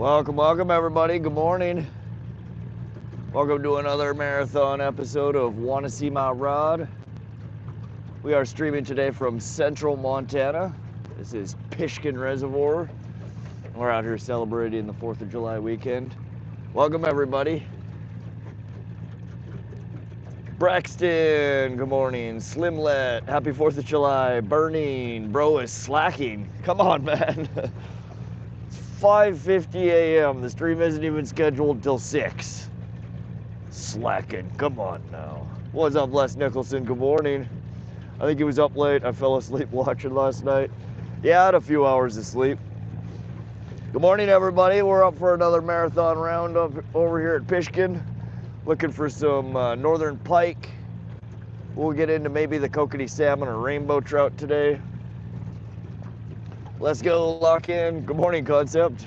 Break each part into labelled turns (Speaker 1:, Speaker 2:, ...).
Speaker 1: Welcome everybody. Good morning. Welcome to another marathon episode of Wanna See My Rod. We are streaming today from central Montana. This is Pishkun Reservoir. We're out here celebrating the 4th of July weekend. Welcome everybody. Braxton, good morning. Slimlet, happy 4th of July. Burning, bro is slacking. Come on, man. 5:50 a.m. The stream isn't even scheduled till 6. Slacking. Come on now. What's up, Les Nicholson? Good morning. I think he was up late. I fell asleep watching last night. Yeah, I had a few hours of sleep. Good morning, everybody. We're up for another marathon round up over here at Pishkun. Looking for some northern pike. We'll get into maybe the Kokanee salmon or rainbow trout today. Let's go lock in. Good morning, Concept.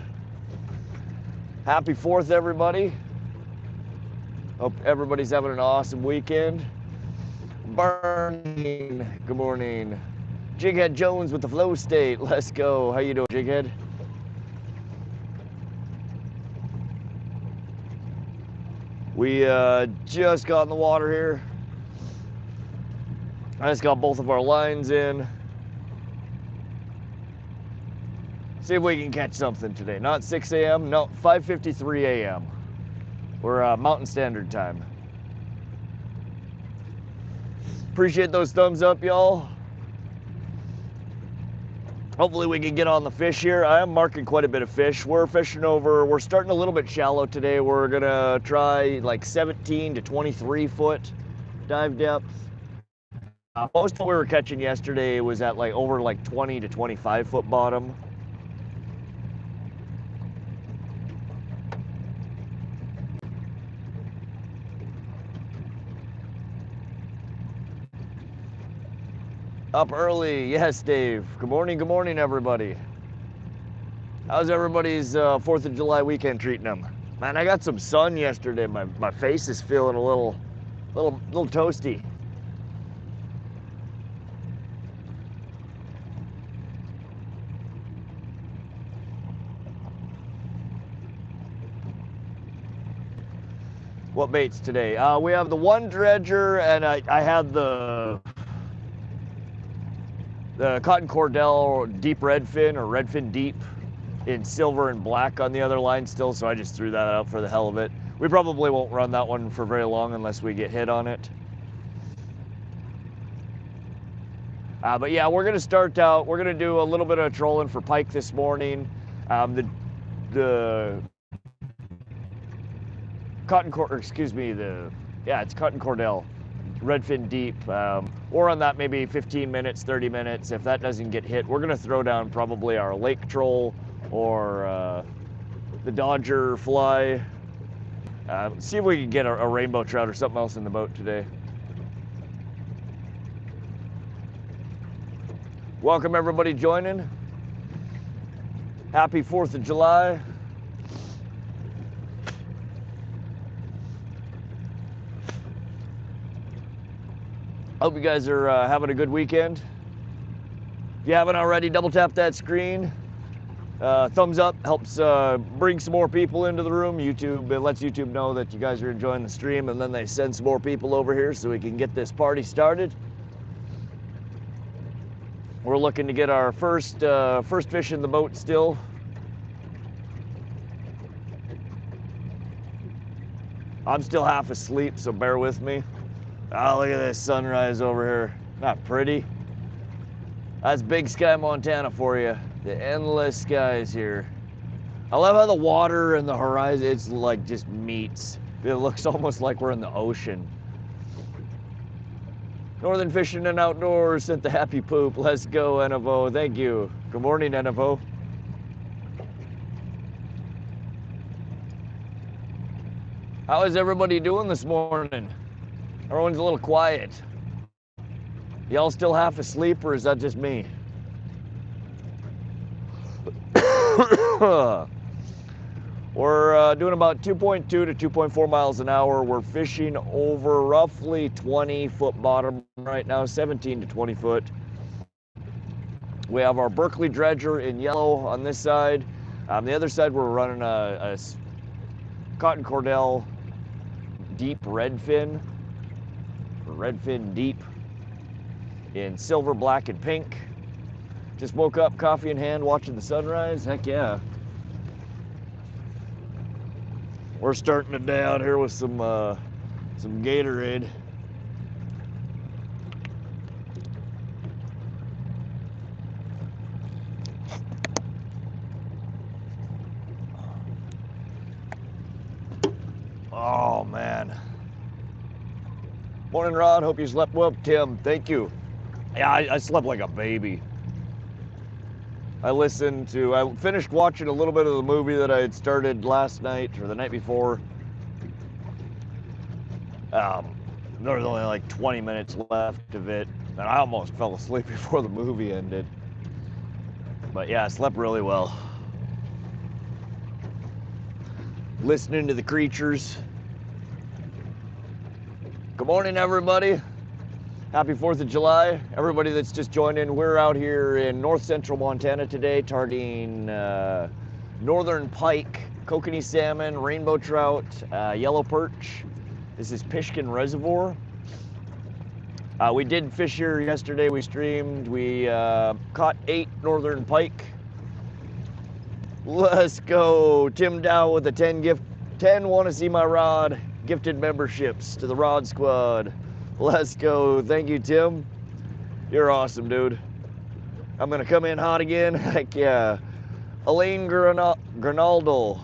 Speaker 1: Happy 4th, everybody. Hope everybody's having an awesome weekend. Burning, good morning. Jighead Jones with the flow state. Let's go. How you doing, Jighead? We just got in the water here. I just got both of our lines in. See if we can catch something today. Not 6 a.m., no, 5:53 a.m. We're Mountain Standard Time. Appreciate those thumbs up, y'all. Hopefully we can get on the fish here. I am marking quite a bit of fish. We're fishing over, we're starting a little bit shallow today. We're gonna try like 17 to 23 foot dive depth. Most of what we were catching yesterday was at like over like 20 to 25 foot bottom. Up early, yes, Dave. Good morning, everybody. How's everybody's 4th of July weekend treating them? Man, I got some sun yesterday. My face is feeling a little toasty. What baits today? We have the one dredger, and I had the cotton Cordell deep redfin or redfin deep in silver and black on the other line still, so I just threw that out for the hell of it. We probably won't run that one for very long unless we get hit on it. But yeah, we're gonna start out, we're gonna do a little bit of trolling for pike this morning. The cotton it's cotton Cordell. Redfin deep. Or on that maybe 15 minutes, 30 minutes. If that doesn't get hit, we're gonna throw down probably our lake troll or the Dodger fly. See if we can get a rainbow trout or something else in the boat today. Welcome everybody joining. Happy 4th of July. Hope you guys are having a good weekend. If you haven't already, double tap that screen. Thumbs up helps bring some more people into the room. YouTube, it lets YouTube know that you guys are enjoying the stream, and then they send some more people over here so we can get this party started. We're looking to get our first fish in the boat still. I'm still half asleep, so bear with me. Oh, look at this sunrise over here. Not pretty. That's Big Sky, Montana for you. The endless skies here. I love how the water and the horizon, it's like just meets. It looks almost like we're in the ocean. Northern Fishing and Outdoors sent the happy poop. Let's go, NFO. Thank you. Good morning, NFO. How is everybody doing this morning? Everyone's a little quiet. Y'all still half asleep, or is that just me? We're doing about 2.2 to 2.4 miles an hour. We're fishing over roughly 20 foot bottom right now, 17 to 20 foot. We have our Berkley Dredger in yellow on this side. On the other side, we're running a cotton Cordell deep redfin, deep in silver, black, and pink. Just woke up, coffee in hand, watching the sunrise. Heck yeah. We're starting the day out here with some Gatorade. Oh man. Morning, Rod. Hope you slept well. Tim, thank you. Yeah, I slept like a baby. I finished watching a little bit of the movie that I had started last night or the night before. There was only like 20 minutes left of it, and I almost fell asleep before the movie ended. But yeah, I slept really well. Listening to the creatures. Good morning, everybody. Happy 4th of July. Everybody that's just joined in, we're out here in north central Montana today, targeting northern pike, kokanee salmon, rainbow trout, yellow perch. This is Pishkun Reservoir. We did fish here yesterday. We streamed. We caught 8 northern pike. Let's go. Tim Dow with a 10 want to see my rod gifted memberships to the Rod Squad. Let's go. Thank you, Tim. You're awesome, dude. I'm going to come in hot again. Heck yeah. Elaine Granadol,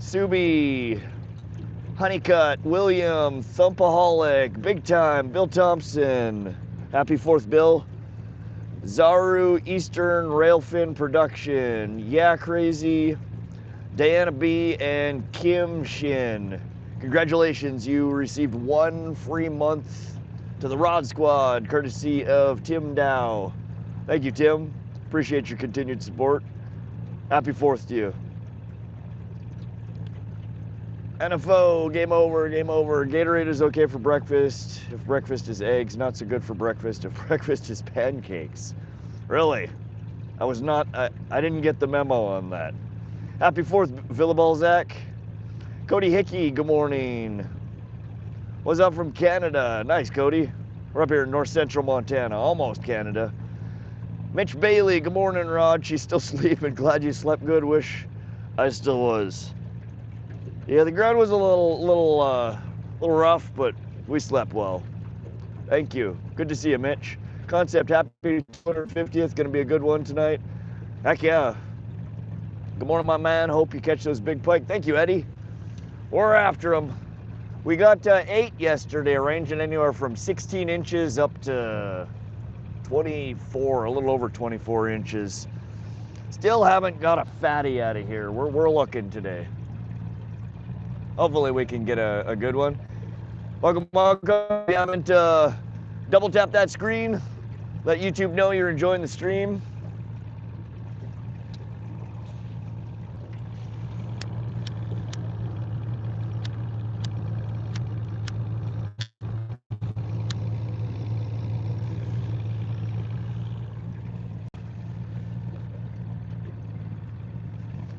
Speaker 1: Subi, Honeycutt, William, Thumpaholic, Big Time, Bill Thompson. Happy 4th, Bill. Zaru Eastern Railfin Production. Yeah, Crazy. Diana B. and Kim Shin. Congratulations, you received 1 free month to the Rod Squad, courtesy of Tim Dow. Thank you, Tim. Appreciate your continued support. Happy 4th to you. NFO, game over, game over. Gatorade is okay for breakfast. If breakfast is eggs, not so good for breakfast. If breakfast is pancakes. Really? I didn't get the memo on that. Happy 4th, Villaball Zach. Cody Hickey, good morning. What's up from Canada? Nice, Cody. We're up here in north central Montana, almost Canada. Mitch Bailey, good morning, Rod. She's still sleeping. Glad you slept good. Wish I still was. Yeah, the ground was a little rough, but we slept well. Thank you. Good to see you, Mitch. Concept, happy 250th. Gonna be a good one tonight. Heck yeah. Good morning, my man. Hope you catch those big pike. Thank you, Eddie. We're after them. We got 8 yesterday, ranging anywhere from 16 inches up to 24, a little over 24 inches. Still haven't got a fatty out of here. We're looking today. Hopefully we can get a good one. Welcome. You haven't double tap that screen. Let YouTube know you're enjoying the stream.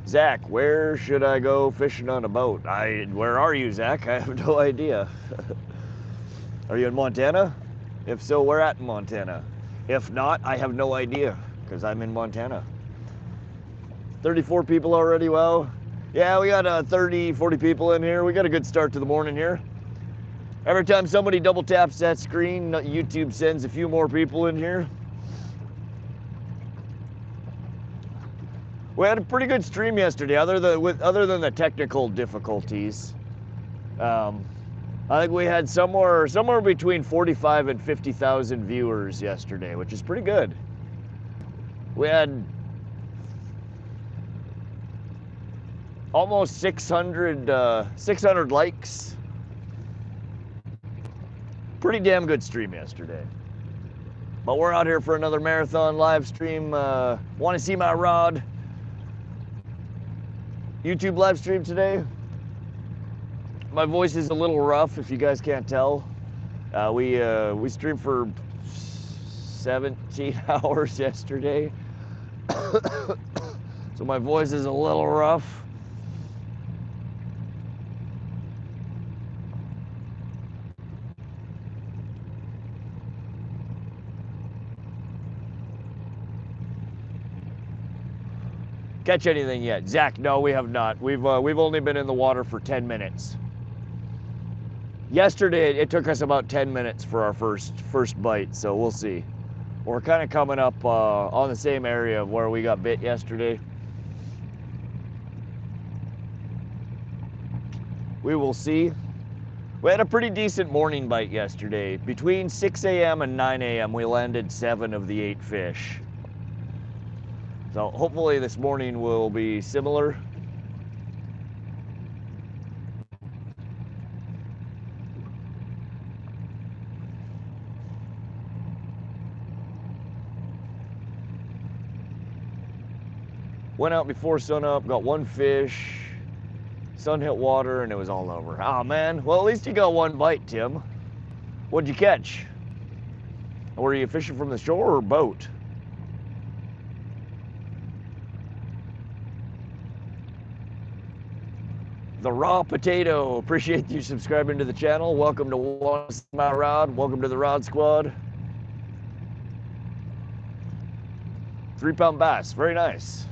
Speaker 1: Zach, where should I go fishing on a boat? Where are you, Zach? I have no idea. Are you in Montana? If so, where at in Montana? If not, I have no idea, because I'm in Montana. 34 people already, wow. Yeah, we got 30, 40 people in here. We got a good start to the morning here. Every time somebody double taps that screen, YouTube sends a few more people in here. We had a pretty good stream yesterday, other than the technical difficulties. I think we had somewhere between 45 and 50,000 viewers yesterday, which is pretty good. We had almost 600 likes. Pretty damn good stream yesterday. But we're out here for another marathon live stream. Want to see my rod? YouTube live stream today. My voice is a little rough, if you guys can't tell. We streamed for 17 hours yesterday. So my voice is a little rough. Catch anything yet? Zach, no, we have not. We've only been in the water for 10 minutes. Yesterday, it took us about 10 minutes for our first bite, so we'll see. We're kind of coming up on the same area of where we got bit yesterday. We will see. We had a pretty decent morning bite yesterday. Between 6 a.m. and 9 a.m., we landed 7 of the 8 fish. So hopefully this morning will be similar. Went out before sunup, got 1 fish. Sun hit water and it was all over. Oh man, well at least you got 1 bite, Tim. What'd you catch? Were you fishing from the shore or boat? The Raw Potato, appreciate you subscribing to the channel. Welcome to One My Rod, welcome to the Rod Squad. 3-pound bass, very nice.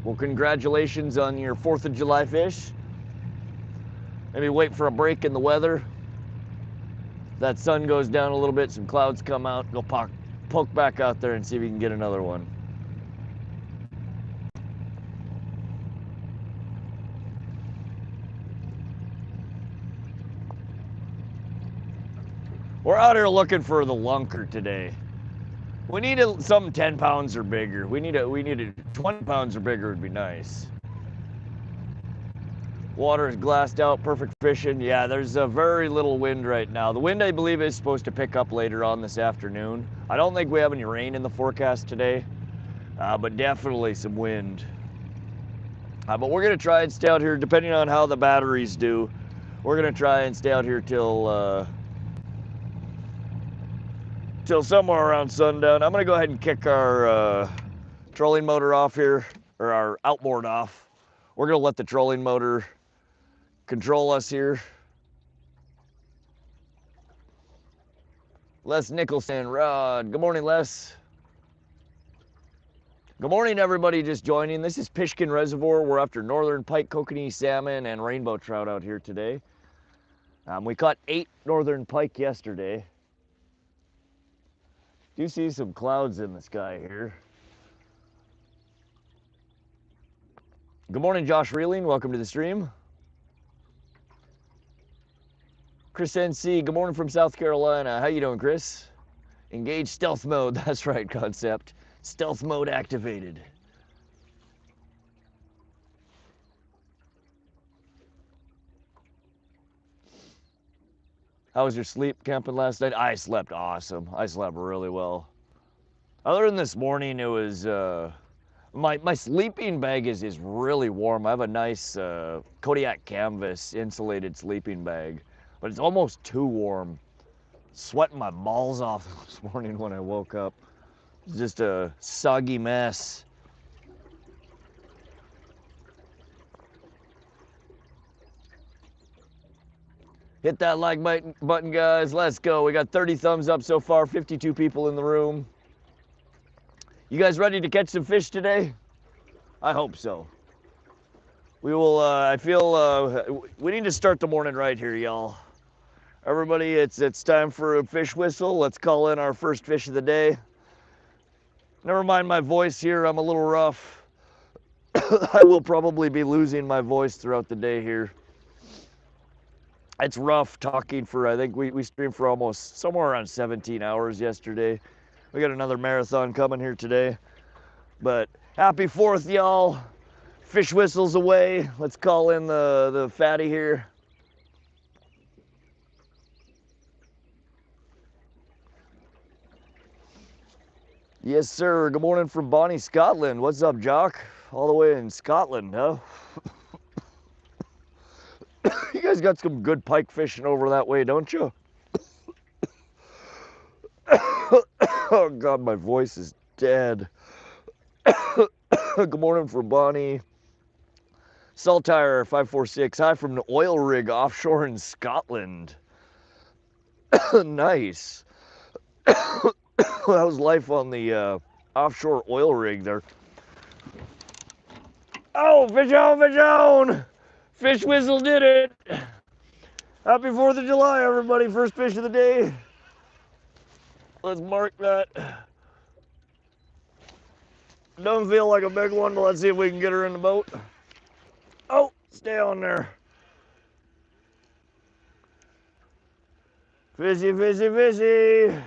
Speaker 1: Well, congratulations on your 4th of July fish. Maybe wait for a break in the weather. That sun goes down a little bit, some clouds come out, go poke back out there and see if you can get another one. We're out here looking for the lunker today. We need something 10 pounds or bigger. We need 20 pounds or bigger would be nice. Water is glassed out, perfect fishing. Yeah, there's a very little wind right now. The wind, I believe, is supposed to pick up later on this afternoon. I don't think we have any rain in the forecast today, but definitely some wind. But we're gonna try and stay out here, depending on how the batteries do. We're gonna try and stay out here till somewhere around sundown. I'm gonna go ahead and kick our trolling motor off here, or our outboard off. We're gonna let the trolling motor control us here. Les Nicholson, Rod. Good morning, Les. Good morning, everybody just joining. This is Pishkun Reservoir. We're after northern pike, kokanee, salmon, and rainbow trout out here today. We caught 8 northern pike yesterday. Do see some clouds in the sky here. Good morning, Josh Reeling. Welcome to the stream. Chris NC, good morning from South Carolina. How you doing, Chris? Engage stealth mode. That's right, Concept. Stealth mode activated. How was your sleep camping last night? I slept awesome. I slept really well. Other than this morning, it was my sleeping bag is really warm. I have a nice Kodiak canvas insulated sleeping bag, but it's almost too warm. Sweating my balls off this morning when I woke up. It's just a soggy mess. Hit that like button, guys. Let's go. We got 30 thumbs up so far, 52 people in the room. You guys ready to catch some fish today? I hope so. We will, I feel, we need to start the morning right here, y'all. Everybody, it's time for a fish whistle. Let's call in our first fish of the day. Never mind my voice here, I'm a little rough. I will probably be losing my voice throughout the day here. It's rough talking for, I think we streamed for almost somewhere around 17 hours yesterday. We got another marathon coming here today. But happy 4th, y'all. Fish whistles away. Let's call in the fatty here. Yes, sir. Good morning from Bonnie, Scotland. What's up, Jock? All the way in Scotland, huh? You guys guys got some good pike fishing over that way, don't you? Oh God, my voice is dead. Good morning from Bonnie. Saltire 546. Hi from the oil rig offshore in Scotland. Nice. How's life on the offshore oil rig there? Oh, fish on, fish on! Fish whistle did it. Happy 4th of July, everybody. First fish of the day. Let's mark that. Doesn't feel like a big one, but let's see if we can get her in the boat. Oh, stay on there. Fishy, fishy, fishy.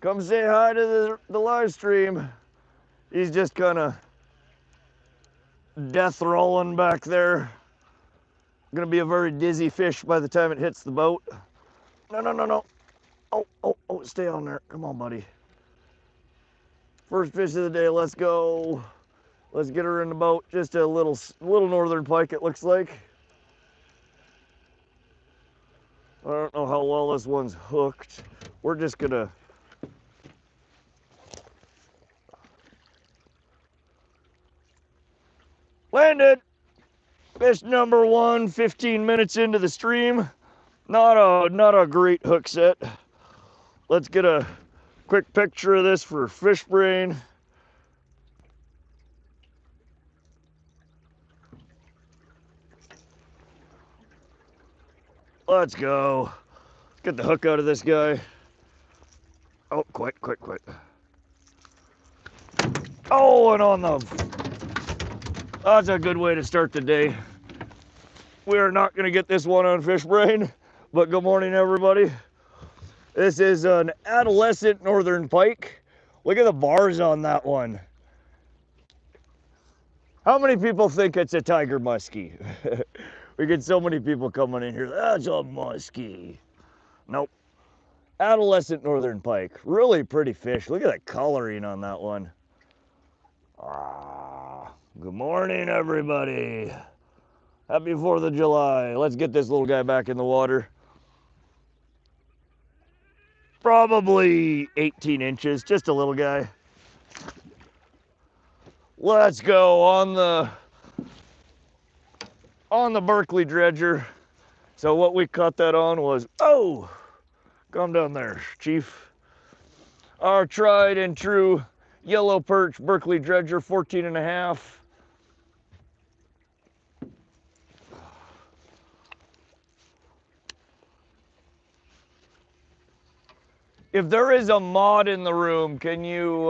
Speaker 1: Come say hi to the live stream. He's just kind of death rolling back there. Gonna be a very dizzy fish by the time it hits the boat. No, no, no, no. Oh, oh, oh, stay on there. Come on, buddy. First fish of the day, let's go. Let's get her in the boat. Just a little northern pike, it looks like. I don't know how well this one's hooked. We're just gonna landed. Fish number one, 15 minutes into the stream. Not a great hook set. Let's get a quick picture of this for Fish Brain. Let's go. Let's get the hook out of this guy. Oh, quit. Oh, and on the... That's a good way to start the day. We are not going to get this one on Fish Brain, but good morning, everybody. This is an adolescent northern pike. Look at the bars on that one. How many people think it's a tiger muskie? We get so many people coming in here. That's a muskie. Nope. Adolescent northern pike. Really pretty fish. Look at that coloring on that one. Ah, good morning, everybody. Happy 4th of July. Let's get this little guy back in the water. Probably 18 inches, just a little guy. Let's go on the Berkley Dredger. So what we caught that on was, oh, calm down there, Chief. Our tried and true yellow perch Berkley Dredger, 14 and a half. If there is a mod in the room, can you,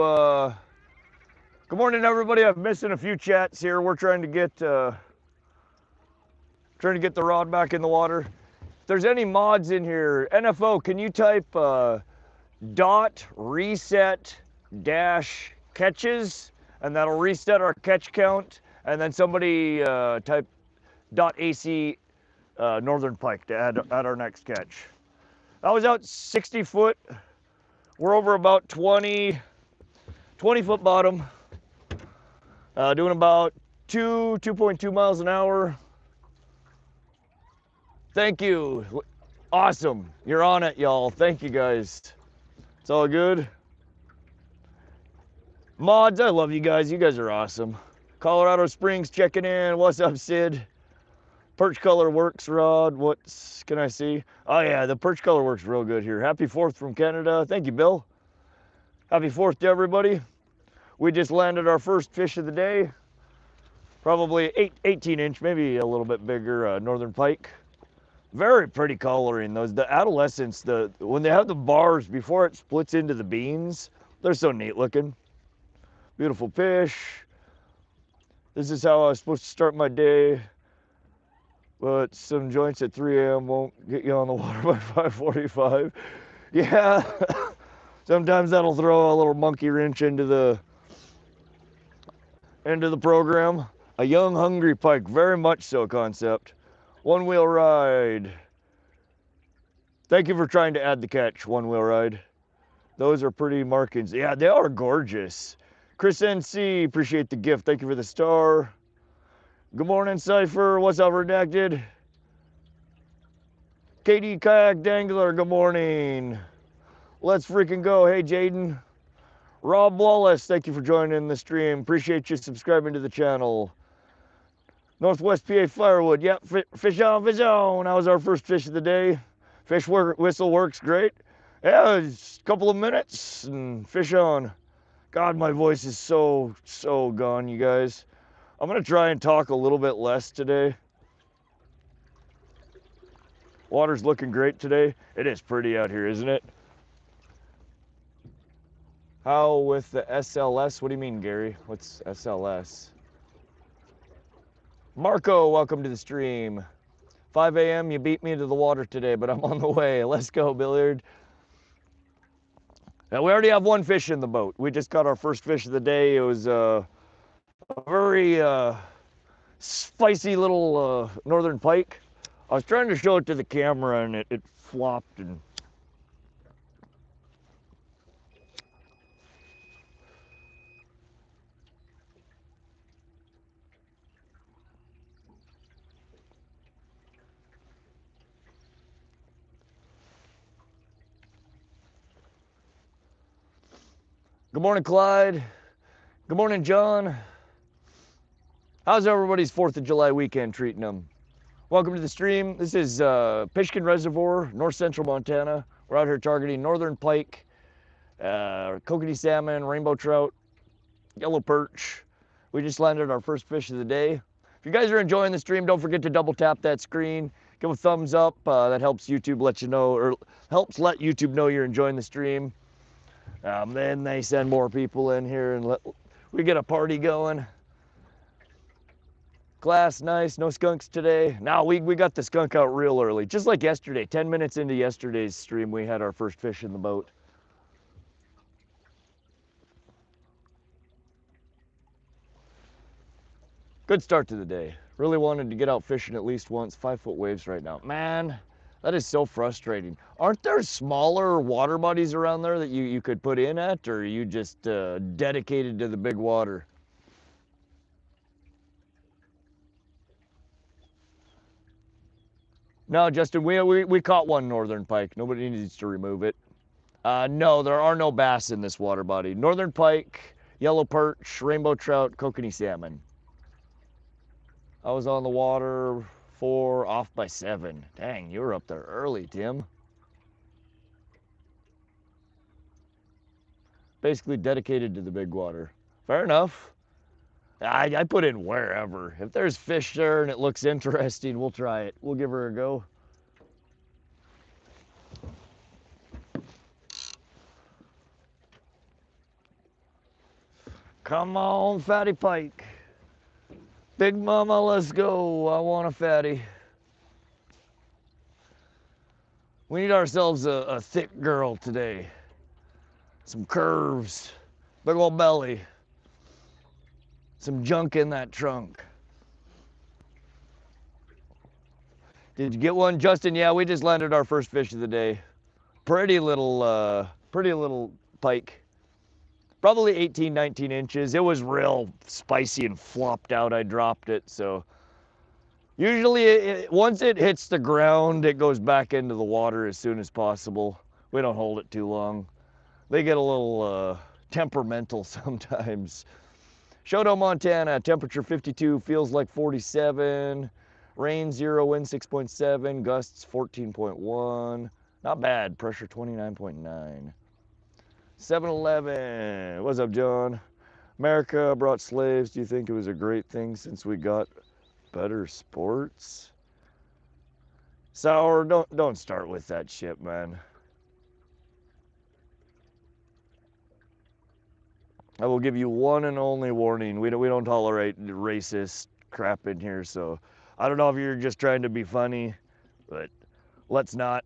Speaker 1: good morning, everybody. I'm missing a few chats here. We're trying to get the rod back in the water. If there's any mods in here, NFO, can you type dot reset dash catches, and that'll reset our catch count, and then somebody type dot AC northern pike to add our next catch. I was out 60 foot. We're over about 20 foot bottom, doing about 2.2 miles an hour. Thank you. Awesome. You're on it, y'all. Thank you, guys. It's all good. Mods, I love you guys. You guys are awesome. Colorado Springs checking in. What's up, Sid? Perch color works, Rod. What can I see? Oh, yeah, the perch color works real good here. Happy 4th from Canada. Thank you, Bill. Happy 4th to everybody. We just landed our first fish of the day. Probably 18 inch, maybe a little bit bigger northern pike. Very pretty coloring. The adolescents, when they have the bars before it splits into the beans, they're so neat looking. Beautiful fish. This is how I was supposed to start my day. But some joints at 3 a.m. won't get you on the water by 5:45. Yeah, sometimes that'll throw a little monkey wrench into the program. A young, hungry pike, very much so concept. One wheel ride. Thank you for trying to add the catch, one wheel ride. Those are pretty markings. Yeah, they are gorgeous. Chris NC, appreciate the gift. Thank you for the star. Good morning, Cypher. What's up, Redacted? Katie Kayak Dangler, good morning. Let's freaking go. Hey, Jaden. Rob Wallace, thank you for joining the stream. Appreciate you subscribing to the channel. Northwest PA Firewood, yep, fish on, fish on. That was our first fish of the day. Whistle works great. Yeah, it's a couple of minutes and fish on. God, my voice is so gone, you guys. I'm gonna try and talk a little bit less today. Water's looking great today. It is pretty out here, isn't it? How with the SLS? What do you mean, Gary? What's SLS? Marco, welcome to the stream. 5 a.m., you beat me to the water today, but I'm on the way. Let's go, Billiard. Now, we already have one fish in the boat. We just got our first fish of the day. It was a very spicy little northern pike. I was trying to show it to the camera and it flopped and Good morning, Clyde. Good morning, John. How's everybody's 4th of July weekend treating them? Welcome to the stream. This is Pishkun Reservoir, north central Montana. We're out here targeting northern pike, kokanee salmon, rainbow trout, yellow perch. We just landed our first fish of the day. If you guys are enjoying the stream, don't forget to double tap that screen. Give a thumbs up. That helps YouTube let you know, or helps let YouTube know you're enjoying the stream. Then they send more people in here and we get a party going. Glass, nice, no skunks today. Now we got the skunk out real early, just like yesterday. 10 minutes into yesterday's stream, we had our first fish in the boat. Good start to the day. Really wanted to get out fishing at least once. 5-foot waves right now. Man, that is so frustrating. Aren't there smaller water bodies around there that you could put in at, or are you just dedicated to the big water? No, Justin, we caught one northern pike. Nobody needs to remove it. No, there are no bass in this water body. Northern pike, yellow perch, rainbow trout, kokanee salmon. I was on the water 4, off by 7. Dang, you were up there early, Tim. Basically dedicated to the big water. Fair enough. I put in wherever. If there's fish there and it looks interesting, we'll try it. We'll give her a go. Come on, fatty pike. Big mama, let's go. I want a fatty. We need ourselves a thick girl today. Some curves, big old belly, some junk in that trunk. Did you get one, Justin? Yeah, we just landed our first fish of the day. Pretty little pike. Probably 18, 19 inches. It was real spicy and flopped out. I dropped it, so. Usually, once it hits the ground, it goes back into the water as soon as possible. We don't hold it too long. They get a little temperamental sometimes. Shoto, Montana, temperature 52, feels like 47. Rain 0, wind 6.7, gusts 14.1. Not bad, pressure 29.9. 7-Eleven, what's up, John? America brought slaves. Do you think it was a great thing since we got better sports? Sour, don't start with that shit, man. I will give you one and only warning. We don't tolerate racist crap in here, so I don't know if you're just trying to be funny, but let's not.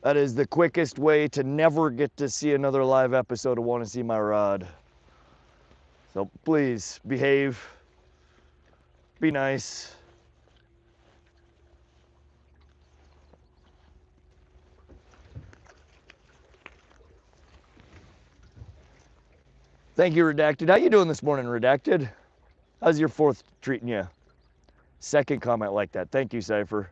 Speaker 1: That is the quickest way to never get to see another live episode of Want to See My Rod. So please, behave. Be nice. Thank you, Redacted. How you doing this morning, Redacted? How's your 4th treating you? Second comment like that. Thank you, Cypher.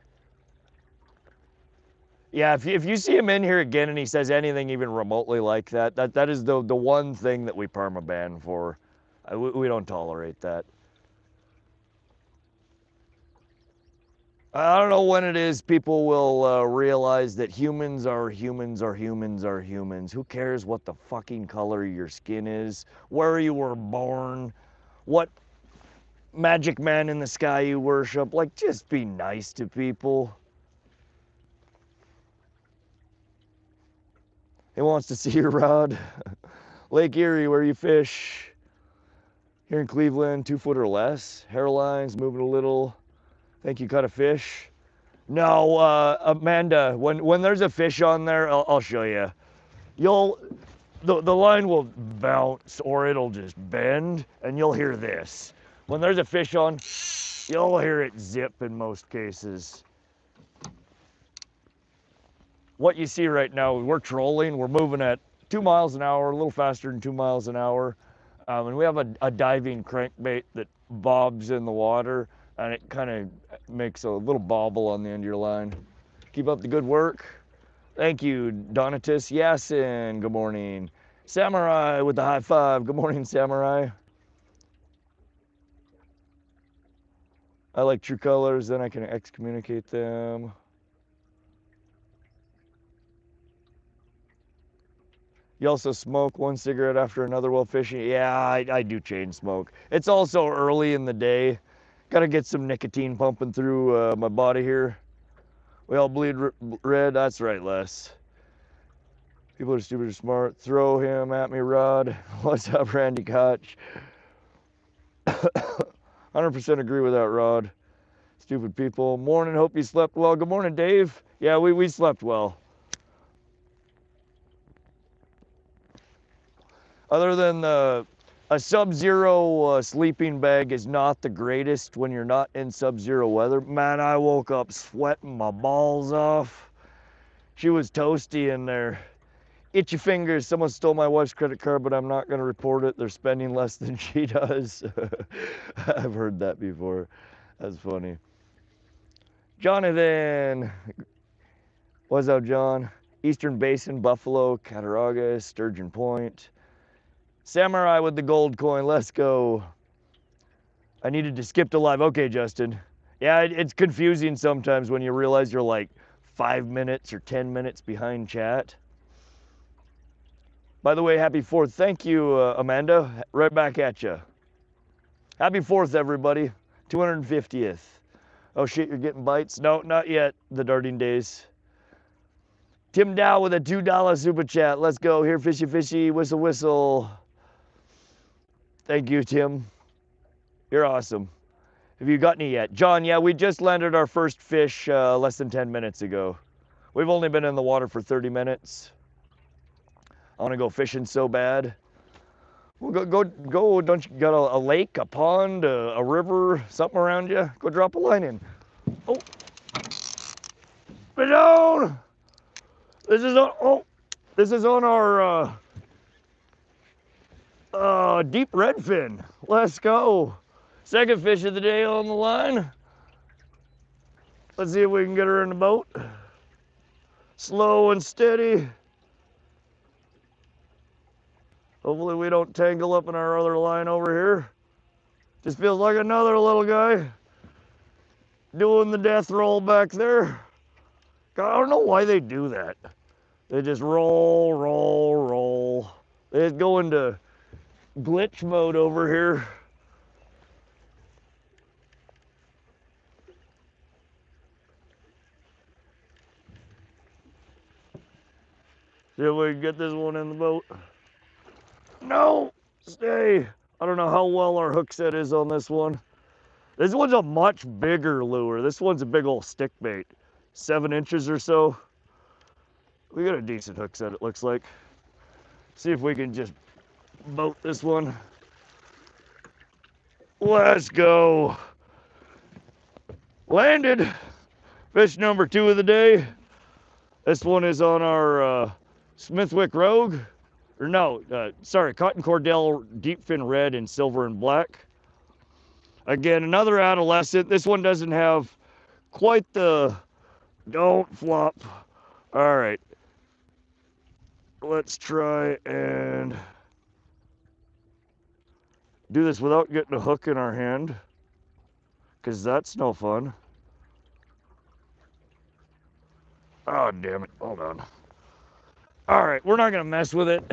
Speaker 1: Yeah, if you see him in here again and he says anything even remotely like that, that is the one thing that we permaban for. We don't tolerate that. I don't know when it is people will realize that humans are humans are humans are humans. Who cares what the fucking color your skin is, where you were born, what magic man in the sky you worship? Like, just be nice to people. He wants to see your rod. Lake Erie, where you fish. Here in Cleveland, 2 foot or less. Hairline's moving a little. Think you caught a fish? No, Amanda, when there's a fish on there, I'll show you. The line will bounce or it'll just bend and you'll hear this. When there's a fish on, you'll hear it zip in most cases. What you see right now, we're trolling, we're moving at 2 miles an hour, a little faster than 2 miles an hour. And we have a diving crankbait that bobs in the water and it kind of makes a little bobble on the end of your line. Keep up the good work. Thank you, Donatus Yasin, good morning. Samurai with the high five, good morning, Samurai. I like true colors, then I can excommunicate them. You also smoke one cigarette after another while fishing? Yeah, I do chain smoke. It's also early in the day. Gotta get some nicotine pumping through my body here. We all bleed red, that's right, Les. People are stupid or smart. Throw him at me, Rod. What's up, Randy Koch? 100% agree with that, Rod. Stupid people. Morning, hope you slept well. Good morning, Dave. Yeah, we slept well. Other than a sub-zero sleeping bag is not the greatest when you're not in sub-zero weather. Man, I woke up sweating my balls off. She was toasty in there. Itchy fingers. Someone stole my wife's credit card, but I'm not going to report it. They're spending less than she does. I've heard that before. That's funny. Jonathan. What's up, John? Eastern Basin, Buffalo, Cattaraugus, Sturgeon Point. Samurai with the gold coin, let's go. I needed to skip to live. Okay, Justin. Yeah, it's confusing sometimes when you realize you're like 5 minutes or 10 minutes behind chat. By the way, happy 4th. Thank you, Amanda. Right back at you. Happy 4th, everybody. 250th. Oh shit, you're getting bites? No, not yet. The darting days. Tim Dow with a $2 super chat. Let's go. Here, fishy, fishy, whistle, whistle. Thank you, Tim. You're awesome. Have you got any yet? John, yeah, we just landed our first fish less than 10 minutes ago. We've only been in the water for 30 minutes. I want to go fishing so bad. Well, go. Don't you got a lake, a pond, a river, something around you? Go drop a line in. Oh, fish on! This is on. Oh, this is on our deep redfin. Let's go. Second fish of the day on the line. Let's see if we can get her in the boat. Slow and steady. Hopefully we don't tangle up in our other line over here. Just feels like another little guy doing the death roll back there. God, I don't know why they do that. They just roll, roll, roll. They just go into glitch mode over here. See if we can get this one in the boat. No, stay. I don't know how well our hook set is on this one. This one's a much bigger lure. This one's a big old stick bait. 7 inches or so. We got a decent hook set, it looks like. See if we can just boat this one. Let's go. Landed. Fish number 2 of the day. This one is on our Smithwick Rogue. Or no, sorry, Cotton Cordell Deep Fin Red in silver and black. Again, another adolescent. This one doesn't have quite the, don't flop. All right. Let's try and do this without getting a hook in our hand, because that's no fun. Oh, damn it. Hold on. All right, we're not going to mess with it.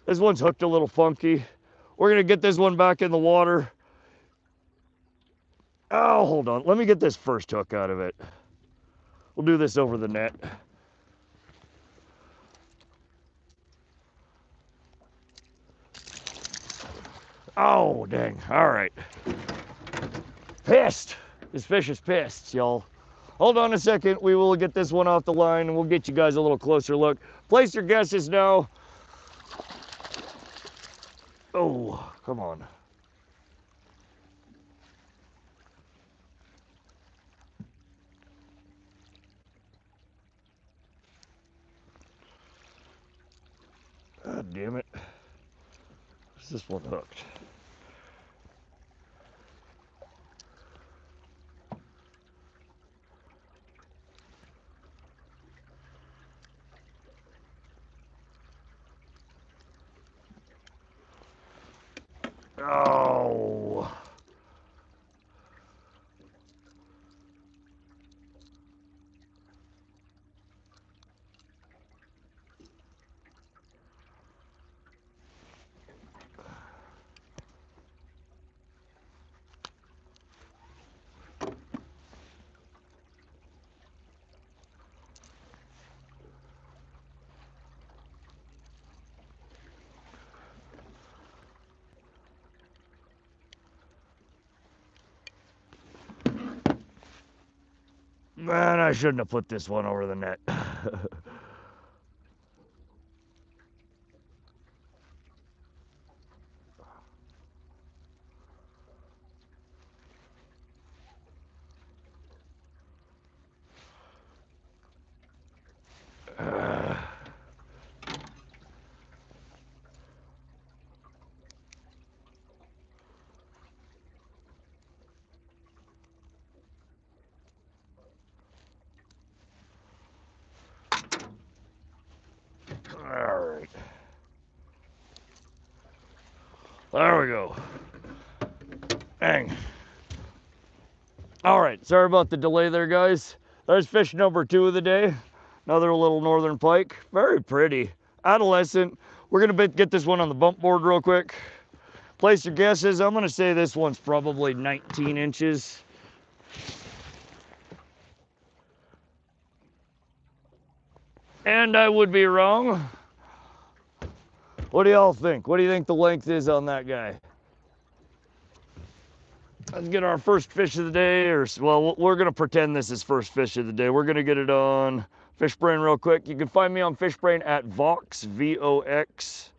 Speaker 1: This one's hooked a little funky. We're going to get this one back in the water. Oh, hold on. Let me get this first hook out of it. We'll do this over the net. Oh, dang. All right. Pissed. This fish is pissed, y'all. Hold on a second. We will get this one off the line, and we'll get you guys a little closer look. Place your guesses now. Oh, come on. God damn it. Is this one hooked? Oh. Man, I shouldn't have put this one over the net. Alright. There we go. Dang. Alright, sorry about the delay there, guys. There's fish number 2 of the day. Another little northern pike. Very pretty. Adolescent. We're going to get this one on the bump board real quick. Place your guesses. I'm going to say this one's probably 19 inches. And I would be wrong. What do y'all think? What do you think the length is on that guy? Let's get our first fish of the day, or, well, we're going to pretend this is first fish of the day. We're going to get it on Fishbrain real quick. You can find me on Fishbrain at Vox, V-O-X.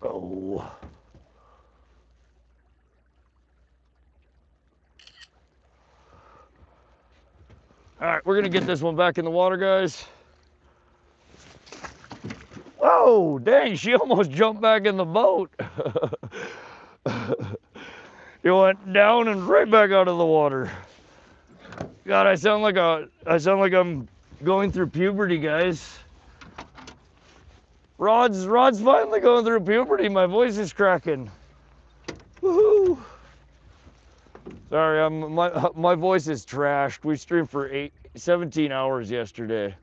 Speaker 1: Oh. All right, we're gonna get this one back in the water, guys. Oh, dang, she almost jumped back in the boat. It went down and right back out of the water. God, I sound like I'm going through puberty, guys. Rod's finally going through puberty. My voice is cracking. Woohoo! Sorry, my voice is trashed. We streamed for 17 hours yesterday.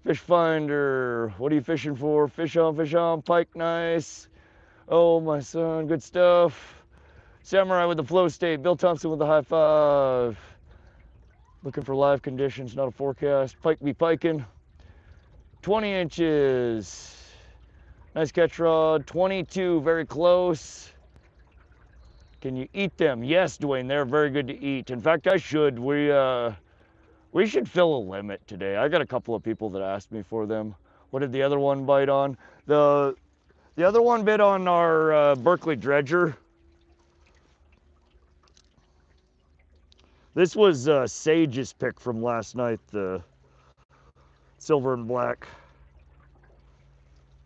Speaker 1: Fish finder, what are you fishing for? Fish on, pike nice. Oh, my son, good stuff. Samurai with the flow state. Bill Thompson with the high five. Looking for live conditions, not a forecast. Pike be piking. 20 inches. Nice catch rod. 22, very close. Can you eat them? Yes, Dwayne, they're very good to eat. In fact, I should. We should fill a limit today. I got a couple of people that asked me for them. What did the other one bite on? The other one bit on our Berkley Dredger. This was Sage's pick from last night, the silver and black.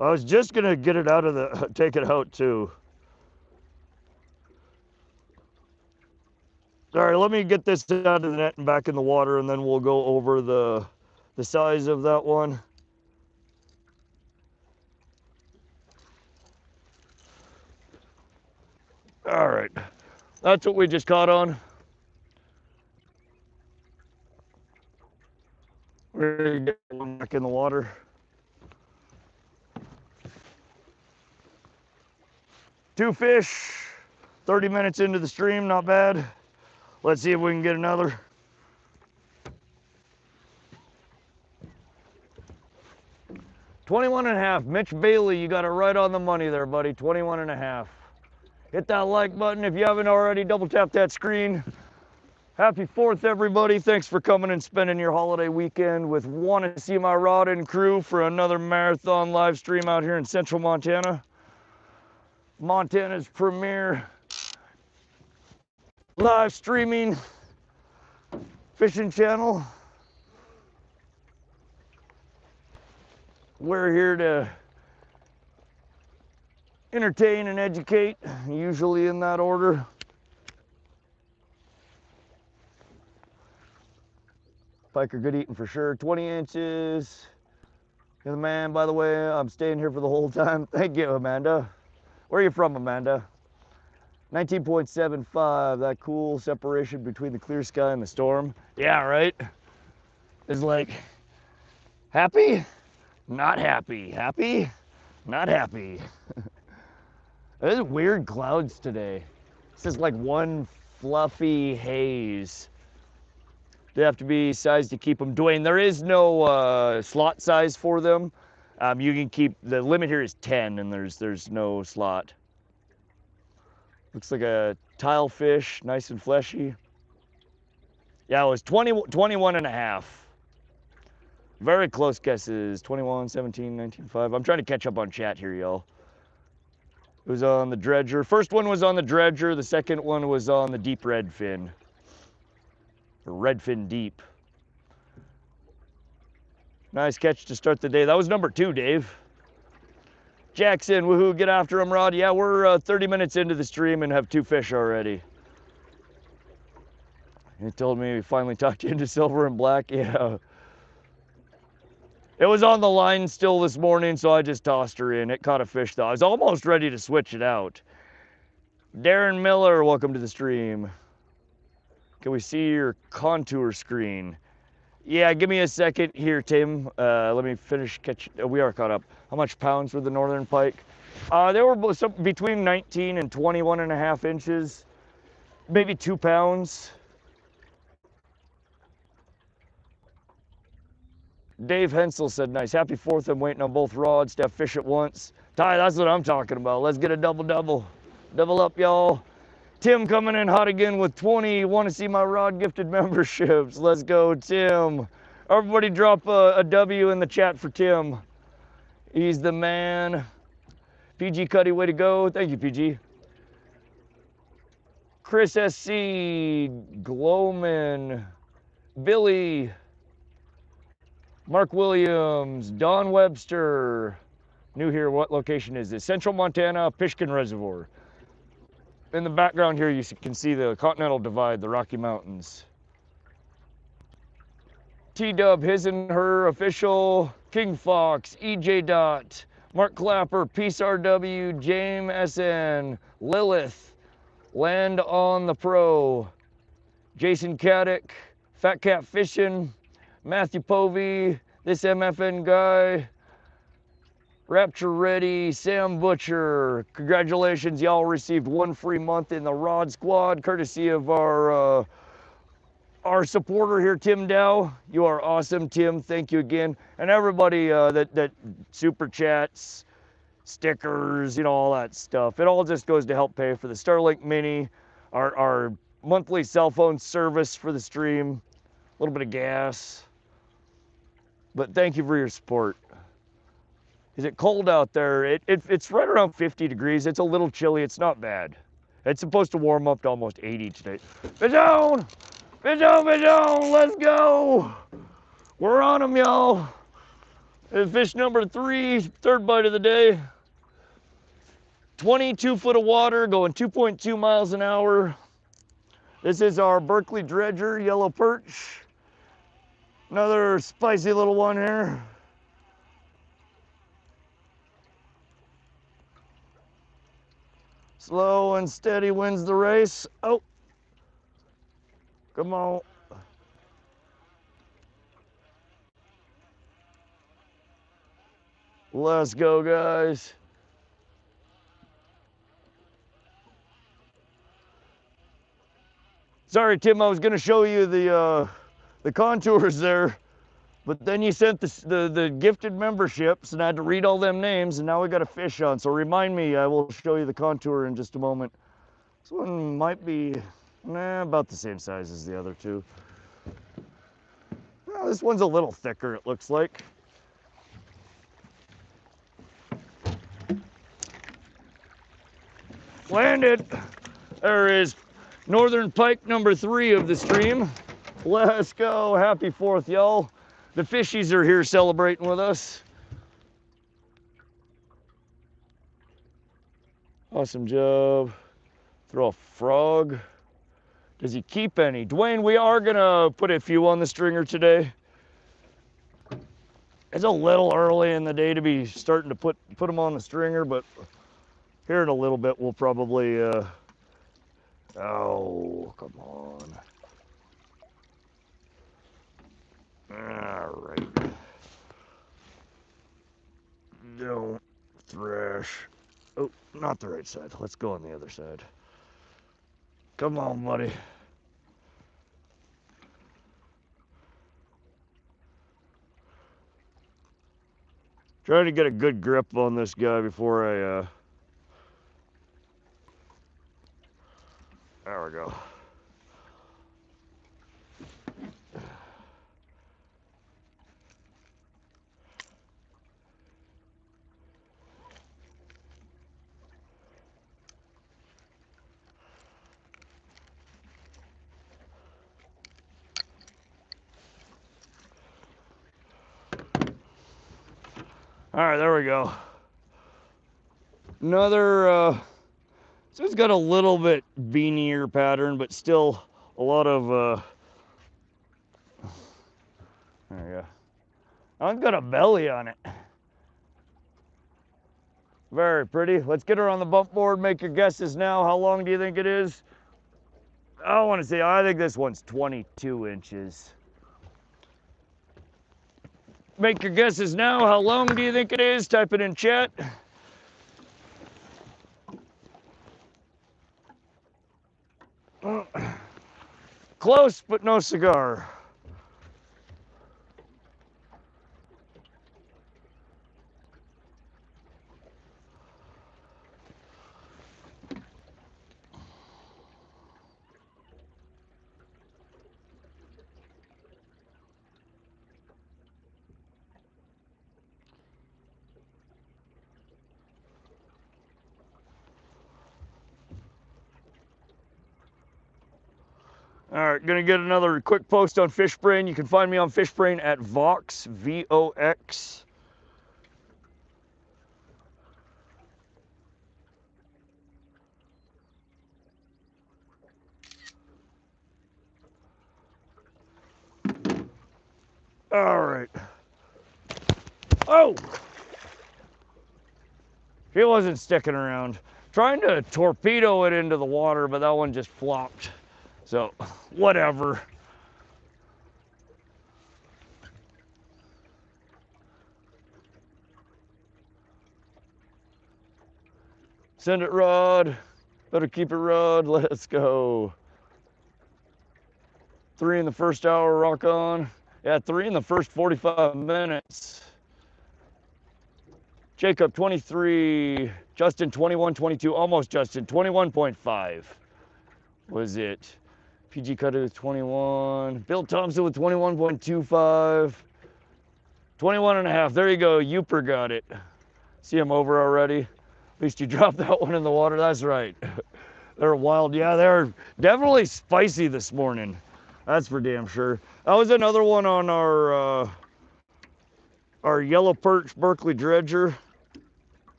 Speaker 1: I was just gonna get it out of the, take it out too. All right, let me get this out of the net and back in the water, and then we'll go over the size of that one. All right, that's what we just caught on. We're gonna get one back in the water. Two fish, 30 minutes into the stream, not bad. Let's see if we can get another. $21.5, Mitch Bailey, you got it right on the money there, buddy, $21.5. Hit that like button if you haven't already, double tap that screen. Happy 4th, everybody. Thanks for coming and spending your holiday weekend with Wanna See My Rod and crew for another marathon live stream out here in central Montana. Montana's premier live streaming fishing channel. We're here to entertain and educate, usually in that order. Pike are good eating for sure. 20 inches. You're the man, by the way. I'm staying here for the whole time. Thank you, Amanda. Where are you from, Amanda? 19.75. That cool separation between the clear sky and the storm. Yeah, right? It's like, happy, not happy. Happy, not happy. There's weird clouds today. It's just like one fluffy haze. They have to be sized to keep them. Dwayne, there is no slot size for them. You can keep, the limit here is 10 and there's no slot. Looks like a tile fish, nice and fleshy. Yeah, it was 21.5. Very close guesses, 21, 17, 19, 5. I'm trying to catch up on chat here, y'all. It was on the Dredger. First one was on the Dredger. The second one was on the deep redfin. Or redfin deep. Nice catch to start the day. That was number 2, Dave. Jackson, woohoo, get after him, Rod. Yeah, we're 30 minutes into the stream and have 2 fish already. He told me we finally talked you into silver and black. Yeah. It was on the line still this morning, so I just tossed her in. It caught a fish, though. I was almost ready to switch it out. Darren Miller, welcome to the stream. Can we see your contour screen? Yeah, give me a second here, Tim. Let me finish catching. We are caught up. How much pounds for the northern pike? They were between 19 and 21.5 inches. Maybe 2 pounds. Dave Hensel said, nice. Happy 4th. I'm waiting on both rods to have fish at once. Ty, that's what I'm talking about. Let's get a double-double. Double up, y'all. Tim coming in hot again with 20 Wanna See My Rod gifted memberships. Let's go, Tim. Everybody drop a W in the chat for Tim. He's the man. PG Cuddy, way to go. Thank you, PG. Chris SC, Glowman, Billy, Mark Williams, Don Webster. New here, what location is this? Central Montana, Pishkun Reservoir. In the background here, you can see the Continental Divide, the Rocky Mountains. T-Dub, his and her official, King Fox, EJ Dot, Mark Clapper, Peace RW, James SN, Lilith, Land on the Pro, Jason Caddick, Fat Cat Fishing, Matthew Povey, this MFN guy, Rapture Ready, Sam Butcher. Congratulations, y'all received 1 free month in the Rod Squad, courtesy of our supporter here, Tim Dow. You are awesome, Tim. Thank you again. And everybody that super chats, stickers, you know, all that stuff. It all just goes to help pay for the Starlink Mini, our monthly cell phone service for the stream, a little bit of gas. But thank you for your support. Is it cold out there? It's right around 50 degrees. It's a little chilly. It's not bad. It's supposed to warm up to almost 80 today. Fish on! Fish on, fish on! Let's go! We're on them, y'all. Fish number 3, third bite of the day. 22 foot of water, going 2.2 miles an hour. This is our Berkley Dredger, yellow perch. Another spicy little one here. Slow and steady wins the race. Oh, come on. Let's go, guys. Sorry, Tim, I was gonna show you the contours there, but then you sent the gifted memberships and I had to read all them names, and now we got a fish on. So remind me, I will show you the contour in just a moment. This one might be, about the same size as the other two. Well, this one's a little thicker, it looks like. Landed. There is northern pike number 3 of the stream. Let's go. Happy 4th, y'all. The fishies are here celebrating with us. Awesome job. Throw a frog. Does he keep any? Dwayne, we are gonna put a few on the stringer today. It's a little early in the day to be starting to put them on the stringer, but here in a little bit we'll probably, oh, come on. All right. Don't thrash. Oh, not the right side. Let's go on the other side. Come on, buddy. Trying to get a good grip on this guy before I, there we go. All right, there we go. Another, so it's got a little bit beanier pattern, but still a lot of, there we go. I've got a belly on it. Very pretty. Let's get her on the bump board. Make your guesses now. How long do you think it is? I want to say, I think this one's 22 inches. Make your guesses now. How long do you think it is? Type it in chat. Close, but no cigar. All right, gonna get another quick post on Fishbrain. You can find me on Fishbrain at Vox, V-O-X. All right. Oh! He wasn't sticking around. Trying to torpedo it into the water, but that one just flopped. So, whatever. Send it, Rod. Better keep it, Rod. Let's go. 3 in the first hour, rock on. Yeah, 3 in the first 45 minutes. Jacob, 23. Justin, 21, 22. Almost Justin, 21.5 was it. PG Cutter with 21. Bill Thompson with 21.25. 21 and a half. There you go. Youper got it. See him over already. At least you dropped that one in the water. That's right. They're wild. Yeah, they're definitely spicy this morning. That's for damn sure. That was another one on our our yellow perch Berkley dredger.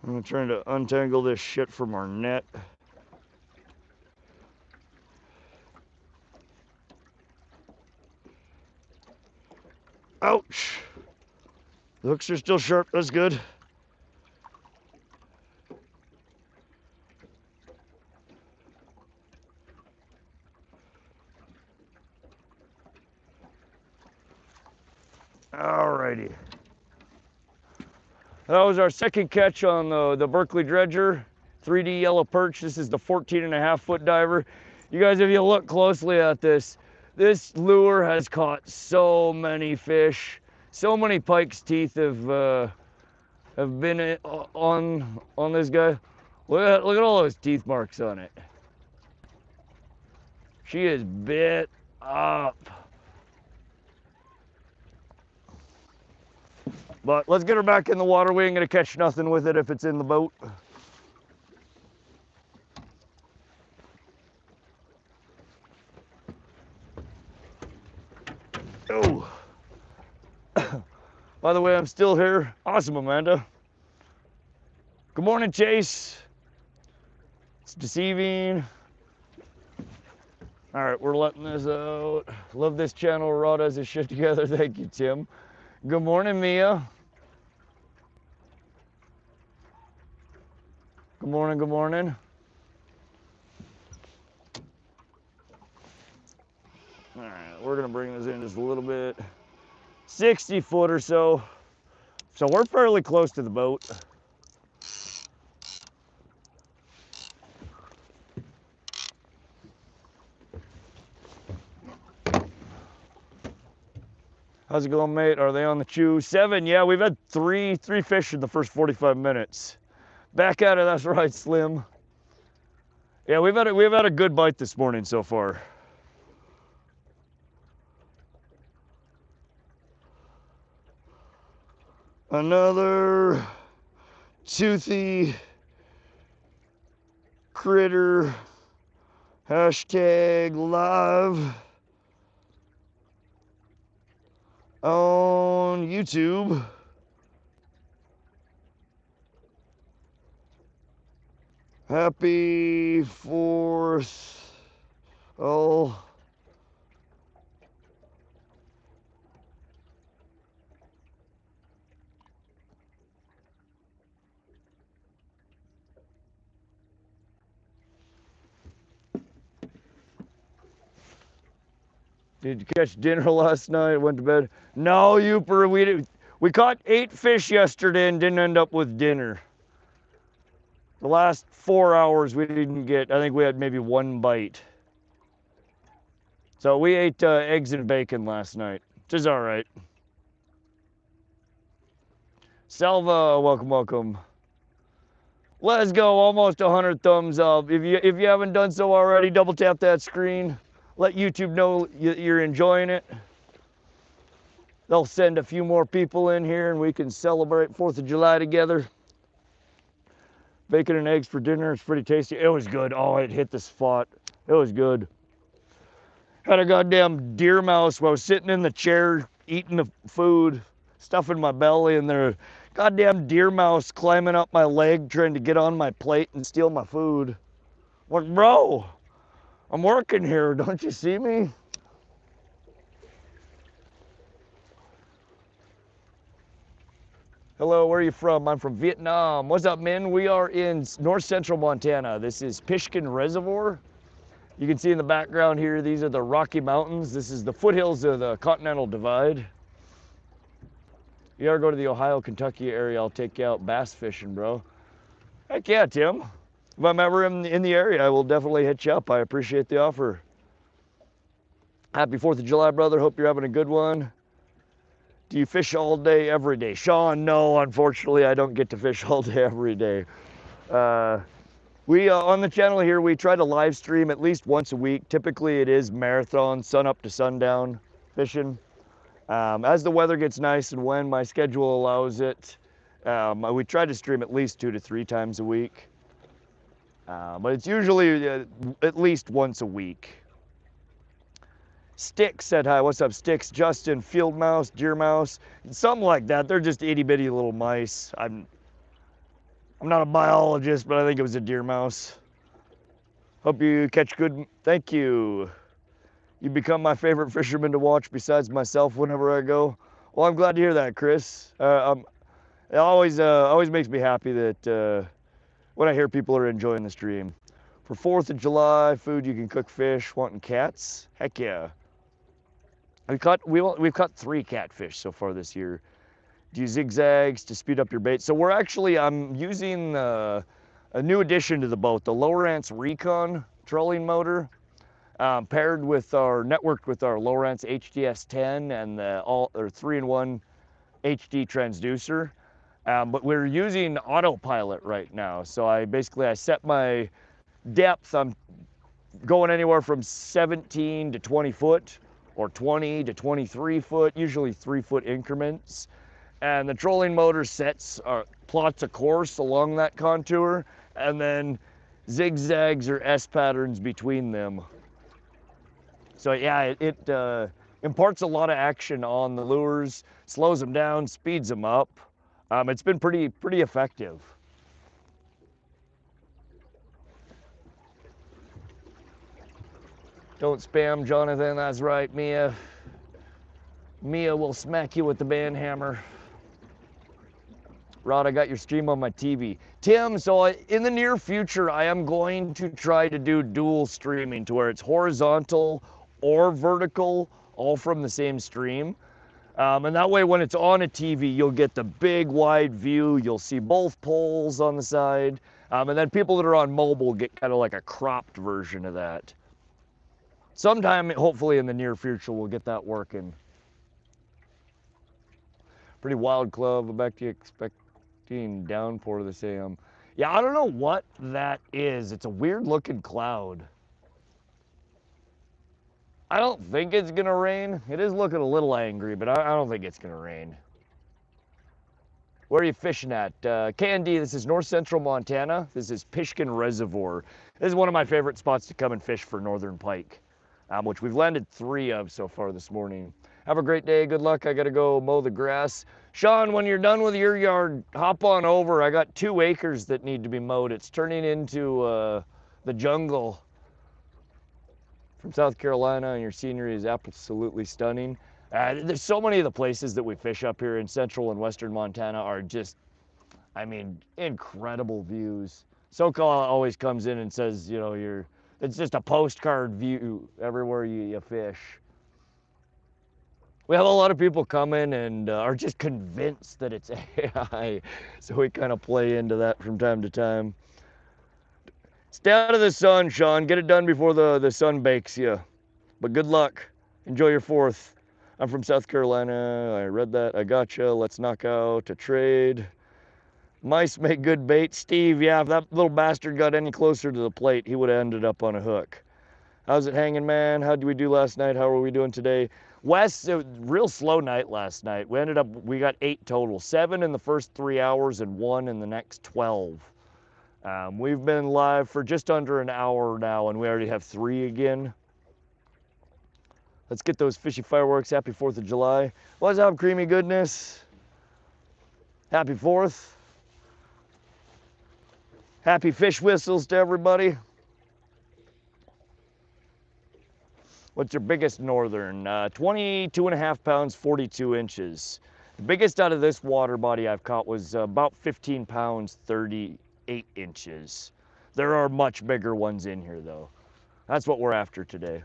Speaker 1: I'm trying to untangle this shit from our net. Ouch! The hooks are still sharp, that's good. Alrighty. That was our second catch on the Berkley dredger, 3D yellow perch. This is the 14.5-foot diver. You guys, if you look closely at this, this lure has caught so many fish. So many pike's teeth have been on this guy. Look at all those teeth marks on it. She is bit up. But let's get her back in the water. We ain't gonna catch nothing with it if it's in the boat. Oh. By the way, I'm still here. Awesome, Amanda. Good morning, Chase. It's deceiving. All right, we're letting this out. Love this channel. Rod has his shit together. Thank you, Tim. Good morning, Mia. Good morning, good morning. All right, we're gonna bring this in just a little bit. 60 foot or so. So we're fairly close to the boat. How's it going, mate? Are they on the chew? 7, yeah, we've had three fish in the first 45 minutes. Back at it, that's right, Slim. Yeah, we've had a good bite this morning so far. Another toothy critter. Hashtag live on YouTube. Happy 4th. Oh. Did you catch dinner last night? Went to bed? No, Youper, we caught 8 fish yesterday and didn't end up with dinner. The last 4 hours we didn't get, I think we had maybe 1 bite. So we ate eggs and bacon last night, which is all right. Salva, welcome, welcome. Let's go, almost 100 thumbs up. If you haven't done so already, double tap that screen. Let YouTube know you're enjoying it. They'll send a few more people in here and we can celebrate 4th of July together. Bacon and eggs for dinner, it's pretty tasty. It was good. Oh, it hit the spot. It was good. Had a goddamn deer mouse while I was sitting in the chair eating the food, stuffing my belly, and there goddamn deer mouse climbing up my leg trying to get on my plate and steal my food. I'm like, bro, I'm working here, don't you see me? Hello, where are you from? I'm from Vietnam. What's up, men? We are in north central Montana. This is Pishkun Reservoir. You can see in the background here, these are the Rocky Mountains. This is the foothills of the Continental Divide. You ever go to the Ohio, Kentucky area, I'll take you out bass fishing, bro. Heck yeah, Tim. If I'm ever in the area, I will definitely hit you up. I appreciate the offer. Happy 4th of July, brother. Hope you're having a good one. Do you fish all day, every day? Sean, no, unfortunately, I don't get to fish all day, every day. We, on the channel here, we try to live stream at least once a week. Typically, it is marathon, sun up to sundown fishing. As the weather gets nice and when my schedule allows it, we try to stream at least 2 to 3 times a week. But it's usually at least once a week. Sticks said hi. What's up, Sticks? Justin, field mouse, deer mouse, something like that. They're just itty bitty little mice. I'm not a biologist, but I think it was a deer mouse. Hope you catch good. Thank you. You become my favorite fisherman to watch besides myself whenever I go. Well, I'm glad to hear that, Chris. It always makes me happy that when I hear people are enjoying the stream. For 4th of July, food you can cook fish, wanting cats? Heck yeah. We've caught 3 catfish so far this year. Do you zigzags to speed up your bait? So I'm using a new addition to the boat, the Lowrance Recon trolling motor, networked with our Lowrance HDS10 and the 3-in-1 HD transducer. But we're using autopilot right now. So I set my depth. I'm going anywhere from 17 to 20 foot or 20 to 23 foot, usually 3-foot increments. And the trolling motor plots a course along that contour and then zigzags or S patterns between them. So yeah, it imparts a lot of action on the lures, slows them down, speeds them up. It's been pretty effective. Don't spam, Jonathan. That's right, Mia. Mia will smack you with the band hammer. Rod, I got your stream on my TV. Tim, so in the near future, I am going to try to do dual streaming to where it's horizontal or vertical, all from the same stream. And that way, when it's on a TV, you'll get the big wide view. You'll see both poles on the side. And then people that are on mobile get kind of like a cropped version of that. Sometime, hopefully in the near future, we'll get that working. Pretty wild club. I'm back to you expecting downpour this AM. Yeah, I don't know what that is. It's a weird looking cloud. I don't think it's gonna rain. It is looking a little angry, but I don't think it's gonna rain. Where are you fishing at? Candy, this is north central Montana. This is Pishkun Reservoir. This is one of my favorite spots to come and fish for northern pike, which we've landed 3 of so far this morning. Have a great day. Good luck. I got to go mow the grass. Sean, when you're done with your yard, hop on over. I got 2 acres that need to be mowed. It's turning into the jungle. From South Carolina, and your scenery is absolutely stunning. There's so many of the places that we fish up here in central and western Montana are just, I mean, incredible views. SoCal always comes in and says, you know, it's just a postcard view everywhere you fish. We have a lot of people come in and are just convinced that it's AI, so we kind of play into that from time to time. Stay out of the sun, Sean. Get it done before the sun bakes you. But good luck. Enjoy your 4th. I'm from South Carolina. I read that. I gotcha. Let's knock out a trade. Mice make good bait. Steve, yeah, if that little bastard got any closer to the plate, he would have ended up on a hook. How's it hanging, man? How did we do last night? How are we doing today? Wes, it was a real slow night last night. We got 8 total. 7 in the first 3 hours and 1 in the next 12. We've been live for just under an hour now, and we already have 3 again. Let's get those fishy fireworks. Happy 4th of July. What's up, creamy goodness? Happy 4th. Happy fish whistles to everybody. What's your biggest northern? 22.5 pounds, 42 inches. The biggest out of this water body I've caught was about 15 pounds, 38 inches. There are much bigger ones in here though. That's what we're after today.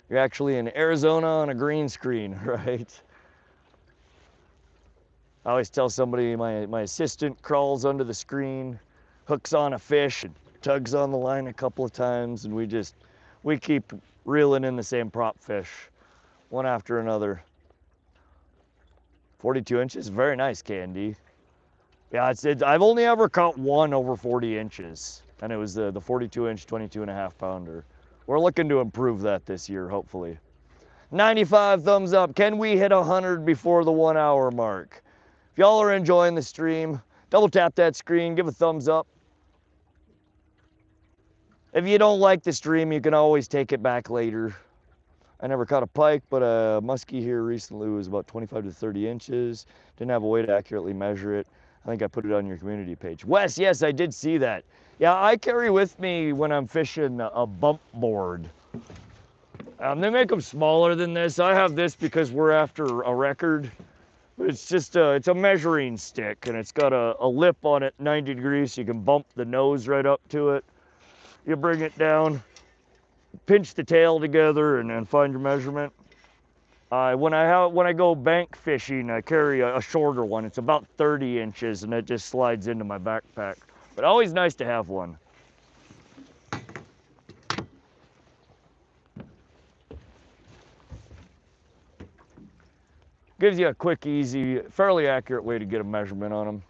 Speaker 1: You're actually in Arizona on a green screen, right? I always tell somebody my assistant crawls under the screen, hooks on a fish, and tugs on the line a couple of times, and we keep reeling in the same prop fish, one after another. 42 inches, very nice, Candy. Yeah, I've only ever caught one over 40 inches, and it was the 42-inch, 22.5 pounder. We're looking to improve that this year, hopefully. 95 thumbs up. Can we hit 100 before the 1 hour mark? If y'all are enjoying the stream, double tap that screen, give a thumbs up. If you don't like the stream, you can always take it back later. I never caught a pike, but a muskie here recently was about 25 to 30 inches. Didn't have a way to accurately measure it. I think I put it on your community page. Wes, yes, I did see that. Yeah, I carry with me when I'm fishing a bump board. They make them smaller than this. I have this because we're after a record. But it's just it's a measuring stick, and it's got a lip on it, 90 degrees, so you can bump the nose right up to it. You bring it down, pinch the tail together, and then find your measurement. When I go bank fishing, I carry a shorter one. It's about 30 inches, and it just slides into my backpack. But always nice to have one. Gives you a quick, easy, fairly accurate way to get a measurement on them.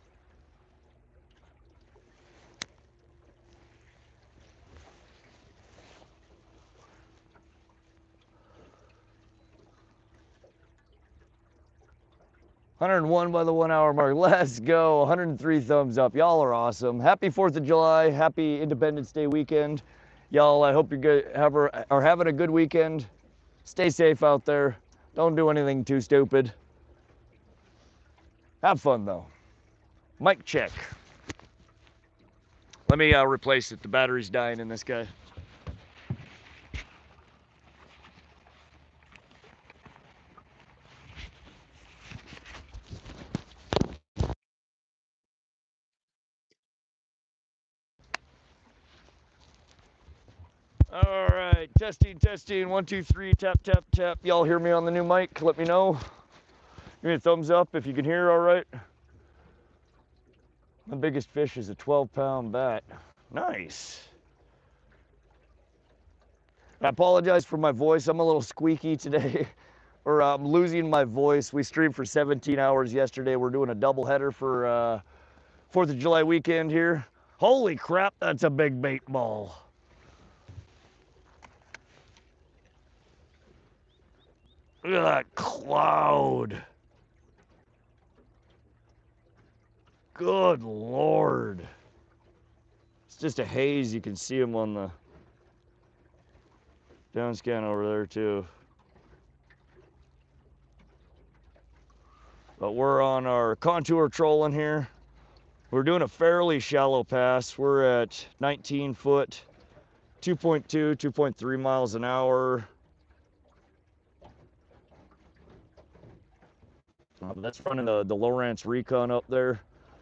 Speaker 1: $101 by the 1 hour mark. Let's go. 103 thumbs up. Y'all are awesome. Happy 4th of July. Happy Independence Day weekend. Y'all, I hope you are having a good weekend. Stay safe out there. Don't do anything too stupid. Have fun though. Mic check. Let me replace it. The battery's dying in this guy. All right, testing, testing, 1, 2, 3, tap, tap, tap. Y'all hear me on the new mic? Let me know. Give me a thumbs up if you can hear all right. My biggest fish is a 12-pound bat. Nice. I apologize for my voice. I'm a little squeaky today, or I'm losing my voice. We streamed for 17 hours yesterday. We're doing a doubleheader for 4th of July weekend here. Holy crap, that's a big bait ball. Look at that cloud. Good Lord. It's just a haze. You can see them on the down scan over there too. But we're on our contour trolling here. We're doing a fairly shallow pass. We're at 19 foot, 2.2, 2.3 miles an hour. That's running the Lowrance Recon up there.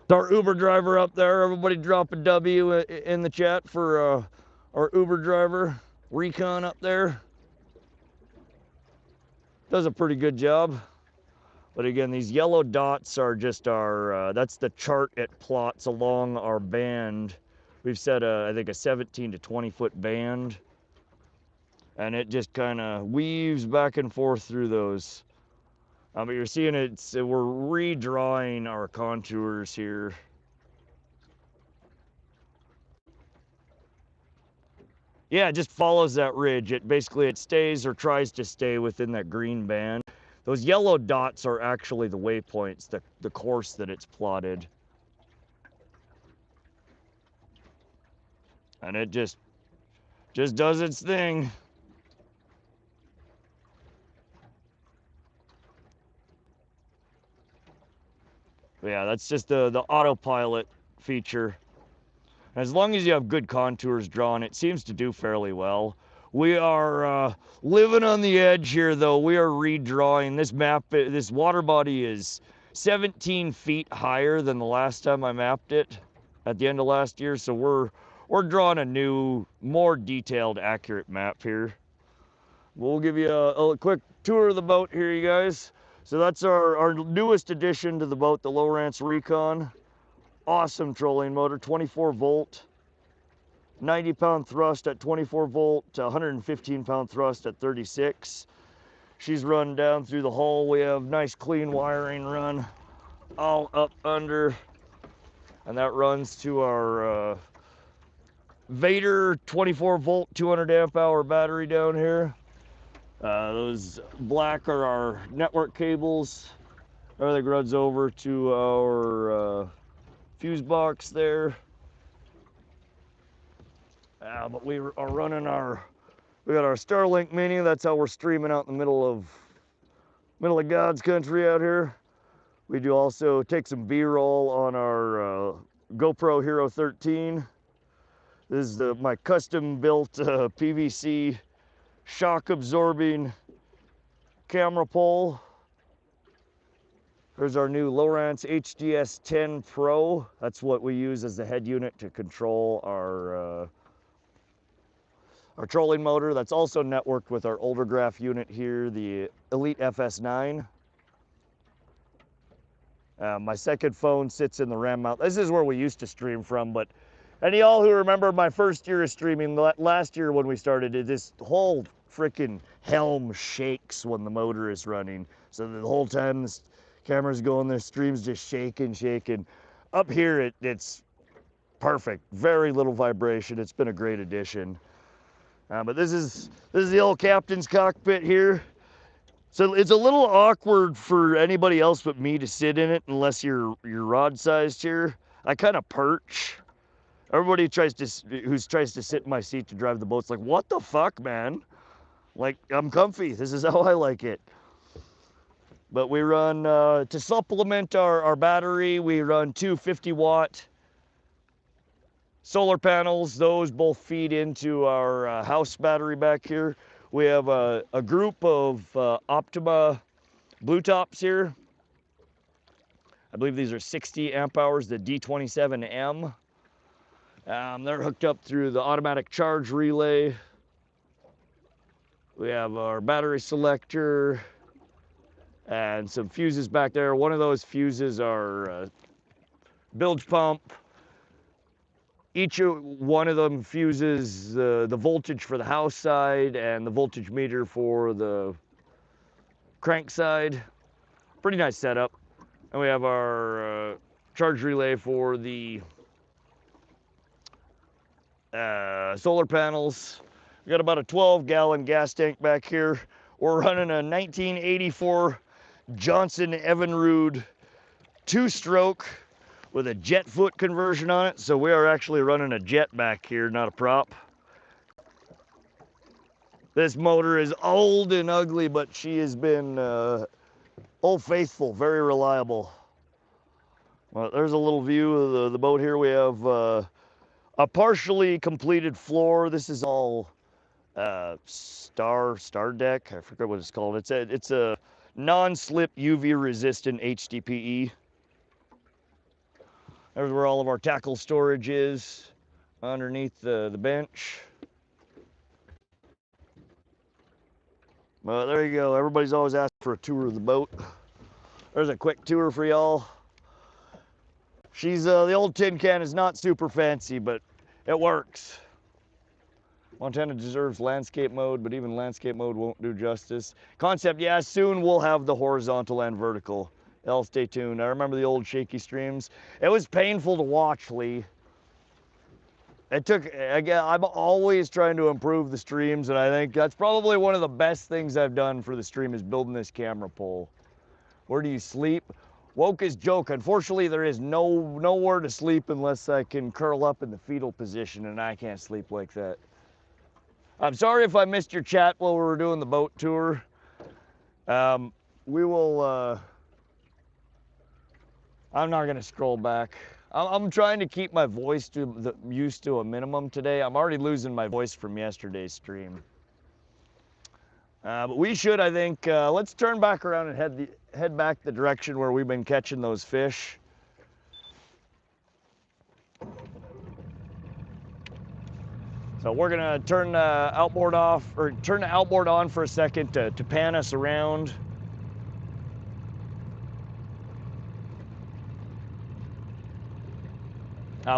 Speaker 1: Our Uber driver up there. Everybody drop a W in the chat for our Uber driver, Recon up there. Does a pretty good job. But again, these yellow dots are just our, that's the chart it plots along our band. We've set I think a 17 to 20 foot band. And it just kind of weaves back and forth through those. But you're seeing we're redrawing our contours here. Yeah, it just follows that ridge. It stays or tries to stay within that green band. Those yellow dots are actually the waypoints, the course that it's plotted. And it just does its thing. But yeah, that's just the autopilot feature. As long as you have good contours drawn, it seems to do fairly well. We are living on the edge here, though. We are redrawing this map. This water body is 17 feet higher than the last time I mapped it at the end of last year. So we're drawing a new, more detailed, accurate map here. We'll give you a quick tour of the boat here, you guys. So that's our newest addition to the boat, the Lowrance Recon. Awesome trolling motor, 24 volt, 90 pound thrust at 24 volt, 115 pound thrust at 36. She's run down through the hull. We have nice clean wiring run all up under, and that runs to our Vader 24 volt, 200 amp hour battery down here. Those black are our network cables. Everything runs over to our fuse box there. But we are running we got our Starlink mini. That's how we're streaming out in the middle of God's country out here. We do also take some B-roll on our GoPro Hero 13. This is my custom-built PVC shock-absorbing camera pole. There's our new Lowrance HDS 10 Pro. That's what we use as the head unit to control our trolling motor. That's also networked with our older graph unit here, the Elite FS9. My second phone sits in the RAM mount. This is where we used to stream from, but any of y'all who remember my first year of streaming, last year when we started, this whole freaking helm shakes when the motor is running. So the whole time this camera's going, the stream's just shaking. Up here, it's perfect. Very little vibration. It's been a great addition. But this is the old captain's cockpit here. So it's a little awkward for anybody else but me to sit in it unless you're rod sized here. I kind of perch. Everybody who tries to sit in my seat to drive the boat's like, what the fuck, man? Like, I'm comfy. This is how I like it. But we run, to supplement our battery, we run two 50-watt solar panels. Those both feed into our house battery back here. We have a group of Optima blue tops here. I believe these are 60 amp hours, the D27M. They're hooked up through the automatic charge relay. We have our battery selector and some fuses back there. One of those fuses are bilge pump. Each one of them fuses the voltage for the house side and the voltage meter for the crank side. Pretty nice setup. And we have our charge relay for the solar panels. We got about a 12-gallon gas tank back here. We're running a 1984 Johnson Evinrude 2-stroke with a jet foot conversion on it. So we are actually running a jet back here, not a prop. This motor is old and ugly, but she has been old faithful, very reliable. Well, there's a little view of the boat here. We have a partially completed floor. This is all star deck. I forget what it's called. It's a non-slip UV resistant HDPE. There's where all of our tackle storage is, underneath the bench. Well, there you go. Everybody's always asked for a tour of the boat. There's a quick tour for y'all. She's the old tin can is not super fancy, but it works. Montana deserves landscape mode, but even landscape mode won't do justice. Concept, yeah, soon we'll have the horizontal and vertical. Y'all stay tuned. I remember the old shaky streams. It was painful to watch, Lee. I'm always trying to improve the streams, and I think that's probably one of the best things I've done for the stream is building this camera pole. Where do you sleep? Woke as joke. Unfortunately, there is nowhere to sleep unless I can curl up in the fetal position, and I can't sleep like that. I'm sorry if I missed your chat while we were doing the boat tour. We will... I'm not gonna scroll back. I'm trying to keep my voice used to a minimum today. I'm already losing my voice from yesterday's stream. But we should, I think, let's turn back around and head back the direction where we've been catching those fish. So we're gonna turn the outboard off, or turn the outboard on for a second to pan us around.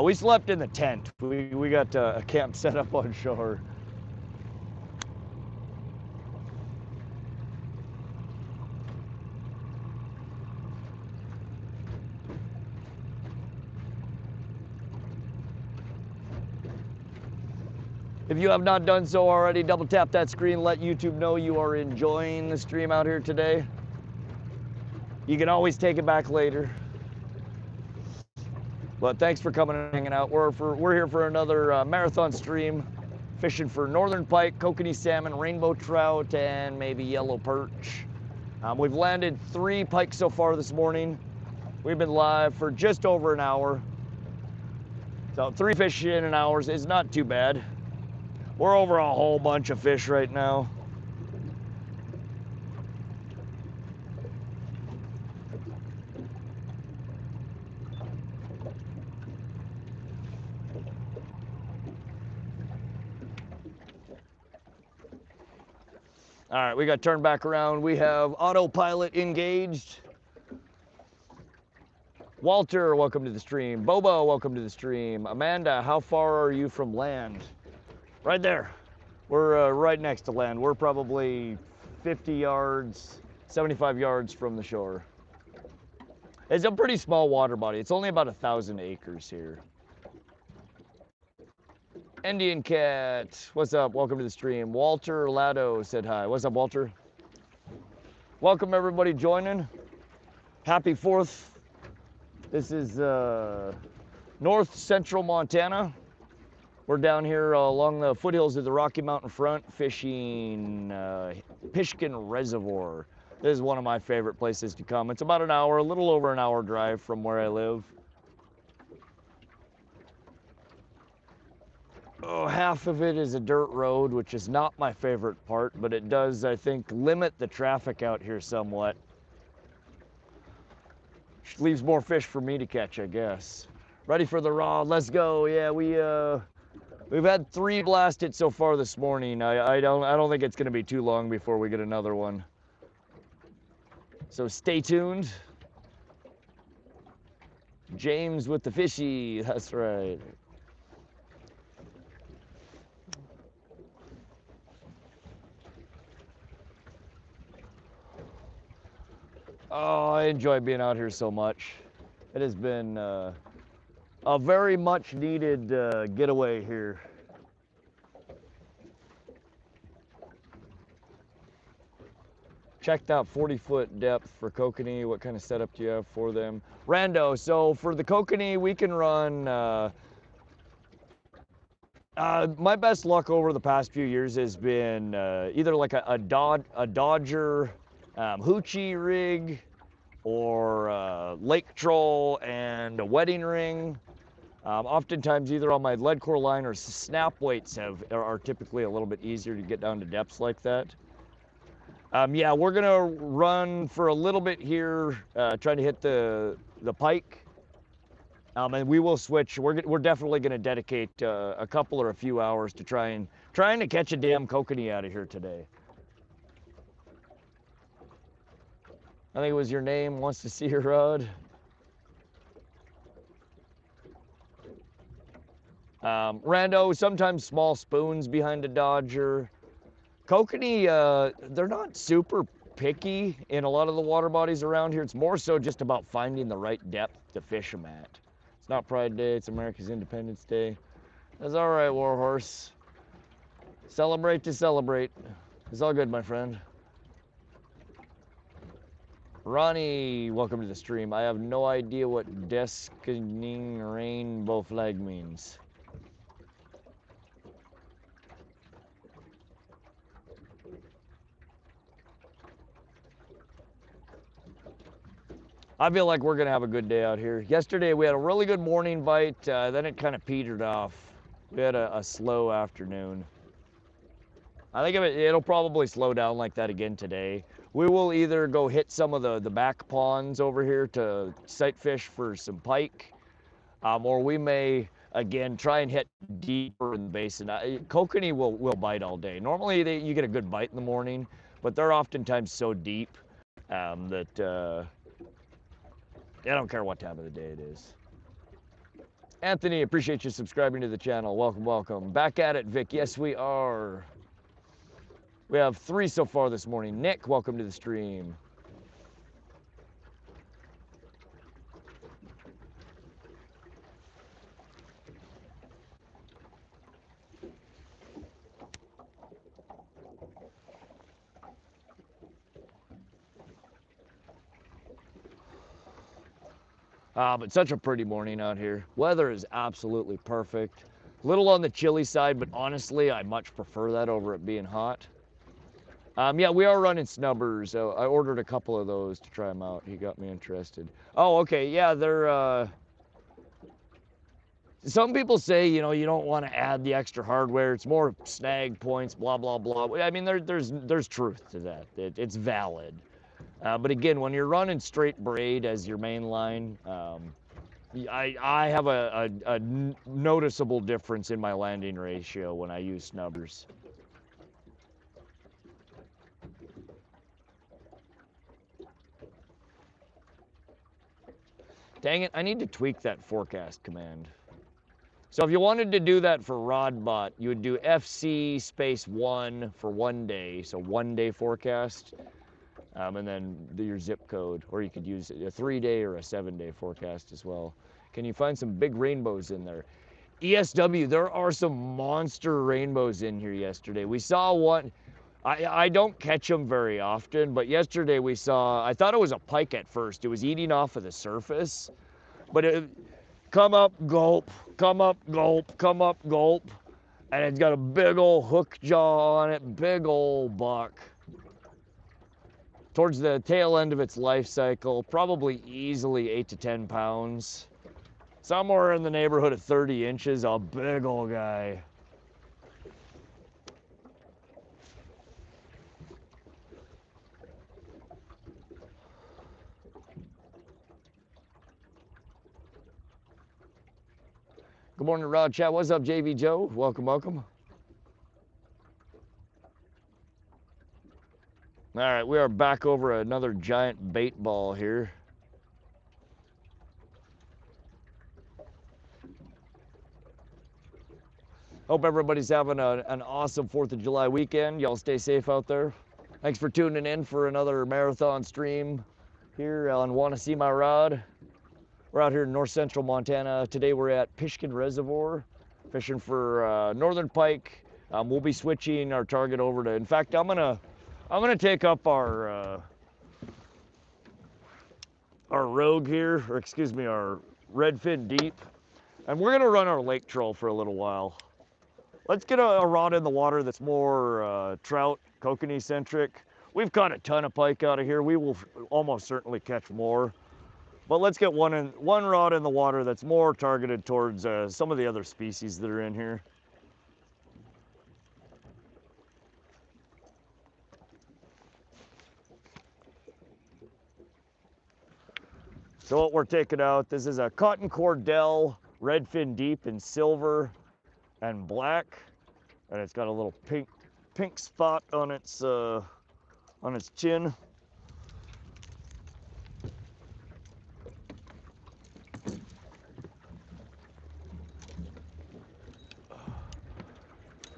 Speaker 1: We slept in the tent. We got a camp set up on shore. If you have not done so already, double tap that screen, let YouTube know you are enjoying the stream out here today. You can always take it back later. But thanks for coming and hanging out. We're here for another marathon stream Fishing for northern pike, kokanee salmon, rainbow trout, and maybe yellow perch. We've landed 3 pike so far this morning. We've been live for just over an hour. So 3 fish in an hour is not too bad. We're over a whole bunch of fish right now. All right, we got turned back around. We have autopilot engaged. Walter, welcome to the stream. Bobo, welcome to the stream. Amanda, how far are you from land? Right there. We're right next to land. We're probably 50 yards, 75 yards from the shore. It's a pretty small water body. It's only about 1,000 acres here. Indian Cat, what's up? Welcome to the stream. Walter Lado said hi. What's up, Walter? Welcome everybody joining. Happy 4th. This is north central Montana. We're down here along the foothills of the Rocky Mountain front fishing Pishkun Reservoir. This is one of my favorite places to come. It's about an hour, a little over an hour drive from where I live. Oh, half of it is a dirt road, which is not my favorite part, but it does, I think, limit the traffic out here somewhat. Which leaves more fish for me to catch, I guess. Ready for the rod, let's go. Yeah, we've had 3 blasted so far this morning. I don't think it's gonna be too long before we get another one. So stay tuned. James with the fishy, that's right. Oh, I enjoy being out here so much. It has been a very much needed getaway here. Checked out 40-foot depth for kokanee. What kind of setup do you have for them? Rando, so for the kokanee, we can run, my best luck over the past few years has been either like a Dodger hoochie rig or lake troll and a wedding ring. Oftentimes either on my lead core line or snap weights are typically a little bit easier to get down to depths like that. Yeah, we're gonna run for a little bit here, trying to hit the pike. And we will switch. We're definitely gonna dedicate a couple or a few hours to trying to catch a damn kokanee out of here today. I think it was your name, wants to see your rod. Rando, sometimes small spoons behind a Dodger. Kokanee, they're not super picky in a lot of the water bodies around here. It's more so just about finding the right depth to fish them at. It's not Pride Day, it's America's Independence Day. That's all right, Warhorse. Celebrate to celebrate. It's all good, my friend. Ronnie, welcome to the stream. I have no idea what Deskening rainbow flag means. I feel like we're gonna have a good day out here. Yesterday we had a really good morning bite, then it kind of petered off. We had a slow afternoon. I think it'll probably slow down like that again today. We will either go hit some of the back ponds over here to sight fish for some pike, or we may, again, try and hit deeper in the basin. Kokanee will bite all day. Normally you get a good bite in the morning, but they're oftentimes so deep that I don't care what time of the day it is. Anthony, appreciate you subscribing to the channel. Welcome, welcome. Back at it, Vic. Yes, we are. We have 3 so far this morning. Nick, welcome to the stream. But such a pretty morning out here. Weather is absolutely perfect. Little on the chilly side, but honestly, I much prefer that over it being hot. Yeah, we are running snubbers. So I ordered a couple of those to try them out. He got me interested. Oh, okay. Yeah, they're. Some people say, you know, you don't want to add the extra hardware. It's more snag points, blah blah blah. I mean, there's truth to that. It's valid. But again, when you're running straight braid as your main line, I have a noticeable difference in my landing ratio when I use snubbers. Dang it, I need to tweak that forecast command. So if you wanted to do that for RodBot, you would do FC space 1 for 1 day, so 1 day forecast, and then your zip code, or you could use a 3-day or a 7-day forecast as well. Can you find some big rainbows in there? ESW, there are some monster rainbows in here yesterday. We saw one. I don't catch them very often, but yesterday we saw, I thought it was a pike at first. It was eating off of the surface, but it come up, gulp, come up, gulp, come up, gulp, and it's got a big old hook jaw on it, big old buck. Towards the tail end of its life cycle, probably easily 8 to 10 pounds. Somewhere in the neighborhood of 30 inches, a big old guy. Good morning, Rod Chat. What's up, JV Joe? Welcome, welcome. All right, we are back over another giant bait ball here. Hope everybody's having an awesome 4th of July weekend. Y'all stay safe out there. Thanks for tuning in for another marathon stream here on Wanna See My Rod. We're out here in north central Montana. Today we're at Pishkun Reservoir, fishing for northern pike. We'll be switching our target over to, in fact, I'm gonna take up our rogue here, or excuse me, our redfin deep, and we're gonna run our lake troll for a little while. Let's get a rod in the water that's more trout, kokanee centric. We've caught a ton of pike out of here. We will almost certainly catch more. But let's get one rod in the water that's more targeted towards some of the other species that are in here. So what we're taking out, this is a cotton Cordell redfin deep in silver and black, and it's got a little pink spot on its chin.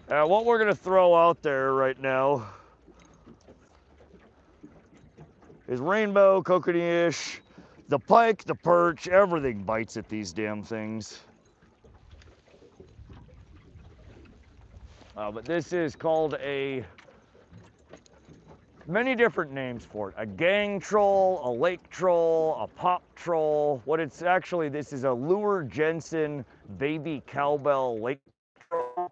Speaker 1: What we're gonna throw out there right now is rainbow, kokanee-ish, the pike, the perch, everything bites at these damn things. But this is called many different names for it. A gang troll, a lake troll, a pop troll. What it's actually, this is a lure Jensen baby cowbell lake troll,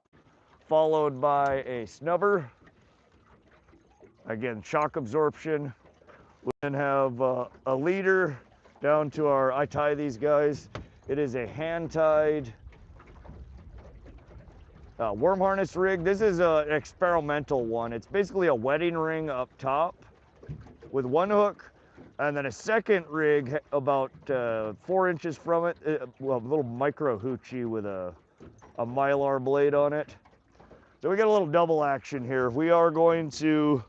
Speaker 1: followed by a snubber. Again, shock absorption. We then have a leader down to I tie these guys. It is a hand-tied worm harness rig. This is an experimental one. It's basically a wedding ring up top with one hook, and then a second rig about 4 inches from it, well, a little micro hoochie with a mylar blade on it. So we got a little double action here. We are going to,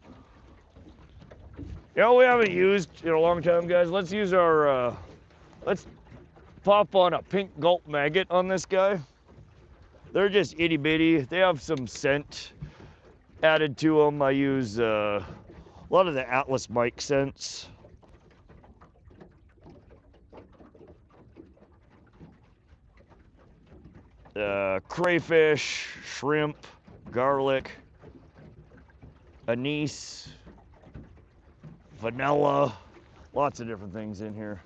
Speaker 1: you know, we haven't used in a long time, guys. Let's use our, let's pop on a pink gulp maggot on this guy. They're just itty bitty. They have some scent added to them. I use a lot of the Atlas Mike scents. Crayfish, shrimp, garlic, anise, vanilla, lots of different things in here.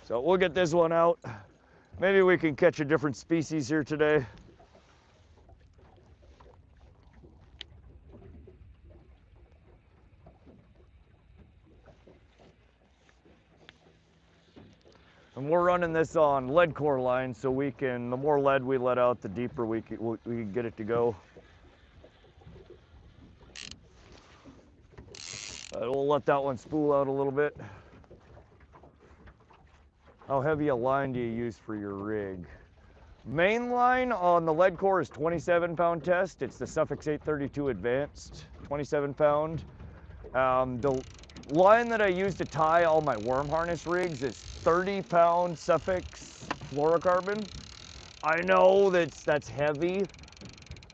Speaker 1: So we'll get this one out. Maybe we can catch a different species here today. And we're running this on lead core line, so we can, the more lead we let out, the deeper we can get it to go. We'll let that one spool out a little bit. How heavy a line do you use for your rig? Main line on the lead core is 27-pound test. It's the Suffix 832 Advanced, 27-pound. The line that I use to tie all my worm harness rigs is 30-pound Suffix fluorocarbon. I know that's heavy,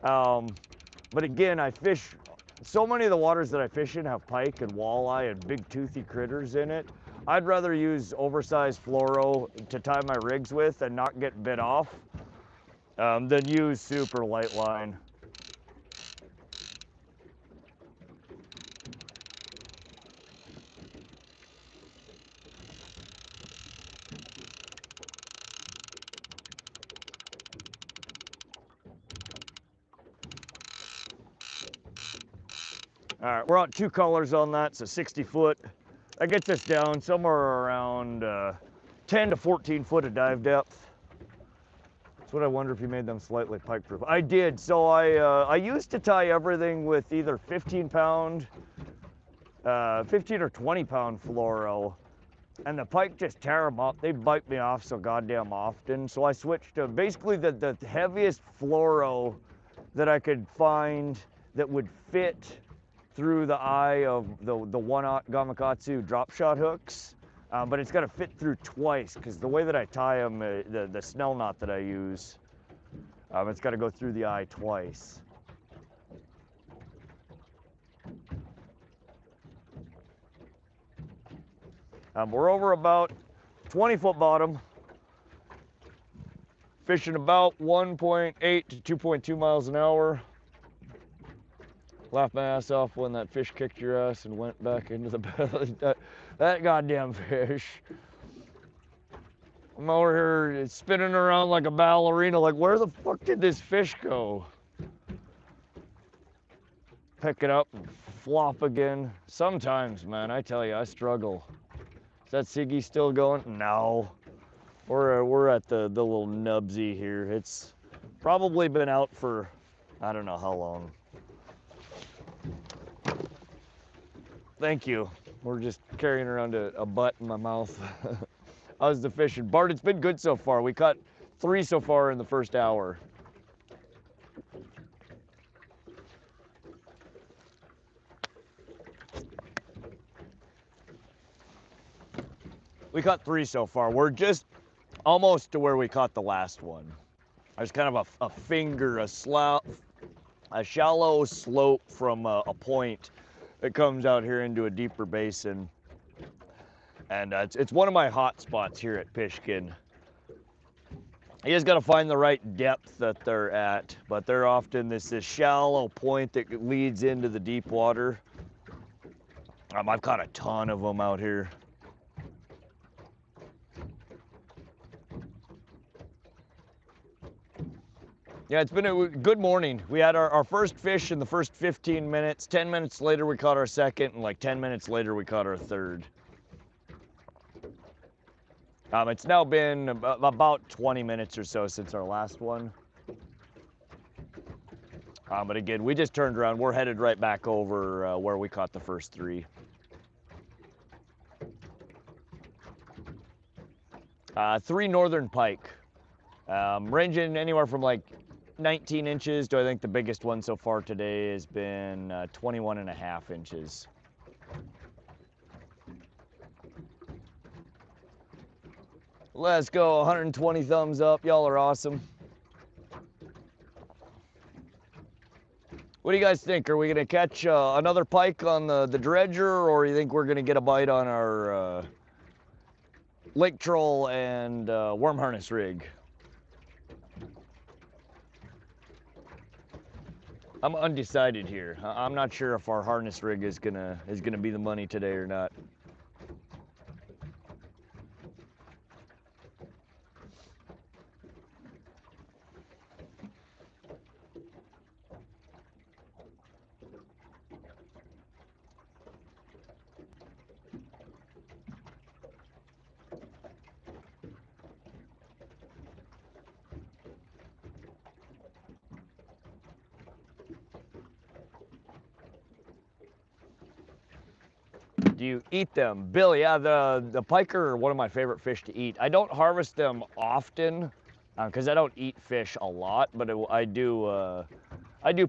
Speaker 1: but again, I fish, so many of the waters that I fish in have pike and walleye and big toothy critters in it. I'd rather use oversized fluoro to tie my rigs with and not get bit off than use super light line. All right, we're on 2 colors on that, so 60 foot. That gets us down somewhere around 10 to 14 foot of dive depth. That's what I wonder if you made them slightly pike proof. I did, so I used to tie everything with either 15-pound, 15 or 20-pound fluoro, and the pike just tear them up. They bite me off so goddamn often, so I switched to basically the heaviest fluoro that I could find that would fit through the eye of the 1/0 Gamakatsu drop shot hooks, but it's got to fit through twice because the way that I tie them, the snell knot that I use, it's got to go through the eye twice. We're over about 20-foot bottom, fishing about 1.8 to 2.2 miles an hour. Laughed my ass off when that fish kicked your ass and went back into the belly. That goddamn fish. I'm over here spinning around like a ballerina, like, where the fuck did this fish go? Pick it up and flop again. Sometimes, man, I tell you, I struggle. Is that Siggy still going? No. We're at the little nubsy here. It's probably been out for, I don't know how long. Thank you. We're just carrying around a butt in my mouth. How's the fishing? Bart, it's been good so far. We caught 3 so far in the first hour. We caught 3 so far. We're just almost to where we caught the last one. There's kind of a finger, a shallow slope from a point that comes out here into a deeper basin. And it's one of my hot spots here at Pishkun. You just gotta find the right depth that they're at, but they're often this shallow point that leads into the deep water. I've caught a ton of them out here. Yeah, it's been a good morning. We had our first fish in the first 15 minutes. 10 minutes later, we caught our second, and like 10 minutes later, we caught our third. It's now been about 20 minutes or so since our last one. But again, we just turned around. We're headed right back over where we caught the first 3. 3 northern pike, ranging anywhere from like 19 inches to I think the biggest one so far today has been 21.5 inches. Let's go, 120 thumbs up. Y'all are awesome. What do you guys think? Are we gonna catch another pike on the Dredger, or you think we're gonna get a bite on our lake troll and worm harness rig? I'm undecided here. I'm not sure if our harness rig is gonna be the money today or not. Do you eat them? Bill, yeah, the pike are one of my favorite fish to eat. I don't harvest them often because I don't eat fish a lot, but I do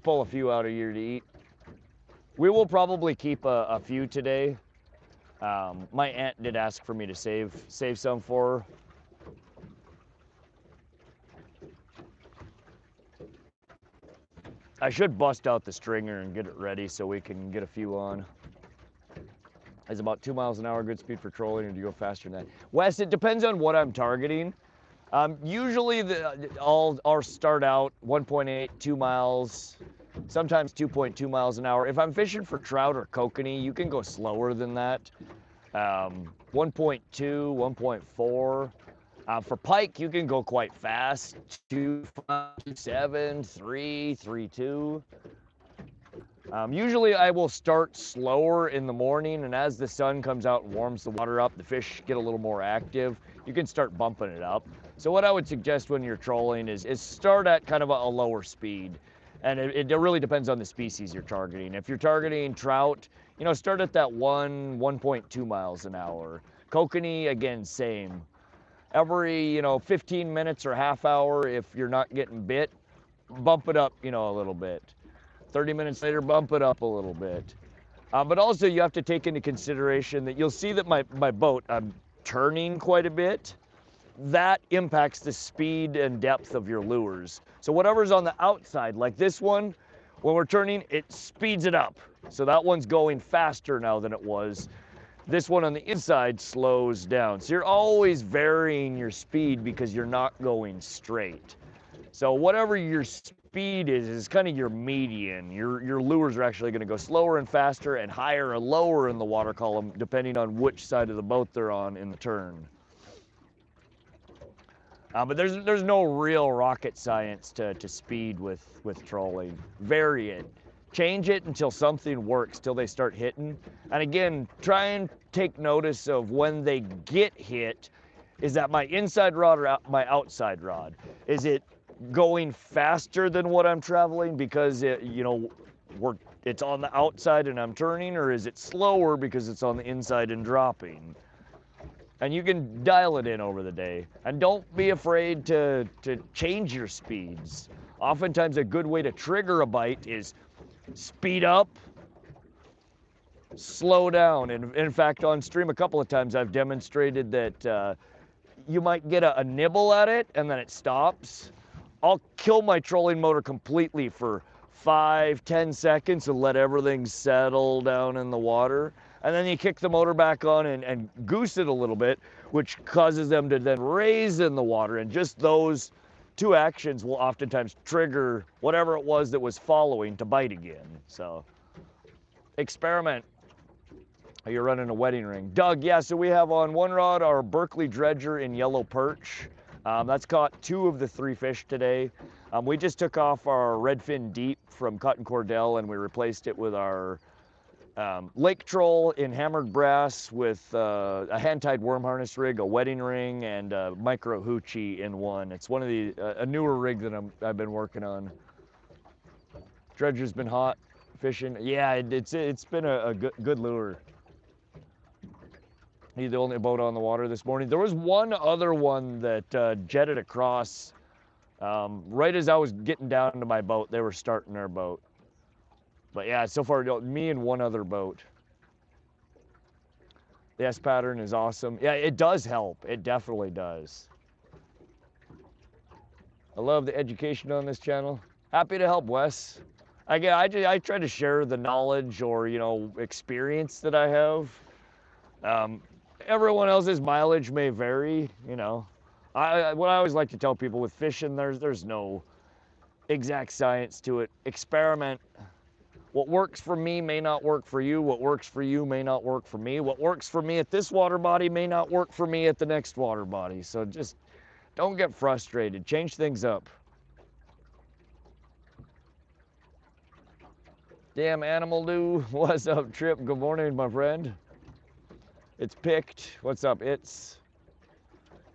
Speaker 1: pull a few out a year to eat. We will probably keep a few today. My aunt did ask for me to save some for her. I should bust out the stringer and get it ready so we can get a few on. Is about 2 miles an hour good speed for trolling, or do you go faster than that? Wes, it depends on what I'm targeting. Usually I'll start out 1.8, 2 miles, sometimes 2.2 miles an hour. If I'm fishing for trout or kokanee, you can go slower than that. 1.2, 1.4. For pike, you can go quite fast, 2.5, 2.7, 3, 3.2. Usually I will start slower in the morning, and as the sun comes out and warms the water up, the fish get a little more active. You can start bumping it up. So what I would suggest when you're trolling is start at kind of a lower speed. And it really depends on the species you're targeting. If you're targeting trout, you know, start at that 1.2 miles an hour. Kokanee, again, same. Every, 15 minutes or half hour, if you're not getting bit, bump it up, a little bit. 30 minutes later, bump it up a little bit. But also you have to take into consideration that you'll see that my boat, I'm turning quite a bit. That impacts the speed and depth of your lures. So whatever's on the outside, like this one, when we're turning, it speeds it up. So that one's going faster now than it was. This one on the inside slows down. So you're always varying your speed because you're not going straight. So whatever your speed is kind of your median. Your lures are actually going to go slower and faster and higher or lower in the water column depending on which side of the boat they're on in the turn. But there's no real rocket science to speed with trolling. Vary it. Change it until something works, till they start hitting. And again, try and take notice of when they get hit. Is that my inside rod or my outside rod? Is it going faster than what I'm traveling because it's on the outside and I'm turning, or is it slower because it's on the inside and dropping? And you can dial it in over the day. And don't be afraid to change your speeds. Oftentimes a good way to trigger a bite is speed up, slow down. And in fact, on stream a couple of times I've demonstrated that you might get a nibble at it and then it stops. I'll kill my trolling motor completely for 5-10 seconds and let everything settle down in the water. And then you kick the motor back on and goose it a little bit, which causes them to then raise in the water. And just those two actions will oftentimes trigger whatever it was that was following to bite again. So experiment. You're running a wedding ring. Doug, yeah, so we have on one rod our Berkley Dredger in yellow perch. That's caught 2 of the 3 fish today. We just took off our redfin deep from Cordell and we replaced it with our lake troll in hammered brass with a hand-tied worm harness rig, a wedding ring, and a micro hoochie in one. It's one of the a newer rig that I've been working on. Dredger's been hot fishing. Yeah, it's been a good lure. He's the only boat on the water this morning. There was one other one that jetted across right as I was getting down to my boat. They were starting their boat. But yeah, so far, me and one other boat. The S pattern is awesome. Yeah, it does help. It definitely does. I love the education on this channel. Happy to help, Wes. I try to share the knowledge or, experience that I have. Everyone else's mileage may vary, what I always like to tell people with fishing, there's no exact science to it. Experiment. What works for me may not work for you. What works for you may not work for me. What works for me at this water body may not work for me at the next water body. So just don't get frustrated. Change things up. Damn animal do. What's up, Trip? Good morning, my friend. It's picked. What's up? It's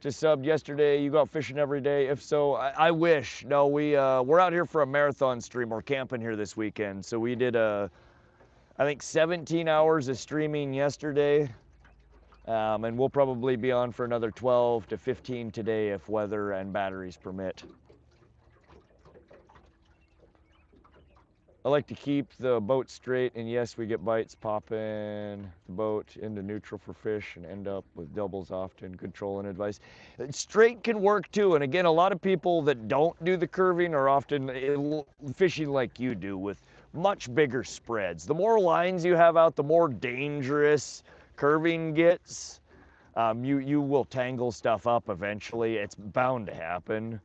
Speaker 1: just subbed yesterday. You go out fishing every day? If so, I wish. No, we're out here for a marathon stream. We're camping here this weekend. So we did a I think 17 hours of streaming yesterday, and we'll probably be on for another 12 to 15 today if weather and batteries permit. I like to keep the boat straight, and yes, we get bites popping the boat into neutral for fish and end up with doubles often. Good trolling advice. Straight can work too, and again, a lot of people that don't do the curving are often fishing like you do with much bigger spreads. The more lines you have out, the more dangerous curving gets. You will tangle stuff up eventually. It's bound to happen.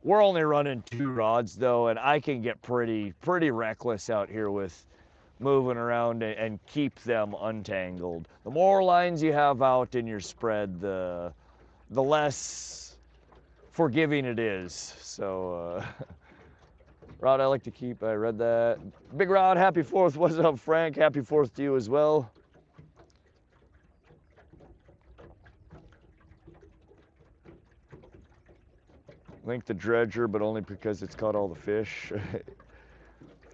Speaker 1: We're only running 2 rods though, and I can get pretty reckless out here with moving around and keep them untangled. The more lines you have out in your spread, the less forgiving it is. So, Rod, I like to keep, I read that. Big Rod, happy 4th. What's up, Frank? Happy 4th to you as well. Link the Dredger, but only because it's caught all the fish.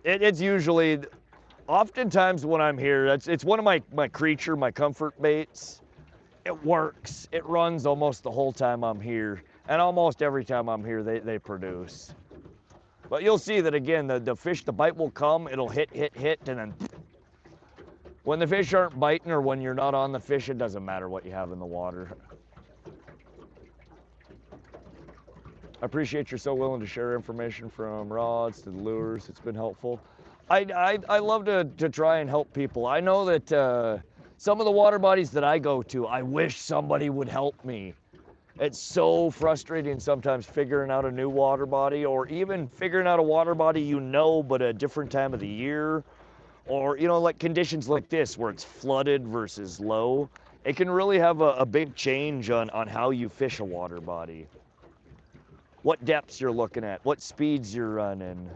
Speaker 1: It's usually, oftentimes when I'm here, it's one of my creature, my comfort baits. It works. It runs almost the whole time I'm here. And almost every time I'm here, they produce. But you'll see that again, the fish, the bite will come, it'll hit, and then when the fish aren't biting or when you're not on the fish, it doesn't matter what you have in the water. I appreciate you're so willing to share information from rods to the lures. It's been helpful. I love to try and help people. I know that some of the water bodies that I go to, I wish somebody would help me. It's so frustrating sometimes figuring out a new water body, or even figuring out a water body you know, but a different time of the year. Or, you know, like conditions like this where it's flooded versus low. It can really have a big change on how you fish a water body. What depths you're looking at, what speeds you're running.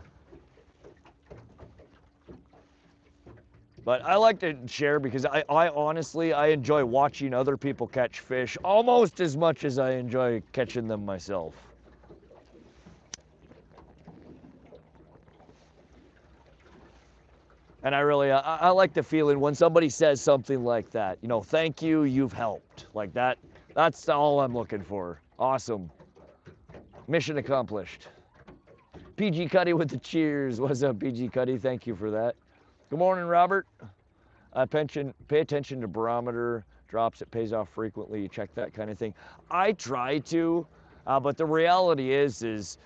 Speaker 1: But I like to share because I honestly, I enjoy watching other people catch fish almost as much as I enjoy catching them myself. And I really, I like the feeling when somebody says something like that, you know, thank you, you've helped. Like that, that's all I'm looking for. Awesome. Mission accomplished. PG Cuddy with the cheers. What's up, PG Cuddy? Thank you for that. Good morning, Robert. Pay attention to barometer drops. It pays off frequently. You check that kind of thing. I try to, but the reality is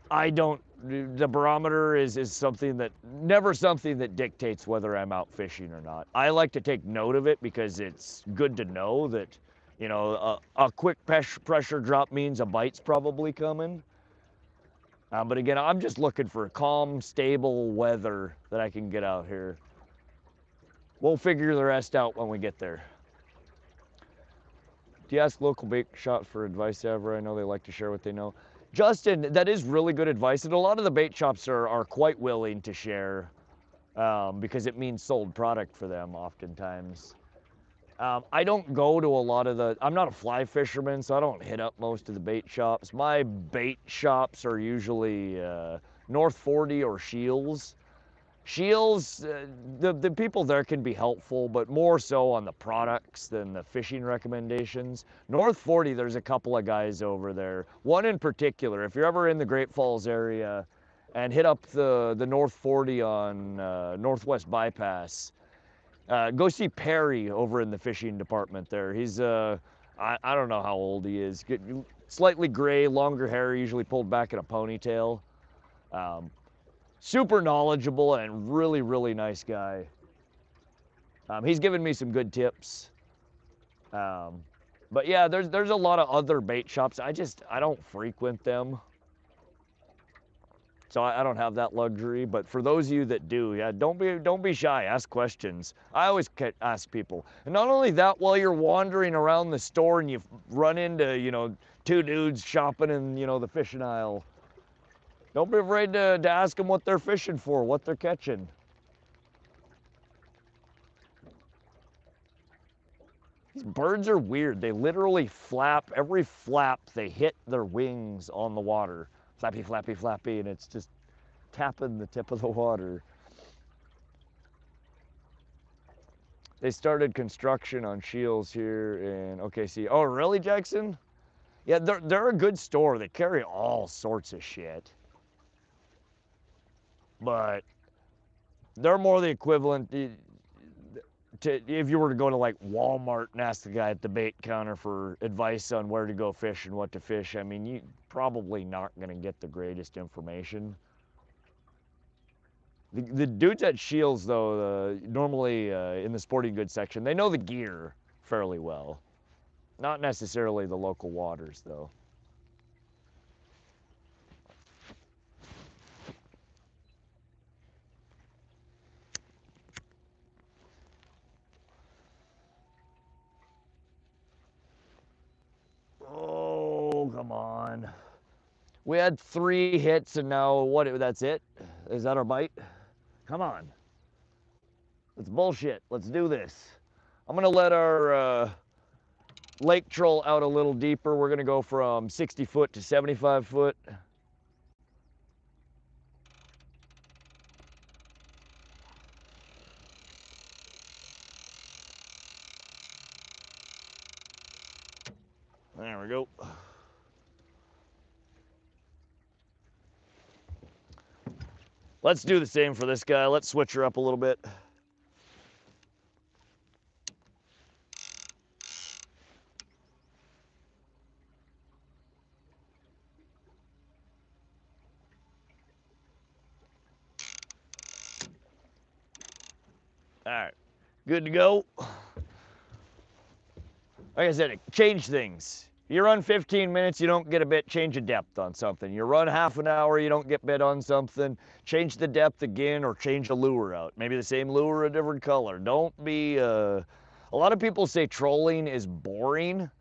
Speaker 1: I don't. The barometer is something that never something that dictates whether I'm out fishing or not. I like to take note of it because it's good to know that, you know, a quick pressure drop means a bite's probably coming. But again, I'm just looking for calm, stable weather that I can get out here. We'll figure the rest out when we get there. Do you ask local bait shops for advice ever? I know they like to share what they know. Justin, that is really good advice, and a lot of the bait shops are quite willing to share because it means sold product for them oftentimes. I don't go to a lot of I'm not a fly fisherman, so I don't hit up most of the bait shops. My bait shops are usually North 40 or Shields. Shields, the people there can be helpful, but more so on the products than the fishing recommendations. North 40, there's a couple of guys over there. One in particular, if you're ever in the Great Falls area and hit up the North 40 on Northwest Bypass, go see Perry over in the fishing department there. He's, I don't know how old he is. Slightly gray, longer hair, usually pulled back in a ponytail. Super knowledgeable and really, really nice guy. He's given me some good tips. But yeah, there's a lot of other bait shops. I don't frequent them. So I don't have that luxury, but for those of you that do, yeah, don't be shy, ask questions. I always ask people. And not only that, while you're wandering around the store and you run into, you know, 2 dudes shopping in, you know, the fishing aisle, don't be afraid to ask them what they're fishing for, what they're catching. These birds are weird. They literally flap, every flap they hit their wings on the water. Flappy, flappy, flappy, and it's just tapping the tip of the water. They started construction on Shields here in OKC. Oh, really, Jackson? Yeah, they're a good store. They carry all sorts of shit. But they're more the equivalent to if you were to go to like Walmart and ask the guy at the bait counter for advice on where to go fish and what to fish. I mean, you probably not going to get the greatest information. The dudes at Shields, though, normally in the sporting goods section, they know the gear fairly well. Not necessarily the local waters, though. Oh, come on. We had 3 hits and now what? That's it? Is that our bite? Come on. It's bullshit. Let's do this. I'm gonna let our lake troll out a little deeper. We're gonna go from 60 foot to 75 foot. There we go. Let's do the same for this guy. Let's switch her up a little bit. All right, good to go. Like I said, change things. You run 15 minutes, you don't get a bit, change of depth on something. You run half an hour, you don't get bit on something, change the depth again or change the lure out. Maybe the same lure, a different color. Don't be, a lot of people say trolling is boring.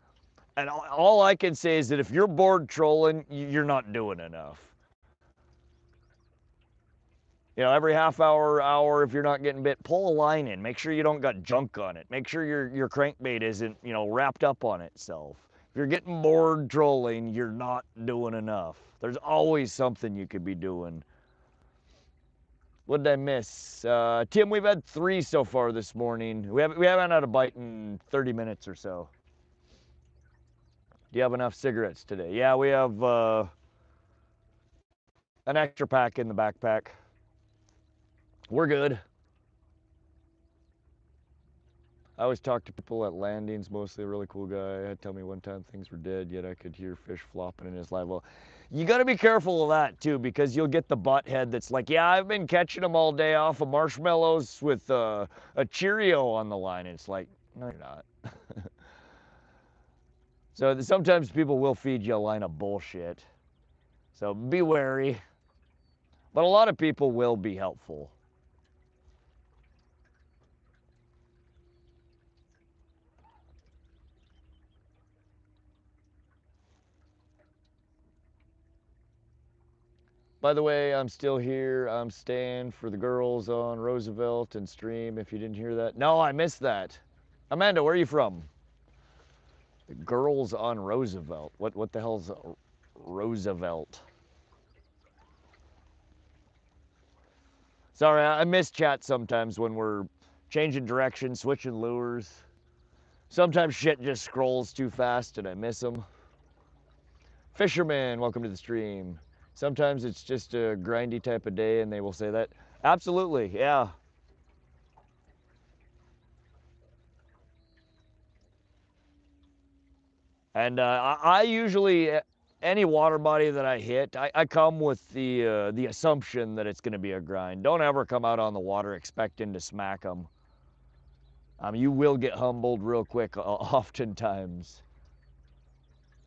Speaker 1: And all I can say is that if you're bored trolling, you're not doing enough. You know, every half hour, if you're not getting bit, pull a line in. Make sure you don't got junk on it. Make sure your crankbait isn't, you know, wrapped up on itself. If you're getting bored trolling, you're not doing enough. There's always something you could be doing. What did I miss? Tim, we've had 3 so far this morning. We haven't had a bite in 30 minutes or so. Do you have enough cigarettes today? Yeah, we have an extra pack in the backpack. We're good. I always talk to people at landings, mostly a really cool guy. Had tell me one time things were dead, yet I could hear fish flopping in his live well. You got to be careful of that too, because you'll get the butthead that's like, yeah, I've been catching them all day off of marshmallows with a Cheerio on the line. It's like, no, you're not. So sometimes people will feed you a line of bullshit. So be wary. But a lot of people will be helpful. By the way, I'm still here. I'm staying for the girls on Roosevelt and stream. If you didn't hear that. No, I missed that. Amanda, where are you from? The girls on Roosevelt. What the hell's Roosevelt? Sorry, I miss chat sometimes when we're changing direction, switching lures. Sometimes shit just scrolls too fast and I miss them. Fisherman, welcome to the stream. Sometimes it's just a grindy type of day and they will say that. Absolutely, yeah. And I usually, any water body that I hit, I come with the assumption that it's going to be a grind. Don't ever come out on the water expecting to smack them. You will get humbled real quick oftentimes.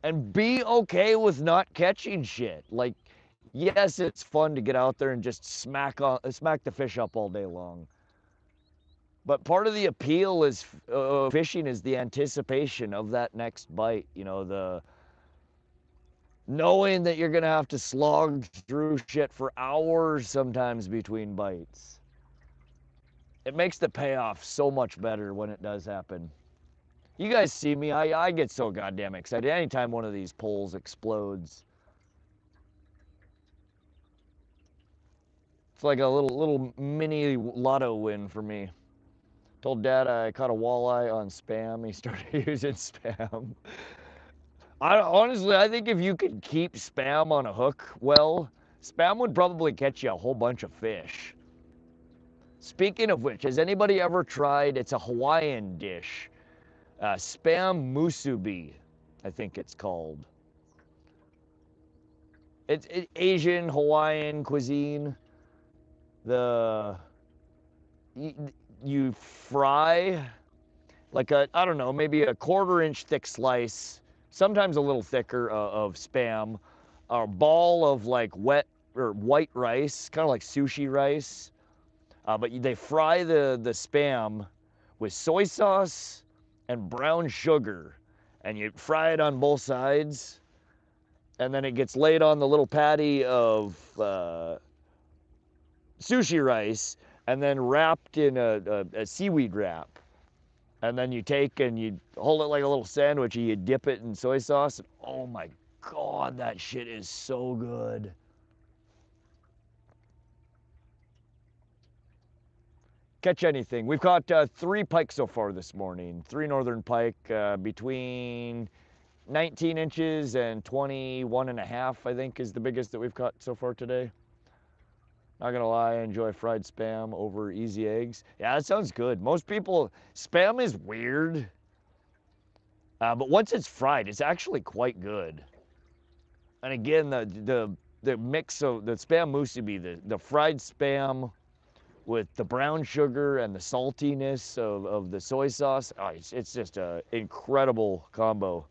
Speaker 1: And be okay with not catching shit. Like, yes, it's fun to get out there and just smack the fish up all day long. But part of the appeal is fishing is the anticipation of that next bite. You know, the knowing that you're gonna have to slog through shit for hours sometimes between bites. It makes the payoff so much better when it does happen. You guys see me, I get so goddamn excited anytime one of these poles explodes. It's like a little mini lotto win for me. Told Dad I caught a walleye on Spam. He started using Spam. Honestly, I think if you could keep Spam on a hook well, Spam would probably catch you a whole bunch of fish. Speaking of which, has anybody ever tried, it's a Hawaiian dish, Spam musubi, I think it's called. It's Asian, Hawaiian cuisine. The you fry like I don't know, maybe a 1/4 inch thick slice, sometimes a little thicker of Spam, a ball of like wet or white rice, kind of like sushi rice. But they fry the Spam with soy sauce and brown sugar, and you fry it on both sides, and then it gets laid on the little patty of sushi rice, and then wrapped in a seaweed wrap. And then you take and you hold it like a little sandwich, and you dip it in soy sauce. And oh my God, that shit is so good. Catch anything. We've caught 3 pike so far this morning. 3 northern pike between 19 inches and 21.5, I think, is the biggest that we've caught so far today. Not gonna lie, I enjoy fried Spam over easy eggs. Yeah, that sounds good. Most people, Spam is weird, but once it's fried, it's actually quite good. And again, the mix of the Spam musubi, the fried Spam with the brown sugar and the saltiness of the soy sauce, oh, it's just an incredible combo.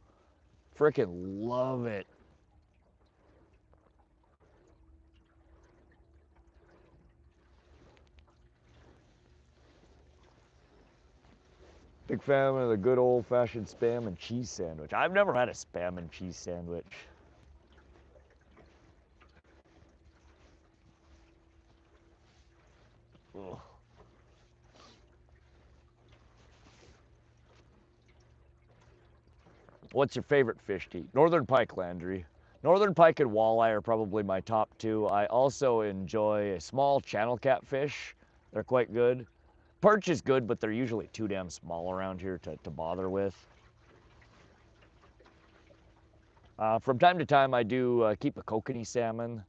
Speaker 1: Frickin' love it. Big fan of the good old-fashioned Spam and cheese sandwich. I've never had a Spam and cheese sandwich. Ugh. What's your favorite fish to eat? Northern pike, Landry. Northern pike and walleye are probably my top 2. I also enjoy a small channel catfish. They're quite good. Perch is good, but they're usually too damn small around here to bother with. From time to time, I do keep a kokanee salmon.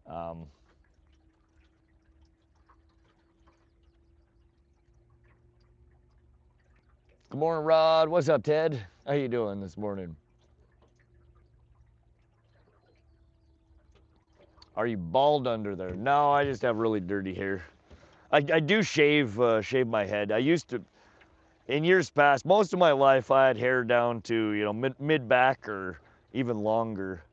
Speaker 1: Good morning, Rod. What's up, Ted? How you doing this morning? Are you bald under there? No, I just have really dirty hair. I do shave my head. I used to, in years past, most of my life, I had hair down to, you know, mid back or even longer.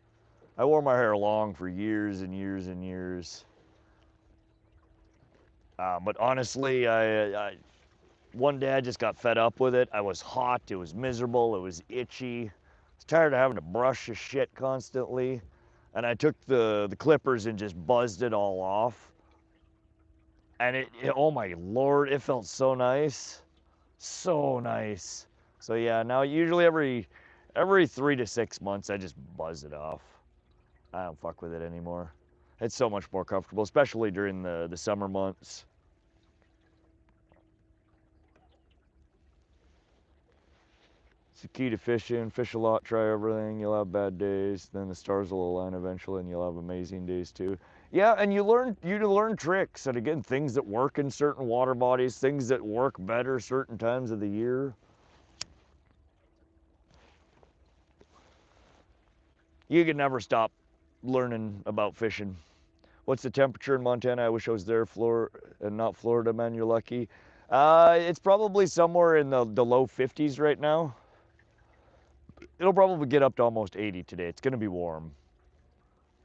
Speaker 1: I wore my hair long for years and years and years. But honestly, one day I just got fed up with it. I was hot, it was miserable, it was itchy. I was tired of having to brush the shit constantly. And I took the clippers and just buzzed it all off. And oh my Lord, it felt so nice. So nice. So yeah, now usually every 3 to 6 months, I just buzz it off. I don't fuck with it anymore. It's so much more comfortable, especially during the summer months. It's the key to fishing. Fish a lot, try everything. You'll have bad days. Then the stars will align eventually, and you'll have amazing days too. Yeah, and you learn tricks, and again, things that work in certain water bodies, things that work better certain times of the year. You can never stop learning about fishing. What's the temperature in Montana? I wish I was there, and not Florida, man. You're lucky. It's probably somewhere in the low 50s right now. It'll probably get up to almost 80 today. It's gonna be warm.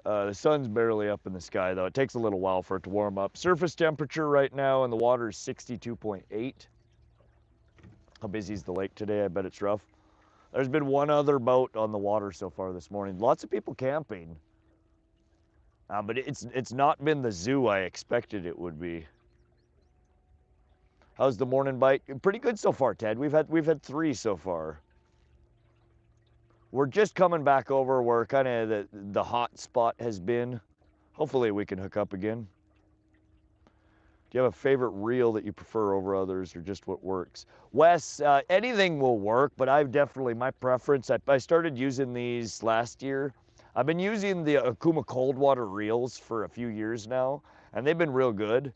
Speaker 1: The sun's barely up in the sky though. It takes a little while for it to warm up. Surface temperature right now in the water is 62.8. How busy is the lake today? I bet it's rough. There's been one other boat on the water so far this morning. Lots of people camping. But it's not been the zoo I expected it would be. How's the morning bite? Pretty good so far, Ted. We've had 3 so far. We're just coming back over where kind of the hot spot has been. Hopefully we can hook up again. Do you have a favorite reel that you prefer over others, or just what works? Wes, anything will work, but I've definitely, my preference, I started using these last year. I've been using the Okuma cold water reels for a few years now, and they've been real good.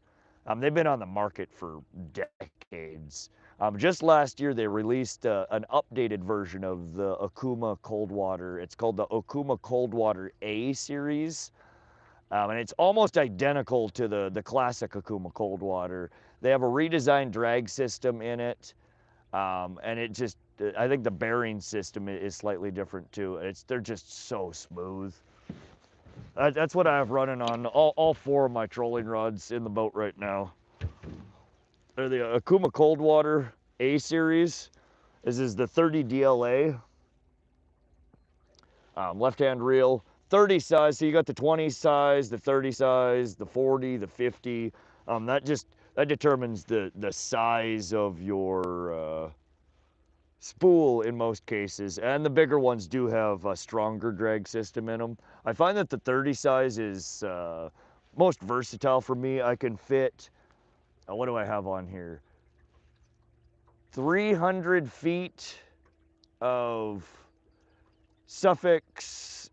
Speaker 1: They've been on the market for decades. Just last year, they released an updated version of the Okuma cold water. It's called the Okuma Cold Water A series. And it's almost identical to the classic Okuma cold water. They have a redesigned drag system in it, and it just, I think the bearing system is slightly different too. They're just so smooth. That's what I have running on all four of my trolling rods in the boat right now. They're the Okuma cold water A series. This is the 30 DLA, left-hand reel. 30 size, so you got the 20 size, the 30 size, the 40, the 50. That determines the size of your spool in most cases, and the bigger ones do have a stronger drag system in them. I find that the 30 size is most versatile for me. I can fit, what do I have on here? 300 feet of Suffix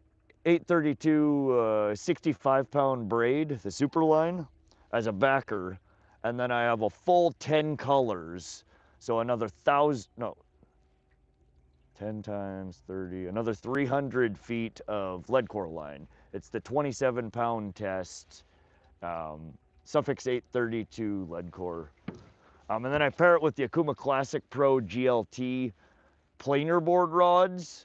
Speaker 1: 832 65-pound braid, the super line, as a backer, and then I have a full 10 colors, so another 10 times 30, another 300 feet of lead core line. It's the 27-pound test, Suffix 832 lead core. And then I pair it with the Okuma Classic Pro GLT planer board rods.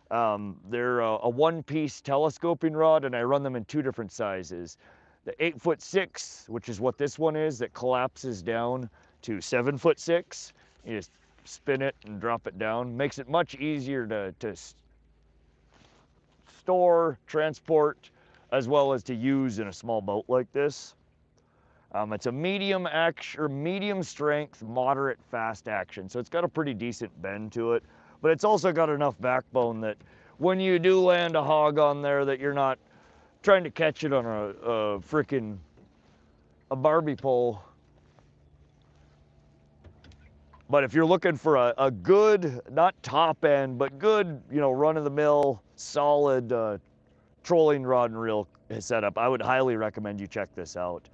Speaker 1: They're a one-piece telescoping rod, and I run them in two different sizes. The 8'6", which is what this one is, that collapses down to 7'6". You just spin it and drop it down. Makes it much easier to store, transport, as well as to use in a small boat like this. It's a medium action, or medium strength, moderate fast action, so it's got a pretty decent bend to it. But it's also got enough backbone that when you do land a hog on there, that you're not trying to catch it on a Barbie pole. But if you're looking for a good, not top end, but good, run-of-the-mill, solid trolling rod and reel setup, I would highly recommend you check this out.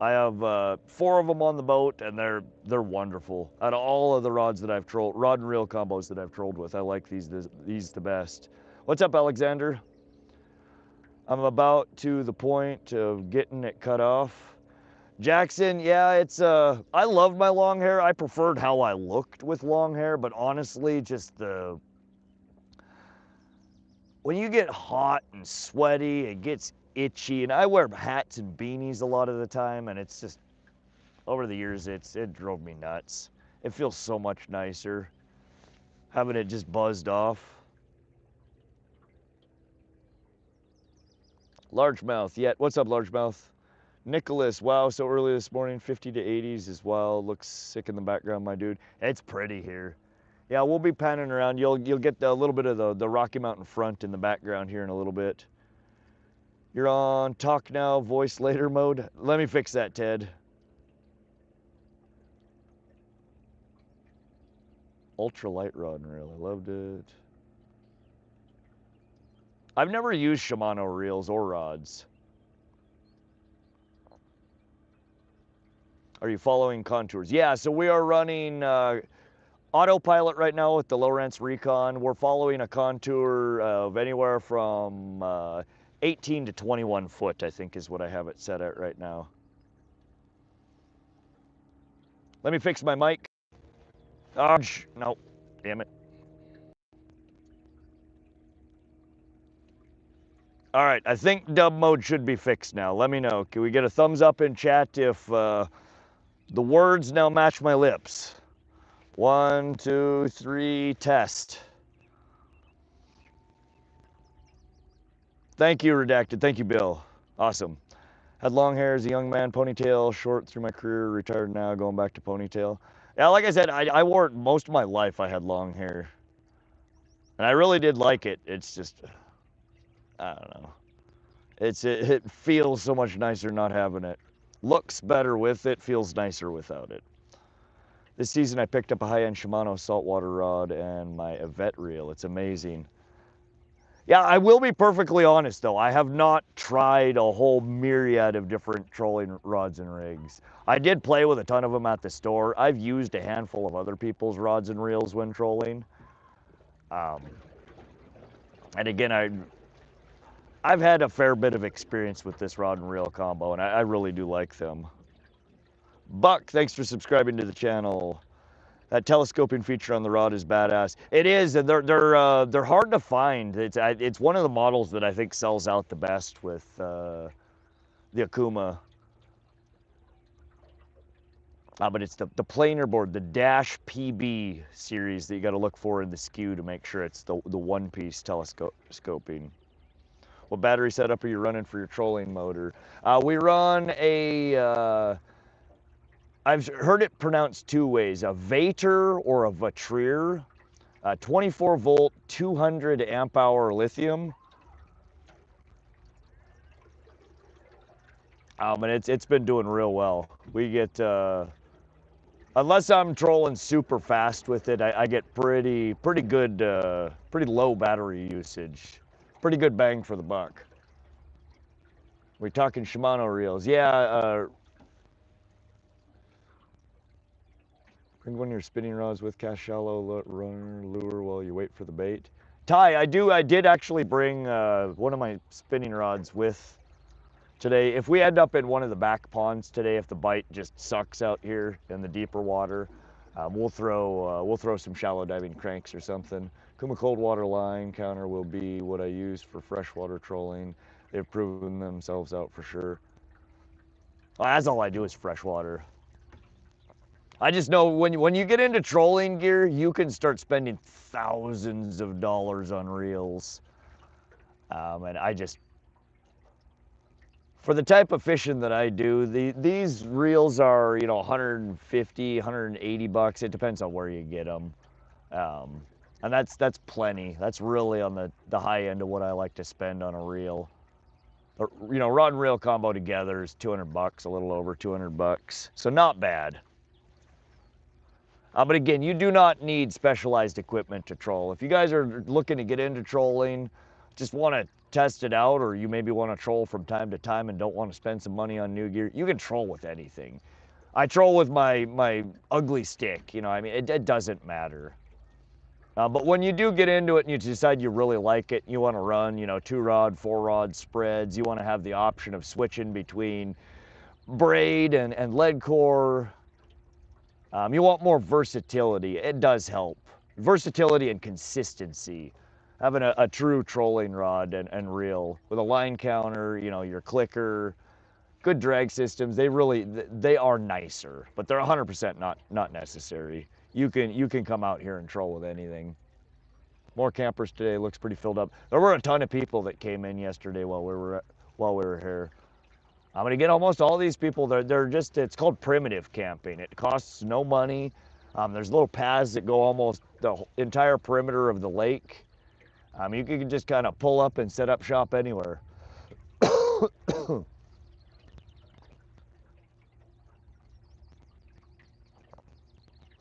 Speaker 1: I have 4 of them on the boat, and they're wonderful. Out of all of the rods that I've trolled, rod and reel combos that I've trolled with, I like these the best. What's up, Alexander? I'm about to the point of getting it cut off. Jackson, yeah, I love my long hair. I preferred how I looked with long hair, but honestly, when you get hot and sweaty, it gets itchy, and I wear hats and beanies a lot of the time, and it's just, over the years, it drove me nuts. It feels so much nicer having it just buzzed off. Largemouth, yeah, what's up, largemouth? Nicholas, wow, so early this morning, 50 to 80s as well. Looks sick in the background, my dude. It's pretty here. Yeah, we'll be panning around. You'll get a little bit of the Rocky Mountain front in the background here in a little bit. You're on talk now, voice later mode. Let me fix that, Ted. Ultra light rod and reel, I loved it. I've never used Shimano reels or rods. Are you following contours? Yeah, so we are running autopilot right now with the Lowrance Recon. We're following a contour of anywhere from 18 to 21 foot, I think is what I have it set at right now. Let me fix my mic. Oh, no, damn it. All right, I think dub mode should be fixed now. Let me know. Can we get a thumbs up in chat if the words now match my lips? 1, 2, 3, test. Thank you, Redacted. Thank you, Bill. Awesome. Had long hair as a young man, ponytail, short through my career, retired now, going back to ponytail. Yeah, like I said, I wore it most of my life. I had long hair. And I really did like it. It's just, I don't know. It feels so much nicer not having it. Looks better with it, feels nicer without it. This season I picked up a high-end Shimano saltwater rod and my Yvette reel. It's amazing. Yeah, I will be perfectly honest though. I have not tried a whole myriad of different trolling rods and rigs. I did play with a ton of them at the store. I've used a handful of other people's rods and reels when trolling. And again, I've had a fair bit of experience with this rod and reel combo, and I really do like them. Buck, thanks for subscribing to the channel. That telescoping feature on the rod is badass. It is, and they're hard to find. It's one of the models that I think sells out the best with the Akuma. But it's the planer board, the Dash PB series that you got to look for in the SKU to make sure it's the one-piece telescoping. What battery setup are you running for your trolling motor? We run a, I've heard it pronounced two ways, a Vater or a Vatrier, 24 volt, 200 amp hour lithium. And it's been doing real well. We get, unless I'm trolling super fast with it, I get pretty good, pretty low battery usage. Pretty good bang for the buck. We're talking Shimano reels. Yeah, bring one of your spinning rods with, cast shallow, lure while you wait for the bait. Ty, I did actually bring one of my spinning rods with today. If we end up in one of the back ponds today, if the bite just sucks out here in the deeper water, we'll throw some shallow diving cranks or something. Kuma cold water line counter will be what I use for freshwater trolling. They've proven themselves out for sure. Well, that's all I do is freshwater. I just know when you get into trolling gear, you can start spending thousands of dollars on reels. And I just, for the type of fishing that I do, these reels are, you know, 150, 180 bucks. It depends on where you get them. And that's plenty. That's really on the high end of what I like to spend on a reel. You know, rod and reel combo together is 200 bucks, a little over 200 bucks. So not bad. But again, you do not need specialized equipment to troll. If you guys are looking to get into trolling, just want to test it out, or you maybe want to troll from time to time and don't want to spend some money on new gear, you can troll with anything. I troll with my ugly stick, you know, I mean, it doesn't matter. But when you do get into it and you decide you really like it, you want to run, you know, 2-rod, 4-rod spreads, you want to have the option of switching between braid and lead core. You want more versatility. It does help. Versatility and consistency. Having a true trolling rod and reel with a line counter, you know, your clicker, good drag systems. They are nicer, but they're 100% not necessary. You can come out here and troll with anything. More campers today. Looks pretty filled up. There were a ton of people that came in yesterday while we were here. I'm gonna get almost all these people. They're just, it's called primitive camping. It costs no money. There's little paths that go almost the entire perimeter of the lake. You can just kind of pull up and set up shop anywhere.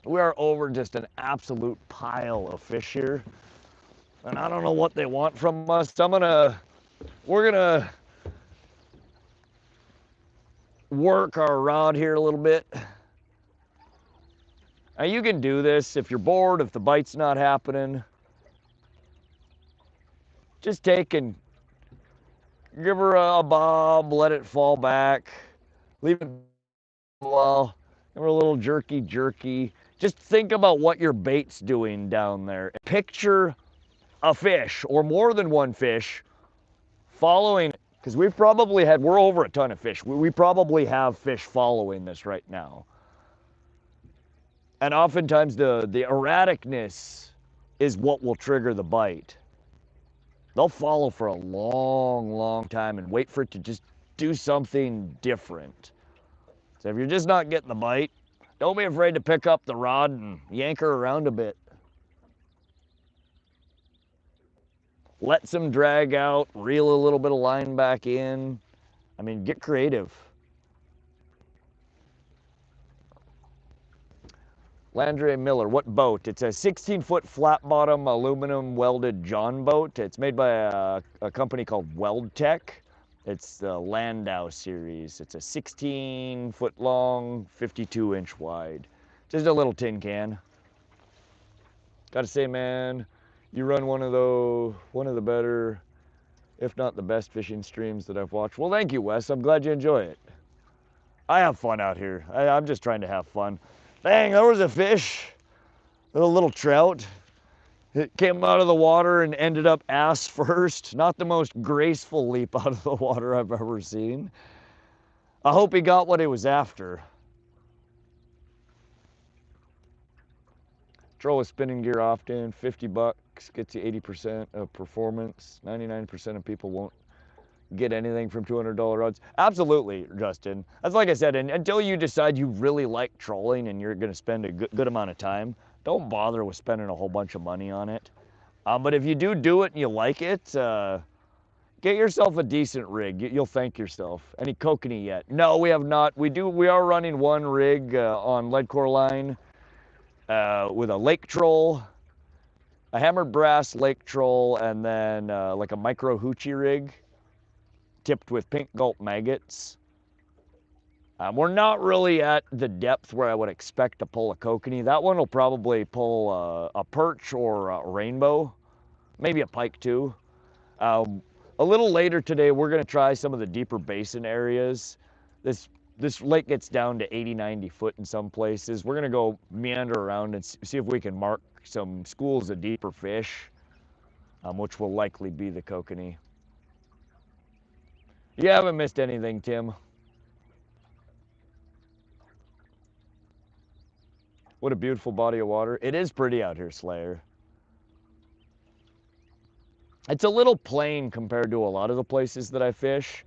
Speaker 1: We are over just an absolute pile of fish here, and I don't know what they want from us. We're gonna work our rod here a little bit. Now you can do this if you're bored, if the bite's not happening. Just take and give her a bob, let it fall back, leave it a while, give her a little jerky. Just think about what your bait's doing down there. Picture a fish, or more than one fish, following, because we're over a ton of fish. We probably have fish following this right now. And oftentimes the erraticness is what will trigger the bite. They'll follow for a long time and wait for it to just do something different. So if you're just not getting the bite, don't be afraid to pick up the rod and yank her around a bit. Let some drag out, reel a little bit of line back in. I mean, get creative. Landry Miller, what boat? It's a 16-foot flat-bottom aluminum welded John boat. It's made by a company called Weld Tech. It's the Landau series. It's a 16-foot long, 52-inch wide. Just a little tin can. Gotta say, man, you run one of the better, if not the best fishing streams that I've watched. Well, thank you, Wes. I'm glad you enjoy it. I have fun out here. I'm just trying to have fun. Dang, there was a fish, a little trout. It came out of the water and ended up ass first. Not the most graceful leap out of the water I've ever seen. I hope he got what he was after. Throw a spinning gear often, 50 bucks, gets you 80% of performance. 99% of people won't get anything from $200 rods. Absolutely, Justin. That's like I said, and until you decide you really like trolling and you're gonna spend a good amount of time, don't bother with spending a whole bunch of money on it. But if you do it and you like it, get yourself a decent rig. You'll thank yourself. Any kokanee yet? No, we have not. We are running one rig on lead core line with a lake troll, a hammered brass lake troll, and then like a micro hoochie rig tipped with pink gulp maggots. We're not really at the depth where I would expect to pull a kokanee. That one will probably pull a perch or a rainbow, maybe a pike too. A little later today, we're gonna try some of the deeper basin areas. This lake gets down to 80, 90 foot in some places. We're gonna go meander around and see if we can mark some schools of deeper fish, which will likely be the kokanee. You haven't missed anything, Tim. What a beautiful body of water. It is pretty out here, Slayer. It's a little plain compared to a lot of the places that I fish.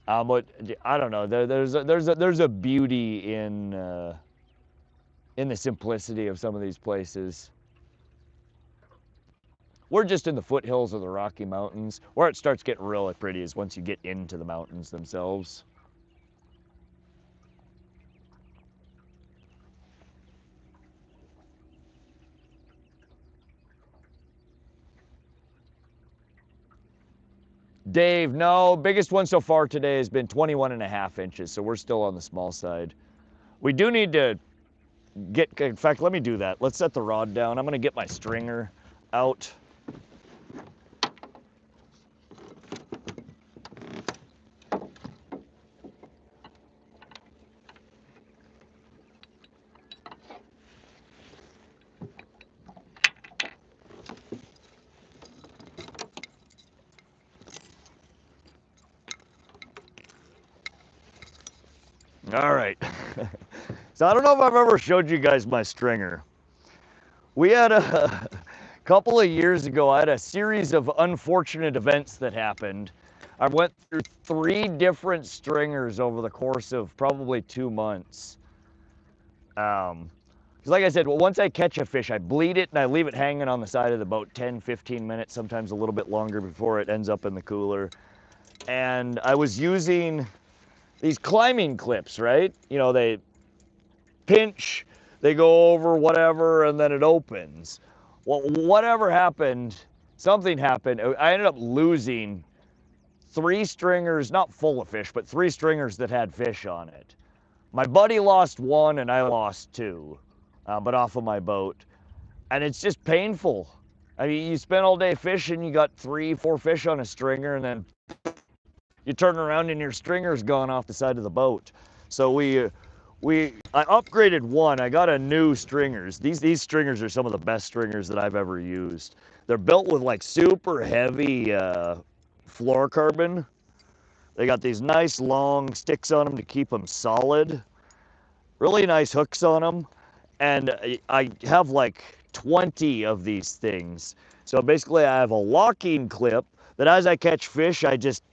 Speaker 1: But I don't know. There's a beauty in the simplicity of some of these places. We're just in the foothills of the Rocky Mountains. Where it starts getting really pretty is once you get into the mountains themselves. Dave, no, biggest one so far today has been 21.5 inches, so we're still on the small side. We do need to in fact, let me do that. Let's set the rod down. I'm gonna get my stringer out. All right. So I don't know if I've ever showed you guys my stringer. We had a couple of years ago, I had a series of unfortunate events that happened. I went through 3 different stringers over the course of probably 2 months. Because like I said, well, once I catch a fish, I bleed it and I leave it hanging on the side of the boat 10, 15 minutes, sometimes a little bit longer before it ends up in the cooler. And I was using these climbing clips, right? You know, they pinch, they go over whatever, and then it opens. Well, whatever happened, something happened. I ended up losing 3 stringers, not full of fish, but 3 stringers that had fish on it. My buddy lost 1 and I lost 2, but off of my boat. And it's just painful. I mean, you spend all day fishing, you got 3, 4 fish on a stringer, and then you turn around and your stringer's gone off the side of the boat. So I upgraded 1. I got a new stringers. These stringers are some of the best stringers that I've ever used. They're built with like super heavy fluorocarbon. They got these nice long sticks on them to keep them solid. Really nice hooks on them. And I have like 20 of these things. So basically I have a locking clip that as I catch fish, I just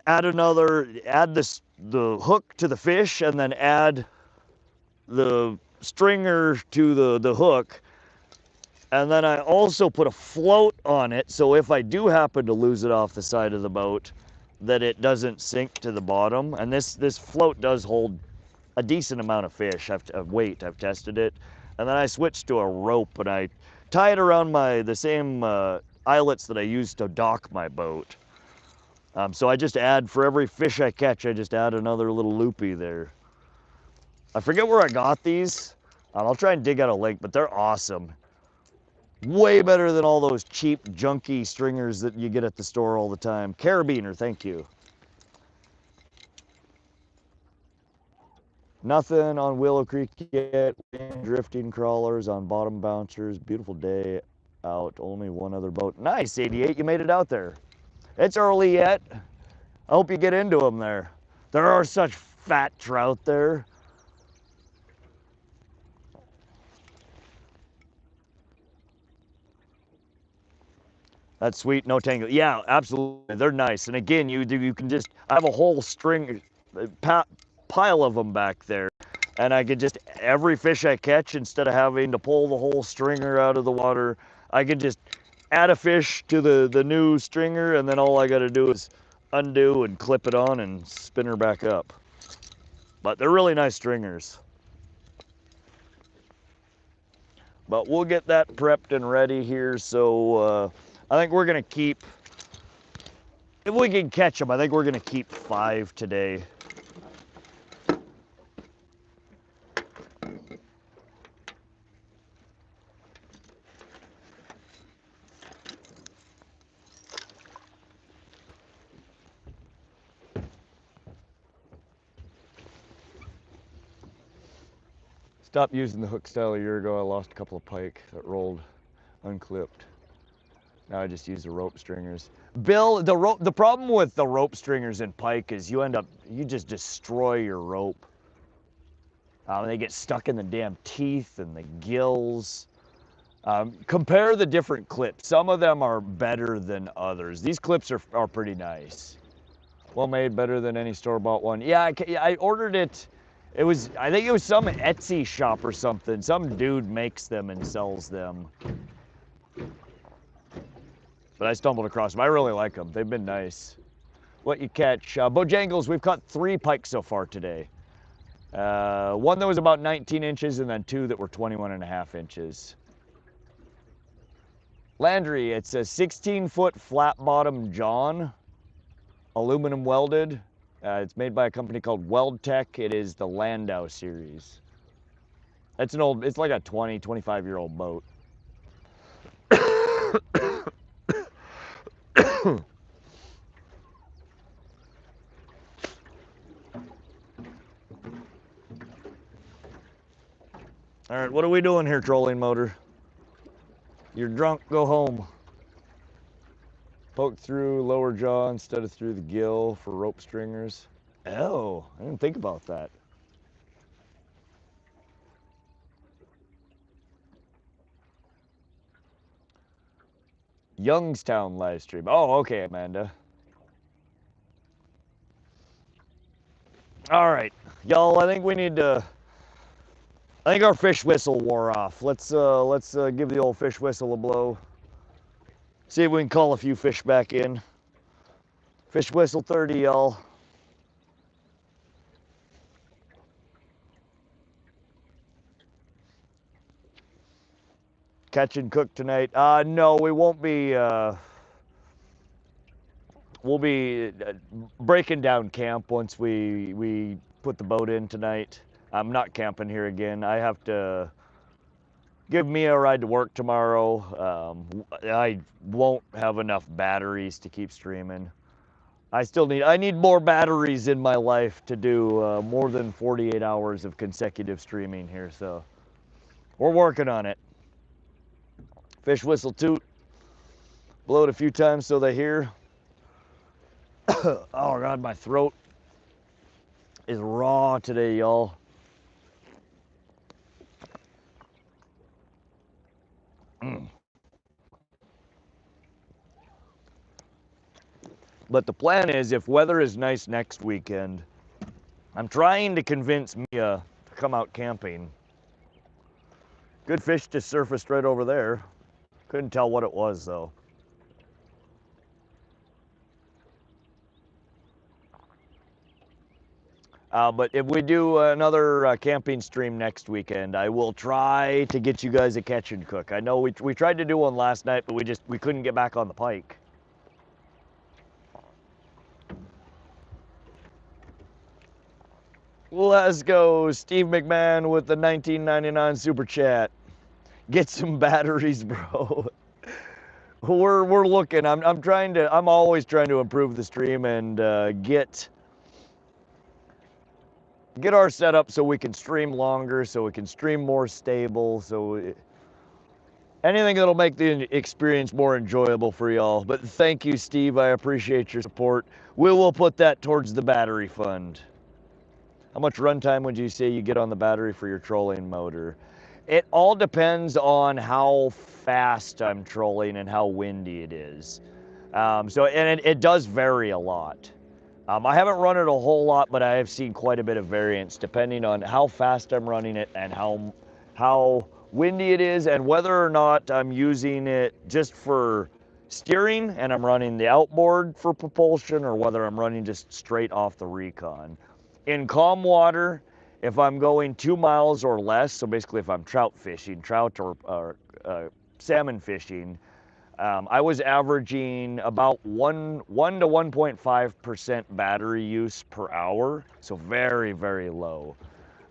Speaker 1: add the hook to the fish and then add the stringer to the hook. And then I also put a float on it, so if I do happen to lose it off the side of the boat, that it doesn't sink to the bottom. And this float does hold a decent amount of fish, weight. I've tested it. And then I switched to a rope, and I tie it around the same eyelets that I use to dock my boat. So I just add, for every fish I catch, I just add another little loopy there. I forget where I got these. I'll try and dig out a link, but they're awesome. Way better than all those cheap, junky stringers that you get at the store all the time. Carabiner, thank you. Nothing on Willow Creek yet. Drifting crawlers on bottom bouncers. Beautiful day out. Only one other boat. Nice, 88. You made it out there. It's early yet. I hope you get into them there. There are such fat trout there. That's sweet, no tangle. Yeah, absolutely. They're nice. And again, you can just, I have a whole string, pile of them back there. And I could just, every fish I catch, instead of having to pull the whole stringer out of the water, I can just add a fish to the new stringer, and then all I got to do is undo and clip it on and spin her back up. But they're really nice stringers. But we'll get that prepped and ready here. So I think we're going to keep, if we can catch them, I think we're going to keep 5 today. Stopped using the hook style a year ago. I lost a couple of pike that rolled unclipped. Now I just use the rope stringers. Bill, the problem with the rope stringers in pike is you just destroy your rope. They get stuck in the damn teeth and the gills. Compare the different clips. Some of them are better than others. These clips are pretty nice. Well made, better than any store-bought one. Yeah, I ordered it. I think it was some Etsy shop or something. Some dude makes them and sells them. But I stumbled across them. I really like them. They've been nice. What you catch? Bojangles, we've caught 3 pike so far today. One that was about 19 inches and then 2 that were 21.5 inches. Landry, it's a 16-foot flat-bottom John, aluminum welded. It's made by a company called Weld Tech. It is the Landau series. It's like a 20, 25-year-old boat. All right, what are we doing here, trolling motor? You're drunk, go home. Poke through lower jaw instead of through the gill for rope stringers. Oh, I didn't think about that. Youngstown live stream. Oh, okay, Amanda. All right, y'all, I think we need to, I think our fish whistle wore off. Let's give the old fish whistle a blow. See if we can call a few fish back in. Fish whistle 30, y'all. Catch and cook tonight. No, we won't be, we'll be breaking down camp once we put the boat in tonight. I'm not camping here again. I have to give Mia a ride to work tomorrow. I won't have enough batteries to keep streaming. I need more batteries in my life to do more than 48 hours of consecutive streaming here, so we're working on it. Fish whistle toot. Blow it a few times so they hear. Oh God, my throat is raw today, y'all. But the plan is, if weather is nice next weekend, I'm trying to convince Mia to come out camping. Good fish just surfaced right over there. Couldn't tell what it was though. But if we do another camping stream next weekend, I will try to get you guys a catch and cook. I know we tried to do one last night, but we couldn't get back on the pike. Let's go, Steve McMahon with the 19.99 super chat. Get some batteries, bro. We're looking. I'm always trying to improve the stream and get our setup so we can stream longer, so we can stream more stable, anything that'll make the experience more enjoyable for y'all. But thank you, Steve. I appreciate your support. We will put that towards the battery fund. How much runtime would you say you get on the battery for your trolling motor? It all depends on how fast I'm trolling and how windy it is. It does vary a lot. I haven't run it a whole lot, but I have seen quite a bit of variance depending on how fast I'm running it and how windy it is, and whether or not I'm using it just for steering and I'm running the outboard for propulsion, or whether I'm running just straight off the Recon. In calm water, if I'm going 2 miles or less, so basically if I'm trout or salmon fishing, I was averaging about 1 to 1.5% battery use per hour, so very, very low.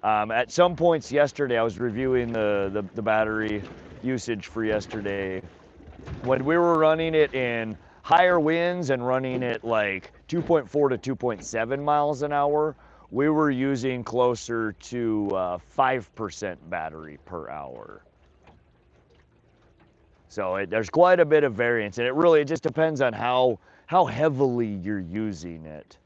Speaker 1: At some points yesterday, I was reviewing the battery usage for yesterday. When we were running it in higher winds and running it like 2.4 to 2.7 miles an hour, we were using closer to 5% battery per hour. So there's quite a bit of variance, and it just depends on how heavily you're using it.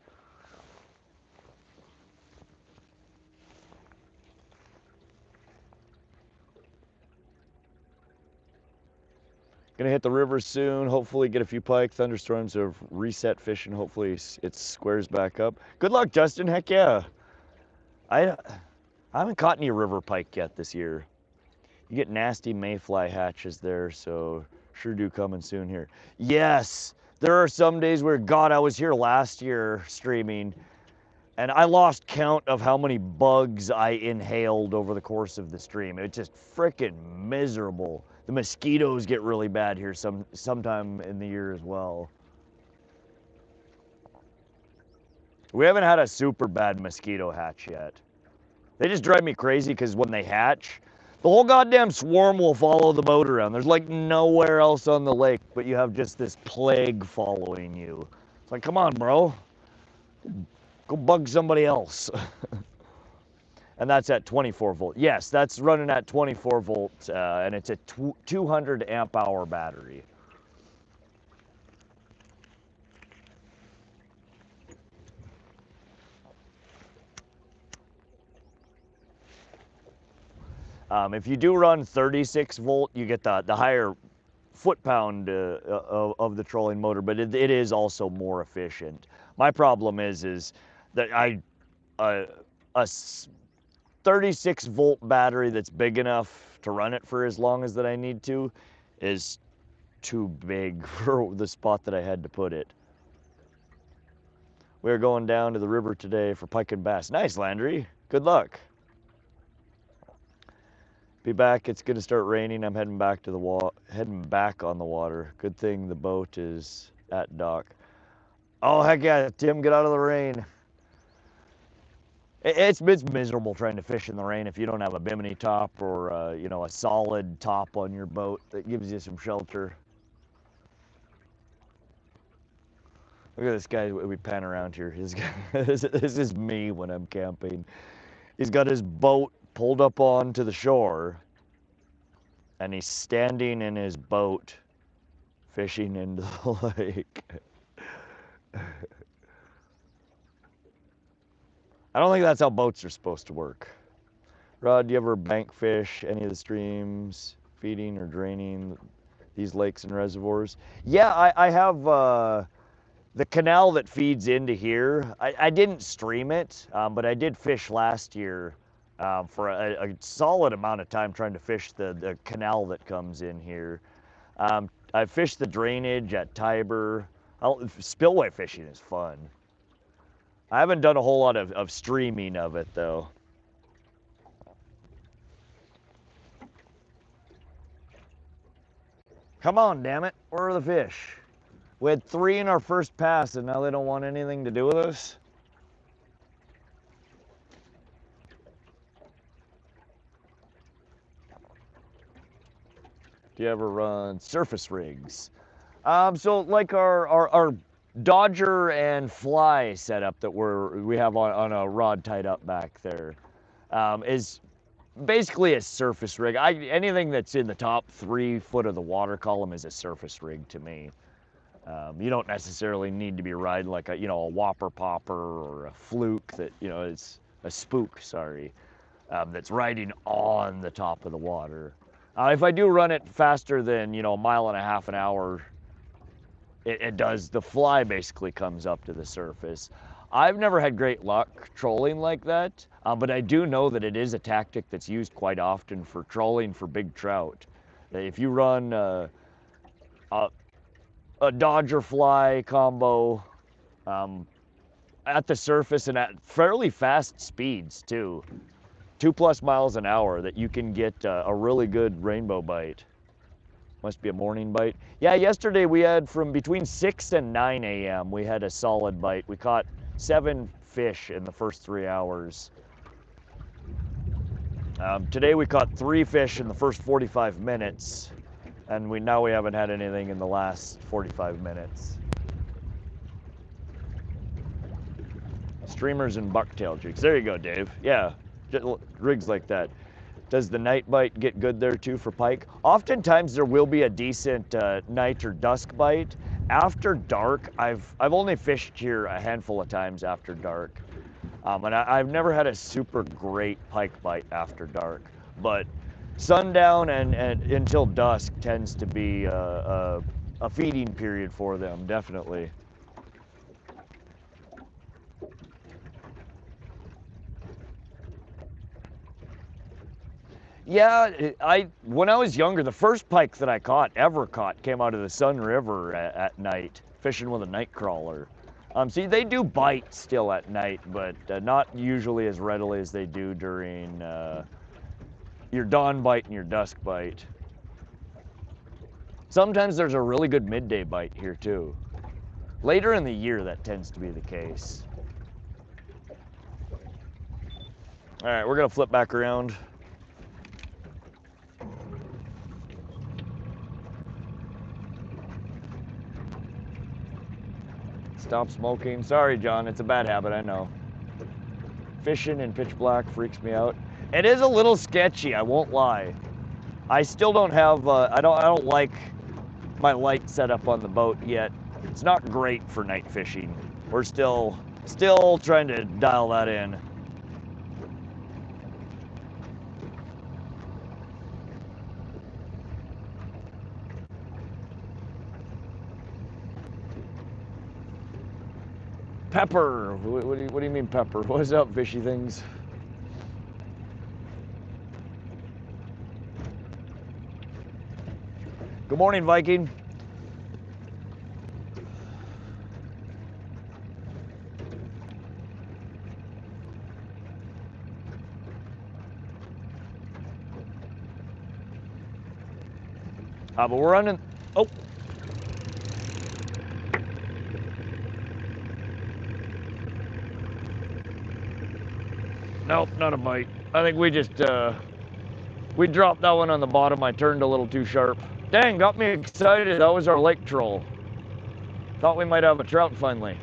Speaker 1: Gonna hit the river soon, hopefully get a few pike. Thunderstorms have reset fishing, hopefully it squares back up. Good luck, Justin, heck yeah. I haven't caught any river pike yet this year. You get nasty mayfly hatches there, so sure do coming soon here. Yes, there are some days where, God, I was here last year streaming, and I lost count of how many bugs I inhaled over the course of the stream. It's just freaking miserable. The mosquitoes get really bad here sometime in the year as well. We haven't had a super bad mosquito hatch yet. They just drive me crazy because when they hatch, the whole goddamn swarm will follow the boat around. There's like nowhere else on the lake, but you have just this plague following you. It's like, come on, bro. Go bug somebody else. And that's at 24 volt. Yes, that's running at 24 volt, and it's a 200 amp hour battery. If you do run 36 volt, you get the higher foot-pound of the trolling motor, but it is also more efficient. My problem is that a 36 volt battery that's big enough to run it for as long as that I need to is too big for the spot that I had to put it. We're going down to the river today for pike and bass. Nice, Landry. Good luck. Be back. It's gonna start raining. I'm heading back to heading back on the water. Good thing the boat is at dock. Oh heck yeah, Tim, get out of the rain. It's miserable trying to fish in the rain if you don't have a bimini top or you know, a solid top on your boat that gives you some shelter. Look at this guy. We pan around here. This is me when I'm camping. He's got his boat pulled up onto the shore, and he's standing in his boat fishing into the lake. I don't think that's how boats are supposed to work. Rod, do you ever bank fish any of the streams, feeding or draining these lakes and reservoirs? Yeah, I have the canal that feeds into here. I didn't stream it, but I did fish last year for a solid amount of time trying to fish the canal that comes in here. I fished the drainage at Tiber. Spillway fishing is fun. I haven't done a whole lot of streaming of it though. Come on, damn it. Where are the fish? We had 3 in our first pass and now they don't want anything to do with us. Do you ever run surface rigs? So like our Dodger and fly setup that we have on a rod tied up back there is basically a surface rig. Anything that's in the top 3 foot of the water column is a surface rig to me. You don't necessarily need to be riding like a whopper popper or a fluke that is a spook. Sorry, that's riding on the top of the water. If I do run it faster than a mile and a half an hour, it does. The fly basically comes up to the surface. I've never had great luck trolling like that, but I do know that it is a tactic that's used quite often for trolling for big trout. If you run a Dodger fly combo at the surface and at fairly fast speeds too, 2+ miles an hour, that you can get a really good rainbow bite. Must be a morning bite. Yeah, yesterday we had from between 6 and 9 a.m. we had a solid bite. We caught 7 fish in the first 3 hours. Today we caught 3 fish in the first 45 minutes, and now we haven't had anything in the last 45 minutes. Streamers and bucktail jigs. There you go, Dave. Yeah, rigs like that. Does the night bite get good there too for pike? Oftentimes there will be a decent night or dusk bite. After dark, I've only fished here a handful of times after dark. And I've never had a super great pike bite after dark. But sundown and until dusk tends to be a feeding period for them, definitely. Yeah, when I was younger, the first pike that I ever caught, came out of the Sun River at night, fishing with a night crawler. See, they do bite still at night, but not usually as readily as they do during your dawn bite and your dusk bite. Sometimes there's a really good midday bite here too. Later in the year, that tends to be the case. All right, we're gonna flip back around. Stop smoking. Sorry, John, it's a bad habit, I know. Fishing in pitch black freaks me out. It is a little sketchy, I won't lie. I still don't have, I don't like my light set up on the boat yet. It's not great for night fishing. We're still trying to dial that in. Pepper. What do you mean pepper? What's up, fishy things? Good morning, Viking. But we're running. Oh. Nope, not a bite. I think we just, we dropped that one on the bottom. I turned a little too sharp. Dang, got me excited. That was our lake troll. Thought we might have a trout finally.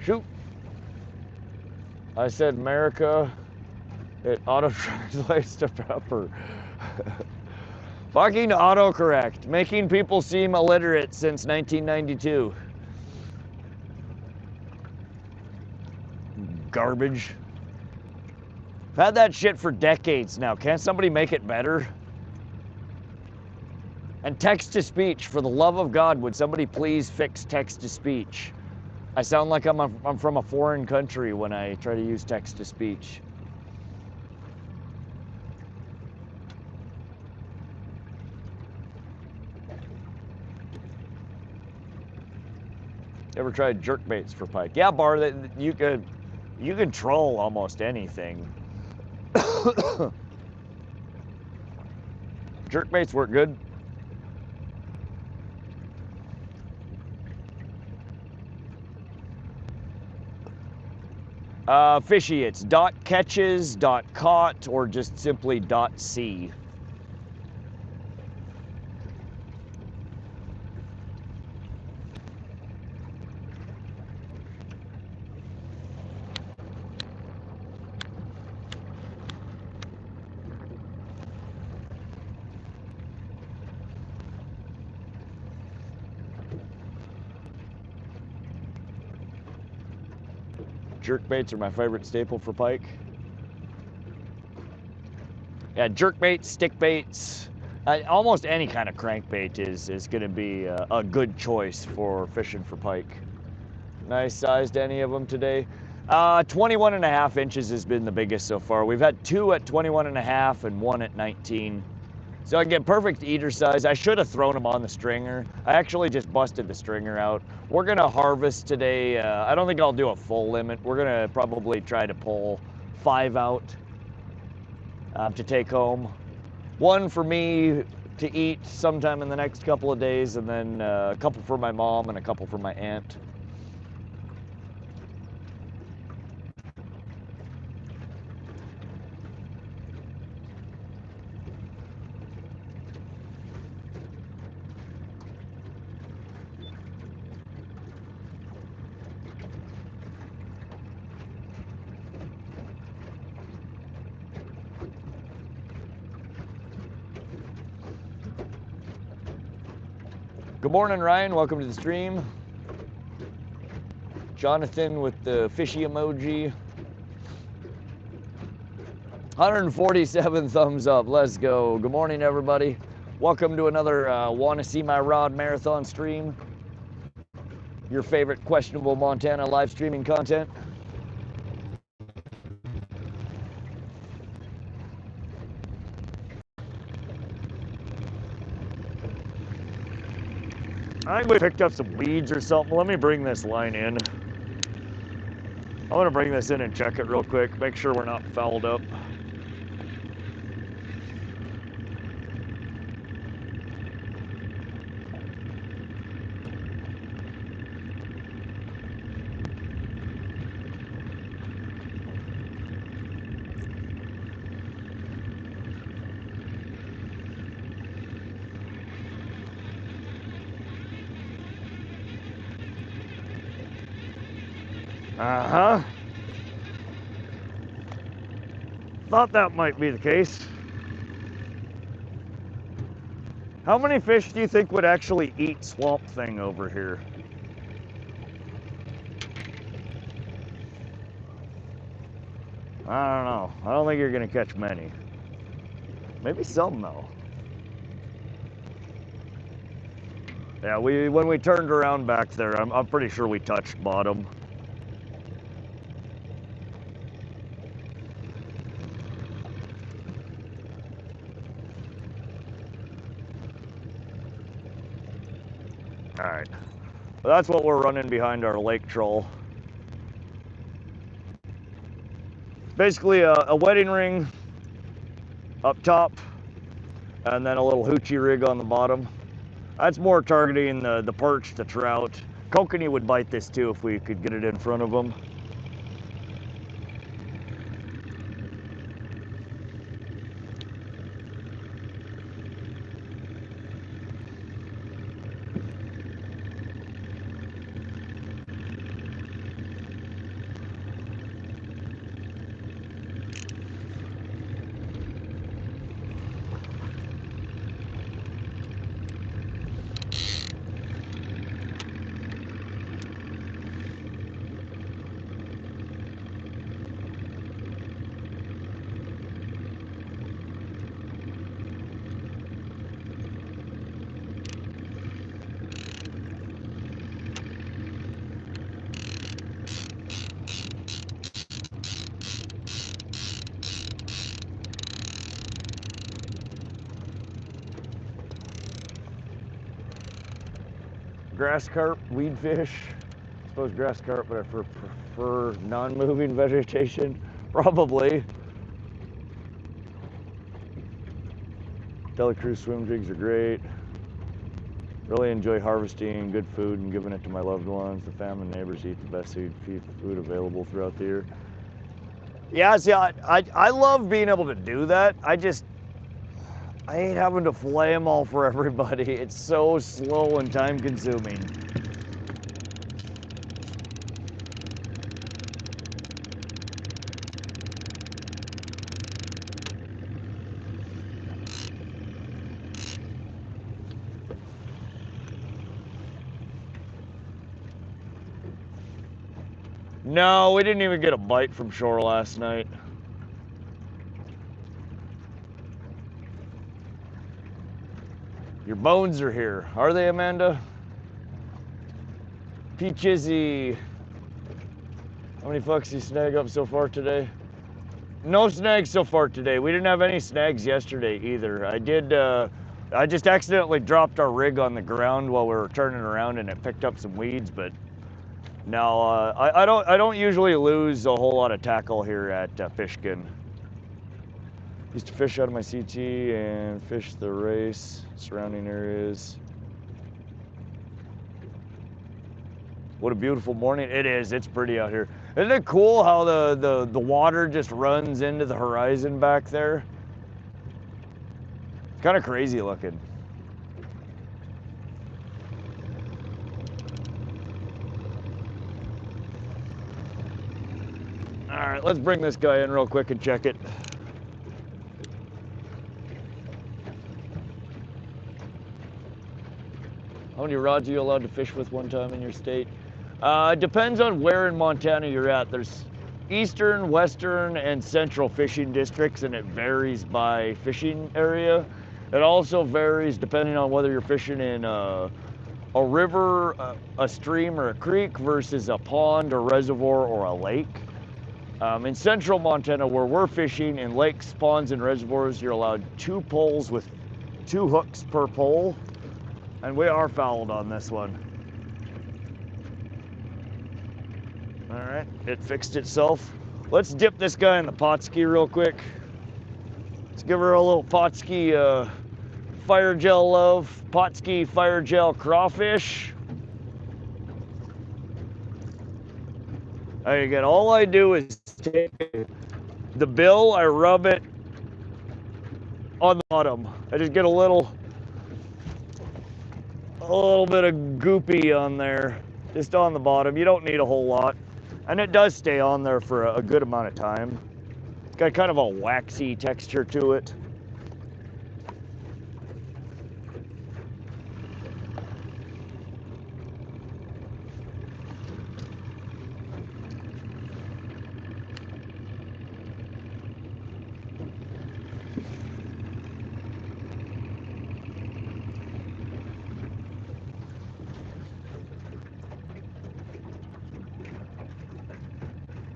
Speaker 1: Shoot. I said America. It auto-translates to pepper. Fucking autocorrect, making people seem illiterate since 1992. Garbage. I've had that shit for decades now. Can't somebody make it better? And text-to-speech, for the love of God, would somebody please fix text-to-speech? I sound like I'm from a foreign country when I try to use text-to-speech. Ever tried jerk baits for pike? Yeah, Bar, that you can troll almost anything. Jerk baits work good. Fishy, it's .catches, .caught, or just simply .c. Jerk baits are my favorite staple for pike. Yeah, jerk baits, stick baits, almost any kind of crankbait is going to be a good choice for fishing for pike. Nice sized any of them today. 21 and a half inches has been the biggest so far. We've had 2 at 21 and a half and 1 at 19. So I get perfect eater size. I should have thrown them on the stringer. I actually just busted the stringer out. We're gonna harvest today. I don't think I'll do a full limit. We're gonna probably try to pull 5 out to take home. 1 for me to eat sometime in the next couple of days, and then a couple for my mom and a couple for my aunt. Good morning, Ryan. Welcome to the stream. Jonathan with the fishy emoji. 147 thumbs up. Let's go. Good morning, everybody. Welcome to another Want to See My Rod Marathon stream. Your favorite questionable Montana live streaming content. I think we picked up some weeds or something. Let me bring this line in. I'm gonna bring this in and check it real quick. Make sure we're not fouled up. Uh-huh. Thought that might be the case. How many fish do you think would actually eat Swamp Thing over here? I don't know. I don't think you're gonna catch many. Maybe some though. Yeah, when we turned around back there, I'm pretty sure we touched bottom. All right, well, that's what we're running behind our lake troll. Basically a wedding ring up top, and then a little hoochie rig on the bottom. That's more targeting the perch, the trout. Kokanee would bite this too if we could get it in front of them. Grass carp, weedfish. suppose grass carp, but I prefer non-moving vegetation. Probably. Deli Cruise swim jigs are great. Really enjoy harvesting good food and giving it to my loved ones. The family and neighbors eat the best food available throughout the year. Yeah, see, I love being able to do that. I hate having to fillet them all for everybody. It's so slow and time consuming. No, we didn't even get a bite from shore last night. Your bones are here. Are they, Amanda? Peachizzy. How many fucks you snag up so far today? No snags so far today. We didn't have any snags yesterday either. I just accidentally dropped our rig on the ground while we were turning around and it picked up some weeds, but no, I don't usually lose a whole lot of tackle here at Pishkun. Used to fish out of my CT and fish the race surrounding areas. What a beautiful morning it is. It's pretty out here. Isn't it cool how the water just runs into the horizon back there? Kind of crazy looking. All right, let's bring this guy in real quick and check it. How many rods are you allowed to fish with one time in your state? It depends on where in Montana you're at. There's eastern, western, and central fishing districts, and it varies by fishing area. It also varies depending on whether you're fishing in a river, a stream, or a creek versus a pond, or reservoir, or a lake. In central Montana, where we're fishing in lakes, ponds, and reservoirs, you're allowed 2 poles with 2 hooks per pole. And we are fouled on this one. All right, it fixed itself. Let's dip this guy in the Potski real quick. Let's give her a little Potski fire gel love. Potski fire gel crawfish. There you go. All I do is take the bill, I rub it on the bottom. I just get a little bit of goopy on there, just on the bottom. You don't need a whole lot. And it does stay on there for a good amount of time. It's got kind of a waxy texture to it.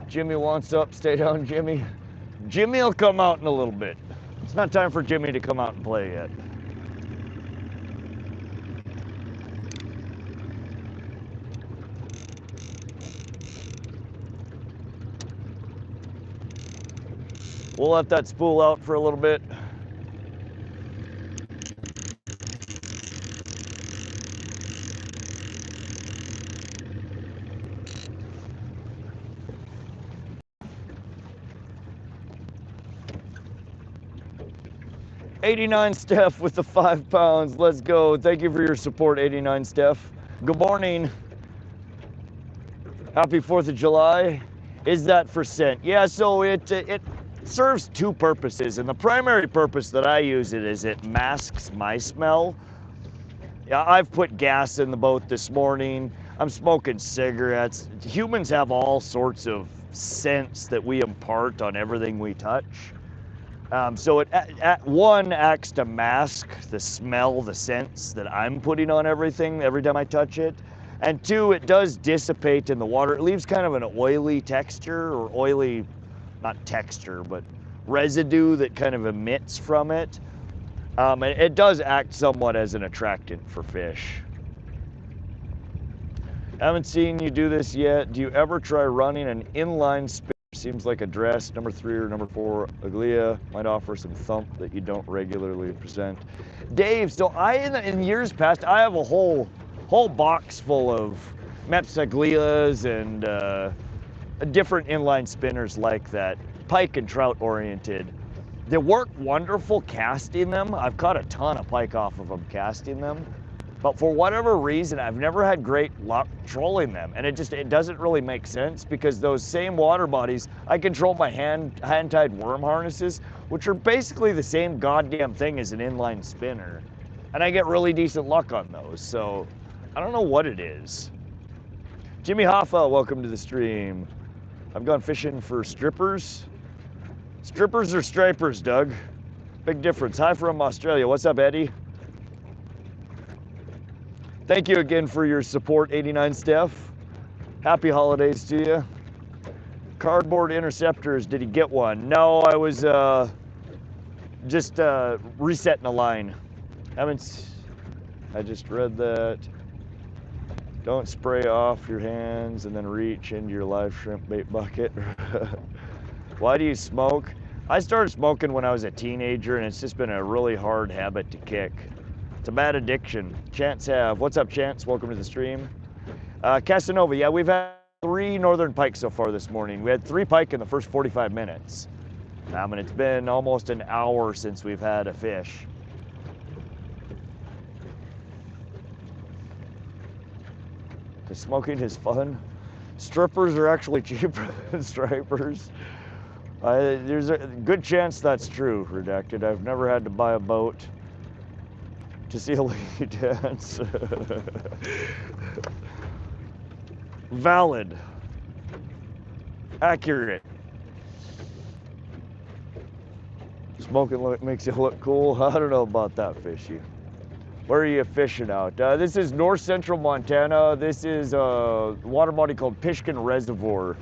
Speaker 1: Jimmy wants up, stay down, Jimmy. Jimmy will come out in a little bit. It's not time for Jimmy to come out and play yet. We'll let that spool out for a little bit. '89 Steph with the 5 pounds. Let's go. Thank you for your support, '89 Steph. Good morning. Happy 4th of July. Is that for scent? Yeah, so it serves 2 purposes, and the primary purpose that I use it is it masks my smell. Yeah, I've put gas in the boat this morning. I'm smoking cigarettes. Humans have all sorts of scents that we impart on everything we touch. So it one acts to mask the smell, the scents that I'm putting on everything every time I touch it. And 2, it does dissipate in the water. It leaves kind of an oily texture, or oily, not texture, but residue that kind of emits from it. And it does act somewhat as an attractant for fish. Haven't seen you do this yet. Do you ever try running an inline spinner? Seems like a dress, number 3 or number 4 Aglia might offer some thump that you don't regularly present. Dave, so in years past, I have a whole box full of Meps Aglias and different inline spinners like that, pike and trout oriented. They work wonderful casting them. I've caught a ton of pike off of them casting them. But for whatever reason, I've never had great luck trolling them. And it doesn't really make sense because those same water bodies, I control my hand-tied worm harnesses, which are basically the same goddamn thing as an inline spinner. And I get really decent luck on those. So I don't know what it is. Jimmy Hoffa, welcome to the stream. I've gone fishing for strippers. Strippers or stripers, Doug? Big difference. Hi from Australia. What's up, Eddie? Thank you again for your support, 89 Steph. Happy holidays to you. Cardboard interceptors, did he get one? No, I was just resetting a line. I just read that. Don't spray off your hands and then reach into your live shrimp bait bucket. Why do you smoke? I started smoking when I was a teenager and it's just been a really hard habit to kick. It's a bad addiction. Chance have. What's up, Chance? Welcome to the stream. Casanova, yeah, we've had 3 northern pike so far this morning. We had 3 pike in the first 45 minutes. And it's been almost an hour since we've had a fish. Because smoking is fun. Strippers are actually cheaper than stripers. There's a good chance that's true, Redacted. I've never had to buy a boat to see a lady dance. Valid. Accurate. Smoking makes you look cool. I don't know about that, fishy. Where are you fishing out? This is north central Montana. This is a water body called Pishkun Reservoir.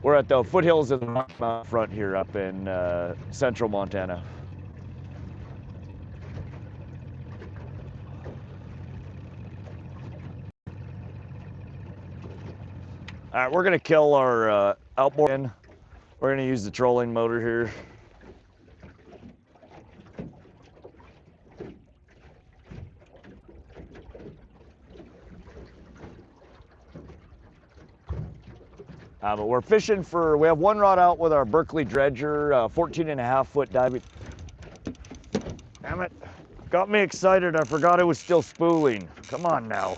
Speaker 1: We're at the foothills of the Rocky Mountain front here up in central Montana. All right, we're gonna kill our outboard. We're gonna use the trolling motor here. But we're fishing for, we have 1 rod out with our Berkley Dredger, 14.5-foot diving. Damn it, got me excited. I forgot it was still spooling. Come on now.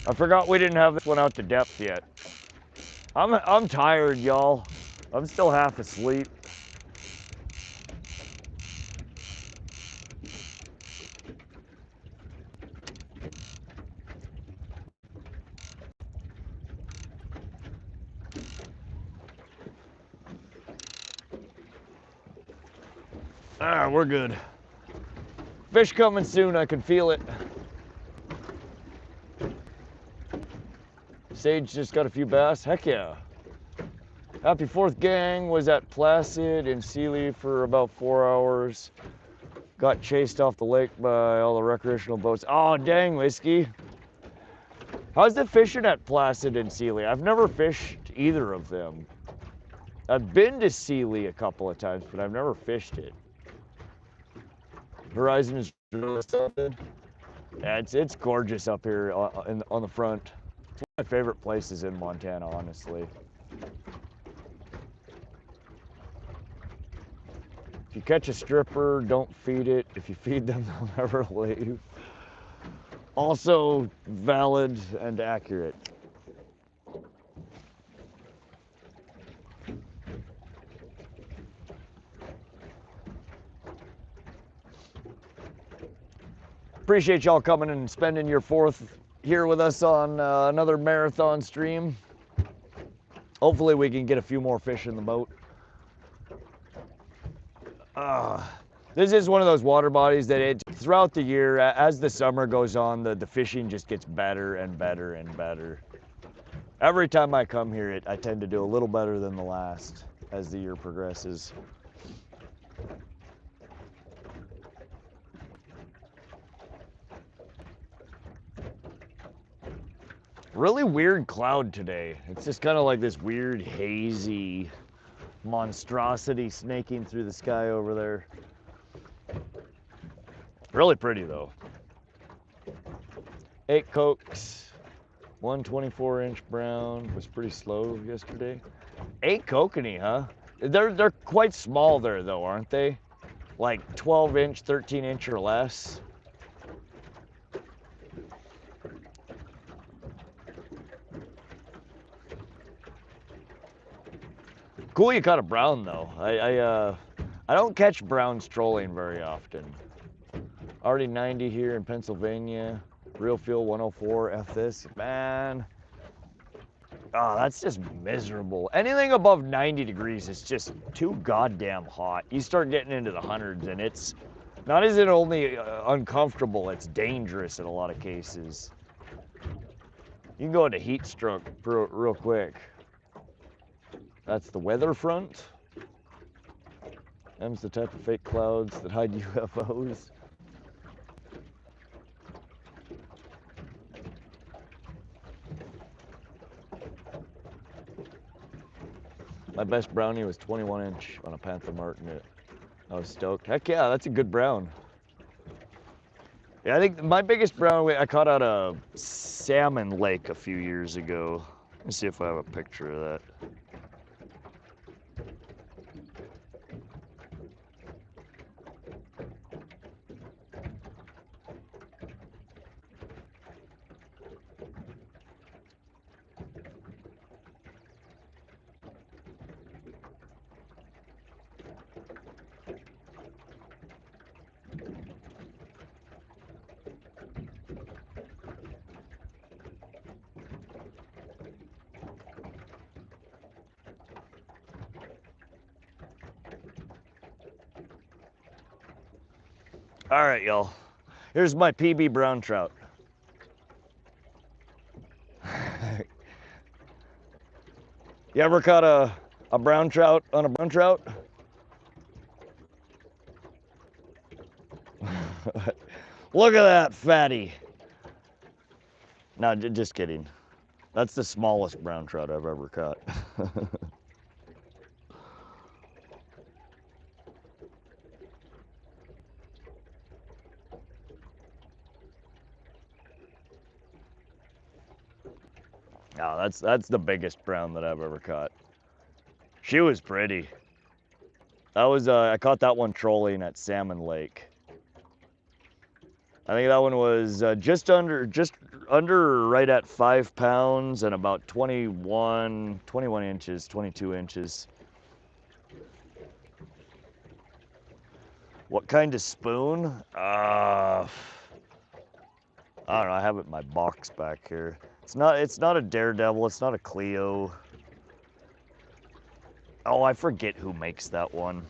Speaker 1: I forgot we didn't have this one out to depth yet. I'm tired, y'all. I'm still half asleep. We're good. Fish coming soon, I can feel it. Sage just got a few bass, heck yeah. Happy 4th gang, was at Placid in Sealy for about 4 hours. Got chased off the lake by all the recreational boats. Oh, dang, Whiskey. How's the fishing at Placid and Sealy? I've never fished either of them. I've been to Sealy a couple of times, but I've never fished it. Horizon is really something. Yeah, it's gorgeous up here on the front. It's one of my favorite places in Montana, honestly. If you catch a stripper, don't feed it. If you feed them, they'll never leave. Also valid and accurate. Appreciate y'all coming and spending your 4th here with us on another marathon stream. Hopefully we can get a few more fish in the boat. This is one of those water bodies that throughout the year, as the summer goes on, the fishing just gets better and better and better. Every time I come here, I tend to do a little better than the last as the year progresses. Really weird cloud today. It's just kind of like this weird hazy monstrosity snaking through the sky over there. Really pretty though. 8 cokes, 1 24-inch brown. Was pretty slow yesterday. 8 kokanee, huh? They're quite small there though, aren't they? Like 12-inch, 13-inch or less. Cool, you caught a brown though. I don't catch browns trolling very often. Already 90 here in Pennsylvania. Real Fuel 104. F this, man. Oh, that's just miserable. Anything above 90 degrees is just too goddamn hot. You start getting into the hundreds, and it's not as it only uncomfortable, it's dangerous in a lot of cases. You can go into heat stroke real quick. That's the weather front. Them's the type of fake clouds that hide UFOs. My best brownie was 21-inch on a Panther Martinet. I was stoked. Heck yeah, that's a good brown. Yeah, I think my biggest brown I caught out of Salmon Lake a few years ago. Let's see if I have a picture of that. All right, y'all. Here's my PB brown trout. You ever caught a brown trout on a brown trout? Look at that fatty. No, just kidding. That's the smallest brown trout I've ever caught. Oh, that's the biggest brown that I've ever caught. She was pretty. That was I caught that one trolling at Salmon Lake. I think that one was just under right at 5 pounds and about 21 inches, 22 inches. What kind of spoon? I don't know. I have it in my box back here. It's not a Daredevil. It's not a Clio. Oh, I forget who makes that one.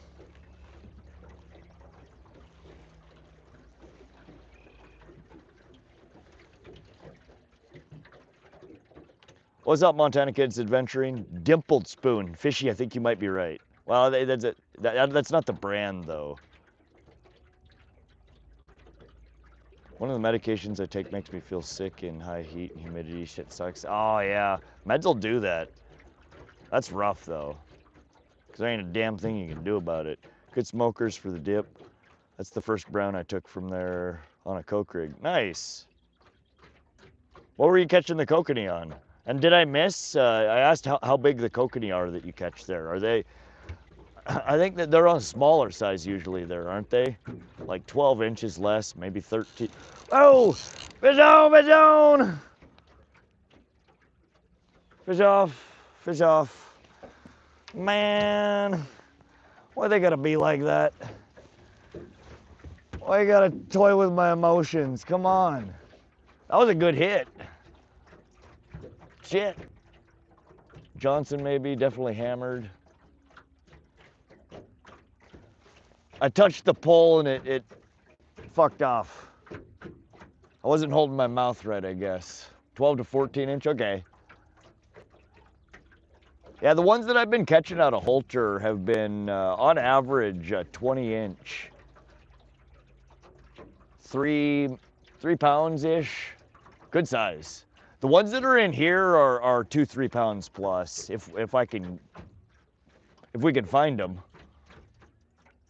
Speaker 1: What's up, Montana Kids Adventuring? Dimpled spoon. Fishy, I think you might be right. Well, that's not the brand, though. One of the medications I take makes me feel sick in high heat and humidity. Shit sucks. Oh, yeah. Meds will do that. That's rough, though. Because there ain't a damn thing you can do about it. Good smokers for the dip. That's the first brown I took from there on a coke rig. Nice. What were you catching the kokanee on? And did I miss? I asked how big the kokanee are that you catch there. Are they? I think that they're on a smaller size usually there, aren't they? Like 12 inches less, maybe 13. Oh! Fish on! Fish on! Fish off! Fish off! Man! Why they gotta be like that? Why you gotta toy with my emotions? Come on. That was a good hit. Shit. Johnson maybe, definitely hammered. I touched the pole and it fucked off. I wasn't holding my mouth right, I guess. 12 to 14 inch, okay. Yeah, the ones that I've been catching out of Holter have been, on average, 20-inch. 3 pounds-ish. Good size. The ones that are in here are 2-3 pounds plus, if we can find them.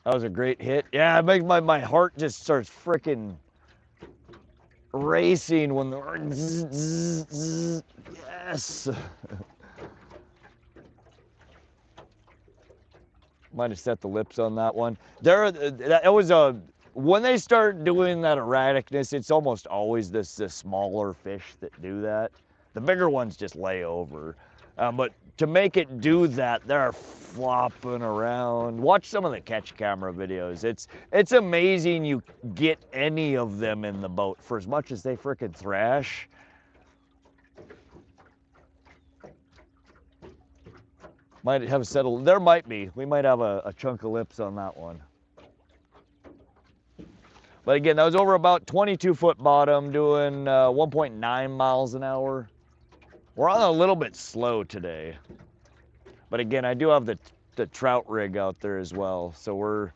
Speaker 1: That was a great hit. Yeah, it makes my heart just starts freaking racing when the zzz, zzz, zzz. Yes. Might have set the lips on that one. It was when they start doing that erraticness, it's almost always the smaller fish that do that. The bigger ones just lay over. But to make it do that, they're flopping around. Watch some of the catch camera videos. It's amazing you get any of them in the boat for as much as they frickin' thrash. Might have settled. There might be. We might have a chunk of lips on that one. But again, that was over about 22-foot bottom, doing 1.9 miles an hour. We're on a little bit slow today. But again, I do have the trout rig out there as well. So we're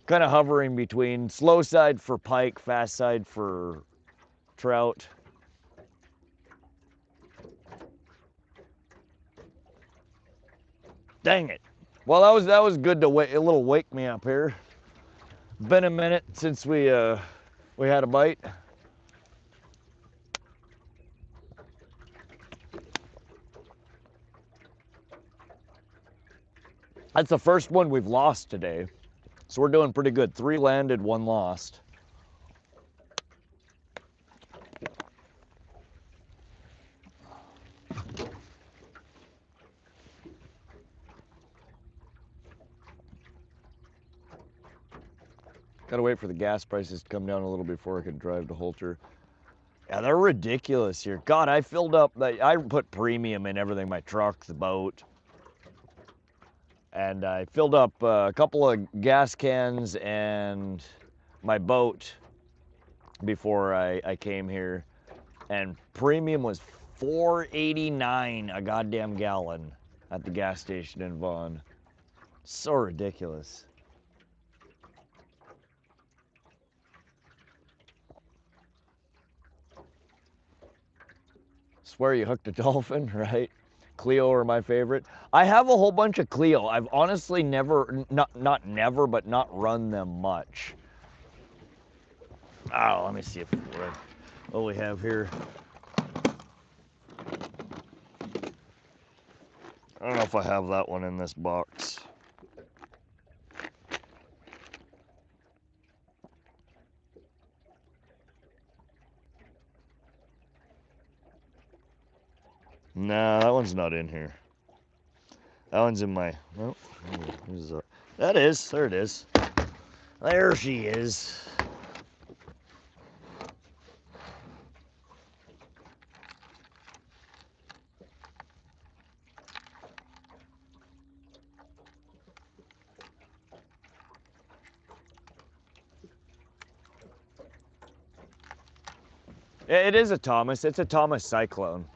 Speaker 1: kind of hovering between slow side for pike, fast side for trout. Dang it. Well, that was good to a little wake me up here. Been a minute since we had a bite. That's the first one we've lost today. So we're doing pretty good. 3 landed, 1 lost. Gotta wait for the gas prices to come down a little before I can drive to Holter. Yeah, they're ridiculous here. God, I filled up, I put premium in everything, my truck, the boat. And I filled up a couple of gas cans and my boat before I came here. And premium was $4.89 a goddamn gallon at the gas station in Vaughan. So ridiculous. Swear you hooked a dolphin, right? Cleo are my favorite. I have a whole bunch of Cleo. I've honestly never, not never, but not run them much. Oh, let me see what we have here. I don't know if I have that one in this box. Nah, that one's not in here. That one's in my, oh, that is, there it is. There she is. It is a Thomas. It's a Thomas Cyclone.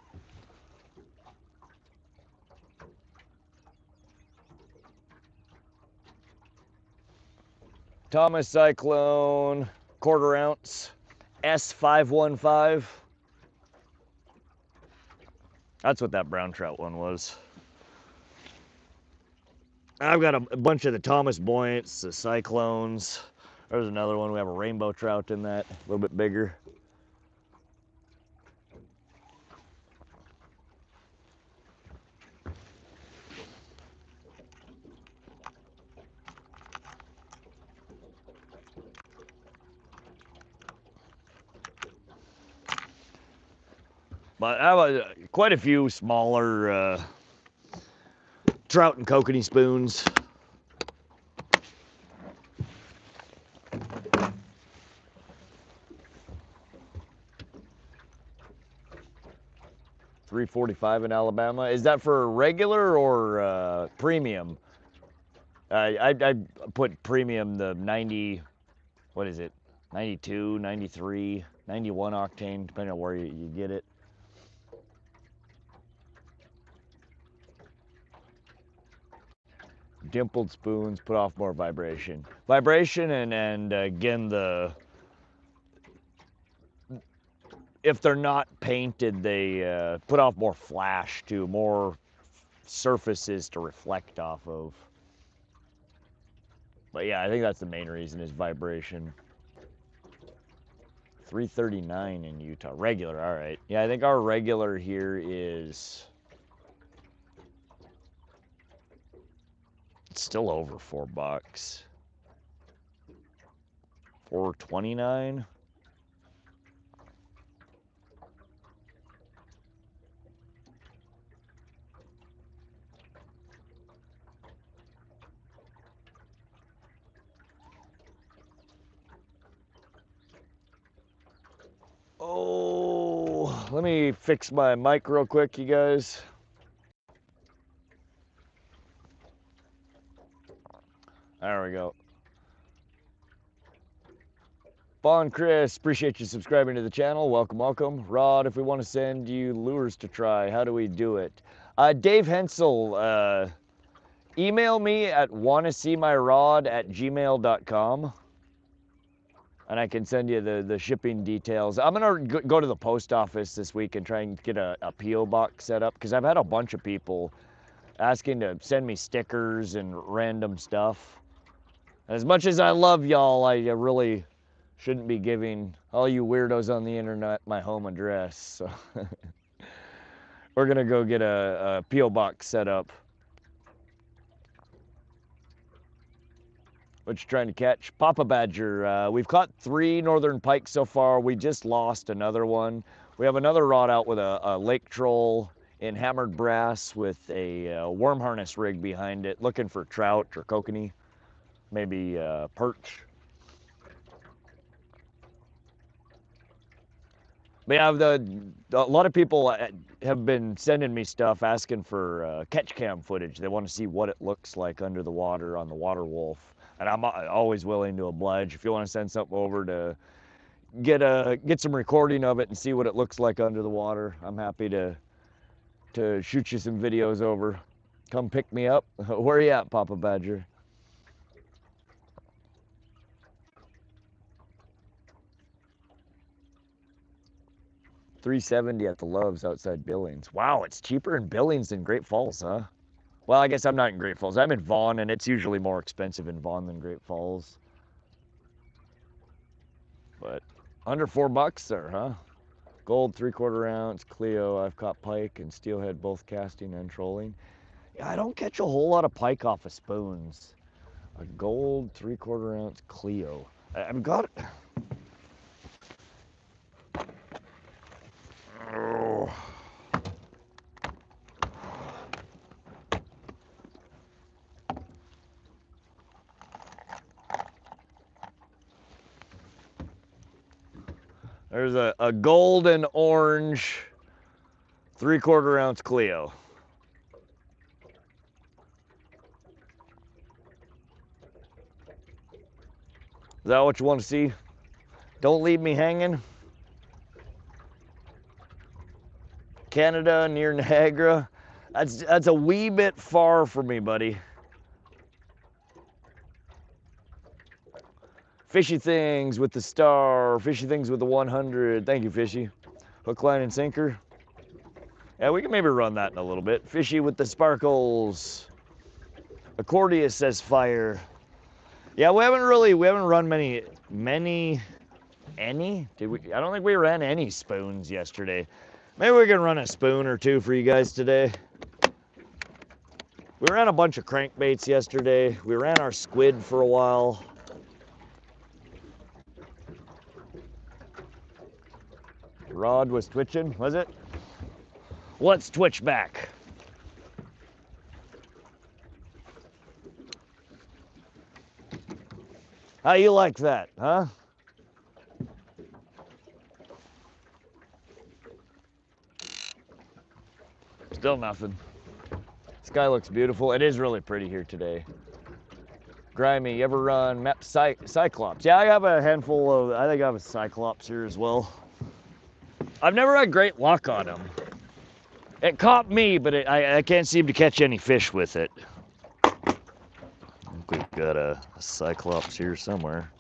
Speaker 1: Thomas Cyclone, 1/4 ounce, S515. That's what that brown trout one was. I've got a bunch of the Thomas Buoyants, the Cyclones. There's another one. We have a rainbow trout in that, a little bit bigger. But I have quite a few smaller trout and kokanee spoons. $3.45 in Alabama. Is that for regular or premium? I put premium the 90, what is it? 92, 93, 91 octane, depending on where you get it. dimpled spoons put off more vibration. Vibration and again, if they're not painted, they put off more flash too, more surfaces to reflect off of. But yeah, I think that's the main reason is vibration. 339 in Utah, regular, all right. Yeah, I think our regular here is, it's still over $4. 429. Oh, let me fix my mic real quick, you guys. There we go. Bon Chris, appreciate you subscribing to the channel. Welcome, welcome. Rod, if we want to send you lures to try, how do we do it? Dave Hensel, email me at wannaseemyrod@gmail.com. And I can send you the shipping details. I'm gonna go to the post office this week and try and get a P.O. box set up, because I've had a bunch of people asking to send me stickers and random stuff. As much as I love y'all, I really shouldn't be giving all you weirdos on the internet my home address. So we're gonna go get a P.O. box set up. What you trying to catch? Papa Badger. We've caught 3 northern pike so far. We just lost another one. We have another rod out with a lake troll in hammered brass with a worm harness rig behind it, looking for trout or kokanee, maybe perch. But yeah, a lot of people have been sending me stuff asking for catch cam footage. They want to see what it looks like under the water on the water wolf. And I'm always willing to oblige. If you want to send something over to get some recording of it and see what it looks like under the water, I'm happy to shoot you some videos over. Come pick me up. Where are you at, Papa Badger? $370 at the Loves outside Billings. Wow, it's cheaper in Billings than Great Falls, huh? Well, I guess I'm not in Great Falls. I'm in Vaughan, and it's usually more expensive in Vaughan than Great Falls. But under $4 there, huh? Gold 3/4 ounce, Cleo. I've caught pike and steelhead both casting and trolling. Yeah, I don't catch a whole lot of pike off of spoons. A gold 3/4 ounce Cleo. I've got it. Oh. There's a gold and orange 3/4 ounce Cleo. Is that what you want to see? Don't leave me hanging. Canada near Niagara. That's a wee bit far for me, buddy. Fishy Things with the star, Fishy Things with the 100. Thank you, Fishy. Hook, line, and sinker. Yeah, we can maybe run that in a little bit. Fishy with the sparkles. Accordius says fire. Yeah, we haven't run many. Did we? I don't think we ran any spoons yesterday. Maybe we can run a spoon or two for you guys today. We ran a bunch of crankbaits yesterday. We ran our squid for a while. Rod was twitching, was it? Let's twitch back. How you like that, huh? Still nothing. Sky looks beautiful. It is really pretty here today. Grimy, you ever run map Cyclops? Yeah, I have a handful of, I think I have a Cyclops here as well. I've never had great luck on them. It caught me, but I can't seem to catch any fish with it. got a Cyclops here somewhere.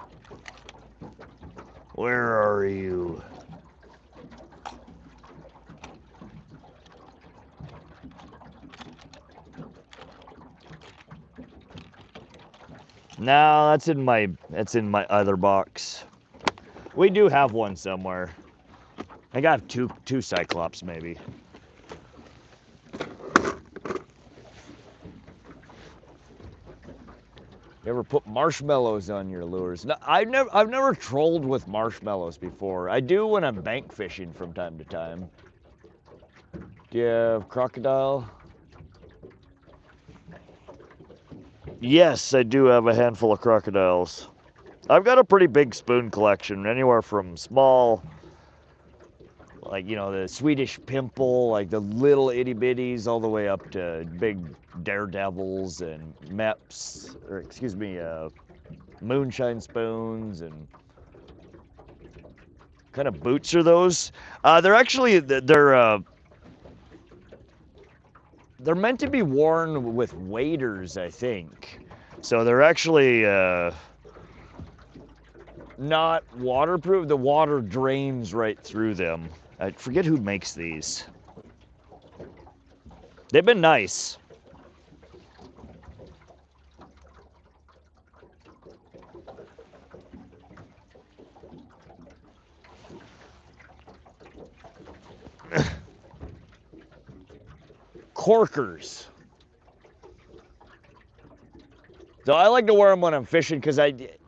Speaker 1: Where are you? No, that's in my other box. We do have one somewhere. I got two Cyclops maybe. You ever put marshmallows on your lures? No, I've never trolled with marshmallows before. I do when I'm bank fishing from time to time. Do you have crocodile? Yes, I do have a handful of crocodiles. I've got a pretty big spoon collection, anywhere from small, like, you know, the Swedish pimple, like the little itty bitties, all the way up to big daredevils and meps, or excuse me, moonshine spoons. And what kind of boots are those? They're actually, they're meant to be worn with waders, I think. So they're actually not waterproof. The water drains right through them. I forget who makes these. They've been nice. Corkers. So I like to wear them when I'm fishing because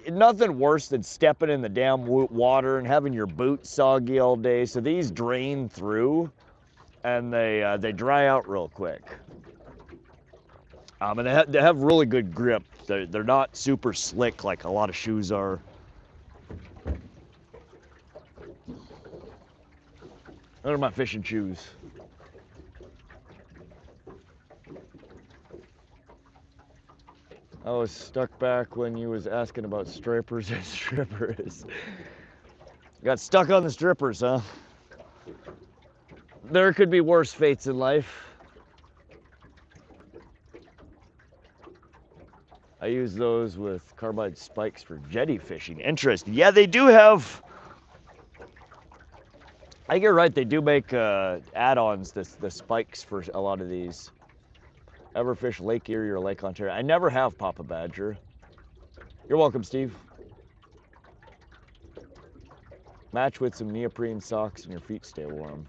Speaker 1: nothing worse than stepping in the damn water and having your boots soggy all day. So these drain through and they dry out real quick. And they have really good grip. They're not super slick like a lot of shoes are. Those are my fishing shoes. I was stuck back when you was asking about strippers and strippers. Got stuck on the strippers, huh? There could be worse fates in life. I use those with carbide spikes for jetty fishing. Interesting. Yeah, they do have. I think you're right. They do make add-ons, the spikes for a lot of these. Ever fish Lake Erie or Lake Ontario? I never have, Papa Badger. You're welcome, Steve. Match with some neoprene socks and your feet stay warm.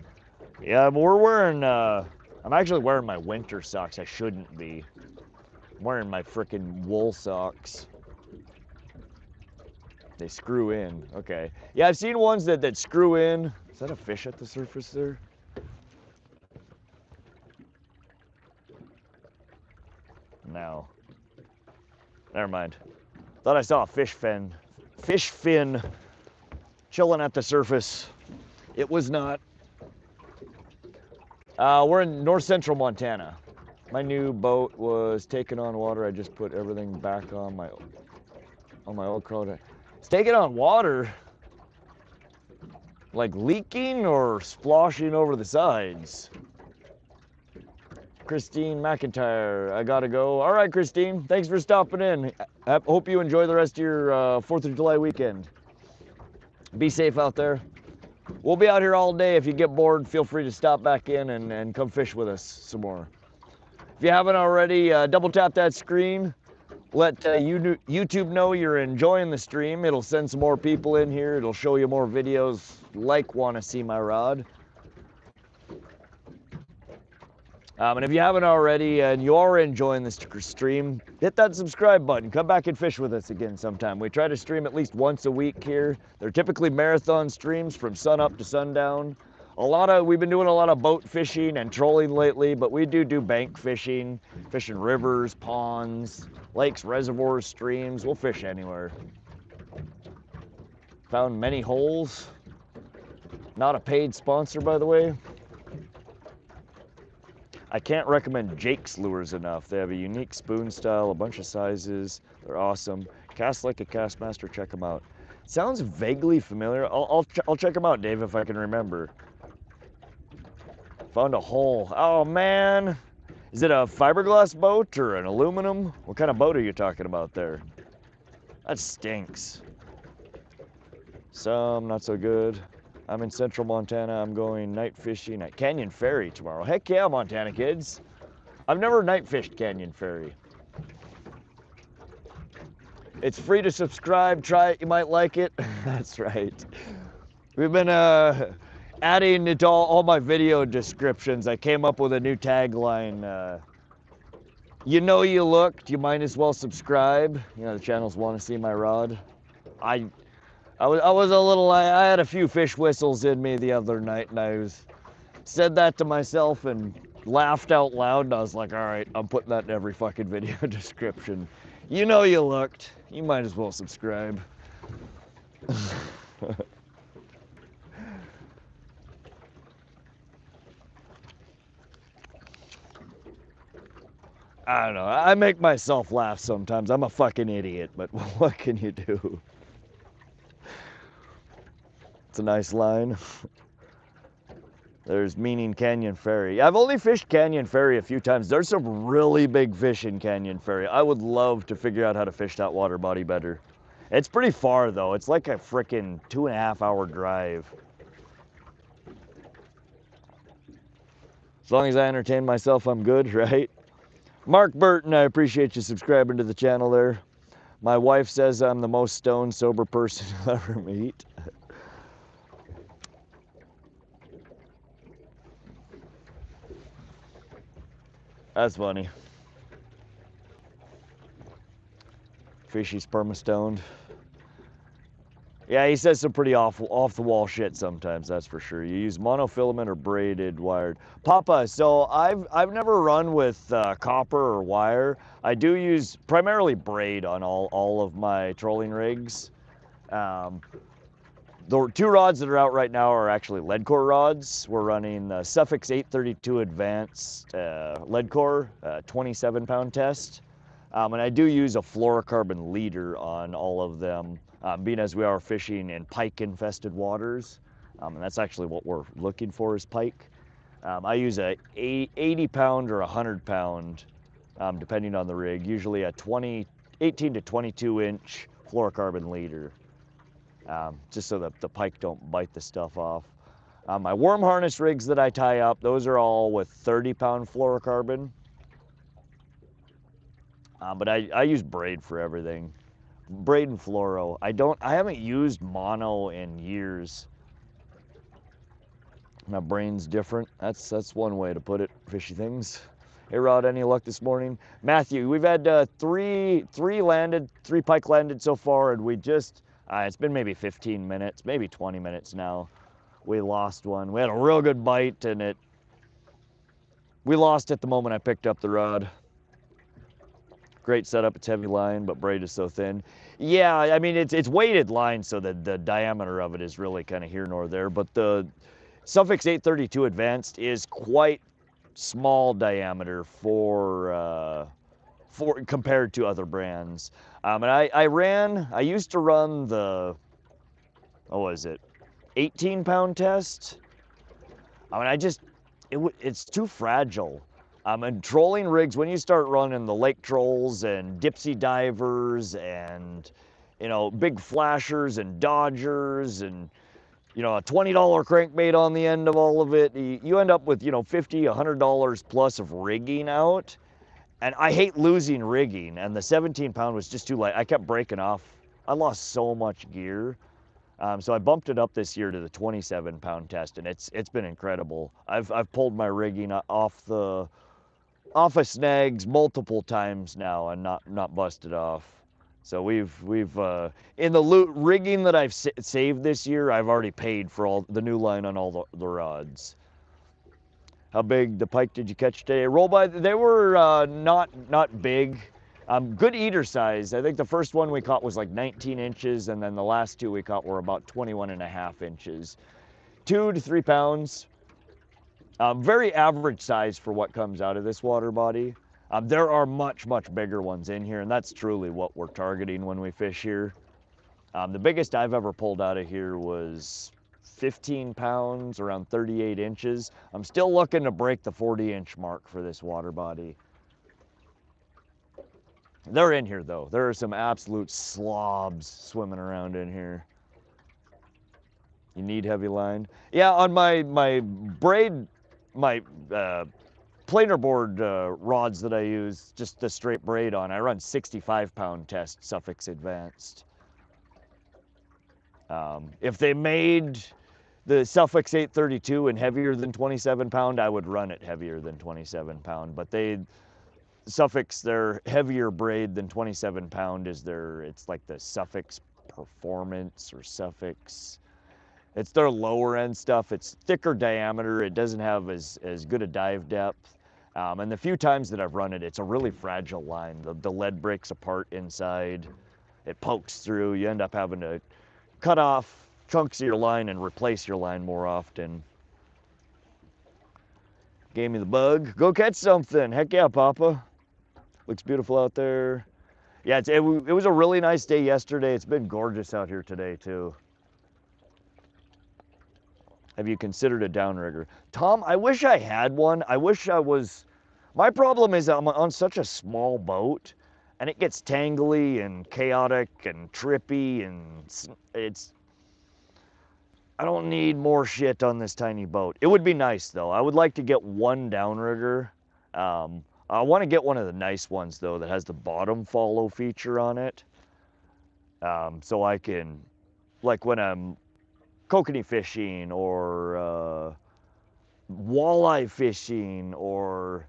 Speaker 1: Yeah, we're wearing, I'm actually wearing my winter socks. I shouldn't be. I'm wearing my frickin' wool socks. They screw in, okay. Yeah, I've seen ones that screw in. Is that a fish at the surface there? No. Never mind. Thought I saw a fish fin chilling at the surface. It was not. We're in north central Montana. My new boat was taking on water. I just put everything back on my old crawler. It's taking on water? Like leaking or sploshing over the sides? Christine McIntyre, I gotta go. All right, Christine, thanks for stopping in. I hope you enjoy the rest of your 4th of July weekend. Be safe out there. We'll be out here all day. If you get bored, feel free to stop back in and come fish with us some more. If you haven't already, double tap that screen. Let YouTube know you're enjoying the stream. It'll send some more people in here. It'll show you more videos like Wanna See My Rod. And if you haven't already and you are enjoying this stream, hit that subscribe button. Come back and fish with us again sometime. We try to stream at least once a week here. They're typically marathon streams from sun up to sundown. We've been doing a lot of boat fishing and trolling lately, but we do bank fishing, fishing rivers, ponds, lakes, reservoirs, streams. We'll fish anywhere. Found many holes. Not a paid sponsor, by the way. I can't recommend Jake's lures enough. They have a unique spoon style, a bunch of sizes. They're awesome. Cast like a cast master. Check them out. Sounds vaguely familiar. I'll check them out, Dave, if I can remember. Found a hole. Oh man, Is it a fiberglass boat or an aluminum? What kind of boat are you talking about there? That stinks. Some not so good. I'm in central Montana. I'm going night fishing at Canyon Ferry tomorrow. Heck yeah, Montana kids. I've never night fished Canyon Ferry. It's free to subscribe. Try it. You might like it. That's right. We've been adding it to all my video descriptions. I came up with a new tagline. You know you looked. You might as well subscribe. You know the channels want to see my rod. I was a little. I had a few fish whistles in me the other night, and I said that to myself and laughed out loud. And I was like, all right, I'm putting that in every fucking video description. You know you looked. You might as well subscribe. I don't know. I make myself laugh sometimes. I'm a fucking idiot, but what can you do? It's a nice line. There's Meaning Canyon Ferry. I've only fished Canyon Ferry a few times. There's some really big fish in Canyon Ferry. I would love to figure out how to fish that water body better. It's pretty far though. It's like a frickin' 2.5 hour drive. As long as I entertain myself, I'm good, right? Mark Burton, I appreciate you subscribing to the channel there. My wife says I'm the most stoned, sober person you'll ever meet. That's funny. Fishy's perma-stoned. Yeah, he says some pretty awful, off-the-wall shit sometimes, that's for sure. You use monofilament or braided wired. Papa, so I've never run with copper or wire. I do use primarily braid on all of my trolling rigs. The two rods that are out right now are actually lead core rods. We're running Suffix 832 Advanced lead core, 27-pound test. And I do use a fluorocarbon leader on all of them, being as we are fishing in pike-infested waters. And that's actually what we're looking for is pike. I use a 80-pound or 100-pound, depending on the rig, usually a 18 to 22-inch fluorocarbon leader. Just so that the pike don't bite the stuff off. My worm harness rigs that I tie up, those are all with 30-pound fluorocarbon. But I use braid for everything. Braid and fluoro. I haven't used mono in years. My brain's different. That's one way to put it, fishy things. Hey Rod, any luck this morning? Matthew, we've had three pike landed so far, and we just, it's been maybe 15 minutes, maybe 20 minutes now. We lost one. We had a real good bite, and we lost it the moment I picked up the rod. Great setup, it's heavy line, but braid is so thin. Yeah, I mean, it's weighted line, so that the diameter of it is really kind of here nor there, but the Suffix 832 Advanced is quite small diameter for compared to other brands. And I used to run the, what was it, 18-pound test. I mean, it's too fragile. And trolling rigs, when you start running the lake trolls and dipsy divers and, you know, big flashers and dodgers and, you know, a $20 crankbait on the end of all of it, you end up with, you know, $50, $100 plus of rigging out. And I hate losing rigging, and the 17-pound was just too light. I kept breaking off. I lost so much gear. So I bumped it up this year to the 27-pound test, and it's been incredible. I've pulled my rigging off of snags multiple times now and not busted off. So we've in the rigging that I've saved this year, I've already paid for all the new line on all the rods. How big the pike did you catch today? Roll by, they were not big. Good eater size. I think the first one we caught was like 19 inches, and then the last two we caught were about 21.5 inches. 2 to 3 pounds. Very average size for what comes out of this water body. There are much bigger ones in here, and that's truly what we're targeting when we fish here. The biggest I've ever pulled out of here was 15 pounds, around 38 inches. I'm still looking to break the 40-inch mark for this water body. They're in here though. There are some absolute slobs swimming around in here. You need heavy line. Yeah, on my braid, my planer board rods that I use, just the straight braid on, I run 65-pound test Suffix Advanced. If they made the Suffix 832 and heavier than 27 pound, I would run it heavier than 27 pound, but they Suffix their heavier braid than 27 pound is it's like the Suffix Performance or Suffix. It's their lower end stuff. It's thicker diameter. It doesn't have as good a dive depth. And the few times that I've run it, it's a really fragile line. The lead breaks apart inside. It pokes through. You end up having to cut off chunks of your line and replace your line more often. Gave me the bug. Go catch something. Heck yeah, Papa. Looks beautiful out there. Yeah, it was a really nice day yesterday. It's been gorgeous out here today too. Have you considered a downrigger? Tom, I wish I had one. I wish I was. My problem is I'm on such a small boat and it gets tangly and chaotic and trippy and I don't need more shit on this tiny boat. It would be nice though. I would like to get one downrigger. I want to get one of the nice ones though that has the bottom follow feature on it. So I can, like when I'm kokanee fishing or walleye fishing or,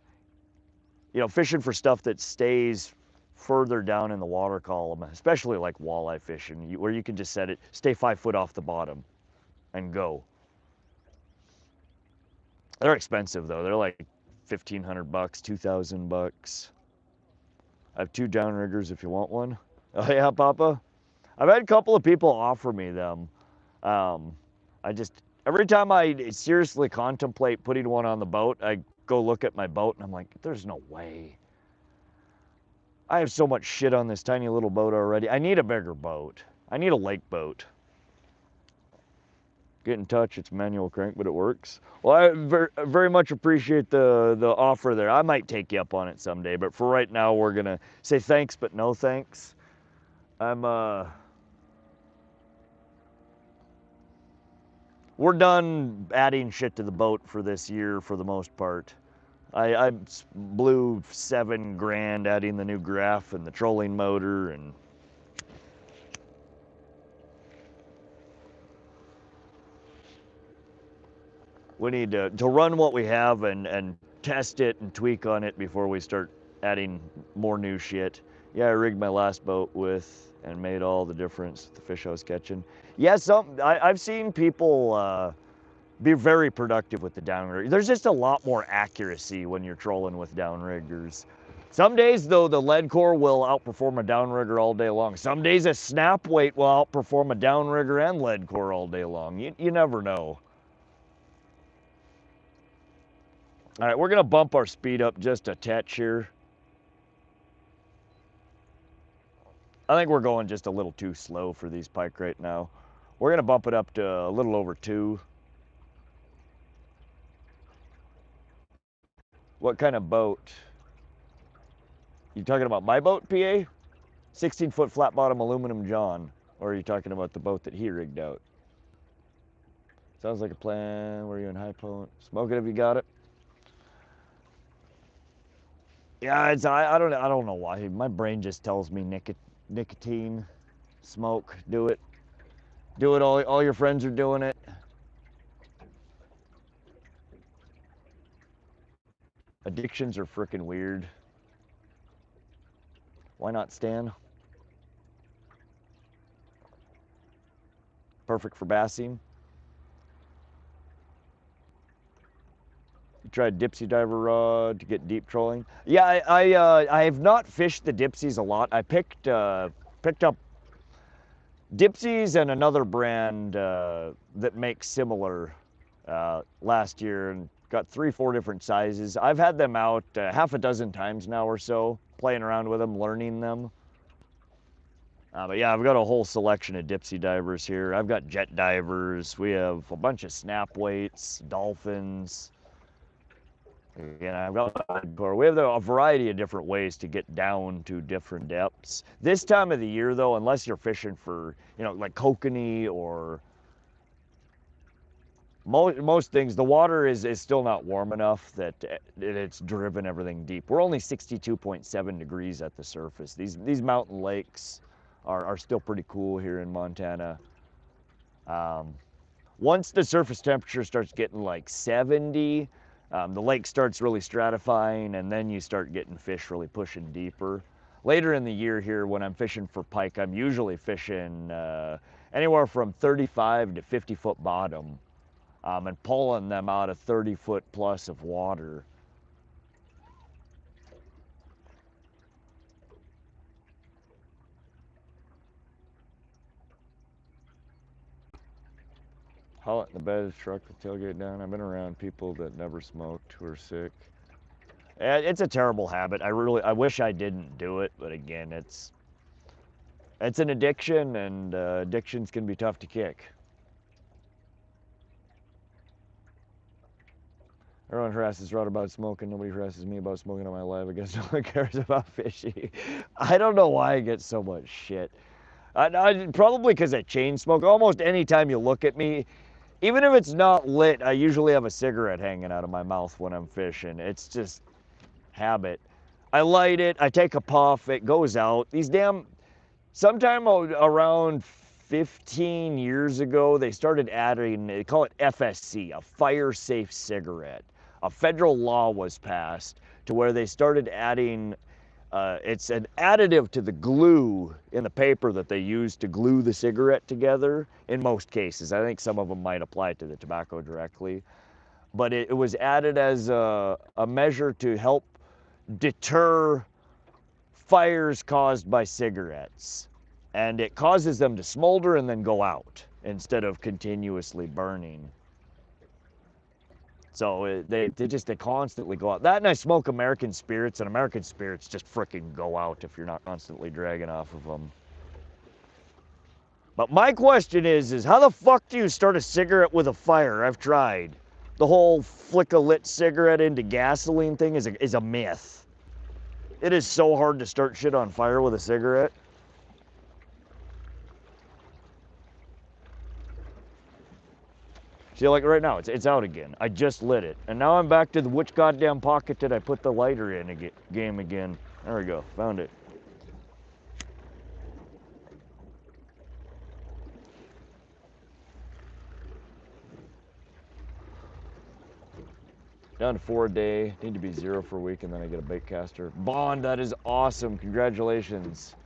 Speaker 1: you know, fishing for stuff that stays further down in the water column, especially like walleye fishing, where you can just set it, stay 5 foot off the bottom and go. They're expensive though. They're like 1,500 bucks, 2,000 bucks. I have 2 downriggers if you want one. Oh yeah, Papa? I've had a couple of people offer me them. Every time I seriously contemplate putting one on the boat, I go look at my boat and I'm like, there's no way. I have so much shit on this tiny little boat already. I need a bigger boat. I need a lake boat. Get in touch. It's manual crank, but it works. Well, I very much appreciate the offer there. I might take you up on it someday, but for right now, we're gonna say thanks, but no thanks. We're done adding shit to the boat for this year for the most part. I blew $7,000 adding the new graph and the trolling motor and we need to run what we have and test it and tweak on it before we start adding more new shit. Yeah, I rigged my last boat with and made all the difference with the fish I was catching. Yeah, I've seen people be very productive with the downrigger. There's just a lot more accuracy when you're trolling with downriggers. Some days though, the lead core will outperform a downrigger all day long. Some days a snap weight will outperform a downrigger and lead core all day long. You never know. All right, we're gonna bump our speed up just a touch here. I think we're going just a little too slow for these pike right now. We're gonna bump it up to a little over 2. What kind of boat? You talking about my boat, PA? 16-foot flat bottom aluminum John. Or are you talking about the boat that he rigged out? Sounds like a plan. Where are you in high point? Smoke it if you got it. Yeah, I don't know why. My brain just tells me nicotine, smoke, do it. Do it, all your friends are doing it. Addictions are freaking weird. Why not, Stan? Perfect for bassing. You tried Dipsy diver rod to get deep trolling? Yeah, I have not fished the Dipsies a lot. I picked up Dipsies and another brand that makes similar last year and got 3-4 different sizes. I've had them out half a dozen times now or so, playing around with them, learning them. But yeah, I've got a whole selection of dipsy divers here. I've got jet divers. We have a bunch of snap weights, dolphins. Again, I've got we have a variety of different ways to get down to different depths. This time of the year, though, unless you're fishing for, you know, like kokanee or most things, the water is still not warm enough that it's driven everything deep. We're only 62.7 degrees at the surface. These mountain lakes are still pretty cool here in Montana. Once the surface temperature starts getting like 70, the lake starts really stratifying, and then you start getting fish really pushing deeper. Later in the year here, when I'm fishing for pike, I'm usually fishing anywhere from 35 to 50 foot bottom, and pulling them out of 30 foot plus of water. Haul it in the bed of the truck, the tailgate down. I've been around people that never smoked who are sick. It's a terrible habit. I wish I didn't do it, but again, it's an addiction, and addictions can be tough to kick. Everyone harasses Rod about smoking. Nobody harasses me about smoking on my live. I guess no one cares about fishing. I don't know why I get so much shit. Probably because I chain smoke. Almost any time you look at me, even if it's not lit, I usually have a cigarette hanging out of my mouth when I'm fishing. It's just habit. I light it, I take a puff, it goes out. Sometime around 15 years ago, they started adding, they call it FSC, a fire safe cigarette. A federal law was passed to where they started adding, it's an additive to the glue in the paper that they use to glue the cigarette together in most cases. I think some of them might apply to the tobacco directly. But it was added as a measure to help deter fires caused by cigarettes. And it causes them to smolder and then go out instead of continuously burning. So they constantly go out. That, and I smoke American Spirits, and American Spirits just frickin' go out if you're not constantly dragging off of them. But my question is how the fuck do you start a cigarette with a fire? I've tried. The whole flick a lit cigarette into gasoline thing is a myth. It is so hard to start shit on fire with a cigarette. See, like right now, it's out again. I just lit it. And now I'm back to the which goddamn pocket did I put the lighter in game again. There we go, found it. Down to 4 a day, need to be 0 for a week, and then I get a bait caster. Bond, that is awesome, congratulations.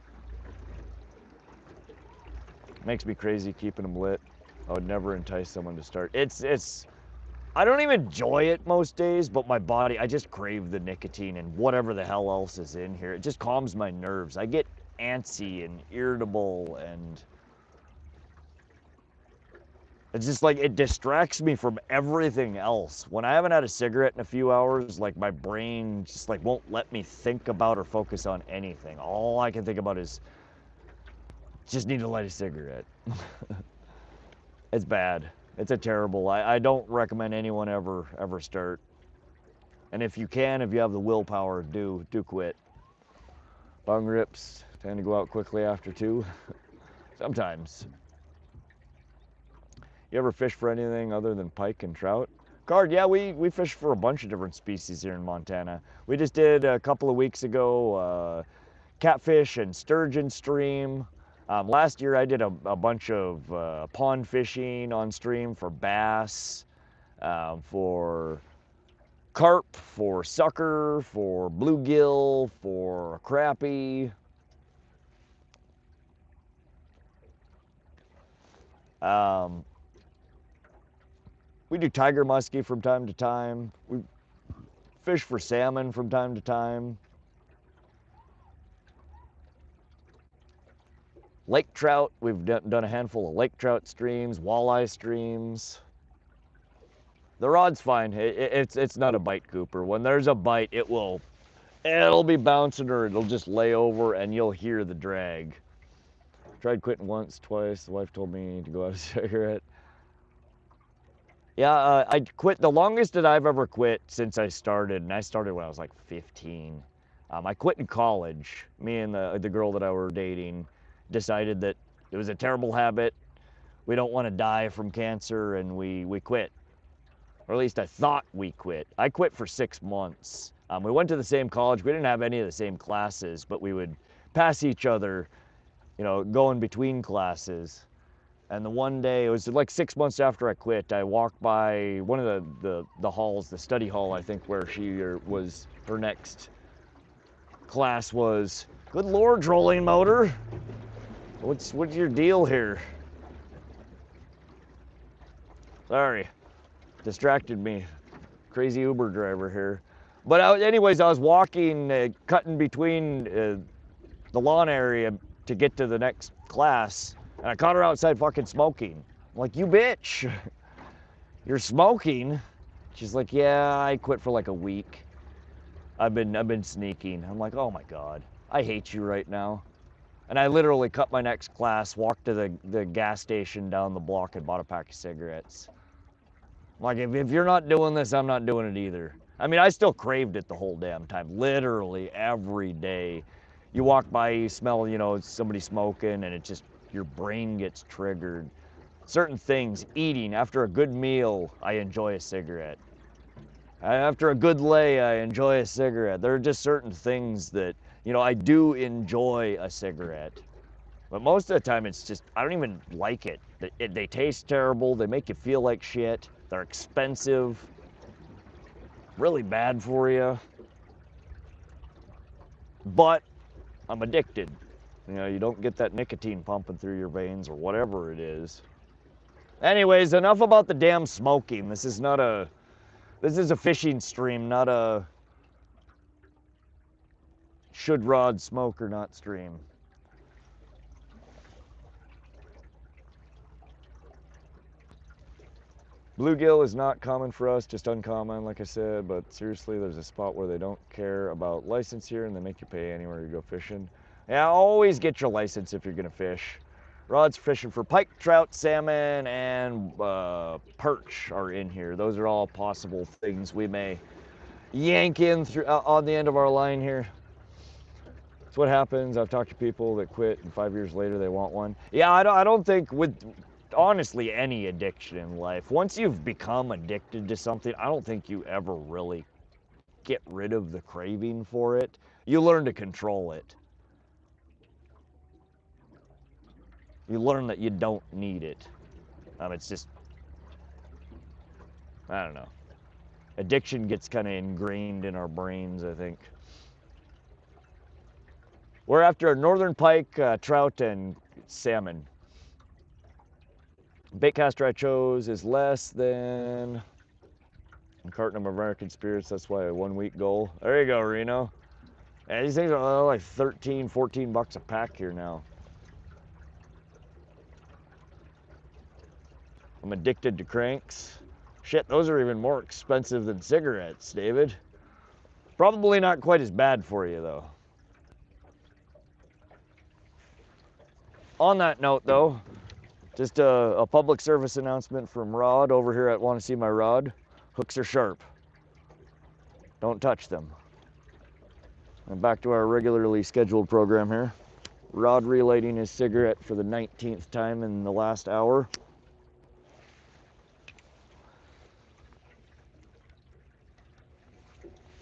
Speaker 1: Makes me crazy keeping them lit. I would never entice someone to start. I don't even enjoy it most days, but my body, I just crave the nicotine and whatever the hell else is in here. It just calms my nerves. I get antsy and irritable, and it's just like, it distracts me from everything else. When I haven't had a cigarette in a few hours, like my brain just like won't let me think about or focus on anything. All I can think about is just need to light a cigarette. It's bad. It's a terrible, I don't recommend anyone ever start. And if you have the willpower, do quit. Bung rips tend to go out quickly after 2. Sometimes. You ever fish for anything other than pike and trout? Card, yeah, we fish for a bunch of different species here in Montana. We just did a couple of weeks ago catfish and sturgeon stream. Last year I did a bunch of pond fishing on stream for bass, for carp, for sucker, for bluegill, for crappie. We do tiger muskie from time to time. We fish for salmon from time to time. Lake trout, we've done a handful of lake trout streams, walleye streams. The rod's fine. It's not a bite gooper. When there's a bite, it'll be bouncing, or it'll just lay over and you'll hear the drag. Tried quitting once, twice. The wife told me to go out a cigarette. Yeah, I quit. The longest that I've ever quit since I started, and I started when I was like 15. I quit in college. Me and the girl that I were dating decided that it was a terrible habit. We don't want to die from cancer, and we quit. Or at least I thought we quit. I quit for 6 months. We went to the same college. We didn't have any of the same classes, but we would pass each other, you know, going between classes. And the one day, it was like 6 months after I quit, I walked by one of the halls, the study hall, I think, where her next class was. Good Lord, trolling motor. What's your deal here? Sorry, distracted me. Crazy Uber driver here. But anyways, I was walking, cutting between the lawn area to get to the next class, and I caught her outside fucking smoking. I'm like, you bitch, you're smoking? She's like, yeah, I quit for like a week. I've been sneaking. I'm like, oh my God, I hate you right now. And I literally cut my next class, walked to the gas station down the block and bought a pack of cigarettes. I'm like, if you're not doing this, I'm not doing it either. I mean, I still craved it the whole damn time, literally every day. You walk by, you smell, you know, somebody smoking, and it just, your brain gets triggered. Certain things, eating, after a good meal, I enjoy a cigarette. After a good lay, I enjoy a cigarette. There are just certain things that, you know, I do enjoy a cigarette. But most of the time, it's just, I don't even like it. They taste terrible, they make you feel like shit, they're expensive, really bad for you. But I'm addicted. You know, you don't get that nicotine pumping through your veins or whatever it is. Anyways, enough about the damn smoking. This is a fishing stream, not a should rod smoke or not stream. Bluegill is not common for us, just uncommon, like I said, but seriously, there's a spot where they don't care about license here and they make you pay anywhere you go fishing. Yeah, always get your license if you're gonna fish. Rods fishing for pike, trout, salmon, and perch are in here. Those are all possible things we may yank in through, on the end of our line here. That's what happens. I've talked to people that quit and 5 years later they want one. Yeah, I don't think with, honestly, any addiction in life, once you've become addicted to something, I don't think you ever really get rid of the craving for it. You learn to control it. You learn that you don't need it. It's just, I don't know. Addiction gets kind of ingrained in our brains, I think. We're after a northern pike, trout, and salmon. Bait caster I chose is less than a carton of American Spirits. That's why a 1 week goal. There you go, Reno. And these things are like 13, 14 bucks a pack here now. I'm addicted to cranks. Shit, those are even more expensive than cigarettes, David. Probably not quite as bad for you, though. On that note, though, just a public service announcement from Rod over here at Want to See My Rod. Hooks are sharp. Don't touch them. And back to our regularly scheduled program here. Rod relighting his cigarette for the 19th time in the last hour.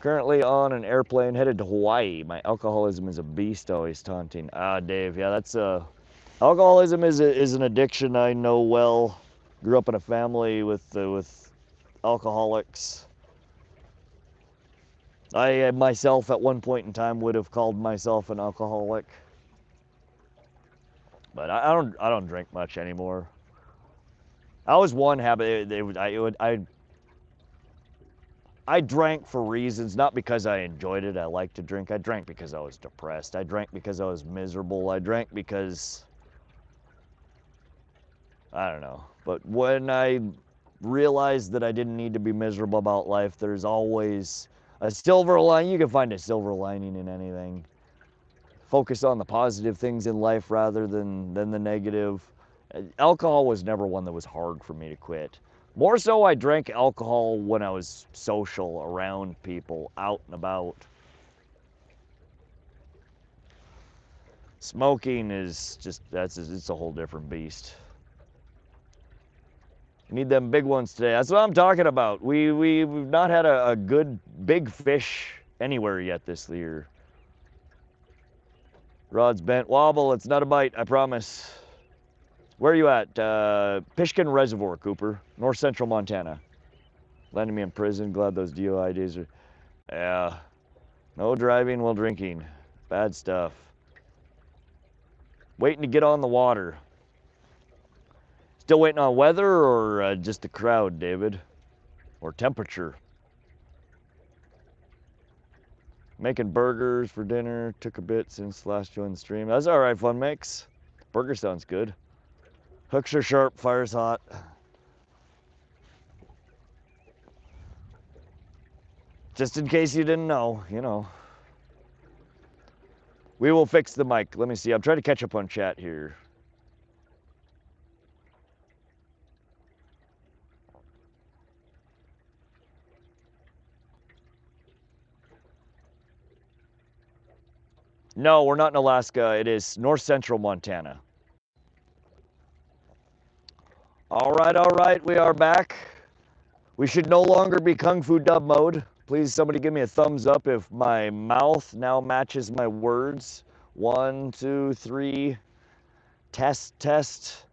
Speaker 1: Currently on an airplane headed to Hawaii. My alcoholism is a beast, always taunting. Ah, Dave, yeah, that's alcoholism is an addiction I know well. Grew up in a family with alcoholics. I myself at one point in time would have called myself an alcoholic, but I don't drink much anymore. I was one habit. I drank for reasons, not because I enjoyed it. I liked to drink. I drank because I was depressed. I drank because I was miserable. I drank because, I don't know. But when I realized that I didn't need to be miserable about life, there's always a silver lining. You can find a silver lining in anything. focus on the positive things in life rather than the negative. Alcohol was never one that was hard for me to quit. More so, I drank alcohol when I was social, around people, out and about. Smoking is just, it's a whole different beast. We need them big ones today. That's what I'm talking about. We've not had a good big fish anywhere yet this year. Rod's bent. Wobble, it's not a bite, I promise. Where are you at? Pishkun Reservoir, Cooper, north central Montana. Landed me in prison. Glad those DOI days are. Yeah. No driving while drinking. Bad stuff. Waiting to get on the water. Still waiting on weather or just the crowd, David? Or temperature? Making burgers for dinner. Took a bit since last joined the stream. That's all right, Fun Mix. Burger sounds good. Hooks are sharp, fire's hot. Just in case you didn't know, you know. We will fix the mic. Let me see. I'm trying to catch up on chat here. No, we're not in Alaska. It is north central Montana. All right, we are back. We should no longer be Kung Fu dub mode. Please, somebody give me a thumbs up if my mouth now matches my words. 1, 2, 3. Test.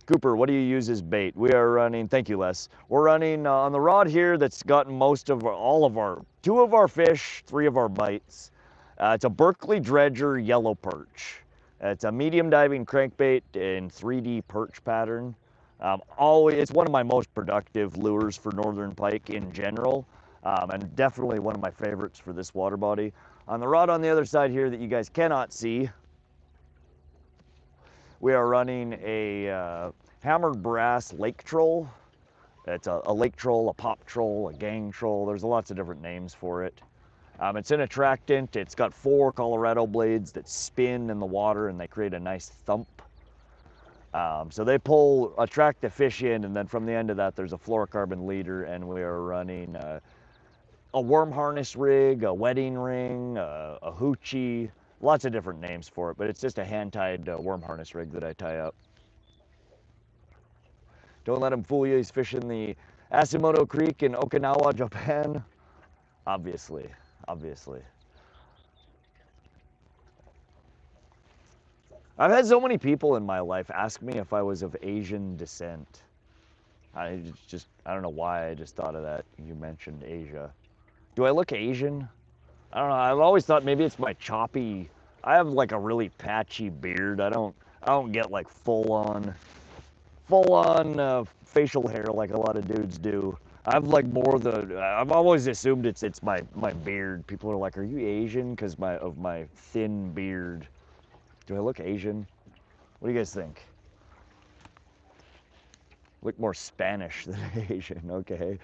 Speaker 1: Cooper, what do you use as bait? We are running, thank you, Les. We're running on the rod here that's gotten all of our, 2 of our fish, 3 of our bites. It's a Berkley Dredger yellow perch. It's a medium diving crankbait in 3D perch pattern. It's one of my most productive lures for northern pike in general, and definitely one of my favorites for this water body. On the rod on the other side here that you guys cannot see, we are running a hammered brass lake troll. It's a lake troll, a pop troll, a gang troll. There's lots of different names for it. It's an attractant. It's got 4 Colorado blades that spin in the water and they create a nice thump. So they attract the fish in, and then from the end of that there's a fluorocarbon leader, and we are running a worm harness rig, a wedding ring, a hoochie, lots of different names for it, but it's just a hand-tied worm harness rig that I tie up. Don't let him fool you, he's fishing the Asimoto Creek in Okinawa, Japan. Obviously. I've had so many people in my life ask me if I was of Asian descent. I don't know why, I just thought of that. You mentioned Asia. Do I look Asian? I don't know, I've always thought maybe it's my choppy, I have like a really patchy beard. I don't get like full on facial hair like a lot of dudes do. I've always assumed it's my beard. People are like, "Are you Asian?" because of my thin beard. Do I look Asian? What do you guys think? Look more Spanish than Asian, okay.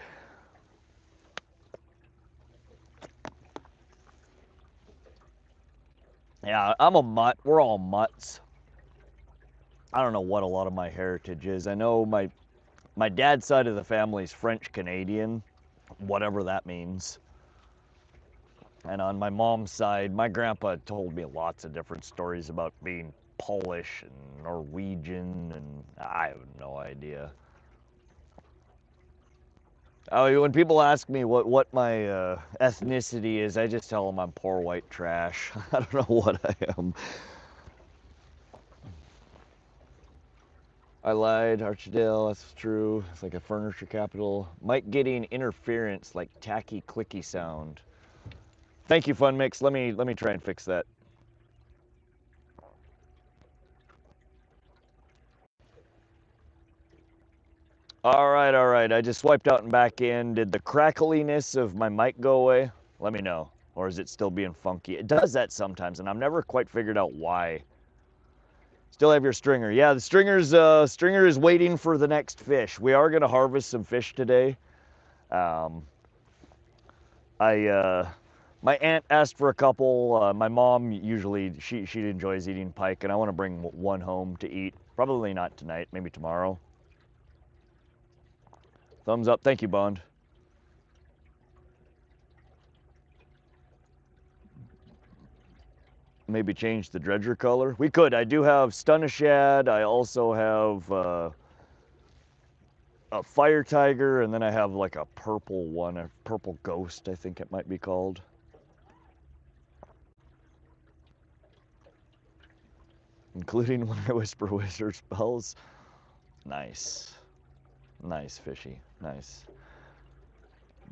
Speaker 1: Yeah, I'm a mutt. We're all mutts. I don't know what a lot of my heritage is. I know my dad's side of the family is French Canadian, whatever that means. And on my mom's side, my grandpa told me lots of different stories about being Polish and Norwegian, and I have no idea. Oh, when people ask me what my ethnicity is, I just tell them I'm poor white trash. I don't know what I am. I lied, Archidale, that's true. It's like a furniture capital. Might getting interference, like tacky clicky sound. Thank you, Fun Mix. Let me try and fix that. All right. I just swiped out and back in. Did the crackliness of my mic go away? Let me know. Or is it still being funky? It does that sometimes, and I've never quite figured out why. Still have your stringer. Yeah, the stringer is waiting for the next fish. We are gonna harvest some fish today. My aunt asked for a couple. My mom usually, she enjoys eating pike, and I want to bring one home to eat. Probably not tonight, maybe tomorrow. Thumbs up. Thank you, Bond. Maybe change the dredger color. We could. I do have Stunashad. I also have a fire tiger, and then I have like a purple one, a purple ghost, I think it might be called. Including when I whisper wizard spells. Nice. Nice, fishy. Nice.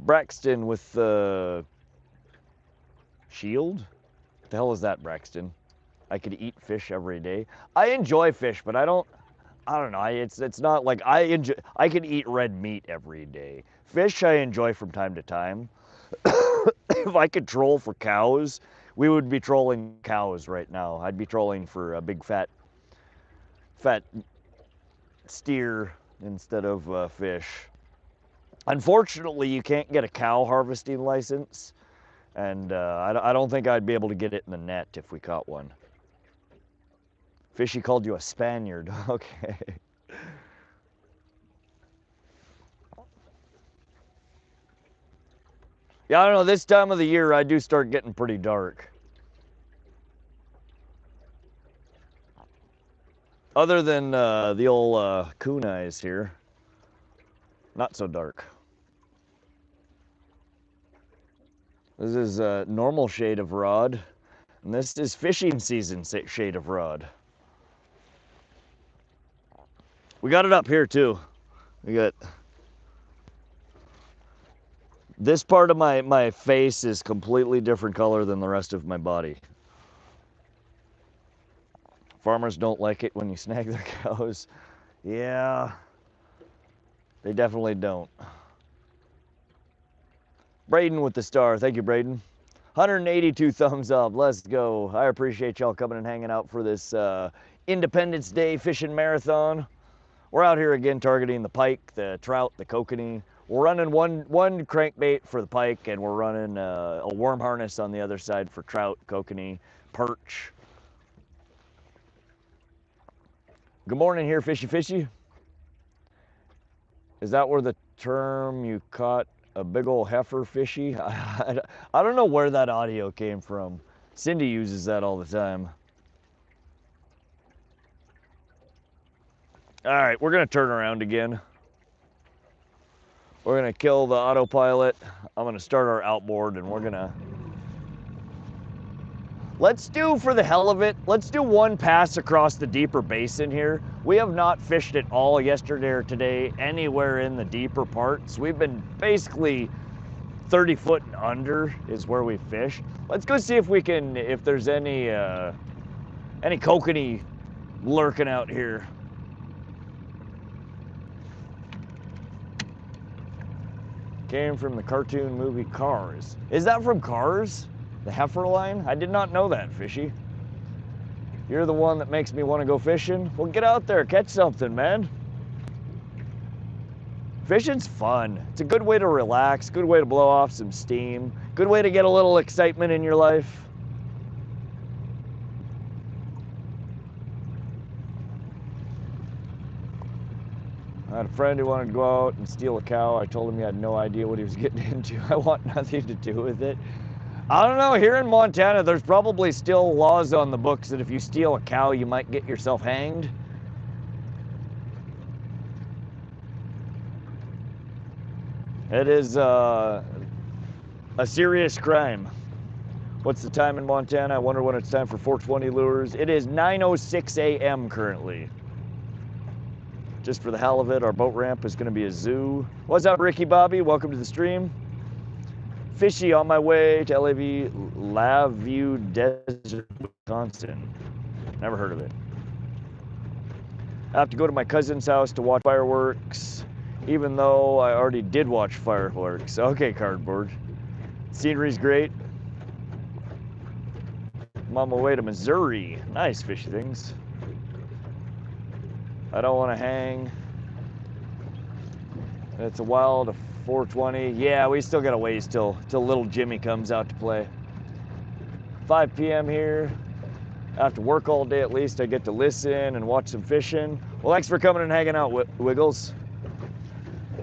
Speaker 1: Braxton with the shield? What the hell is that, Braxton? I could eat fish every day. I enjoy fish, but I don't know. It's not like I can eat red meat every day. Fish I enjoy from time to time. If I could troll for cows, we would be trolling cows right now. I'd be trolling for a big fat steer instead of fish. Unfortunately, you can't get a cow harvesting license, and I don't think I'd be able to get it in the net if we caught one. Fishy called you a Spaniard. Okay. Yeah, I don't know. This time of the year, I do start getting pretty dark. Other than the old kunais here, not so dark. This is a normal shade of rod, and this is fishing season shade of rod. We got it up here too. We got this part of my face is completely different color than the rest of my body. Farmers don't like it when you snag their cows. Yeah, they definitely don't. Braden with the star. Thank you, Braden. 182 thumbs up. Let's go. I appreciate y'all coming and hanging out for this Independence Day fishing marathon. We're out here again targeting the pike, the trout, the kokanee. We're running one crankbait for the pike, and we're running a worm harness on the other side for trout, kokanee, perch. Good morning here, fishy fishy. Is that where the term you caught a big old heifer fishy? I don't know where that audio came from. Cindy uses that all the time. All right, we're gonna turn around again. We're gonna kill the autopilot. I'm gonna start our outboard, and we're gonna... Let's do, for the hell of it, let's do one pass across the deeper basin here. We have not fished at all yesterday or today anywhere in the deeper parts. We've been basically 30 foot and under is where we fish. Let's go see if we can, if there's any kokanee lurking out here. Came from the cartoon movie Cars. Is that from Cars? The heifer line? I did not know that, fishy. You're the one that makes me want to go fishing. Well, get out there, catch something, man. Fishing's fun. It's a good way to relax, good way to blow off some steam, good way to get a little excitement in your life. I had a friend who wanted to go out and steal a cow. I told him he had no idea what he was getting into. I want nothing to do with it. I don't know, here in Montana, there's probably still laws on the books that if you steal a cow, you might get yourself hanged. It is a serious crime. What's the time in Montana? I wonder when it's time for 420 lures. It is 9:06 a.m. currently. Just for the hell of it, our boat ramp is going to be a zoo. What's up, Ricky Bobby? Welcome to the stream. Fishy on my way to Laview Desert, Wisconsin. Never heard of it. I have to go to my cousin's house to watch fireworks, even though I already did watch fireworks. Okay, cardboard. Scenery's great. I'm on my way to Missouri. Nice, fishy things. I don't want to hang. It's a while to 4:20. Yeah, we still got a ways till little Jimmy comes out to play. 5 p.m. here. After work all day, at least I get to listen and watch some fishing. Well, thanks for coming and hanging out, Wiggles.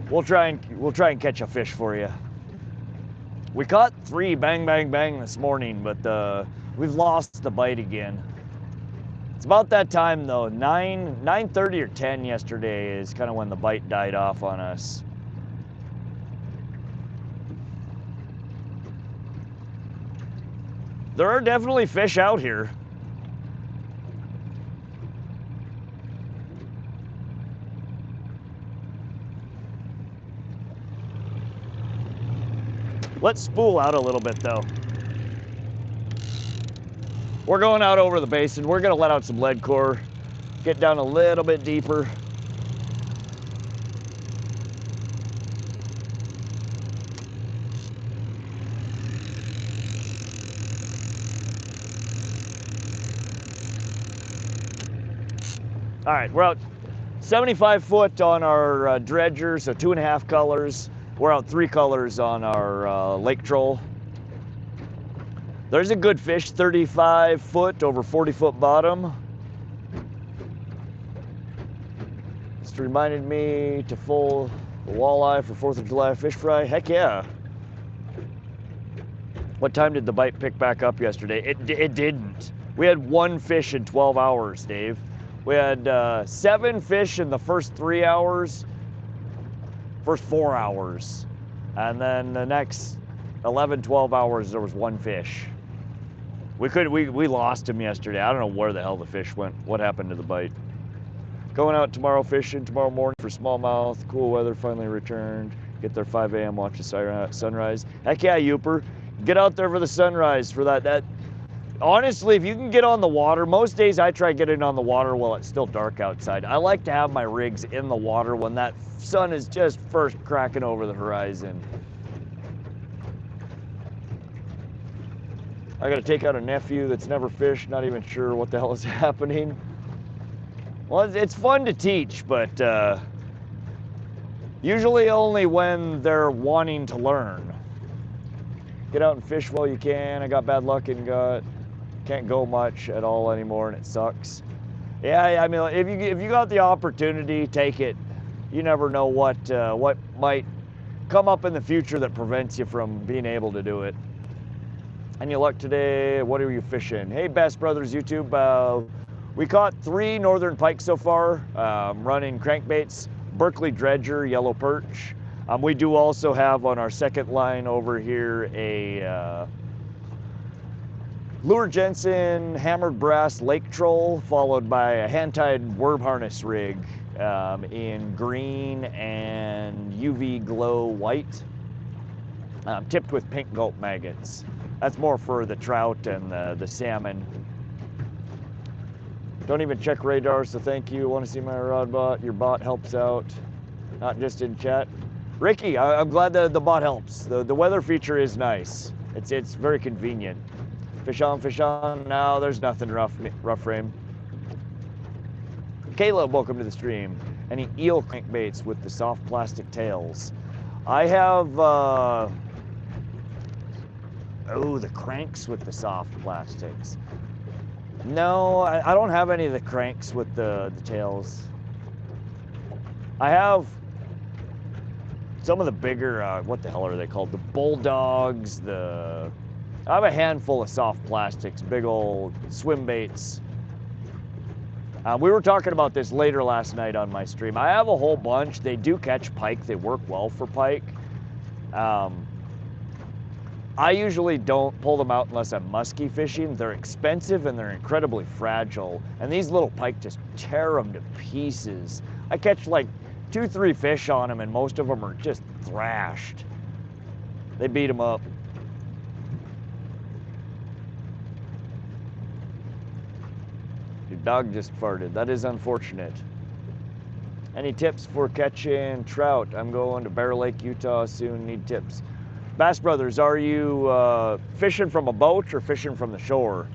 Speaker 1: We'll try and catch a fish for you. We caught 3 bang bang bang this morning, but we've lost the bite again. It's about that time though. 9:30 or 10 yesterday is kind of when the bite died off on us. There are definitely fish out here. Let's spool out a little bit though. We're going out over the basin. We're gonna let out some lead core, get down a little bit deeper. All right, we're out 75 foot on our dredger, so 2.5 colors. We're out 3 colors on our lake troll. There's a good fish, 35 foot over 40 foot bottom. Just reminded me to full the walleye for 4th of July fish fry. Heck yeah. What time did the bite pick back up yesterday? It didn't. We had 1 fish in 12 hours, Dave. We had 7 fish in the first 3 hours, first 4 hours. And then the next 11, 12 hours, there was 1 fish. We lost him yesterday. I don't know where the hell the fish went. What happened to the bite? Going out tomorrow fishing, tomorrow morning for smallmouth. Cool weather finally returned. Get there 5 a.m., watch the sunrise. Heck yeah, Youper. Get out there for the sunrise for that. Honestly, if you can get on the water, most days I try getting on the water while it's still dark outside. I like to have my rigs in the water when that sun is just first cracking over the horizon. I gotta take out a nephew that's never fished, not even sure what the hell is happening. Well, it's fun to teach, but usually only when they're wanting to learn. Get out and fish while you can. I got bad luck and can't go much at all anymore, and it sucks. Yeah, I mean, if you got the opportunity, take it. You never know what might come up in the future that prevents you from being able to do it. Any luck today? What are you fishing? Hey, Bass Brothers YouTube. We caught 3 northern pike so far, running crankbaits, Berkley Dredger, yellow perch. We do also have on our second line over here a Lure Jensen hammered brass lake troll, followed by a hand-tied worm harness rig in green and UV glow white, tipped with pink gulp maggots. That's more for the trout and the salmon. Don't even check radar, so thank you. Want to see my rod bot? Your bot helps out, not just in chat. Ricky, I'm glad the bot helps. The weather feature is nice. It's very convenient. Fish on. No, there's nothing rough frame. Caleb, welcome to the stream. Any eel crankbaits with the soft plastic tails? I have, the cranks with the soft plastics. No, I don't have any of the cranks with the tails. I have some of the bigger, what the hell are they called? The bulldogs, I have a handful of soft plastics, big old swim baits. We were talking about this later last night on my stream. I have a whole bunch. They do catch pike. They work well for pike. I usually don't pull them out unless I'm musky fishing. They're expensive and they're incredibly fragile. And these little pike just tear them to pieces. I catch like 2-3 fish on them and most of them are just thrashed. They beat them up. Your dog just farted. That is unfortunate. Any tips for catching trout? I'm going to Bear Lake, Utah soon. Need tips. Bass Brothers, are you fishing from a boat or fishing from the shore?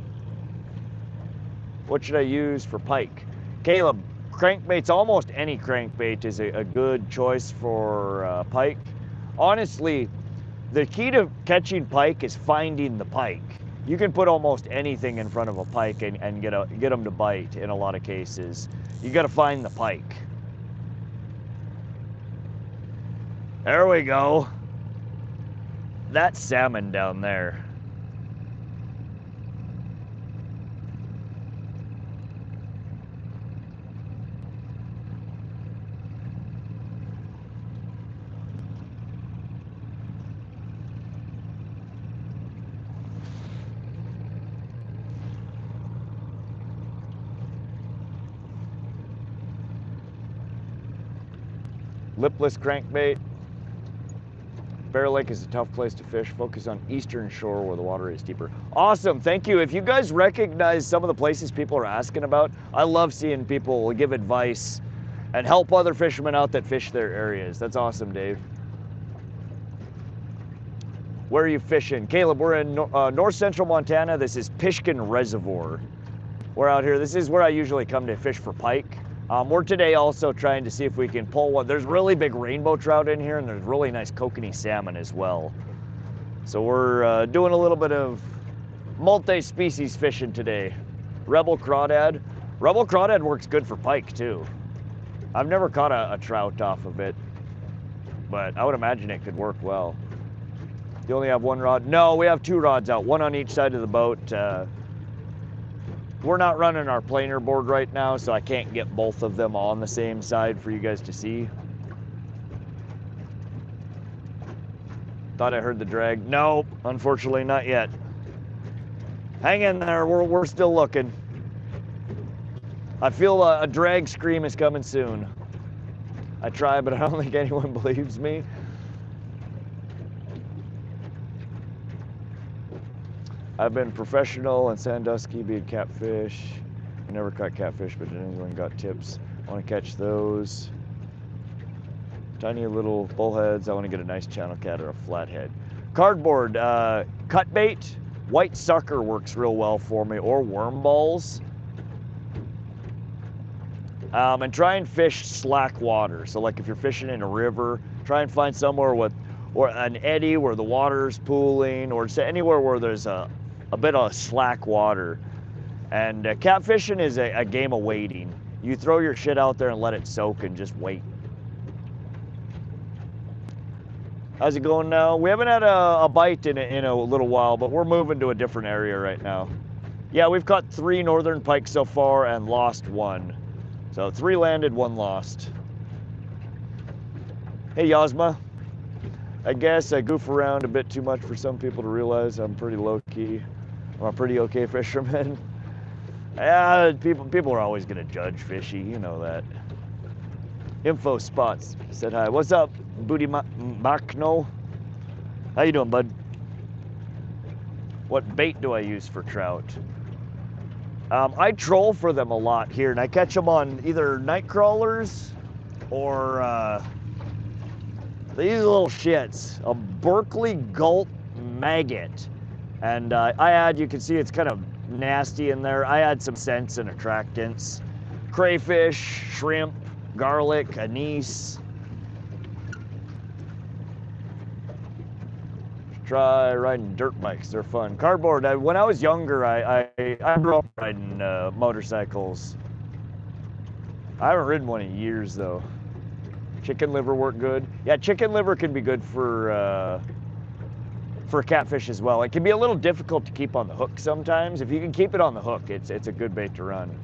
Speaker 1: What should I use for pike? Caleb, crankbaits, almost any crankbait is a good choice for pike. Honestly, the key to catching pike is finding the pike. You can put almost anything in front of a pike and get them to bite in a lot of cases. You got to find the pike. There we go. That's salmon down there. Lipless crankbait. Bear Lake is a tough place to fish. Focus on eastern shore where the water is deeper. Awesome, thank you. If you guys recognize some of the places people are asking about, I love seeing people give advice and help other fishermen out that fish their areas. That's awesome, Dave. Where are you fishing? Caleb, we're in north central Montana. This is Pishkun Reservoir. We're out here. This is where I usually come to fish for pike. We're today also trying to see if we can pull one. There's really big rainbow trout in here, and there's really nice kokanee salmon as well. So we're doing a little bit of multi-species fishing today. Rebel crawdad. Rebel crawdad works good for pike too. I've never caught a trout off of it, but I would imagine it could work well. You only have one rod? No, we have two rods out, one on each side of the boat. We're not running our planer board right now, so I can't get both of them on the same side for you guys to see. Thought I heard the drag. Nope, unfortunately not yet. Hang in there, we're still looking. I feel a drag scream is coming soon. I try, but I don't think anyone believes me. I've been professional in Sandusky being catfish. I never caught catfish, but anyone got tips. I want to catch those. Tiny little bullheads. I want to get a nice channel cat or a flathead. Cardboard, cut bait. White sucker works real well for me, or worm balls. And try and fish slack water. So like if you're fishing in a river, try and find somewhere with, or an eddy where the water's pooling, or anywhere where there's a bit of slack water. And catfishing is a game of waiting. You throw your shit out there and let it soak and just wait. How's it going now? We haven't had a bite in a little while, but we're moving to a different area right now. Yeah, we've caught 3 northern pike so far and lost 1. So 3 landed, 1 lost. Hey, Yasma. I guess I goof around a bit too much for some people to realize I'm pretty low-key. I'm a pretty okay fisherman. Yeah, people are always gonna judge fishy, you know that. Info Spots said hi. What's up, Booty Macno? How you doing, bud? What bait do I use for trout? I troll for them a lot here, and I catch them on either night crawlers or these little shits, a Berkley gulp maggot. And I add, you can see it's kind of nasty in there. I add some scents and attractants. Crayfish, shrimp, garlic, anise. Try riding dirt bikes, they're fun. Cardboard, when I was younger, I grew up riding motorcycles. I haven't ridden one in years though. Chicken liver work good. Yeah, chicken liver can be good for catfish as well. It can be a little difficult to keep on the hook sometimes. If you can keep it on the hook, it's a good bait to run.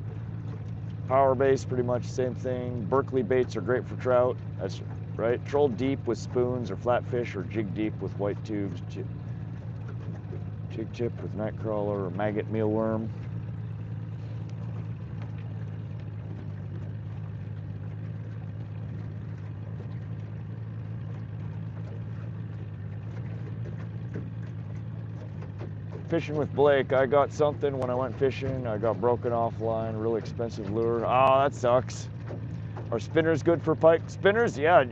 Speaker 1: Power baits, pretty much the same thing. Berkley baits are great for trout. That's right. Troll deep with spoons or flatfish, or jig deep with white tubes. Jig tip with nightcrawler or maggot mealworm. Fishing with Blake, I got something when I went fishing. I got broken offline, really expensive lure. Oh, that sucks. Are spinners good for pike? Spinners, yeah.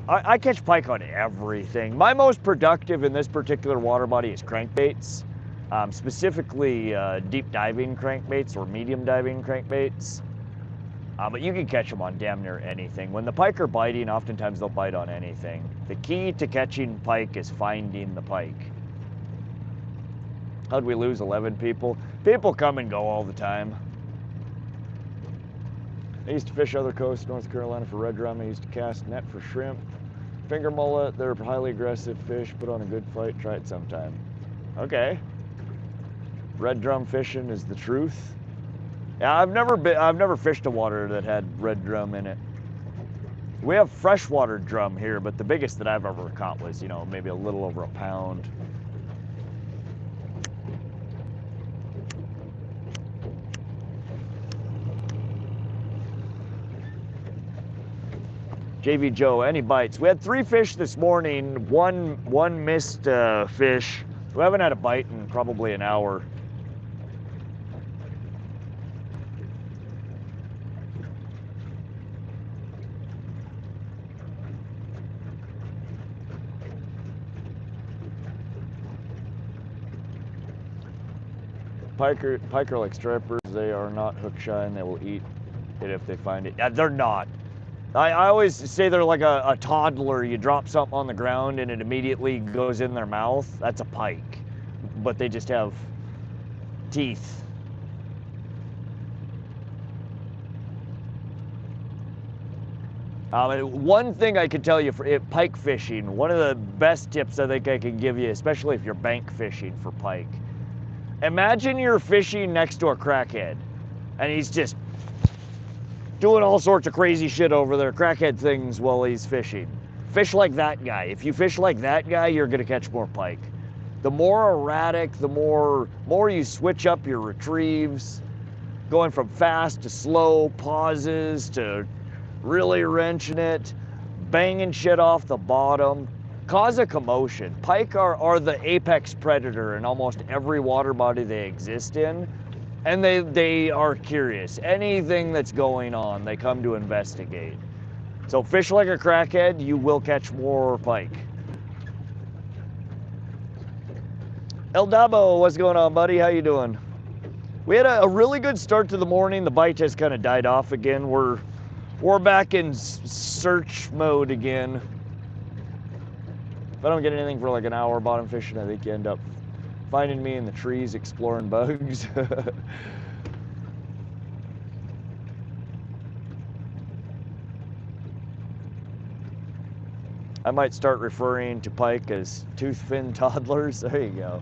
Speaker 1: I catch pike on everything. My most productive in this particular water body is crankbaits, specifically deep diving crankbaits or medium diving crankbaits. But you can catch them on damn near anything. When the pike are biting, oftentimes they'll bite on anything. The key to catching pike is finding the pike. How'd we lose 11 people? People come and go all the time. I used to fish other coasts, North Carolina for red drum. I used to cast net for shrimp. Finger mullet, they're highly aggressive fish. Put on a good fight, try it sometime. Okay. Red drum fishing is the truth. Yeah, I've never fished a water that had red drum in it. We have freshwater drum here, but the biggest that I've ever caught was, you know, maybe a little over a pound. JV Joe, any bites? We had 3 fish this morning. One missed fish. We haven't had a bite in probably an hour. Pike are like stripers. They are not hook shy and they will eat it if they find it. Yeah, they're not. I always say they're like a toddler. You drop something on the ground and it immediately goes in their mouth. That's a pike. But they just have teeth. One thing I can tell you for pike fishing, one of the best tips I think I can give you, especially if you're bank fishing for pike. Imagine you're fishing next to a crackhead and he's just doing all sorts of crazy shit over there, crackhead things while he's fishing. Fish like that guy. If you fish like that guy, you're gonna catch more pike. The more erratic, the more you switch up your retrieves, going from fast to slow, pauses to really wrenching it, banging shit off the bottom. Cause a commotion. Pike are the apex predator in almost every water body they exist in, and they are curious. Anything that's going on, they come to investigate. So fish like a crackhead, you will catch more pike. El Dabo, what's going on, buddy? How you doing? We had a really good start to the morning. The bite has kind of died off again. We're back in search mode again. If I don't get anything for like an hour bottom fishing, I think you end up finding me in the trees exploring bugs. I might start referring to pike as tooth-fin toddlers. There you go.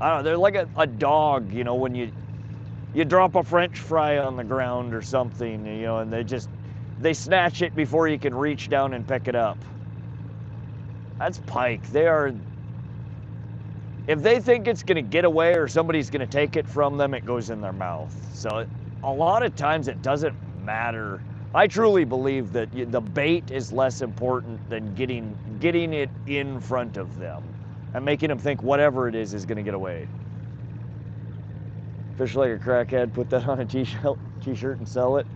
Speaker 1: I don't know, they're like a dog, you know, when you drop a French fry on the ground or something, you know, and they snatch it before you can reach down and pick it up. That's pike. If they think it's gonna get away or somebody's gonna take it from them, it goes in their mouth. So a lot of times it doesn't matter. I truly believe that the bait is less important than getting it in front of them and making them think whatever it is gonna get away. Fish like a crackhead, put that on a t-shirt and sell it.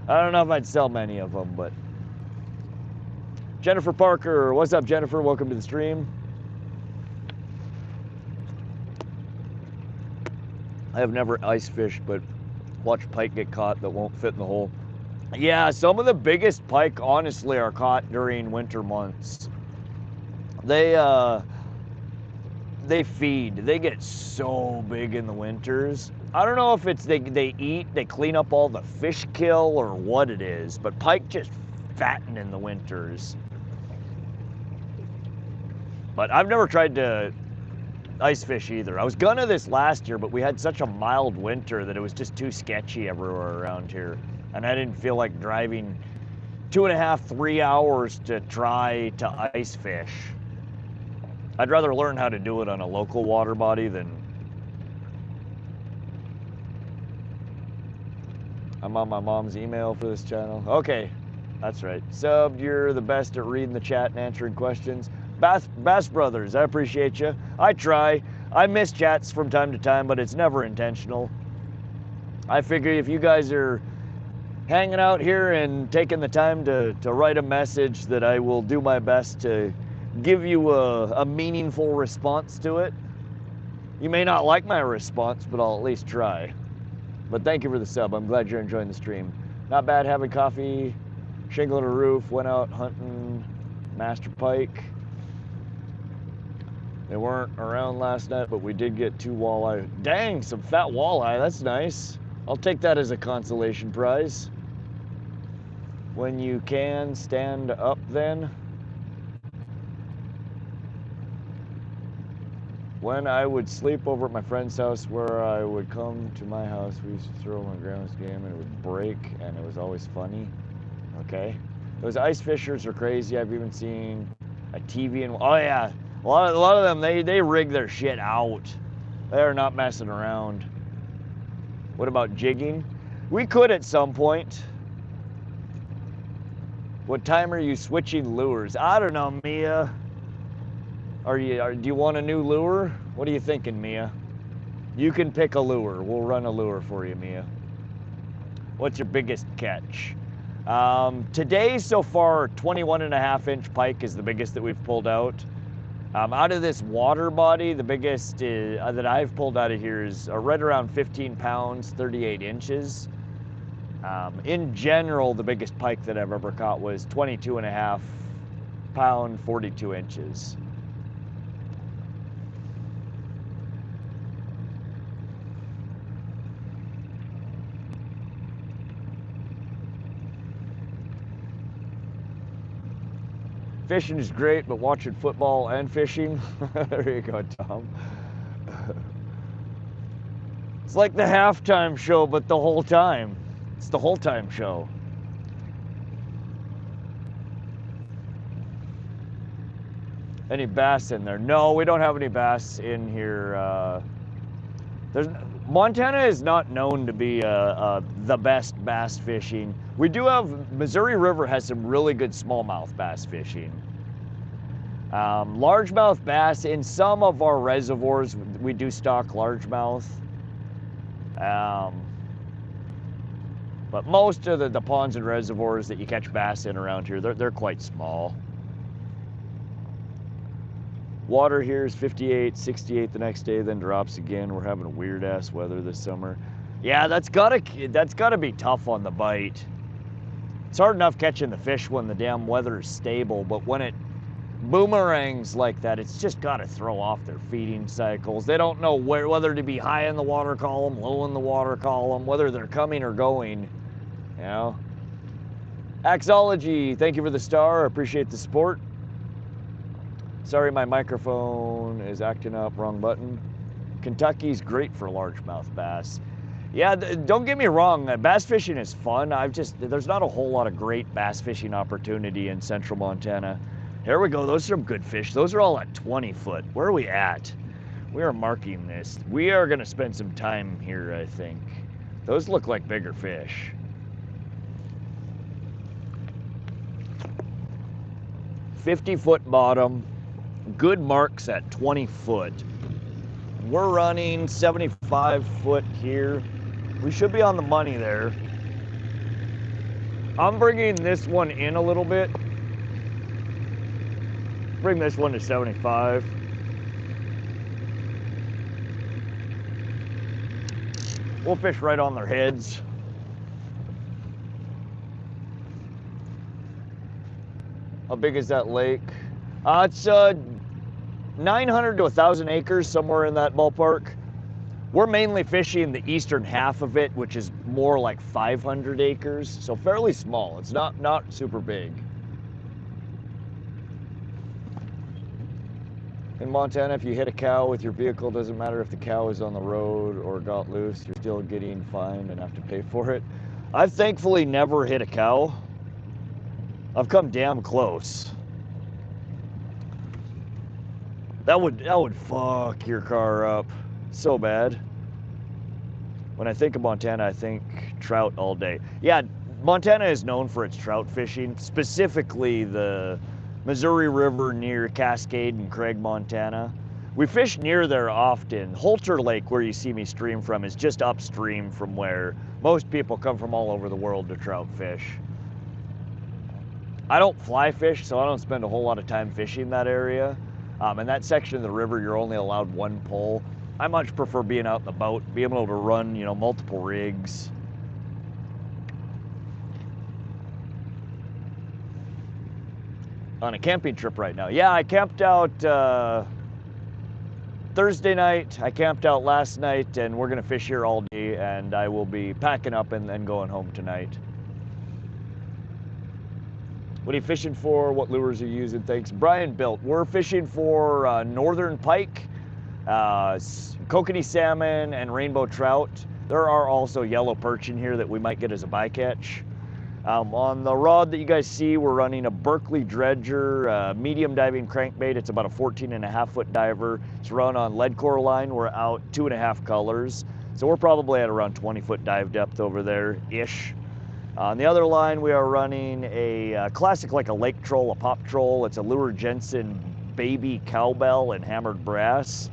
Speaker 1: I don't know if I'd sell many of them, but. Jennifer Parker, what's up, Jennifer? Welcome to the stream. I have never ice fished, but watched pike get caught that won't fit in the hole. Yeah, some of the biggest pike, honestly, are caught during winter months. They feed. They get so big in the winters. I don't know if it's they eat, they clean up all the fish kill or what it is, but pike just fatten in the winters. But I've never tried to ice fish either. I was gonna this last year, but we had such a mild winter that it was just too sketchy everywhere around here. And I didn't feel like driving 2.5, 3 hours to try to ice fish. I'd rather learn how to do it on a local water body than... I'm on my mom's email for this channel. Okay, that's right. Sub, you're the best at reading the chat and answering questions. Bass Brothers, I appreciate you. I try. I miss chats from time to time, but it's never intentional. I figure if you guys are hanging out here and taking the time to write a message, that I will do my best to give you a meaningful response to it. You may not like my response, but I'll at least try. But thank you for the sub. I'm glad you're enjoying the stream. Not bad having coffee, shingle on a roof, went out hunting master pike. They weren't around last night, but we did get 2 walleye. Dang, some fat walleye, that's nice. I'll take that as a consolation prize. When you can, stand up then. When I would sleep over at my friend's house, where I would come to my house, we used to throw my grandma's game and it would break, and it was always funny. Okay. Those ice fishers are crazy. I've even seen a TV and, oh yeah, a lot of them, they rig their shit out. They're not messing around. What about jigging? We could at some point. What time are you switching lures? I don't know, Mia. Do you want a new lure? What are you thinking, Mia? You can pick a lure. We'll run a lure for you, Mia. What's your biggest catch? Today, so far, 21.5-inch pike is the biggest that we've pulled out. Out of this water body, the biggest that I've pulled out of here is right around 15 pounds, 38 inches. In general, the biggest pike that I've ever caught was 22.5 pound, 42 inches. Fishing is great, but watching football and fishing, there you go, Tom. It's like the halftime show, but the whole time. It's the whole time show. Any bass in there? No, we don't have any bass in here. Montana is not known to be the best bass fishing. We do have, Missouri River has some really good smallmouth bass fishing. Largemouth bass, in some of our reservoirs, we do stock largemouth. But most of the ponds and reservoirs that you catch bass in around here, they're quite small. Water here is 58, 68 the next day, then drops again. We're having weird ass weather this summer. Yeah, that's gotta be tough on the bite. It's hard enough catching the fish when the damn weather is stable, but when it boomerangs like that, it's just gotta throw off their feeding cycles. They don't know whether to be high in the water column, low in the water column, whether they're coming or going, you know. Axology, thank you for the star, I appreciate the support. Sorry, my microphone is acting up, wrong button. Kentucky's great for largemouth bass. Yeah, don't get me wrong, bass fishing is fun. There's not a whole lot of great bass fishing opportunity in central Montana. Here we go, those are some good fish. Those are all at 20 foot. Where are we at? We are marking this. We are gonna spend some time here, I think. Those look like bigger fish. "50-foot bottom. Good marks at 20 foot. We're running 75 foot here. We should be on the money there. I'm bringing this one in a little bit. Bring this one to 75. We'll fish right on their heads. How big is that lake? It's 900 to 1,000 acres, somewhere in that ballpark. We're mainly fishing the eastern half of it, which is more like 500 acres, so fairly small. It's not super big. In Montana, if you hit a cow with your vehicle, doesn't matter if the cow is on the road or got loose, you're still getting fined and have to pay for it. I've thankfully never hit a cow. I've come damn close. That would fuck your car up so bad. When I think of Montana, I think trout all day. Yeah, Montana is known for its trout fishing, specifically the Missouri River near Cascade and Craig, Montana. We fish near there often. Holter Lake, where you see me stream from, is just upstream from where most people come from all over the world to trout fish. I don't fly fish, so I don't spend a whole lot of time fishing that area. In that section of the river, you're only allowed one pole. I much prefer being out in the boat, being able to run, you know, multiple rigs. On a camping trip right now. Yeah, I camped out Thursday night. I camped out last night, and we're gonna fish here all day, and I will be packing up and then going home tonight. What are you fishing for? What lures are you using? Thanks. Brian Built. We're fishing for northern pike, kokanee salmon, and rainbow trout. There are also yellow perch in here that we might get as a bycatch. On the rod that you guys see, we're running a Berkley Dredger medium diving crankbait. It's about a 14.5-foot diver. It's run on lead core line. We're out 2.5 colors. So we're probably at around 20-foot dive depth over there-ish. On the other line, we are running a classic, like a lake troll, a pop troll. It's a Lure Jensen baby cowbell and hammered brass.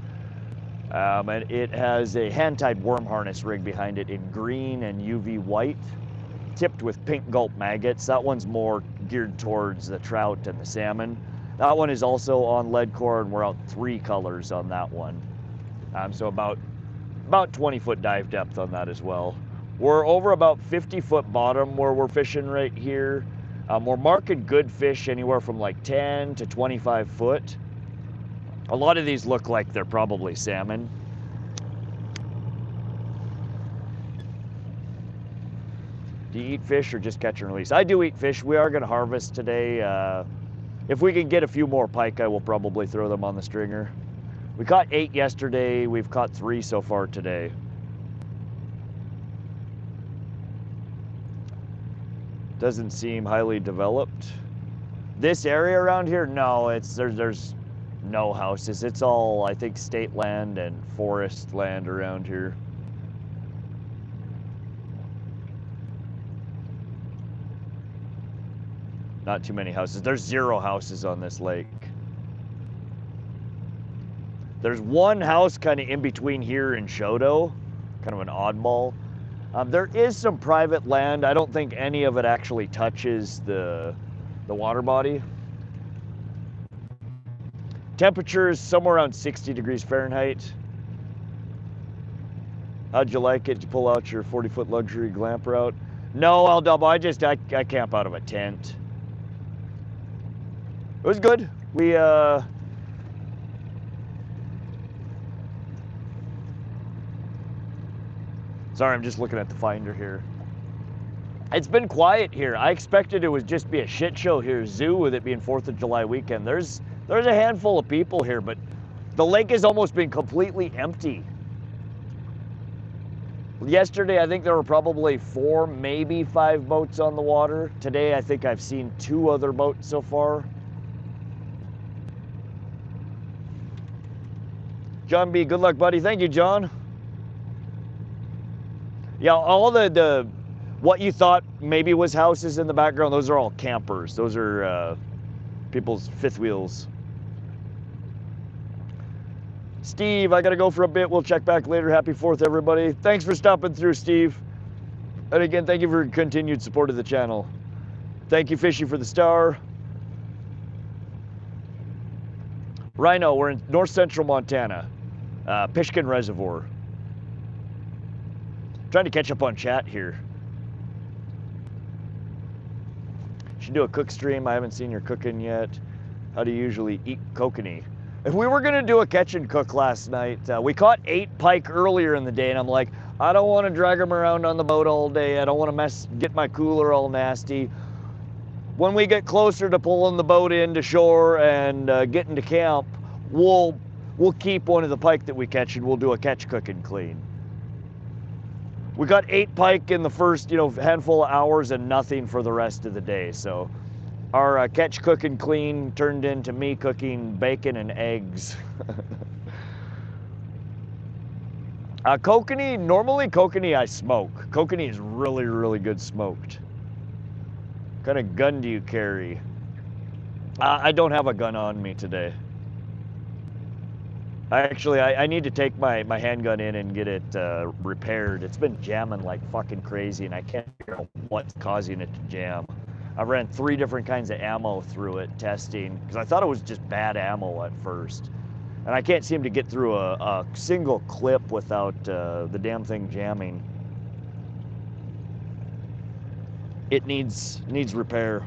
Speaker 1: And it has a hand-tied worm harness rig behind it in green and UV white, tipped with pink gulp maggots. That one's more geared towards the trout and the salmon. That one is also on lead core, and we're out 3 colors on that one. So about 20-foot dive depth on that as well. We're over about 50-foot bottom where we're fishing right here. We're marking good fish anywhere from like 10 to 25 foot. A lot of these look like they're probably salmon. Do you eat fish or just catch and release? I do eat fish. We are going to harvest today. If we can get a few more pike, I will probably throw them on the stringer. We caught 8 yesterday. We've caught 3 so far today. Doesn't seem highly developed. This area around here, no, there's no houses. It's all, I think, state land and forest land around here. Not too many houses. There's 0 houses on this lake. There's one house kind of in between here and Shodo, kind of an oddball. There is some private land. I don't think any of it actually touches the water body. Temperature is somewhere around 60 degrees Fahrenheit. How'd you like it? Did you pull out your 40-foot luxury glamp route? No, I'll double. I camp out of a tent. It was good. We sorry, I'm just looking at the finder here. It's been quiet here. I expected it would just be a shit show here, zoo, with it being 4th of July weekend. There's a handful of people here, but the lake has almost been completely empty. Yesterday, I think there were probably 4, maybe 5 boats on the water. Today, I think I've seen 2 other boats so far. John B., good luck, buddy. Thank you, John. Yeah, all the what you thought maybe was houses in the background, those are all campers. Those are people's fifth wheels. Steve, I gotta go for a bit. We'll check back later. Happy 4th, everybody. Thanks for stopping through, Steve. And again, thank you for your continued support of the channel. Thank you, Fishy, for the star. Rhino, we're in north central Montana, Pishkun Reservoir. Trying to catch up on chat here. Should do a cook stream. I haven't seen your cooking yet. How do you usually eat kokanee? If we were gonna do a catch and cook last night, we caught 8 pike earlier in the day, and I'm like, I don't want to drag them around on the boat all day. I don't want to get my cooler all nasty. When we get closer to pulling the boat into shore and getting to camp, we'll keep one of the pike that we catch, and we'll do a catch, cook, and clean. We got 8 pike in the first, handful of hours and nothing for the rest of the day. So our catch, cook, and clean turned into me cooking bacon and eggs. Kokanee, normally kokanee I smoke. Kokanee is really, really good smoked. What kind of gun do you carry? I don't have a gun on me today. Actually, I need to take my handgun in and get it repaired. It's been jamming like fucking crazy, and I can't figure out what's causing it to jam. I ran 3 different kinds of ammo through it testing, because I thought it was just bad ammo at first. And I can't seem to get through a single clip without the damn thing jamming. It needs repair.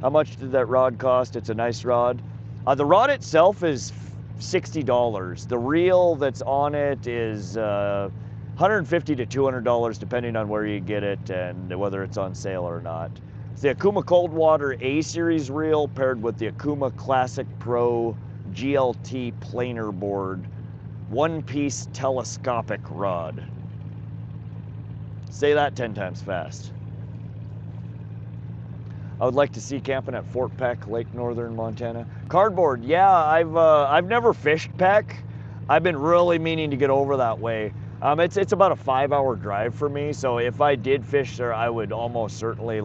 Speaker 1: How much did that rod cost? It's a nice rod. The rod itself is $60. The reel that's on it is $150 to $200 depending on where you get it and whether it's on sale or not. It's the Okuma Cold Water A-Series reel paired with the Okuma Classic Pro GLT planer board, one-piece telescopic rod. Say that 10 times fast. I would like to see camping at Fort Peck, Lake Northern, Montana. Cardboard, yeah, I've never fished Peck. I've been really meaning to get over that way. It's about a 5-hour drive for me, so if I did fish there, I would almost certainly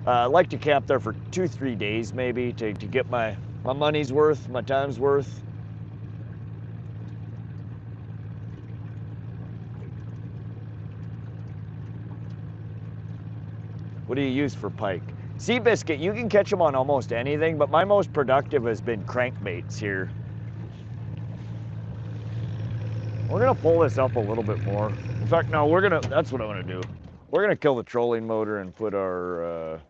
Speaker 1: like to camp there for 2-3 days maybe to get my money's worth, my time's worth. What do you use for pike? Seabiscuit, you can catch them on almost anything, but my most productive has been crankbaits here. We're gonna pull this up a little bit more. In fact, no, that's what I'm gonna do. We're gonna kill the trolling motor and put our,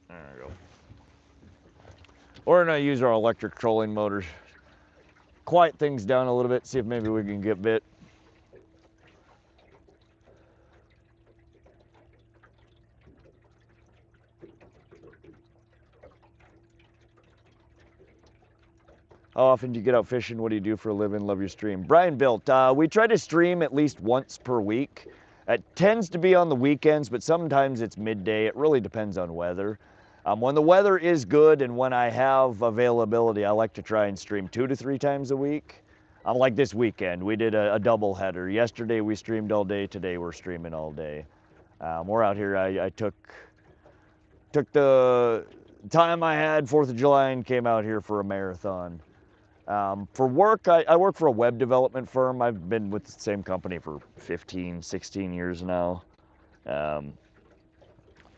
Speaker 1: there we go. We're gonna use our electric trolling motors. Quiet things down a little bit, see if maybe we can get bit. How often do you get out fishing? What do you do for a living? Love your stream. Brian Built, we try to stream at least once per week. It tends to be on the weekends, but sometimes it's midday. It really depends on weather. When the weather is good and when I have availability, I like to try and stream 2 to 3 times a week. Like this weekend, we did a double header. Yesterday we streamed all day, today we're streaming all day. We're out here, I took the time I had, 4th of July, and came out here for a marathon. For work, I work for a web development firm. I've been with the same company for 15, 16 years now.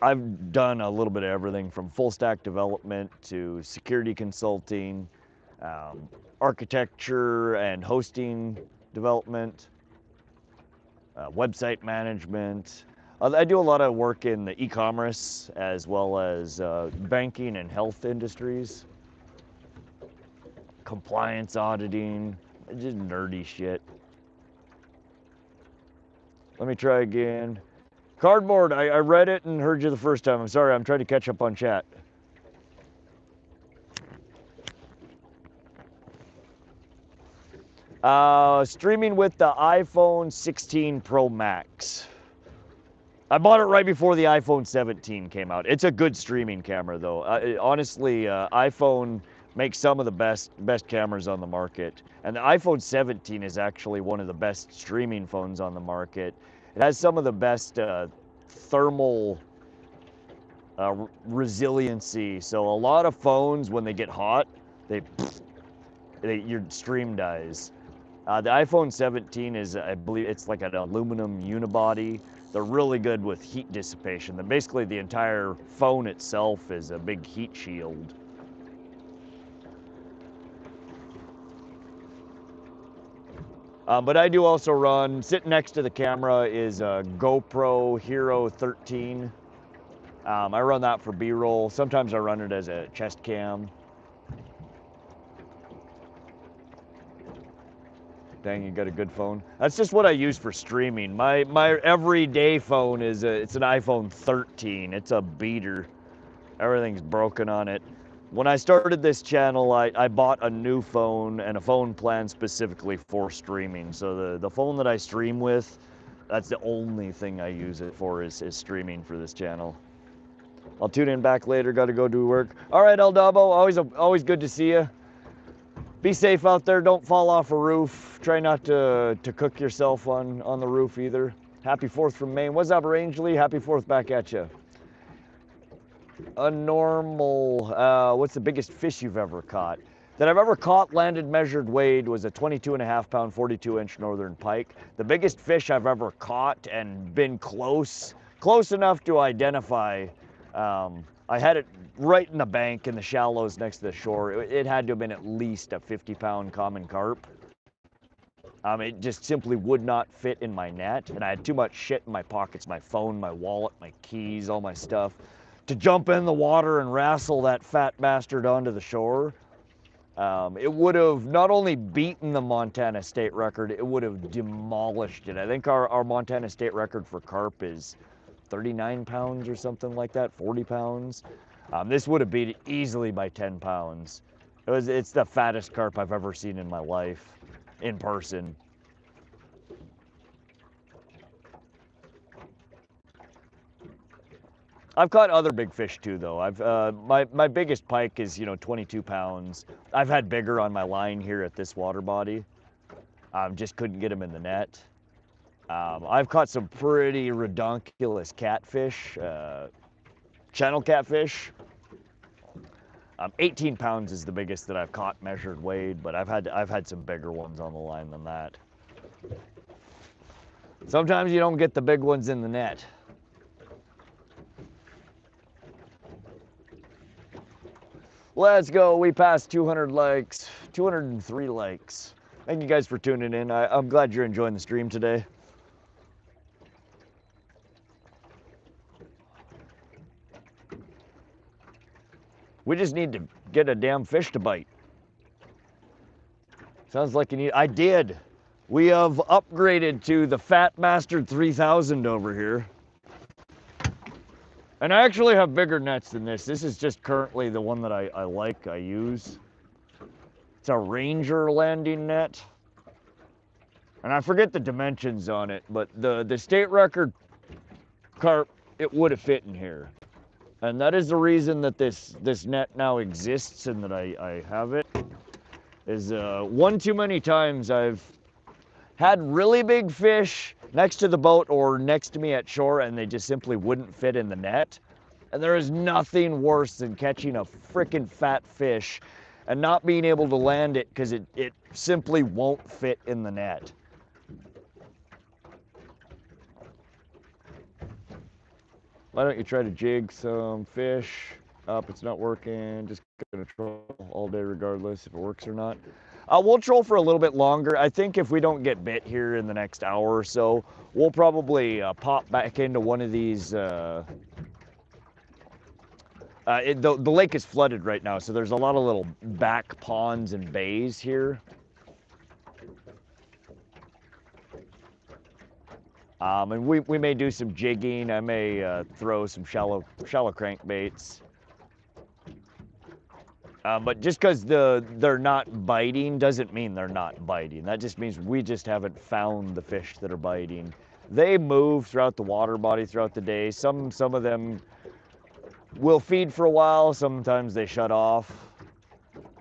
Speaker 1: I've done a little bit of everything from full stack development to security consulting, architecture and hosting development, website management. I do a lot of work in the e-commerce as well as banking and health industries. Compliance auditing, just nerdy shit. Let me try again. Cardboard, I read it and heard you the first time. I'm sorry, I'm trying to catch up on chat. Streaming with the iPhone 16 Pro Max. I bought it right before the iPhone 17 came out. It's a good streaming camera though. Honestly, iPhone makes some of the best cameras on the market. And the iPhone 17 is actually one of the best streaming phones on the market. It has some of the best thermal resiliency. So a lot of phones, when they get hot, your stream dies. The iPhone 17 is, I believe, it's like an aluminum unibody. They're really good with heat dissipation. Basically, the entire phone itself is a big heat shield. But I do also run, sitting next to the camera is a GoPro Hero 13. I run that for B-roll. Sometimes I run it as a chest cam. Dang, you got a good phone. That's just what I use for streaming. My everyday phone is it's an iPhone 13. It's a beater. Everything's broken on it. When I started this channel, I bought a new phone and a phone plan specifically for streaming. So the phone that I stream with, that's the only thing I use it for is streaming for this channel. I'll tune in back later. Got to go do work. All right, El Dabo, always good to see you. Be safe out there. Don't fall off a roof. Try not to cook yourself on the roof either. Happy 4th from Maine. What's up, Rangeley? Happy 4th back at you. A normal, what's the biggest fish you've ever caught? That I've ever caught, landed, measured, weighed was a 22.5-pound, 42-inch northern pike. The biggest fish I've ever caught and been close enough to identify, I had it right in the bank in the shallows next to the shore. It had to have been at least a 50-pound common carp. It just simply would not fit in my net, and I had too much shit in my pockets, my phone, my wallet, my keys, all my stuff, to jump in the water and wrestle that fat bastard onto the shore. It would have not only beaten the Montana state record, it would have demolished it. I think our Montana state record for carp is 39 pounds or something like that, 40 pounds. This would have beat it easily by 10 pounds. It's the fattest carp I've ever seen in my life, in person. I've caught other big fish too, though. My biggest pike is 22 pounds. I've had bigger on my line here at this water body. Just couldn't get them in the net. I've caught some pretty redonkulous catfish, channel catfish. 18 pounds is the biggest that I've caught, measured, weighed, but I've had some bigger ones on the line than that. Sometimes you don't get the big ones in the net. Let's go. We passed 200 likes, 203 likes. Thank you guys for tuning in. I'm glad you're enjoying the stream today. We just need to get a damn fish to bite. Sounds like you need. I did. We have upgraded to the Fat Bastard 3000 over here. And I actually have bigger nets than this. This is just currently the one that I use. It's a Ranger landing net. And I forget the dimensions on it, but the state record carp, it would have fit in here. And that is the reason that this net now exists and that I have it. Is one too many times I've had really big fish next to the boat or next to me at shore, and they just simply wouldn't fit in the net. And there is nothing worse than catching a freaking fat fish and not being able to land it because it simply won't fit in the net. Why don't you try to jig some fish up? It's not working. Just gonna troll all day regardless if it works or not. We'll troll for a little bit longer. I think if we don't get bit here in the next hour or so, we'll probably pop back into one of these. The lake is flooded right now, so there's a lot of little back ponds and bays here. And we may do some jigging. I may throw some shallow crankbaits. But just because they're not biting doesn't mean they're not biting. That just means we just haven't found the fish that are biting. They move throughout the water body throughout the day. Some of them will feed for a while. Sometimes they shut off.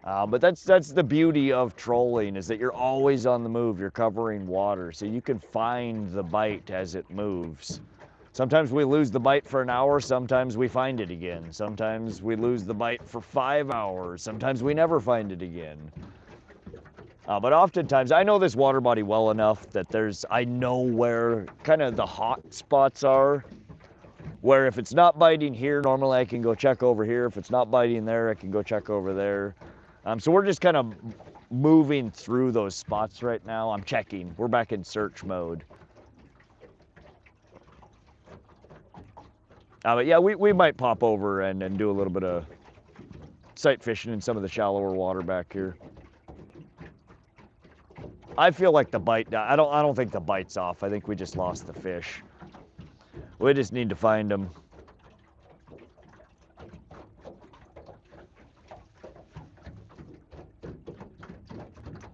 Speaker 1: But that's the beauty of trolling, is that you're always on the move. You're covering water, so you can find the bite as it moves. Sometimes we lose the bite for an hour, sometimes we find it again. Sometimes we lose the bite for 5 hours, sometimes we never find it again. But oftentimes, I know this water body well enough that I know where kind of the hot spots are, where if it's not biting here, normally I can go check over here. If it's not biting there, I can go check over there. So we're just kind of moving through those spots right now. I'm checking, we're back in search mode. But yeah, we might pop over and do a little bit of sight fishing in some of the shallower water back here. I feel like the bite, I don't think the bite's off. I think we just lost the fish. We just need to find them.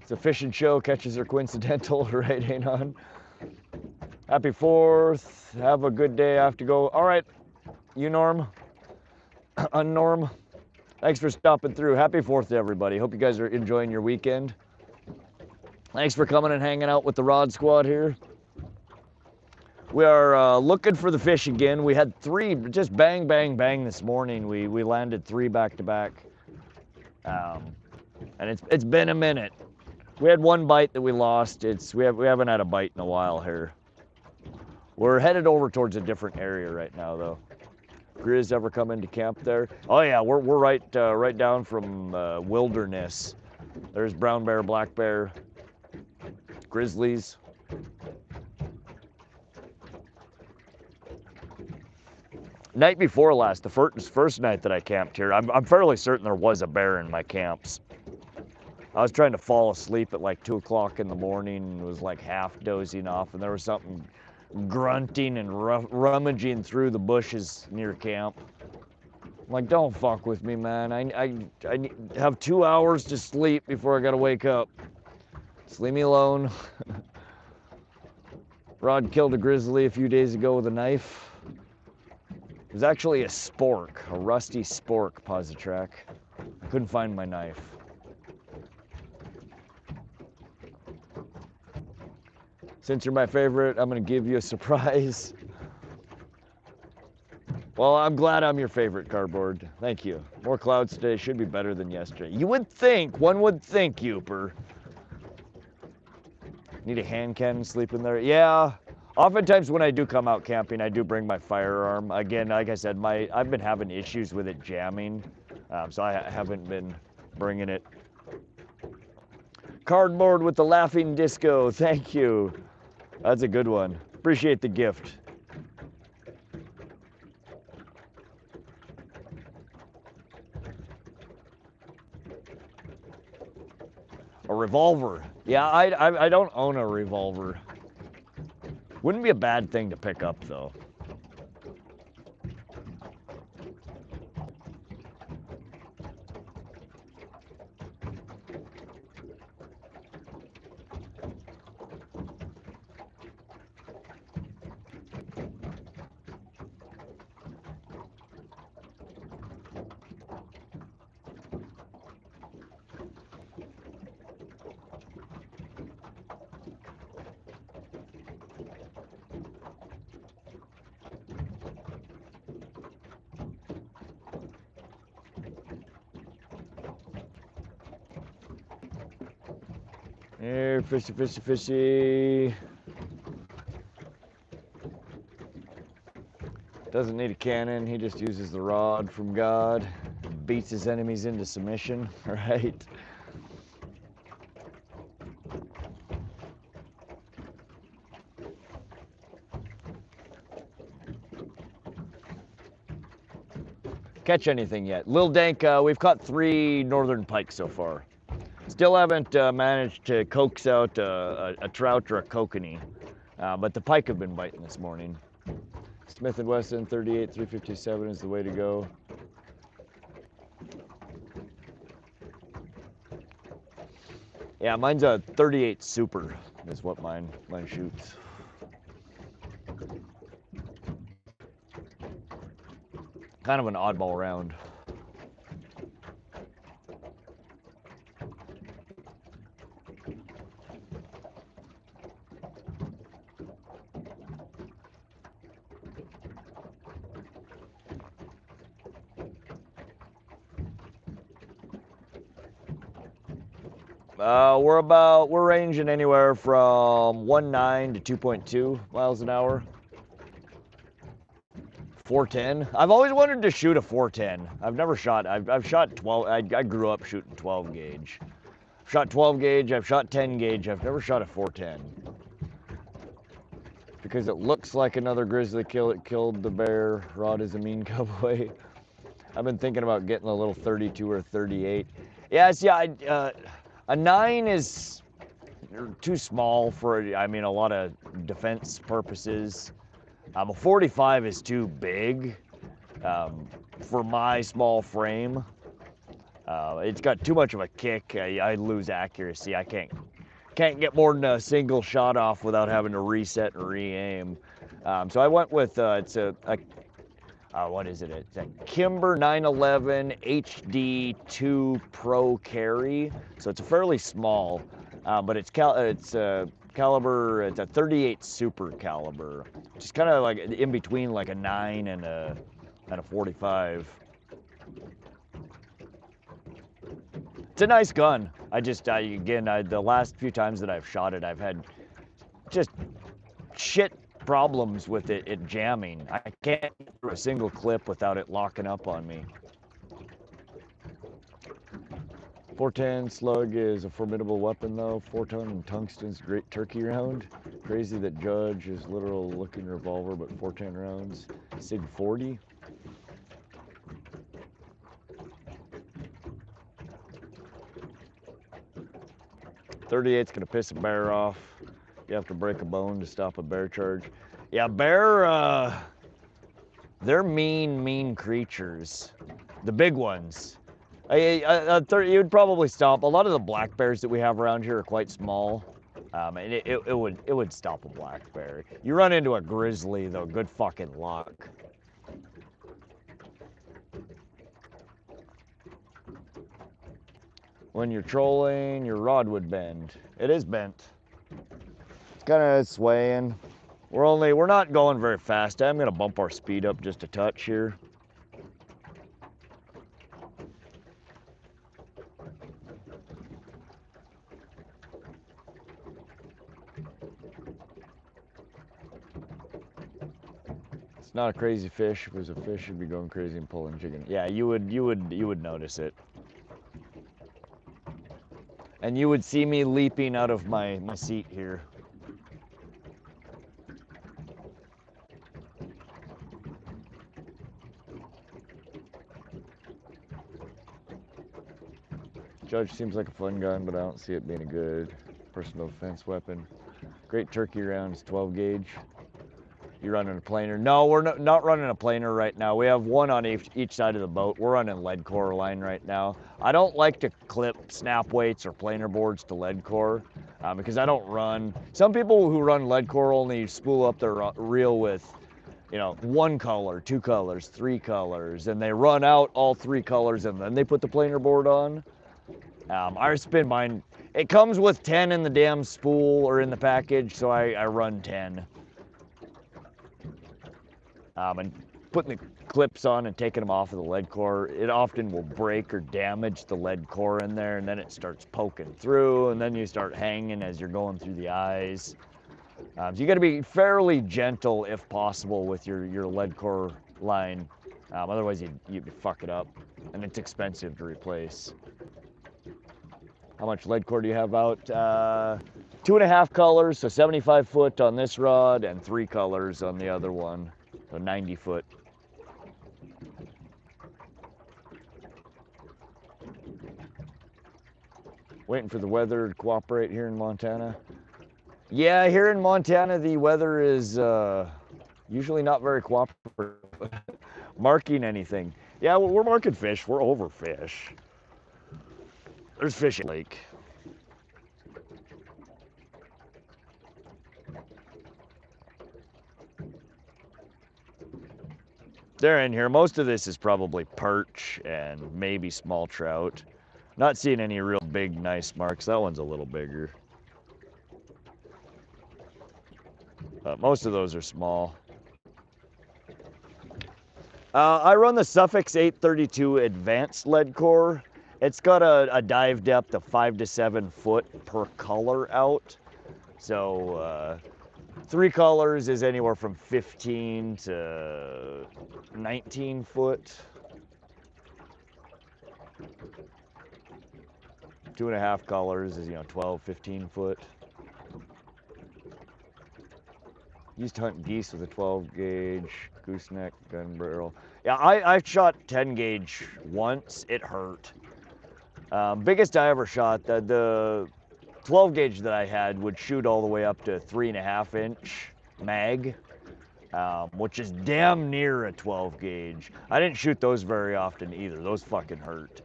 Speaker 1: It's a fishing show, catches are coincidental, right, Anon? Happy 4th, have a good day, I have to go. All right. You Norm, Unnorm, thanks for stopping through. Happy 4th to everybody. Hope you guys are enjoying your weekend. Thanks for coming and hanging out with the Rod Squad here. We are looking for the fish again. We had 3, just bang, bang, bang this morning. We landed 3 back to back. And it's been a minute. We had 1 bite that we lost. We haven't had a bite in a while here. We're headed over towards a different area right now, though. Grizz ever come into camp there? Oh yeah, we're right down from Wilderness. There's brown bear, black bear, grizzlies. Night before last, the first night that I camped here, I'm fairly certain there was a bear in my camps. I was trying to fall asleep at like 2 o'clock in the morning and was like half dozing off, and there was something grunting and rummaging through the bushes near camp. I'm like, don't fuck with me, man. I have 2 hours to sleep before I gotta wake up. Just leave me alone. Rod killed a grizzly a few days ago with a knife. It was actually a spork, a rusty spork, Positrack. I couldn't find my knife. Since you're my favorite, I'm gonna give you a surprise. Well, I'm glad I'm your favorite, Cardboard. Thank you. More clouds today, should be better than yesterday. You would think, one would think, Youper. Need a hand cannon sleeping there? Yeah. Oftentimes when I do come out camping, I do bring my firearm. Again, like I said, I've been having issues with it jamming, so I haven't been bringing it. Cardboard with the laughing disco, thank you. That's a good one. Appreciate the gift. A revolver. Yeah, I don't own a revolver. Wouldn't be a bad thing to pick up, though. Here, fishy, fishy, fishy. Doesn't need a cannon, he just uses the rod from God. Beats his enemies into submission, right? Catch anything yet? Lil Dank, we've caught 3 northern pike so far. Still haven't managed to coax out a trout or a kokanee, but the pike have been biting this morning. Smith & Wesson 38 357 is the way to go. Yeah, mine's a 38 Super is what mine shoots. Kind of an oddball round. We're ranging anywhere from 1.9 to 2.2 miles an hour. 410. I've always wanted to shoot a 410. I've never shot. I've shot 12. I grew up shooting 12 gauge. I've shot 12 gauge. I've shot 10 gauge. I've never shot a 410 because it looks like another grizzly killed the bear. Rod is a mean cowboy. I've been thinking about getting a little 32 or 38. Yes, yeah. A 9 is too small for, I mean, a lot of defense purposes. A 45 is too big for my small frame. It's got too much of a kick. I lose accuracy. I can't get more than a single shot off without having to reset and re-aim. So I went with it's what is it? It's a Kimber 911 HD2 Pro carry. So it's a fairly small, but it's caliber. It's a 38 super caliber, which is kind of like in between like a 9 and a 45. It's a nice gun. The last few times that I've shot it, I've had just shit problems with it jamming. I can't get through a single clip without it locking up on me. 410 slug is a formidable weapon though. 4-ton and tungsten's great turkey round. Crazy that Judge is literal looking revolver, but 410 rounds. Sig 40. .38's gonna piss a bear off. You have to break a bone to stop a bear charge. Yeah, bear, they're mean creatures. The big ones. You'd probably stop. A lot of the black bears that we have around here are quite small. And it would stop a black bear. You run into a grizzly though, good fucking luck. When you're trolling, your rod would bend. It is bent. It's kind of swaying. We're not going very fast. I'm gonna bump our speed up just a touch here. It's not a crazy fish. If it was a fish, it'd be going crazy and pulling chicken. Yeah, you would notice it. And you would see me leaping out of my seat here. Judge seems like a fun gun, but I don't see it being a good personal defense weapon. Great turkey rounds, 12 gauge. You running a planer? No, we're not running a planer right now. We have one on each side of the boat. We're running lead core line right now. I don't like to clip snap weights or planer boards to lead core because I don't run. Some people who run lead core only spool up their reel with, you know, 1 color, 2 colors, 3 colors, and they run out all 3 colors and then they put the planer board on. I spin mine. It comes with 10 in the damn spool or in the package, so I run 10. And putting the clips on and taking them off of the lead core, it often will break or damage the lead core in there, and then it starts poking through, and then you start hanging as you're going through the eyes. So you got to be fairly gentle if possible with your lead core line. Otherwise you'd fuck it up, and it's expensive to replace. How much lead core do you have out? 2.5 colors, so 75 foot on this rod, and 3 colors on the other one, so 90 foot. Waiting for the weather to cooperate here in Montana. Yeah, here in Montana, the weather is usually not very cooperative. Marking anything. Yeah, we're marking fish. We're overfish. There's fish in the lake. They're in here. Most of this is probably perch and maybe small trout. Not seeing any real big, nice marks. That one's a little bigger. Most of those are small. I run the Suffix 832 Advanced Lead Core. It's got a dive depth of 5 to 7 foot per color out. So 3 colors is anywhere from 15 to 19 foot. 2.5 colors is, 12, 15 foot. Used to hunt geese with a 12 gauge gooseneck gun barrel. Yeah, I shot 10 gauge once. It hurt. Biggest I ever shot, the 12 gauge that I had would shoot all the way up to 3.5 inch mag, which is damn near a 12 gauge. I didn't shoot those very often either. Those fucking hurt.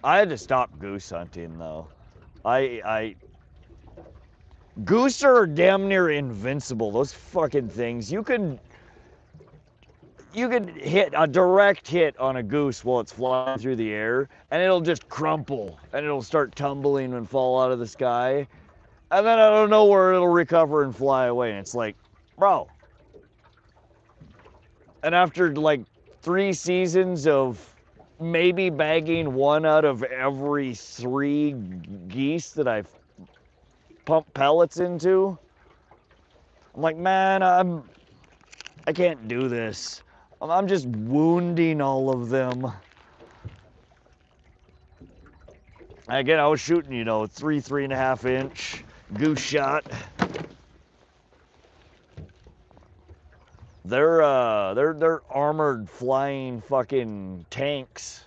Speaker 1: I had to stop goose hunting though. Goose are damn near invincible. Those fucking things. You could hit a direct hit on a goose while it's flying through the air, and it'll just crumple, and it'll start tumbling and fall out of the sky, and then out of nowhere it'll recover and fly away. And it's like, bro. And after like 3 seasons of maybe bagging 1 out of every 3 geese that I've pumped pellets into, I'm like, man, I can't do this. I'm just wounding all of them. Again, I was shooting, 3.5 inch goose shot. They're armored flying fucking tanks.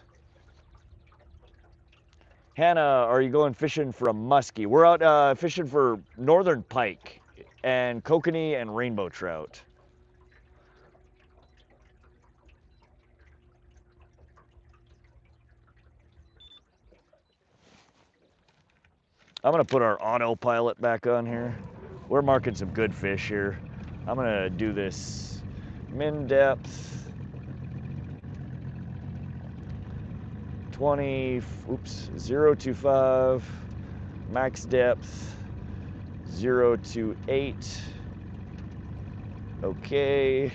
Speaker 1: Hannah, are you going fishing for a muskie? We're out fishing for northern pike and kokanee and rainbow trout. I'm gonna put our autopilot back on here. We're marking some good fish here. I'm gonna do this min depth 0.25, max depth 0.28. Okay,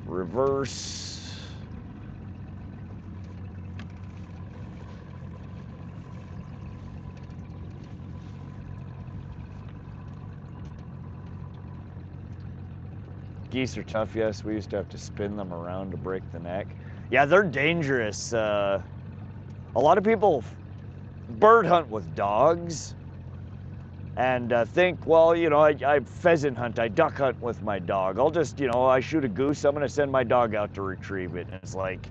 Speaker 1: reverse. Geese are tough, yes. We used to have to spin them around to break the neck. Yeah, they're dangerous. A lot of people bird hunt with dogs and think, well, I pheasant hunt, I duck hunt with my dog. I'll just, I shoot a goose, I'm gonna send my dog out to retrieve it. And it's like,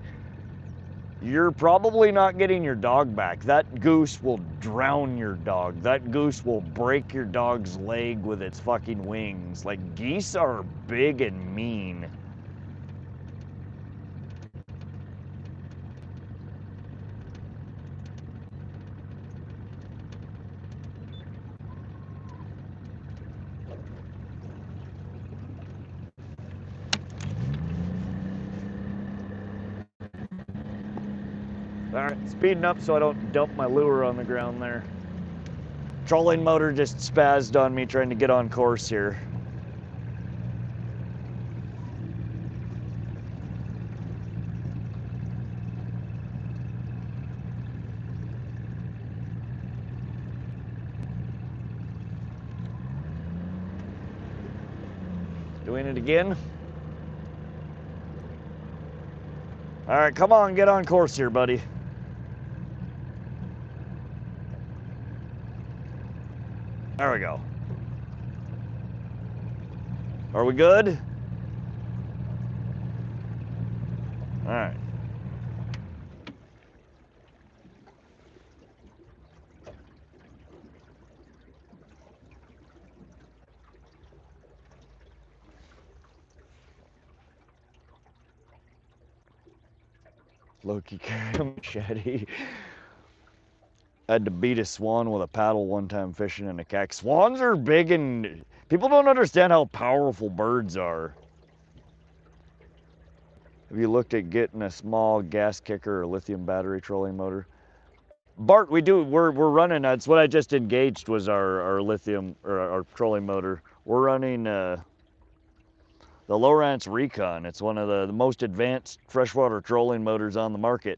Speaker 1: you're probably not getting your dog back. That goose will drown your dog. That goose will break your dog's leg with its fucking wings. Like, geese are big and mean. All right, speeding up so I don't dump my lure on the ground there. Trolling motor just spazzed on me trying to get on course here. Doing it again. All right, come on, get on course here, buddy. There we go. Are we good? All right. Loki carried a machete. I had to beat a swan with a paddle one time fishing in a kayak. Swans are big, and people don't understand how powerful birds are. Have you looked at getting a small gas kicker or lithium battery trolling motor? Bart, we're running, that's what I just engaged was our lithium, or our trolling motor. We're running the Lowrance Recon. It's one of the most advanced freshwater trolling motors on the market.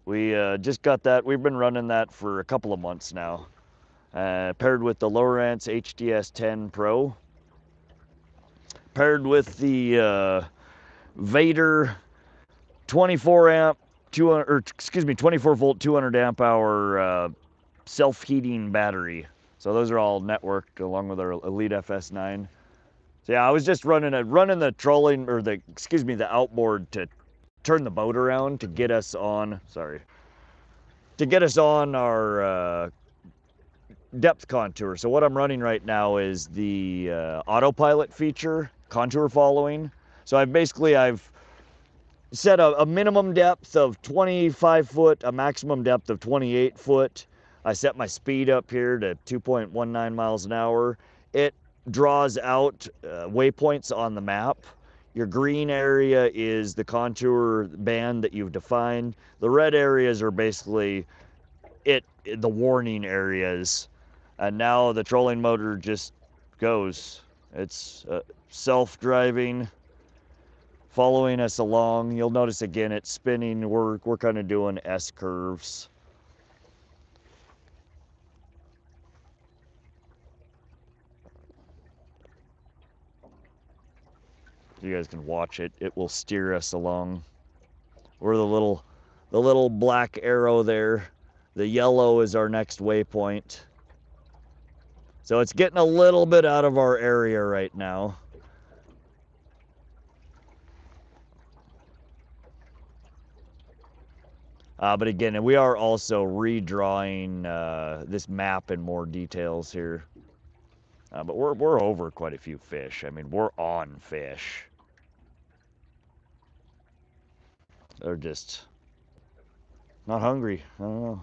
Speaker 1: We just got that. We've been running that for a couple of months now. Paired with the Lowrance HDS 10 Pro. Paired with the Vader 24 volt 200 amp hour self-heating battery. So those are all networked along with our Elite FS9. So yeah, I was just running the trolling, or the outboard to turn the boat around to get us on, our depth contour. So what I'm running right now is the autopilot feature, contour following. So I've set a minimum depth of 25 foot, a maximum depth of 28 foot. I set my speed up here to 2.19 miles an hour. It draws out waypoints on the map. Your green area is the contour band that you've defined. The red areas are basically the warning areas. And now the trolling motor just goes. It's self-driving, following us along. You'll notice again it's spinning. We're kind of doing S curves. You guys can watch it. It will steer us along. We're the little black arrow there. The yellow is our next waypoint. So it's getting a little bit out of our area right now. But again, we are also redrawing this map in more details here. But we're over quite a few fish. I mean, we're on fish. They're just not hungry. I don't know.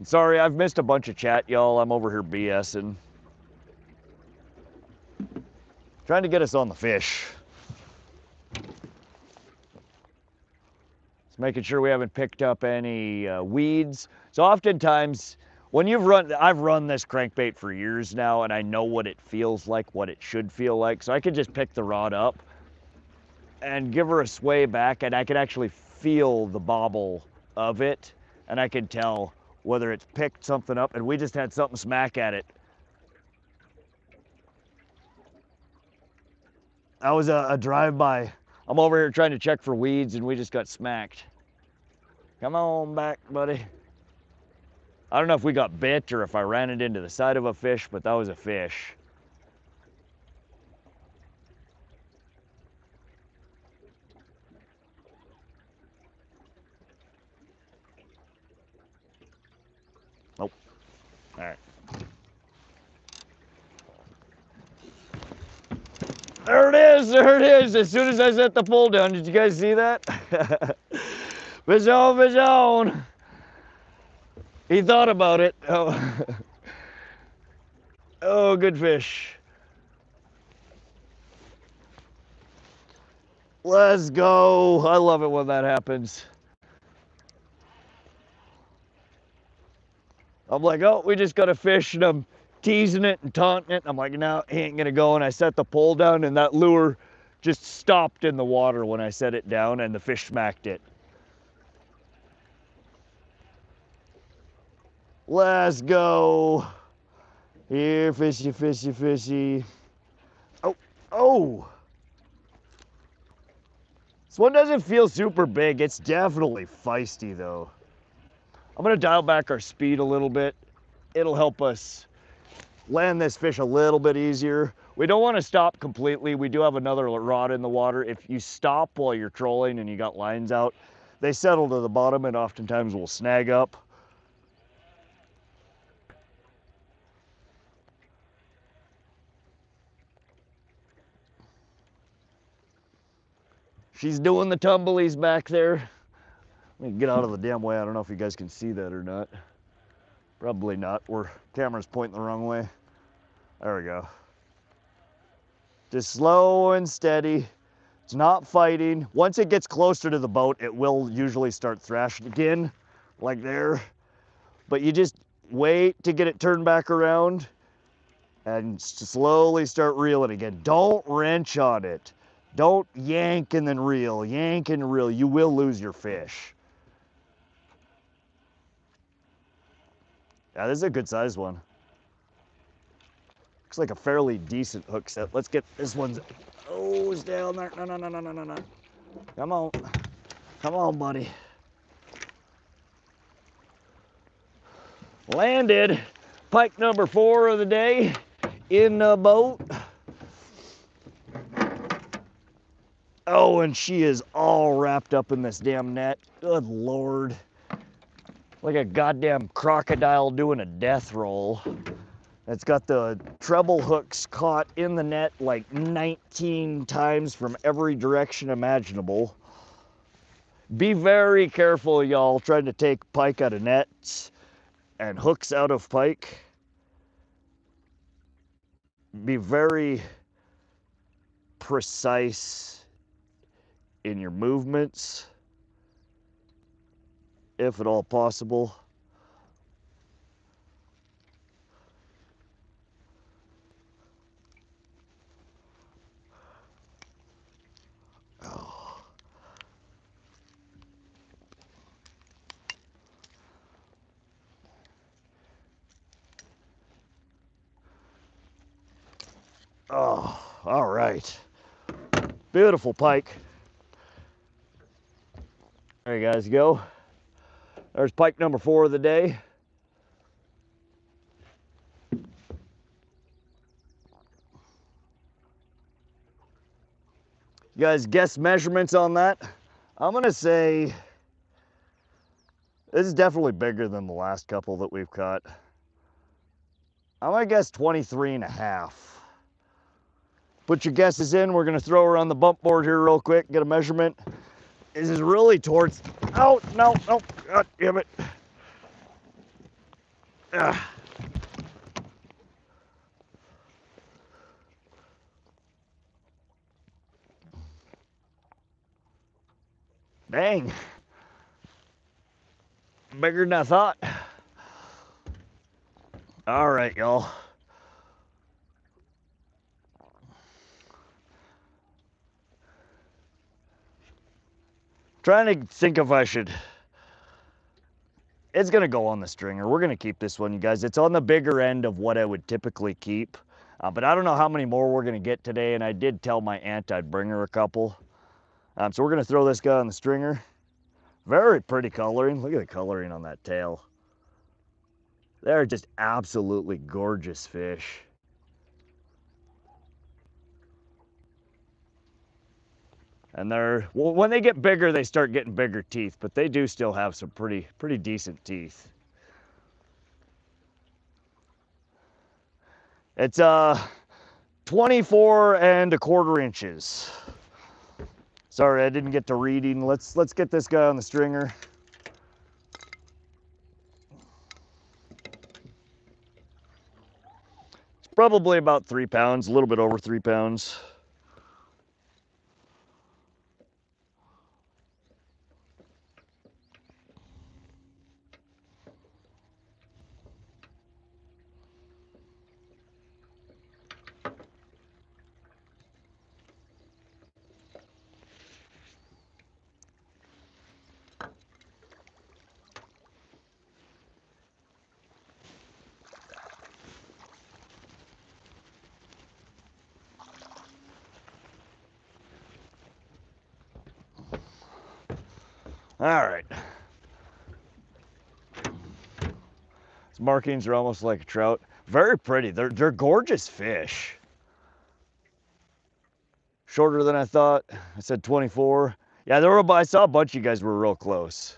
Speaker 1: Sorry, I've missed a bunch of chat, y'all. I'm over here BSing. Trying to get us on the fish. Just making sure we haven't picked up any weeds. So oftentimes, when I've run this crankbait for years now, and I know what it feels like, what it should feel like. So I can just pick the rod up and give her a sway back, and I can actually feel the bobble of it, and I can tell whether it's picked something up, and we just had something smack at it. That was a drive-by. I'm over here trying to check for weeds, and we just got smacked. Come on back, buddy. I don't know if we got bit or if I ran it into the side of a fish, but that was a fish. Nope. All right. There it is, there it is. As soon as I set the pole down, did you guys see that? Fish on, fish on. He thought about it. Oh, oh, good fish. Let's go. I love it when that happens. I'm like, oh, we just got a fish, and I'm teasing it and taunting it. I'm like, no, he ain't gonna go. And I set the pole down, and that lure just stopped in the water when I set it down, and the fish smacked it. Let's go. Here, fishy, fishy, fishy. Oh, oh. This one doesn't feel super big. It's definitely feisty though. I'm gonna dial back our speed a little bit. It'll help us land this fish a little bit easier. We don't want to stop completely. We do have another rod in the water. If you stop while you're trolling and you got lines out, they settle to the bottom and oftentimes will snag up. She's doing the tumblies back there. Let me get out of the damn way. I don't know if you guys can see that or not. Probably not. Camera's pointing the wrong way. There we go. Just slow and steady. It's not fighting. Once it gets closer to the boat, it will usually start thrashing again, like there. But you just wait to get it turned back around and slowly start reeling again. Don't wrench on it. Don't yank and then reel. Yank and reel. You will lose your fish. Yeah, this is a good sized one. Looks like a fairly decent hook set. Let's get this one's nose down there. No, no, no, no, no, no, no. Come on. Come on, buddy. Landed. Pike number 4 of the day in the boat. Oh, and she is all wrapped up in this damn net. Good Lord. Like a goddamn crocodile doing a death roll. It's got the treble hooks caught in the net like 19 times from every direction imaginable. Be very careful, y'all, trying to take pike out of nets and hooks out of pike. Be very precise in your movements, if at all possible. Oh, all right. Beautiful pike. There you guys go. There's pike number 4 of the day. You guys guess measurements on that? I'm gonna say this is definitely bigger than the last couple that we've caught. I'm gonna guess 23 and a half. Put your guesses in. We're gonna throw her on the bump board here real quick, get a measurement. This is really towards, oh, no, God damn it. Ah. Dang. Bigger than I thought. All right, y'all. Trying to think if I should. It's gonna go on the stringer. We're gonna keep this one, you guys. It's on the bigger end of what I would typically keep. But I don't know how many more we're gonna get today, and I did tell my aunt I'd bring her a couple. So we're gonna throw this guy on the stringer. Very pretty coloring. Look at the coloring on that tail. They're just absolutely gorgeous fish. And they're, well, when they get bigger, they start getting bigger teeth, but they do still have some pretty decent teeth. It's 24 1/4 inches. Sorry, I didn't get to reading. Let's get this guy on the stringer. It's probably about 3 pounds, a little bit over 3 pounds. All right. His markings are almost like a trout. Very pretty. They're gorgeous fish. Shorter than I thought. I said 24. Yeah, I saw a bunch of you guys were real close.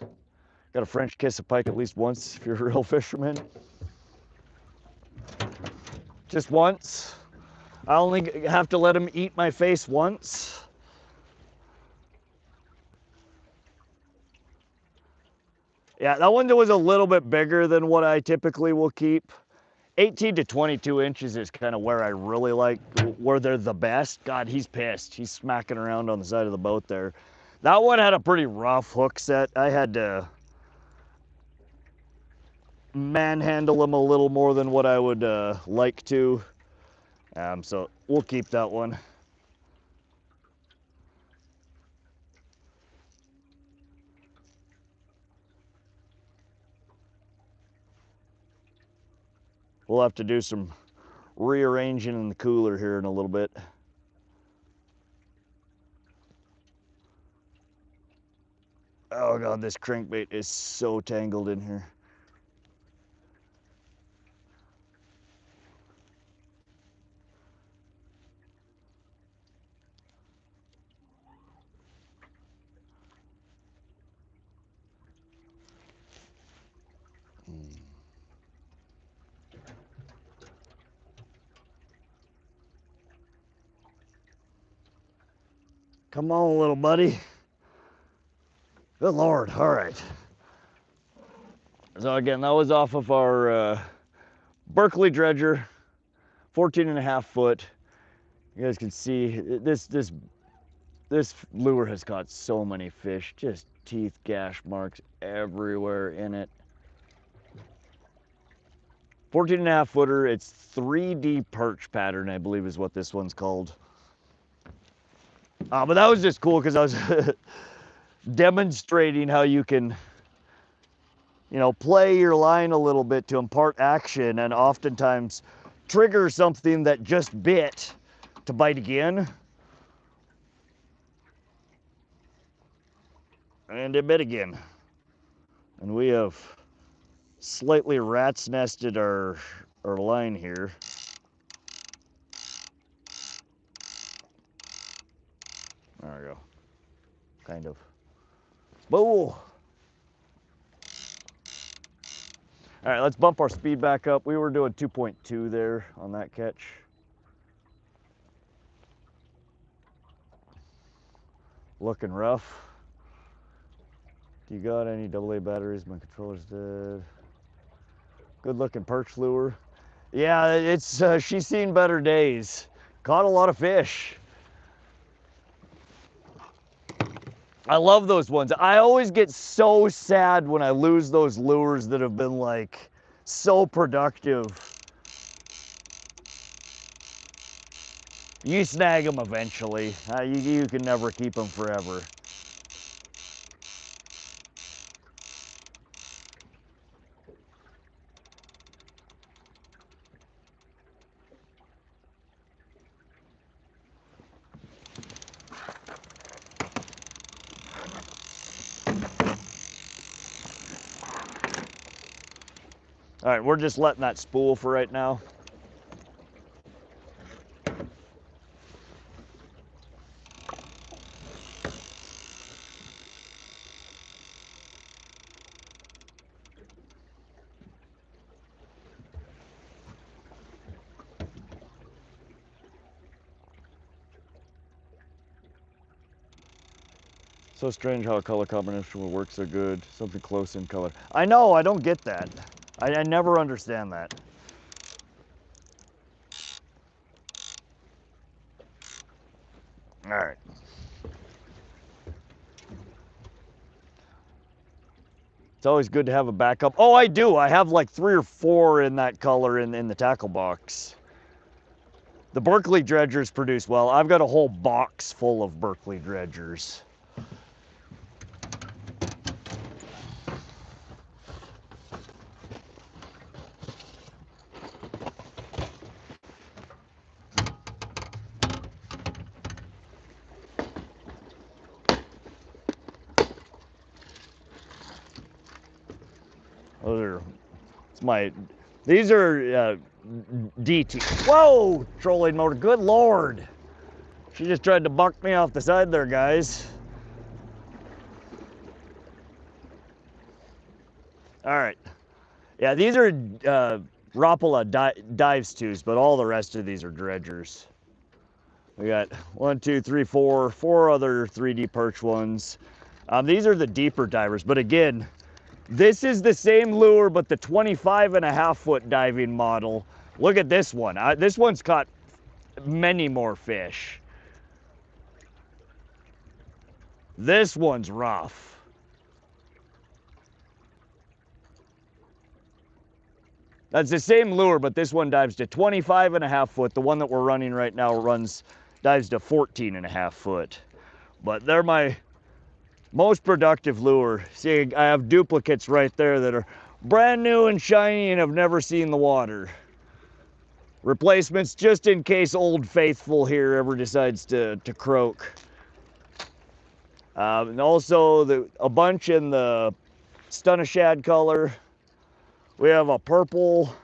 Speaker 1: Got a French kiss a pike at least once if you're a real fisherman. Just once. I only have to let him eat my face once. Yeah, that one was a little bit bigger than what I typically will keep. 18 to 22 inches is kind of where I really like, where they're the best. God, he's pissed. He's smacking around on the side of the boat there. That one had a pretty rough hook set. I had to manhandle him a little more than what I would like to. So we'll keep that one. We'll have to do some rearranging in the cooler here in a little bit. Oh God, this crankbait is so tangled in here. Come on, little buddy. Good Lord, all right. So again, that was off of our Berkley Dredger, 14.5 foot. You guys can see this lure has caught so many fish, just teeth gash marks everywhere in it. 14.5 footer, it's 3D perch pattern, I believe is what this one's called. But that was just cool because I was demonstrating how you can, you know, play your line a little bit to impart action and oftentimes trigger something that just bit to bite again. And it bit again. And we have slightly rat's nested our line here. There we go. Kind of. Whoa! All right, let's bump our speed back up. We were doing 2.2 there on that catch. Looking rough. Do you got any AA batteries? My controller's dead. Good looking perch lure. Yeah, it's she's seen better days. Caught a lot of fish. I love those ones. I always get so sad when I lose those lures that have been like so productive. You snag them eventually. You can never keep them forever. All right, we're just letting that spool for right now. So strange how a color combination will work so good. Something close in color. I know, I don't get that. I never understand that. All right. It's always good to have a backup. Oh, I do. I have like 3 or 4 in that color in the tackle box. The Berkley dredgers produce well. I've got a whole box full of Berkley dredgers. These are DT. Whoa, trolling motor, good Lord. She just tried to buck me off the side there, guys. All right. Yeah, these are Rapala dives twos, but all the rest of these are dredgers. We got 1, 2, 3, 4 other 3D perch ones. These are the deeper divers, but again, this is the same lure, but the 25.5 foot diving model. Look at this one. This one's caught many more fish. This one's rough. That's the same lure, but this one dives to 25.5 foot. The one that we're running right now dives to 14.5 foot. But they're my most productive lure. See, I have duplicates right there that are brand new and shiny and have never seen the water. Replacements just in case Old Faithful here ever decides to croak. And also a bunch in the Stunashad color. We have a purple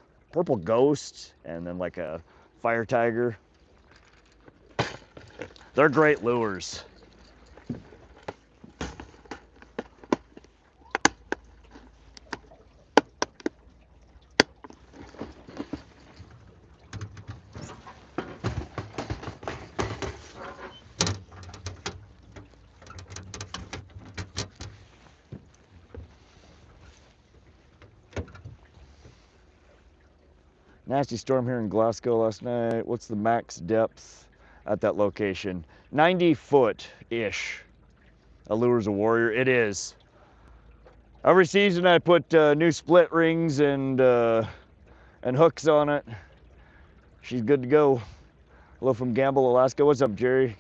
Speaker 1: ghost and then like a fire tiger. They're great lures. Nasty storm here in Glasgow last night. What's the max depth at that location? 90 foot-ish. Allures a warrior. It is. Every season I put new split rings and hooks on it. She's good to go. Hello from Gamble, Alaska. What's up, Jerry?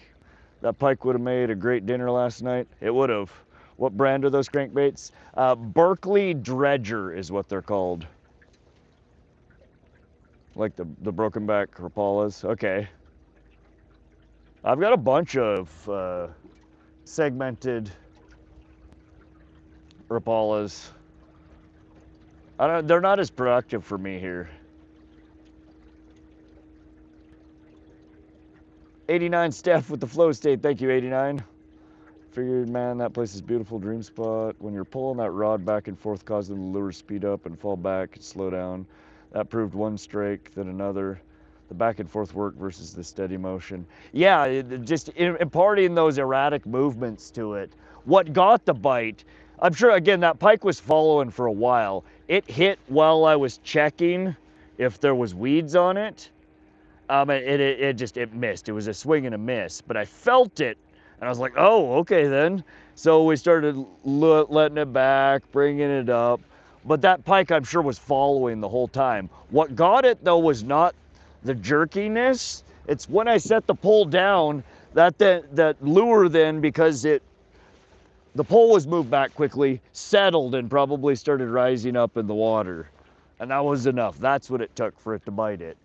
Speaker 1: That pike would have made a great dinner last night. It would have. What brand are those crankbaits? Berkley Dredger is what they're called. Like the broken back Rapalas. Okay. I've got a bunch of segmented Rapalas. They're not as productive for me here. 89 Steph with the flow state. Thank you, 89. Figured, man, that place is beautiful, dream spot. When you're pulling that rod back and forth, causing the lure to speed up and fall back and slow down. That proved one strike, then another. The back and forth work versus the steady motion. Yeah, just imparting those erratic movements to it. What got the bite, I'm sure, again, that pike was following for a while. It hit while I was checking if there was weeds on it. It missed. It was a swing and a miss, but I felt it, and I was like, oh, okay then. So we started letting it back, bringing it up, but that pike, I'm sure, was following the whole time. What got it, though, was not the jerkiness. It's when I set the pole down, that lure then, because the pole was moved back quickly, settled, and probably started rising up in the water. And that was enough. That's what it took for it to bite it.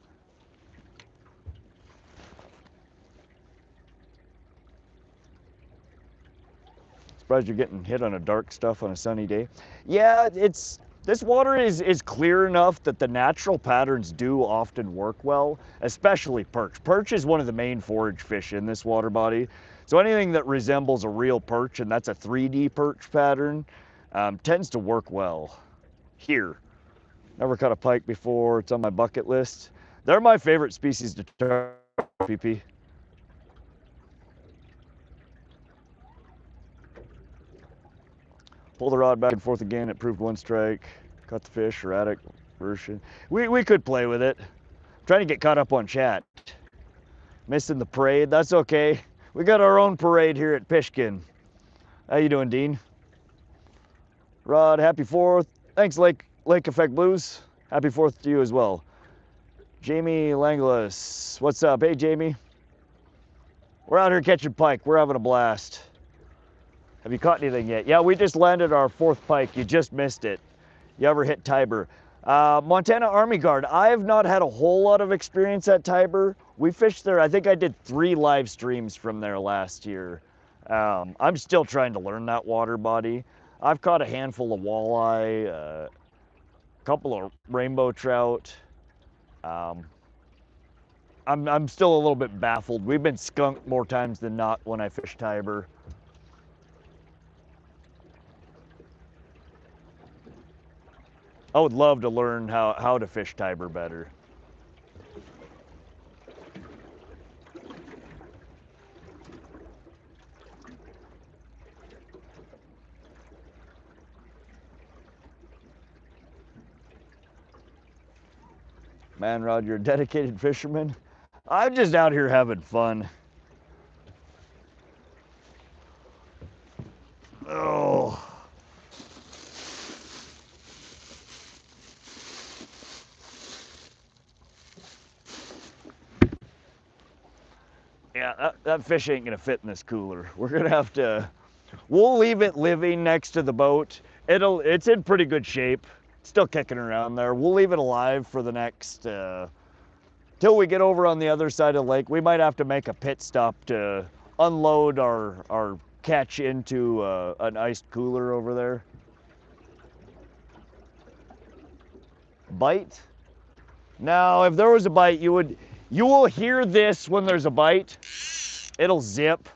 Speaker 1: Surprised you're getting hit on a dark stuff on a sunny day. Yeah, this water is clear enough that the natural patterns do often work well, especially perch. Perch is one of the main forage fish in this water body. So anything that resembles a real perch, and that's a 3D perch pattern, tends to work well here. Never caught a pike before. It's on my bucket list. They're my favorite species to target, PP. Pull the rod back and forth again. It proved one strike. Caught the fish, erratic version. We could play with it. I'm trying to get caught up on chat. Missing the parade. That's okay. We got our own parade here at Pishkun. How you doing, Dean? Rod, happy 4th. Thanks, Lake Effect Blues. Happy 4th to you as well. Jamie Langlis. What's up? Hey, Jamie. We're out here catching pike. We're having a blast. Have you caught anything yet? Yeah, we just landed our 4th pike. You just missed it. You ever hit Tiber? Montana Army Guard. I have not had a whole lot of experience at Tiber. We fished there. I think I did 3 live streams from there last year. I'm still trying to learn that water body. I've caught a handful of walleye, a couple of rainbow trout. I'm still a little bit baffled. We've been skunked more times than not when I fish Tiber. I would love to learn how to fish Tiber better. Man, Rod, you're a dedicated fisherman. I'm just out here having fun. Oh. Yeah, that fish ain't gonna fit in this cooler. We're gonna have to, we'll leave it living next to the boat. It's in pretty good shape. Still kicking around there. We'll leave it alive for the next, till we get over on the other side of the lake. We might have to make a pit stop to unload our catch into an iced cooler over there. Bite? Now, if there was a bite, you will hear this when there's a bite. It'll zip.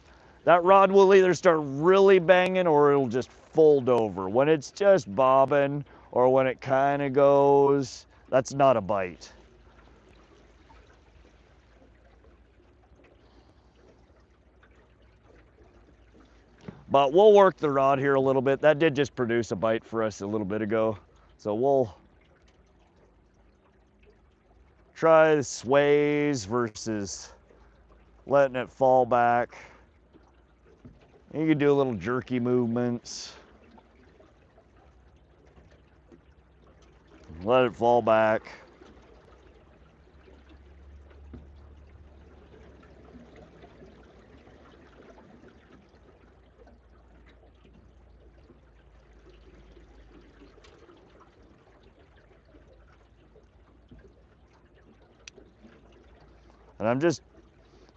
Speaker 1: That rod will either start really banging or it'll just fold over. When it's just bobbing or when it kind of goes, that's not a bite. But we'll work the rod here a little bit. That did just produce a bite for us a little bit ago. So try the sways versus letting it fall back. You can do a little jerky movements. Let it fall back. And I'm just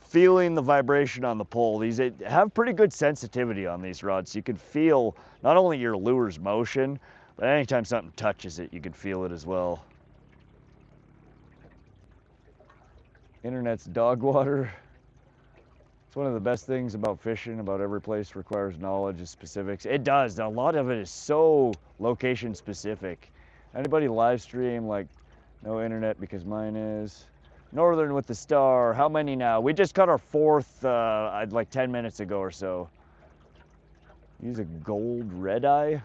Speaker 1: feeling the vibration on the pole. These have pretty good sensitivity on these rods. So you can feel not only your lure's motion, but anytime something touches it, you can feel it as well. Internet's dog water. It's one of the best things about fishing. About every place requires knowledge of specifics. It does. A lot of it is so location specific. Anybody live stream like no internet because mine is? Northern with the star. How many now? We just got our fourth like 10 minutes ago or so. Use a gold red eye.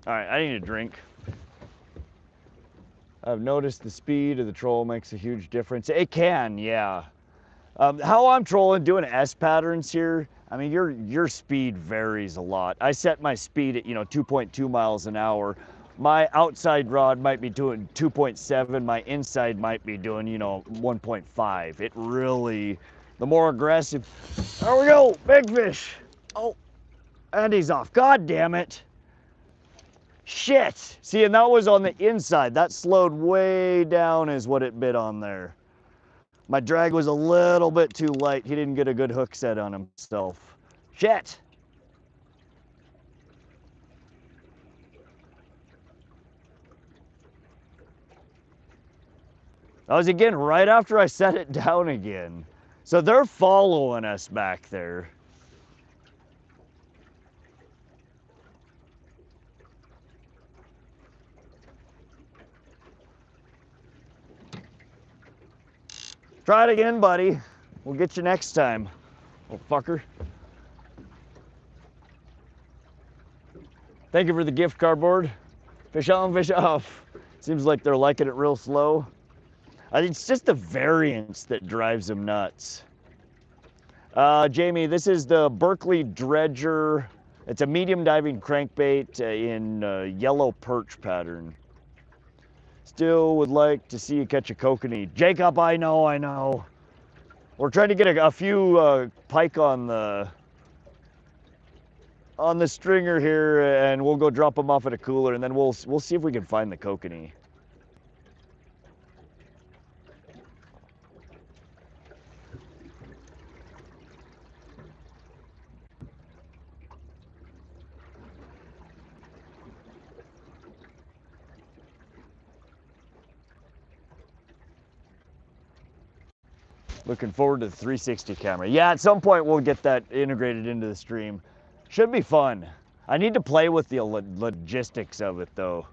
Speaker 1: All right, I need a drink. I've noticed the speed of the troll makes a huge difference. It can, yeah. How I'm trolling, doing S patterns here, I mean, your speed varies a lot. I set my speed at, 2.2 miles an hour. My outside rod might be doing 2.7. My inside might be doing, 1.5. It really, the more aggressive. There we go, big fish. Oh, and he's off. God damn it. Shit! See, and that was on the inside. That slowed way down is what it bit on there. My drag was a little bit too light. He didn't get a good hook set on himself. Shit! That was again right after I set it down again. So they're following us back there. Try it again, buddy. We'll get you next time, little fucker. Thank you for the gift cardboard. Fish on, fish off. Seems like they're liking it real slow. I think it's just the variance that drives them nuts. Jamie, this is the Berkley Dredger. It's a medium diving crankbait in yellow perch pattern. Still would like to see you catch a kokanee. Jacob, I know. We're trying to get a few pike on the stringer here, and we'll go drop them off at a cooler, and then we'll see if we can find the kokanee. Looking forward to the 360 camera. Yeah, at some point we'll get that integrated into the stream. Should be fun. I need to play with the logistics of it though.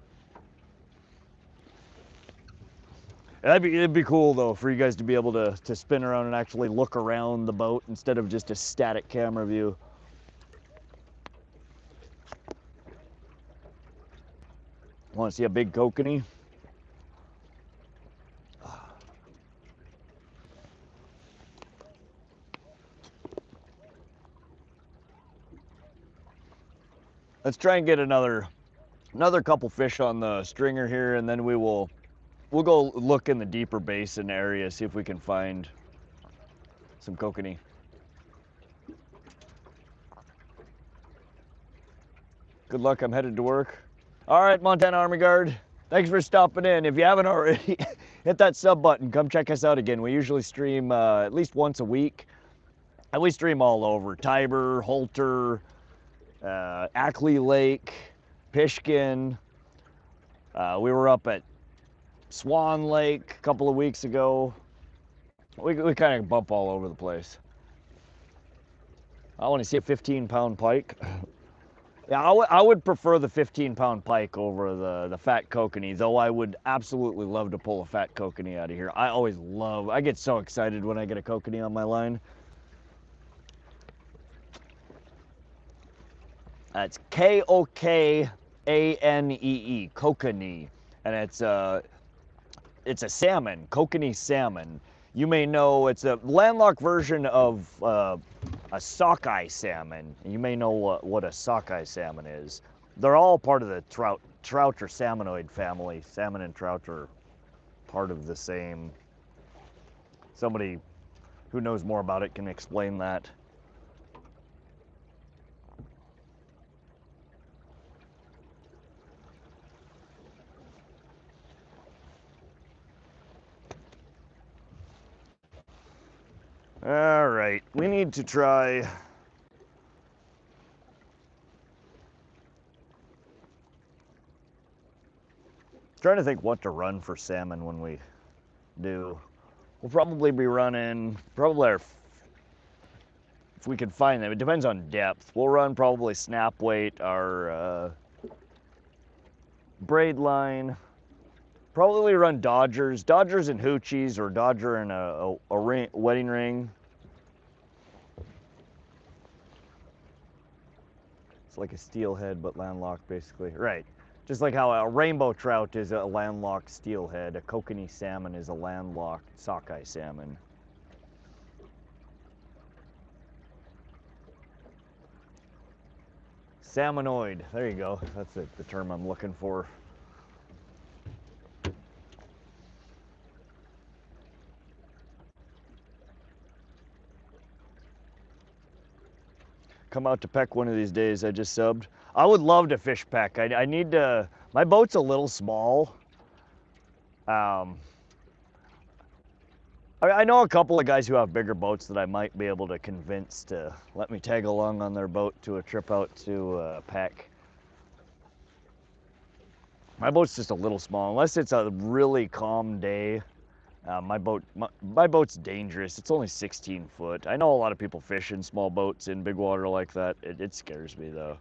Speaker 1: It'd be cool though for you guys to be able to spin around and actually look around the boat instead of just a static camera view. Want to see a big kokanee? Let's try and get another couple fish on the stringer here, and then we'll go look in the deeper basin area, see if we can find some kokanee. Good luck, I'm headed to work. All right, Montana Army Guard, thanks for stopping in. If you haven't already, hit that sub button. Come check us out again. We usually stream at least once a week. And we stream all over. Tiber, Holter, Ackley Lake, Pishkun. We were up at Swan Lake a couple of weeks ago. We kind of bump all over the place. I want to see a 15-pound pike. Yeah, I would prefer the 15-pound pike over the fat kokanee, though I would absolutely love to pull a fat kokanee out of here. I get so excited when I get a kokanee on my line. That's Kokanee, kokanee, and it's a salmon, kokanee salmon. You may know it's a landlocked version of a sockeye salmon. You may know what a sockeye salmon is. They're all part of the trout or salmonoid family. Salmon and trout are part of the same. Somebody who knows more about it can explain that. All right, we need to try. Trying to think what to run for salmon when we do. We'll probably be running, if we can find them. It depends on depth. We'll run probably snap weight, our braid line. Probably run Dodgers and hoochies, or Dodger and a wedding ring. It's like a steelhead, but landlocked, basically. Right. Just like how a rainbow trout is a landlocked steelhead, a kokanee salmon is a landlocked sockeye salmon. Salmonoid. There you go. That's the term I'm looking for. Come out to peck one of these days. I just subbed. I would love to fish peck. I need to. My boat's a little small. I know a couple of guys who have bigger boats that I might be able to convince to let me tag along on their boat to a trip out to peck. My boat's just a little small. Unless it's a really calm day. My boat's dangerous. It's only 16 foot. I know a lot of people fish in small boats in big water like that. It scares me though.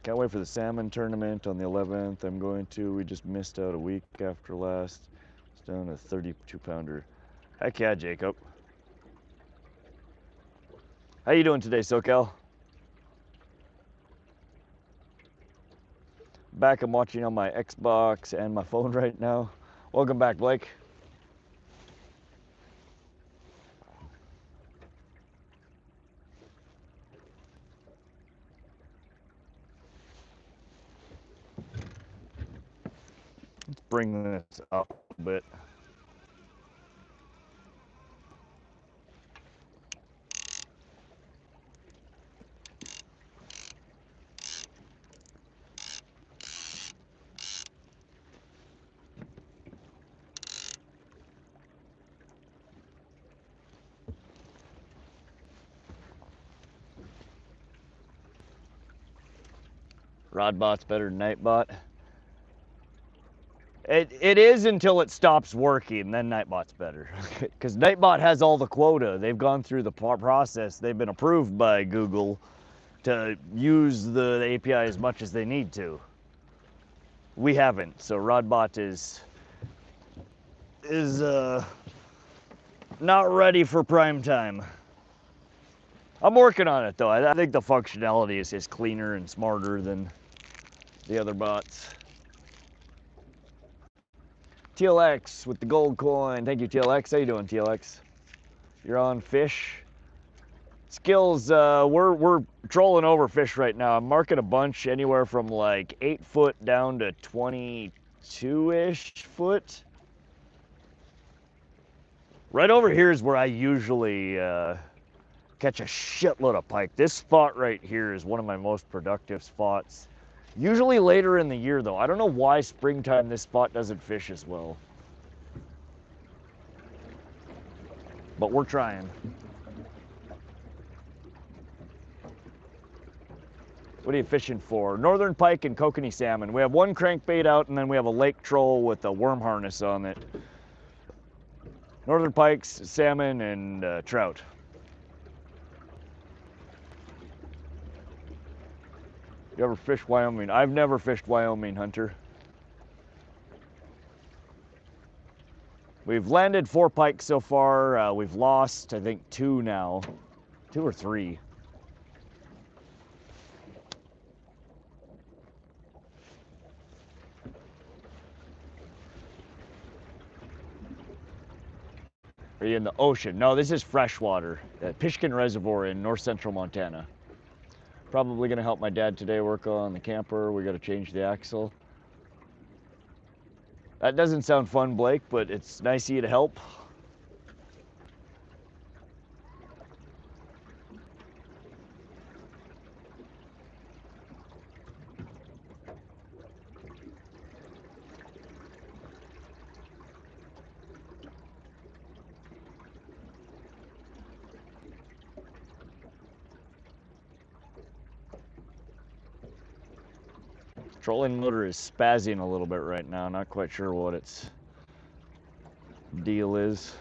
Speaker 1: Can't wait for the salmon tournament on the 11th. I'm going to. We just missed out a week after last. It's down to 32-pounder. Heck yeah, Jacob. How you doing today, SoCal? Back, I'm watching on my Xbox and my phone right now. Welcome back, Blake. Let's bring this up a bit. Rodbot's better than Nightbot. It is until it stops working, then Nightbot's better. Because Nightbot has all the quota. They've gone through the process. They've been approved by Google to use the API as much as they need to. We haven't, so Rodbot is not ready for prime time. I'm working on it though. I think the functionality is cleaner and smarter than the other bots. TLX with the gold coin. Thank you, TLX. How you doing, TLX? You're on fish. Skills, we're trolling over fish right now. I'm marking a bunch anywhere from like 8 foot down to 22-ish foot. Right over here is where I usually catch a shitload of pike. This spot right here is one of my most productive spots. Usually later in the year though. I don't know why springtime this spot doesn't fish as well. But we're trying. What are you fishing for? Northern pike and kokanee salmon. We have one crankbait out and then we have a lake troll with a worm harness on it. Northern pikes, salmon, and trout. You ever fished Wyoming? I've never fished Wyoming, Hunter. We've landed 4 pike so far. We've lost, I think, 2 now. 2 or 3. Are you in the ocean? No, this is freshwater. Pishkun Reservoir in north central Montana. Probably gonna help my dad today work on the camper. We gotta change the axle. That doesn't sound fun, Blake, but it's nice of you to help. Trolling motor is spazzing a little bit right now. Not quite sure what its deal is.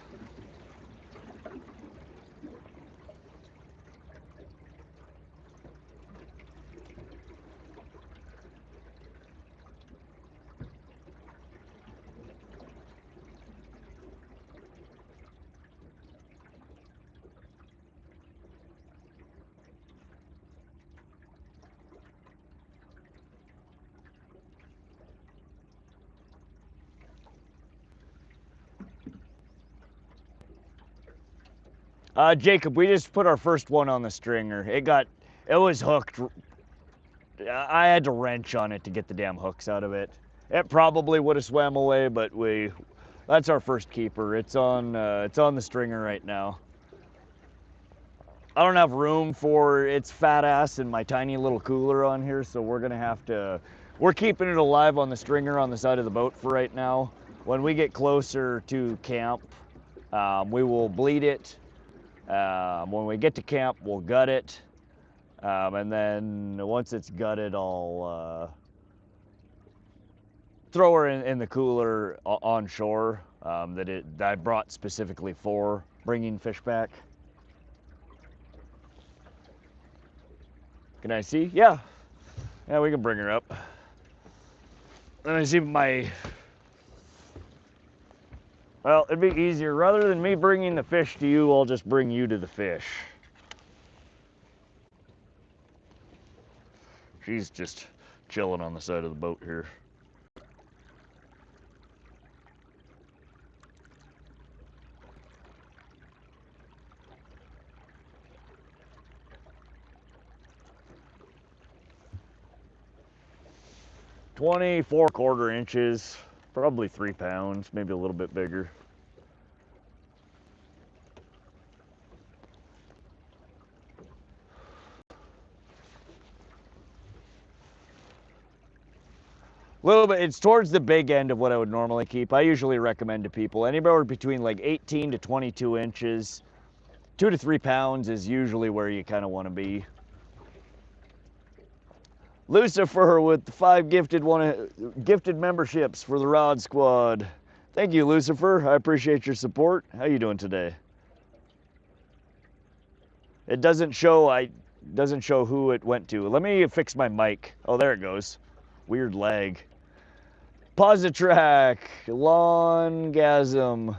Speaker 1: Jacob, we just put our first one on the stringer. It was hooked. I had to wrench on it to get the damn hooks out of it. It probably would have swam away, but that's our first keeper. It's on the stringer right now. I don't have room for its fat ass in my tiny little cooler on here, so we're keeping it alive on the stringer on the side of the boat for right now. When we get closer to camp, we will bleed it. When we get to camp, we'll gut it. And then once it's gutted, I'll throw her in the cooler on shore that I brought specifically for bringing fish back. Can I see? Yeah. Yeah, we can bring her up. Let me see well, it'd be easier. Rather than me bringing the fish to you, I'll just bring you to the fish. She's just chilling on the side of the boat here. "24¼ inches, probably 3 pounds, maybe a little bit bigger. A little bit, it's towards the big end of what I would normally keep. I usually recommend to people anywhere between like 18 to 22 inches. 2 to 3 pounds is usually where you kind of want to be. Lucifer with the 5 gifted memberships for the Rod Squad. Thank you, Lucifer. I appreciate your support. How you doing today? It doesn't show who it went to. Let me fix my mic. Oh, there it goes. Weird lag. Positrack, Lawngasm,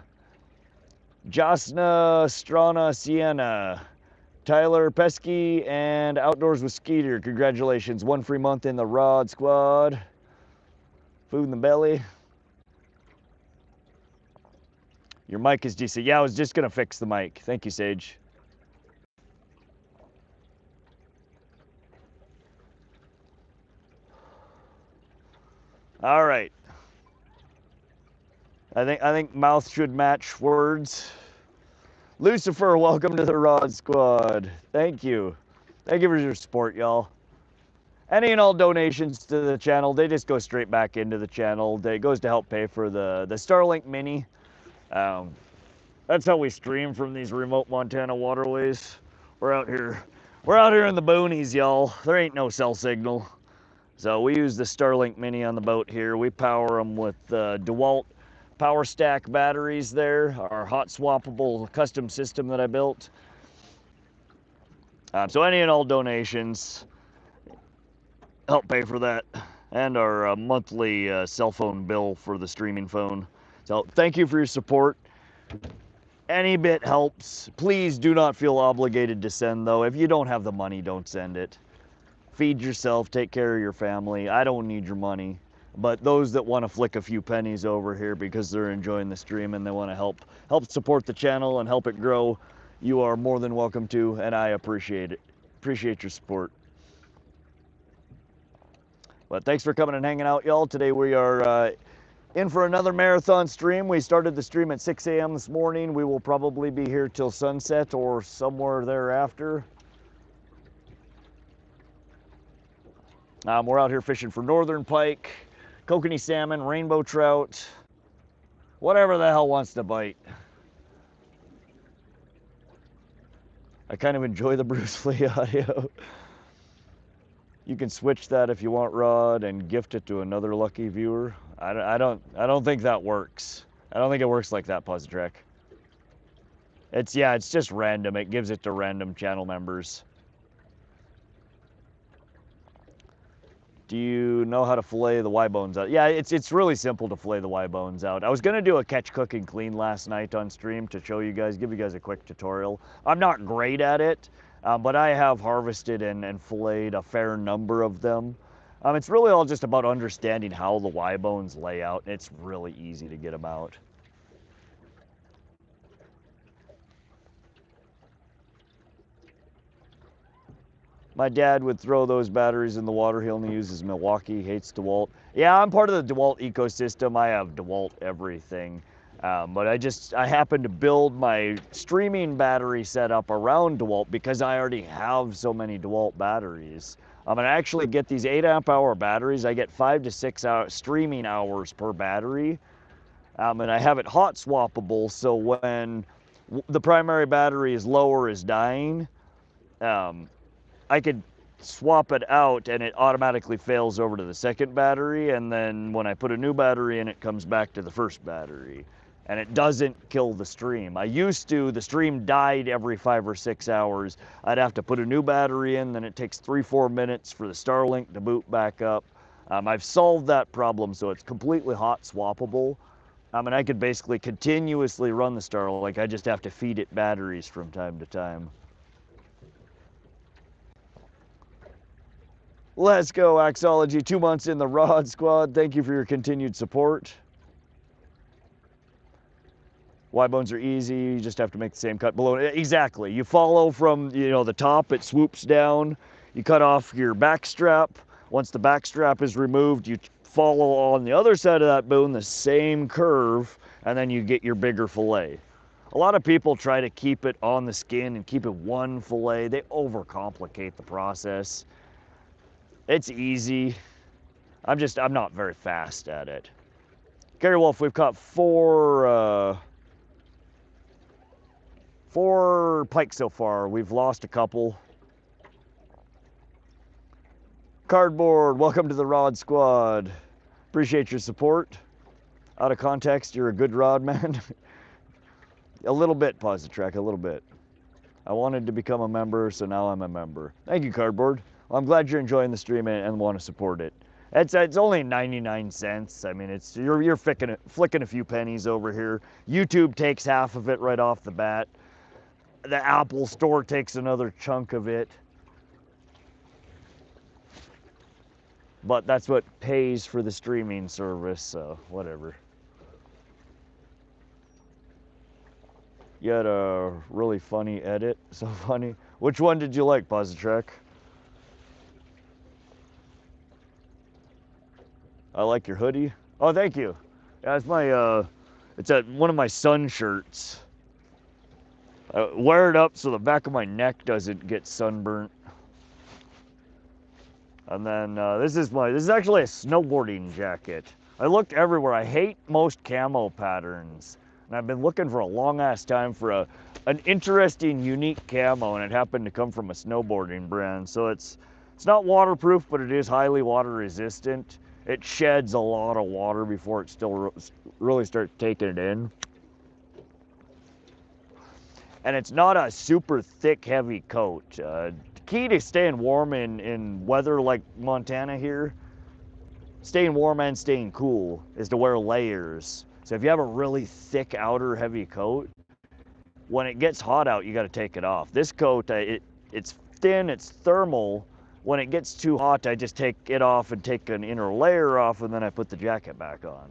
Speaker 1: Josna Strana Sienna, Tyler Pesky, and Outdoors with Skeeter. Congratulations. 1 free month in the Rod Squad. Food in the belly. Your mic is decent. Yeah, I was just going to fix the mic. Thank you, Sage. All right. I think mouth should match words. Lucifer, welcome to the Rod Squad. Thank you. Thank you for your support, y'all. Any and all donations to the channel, they just go straight back into the channel. It goes to help pay for the Starlink Mini. That's how we stream from these remote Montana waterways. We're out here in the boonies, y'all. There ain't no cell signal. So we use the Starlink Mini on the boat here. We power them with DeWalt Power Stack batteries there, our Hot-Swappable custom system that I built. So any and all donations help pay for that, and our monthly cell phone bill for the streaming phone. So thank you for your support. Any bit helps. Please do not feel obligated to send, though. If you don't have the money, don't send it. Feed yourself, take care of your family. I don't need your money. But those that want to flick a few pennies over here because they're enjoying the stream and they want to help support the channel and help it grow, you are more than welcome to, and I appreciate it. Appreciate your support. But thanks for coming and hanging out, y'all. Today we are in for another marathon stream. We started the stream at 6 a.m. this morning. We will probably be here till sunset or somewhere thereafter. We're out here fishing for northern pike, kokanee salmon, rainbow trout, whatever the hell wants to bite. I kind of enjoy the Bruce Lee audio. You can switch that if you want, Rod, and gift it to another lucky viewer. I don't think that works. I don't think it works like that, Positrek. It's just random. It gives it to random channel members. Do you know how to fillet the Y-bones out? Yeah, it's really simple to fillet the Y-bones out. I was gonna do a catch, cook, and clean last night on stream to show you guys, give you guys a quick tutorial. I'm not great at it, but I have harvested and filleted a fair number of them. It's really all just about understanding how the Y-bones lay out, and it's really easy to get them out. My dad would throw those batteries in the water. He only uses Milwaukee, he hates DeWalt. Yeah, I'm part of the DeWalt ecosystem. I have DeWalt everything. But I happen to build my streaming battery setup around DeWalt because I already have so many DeWalt batteries. I actually get these 8 amp hour batteries. I get 5 to 6 streaming hours per battery. And I have it hot swappable, so when the primary battery is low or is dying, I could swap it out and it automatically fails over to the second battery, and then when I put a new battery in, it comes back to the first battery. And it doesn't kill the stream. The stream died every 5 or 6 hours. I'd have to put a new battery in, then it takes 3-4 minutes for the Starlink to boot back up. I've solved that problem, so it's completely hot swappable. And I could basically continuously run the Starlink. I just have to feed it batteries from time to time. Let's go, Axology. 2 months in the Rod Squad. Thank you for your continued support. Y-bones are easy. You just have to make the same cut below. Exactly. You follow from the top. It swoops down. You cut off your back strap. Once the back strap is removed, you follow on the other side of that bone the same curve, and then you get your bigger fillet. A lot of people try to keep it on the skin and keep it one fillet. They overcomplicate the process. It's easy. I'm not very fast at it. Gary Wolf, we've caught four pike so far. We've lost a couple. Cardboard, welcome to the Rod Squad. Appreciate your support. Out of context, you're a good rod man. A little bit, Positrack, a little bit. I wanted to become a member, so now I'm a member. Thank you, Cardboard. Well, I'm glad you're enjoying the stream and want to support it. It's only 99 cents. I mean, you're flicking a few pennies over here. YouTube takes half of it right off the bat. The Apple Store takes another chunk of it. But that's what pays for the streaming service, so whatever. You had a really funny edit. So funny. Which one did you like, Positrek? I like your hoodie. Oh, thank you. Yeah, it's my it's one of my sun shirts. I wear it up so the back of my neck doesn't get sunburnt. And then this is actually a snowboarding jacket. I looked everywhere. I hate most camo patterns. And I've been looking for a long ass time for an interesting, unique camo, and it happened to come from a snowboarding brand. So it's not waterproof, but it is highly water resistant. It sheds a lot of water before it still really starts taking it in. And it's not a super thick, heavy coat. The key to staying warm in weather like Montana here, staying warm and staying cool, is to wear layers. So if you have a really thick outer heavy coat, when it gets hot out, you got to take it off. This coat, it's thin, it's thermal. When it gets too hot, I just take it off and take an inner layer off, and then I put the jacket back on.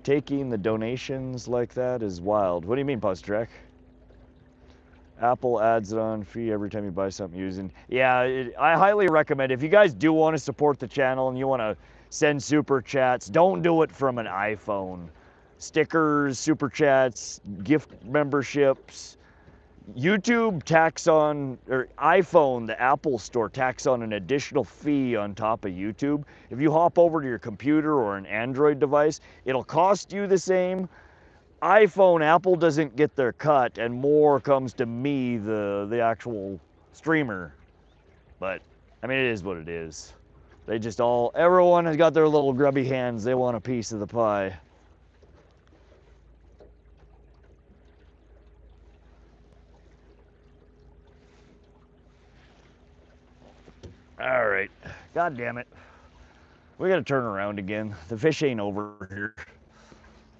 Speaker 1: Taking the donations like that is wild. What do you mean, Pustrek? Apple adds it on fee every time you buy something using. Yeah, I highly recommend, if you guys do want to support the channel and you want to send super chats, don't do it from an iPhone. Stickers, super chats, gift memberships. YouTube tax on, or iPhone, the Apple Store tax on an additional fee on top of YouTube. If you hop over to your computer or an Android device, it'll cost you the same. iPhone, Apple doesn't get their cut, and more comes to me, the actual streamer. But, I mean, it is what it is. They just everyone has got their little grubby hands. They want a piece of the pie. All right, God damn it. We gotta turn around again. The fish ain't over here.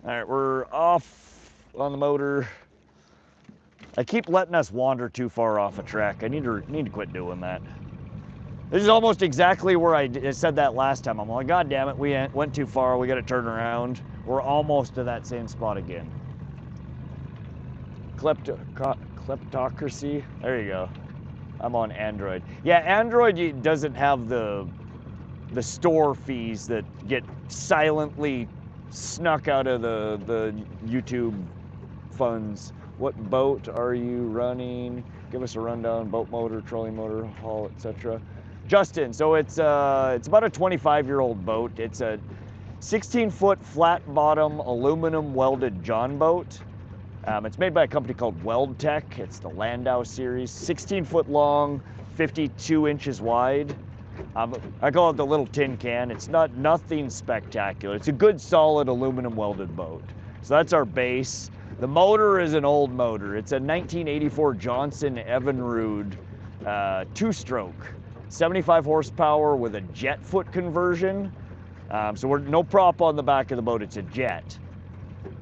Speaker 1: All right, we're off on the motor. I keep letting us wander too far off a track. I need to quit doing that. This is almost exactly where I said that last time. I'm like, God damn it, we went too far. We gotta turn around. We're almost to that same spot again. Kleptocracy. There you go. I'm on Android. Yeah, Android doesn't have the store fees that get silently snuck out of the YouTube funds. What boat are you running? Give us a rundown. Boat motor, trolling motor, hull, etc. Justin, so it's about a 25-year-old boat. It's a 16-foot flat bottom aluminum welded John boat. It's made by a company called Weld Tech. It's the Landau series, 16-foot long, 52 inches wide. I call it the little tin can. It's nothing spectacular. It's a good, solid aluminum welded boat. So that's our base. The motor is an old motor. It's a 1984 Johnson Evinrude two-stroke, 75 horsepower with a jet foot conversion. So we're no prop on the back of the boat. It's a jet.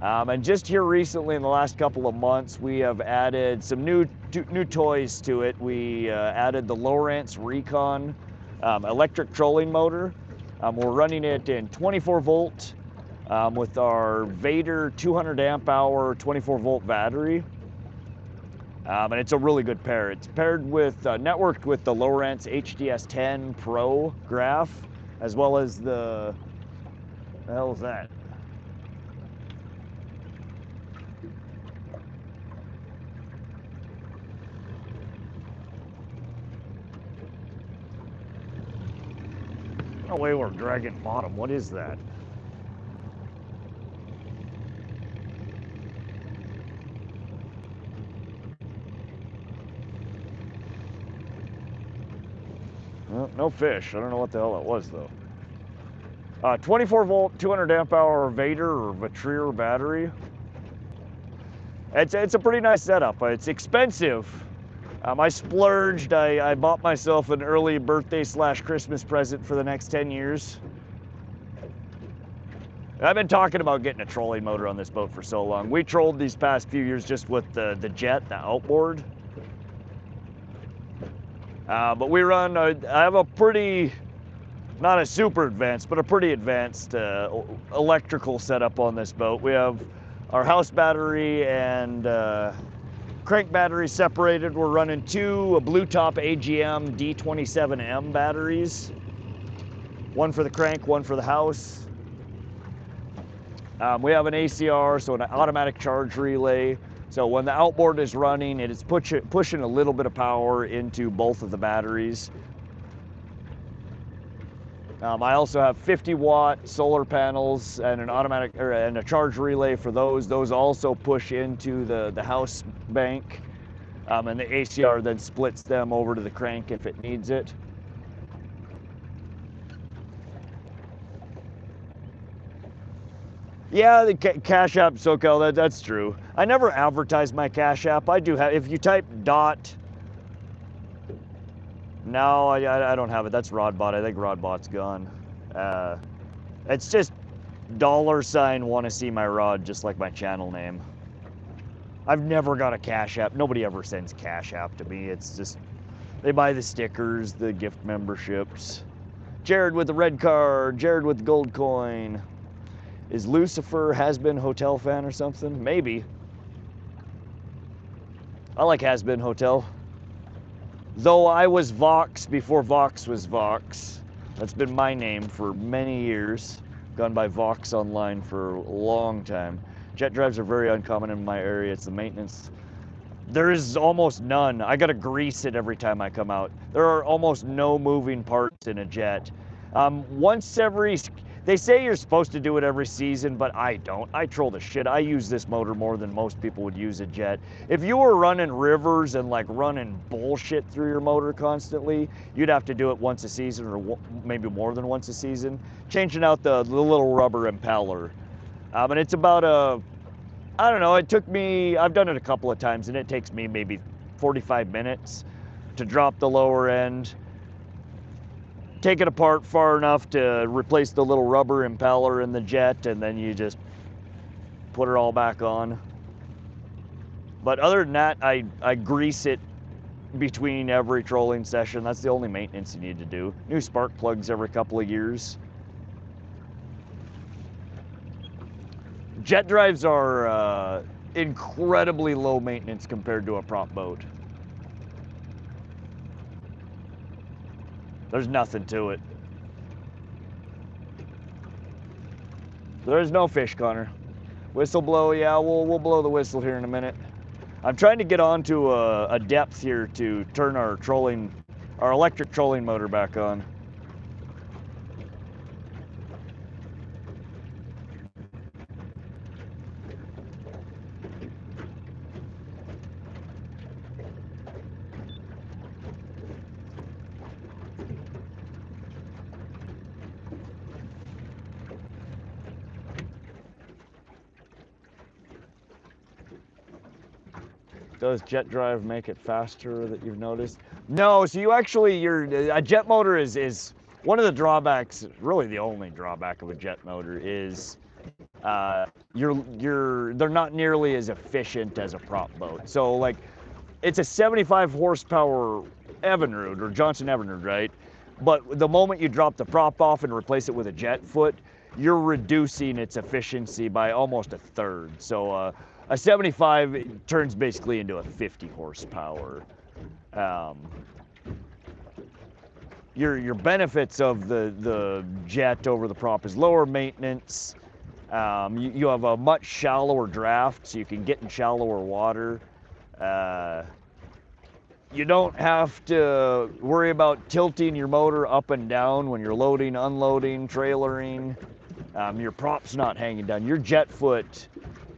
Speaker 1: And just here recently, in the last couple of months, we have added some new toys to it. We added the Lowrance Recon electric trolling motor. We're running it in 24 volt with our Vader 200 amp hour 24 volt battery. And it's a really good pair. It's paired with, networked with the Lowrance HDS10 Pro graph, as well as the hell is that? No way we're dragging bottom. What is that? Well, no fish. I don't know what the hell that was though. 24 volt, 200 amp hour Vader or Vatrier battery. It's a pretty nice setup. It's expensive. I splurged. I bought myself an early birthday / Christmas present for the next 10 years. I've been talking about getting a trolling motor on this boat for so long. We trolled these past few years just with the jet, the outboard. But we run, I have a pretty, not a super advanced, but a pretty advanced electrical setup on this boat. We have our house battery and crank battery separated. We're running two Blue Top AGM D27M batteries. One for the crank, one for the house. We have an ACR, so an automatic charge relay. So when the outboard is running, it is pushing a little bit of power into both of the batteries. I also have 50-watt solar panels and an automatic and a charge relay for those. Those also push into the house bank, and the ACR then splits them over to the crank if it needs it. Yeah, the Cash App SoCal, that's true. I never advertise my Cash App. I do have, if you type dot, no, I don't have it. That's Rodbot. I think Rodbot's gone. It's just $ want to see my rod, just like my channel name. I've never got a Cash App. Nobody ever sends Cash App to me. It's just, they buy the stickers, the gift memberships. Jared with the red card, Jared with the gold coin. Is Lucifer Has Been Hotel fan or something? Maybe. I like Has Been Hotel. Though I was Vox before Vox was Vox. That's been my name for many years. Gone by Vox online for a long time. Jet drives are very uncommon in my area. It's the maintenance. There is almost none. I gotta grease it every time I come out. There are almost no moving parts in a jet. Once every, they say you're supposed to do it every season, but I don't. I troll the shit. I use this motor more than most people would use a jet. If you were running rivers and like running bullshit through your motor constantly, you'd have to do it once a season or maybe more than once a season. Changing out the little rubber impeller. And it's about I don't know, it took me, I've done it a couple of times and it takes me maybe 45 minutes to drop the lower end, take it apart far enough to replace the little rubber impeller in the jet, and then you just put it all back on. But other than that, I grease it between every trolling session. That's the only maintenance you need to do. New spark plugs every couple of years. Jet drives are incredibly low maintenance compared to a prop boat. There's nothing to it. There's no fish, Connor. Whistle blow, yeah, we'll blow the whistle here in a minute. I'm trying to get onto a depth here to turn our electric trolling motor back on. Does jet drive make it faster that you've noticed? No, so you actually, a jet motor is one of the drawbacks, really the only drawback of a jet motor is they're not nearly as efficient as a prop boat. So like, it's a 75 horsepower Evinrude or Johnson Evinrude, right? But the moment you drop the prop off and replace it with a jet foot, you're reducing its efficiency by almost a third. So a 75 turns basically into a 50 horsepower. Your benefits of the jet over the prop is lower maintenance. You have a much shallower draft, so you can get in shallower water. You don't have to worry about tilting your motor up and down when you're loading, unloading, trailering. Your prop's not hanging down. Your jet foot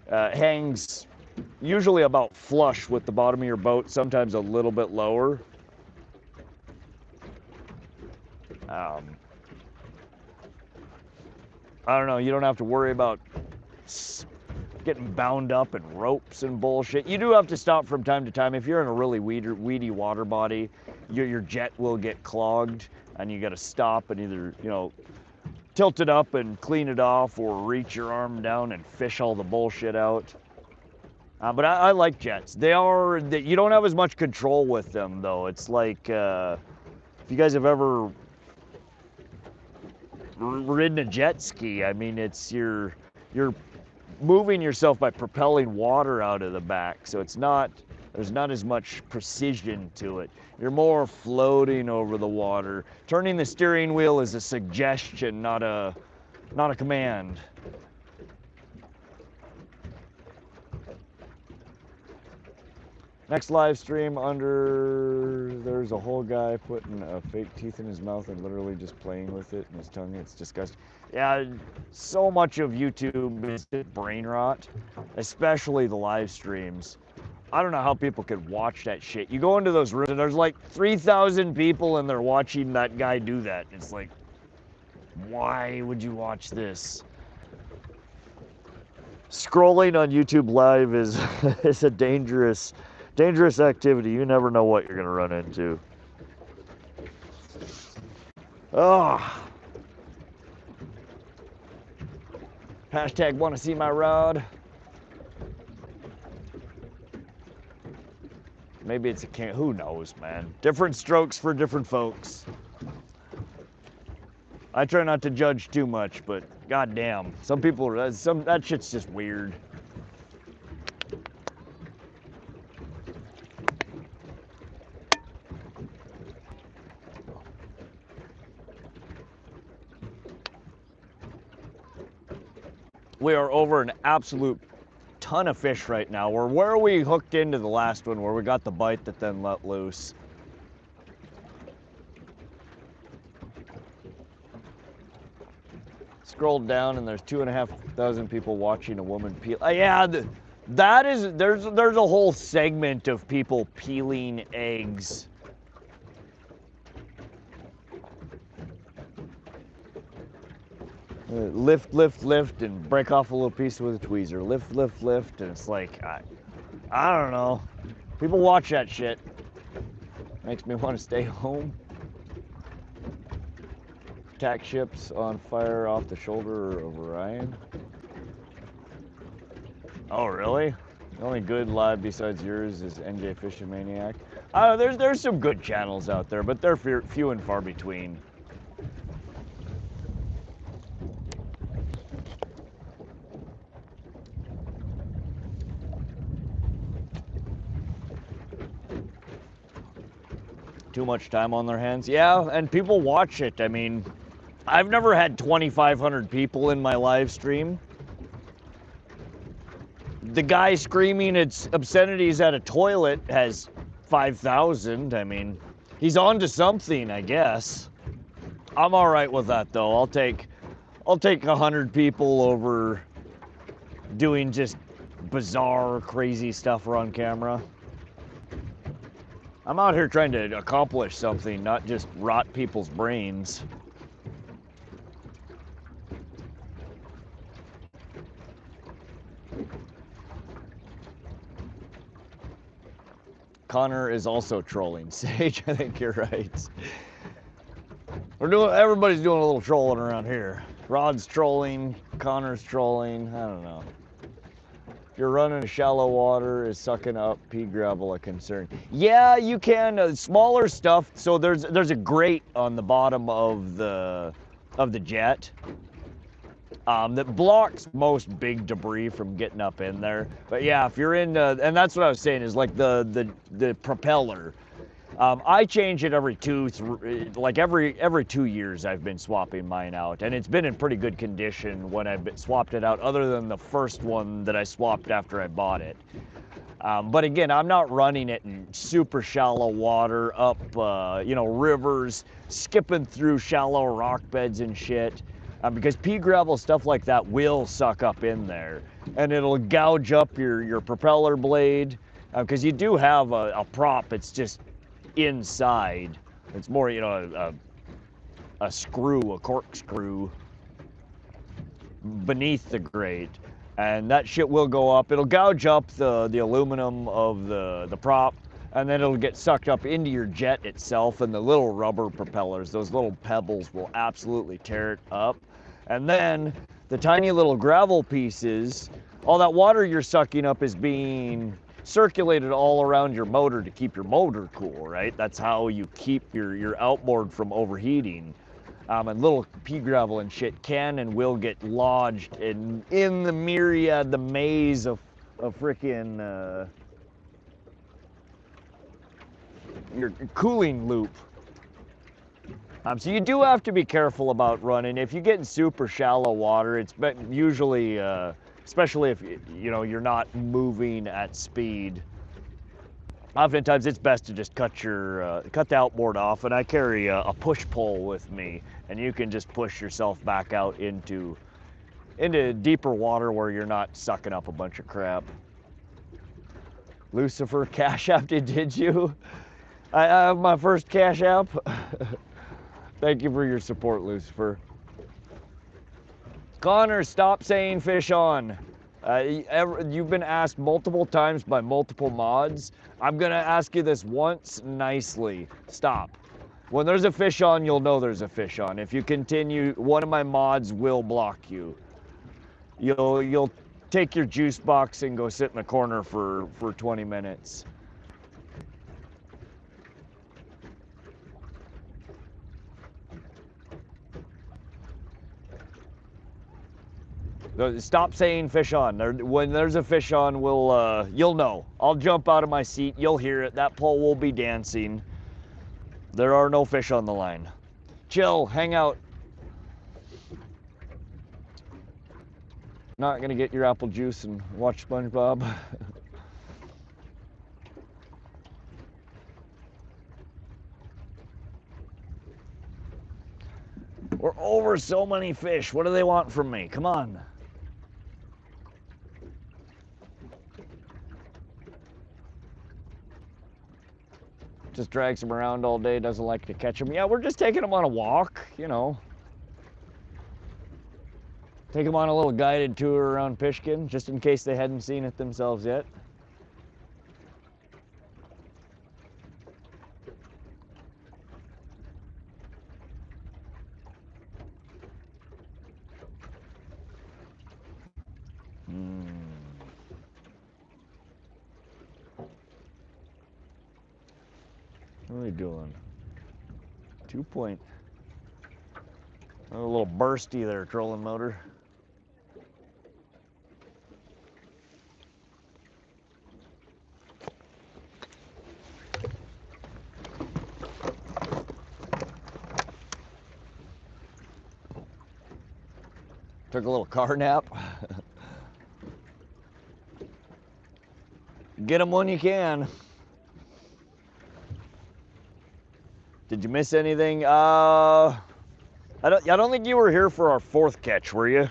Speaker 1: hangs usually about flush with the bottom of your boat, sometimes a little bit lower. I don't know, you don't have to worry about getting bound up in ropes and bullshit. You do have to stop from time to time. If you're in a really weedy water body, your jet will get clogged and you gotta stop and either, tilt it up and clean it off or reach your arm down and fish all the bullshit out. But I like jets. You don't have as much control with them though. It's like, if you guys have ever ridden a jet ski, I mean, you're moving yourself by propelling water out of the back. So there's not as much precision to it. You're more floating over the water. Turning the steering wheel is a suggestion, not a command. Next live stream under, there's a whole guy putting fake teeth in his mouth and literally just playing with it in his tongue. It's disgusting. Yeah, so much of YouTube is brain rot, especially the live streams. I don't know how people could watch that shit. You go into those rooms and there's like 3,000 people and they're watching that guy do that. It's like, why would you watch this? Scrolling on YouTube Live is is a dangerous activity. You never know what you're gonna run into. Oh. Hashtag wanna see my rod. Maybe it's a can, who knows, man. Different strokes for different folks. I try not to judge too much, but goddamn, some people, that shit's just weird. We are over an absolute ton of fish right now. Where are we hooked into the last one where we got the bite that then let loose? Scrolled down and there's 2,500 people watching a woman peel. Yeah, there's a whole segment of people peeling eggs. Lift, lift, lift, and break off a little piece with a tweezer. Lift, lift, lift, and it's like, I don't know. People watch that shit. Makes me want to stay home. Attack ships on fire off the shoulder of Orion. Oh, really? The only good live besides yours is NJ Fishing Maniac. There's some good channels out there, but they're few and far between. Too much time on their hands. Yeah, and people watch it. I mean, I've never had 2,500 people in my live stream. The guy screaming its obscenities at a toilet has 5,000. I mean, he's on to something, I guess. I'm all right with that, though. I'll take 100 people over doing just bizarre, crazy stuff on camera. I'm out here trying to accomplish something, not just rot people's brains. Connor is also trolling. Sage, I think you're right. Everybody's doing a little trolling around here. Rod's trolling, Connor's trolling, I don't know. If you're running shallow water, is sucking up pea gravel a concern? Yeah, you can. Smaller stuff. So there's a grate on the bottom of the jet that blocks most big debris from getting up in there. But yeah, if you're in, and that's what I was saying is like the propeller. I change it every every 2 years. I've been swapping mine out, and it's been in pretty good condition when I've swapped it out, other than the first one that I swapped after I bought it. But again, I'm not running it in super shallow water, up rivers, skipping through shallow rock beds and shit, because pea gravel, stuff like that, will suck up in there, and it'll gouge up your propeller blade, because you do have a prop. It's just inside. It's more, a screw, a corkscrew beneath the grate, and that shit will go up. It'll gouge up the aluminum of the prop, and then it'll get sucked up into your jet itself, and the little rubber propellers, those little pebbles, will absolutely tear it up. And then the tiny little gravel pieces, all that water you're sucking up is being circulated all around your motor to keep your motor cool, right? That's how you keep your outboard from overheating. And little pea gravel and shit can and will get lodged in the myriad, the maze of frickin' your cooling loop. So you do have to be careful about running. If you get in super shallow water, it's usually, especially if you're not moving at speed, oftentimes it's best to just cut the outboard off, and I carry a push pole with me, and you can just push yourself back out into deeper water where you're not sucking up a bunch of crap. Lucifer, Cash App, did you? I have my first Cash App. Thank you for your support, Lucifer. Connor, stop saying fish on. You've been asked multiple times by multiple mods. I'm gonna ask you this once nicely. Stop. When there's a fish on, you'll know there's a fish on. If you continue, one of my mods will block you. You'll take your juice box and go sit in the corner for 20 minutes. Stop saying fish on. When there's a fish on, you'll know. I'll jump out of my seat, you'll hear it. That pole will be dancing. There are no fish on the line. Chill, hang out. Not gonna get your apple juice and watch SpongeBob. We're over so many fish. What do they want from me? Come on. Just drags them around all day, doesn't like to catch them. Yeah, we're just taking them on a walk, you know. Take them on a little guided tour around Pishkun, just in case they hadn't seen it themselves yet. What are we doing? 2 point. A little bursty there, trolling motor. Took a little car nap. Get them when you can. Did you miss anything? I don't think you were here for our fourth catch, were you?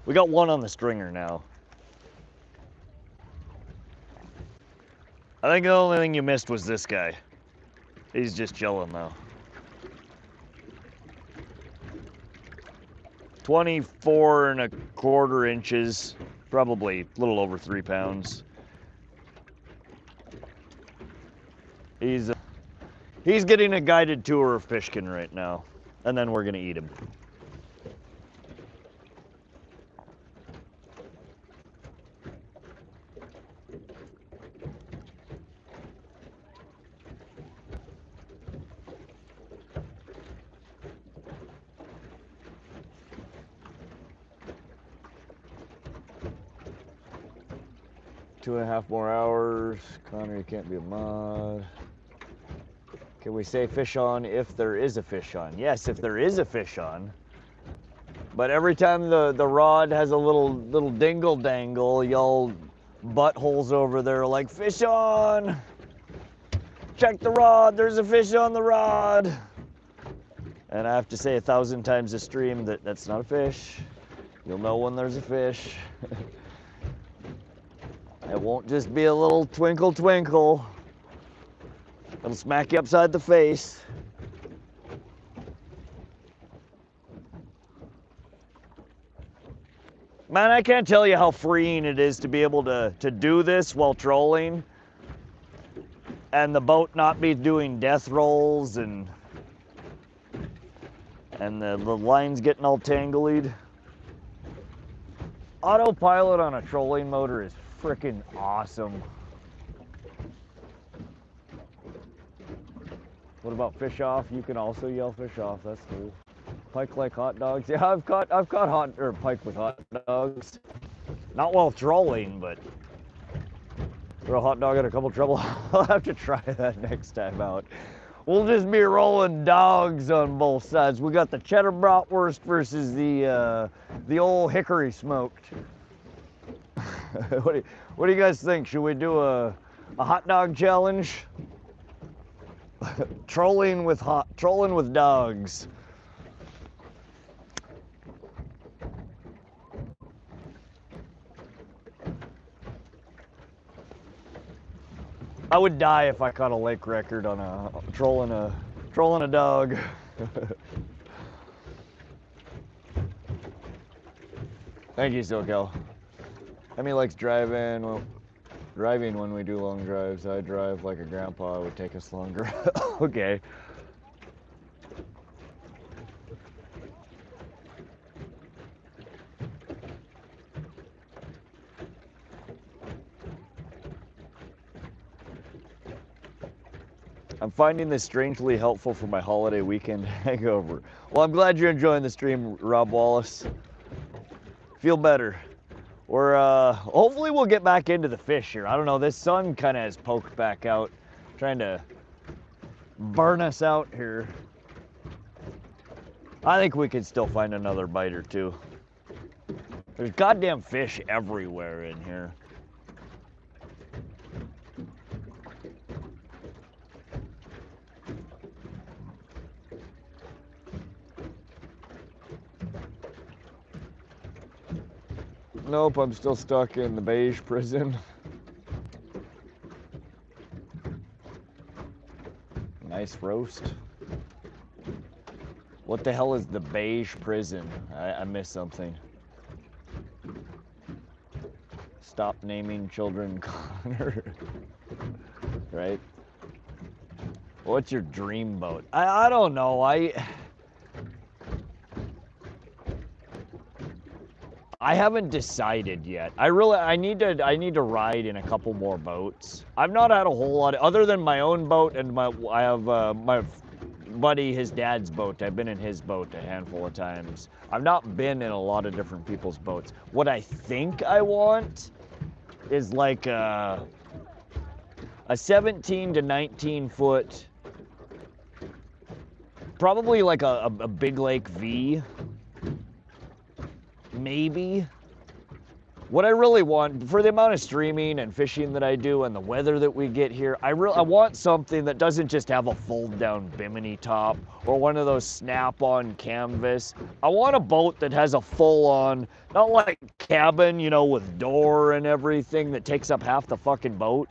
Speaker 1: We got one on the stringer now. I think the only thing you missed was this guy. He's just chilling though. 24¼ inches, probably a little over 3 pounds. He's getting a guided tour of Pishkun right now, and then we're gonna eat him. Two and a half more hours. Connor, you can't be a mod. Can we say fish on if there is a fish on? Yes, if there is a fish on. But every time the rod has a little dingle dangle, y'all buttholes over there like, fish on! Check the rod, there's a fish on the rod! And I have to say 1,000 times a stream that that's not a fish. You'll know when there's a fish. It won't just be a little twinkle twinkle. It'll smack you upside the face. Man, I can't tell you how freeing it is to be able to do this while trolling. And the boat not be doing death rolls and the lines getting all tangled. Autopilot on a trolling motor is freaking awesome. What about fish off? You can also yell fish off. That's cool. Pike like hot dogs. Yeah, I've caught pike with hot dogs. Not while trolling, but throw a hot dog in a couple trouble. I'll have to try that next time out. We'll just be rolling dogs on both sides. We got the cheddar bratwurst versus the old hickory smoked. What do you guys think? Should we do a A hot dog challenge. Trolling with dogs. I would die if I caught a lake record on trolling a dog. Thank you, SoCal. Emmy likes driving when we do long drives. I drive like a grandpa. It would take us longer. Okay. I'm finding this strangely helpful for my holiday weekend hangover. Well, I'm glad you're enjoying the stream, Rob Wallace. Feel better. We're, hopefully we'll get back into the fish here. I don't know, this sun kind of has poked back out, trying to burn us out here. I think we could still find another bite or two. There's goddamn fish everywhere in here. Nope, I'm still stuck in the beige prison. Nice roast. What the hell is the beige prison? I missed something. Stop naming children Connor. Right? What's your dream boat? I don't know. I haven't decided yet. I need to ride in a couple more boats. I've not had a whole lot other than my own boat and I have my buddy, his dad's boat. I've been in his boat a handful of times. I've not been in a lot of different people's boats. What I think I want is like a 17 to 19 foot, probably like a big lake V. Maybe. What I really want, for the amount of streaming and fishing that I do and the weather that we get here, I want something that doesn't just have a fold-down bimini top or one of those snap-on canvas. I want a boat that has a full-on, not like cabin, you know, with door and everything that takes up half the fucking boat,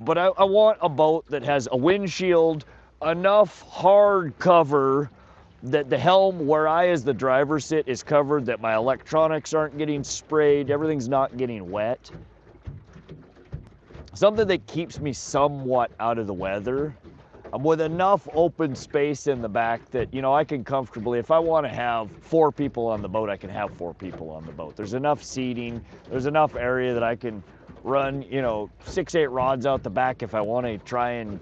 Speaker 1: but I want a boat that has a windshield, enough hard cover that the helm where I as the driver sit is covered, that my electronics aren't getting sprayed, everything's not getting wet. Something that keeps me somewhat out of the weather. With enough open space in the back that, you know, I can comfortably, if I want to have 4 people on the boat, I can have 4 people on the boat. There's enough seating, there's enough area that I can run, you know, 6-8 rods out the back if I want to try and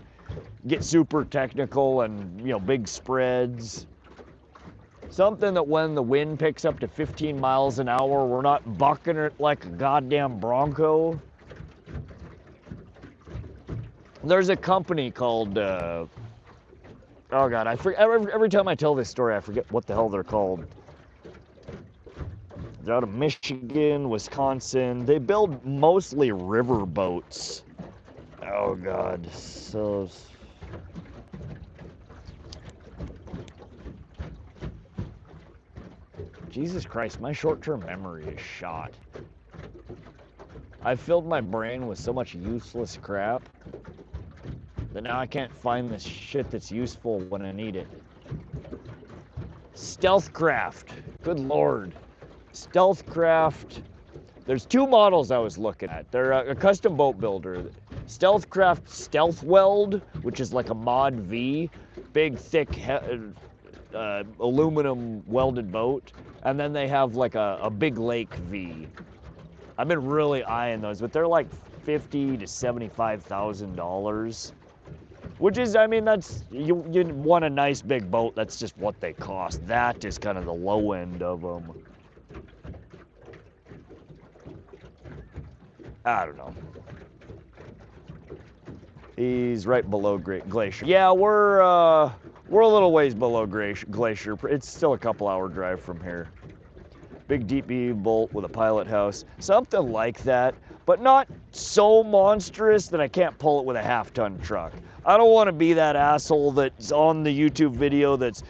Speaker 1: get super technical and, you know, big spreads. Something that when the wind picks up to 15 miles an hour, we're not bucking it like a goddamn Bronco. There's a company called, oh God, I forget, every time I tell this story, I forget what the hell they're called. They're out of Michigan, Wisconsin. They build mostly river boats. Oh God, so... Jesus Christ, my short-term memory is shot. I've filled my brain with so much useless crap that now I can't find this shit that's useful when I need it. Stealthcraft. Good Lord. Stealthcraft. There's 2 models I was looking at. They're a custom boat builder. Stealthcraft Stealth Weld, which is like a Mod V. Big, thick, aluminum welded boat. And then they have like a Big Lake V. I've been really eyeing those, but they're like $50,000 to $75,000. Which is, I mean, that's, you want a nice big boat, that's just what they cost. That is kind of the low end of them. I don't know. He's right below Glacier. Yeah, we're a little ways below Glacier. It's still a couple-hour drive from here. Big deep B bolt with a pilot house, something like that. but not so monstrous that I can't pull it with a half-ton truck. I don't want to be that asshole that's on the YouTube video that's,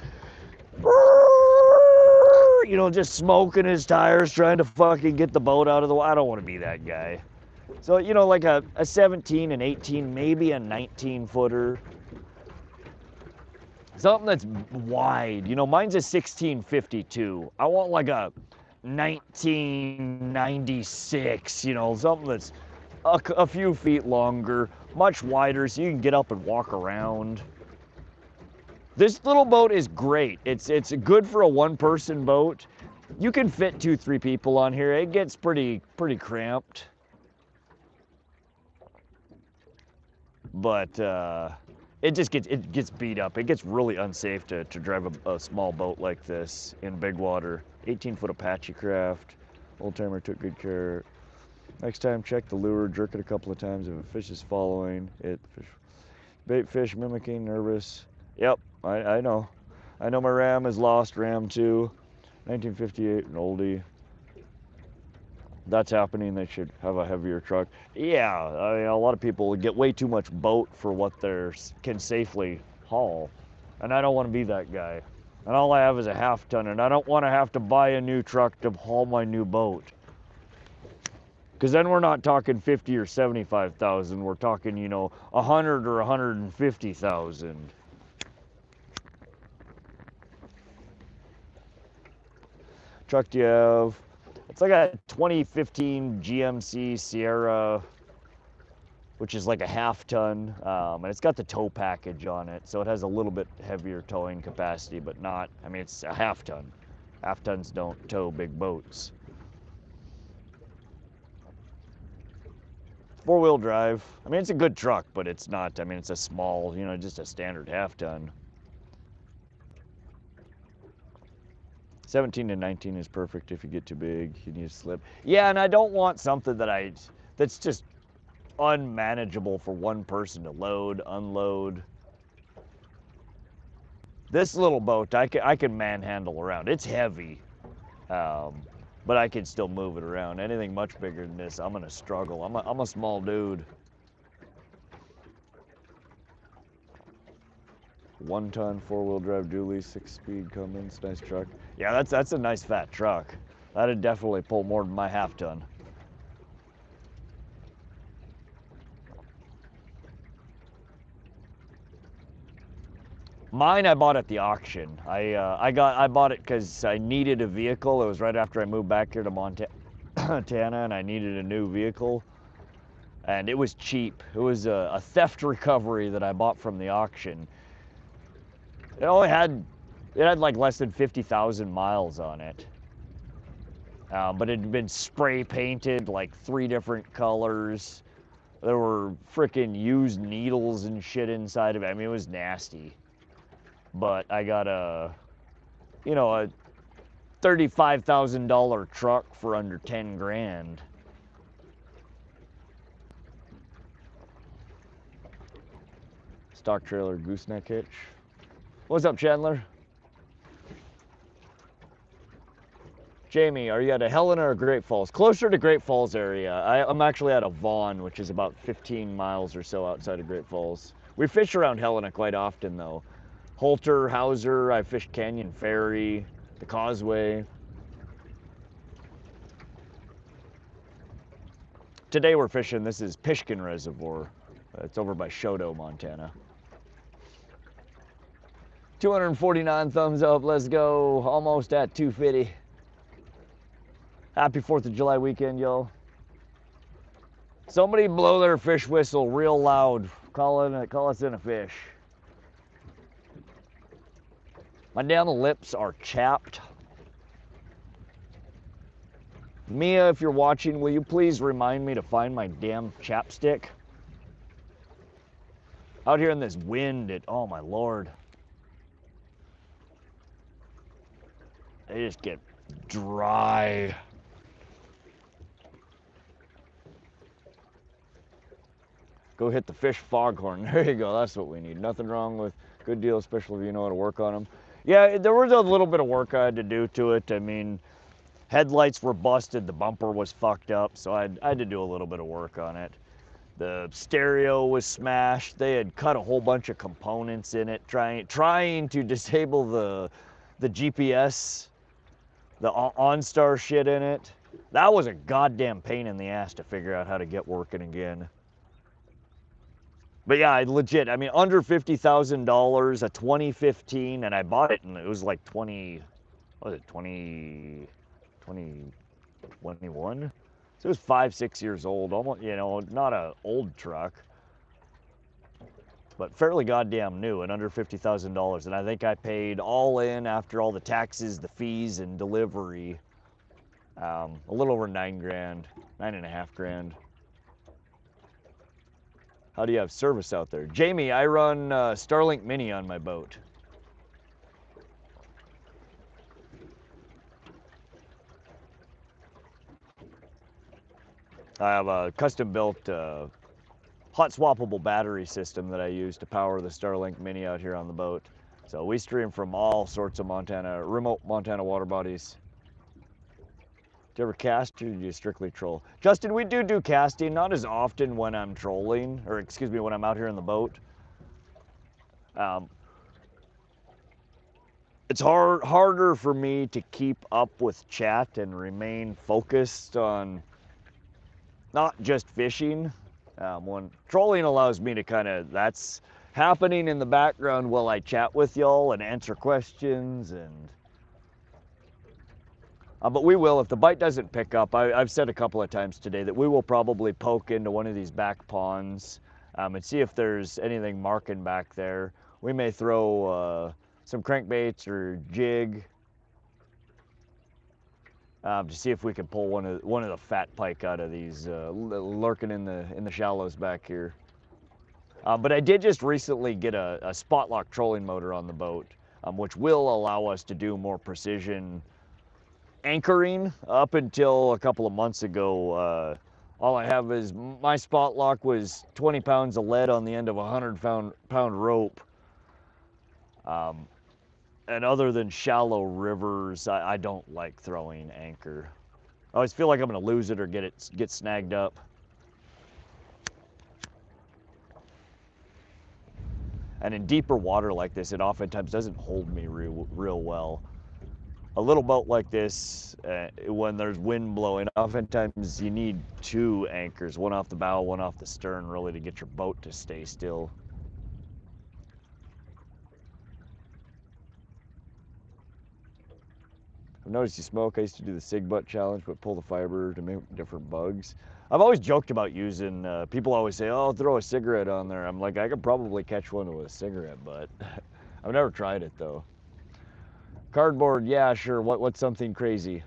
Speaker 1: you know, just smoking his tires trying to fucking get the boat out of the way. I don't want to be that guy. So, you know, like a 17, an 18, maybe a 19 footer. Something that's wide. You know, mine's a 1652. I want like a 1996, you know, something that's a few feet longer, much wider, so you can get up and walk around. This little boat is great. It's good for a one-person boat. You can fit 2-3 people on here. It gets pretty cramped. But it gets beat up. It gets really unsafe to drive a small boat like this in big water. 18-foot Apache craft. Old timer took good care. Next time, check the lure. Jerk it a couple of times if a fish is following it. Bait fish mimicking, nervous. Yep, I know. I know my ram is lost. Ram 2, 1958, an oldie. That's happening. They should have a heavier truck. Yeah, I mean, a lot of people get way too much boat for what they can safely haul, and I don't want to be that guy. And all I have is a half-ton, and I don't want to have to buy a new truck to haul my new boat. Because then we're not talking 50 or 75,000. We're talking, you know, 100 or 150,000. Truck do you have? It's like a 2015 GMC Sierra, which is like a half-ton, and it's got the tow package on it, so it has a little bit heavier towing capacity, but not, I mean, it's a half-ton. Half-tons don't tow big boats. 4-wheel drive. I mean, it's a good truck, but it's not, I mean, it's a small, you know, just a standard half-ton. 17 to 19 is perfect. If you get too big, you need to slip. Yeah, and I don't want something that's just unmanageable for one person to load, unload. This little boat, I can manhandle around. It's heavy, but I can still move it around. Anything much bigger than this, I'm gonna struggle. I'm a small dude. 1-ton 4-wheel drive dually, 6-speed Cummins, nice truck. Yeah, that's a nice fat truck. That'd definitely pull more than my half-ton. Mine I bought at the auction. I bought it because I needed a vehicle. It was right after I moved back here to Montana, and I needed a new vehicle. And it was cheap. It was a theft recovery that I bought from the auction. It had like less than 50,000 miles on it. But it had been spray painted like 3 different colors. There were freaking used needles and shit inside of it. I mean, it was nasty. But I got a $35,000 truck for under 10 grand. Stock trailer gooseneck hitch. What's up, Chandler? Jamie, are you at a Helena or Great Falls? Closer to Great Falls area. I'm actually at a Vaughn, which is about 15 miles or so outside of Great Falls. We fish around Helena quite often, though. Holter, Hauser, I fished Canyon Ferry, the Causeway. Today we're fishing, this is Pishkun Reservoir. It's over by Shoto, Montana. 249 thumbs up, let's go. Almost at 250. Happy 4th of July weekend, y'all. Somebody blow their fish whistle real loud. Call us in a fish. My damn lips are chapped. Mia, if you're watching, will you please remind me to find my damn chapstick? Out here in this wind, oh my lord. They just get dry. Go hit the fish foghorn. There you go, that's what we need. Nothing wrong with good deal, especially if you know how to work on them. Yeah, there was a little bit of work I had to do to it. I mean, Headlights were busted, the bumper was fucked up, so I had to do a little bit of work on it. The stereo was smashed. They had cut a whole bunch of components in it, trying to disable the GPS, the OnStar shit in it. That was a goddamn pain in the ass to figure out how to get working again. But yeah, legit, I mean, under $50,000, a 2015, and I bought it and it was like 2021? So it was 5-6 years old, almost, you know, not an old truck, but fairly goddamn new and under $50,000. And I think I paid all in after all the taxes, the fees, and delivery, a little over 9 grand, 9.5 grand. How do you have service out there? Jamie, I run Starlink Mini on my boat. I have a custom-built hot-swappable battery system that I use to power the Starlink Mini out here on the boat. So we stream from all sorts of remote Montana water bodies. Do you ever cast or do you strictly troll? Justin, we do casting, not as often when I'm trolling, or excuse me, when I'm out here in the boat. It's harder for me to keep up with chat and remain focused on not just fishing. When trolling allows me to kind of, that's happening in the background while I chat with y'all and answer questions and but we will, if the bite doesn't pick up, I've said a couple of times today that we will probably poke into one of these back ponds and see if there's anything marking back there. We may throw some crankbaits or jig to see if we can pull one of the fat pike out of these lurking in the shallows back here. But I did just recently get a spot lock trolling motor on the boat, which will allow us to do more precision anchoring. Up until a couple of months ago, all I have is my spot lock was 20 pounds of lead on the end of a 100-pound rope. And other than shallow rivers, I don't like throwing anchor. I always feel like I'm going to lose it or get snagged up. And in deeper water like this, it oftentimes doesn't hold me real well. A little boat like this, when there's wind blowing, oftentimes you need 2 anchors, one off the bow, one off the stern, really, to get your boat to stay still. I've noticed you smoke. I used to do the Sig Butt challenge, but pull the fiber to make different bugs. I've always joked about using, people always say, oh, throw a cigarette on there. I'm like, I could probably catch one with a cigarette butt. I've never tried it, though. Cardboard, yeah, sure. What's something crazy?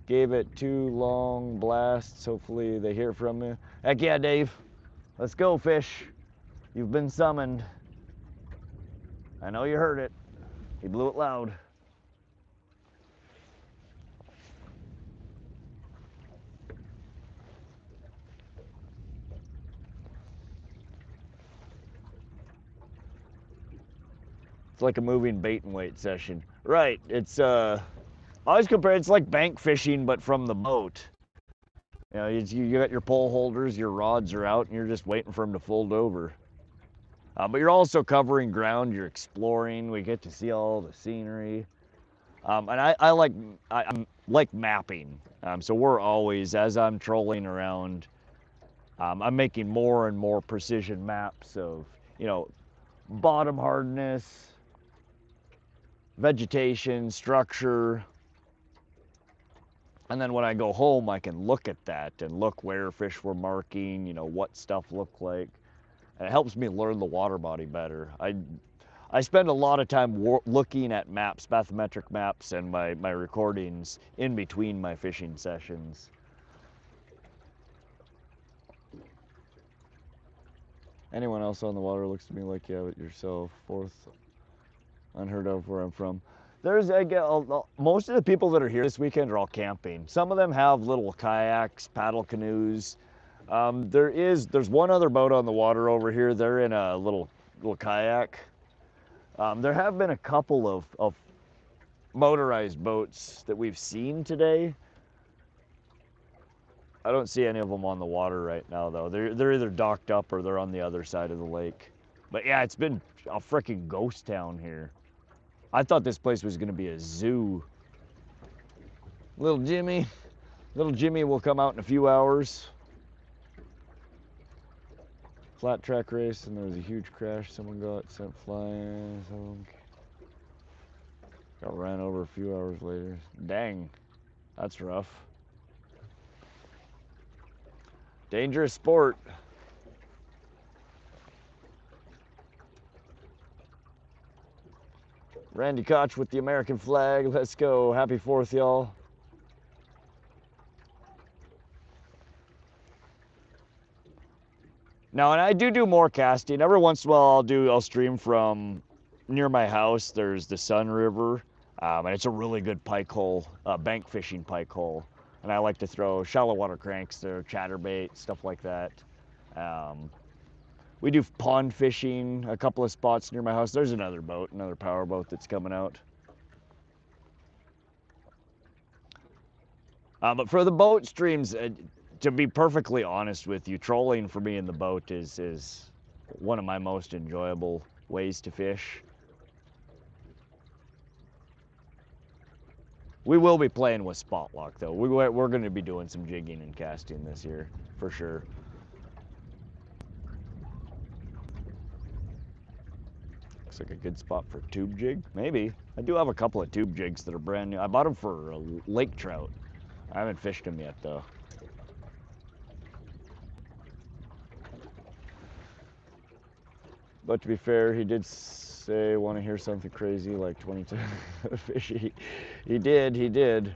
Speaker 1: Gave it 2 long blasts. Hopefully they hear from me. Heck yeah, Dave. Let's go, fish. You've been summoned. I know you heard it. He blew it loud. It's like a moving bait and weight session. Right, it's, I always compare, it's like bank fishing, but from the boat. You know, you got your pole holders, your rods are out, and you're just waiting for them to fold over. But you're also covering ground, you're exploring, we get to see all the scenery. And I like mapping. So we're always, as I'm trolling around, I'm making more and more precision maps of, you know, bottom hardness, vegetation, structure. And then when I go home, I can look at that and look where fish were marking, you know, what stuff looked like. And it helps me learn the water body better. I spend a lot of time looking at maps, bathymetric maps, and my recordings in between my fishing sessions. Anyone else on the water looks to me like you have it yourself. 4th, unheard of where I'm from. There's, most of the people that are here this weekend are all camping. Some of them have little kayaks, paddle canoes. There's one other boat on the water over here. They're in a little kayak. There have been a couple of motorized boats that we've seen today, I don't see any of them on the water right now, though. They're either docked up or they're on the other side of the lake. But yeah, it's been a freaking ghost town here. I thought this place was gonna be a zoo. Little Jimmy will come out in a few hours. Flat track race, and there was a huge crash. Someone got sent flying. Someone got ran over a few hours later. Dang, that's rough. Dangerous sport. Randy Koch with the American flag. Let's go. Happy 4th, y'all. Now, and I do more casting. Every once in a while, I'll stream from near my house. There's the Sun River, and it's a really good pike hole, bank fishing pike hole. And I like to throw shallow water cranks there, chatterbait, stuff like that. We do pond fishing, a couple of spots near my house. There's another boat, another power boat that's coming out. But for the boat streams, to be perfectly honest with you, trolling for me in the boat is one of my most enjoyable ways to fish. We will be playing with spot lock, though. We're going to be doing some jigging and casting this year, for sure. Looks like a good spot for tube jig. Maybe. I do have a couple of tube jigs that are brand new. I bought them for lake trout. I haven't fished them yet, though. But to be fair, he did say, want to hear something crazy like 22 fishy. He did.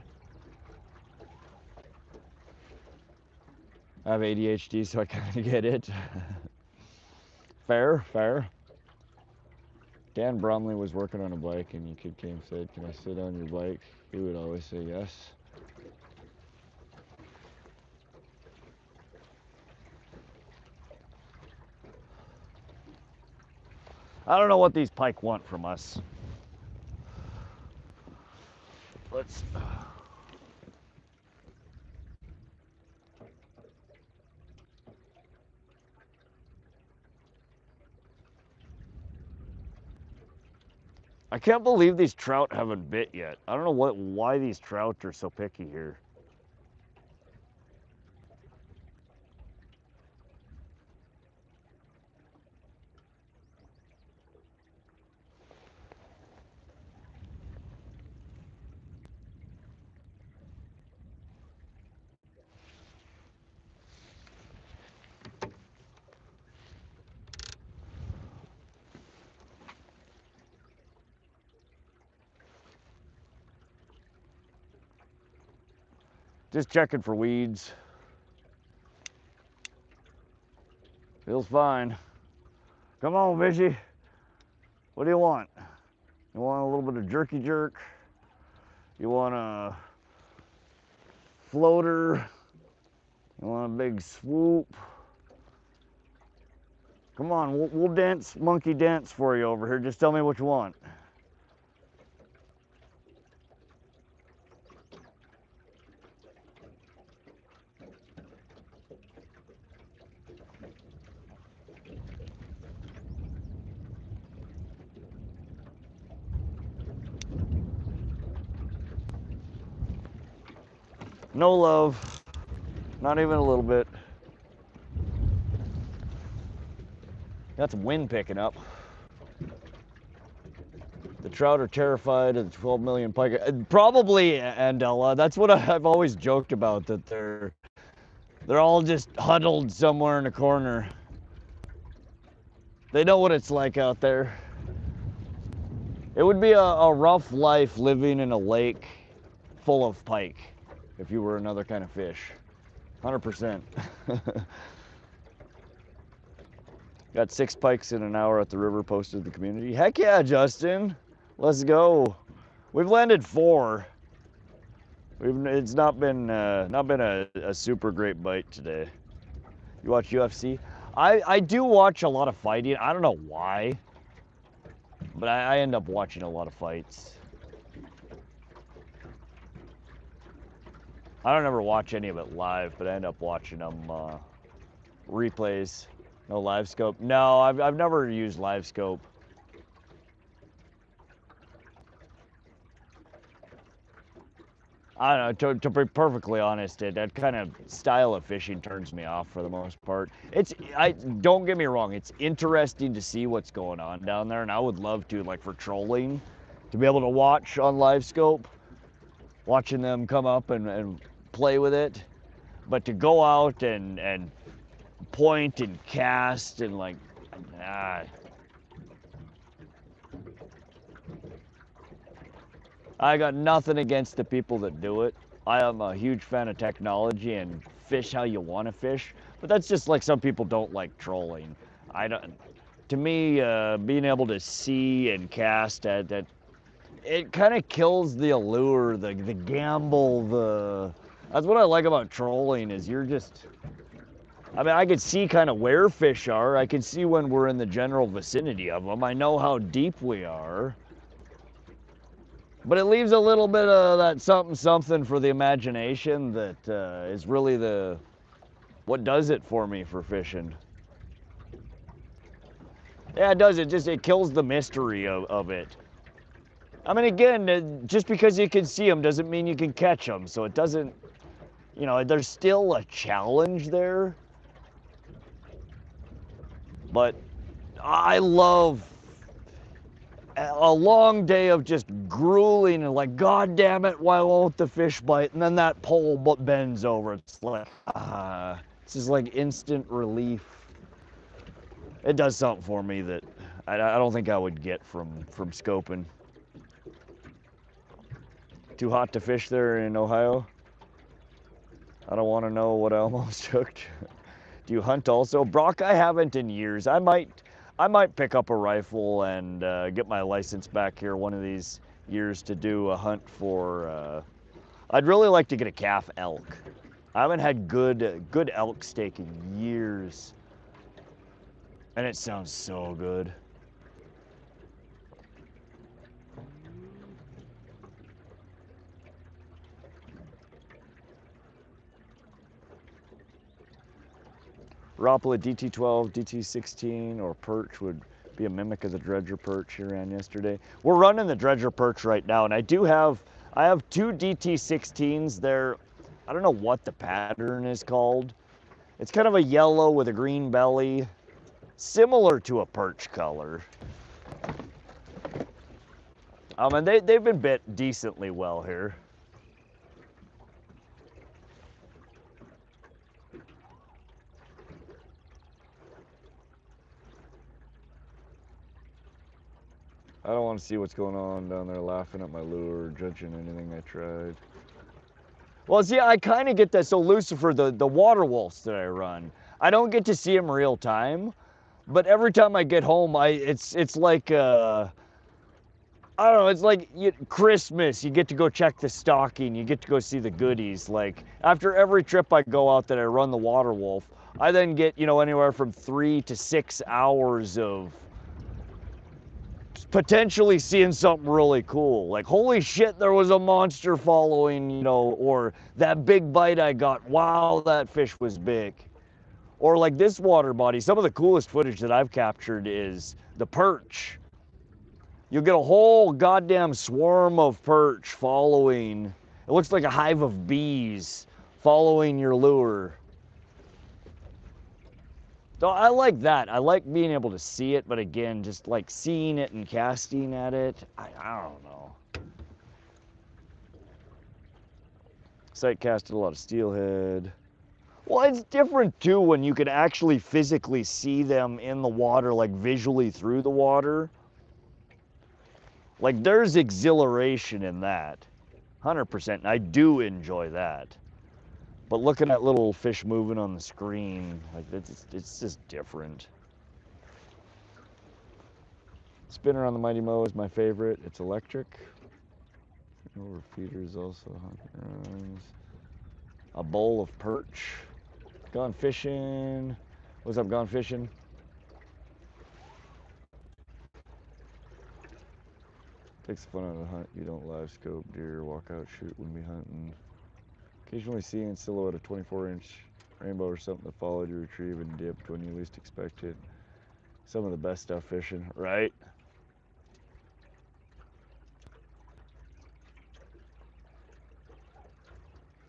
Speaker 1: I have ADHD, so I kind of get it. Fair. Dan Bromley was working on a bike, and a kid came and said, "Can I sit on your bike?" He would always say yes. I don't know what these pike want from us. Let's... I can't believe these trout haven't bit yet. I don't know why these trout are so picky here. Just checking for weeds. Feels fine. Come on, Fishy. What do you want? You want a little bit of jerky jerk? You want a floater? You want a big swoop? Come on, we'll dance, monkey dance for you over here. Just tell me what you want. No love, not even a little bit. Got some wind picking up. The trout are terrified of the 12 million pike. Probably, Andella. That's what I've always joked about, that they're all just huddled somewhere in a corner. They know what it's like out there. It would be a rough life living in a lake full of pike if you were another kind of fish. 100%. Got 6 pikes in an hour at the river, posted to the community. Heck yeah, Justin. Let's go. We've landed 4. It's not been a super great bite today. You watch UFC? I do watch a lot of fighting. I don't know why, but I end up watching a lot of fights. I don't ever watch any of it live, but I end up watching them replays. No live scope. No, I've never used live scope. I don't know, to be perfectly honest, that kind of style of fishing turns me off for the most part. Don't get me wrong, it's interesting to see what's going on down there, and I would love to, like for trolling, to be able to watch on live scope, watching them come up and play with it. But to go out and point and cast and like, I got nothing against the people that do it. I am a huge fan of technology and fish how you want to fish, but that's just like some people don't like trolling. I don't. To me, being able to see and cast at that, it kind of kills the allure, the gamble, the. That's what I like about trolling is you're just. I mean, I could see kind of where fish are. I can see when we're in the general vicinity of them. I know how deep we are. But it leaves a little bit of that something for the imagination that is really what does it for me for fishing. Yeah, it does. It kills the mystery of it. I mean, again, just because you can see them doesn't mean you can catch them. So it doesn't, there's still a challenge there. But I love a long day of just grueling and like, God damn it, why won't the fish bite? And then that pole bends over. It's like, it's just like instant relief. It does something for me that I don't think I would get from scoping. Too hot to fish there in Ohio? I don't want to know what I almost hooked. Do you hunt also? Brock, I haven't in years. I might pick up a rifle and get my license back here one of these years to do a hunt for. I'd really like to get a calf elk. I haven't had good elk steak in years, and it sounds so good. Rapala DT12, DT16, or Perch would be a mimic of the Dredger Perch he ran yesterday. We're running the Dredger Perch right now, and I have two DT16s there. I don't know what the pattern is called. It's kind of a yellow with a green belly, similar to a perch color. And they've been bit decently well here. I don't want to see what's going on down there laughing at my lure, judging anything I tried. Well, see, I kind of get that. So Lucifer, the water wolves that I run, I don't get to see them real time, but every time I get home, it's like I don't know. It's like Christmas. You get to go check the stocking. You get to go see the goodies. Like after every trip I go out that I run the water wolf, I then get anywhere from 3 to 6 hours of potentially seeing something really cool. Like, holy shit, there was a monster following, or that big bite I got. Wow, that fish was big. Or like this water body, some of the coolest footage that I've captured is the perch. You'll get a whole goddamn swarm of perch following. It looks like a hive of bees following your lure. So I like that. I like being able to see it, but again, just like seeing it and casting at it, I don't know. Sight casted a lot of steelhead. Well, it's different too when you can actually physically see them in the water, like visually through the water. Like there's exhilaration in that, 100%. And I do enjoy that. But looking at little fish moving on the screen, like it's just different. Spinner on the Mighty Mo is my favorite. It's electric. Over feeders also. A bowl of perch. Gone fishing. What's up, gone fishing? Takes the fun out of the hunt. You don't live scope deer, walk out, shoot when we hunting. Occasionally seeing silhouette a 24-inch rainbow or something that followed you, retrieve and dipped when you least expect it. Some of the best stuff fishing, right?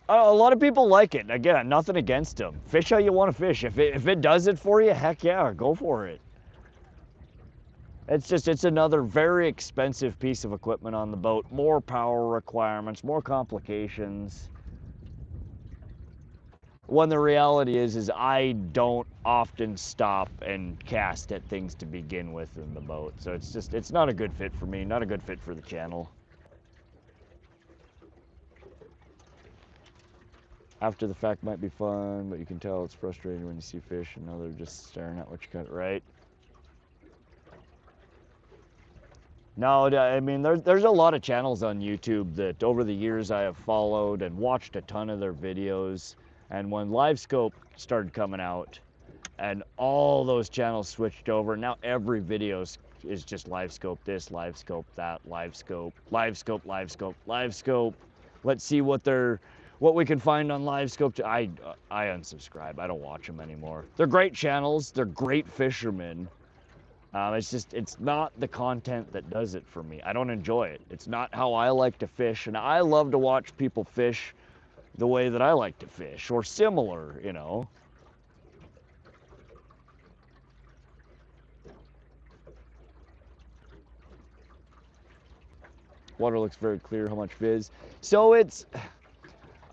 Speaker 1: A lot of people like it. Again, nothing against them. Fish how you want to fish. If it does it for you, heck yeah, go for it. It's another very expensive piece of equipment on the boat. More power requirements, more complications. When the reality is I don't often stop and cast at things to begin with in the boat. So it's not a good fit for me, not a good fit for the channel. After the fact might be fun, but you can tell it's frustrating when you see fish and know they're just staring at what you got, right? No, I mean, there's a lot of channels on YouTube that over the years I have followed and watched a ton of their videos. And when LiveScope started coming out and all those channels switched over, now every video is just LiveScope this, LiveScope that, LiveScope, LiveScope, LiveScope, LiveScope. Let's see what we can find on LiveScope. I unsubscribe. I don't watch them anymore. They're great channels. They're great fishermen. It's not the content that does it for me. I don't enjoy it. It's not how I like to fish, and I love to watch people fish the way that I like to fish, or similar, you know. Water looks very clear. How much fizz? So I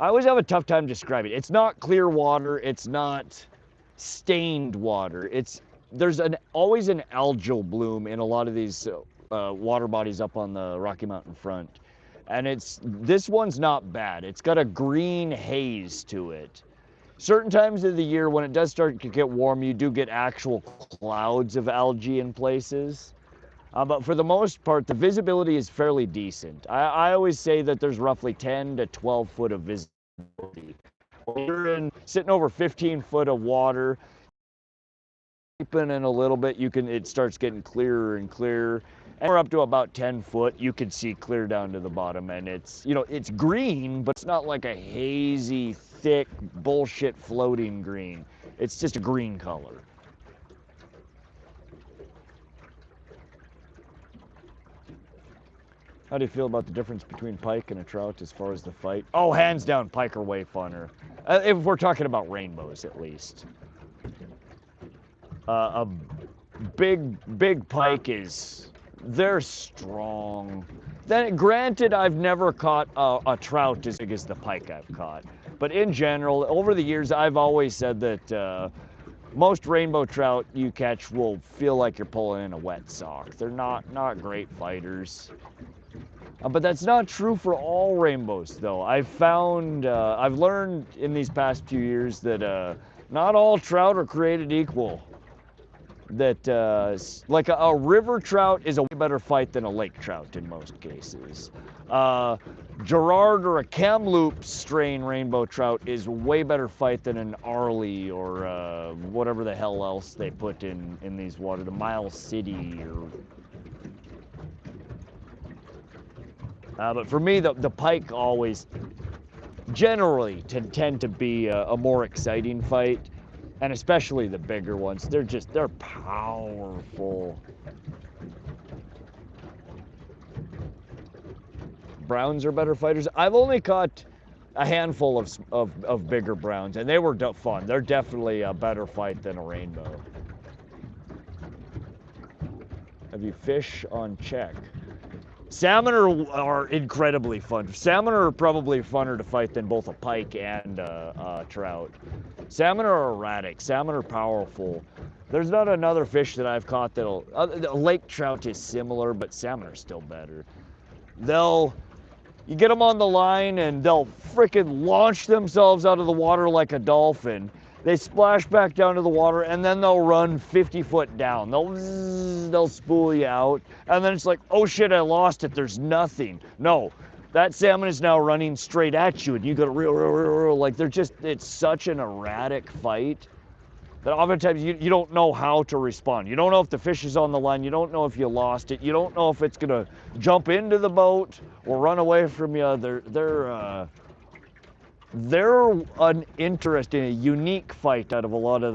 Speaker 1: always have a tough time describing it. It's not clear water. It's not stained water. There's always an algal bloom in a lot of these water bodies up on the Rocky Mountain front. And this one's not bad. It's got a green haze to it. Certain times of the year when it does start to get warm, you do get actual clouds of algae in places. But for the most part, the visibility is fairly decent. I always say that there's roughly 10 to 12 foot of visibility. When you're sitting over 15 foot of water, deepen in a little bit, it starts getting clearer and clearer. And we're up to about 10 foot, you can see clear down to the bottom, and it's green, but it's not like a hazy, thick, bullshit floating green. It's just a green color. How do you feel about the difference between pike and a trout as far as the fight? Oh, hands down, pike are way funner. If we're talking about rainbows, at least. A big pike they're strong. Then, granted, I've never caught a trout as big as the pike I've caught. But in general, over the years, I've always said that most rainbow trout you catch will feel like you're pulling in a wet sock. They're not great fighters. But that's not true for all rainbows, though. I've learned in these past few years that not all trout are created equal. That like a river trout is a way better fight than a lake trout in most cases. Gerard or a Kamloops strain rainbow trout is a way better fight than an Arlie or whatever the hell else they put in these water, the Mile City or. But for me, the pike always generally tend to be a more exciting fight. And especially the bigger ones, they're powerful. Browns are better fighters. I've only caught a handful of bigger browns, and they were fun. They're definitely a better fight than a rainbow. Have you fish on check? Salmon are incredibly fun. Salmon are probably funner to fight than both a pike and a trout. Salmon are erratic. Salmon are powerful. There's not another fish that I've caught that'll. Lake trout is similar, but salmon are still better. You get them on the line and they'll frickin' launch themselves out of the water like a dolphin. They splash back down to the water and then they'll run 50 foot down. They'll spool you out. And then it's like, oh shit, I lost it. There's nothing. No, that salmon is now running straight at you and you gotta reel. Like it's such an erratic fight that oftentimes you don't know how to respond. You don't know if the fish is on the line. You don't know if you lost it. You don't know if it's gonna jump into the boat or run away from you. They're an interesting, a unique fight out of a lot of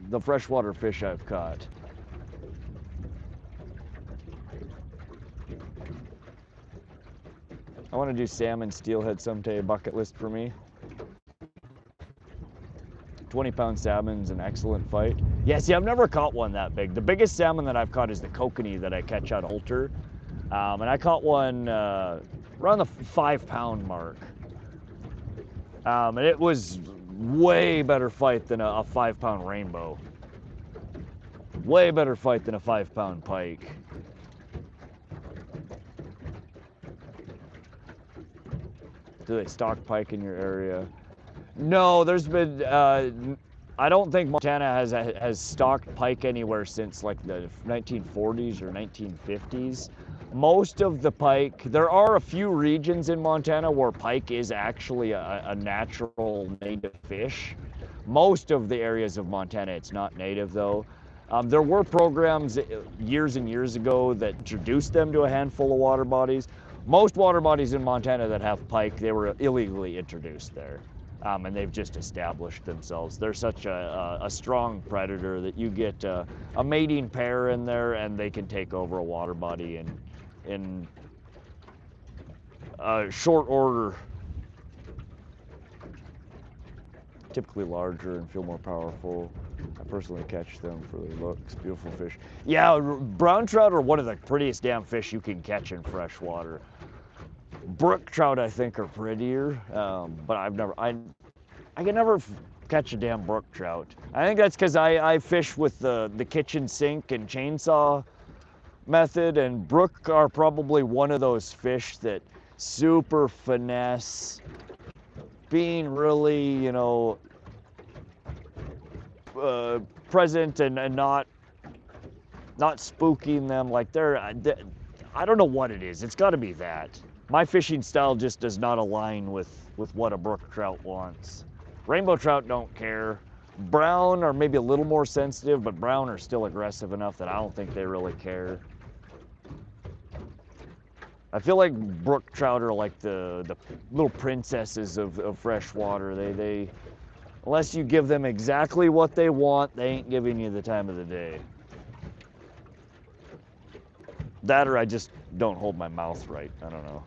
Speaker 1: the freshwater fish I've caught. I want to do salmon steelhead someday, bucket list for me. 20-pound salmon's an excellent fight. Yeah, see, I've never caught one that big. The biggest salmon that I've caught is the kokanee that I catch out of Holter. And I caught one around the 5-pound mark. And it was way better fight than a 5-pound rainbow. Way better fight than a 5-pound pike. Do they stock pike in your area? No, there's been, I don't think Montana has stocked pike anywhere since like the 1940s or 1950s. Most of the pike, there are a few regions in Montana where pike is actually a natural native fish. Most of the areas of Montana, it's not native though. There were programs years and years ago that introduced them to a handful of water bodies. Most water bodies in Montana that have pike, they were illegally introduced there. And they've just established themselves. They're such a strong predator that you get a mating pair in there and they can take over a water body in short order. Typically larger and feel more powerful. I personally catch them for their looks. Beautiful fish. Yeah, brown trout are one of the prettiest damn fish you can catch in freshwater. Brook trout, I think, are prettier, but I can never catch a damn brook trout. I think that's because I fish with the kitchen sink and chainsaw method, and brook are probably one of those fish that super finesse, being really, you know, present and not spooking them. Like I don't know what it is. It's got to be that. My fishing style just does not align with what a brook trout wants. Rainbow trout don't care. Brown are maybe a little more sensitive, but brown are still aggressive enough that I don't think they really care. I feel like brook trout are like the little princesses of freshwater. They unless you give them exactly what they want, they ain't giving you the time of the day. That or I just don't hold my mouth right. I don't know.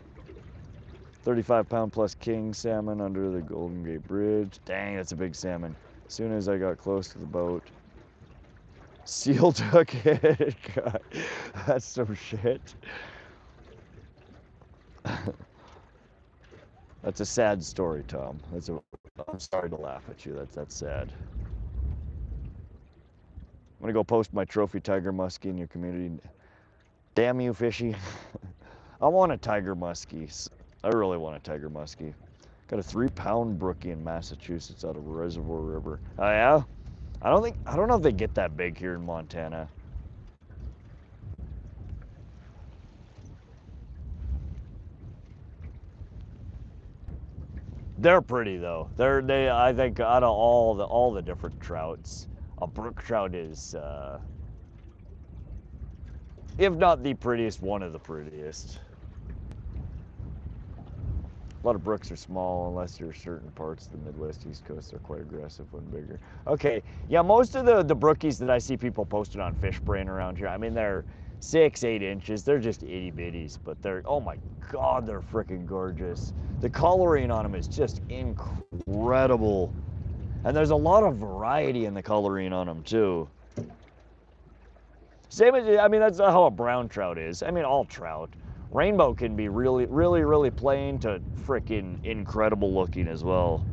Speaker 1: 35-pound plus king salmon under the Golden Gate Bridge. Dang, that's a big salmon. As soon as I got close to the boat, seal took it. God, that's some shit. That's a sad story, Tom. I'm sorry to laugh at you. That's sad. I'm gonna go post my trophy tiger muskie in your community. Damn you, fishy. I want a tiger muskie. I really want a tiger muskie. Got a 3-pound brookie in Massachusetts out of Reservoir River. Oh yeah? I don't know if they get that big here in Montana. They're pretty though. I think out of all the different trouts, a brook trout is if not the prettiest, one of the prettiest. A lot of brooks are small unless you're certain parts of the Midwest, East Coast. They're quite aggressive when bigger. Okay, yeah, most of the brookies that I see people posted on Fish Brain around here, I mean, they're 6-8 inches. They're just itty bitties, but they're, oh my God, they're freaking gorgeous. The coloring on them is just incredible. And there's a lot of variety in the coloring on them too. Same as, I mean, that's how a brown trout is. I mean, all trout. Rainbow can be really, really, really plain to freaking incredible looking as well.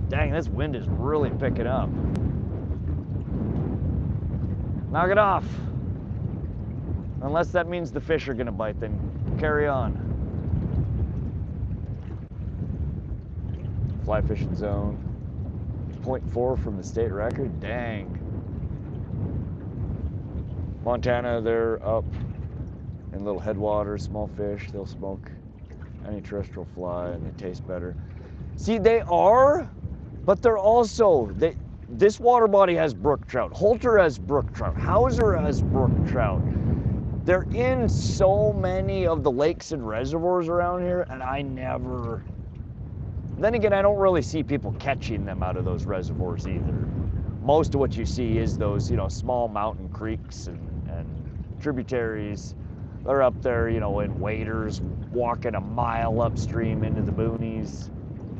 Speaker 1: Dang, this wind is really picking up. Knock it off. Unless that means the fish are gonna bite, then carry on. Fly fishing zone. 0.4 from the state record, dang. Montana, they're up in little headwaters, small fish, they'll smoke any terrestrial fly and they taste better. See, they are, but they're also, this water body has brook trout. Holter has brook trout. Hauser has brook trout. They're in so many of the lakes and reservoirs around here, and I never Then again, I don't really see people catching them out of those reservoirs either. Most of what you see is those, you know, small mountain creeks and tributaries. They're up there, you know, in waders, walking a mile upstream into the boonies.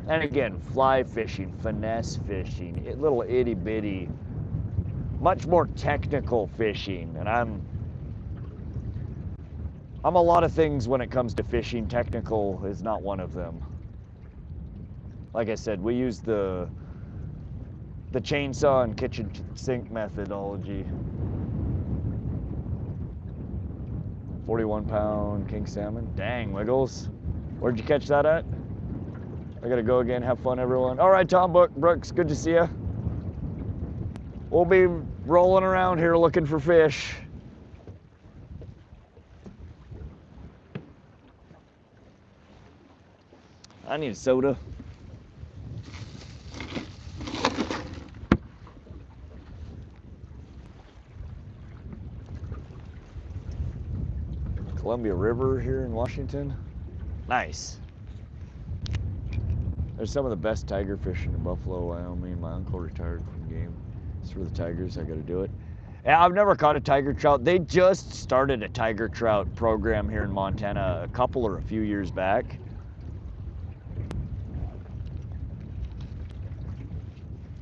Speaker 1: And again, fly fishing, finesse fishing, little itty bitty, much more technical fishing. And I'm a lot of things when it comes to fishing. Technical is not one of them. Like I said, we use the chainsaw and kitchen sink methodology. 41-pound king salmon. Dang, Wiggles. Where'd you catch that at? I gotta go again. Have fun, everyone. All right, Tom Brooks, good to see you. We'll be rolling around here looking for fish. I need a soda. Columbia River here in Washington. Nice. There's some of the best tiger fishing in Buffalo, Wyoming. My uncle retired from the game. It's for the tigers, I gotta do it. Yeah, I've never caught a tiger trout. They just started a tiger trout program here in Montana a few years back.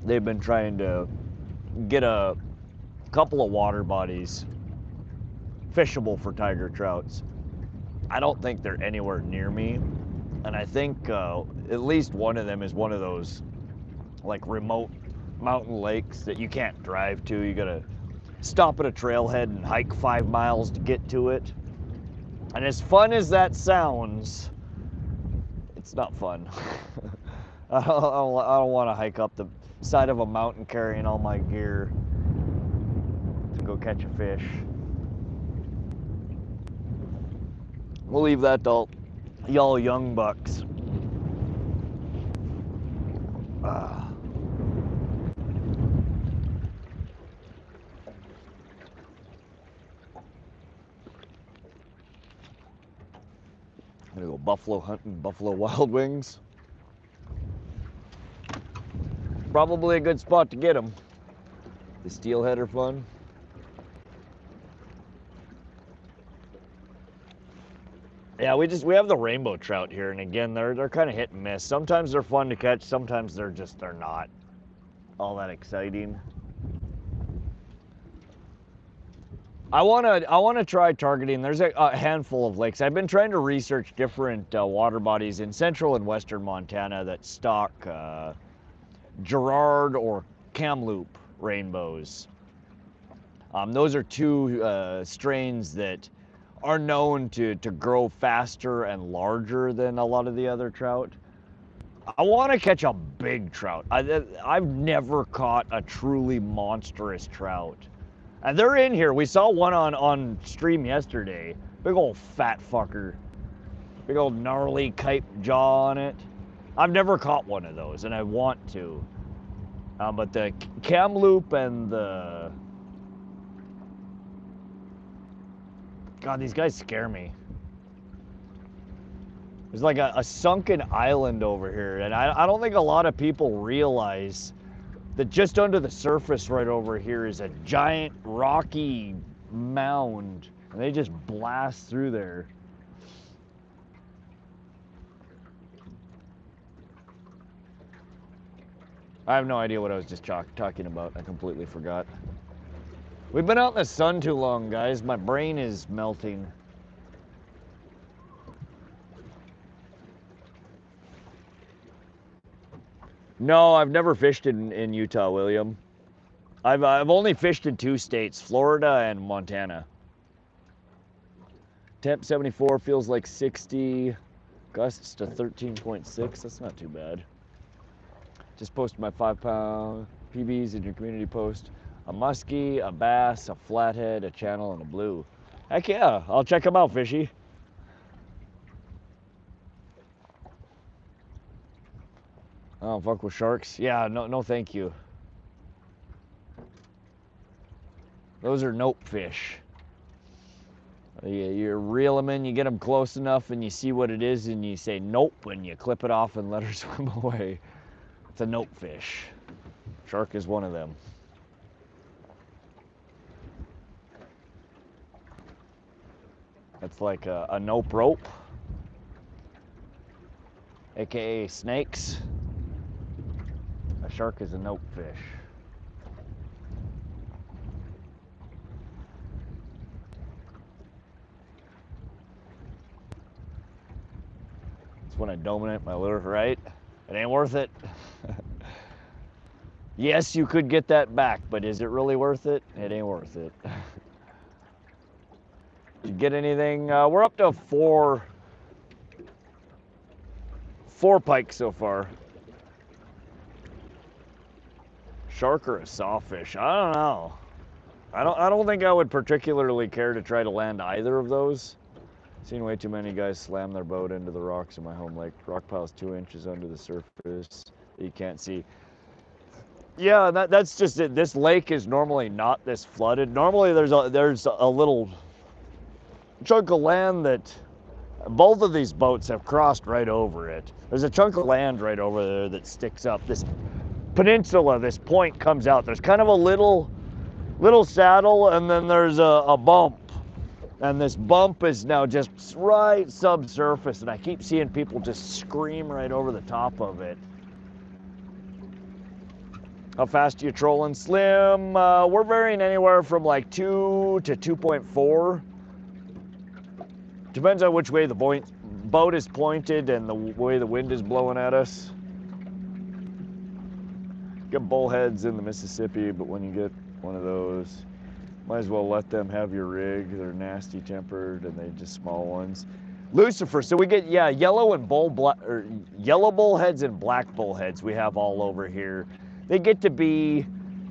Speaker 1: They've been trying to get a couple of water bodies fishable for tiger trouts. I don't think they're anywhere near me, and I think at least one of them is one of those like remote mountain lakes that you can't drive to. You gotta stop at a trailhead and hike 5 miles to get to it. And as fun as that sounds, it's not fun. I don't want to hike up the side of a mountain carrying all my gear to go catch a fish. We'll leave that to y'all young bucks. I'm gonna go buffalo hunting, Buffalo Wild Wings. Probably a good spot to get them. The steelhead are fun. Yeah, we have the rainbow trout here, and again, they're kind of hit and miss. Sometimes they're fun to catch, sometimes they're not all that exciting. I wanna try targeting. There's a handful of lakes. I've been trying to research different water bodies in central and western Montana that stock Girard or Kamloops rainbows. Those are two strains that are known to grow faster and larger than a lot of the other trout. I want to catch a big trout. I've never caught a truly monstrous trout. And they're in here. We saw one on stream yesterday. Big old fat fucker. Big old gnarly kite jaw on it. I've never caught one of those, and I want to. But the Kamloops and the... God, these guys scare me. There's like a sunken island over here, and I don't think a lot of people realize that just under the surface right over here is a giant rocky mound, and they just blast through there. I have no idea what I was just talking about. I completely forgot. We've been out in the sun too long, guys. My brain is melting. No, I've never fished in Utah, William. I've only fished in 2 states, Florida and Montana. Temp 74 feels like 60. Gusts to 13.6. That's not too bad. Just posted my 5-pound PBs in your community post. A muskie, a bass, a flathead, a channel, and a blue. Heck yeah, I'll check them out, fishy. Oh, fuck with sharks? Yeah, no thank you. Those are nope fish. You reel them in, you get them close enough, and you see what it is, and you say nope, and you clip it off and let her swim away. It's a nope fish. Shark is one of them. It's like a nope rope, aka snakes. A shark is a nope fish. It's when I dominate my lure, right? It ain't worth it. Yes, you could get that back, but is it really worth it? It ain't worth it. Did you get anything? We're up to four pike so far. Shark or a sawfish? I don't know. I don't think I would particularly care to try to land either of those. Seen way too many guys slam their boat into the rocks in my home lake. Rock pile's 2 inches under the surface that you can't see. Yeah, that's just it. This lake is normally not this flooded. Normally there's a little chunk of land that both of these boats have crossed right over it. There's a chunk of land right over there that sticks up. This peninsula, this point comes out. There's kind of a little saddle, and then there's a bump. And this bump is now just right subsurface, and I keep seeing people just scream right over the top of it. How fast are you trolling? Slim, we're varying anywhere from like 2 to 2.4. Depends on which way the boat is pointed and the way the wind is blowing at us. Get bullheads in the Mississippi, but when you get one of those, might as well let them have your rig. They're nasty tempered and they're just small ones. Lucifer, so we get, yeah, yellow bullheads and black bullheads we have all over here. They get to be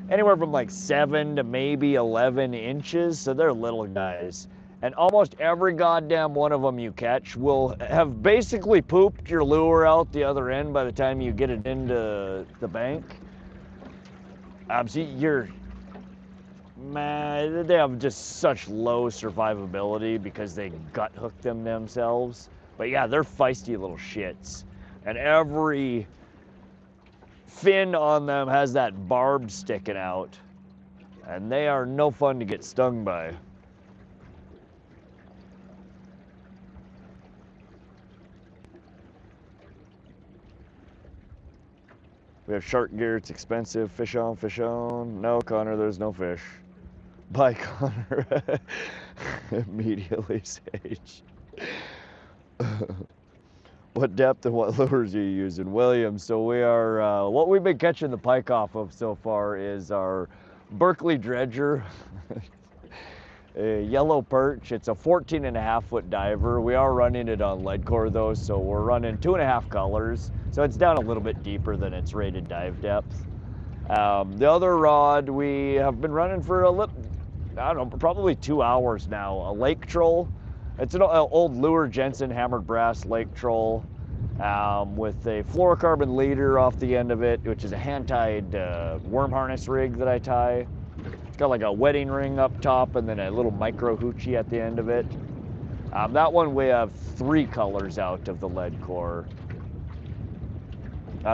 Speaker 1: anywhere from like 7 to maybe 11 inches, so they're little guys. And almost every goddamn one of them you catch will have basically pooped your lure out the other end by the time you get it into the bank. So man, they have just such low survivability because they gut hook them themselves. But yeah, they're feisty little shits. And every fin on them has that barb sticking out. And they are no fun to get stung by. We have shark gear, it's expensive. Fish on, fish on. No, Connor, there's no fish. Bye, Connor. Immediately, Sage. What depth and what lures are you using? William, so we are, what we've been catching the pike off of so far is our Berkley Dredger. A yellow perch. It's a 14.5-foot diver. We are running it on lead core though, so we're running 2.5 colors. So it's down a little bit deeper than its rated dive depth. The other rod we have been running for I don't know, probably 2 hours now. A lake troll. It's an old Lure Jensen hammered brass lake troll with a fluorocarbon leader off the end of it, which is a hand-tied worm harness rig that I tie. It's got like a wedding ring up top and then a little micro hoochie at the end of it. That one we have 3 colors out of the lead core.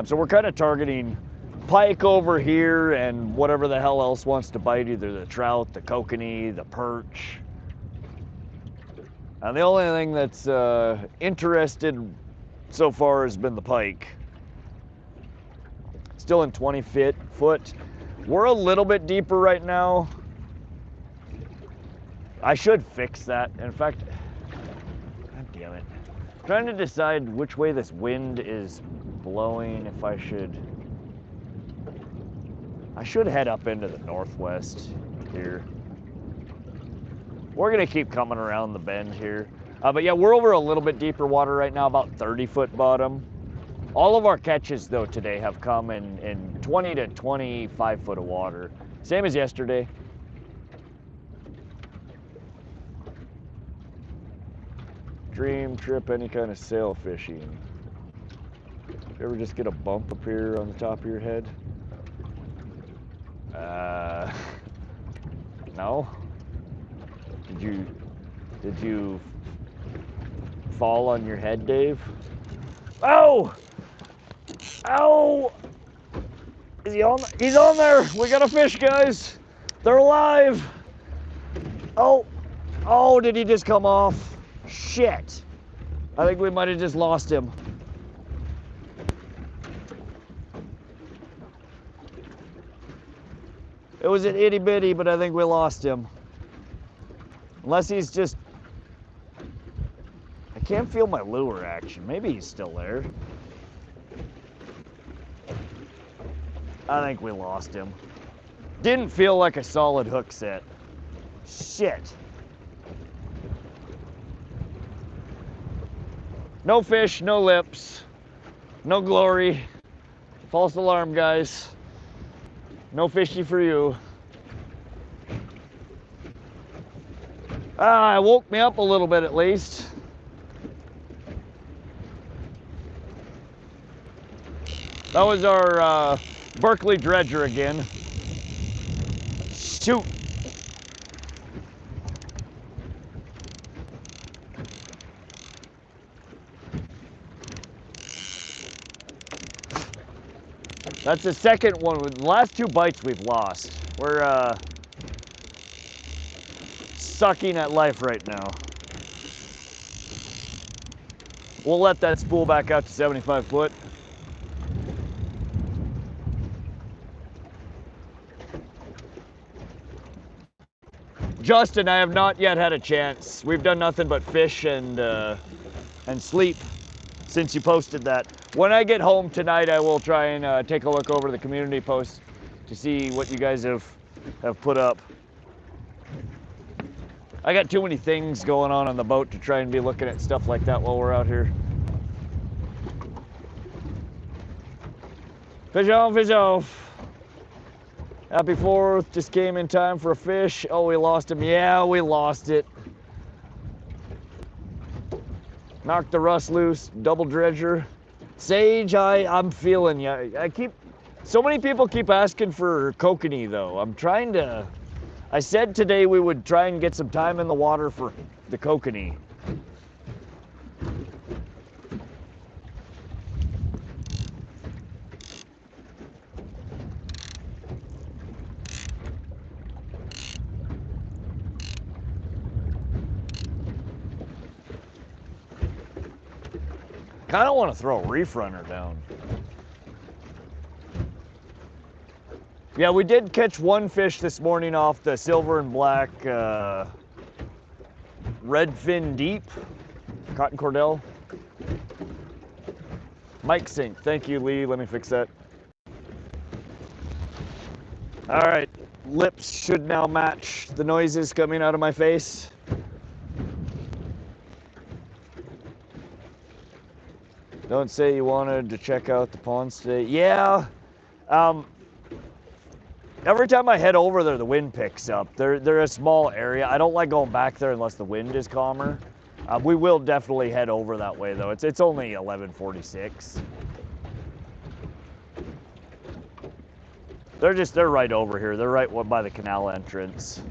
Speaker 1: So we're kind of targeting pike over here and whatever the hell else wants to bite, either the trout, the kokanee, the perch. And the only thing that's interested so far has been the pike. Still in 20 foot. We're a little bit deeper right now. I should fix that. In fact, god damn it. I'm trying to decide which way this wind is blowing, if I should head up into the northwest here. We're gonna keep coming around the bend here. But yeah, we're over a little bit deeper water right now, about 30-foot bottom. All of our catches though today have come in 20 to 25 foot of water. Same as yesterday. Dream trip, any kind of sail fishing. You ever just get a bump up here on the top of your head? No? Did you Did you fall on your head, Dave? Oh! Ow! Is he on? He's on there! We got a fish, guys! They're alive! Oh! Oh, did he just come off? Shit! I think we might have just lost him. It was an itty bitty, but I think we lost him. Unless he's just... I can't feel my lure action. Maybe he's still there. I think we lost him. Didn't feel like a solid hook set. Shit. No fish, no lips, no glory. False alarm, guys. No fishy for you. It woke me up a little bit at least. That was our Berkley Dredger again. Shoot. That's the second one. The last two bites we've lost. We're sucking at life right now. We'll let that spool back out to 75 foot. Justin, I have not yet had a chance. We've done nothing but fish and sleep since you posted that. When I get home tonight, I will try and take a look over the community post to see what you guys have put up. I got too many things going on the boat to try and be looking at stuff like that while we're out here. Fish on, fish off. Happy 4th, just came in time for a fish. Oh, we lost him. Yeah, we lost it. Knocked the rust loose, double dredger. Sage, I'm feeling ya. So many people keep asking for kokanee though. I said today we would try and get some time in the water for the kokanee. I don't want to throw a reef runner down. Yeah, we did catch one fish this morning off the silver and black redfin deep, cotton Cordell. Mike sink, thank you, Lee. Let me fix that. All right, lips should now match the noises coming out of my face. Don't say you wanted to check out the ponds today. Yeah, every time I head over there, the wind picks up. They're a small area. I don't like going back there unless the wind is calmer. We will definitely head over that way though. It's only 11:46. They're right over here. They're right by the canal entrance.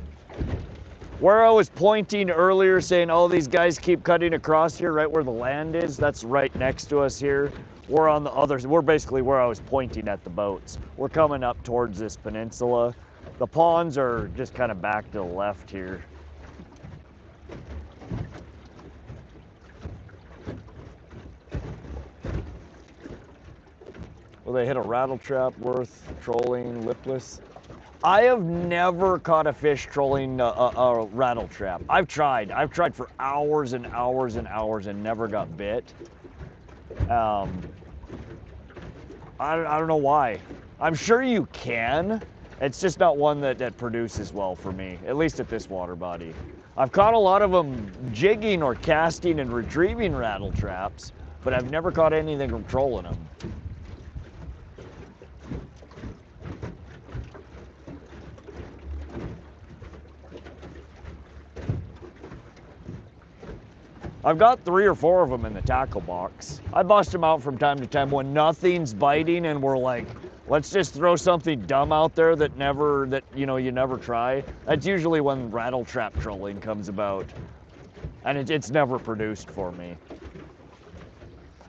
Speaker 1: Where I was pointing earlier saying, oh, these guys keep cutting across here right where the land is, that's right next to us here. We're on the other, we're basically where I was pointing at the boats. We're coming up towards this peninsula. The ponds are just kind of back to the left here. Will they hit a rattle trap worth trolling lipless? I have never caught a fish trolling a rattle trap. I've tried for hours and hours and hours and never got bit. I don't know why. I'm sure you can. It's just not one that produces well for me, at least at this water body. I've caught a lot of them jigging or casting and retrieving rattle traps, but I've never caught anything from trolling them. I've got 3 or 4 of them in the tackle box. I bust them out from time to time when nothing's biting and we're like, let's just throw something dumb out there that you never try. That's usually when rattle trap trolling comes about. And it's never produced for me.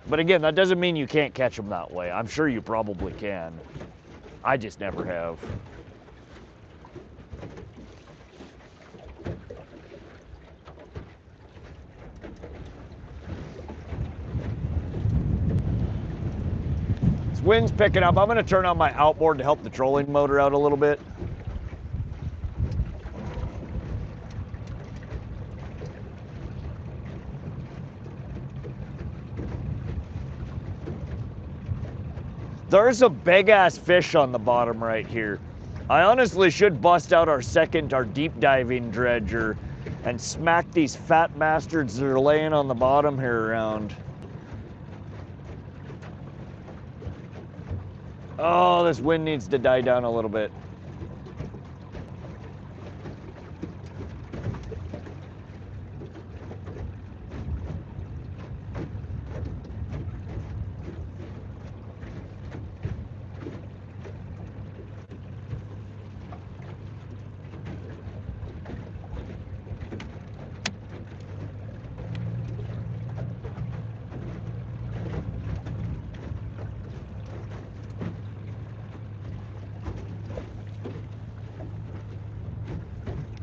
Speaker 1: But again, that doesn't mean you can't catch them that way. I'm sure you probably can. I just never have. This wind's picking up. I'm gonna turn on my outboard to help the trolling motor out a little bit. There's a big ass fish on the bottom right here. I honestly should bust out our deep diving dredger and smack these fat bastards that are laying on the bottom here around. Oh, this wind needs to die down a little bit.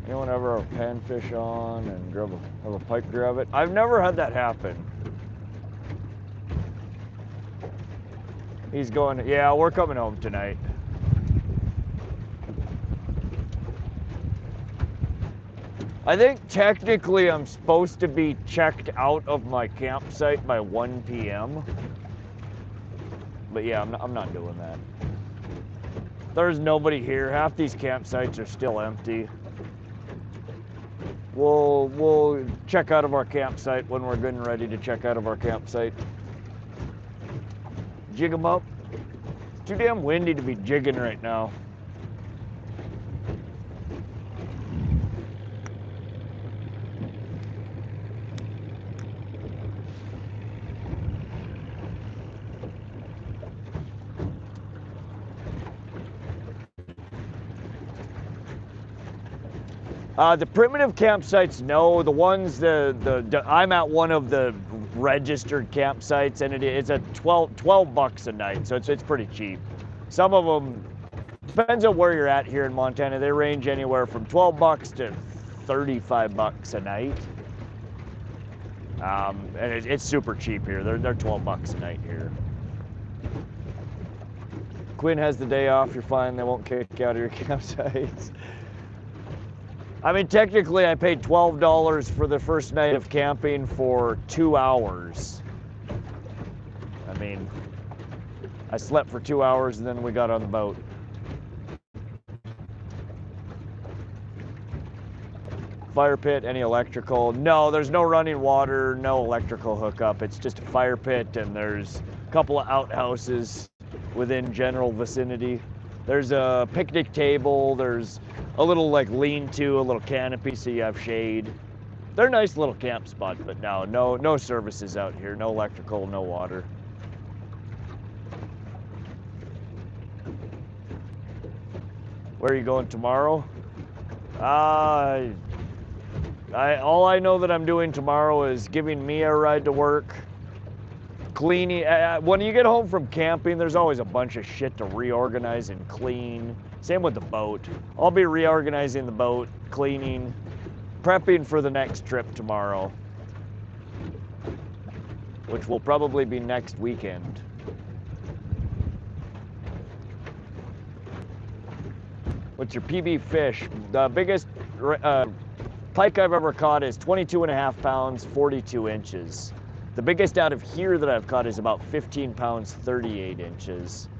Speaker 1: Anyone ever have a panfish on and have a pike grab it? I've never had that happen. He's going, yeah, we're coming home tonight. I think technically I'm supposed to be checked out of my campsite by 1 p.m. But yeah, I'm not doing that. There's nobody here. Half these campsites are still empty. We'll check out of our campsite when we're good and ready to check out of our campsite. Jig them up. It's too damn windy to be jigging right now. The primitive campsites, no. The ones, I'm at one of the registered campsites, and it's a 12 bucks a night, so it's pretty cheap. Some of them, depends on where you're at here in Montana, they range anywhere from 12 bucks to 35 bucks a night. And it's super cheap here. They're 12 bucks a night here. Quinn has the day off, you're fine. They won't kick you out of your campsites. I mean, technically, I paid $12 for the first night of camping for 2 hours. I mean, I slept for 2 hours and then we got on the boat. Fire pit, any electrical? No, there's no running water, no electrical hookup. It's just a fire pit and there's a couple of outhouses within general vicinity. There's a picnic table, there's a little like lean-to, a little canopy so you have shade. They're a nice little camp spot, but no services out here, no electrical, no water. Where are you going tomorrow? All I know that I'm doing tomorrow is giving Mia a ride to work, cleaning. When you get home from camping, there's always a bunch of shit to reorganize and clean. Same with the boat. I'll be reorganizing the boat, cleaning, prepping for the next trip tomorrow, which will probably be next weekend. What's your PB fish? The biggest pike I've ever caught is 22.5 pounds, 42 inches. The biggest out of here that I've caught is about 15 pounds, 38 inches.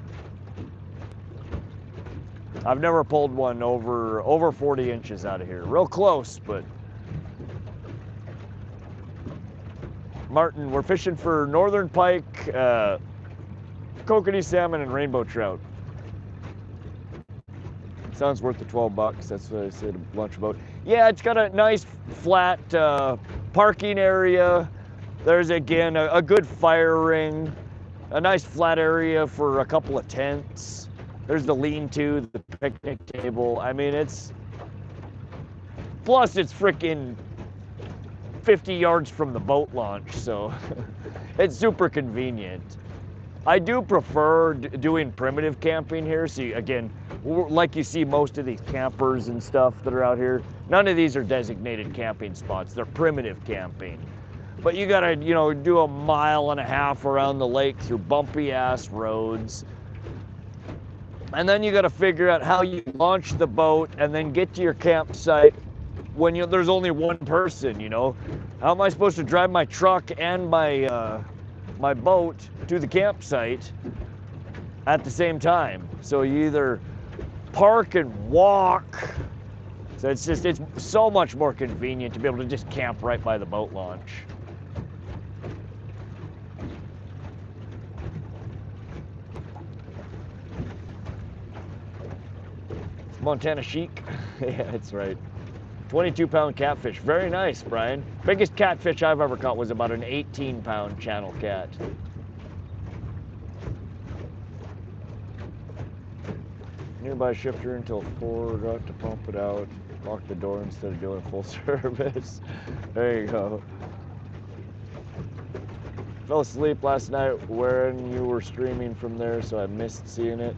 Speaker 1: I've never pulled one over 40 inches out of here. Real close, but. Martin, we're fishing for northern pike, kokanee salmon, and rainbow trout. Sounds worth the 12 bucks. That's what I said, lunch boat. Yeah, it's got a nice flat parking area. There's again a good fire ring, a nice flat area for a couple of tents. There's the lean-to, the picnic table. I mean, plus it's freaking 50 yards from the boat launch, so it's super convenient. I do prefer doing primitive camping here. See, again, like you see most of these campers and stuff that are out here, none of these are designated camping spots. They're primitive camping. But you gotta, you know, do a 1.5 miles around the lake through bumpy ass roads. And then you gotta figure out how you launch the boat and then get to your campsite when there's only one person, you know. How am I supposed to drive my truck and my my boat to the campsite at the same time? So you either park and walk. So it's so much more convenient to be able to just camp right by the boat launch. Montana chic. Yeah, that's right. 22-pound catfish. Very nice, Brian. Biggest catfish I've ever caught was about an 18-pound channel cat. Nearby shifter until 4, got to pump it out. Lock the door instead of doing full service. There you go. Fell asleep last night when you were streaming from there, so I missed seeing it.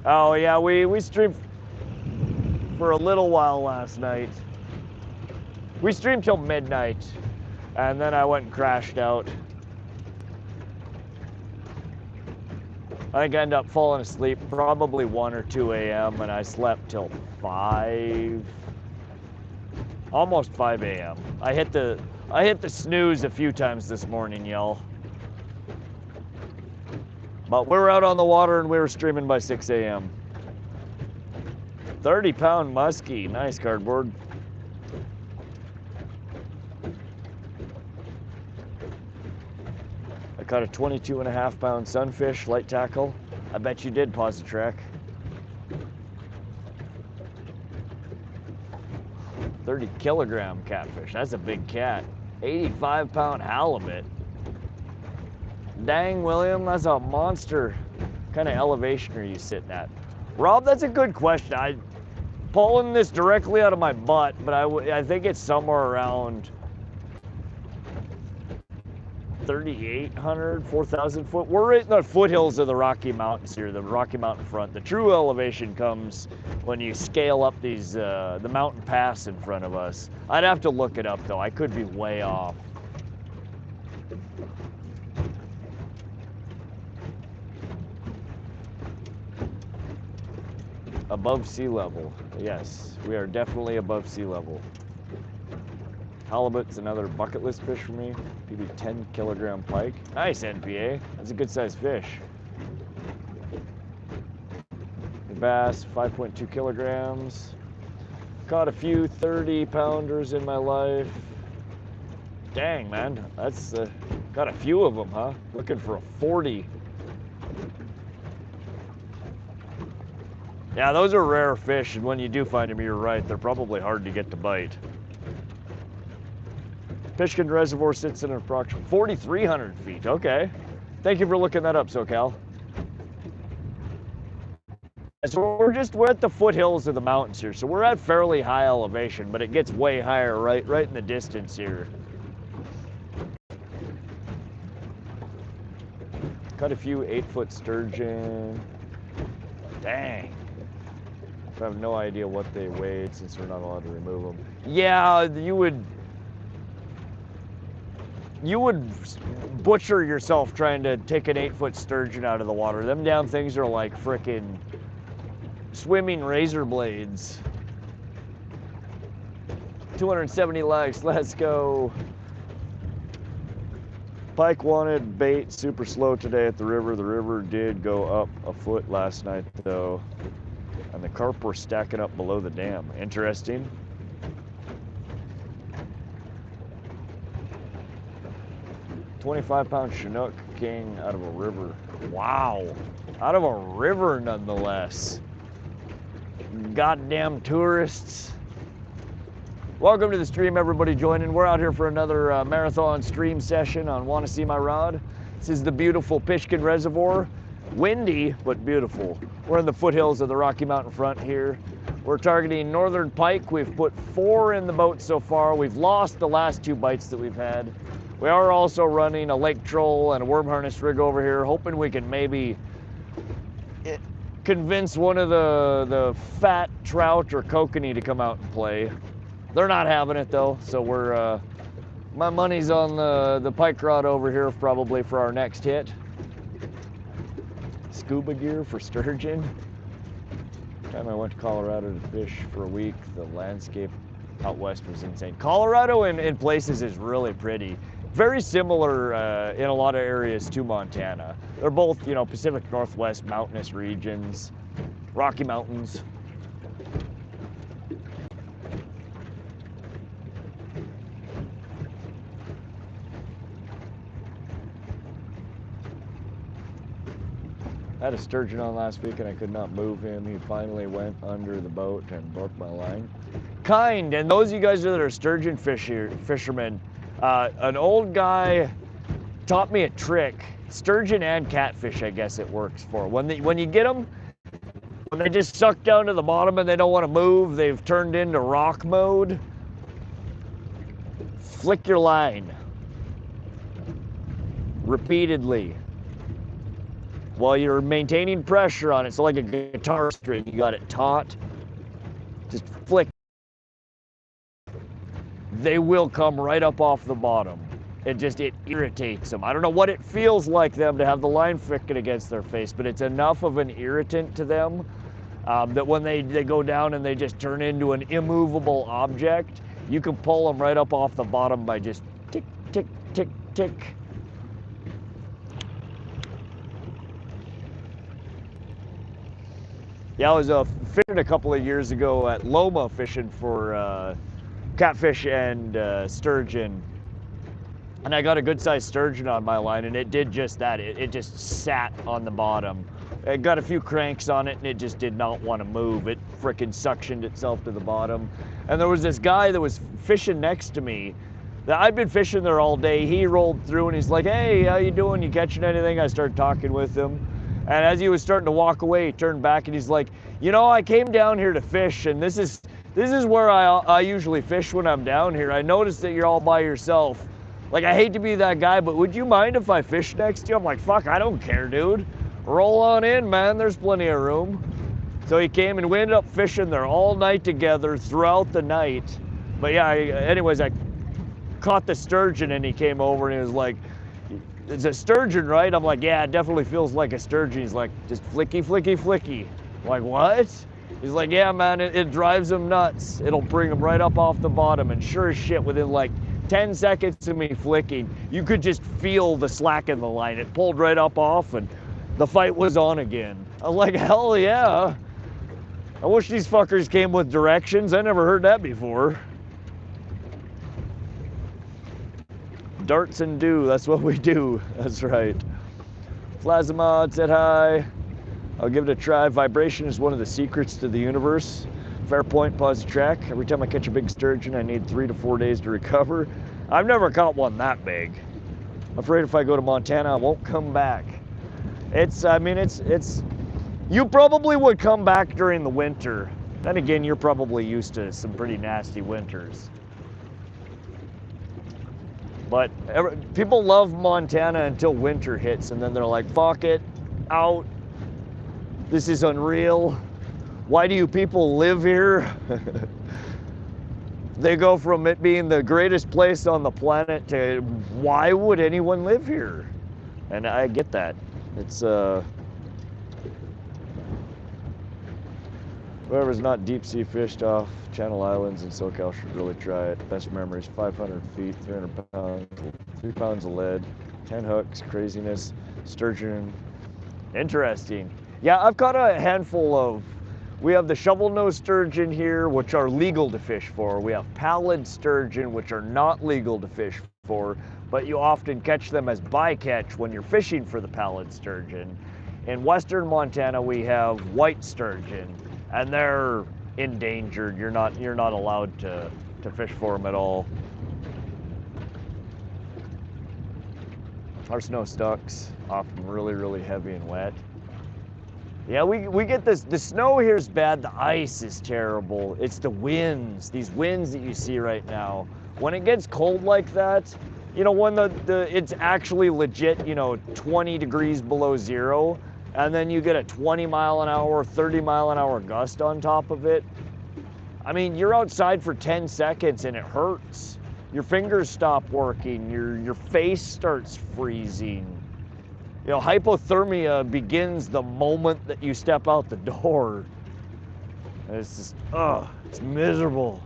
Speaker 1: Oh yeah, we streamed for a little while last night. We streamed till midnight, and then I went and crashed out. I think I ended up falling asleep probably 1 or 2 a.m. and I slept till 5, almost 5 a.m. I hit the snooze a few times this morning, y'all. But we were out on the water and we were streaming by 6 a.m. 30-pound muskie, nice cardboard. I caught a 22.5-pound sunfish, light tackle. I bet you did, pause the track. 30-kilogram catfish, that's a big cat. 85-pound halibut. Dang, William, that's a monster. What kind of elevation are you sitting at? Rob, that's a good question. I'm pulling this directly out of my butt, but I think it's somewhere around 3,800, 4,000 foot. We're right in the foothills of the Rocky Mountains here, the Rocky Mountain front. The true elevation comes when you scale up these the mountain pass in front of us. I'd have to look it up though. I could be way off. Above sea level. Yes, we are definitely above sea level. Halibut's another bucket list fish for me. Maybe 10-kilogram pike. Nice NPA. That's a good sized fish. The bass, 5.2 kilograms. Caught a few 30-pounders in my life. Dang, man. That's got a few of them, huh? Looking for a 40. Yeah, those are rare fish, and when you do find them, you're right, they're probably hard to get to bite. Pishkun Reservoir sits in an approximate 4,300 feet. Okay. Thank you for looking that up, SoCal. So we're at the foothills of the mountains here. So we're at fairly high elevation, but it gets way higher right in the distance here. Caught a few 8-foot sturgeon. Dang. I have no idea what they weighed since we're not allowed to remove them. Yeah, you would butcher yourself trying to take an 8-foot sturgeon out of the water. Them damn things are like frickin' swimming razor blades. 270 likes, let's go. Pike wanted bait super slow today at the river. The river did go up a foot last night though. And the carp were stacking up below the dam. Interesting. $25-pound Chinook king out of a river. Wow. Out of a river nonetheless. Goddamn tourists. Welcome to the stream, everybody joining. We're out here for another marathon stream session on Wanna See My Rod. This is the beautiful Pishkun Reservoir. Windy, but beautiful. We're in the foothills of the Rocky Mountain front here. We're targeting northern pike. We've put 4 in the boat so far. We've lost the last 2 bites that we've had. We are also running a lake troll and a worm harness rig over here, hoping we can maybe convince one of the fat trout or kokanee to come out and play. They're not having it though, so we're my money's on the pike rod over here probably for our next hit. Scuba gear for sturgeon. Time I went to Colorado to fish for a week, the landscape out west was insane. Colorado in places is really pretty. Very similar in a lot of areas to Montana. They're both, you know, Pacific Northwest mountainous regions, Rocky Mountains. I had a sturgeon on last week and I could not move him. He finally went under the boat and broke my line. Kind, and those of you guys that are sturgeon fishermen, an old guy taught me a trick. Sturgeon and catfish, I guess it works for. When you get them, when they just suck down to the bottom and they don't want to move, they've turned into rock mode, flick your line repeatedly while you're maintaining pressure on it. So like a guitar string, you got it taut, just flick. They will come right up off the bottom. It irritates them. I don't know what it feels like them to have the line flicking against their face, but it's enough of an irritant to them that when they go down and they just turn into an immovable object, you can pull them right up off the bottom by just tick, tick, tick, tick. Yeah, I was fishing a couple of years ago at Loma fishing for catfish and sturgeon. And I got a good sized sturgeon on my line and it did just that. It just sat on the bottom. It got a few cranks on it and it just did not want to move. It frickin' suctioned itself to the bottom. And there was this guy that was fishing next to me. I'd been fishing there all day. He rolled through and he's like, "Hey, how you doing? You catching anything?" I started talking with him. And as he was starting to walk away, he turned back and he's like, "You know, I came down here to fish and this is where I usually fish when I'm down here. I noticed that you're all by yourself. Like, I hate to be that guy, but would you mind if I fish next to you?" I'm like, "Fuck, I don't care, dude. Roll on in, man. There's plenty of room." So he came and we ended up fishing there all night together throughout the night. But yeah, anyways, I caught the sturgeon and he came over and he was like, "It's a sturgeon, right?" I'm like, "Yeah, it definitely feels like a sturgeon." He's like, "Just flicky, flicky, flicky." I'm like, "What?" He's like, "Yeah, man, it drives him nuts. It'll bring him right up off the bottom." And sure as shit, within like 10 seconds of me flicking, you could just feel the slack in the line. It pulled right up off and the fight was on again. I was like, hell yeah. I wish these fuckers came with directions. I never heard that before. Darts and do, that's what we do. That's right. Plasmod said hi. I'll give it a try. Vibration is one of the secrets to the universe. Fair point, pause the track. Every time I catch a big sturgeon, I need 3 to 4 days to recover. I've never caught one that big. I'm afraid if I go to Montana, I won't come back. You probably would come back during the winter. Then again, you're probably used to some pretty nasty winters. But people love Montana until winter hits, and then they're like, "Fuck it, out. This is unreal. Why do you people live here?" They go from it being the greatest place on the planet to why would anyone live here? And I get that. It's whoever's not deep sea fished off Channel Islands and SoCal should really try it. Best memories: 500 feet, 300 pounds, 3 pounds of lead, 10 hooks, craziness, sturgeon. Interesting. Yeah, I've caught a handful of. We have the shovel-nosed sturgeon here, which are legal to fish for. We have pallid sturgeon, which are not legal to fish for, but you often catch them as bycatch when you're fishing for the pallid sturgeon. In western Montana, we have white sturgeon, and they're endangered. You're not allowed to fish for them at all. Our snow stucks, often really, really heavy and wet. Yeah, we get this. The snow here is bad. The ice is terrible. It's the winds. These winds that you see right now. When it gets cold like that, you know, when it's actually legit, you know, 20 degrees below zero, and then you get a 20 mile an hour, 30 mile an hour gust on top of it. I mean, you're outside for 10 seconds and it hurts. Your fingers stop working. Your face starts freezing. You know, hypothermia begins the moment that you step out the door. And it's just, it's miserable.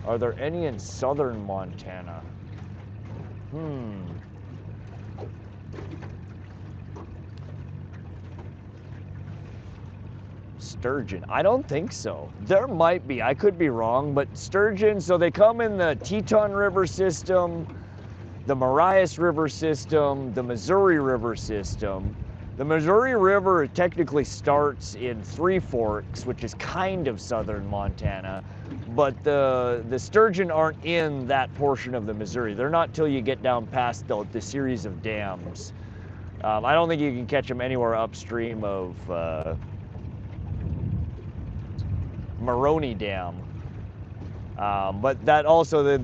Speaker 1: Are there any in southern Montana? Sturgeon. I don't think so. There might be. I could be wrong, but sturgeon, so they come in the Teton River system, the Marias River system, the Missouri River system. The Missouri River technically starts in Three Forks, which is kind of southern Montana, but the sturgeon aren't in that portion of the Missouri. They're not till you get down past the series of dams. I don't think you can catch them anywhere upstream of Maroney Dam. But that also,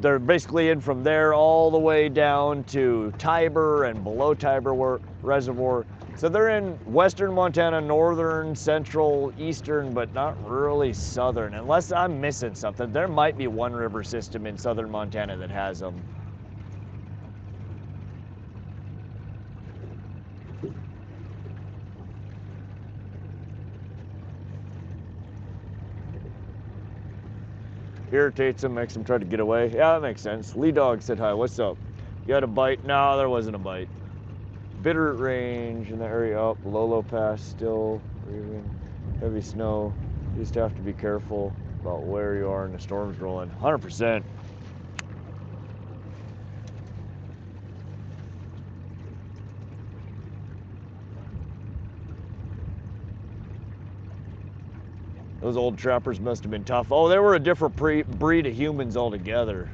Speaker 1: they're basically in from there all the way down to Tiber and below Tiber Reservoir. So they're in western Montana, northern, central, eastern, but not really southern. Unless I'm missing something. There might be one river system in southern Montana that has them. Irritates him, makes him try to get away. Yeah, that makes sense. Lee Dog said hi. What's up? You had a bite? No, there wasn't a bite. Bitterroot Range in the area up. Lolo Pass still. Heavy snow. You just have to be careful about where you are and the storm's rolling. 100%. Those old trappers must have been tough. Oh, they were a different breed of humans altogether.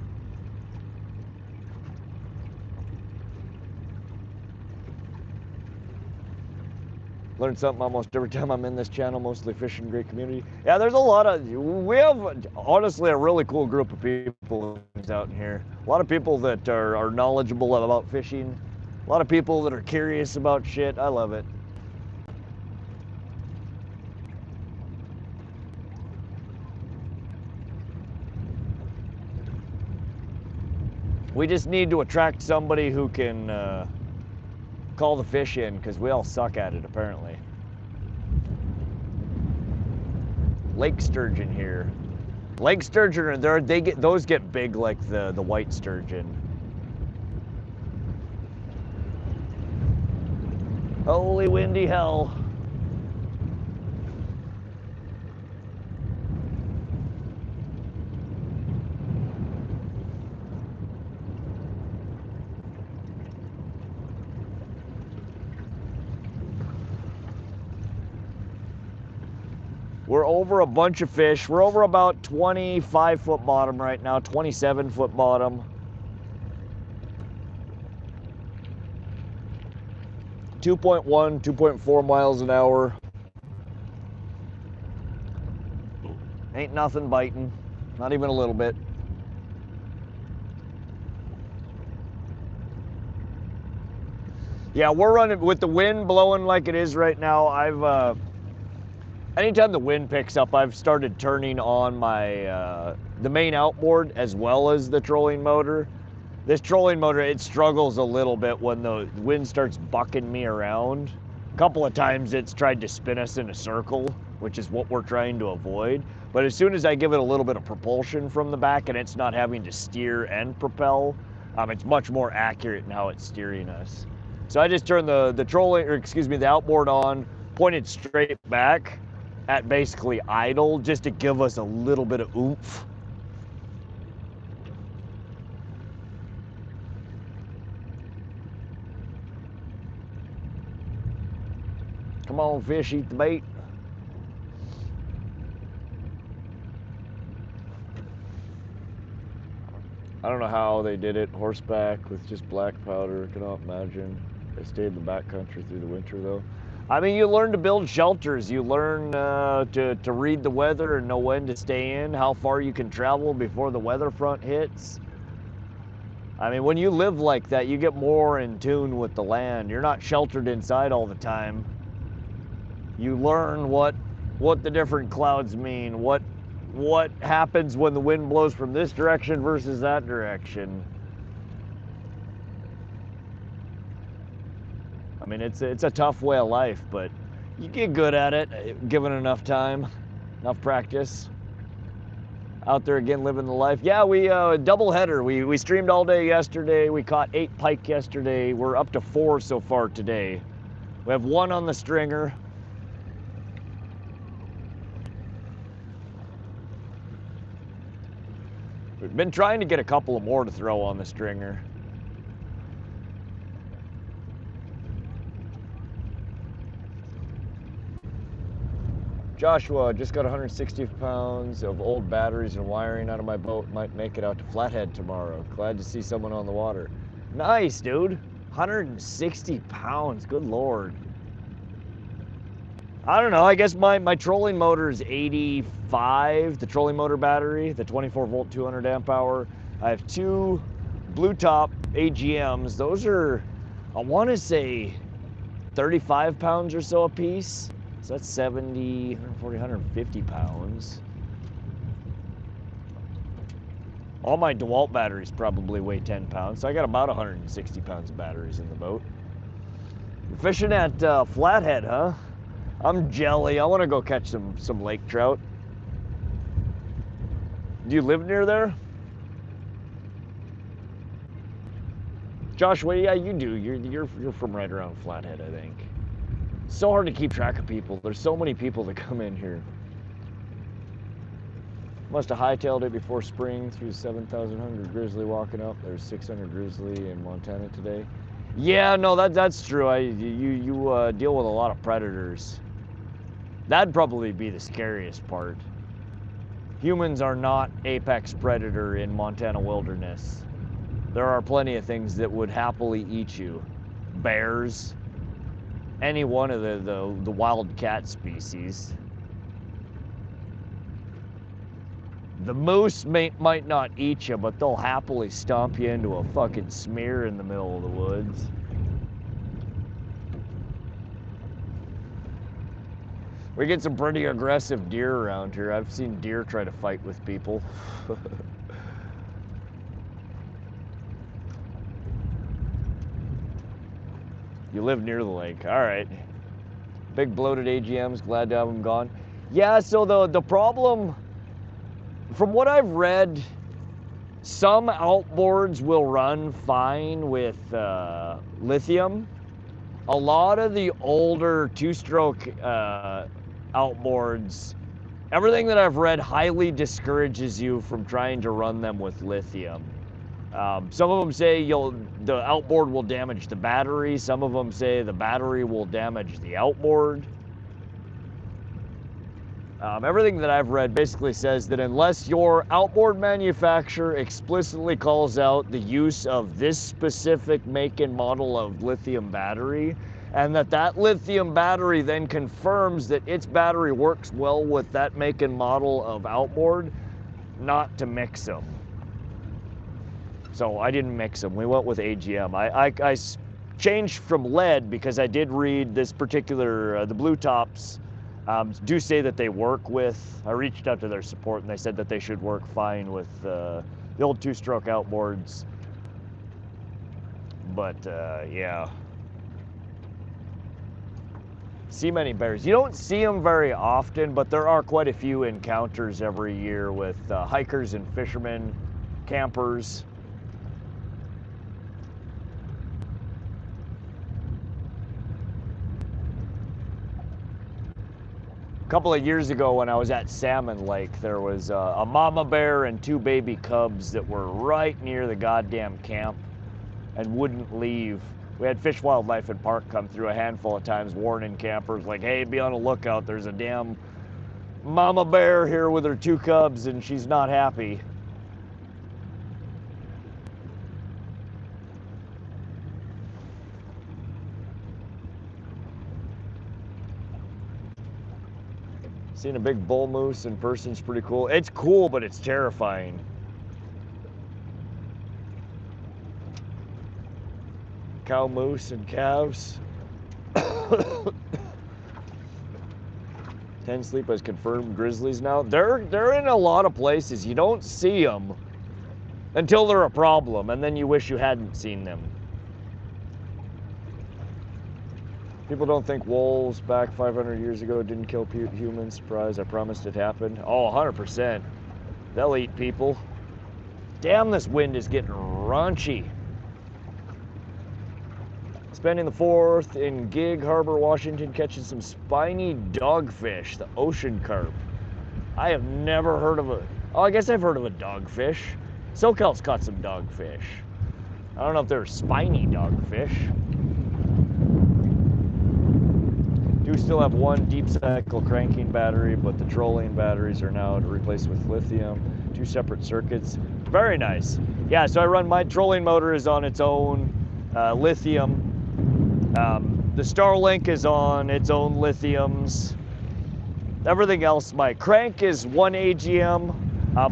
Speaker 1: Learn something almost every time I'm in this channel, mostly fishing, great community. Yeah, there's a lot of, we have honestly a really cool group of people out in here. A lot of people that are knowledgeable about fishing. A lot of people that are curious about shit. I love it. We just need to attract somebody who can call the fish in, because we all suck at it apparently. Lake sturgeon here. Lake sturgeon are there. Those get big like the white sturgeon. Holy windy hell. We're over a bunch of fish. We're over about 25-foot bottom right now, 27-foot bottom. 2.1, 2.4 miles an hour. Ain't nothing biting, not even a little bit. Yeah, we're running with the wind blowing like it is right now. Anytime the wind picks up, I've started turning on my the main outboard as well as the trolling motor. This trolling motor, it struggles a little bit when the wind starts bucking me around. A couple of times it's tried to spin us in a circle, which is what we're trying to avoid. But as soon as I give it a little bit of propulsion from the back and it's not having to steer and propel, it's much more accurate in how it's steering us. So I just turned the outboard on, pointed straight back at basically idle, just to give us a little bit of oomph. Come on, fish, eat the bait. I don't know how they did it, horseback with just black powder. I cannot imagine. They stayed in the backcountry through the winter, though. I mean, you learn to build shelters. You learn to read the weather and know when to stay in, how far you can travel before the weather front hits. I mean, when you live like that, you get more in tune with the land. You're not sheltered inside all the time. You learn what the different clouds mean, what happens when the wind blows from this direction versus that direction. I mean, it's a tough way of life, but you get good at it, given enough time, enough practice. Out there again, living the life. Yeah, we double header. We streamed all day yesterday. We caught 8 pike yesterday. We're up to 4 so far today. We have 1 on the stringer. We've been trying to get a couple of more to throw on the stringer. Joshua, just got 160 pounds of old batteries and wiring out of my boat. Might make it out to Flathead tomorrow. Glad to see someone on the water. Nice, dude. 160 pounds, good Lord. I don't know, I guess my trolling motor is 85, the trolling motor battery, the 24 volt, 200 amp hour. I have 2 blue top AGMs. Those are, I want to say 35 pounds or so a piece. So that's 70, 140, 150 pounds. All my DeWalt batteries probably weigh 10 pounds, so I got about 160 pounds of batteries in the boat. You're fishing at Flathead, huh? I'm jelly. I want to go catch some lake trout. Do you live near there? Joshua, yeah, you do. You're from right around Flathead, I think. So hard to keep track of people. There's so many people that come in here. Must have hightailed it before spring through 7,100 grizzly walking up. There's 600 grizzly in Montana today. Yeah, no, that's true. You deal with a lot of predators. That'd probably be the scariest part. Humans are not apex predator in Montana wilderness. There are plenty of things that would happily eat you. Bears, any one of the wild cat species. The moose might not eat you, but they'll happily stomp you into a fucking smear in the middle of the woods. We get some pretty aggressive deer around here. I've seen deer try to fight with people. You live near the lake. All right. Big bloated AGMs. Glad to have them gone. Yeah, so the problem, from what I've read, some outboards will run fine with lithium. A lot of the older two-stroke outboards, everything that I've read highly discourages you from trying to run them with lithium. Some of them say the outboard will damage the battery. Some of them say the battery will damage the outboard. Everything that I've read basically says that unless your outboard manufacturer explicitly calls out the use of this specific make and model of lithium battery, and that lithium battery then confirms that its battery works well with that make and model of outboard, not to mix them. So I didn't mix them. We went with AGM. I changed from lead because I did read this particular, the blue tops do say that they work with, I reached out to their support and they said that they should work fine with the old two-stroke outboards. But yeah. See many bears. You don't see them very often, but there are quite a few encounters every year with hikers and fishermen, campers. A couple of years ago when I was at Salmon Lake, there was a mama bear and 2 baby cubs that were right near the goddamn camp and wouldn't leave. We had Fish, Wildlife, and Park come through a handful of times warning campers like, hey, be on the lookout. There's a damn mama bear here with her 2 cubs and she's not happy. Seeing a big bull moose in person's pretty cool. It's cool, but it's terrifying. Cow moose and calves. 10 sleep has confirmed grizzlies now. They're in a lot of places. You don't see them until they're a problem, and then you wish you hadn't seen them. People don't think wolves back 500 years ago didn't kill humans. Surprise, I promised it happened. Oh, 100%. They'll eat people. Damn, this wind is getting raunchy. Spending the 4th in Gig Harbor, Washington, catching some spiny dogfish, the ocean carp. I have never heard of a, oh, I guess I've heard of a dogfish. SoCal's caught some dogfish. I don't know if they're spiny dogfish. Do still have one deep cycle cranking battery, but the trolling batteries are now to replace with lithium. 2 separate circuits. Very nice. Yeah, so I run, my trolling motor is on its own lithium. The Starlink is on its own lithiums. Everything else, my crank is 1 AGM,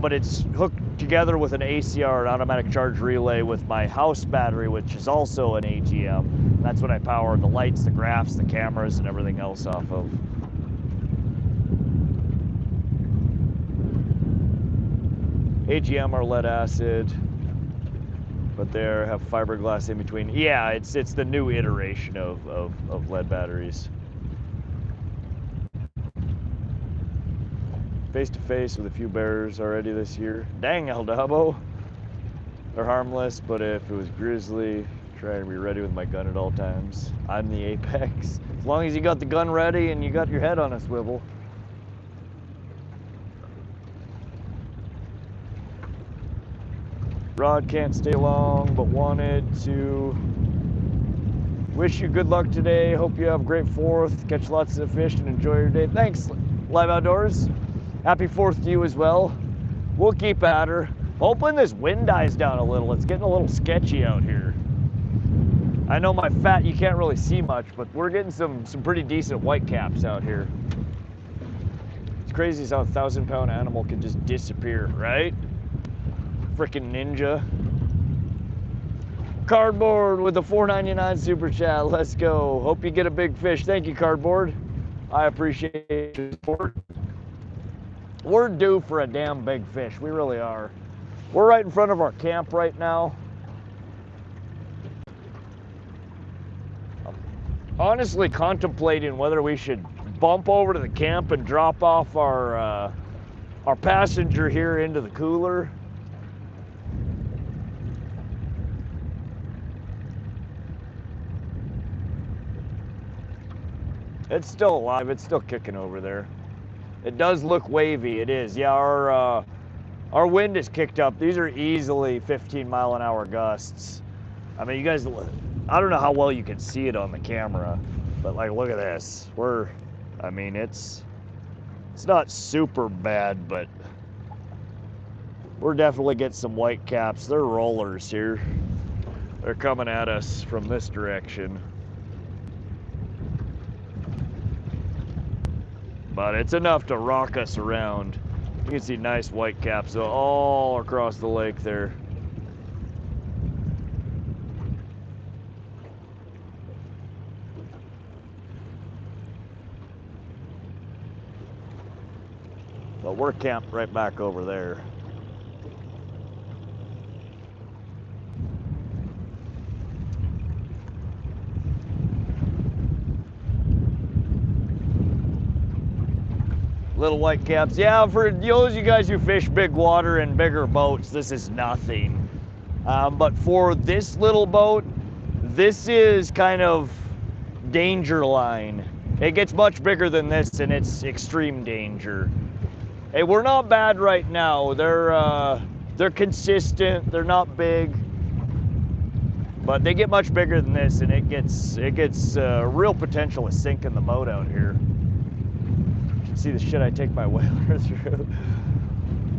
Speaker 1: but it's hooked together with an ACR, an automatic charge relay, with my house battery, which is also an AGM. That's what I power the lights, the graphs, the cameras, and everything else off of. AGM are lead acid, but they have fiberglass in between. Yeah, it's the new iteration of lead batteries. Face to face with a few bears already this year. Dang, El Dabo. They're harmless, but if it was grizzly, try to be ready with my gun at all times. I'm the apex. As long as you got the gun ready and you got your head on a swivel. Rod can't stay long, but wanted to wish you good luck today. Hope you have a great 4th. Catch lots of fish and enjoy your day. Thanks, Live Outdoors. Happy 4th to you as well. We'll keep at her. Hoping this wind dies down a little. It's getting a little sketchy out here. I know my fat, you can't really see much, but we're getting some pretty decent whitecaps out here. It's crazy how a 1,000-pound animal can just disappear, right? Frickin' ninja. Cardboard with a $4.99 super chat. Let's go. Hope you get a big fish. Thank you, Cardboard. I appreciate your support. We're due for a damn big fish. We really are. We're right in front of our camp right now. I'm honestly contemplating whether we should bump over to the camp and drop off our passenger here into the cooler. It's still alive. It's still kicking over there. It does look wavy. It is. Yeah, our wind is kicked up. These are easily 15-mile-an-hour gusts. I mean, you guys, I don't know how well you can see it on the camera, but like, look at this. I mean, it's not super bad, but we're definitely getting some white caps. They're rollers here. They're coming at us from this direction. But it's enough to rock us around. You can see nice white caps all across the lake there. But we're camped right back over there. Little white caps. Yeah, for those of you guys who fish big water and bigger boats, this is nothing. But for this little boat, this is kind of danger line. It gets much bigger than this and it's extreme danger. Hey, we're not bad right now. They're consistent, they're not big. But they get much bigger than this and it gets real potential of sinking the boat out here. See the shit I take my whaler through.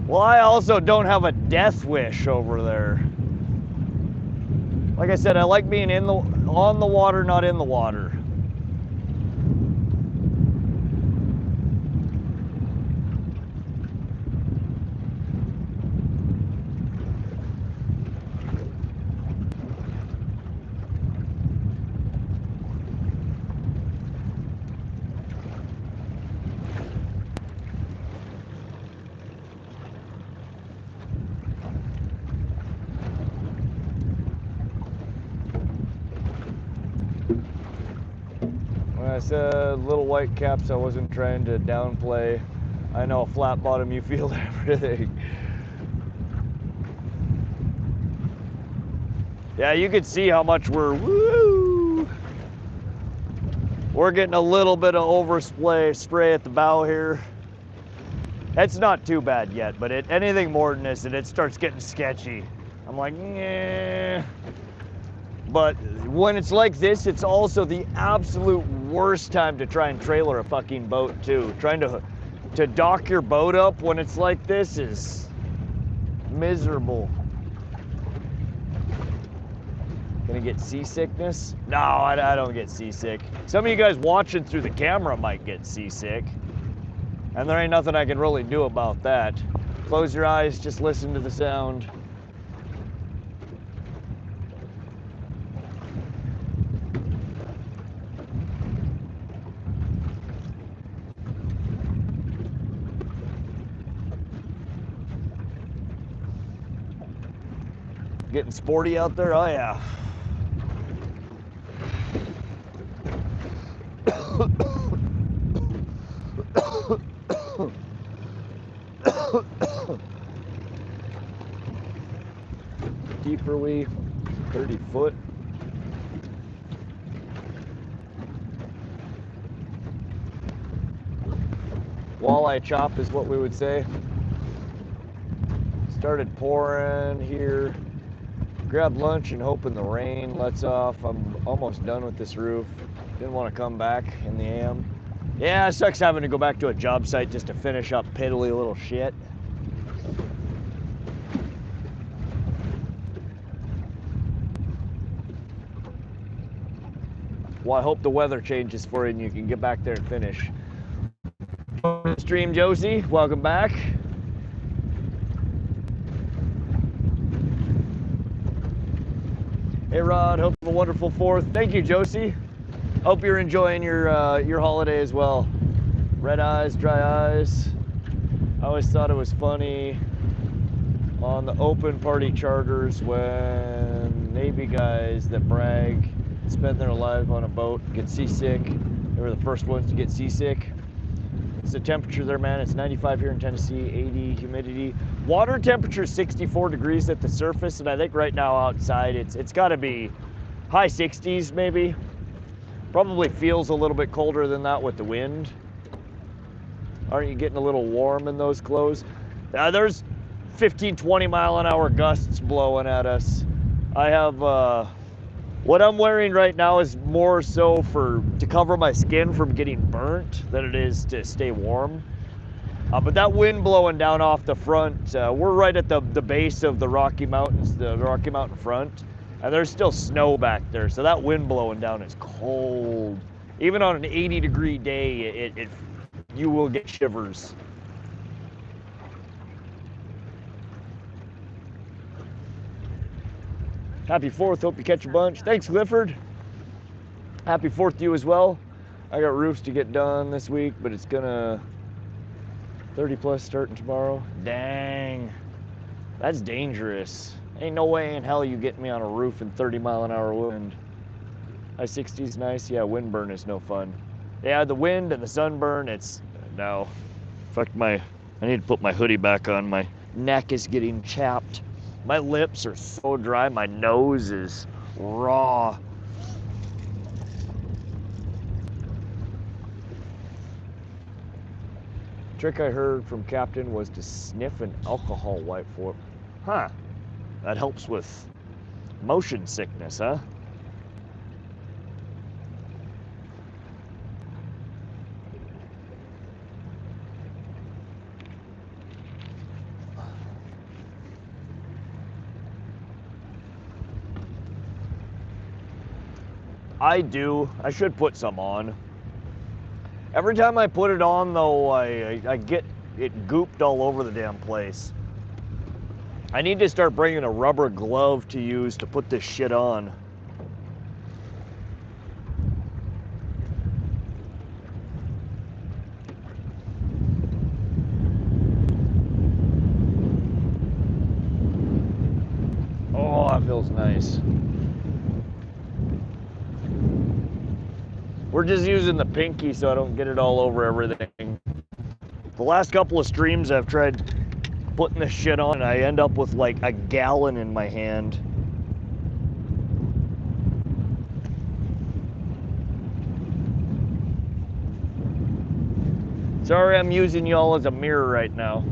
Speaker 1: Well, I also don't have a death wish over there. Like I said, I like being on the water, not in the water. I said little white caps, I wasn't trying to downplay. I know flat bottom, you feel everything. Yeah, you can see how much we're, woo! We're getting a little bit of spray at the bow here. It's not too bad yet, but anything more than this, and it starts getting sketchy. I'm like, yeah. But when it's like this, it's also the absolute worst time to try and trailer a fucking boat too. Trying to dock your boat up when it's like this is miserable. Gonna get seasickness? No, I don't get seasick. Some of you guys watching through the camera might get seasick. And there ain't nothing I can really do about that. Close your eyes, just listen to the sound. Getting sporty out there? Oh yeah. Deep are we? 30 foot. Walleye chop is what we would say. Started pouring here. Grabbed lunch and hoping the rain lets off. I'm almost done with this roof. Didn't want to come back in the AM. Yeah, it sucks having to go back to a job site just to finish up piddly little shit. Well, I hope the weather changes for you and you can get back there and finish. Stream Josie, welcome back. Hey Rod, hope you have a wonderful 4th. Thank you, Josie. Hope you're enjoying your holiday as well. Red eyes, dry eyes. I always thought it was funny on the open party charters when Navy guys that brag spend their life on a boat get seasick. They were the first ones to get seasick. It's the temperature there, man. It's 95 here in Tennessee, 80 humidity. Water temperature 64 degrees at the surface, and I think right now outside it's got to be high 60s maybe. Probably feels a little bit colder than that with the wind. Aren't you getting a little warm in those clothes? There's 15, 20 mile an hour gusts blowing at us. I have, what I'm wearing right now is more so to cover my skin from getting burnt than it is to stay warm. But that wind blowing down off the front, we're right at the base of the Rocky Mountains, the Rocky Mountain front, and there's still snow back there, so that wind blowing down is cold. Even on an 80-degree day, you will get shivers. Happy 4th, hope you catch a bunch. Thanks, Clifford. Happy 4th to you as well. I got roofs to get done this week, but it's gonna 30 plus starting tomorrow. Dang, that's dangerous. Ain't no way in hell you get me on a roof in 30 mile an hour wind. High 60s nice, yeah, wind burn is no fun. Yeah, the wind and the sunburn, no. Fuck I need to put my hoodie back on. My neck is getting chapped. My lips are so dry, my nose is raw. Trick I heard from Captain was to sniff an alcohol wipe for it. Huh, that helps with motion sickness, huh? I do. I should put some on. Every time I put it on, though, I get it gooped all over the damn place. I need to start bringing a rubber glove to use to put this shit on. Oh, that feels nice. We're just using the pinky so I don't get it all over everything. The last couple of streams I've tried putting this shit on and I end up with like a gallon in my hand. Sorry I'm using y'all as a mirror right now.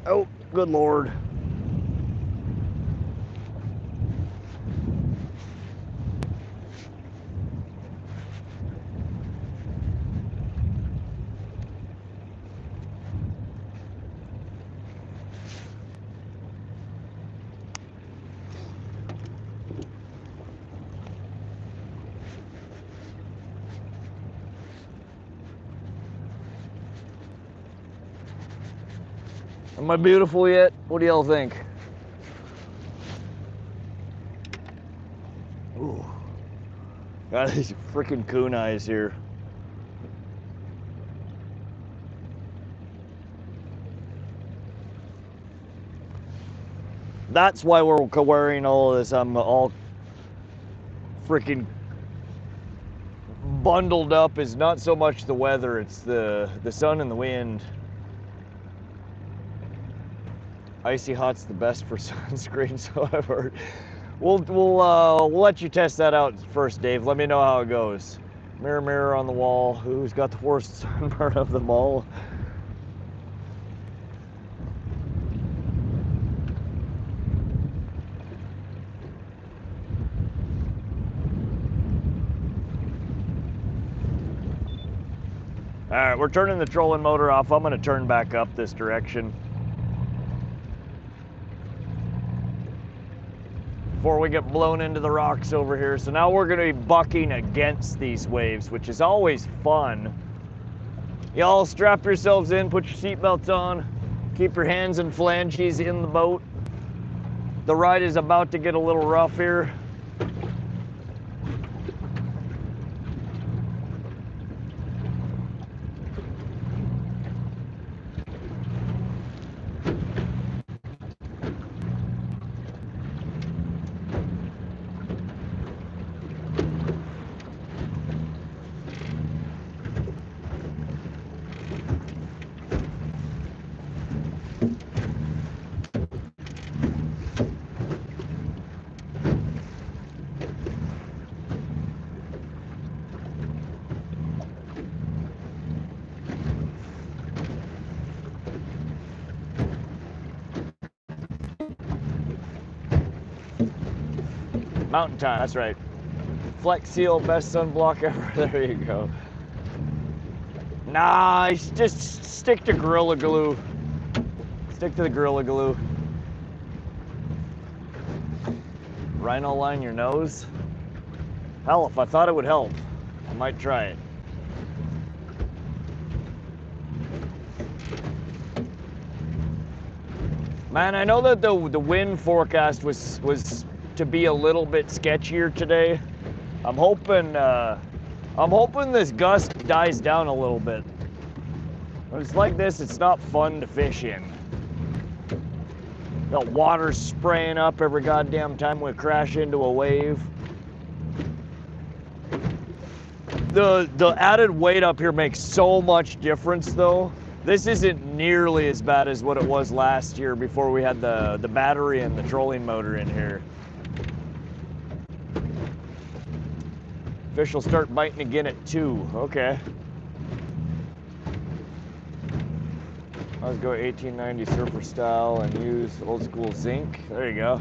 Speaker 1: Oh, good Lord. Am I beautiful yet? What do y'all think? Ooh. Got these freaking coon eyes here. That's why we're wearing all of this. I'm all freaking bundled up. Is not so much the weather, it's the sun and the wind. Icy hot's the best for sunscreen, so I've heard. We'll let you test that out first, Dave. Let me know how it goes. Mirror, mirror on the wall. Who's got the worst sunburn of them all? All right, we're turning the trolling motor off. I'm gonna turn back up this direction before we get blown into the rocks over here. So now we're gonna be bucking against these waves, which is always fun. Y'all strap yourselves in, put your seatbelts on, keep your hands and flanges in the boat. The ride is about to get a little rough here. Mountain time, that's right. Flex Seal, best sunblock ever. There you go. Nice, just stick to Gorilla Glue. Stick to the Gorilla Glue. Rhino line your nose? Hell, if I thought it would help, I might try it. Man, I know that the wind forecast was to be a little bit sketchier today. I'm hoping this gust dies down a little bit. When it's like this, it's not fun to fish in. Got water spraying up every goddamn time we crash into a wave. The added weight up here makes so much difference though. This isn't nearly as bad as what it was last year before we had the battery and the trolling motor in here. Fish will start biting again at 2. Okay. Let's go 1890 surfer style and use old school zinc. There you go.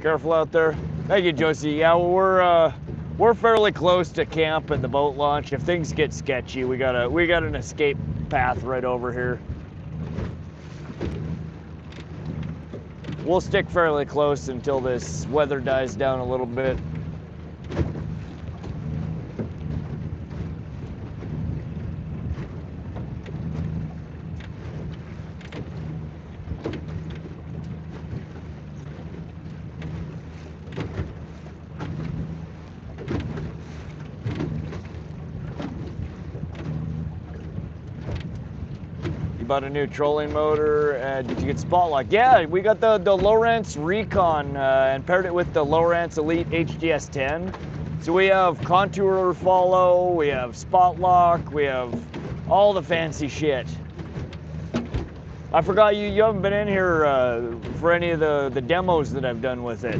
Speaker 1: Careful out there. Thank you, Josie. Yeah, we're fairly close to camp and the boat launch. If things get sketchy, we got an escape path right over here. we'll stick fairly close until this weather dies down a little bit. Bought a new trolling motor. Did you get spot lock? Yeah, we got the Lowrance Recon and paired it with the Lowrance Elite HDS 10. So we have contour follow, we have spot lock, we have all the fancy shit. I forgot you haven't been in here for any of the demos that I've done with it.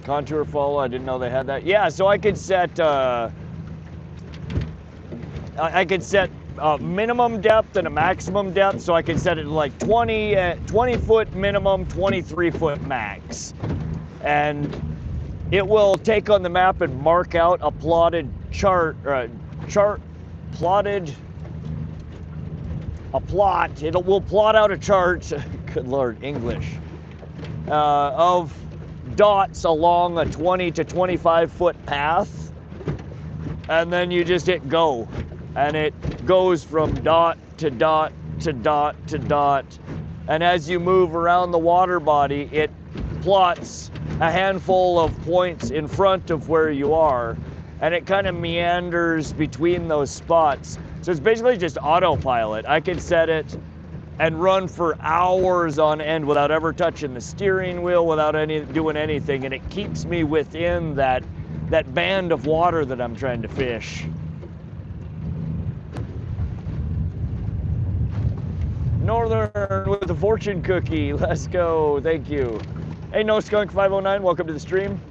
Speaker 1: Contour follow, I didn't know they had that. Yeah, so I could set minimum depth and a maximum depth, so I could set it like 20 foot minimum, 23 foot max. And it will take on the map and mark out a plotted chart, will plot out a chart, good Lord, English, of dots along a 20 to 25 foot path, and then you just hit go, and it goes from dot to dot to dot to dot, and as you move around the water body, it plots a handful of points in front of where you are, and it kind of meanders between those spots. So it's basically just autopilot. I can set it and run for hours on end without ever touching the steering wheel, without doing anything, and it keeps me within that band of water that I'm trying to fish. Northern with the fortune cookie, let's go, thank you. Hey, No Skunk 509, welcome to the stream.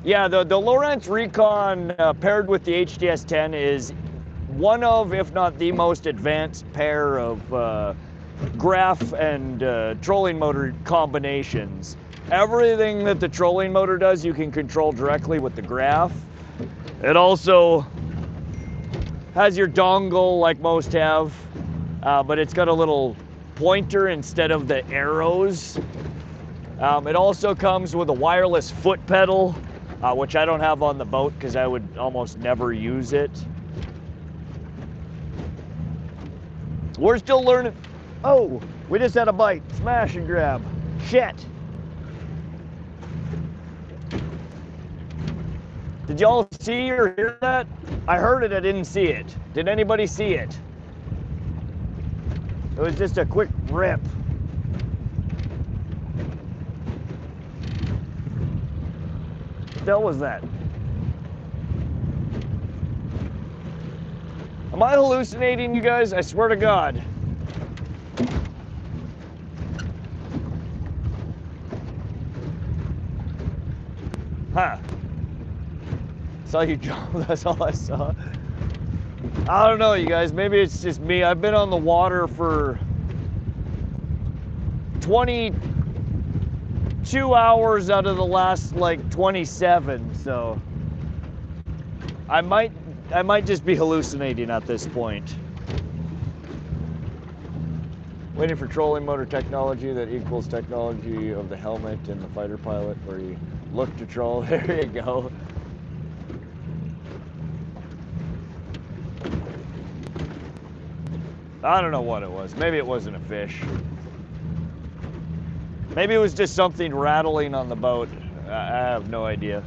Speaker 1: Yeah, the Lowrance Recon paired with the HDS 10 is one of, if not the most advanced pair of graph and trolling motor combinations. Everything that the trolling motor does, you can control directly with the graph. It also has your dongle like most have, but it's got a little pointer instead of the arrows. It also comes with a wireless foot pedal, which I don't have on the boat because I would almost never use it. We're still learning. Oh, we just had a bite. Smash and grab. Shit. Did y'all see or hear that? I heard it, I didn't see it. Did anybody see it? It was just a quick rip. What the hell was that? Am I hallucinating, you guys? I swear to God. Huh. Saw you jump, that's all I saw. I don't know, you guys, maybe it's just me. I've been on the water for 22 hours out of the last like 27, so I might just be hallucinating at this point. Waiting for trolling motor technology that equals technology of the helmet and the fighter pilot, where you look to troll. There you go. I don't know what it was. Maybe it wasn't a fish. Maybe it was just something rattling on the boat. I have no idea.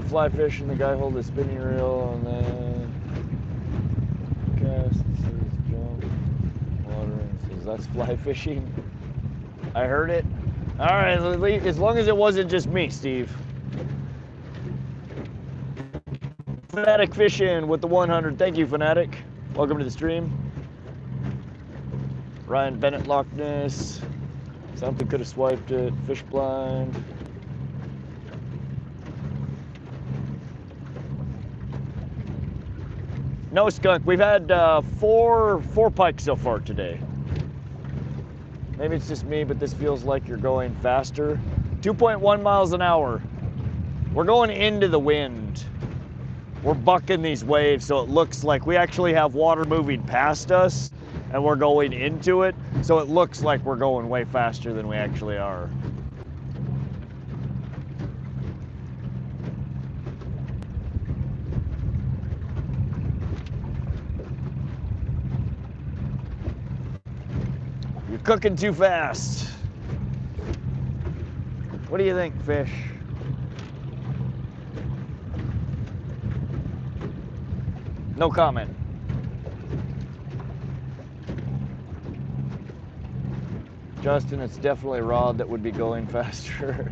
Speaker 1: go fly fishing. The guy hold his spinning reel and then cast, says jump, water, and says that's fly fishing. I heard it. All right, as long as it wasn't just me, Steve. Fanatic Fishing with the 100. Thank you, Fanatic. Welcome to the stream. Ryan Bennett, Loch Ness. Something could have swiped it. Fish blind. No skunk. We've had four pike so far today. Maybe it's just me, but this feels like you're going faster. 2.1 miles an hour. We're going into the wind. We're bucking these waves, so it looks like we actually have water moving past us, and we're going into it, so it looks like we're going way faster than we actually are. You're cooking too fast. What do you think, fish? No comment. Justin, it's definitely rod that would be going faster.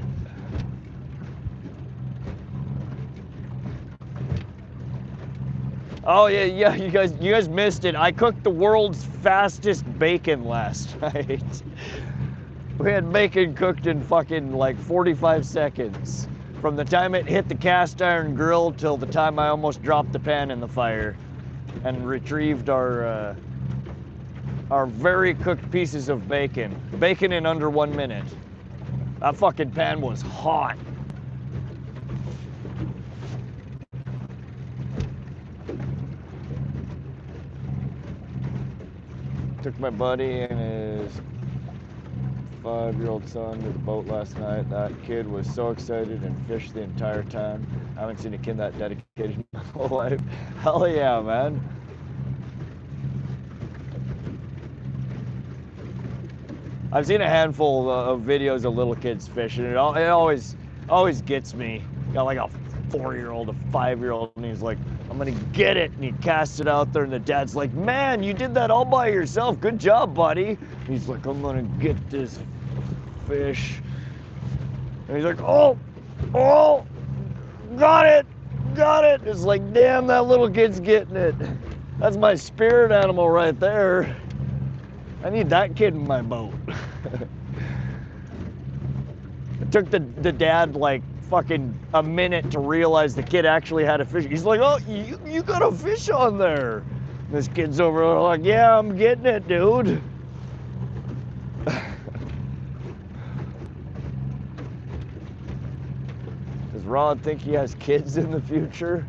Speaker 1: Oh yeah, you guys missed it. I cooked the world's fastest bacon last night. We had bacon cooked in fucking like 45 seconds. From the time it hit the cast iron grill till the time I almost dropped the pan in the fire and retrieved our very cooked pieces of bacon. Bacon in under 1 minute. That fucking pan was hot. Took my buddy and his 5-year-old son to the boat last night. That kid was so excited and fished the entire time. I haven't seen a kid that dedicated in my whole life. Hell yeah, man. I've seen a handful of videos of little kids fishing. It always gets me. Got like a 4-year-old, a 5-year-old, and he's like, I'm gonna get it, and he casts it out there, and the dad's like, man, you did that all by yourself. Good job, buddy. And he's like, I'm gonna get this fish. And he's like, oh, got it. It's like, damn, that little kid's getting it. That's my spirit animal right there. I need that kid in my boat. It took the dad like fucking a minute to realize the kid actually had a fish. He's like, oh, you got a fish on there. And this kid's over there like, yeah, I'm getting it, dude. Does Rod think he has kids in the future?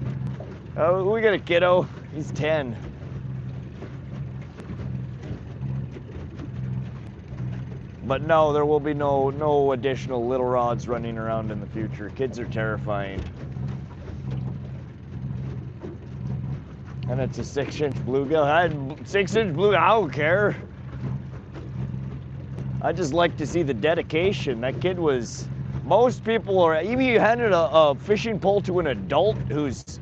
Speaker 1: We got a kiddo. He's 10. But no, there will be no additional little rods running around in the future. Kids are terrifying. And it's a 6-inch bluegill. 6-inch bluegill, I don't care. I just like to see the dedication. That kid was, most people are, even you handed a fishing pole to an adult who's,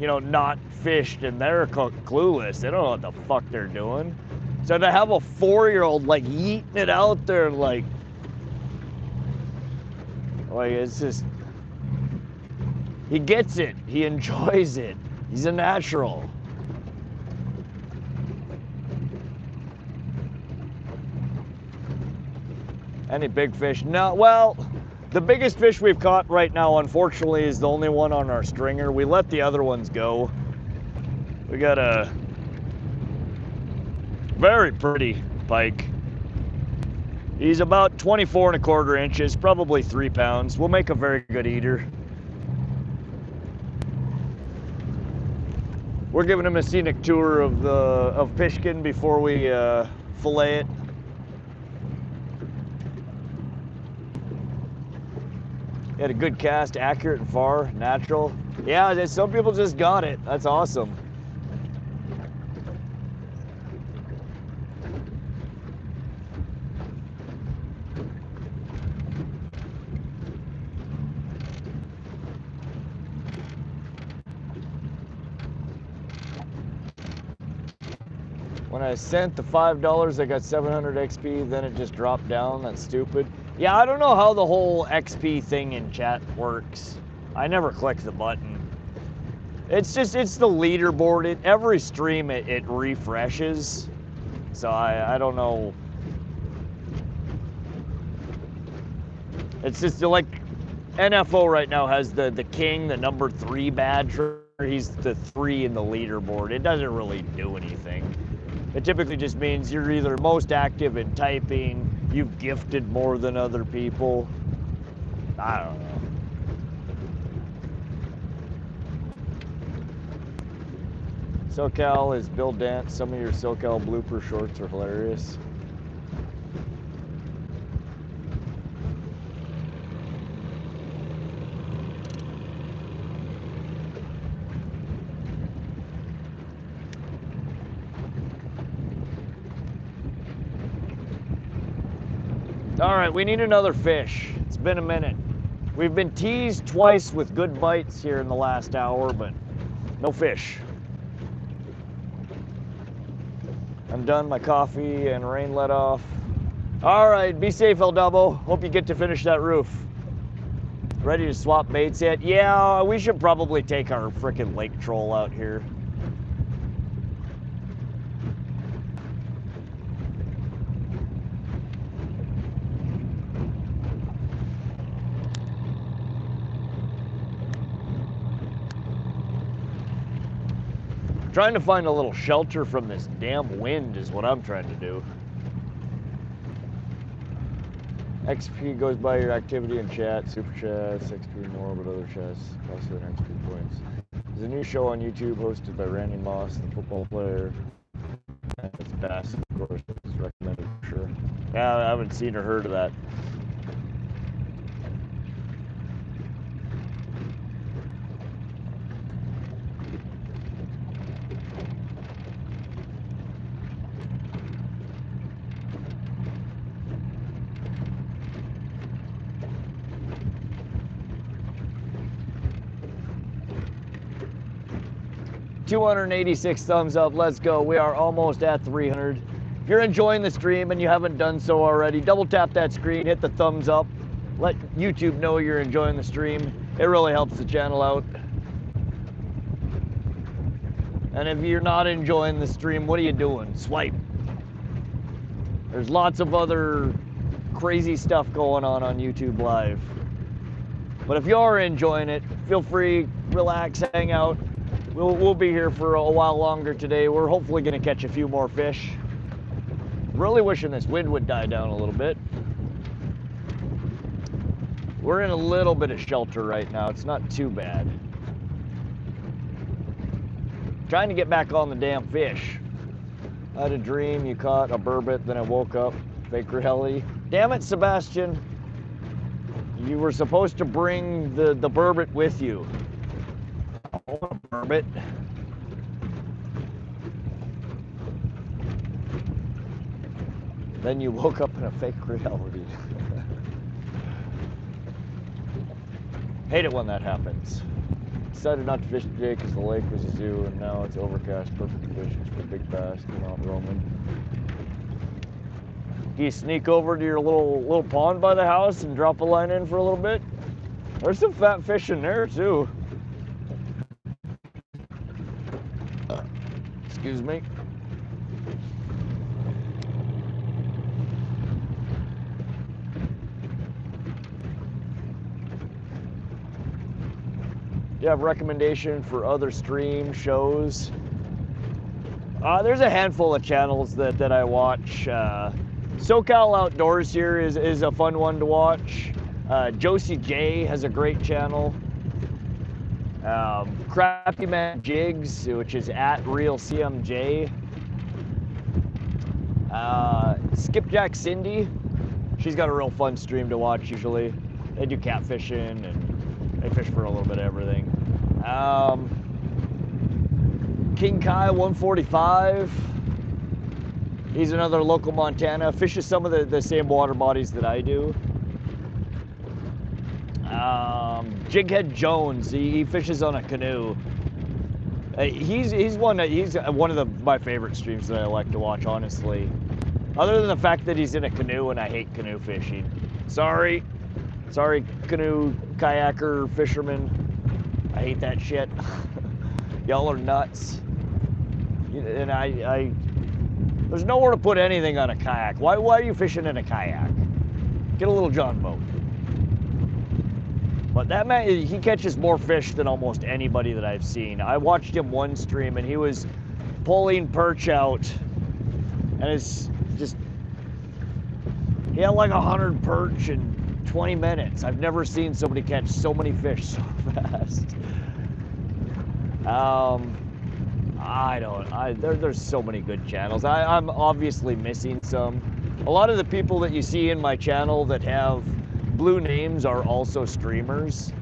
Speaker 1: you know, not fished and they're clueless. They don't know what the fuck they're doing. So to have a 4-year-old like yeeting it out there like it's just, he gets it, he enjoys it, he's a natural. Any big fish? No, well, the biggest fish we've caught right now, unfortunately, is the only one on our stringer. We let the other ones go. We got a very pretty pike. He's about 24¼ inches, probably 3 pounds. We'll make a very good eater. We're giving him a scenic tour of Pishkun before we fillet it. He had a good cast, accurate and far, natural. Yeah, some people just got it. That's awesome. When I sent the $5, I got 700 XP, then it just dropped down. That's stupid. Yeah, I don't know how the whole XP thing in chat works. I never click the button. It's the leaderboard. Every stream it refreshes. So I don't know. It's just like NFO right now has the king, the number 3 badge. He's the 3 in the leaderboard. It doesn't really do anything. It typically just means you're either most active in typing, you've gifted more than other people. I don't know. SoCal is Bill Dance. Some of your SoCal blooper shorts are hilarious. All right, we need another fish. It's been a minute. We've been teased twice with good bites here in the last hour, but no fish. I'm done, my coffee and rain let off. All right, be safe, El Dubbo. Hope you get to finish that roof. Ready to swap baits yet? Yeah, we should probably take our frickin' lake troll out here. Trying to find a little shelter from this damn wind is what I'm trying to do. XP goes by your activity in chat, super chats, XP more, but other chats cost an XP points. There's a new show on YouTube hosted by Randy Moss, the football player. It's Bass, of course. It's recommended for sure. Yeah, I haven't seen or heard of that. $286 thumbs up. Let's go. We are almost at 300. If you're enjoying the stream and you haven't done so already, double tap that screen, hit the thumbs up. Let YouTube know you're enjoying the stream. It really helps the channel out. And if you're not enjoying the stream, what are you doing? Swipe. There's lots of other crazy stuff going on YouTube Live. But if you are enjoying it, feel free, relax, hang out. We'll be here for a while longer today. We're hopefully going to catch a few more fish. Really wishing this wind would die down a little bit. We're in a little bit of shelter right now. It's not too bad. Trying to get back on the damn fish. I had a dream you caught a burbot, then I woke up. Fake heli. Damn it, Sebastian. You were supposed to bring the burbot with you. Burbot. Then you woke up in a fake reality. Hate it when that happens. Decided not to fish today because the lake was a zoo and now it's overcast. Perfect conditions for big bass. Come out roaming. Do you sneak over to your little pond by the house and drop a line in for a little bit? There's some fat fish in there too. Excuse me. Do you have a recommendation for other stream shows? There's a handful of channels that I watch. SoCal Outdoors here is a fun one to watch. Josie J has a great channel. Crappy Man Jigs, which is at RealCMJ. Skipjack Cindy, she's got a real fun stream to watch usually. They do catfishing and they fish for a little bit of everything. King Kai 145. He's another local Montana. Fishes some of the same water bodies that I do. Jighead Jones, he fishes on a canoe. He's one of my favorite streams that I like to watch, honestly. Other than the fact that he's in a canoe, and I hate canoe fishing. Sorry, canoe kayaker fishermen. I hate that shit. Y'all are nuts. And there's nowhere to put anything on a kayak. Why are you fishing in a kayak? Get a little John boat. But that man, he catches more fish than almost anybody that I've seen. I watched him one stream and he was pulling perch out, and it's just, he had like 100 perch in 20 minutes. I've never seen somebody catch so many fish so fast. There's so many good channels. I'm obviously missing some. A lot of the people that you see in my channel that have blue names are also streamers.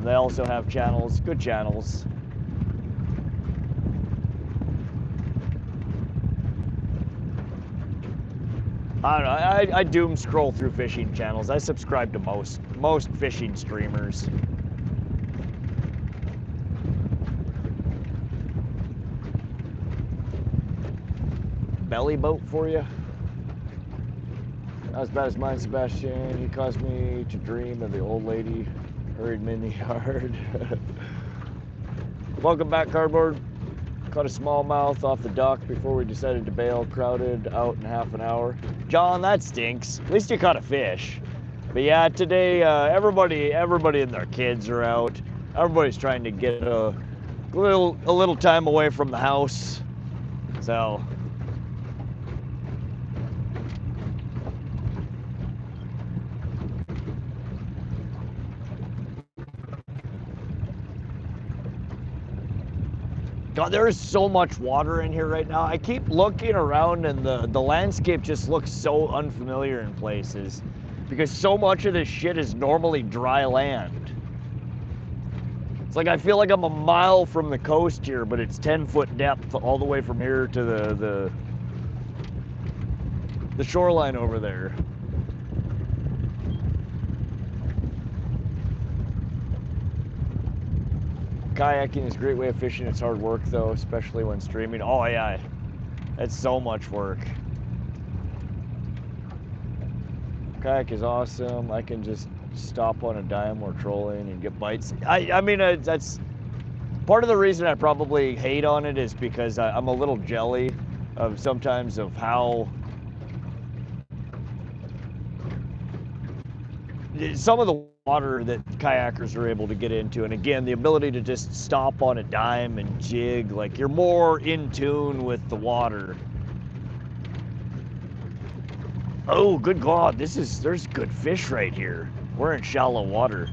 Speaker 1: They also have channels, good channels. I don't know, I doom scroll through fishing channels. I subscribe to most fishing streamers. Belly boat for you? Not as bad as mine, Sebastian. He caused me to dream of the old lady hurried me in the yard. Welcome back, Cardboard. Caught a smallmouth off the dock before we decided to bail. Crowded out in half an hour. John, that stinks. At least you caught a fish. But yeah, today everybody and their kids are out. Everybody's trying to get a little time away from the house. So. God, there is so much water in here right now. I keep looking around and the landscape just looks so unfamiliar in places because so much of this shit is normally dry land. It's like I feel like I'm a mile from the coast here, but it's 10-foot depth all the way from here to the shoreline over there. Kayaking is a great way of fishing. It's hard work though, especially when streaming. Oh yeah, it's so much work. Kayak is awesome. I can just stop on a dime or trolling and get bites. I mean, that's part of the reason I probably hate on it is because I'm a little jelly of sometimes of how some of the water that kayakers are able to get into, and again, the ability to just stop on a dime and jig, like you're more in tune with the water. Oh, good God, there's good fish right here. We're in shallow water.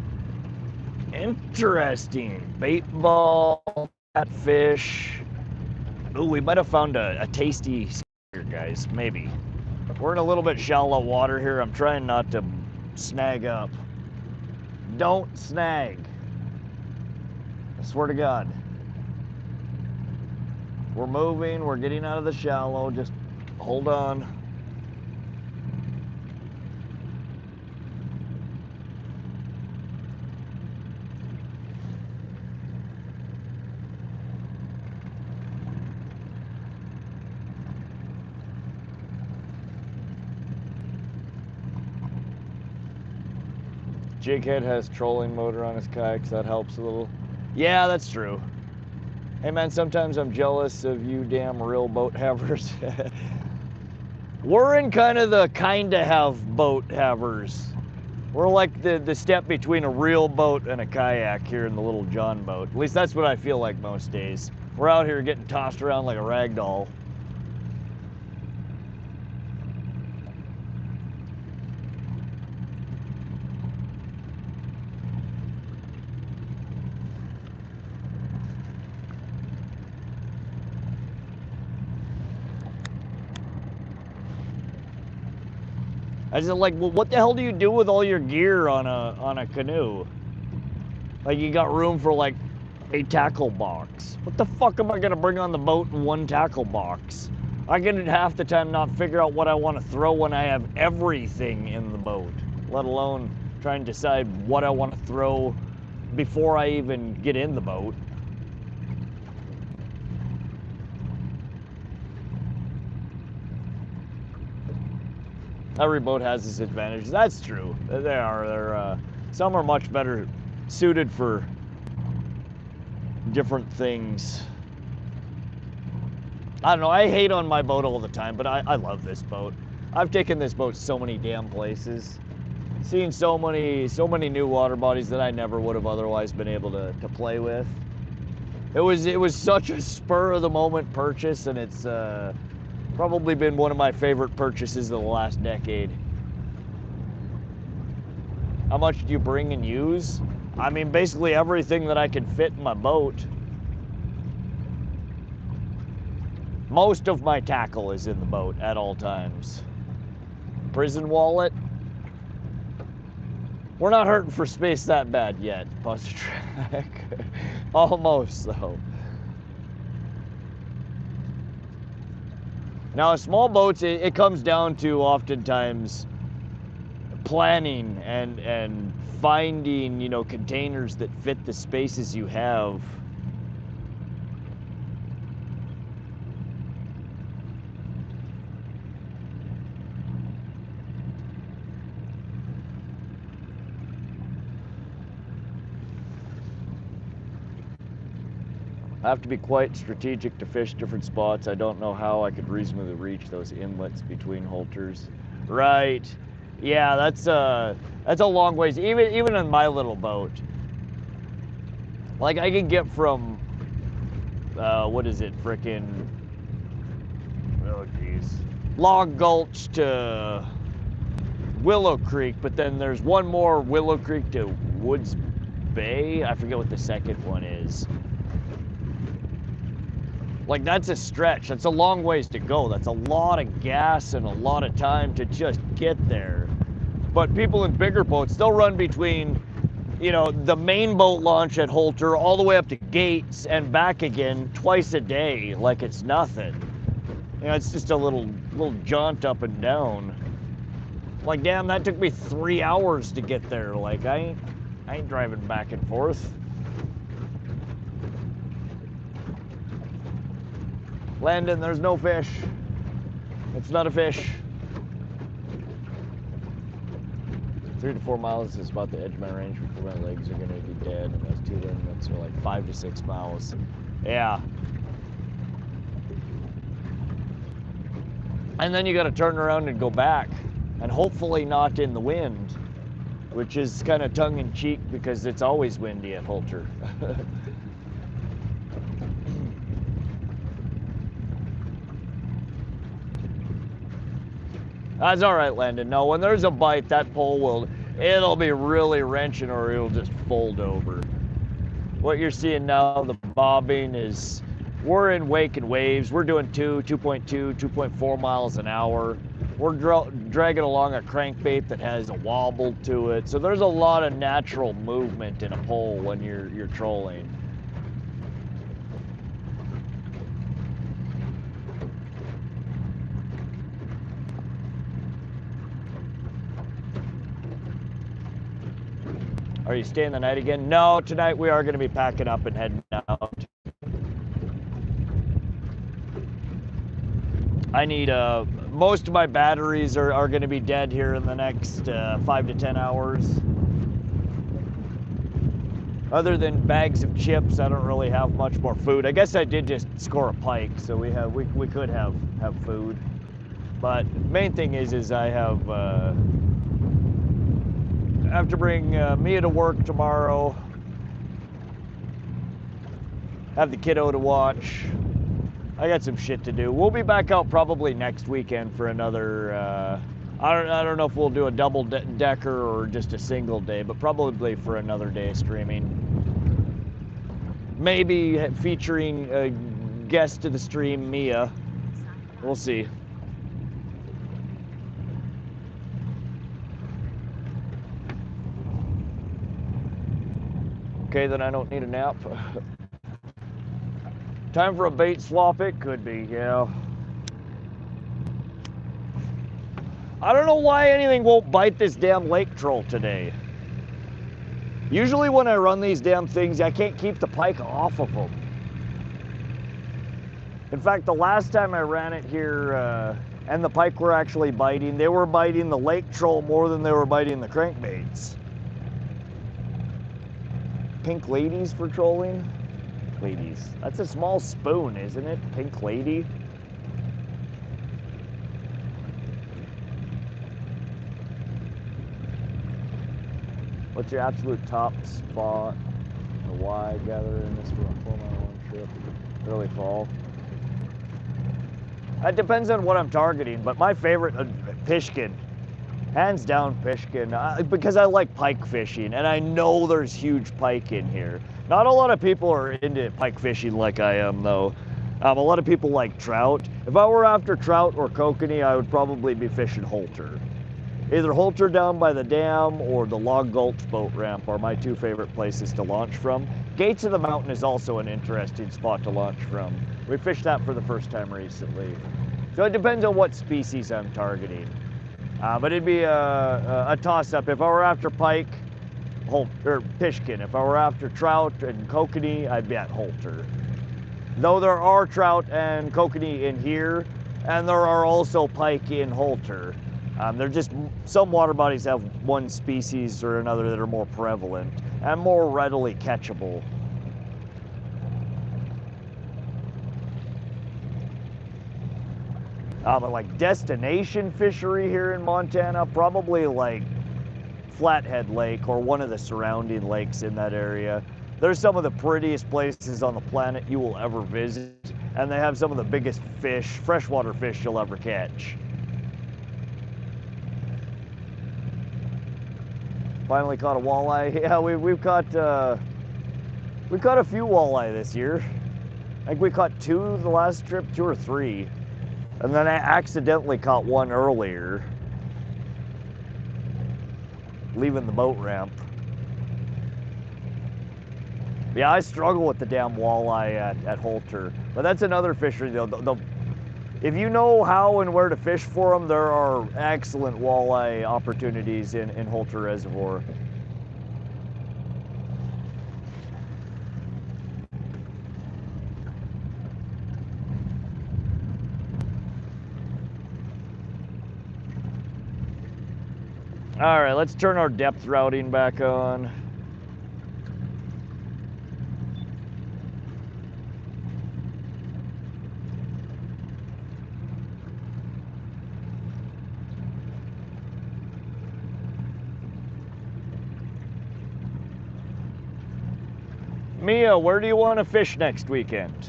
Speaker 1: Interesting. Bait ball, catfish. Oh, we might have found a tasty here, guys, maybe. We're in a little bit shallow water here. I'm trying not to snag up. Don't snag. I swear to God. We're moving, we're getting out of the shallow, just hold on. Jighead has trolling motor on his kayak, so that helps a little. Yeah, that's true. Hey man, sometimes I'm jealous of you damn real boat havers. We're in kind of the kinda have boat havers. We're like the step between a real boat and a kayak here in the little John boat. At least that's what I feel like most days. We're out here getting tossed around like a rag doll. I just like, well, what the hell do you do with all your gear on a canoe? Like you got room for like a tackle box. What the fuck am I gonna bring on the boat in one tackle box? I can half the time not figure out what I want to throw when I have everything in the boat, let alone trying to decide what I want to throw before I even get in the boat. Every boat has its advantages. That's true. They are. They're some are much better suited for different things. I don't know. I hate on my boat all the time, but I love this boat. I've taken this boat so many damn places, seen so many new water bodies that I never would have otherwise been able to play with. It was such a spur of the moment purchase, and it's probably been one of my favorite purchases of the last decade. How much do you bring and use? I mean, basically everything that I can fit in my boat. Most of my tackle is in the boat at all times. Prison wallet. We're not hurting for space that bad yet, Buster Track. Almost, though. Now, small boats, it comes down to oftentimes planning and finding, you know, containers that fit the spaces you have. I have to be quite strategic to fish different spots. I don't know how I could reasonably reach those inlets between holters. Right. Yeah, that's a long ways. Even in my little boat. Like I can get from what is it, frickin', oh geez, Log Gulch to Willow Creek, but then there's one more Willow Creek to Woods Bay. I forget what the second one is. Like, that's a stretch. That's a long ways to go. That's a lot of gas and a lot of time to just get there. But people in bigger boats, they'll run between, you know, the main boat launch at Holter all the way up to Gates and back again twice a day like it's nothing. You know, it's just a little jaunt up and down. Like, damn, that took me 3 hours to get there. Like, I ain't driving back and forth. Landon, there's no fish. It's not a fish. 3 to 4 miles is about the edge of my range before my legs are gonna be dead, and those 2 limits are like 5 to 6 miles. Yeah. And then you gotta turn around and go back, and hopefully not in the wind, which is kind of tongue-in-cheek because it's always windy at Holter. That's all right, Landon. No, when there's a bite, that pole it'll be really wrenching or it'll just fold over. What you're seeing now, the bobbing is, we're in wake and waves. We're doing 2.2, 2.4 miles an hour. We're dragging along a crankbait that has a wobble to it. So there's a lot of natural movement in a pole when you're trolling. Are you staying the night again? No, tonight we are going to be packing up and heading out. I need, most of my batteries are going to be dead here in the next 5 to 10 hours. Other than bags of chips, I don't really have much more food. I guess I did just score a pike, so we could have food. But main thing is I have to bring Mia to work tomorrow. Have the kiddo to watch. I got some shit to do. We'll be back out probably next weekend for another, I don't know if we'll do a double decker or just a single day, but probably for another day of streaming. Maybe featuring a guest to the stream, Mia. We'll see. Okay, then I don't need a nap. Time for a bait swap? It could be, yeah. I don't know why anything won't bite this damn lake troll today. Usually when I run these damn things, I can't keep the pike off of them. In fact, the last time I ran it here, And the pike were actually biting. They were biting the lake troll more than they were biting the crankbaits. Pink ladies for trolling? Ladies. That's a small spoon, isn't it? Pink lady? What's your absolute top spot? The Y gather in this 4-mile trip? Early fall. That depends on what I'm targeting, but my favorite, Pishkun. Hands down Pishkun, because I like pike fishing, and I know there's huge pike in here. Not a lot of people are into pike fishing like I am, though. A lot of people like trout. If I were after trout or kokanee, I would probably be fishing Holter. Either Holter down by the dam or the Log Gulch boat ramp are my two favorite places to launch from. Gates of the Mountain is also an interesting spot to launch from. We fished that for the first time recently. So it depends on what species I'm targeting. But it'd be a toss-up. If I were after pike, or Pishkun. If I were after trout and kokanee, I'd be at Holter. Though there are trout and kokanee in here, and there are also pike in Holter. They're just, some water bodies have one species or another that are more prevalent and more readily catchable. But like destination fishery here in Montana, probably like Flathead Lake or one of the surrounding lakes in that area. They're some of the prettiest places on the planet you will ever visit, and they have some of the biggest fish, freshwater fish you'll ever catch. Finally caught a walleye. Yeah, we've caught a few walleye this year. I think we caught 2 the last trip, 2 or 3. And then I accidentally caught 1 earlier, leaving the boat ramp. Yeah, I struggle with the damn walleye at Holter. But that's another fishery though. If you know how and where to fish for them, there are excellent walleye opportunities in Holter Reservoir. All right, let's turn our depth routing back on. Mia, where do you want to fish next weekend?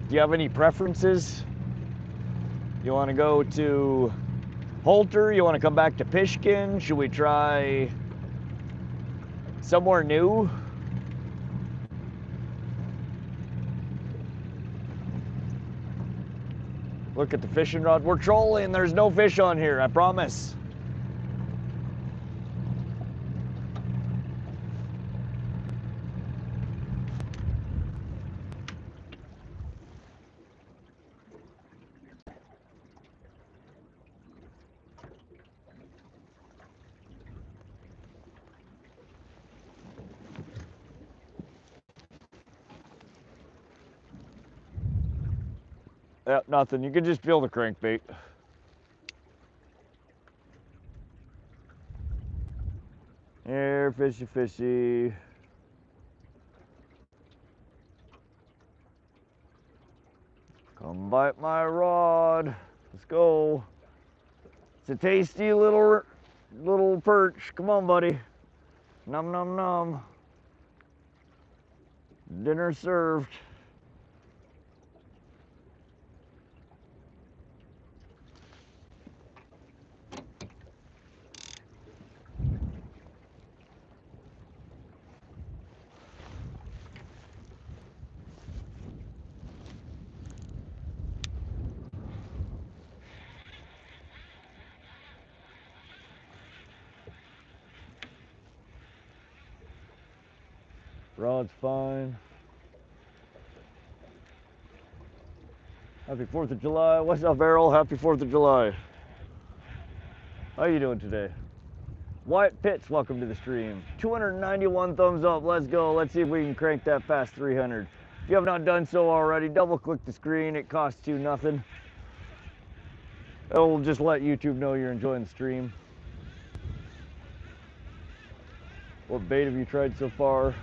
Speaker 1: Do you have any preferences? You want to go to Holter? You want to come back to Pishkun? Should we try somewhere new? Look at the fishing rod. We're trolling. There's no fish on here, I promise. Yep, nothing. You can just feel the crankbait. Here, fishy, fishy. Come bite my rod. Let's go. It's a tasty little perch. Come on, buddy. Nom, nom, nom. Dinner served. Rod's fine. Happy 4th of July. What's up, Errol? Happy 4th of July. How you doing today? Wyatt Pitts, welcome to the stream. 291 thumbs up. Let's go. Let's see if we can crank that past 300. If you have not done so already, double click the screen. It costs you nothing. It'll just let YouTube know you're enjoying the stream. What bait have you tried so far?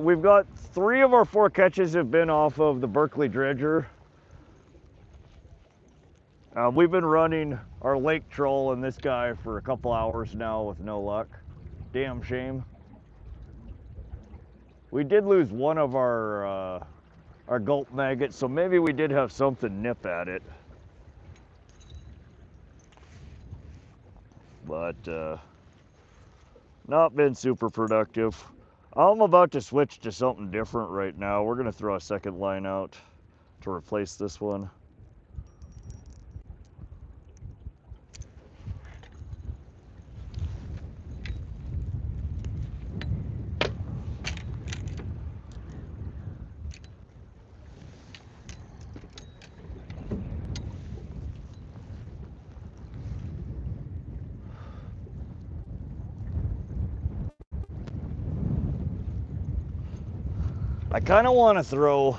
Speaker 1: We've got 3 of our 4 catches have been off of the Berkley Dredger. We've been running our lake troll and this guy for a couple hours now with no luck. Damn shame. We did lose one of our gulp maggots, so maybe we did have something nip at it. But not been super productive. I'm about to switch to something different right now. We're gonna throw a second line out to replace this one. I kind of want to throw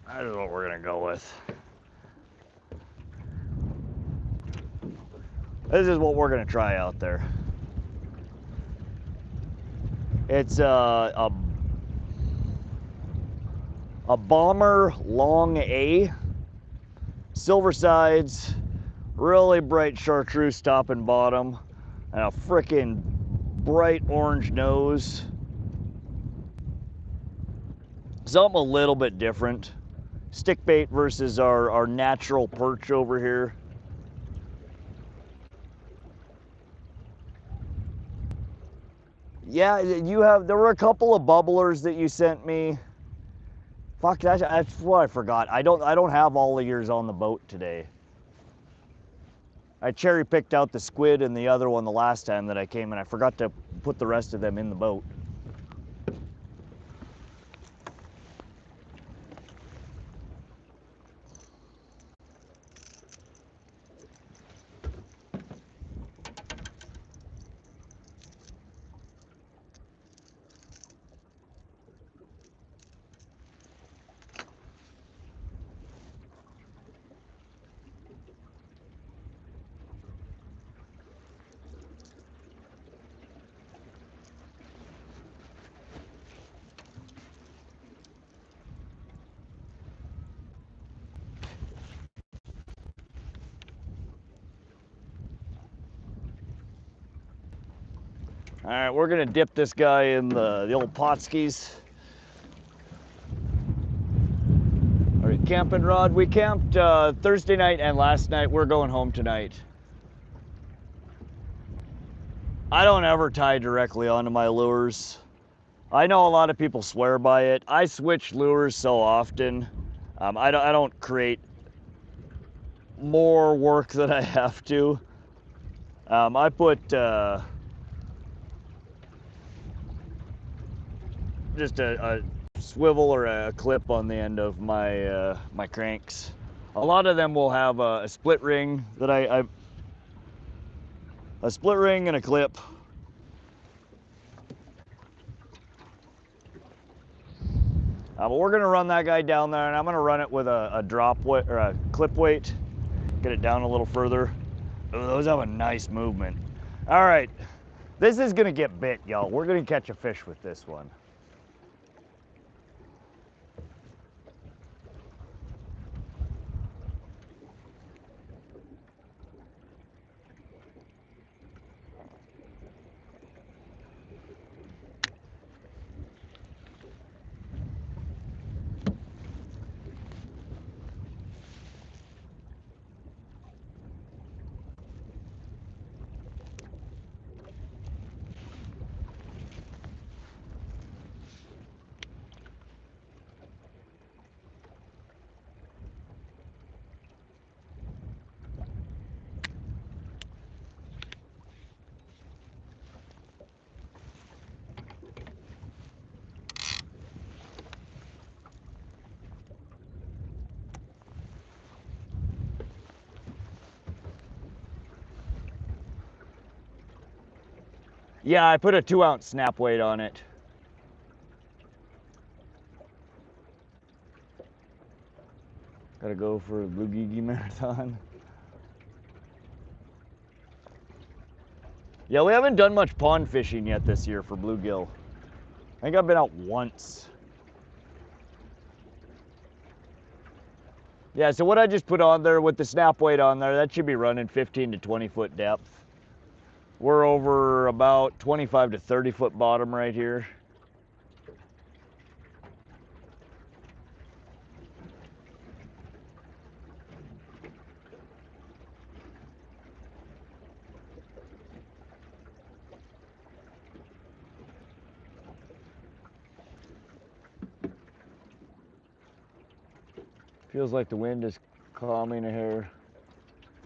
Speaker 1: I don't know what we're gonna go with. This is what we're gonna try out there. It's a bomber long A, silver sides, really bright chartreuse top and bottom, and a frickin' bright orange nose. Something a little bit different. Stick bait versus our natural perch over here. Yeah, there were a couple of bubblers that you sent me. Fuck, that's what I forgot. I don't have all the yours on the boat today. I cherry picked out the squid and the other one the last time that I came, and I forgot to put the rest of them in the boat. All right, we're gonna dip this guy in the old potskis. All right, camping rod. We camped Thursday night and last night. We're going home tonight. I don't ever tie directly onto my lures. I know a lot of people swear by it. I switch lures so often. I don't create more work than I have to. I put just a swivel or a clip on the end of my my cranks. A lot of them will have a split ring that a split ring and a clip. But we're gonna run that guy down there, and I'm gonna run it with a drop weight or a clip weight. Get it down a little further. Oh, those have a nice movement. All right, this is gonna get bit, y'all. We're gonna catch a fish with this one. Yeah, I put a 2-ounce snap weight on it. Gotta go for a Blue Marathon. Yeah, we haven't done much pond fishing yet this year for bluegill. I think I've been out once. Yeah, so what I just put on there with the snap weight on there, that should be running 15 to 20 foot depth. We're over about 25 to 30 foot bottom right here. Feels like the wind is calming a hair.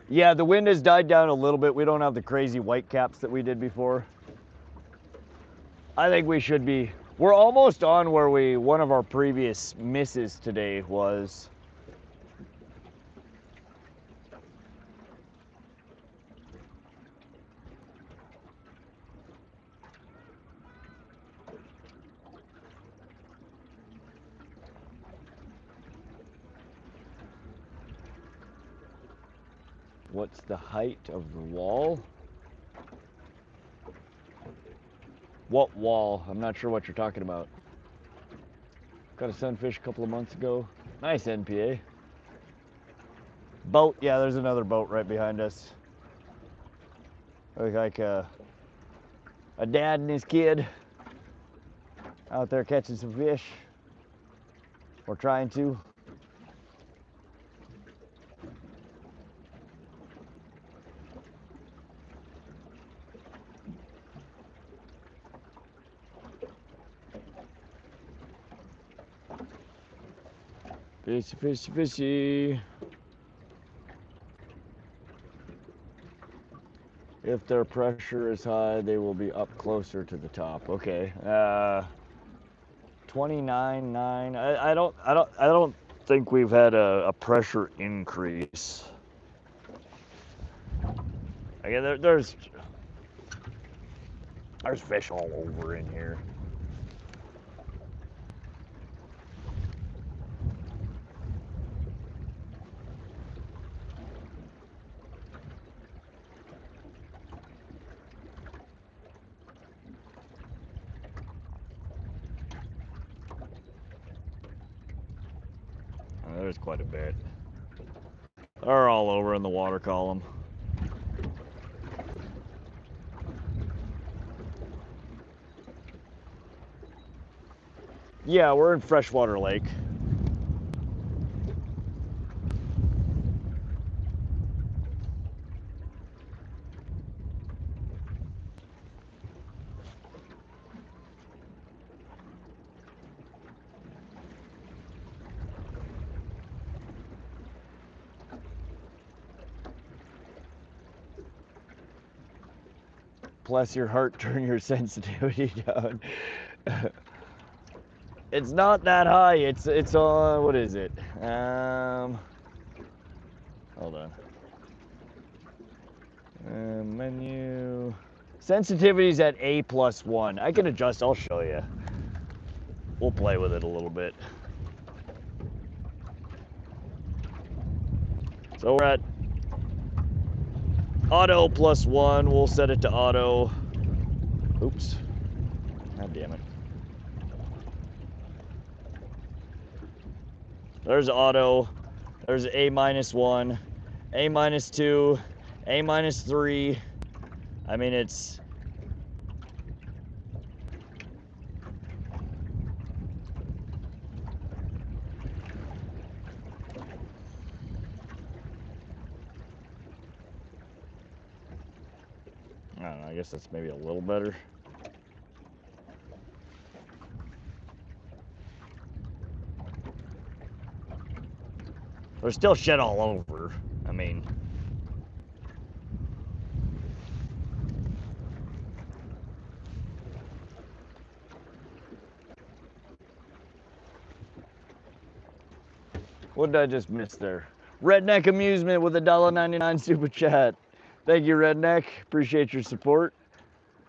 Speaker 1: Yeah, the wind has died down a little bit. We don't have the crazy white caps that we did before. I think we should be. We're almost on where one of our previous misses today was. What's the height of the wall? What wall? I'm not sure what you're talking about. Got a sunfish a couple of months ago. Nice NPA. Boat, yeah, there's another boat right behind us. Looks like a dad and his kid out there catching some fish. Or trying to. Fishy, fishy, fishy. If their pressure is high, they will be up closer to the top. Okay. 29.9. I don't think we've had a pressure increase. Again, there's fish all over in here. There's quite a bit. They're all over in the water column. Yeah, we're in freshwater lake. Bless your heart, turn your sensitivity down. It's not that high. It's on, what is it? Hold on. Menu. Sensitivity's at A+1. I can adjust, I'll show you. We'll play with it a little bit. So we're at auto +1. We'll set it to auto. Oops. God damn it. There's auto. There's A-1, A-2, A-3. I mean, it's... I don't know, I guess that's maybe a little better. There's still shit all over. I mean... What did I just miss there? Redneck Amusement with a $1.99 super chat. Thank you, Redneck. Appreciate your support.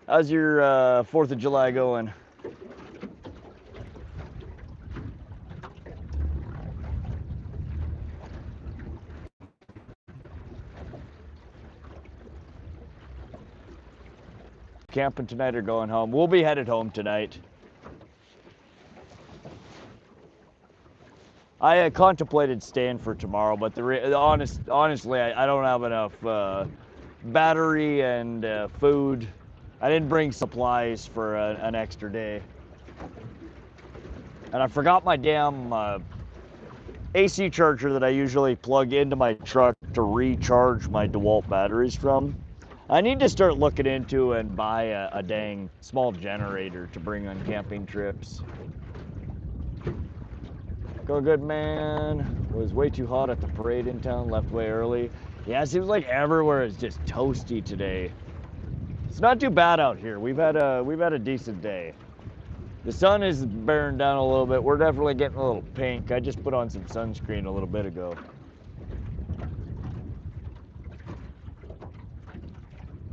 Speaker 1: How's your 4th of July going? Camping tonight or going home? We'll be headed home tonight. I contemplated staying for tomorrow, but honestly, I don't have enough battery and food. I didn't bring supplies for an extra day. And I forgot my damn AC charger that I usually plug into my truck to recharge my DeWalt batteries from. I need to start looking into and buy a dang small generator to bring on camping trips. Go good, man. Was way too hot at the parade in town, left way early. Yeah, it seems like everywhere is just toasty today. It's not too bad out here. We've had a decent day. The sun is bearing down a little bit. We're definitely getting a little pink. I just put on some sunscreen a little bit ago.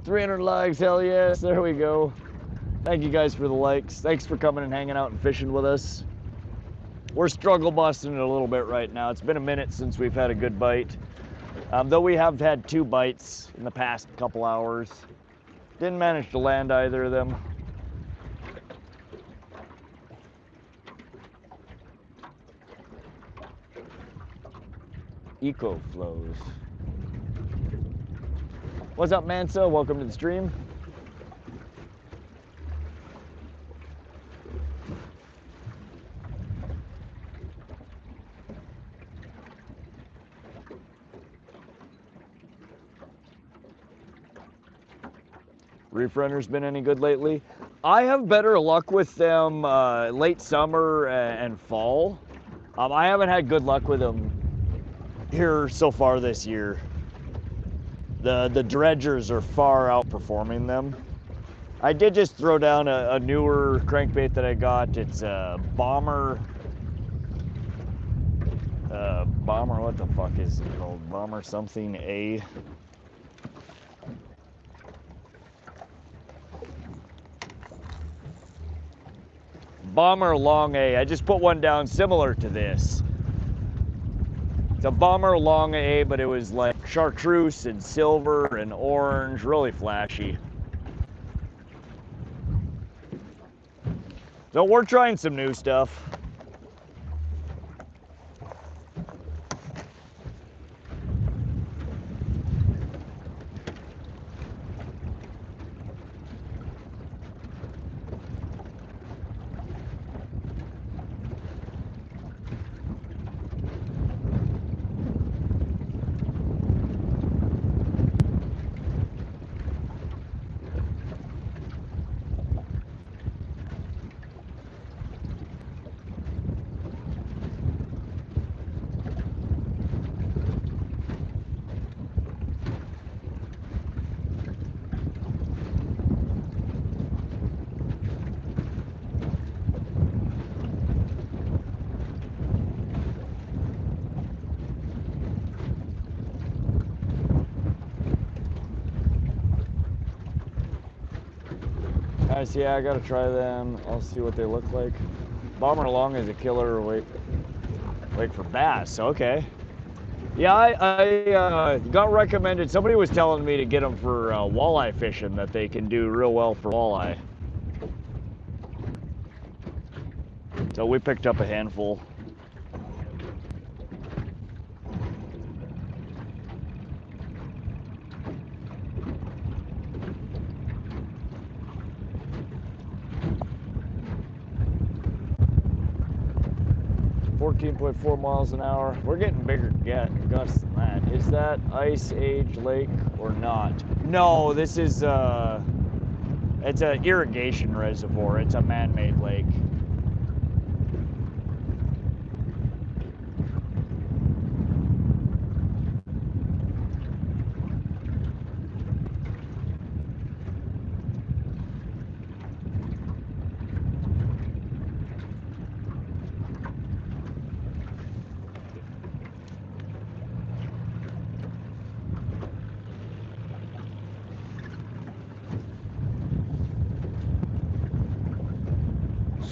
Speaker 1: 300 likes, hell yes, there we go. Thank you guys for the likes. Thanks for coming and hanging out and fishing with us. We're struggle busting it a little bit right now. It's been a minute since we've had a good bite. Though we have had 2 bites in the past couple hours. Didn't manage to land either of them. Eco flows. What's up, Mansa? Welcome to the stream. Reef Runner's been any good lately? I have better luck with them late summer and fall. I haven't had good luck with them here so far this year. The dredgers are far outperforming them. I did just throw down a newer crankbait that I got. It's a Bomber. Bomber, what the fuck is it called? Bomber something A. Bomber Long A. I just put one down similar to this. It's a Bomber Long A, but it was like chartreuse and silver and orange, really flashy. So we're trying some new stuff. Nice, yeah, I gotta try them. I'll see what they look like. Bomber Long is a killer weight for bass, okay. Yeah, I got recommended, somebody was telling me to get them for walleye fishing, that they can do real well for walleye. So we picked up a handful. .4 miles an hour. We're getting bigger gusts than that. Is that Ice Age Lake or not? No, this is it's an irrigation reservoir. It's a man-made lake.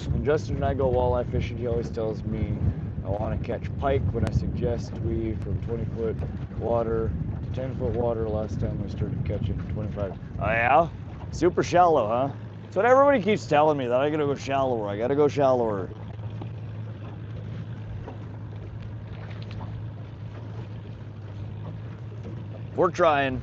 Speaker 1: When Justin and I go walleye fishing, he always tells me I want to catch pike when I suggest we from 20-foot water to 10-foot water. Last time we started catching 25. Oh yeah? Super shallow, huh? That's what everybody keeps telling me, that I gotta go shallower. I gotta go shallower. We're trying.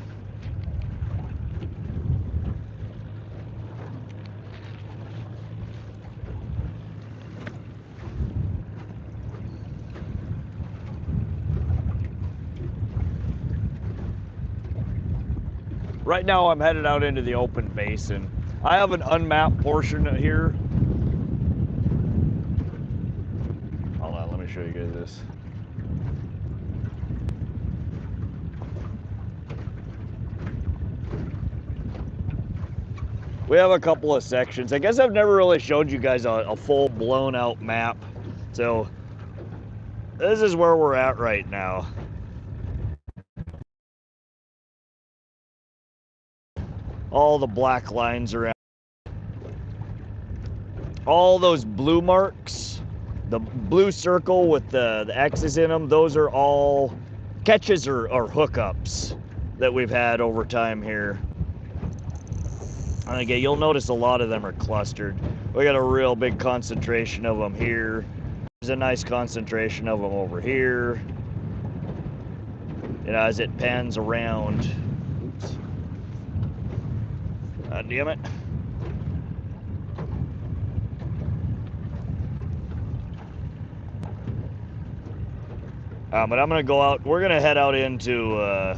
Speaker 1: Right now I'm headed out into the open basin. I have an unmapped portion here. Hold on, let me show you guys this. We have a couple of sections. I guess I've never really showed you guys a full blown out map. So this is where we're at right now. All the black lines around. All those blue marks, the blue circle with the X's in them, those are all catches or hookups that we've had over time here. And again, you'll notice a lot of them are clustered. We got a real big concentration of them here. There's a nice concentration of them over here. You know, as it pans around. Oops. God damn it. But I'm gonna go out. We're gonna head out into.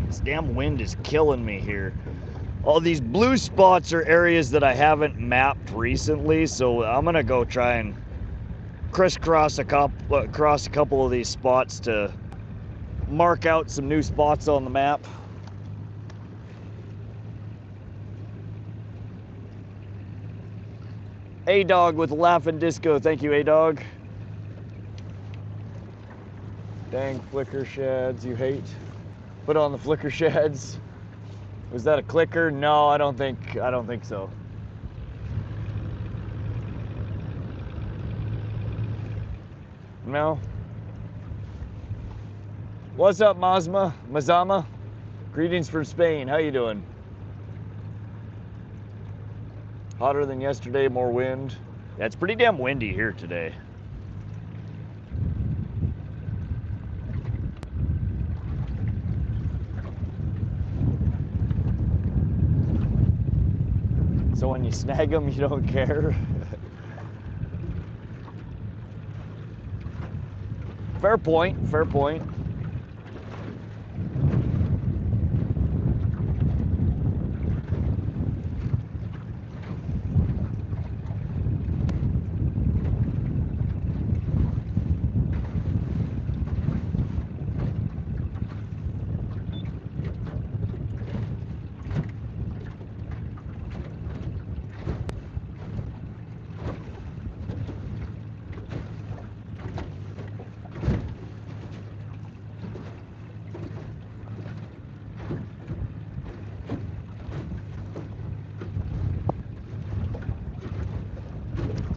Speaker 1: This damn wind is killing me here. All these blue spots are areas that I haven't mapped recently, so I'm gonna go try and crisscross across a couple of these spots to mark out some new spots on the map. A-Dog with Laughing Disco. Thank you, A-Dog. Dang flicker shads you hate. Put on the flicker shads. Was that a clicker? No, I don't think so. No. What's up, Mazama? Greetings from Spain. How you doing? Hotter than yesterday, more wind. Yeah, it's pretty damn windy here today. So when you snag them, you don't care. Fair point, fair point.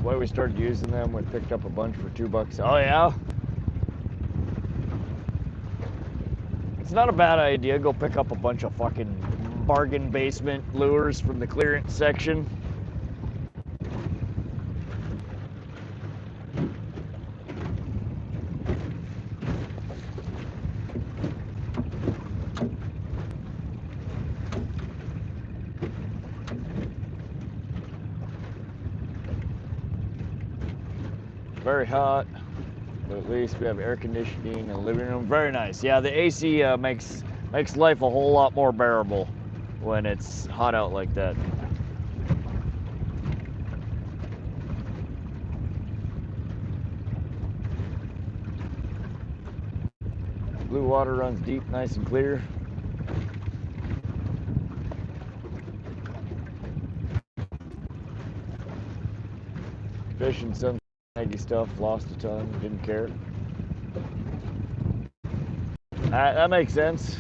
Speaker 1: Why we started using them, we picked up a bunch for $2. Oh yeah? It's not a bad idea, go pick up a bunch of fucking bargain basement lures from the clearance section. Very hot, but at least we have air conditioning in the living room. Very nice. Yeah, the AC makes life a whole lot more bearable when it's hot out like that. Blue water runs deep, nice and clear. Fishing some Maggie stuff, lost a ton, didn't care. That makes sense.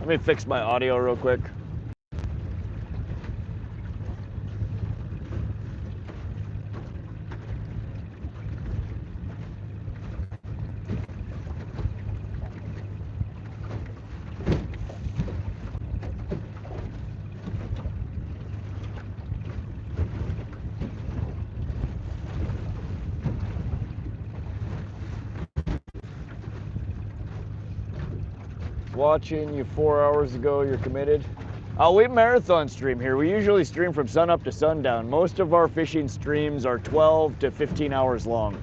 Speaker 1: Let me fix my audio real quick. Watching you 4 hours ago, you're committed. We marathon stream here. We usually stream from sun up to sundown. Most of our fishing streams are 12 to 15 hours long.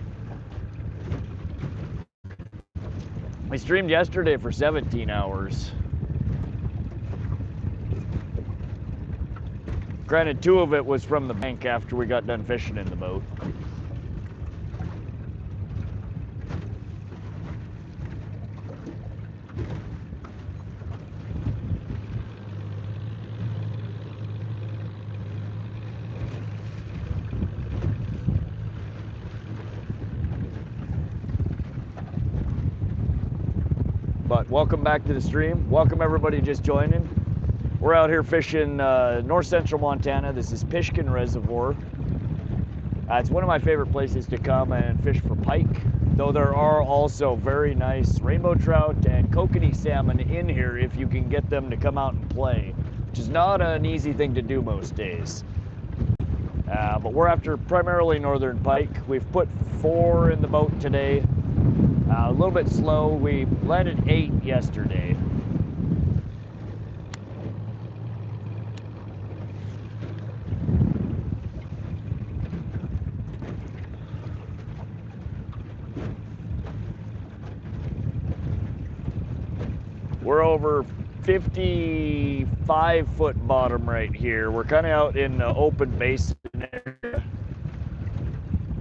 Speaker 1: We streamed yesterday for 17 hours. Granted, 2 of it was from the bank after we got done fishing in the boat. But welcome back to the stream. Welcome everybody just joining. We're out here fishing north central Montana. This is Pishkun Reservoir. It's one of my favorite places to come and fish for pike, though there are also very nice rainbow trout and kokanee salmon in here if you can get them to come out and play, which is not an easy thing to do most days. But we're after primarily northern pike. We've put 4 in the boat today. A little bit slow. We landed 8 yesterday. We're over 55-foot bottom right here. We're kind of out in the open basin area.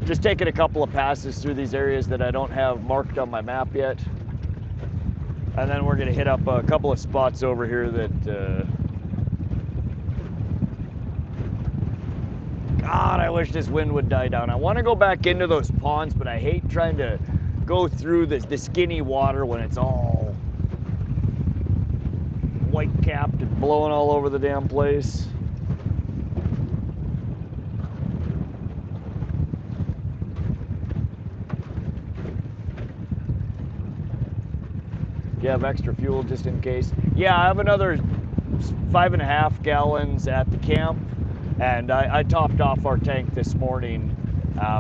Speaker 1: Just taking a couple of passes through these areas that I don't have marked on my map yet. And then we're gonna hit up a couple of spots over here that, God, I wish this wind would die down. I wanna go back into those ponds, but I hate trying to go through the skinny water when it's all white capped and blowing all over the damn place. You have extra fuel just in case? Yeah, I have another 5.5 gallons at the camp, and I topped off our tank this morning.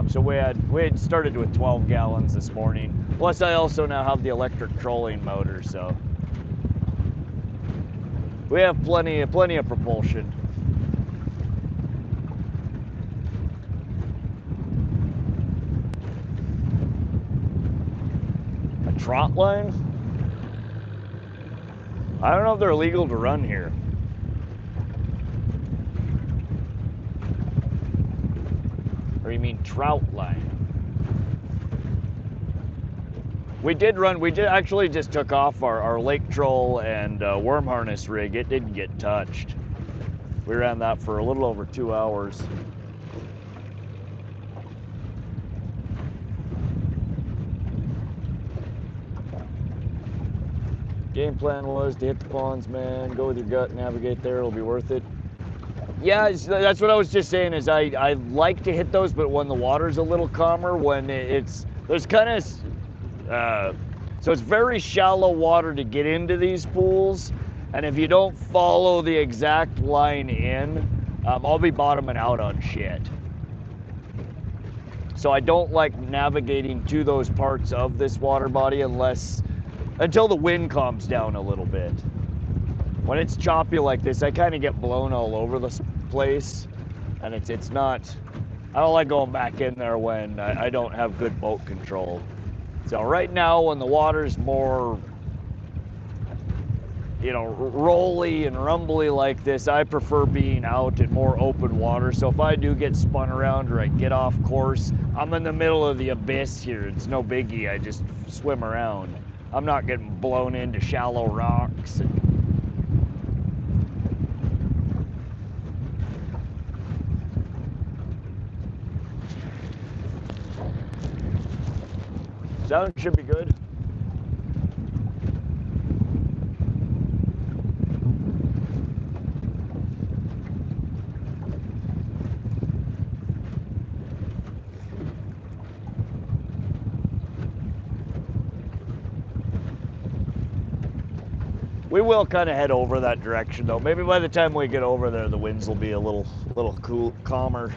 Speaker 1: So we had started with 12 gallons this morning. Plus, I also now have the electric trolling motor, so we have plenty of propulsion. A trot line? I don't know if they're legal to run here. Or you mean trout line? We actually just took off our lake troll and worm harness rig. It didn't get touched. We ran that for a little over 2 hours. Game plan was to hit the ponds, man. Go with your gut, navigate there. It'll be worth it. Yeah, that's what I was just saying. Is I like to hit those, but when the water's a little calmer, when there's kind of so it's very shallow water to get into these pools, and if you don't follow the exact line in, I'll be bottoming out on shit. So I don't like navigating to those parts of this water body until the wind calms down a little bit. When it's choppy like this, I kind of get blown all over the place, and it's not, I don't like going back in there when I don't have good boat control. So right now, when the water's more, rolly and rumbly like this, I prefer being out in more open water. So if I do get spun around or I get off course, I'm in the middle of the abyss here. It's no biggie. I just swim around. I'm not getting blown into shallow rocks. Sound should be good. We will kind of head over that direction though. Maybe by the time we get over there, the winds will be a little cool, calmer.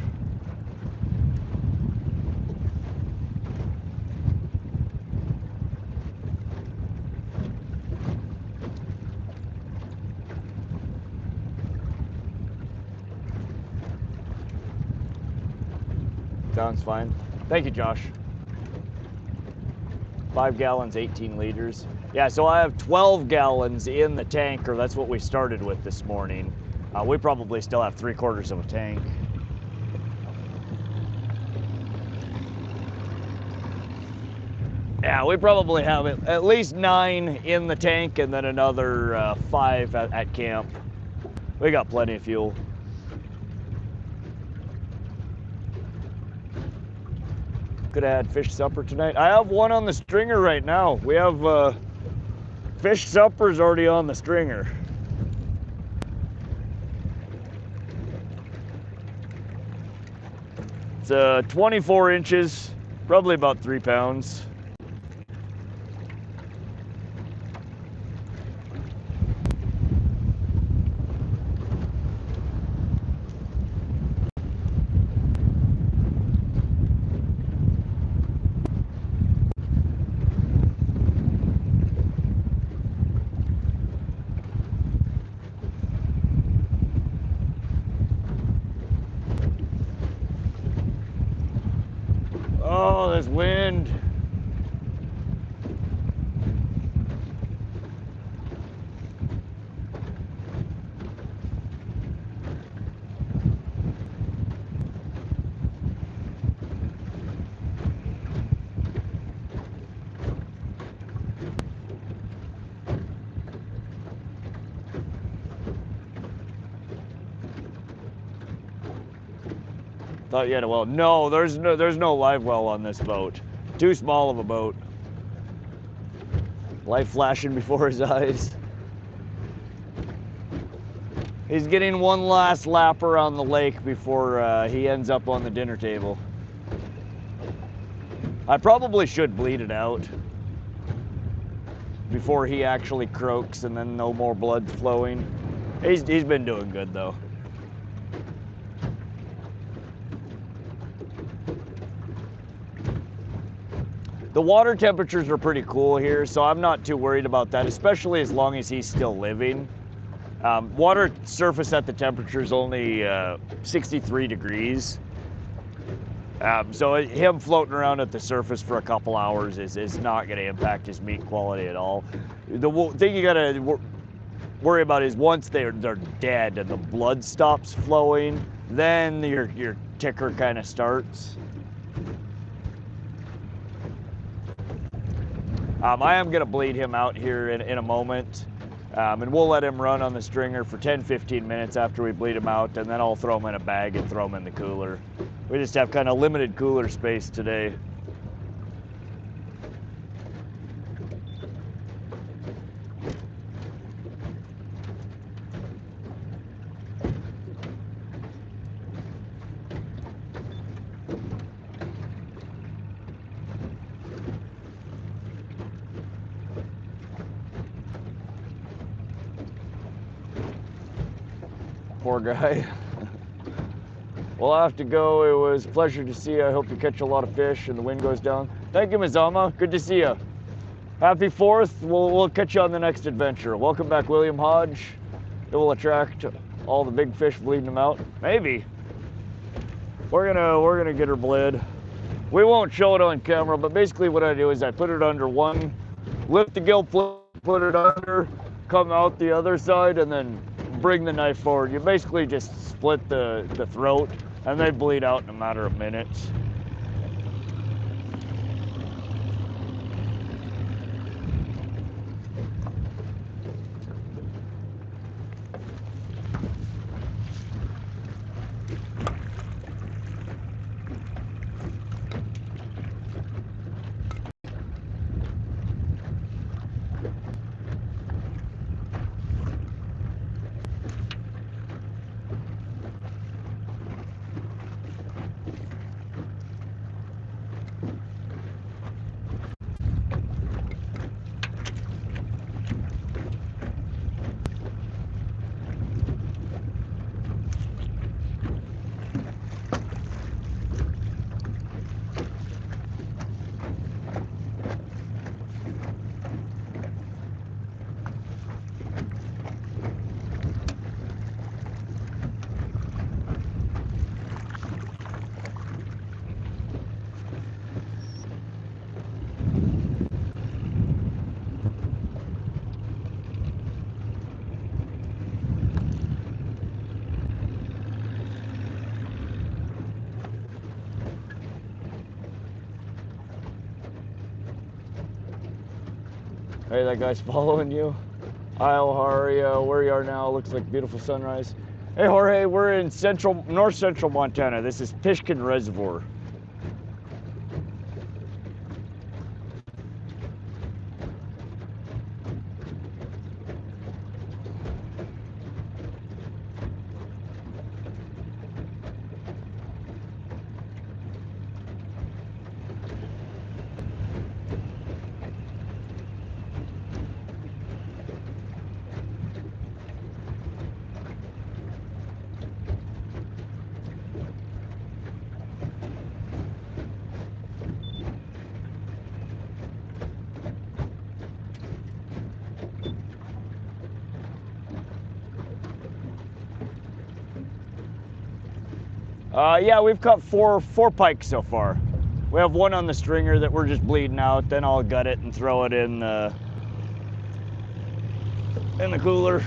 Speaker 1: Sounds fine. Thank you, Josh. 5 gallons, 18 liters. Yeah, so I have 12 gallons in the tanker. That's what we started with this morning. We probably still have 3/4 of a tank. Yeah, we probably have at least 9 in the tank and then another 5 at camp. We got plenty of fuel. Could have had fish supper tonight. I have one on the stringer right now. We have fish suppers already on the stringer. It's 24 inches, probably about 3 pounds. Oh, this wind. Thought you had a well. No, there's no live well on this boat. Too small of a boat. Light flashing before his eyes. He's getting one last lap around the lake before he ends up on the dinner table. I probably should bleed it out before he actually croaks and then no more blood flowing. He's been doing good though. The water temperatures are pretty cool here, so I'm not too worried about that, especially as long as he's still living. Water surface at the temperature is only 63 degrees. So him floating around at the surface for a couple hours is not going to impact his meat quality at all. The thing you got to worry about is once they're dead and the blood stops flowing, then your ticker kind of starts. I am going to bleed him out here in a moment, and we'll let him run on the stringer for 10-15 minutes after we bleed him out, and then I'll throw him in a bag and throw him in the cooler. We just have kind of limited cooler space today. Poor guy. Well, I have to go. It was a pleasure to see you. I hope you catch a lot of fish and the wind goes down. Thank you, Mazama. Good to see you. Happy 4th. We'll catch you on the next adventure. Welcome back, William Hodge. It will attract all the big fish, bleeding them out. Maybe. We're gonna get her bled. We won't show it on camera, but basically what I do is I put it under one, lift the gill flip, put it under, come out the other side, and then bring the knife forward. You basically just split the throat and they bleed out in a matter of minutes. Hey, that guy's following you. Isle Haria, where you are now, looks like beautiful sunrise. Hey Jorge, we're in north central Montana. This is Pishkun Reservoir. Yeah, we've caught four pike so far. We have one on the stringer that we're just bleeding out. Then I'll gut it and throw it in the cooler.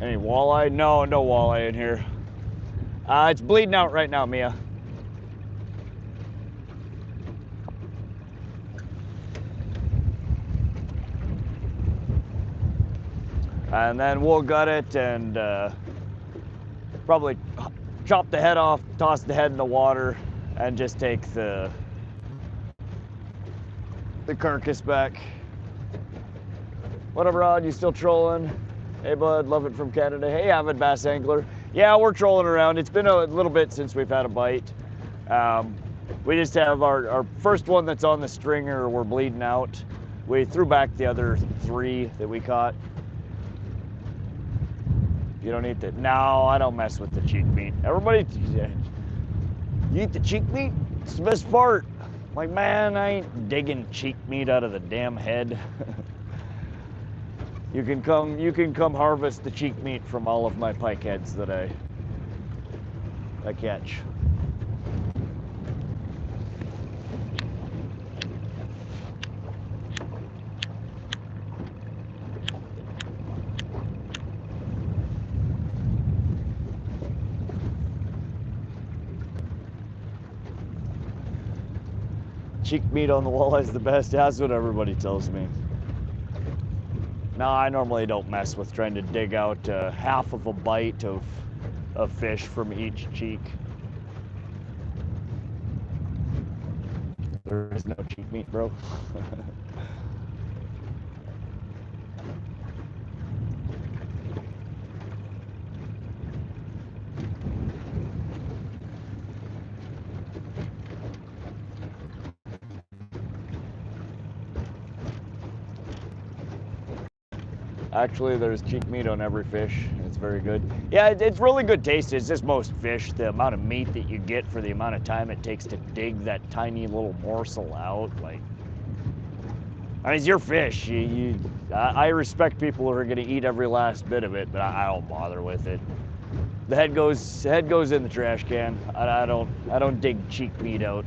Speaker 1: Any walleye? No walleye in here. It's bleeding out right now, Mia. And then we'll gut it and probably chop the head off, toss the head in the water, and just take the carcass back. What up, Rod? You still trolling? Hey, bud, love it from Canada. Hey, avid bass angler. Yeah, we're trolling around. It's been a little bit since we've had a bite. We just have our first one that's on the stringer. We're bleeding out. We threw back the other 3 that we caught. You don't eat that? No, I don't mess with the cheek meat. Everybody, you eat the cheek meat? It's the best part. Like, man, I ain't digging cheek meat out of the damn head. You can come harvest the cheek meat from all of my pike heads that I catch. Cheek meat on the walleye is the best. That's what everybody tells me. No, I normally don't mess with trying to dig out half of a bite of fish from each cheek. There is no cheek meat, bro. Actually, there's cheek meat on every fish. It's very good. Yeah, it's really good taste. It's just most fish, the amount of meat that you get for the amount of time it takes to dig that tiny little morsel out. Like, I mean, it's your fish. I respect people who are going to eat every last bit of it, but I don't bother with it. The head goes in the trash can. I don't dig cheek meat out.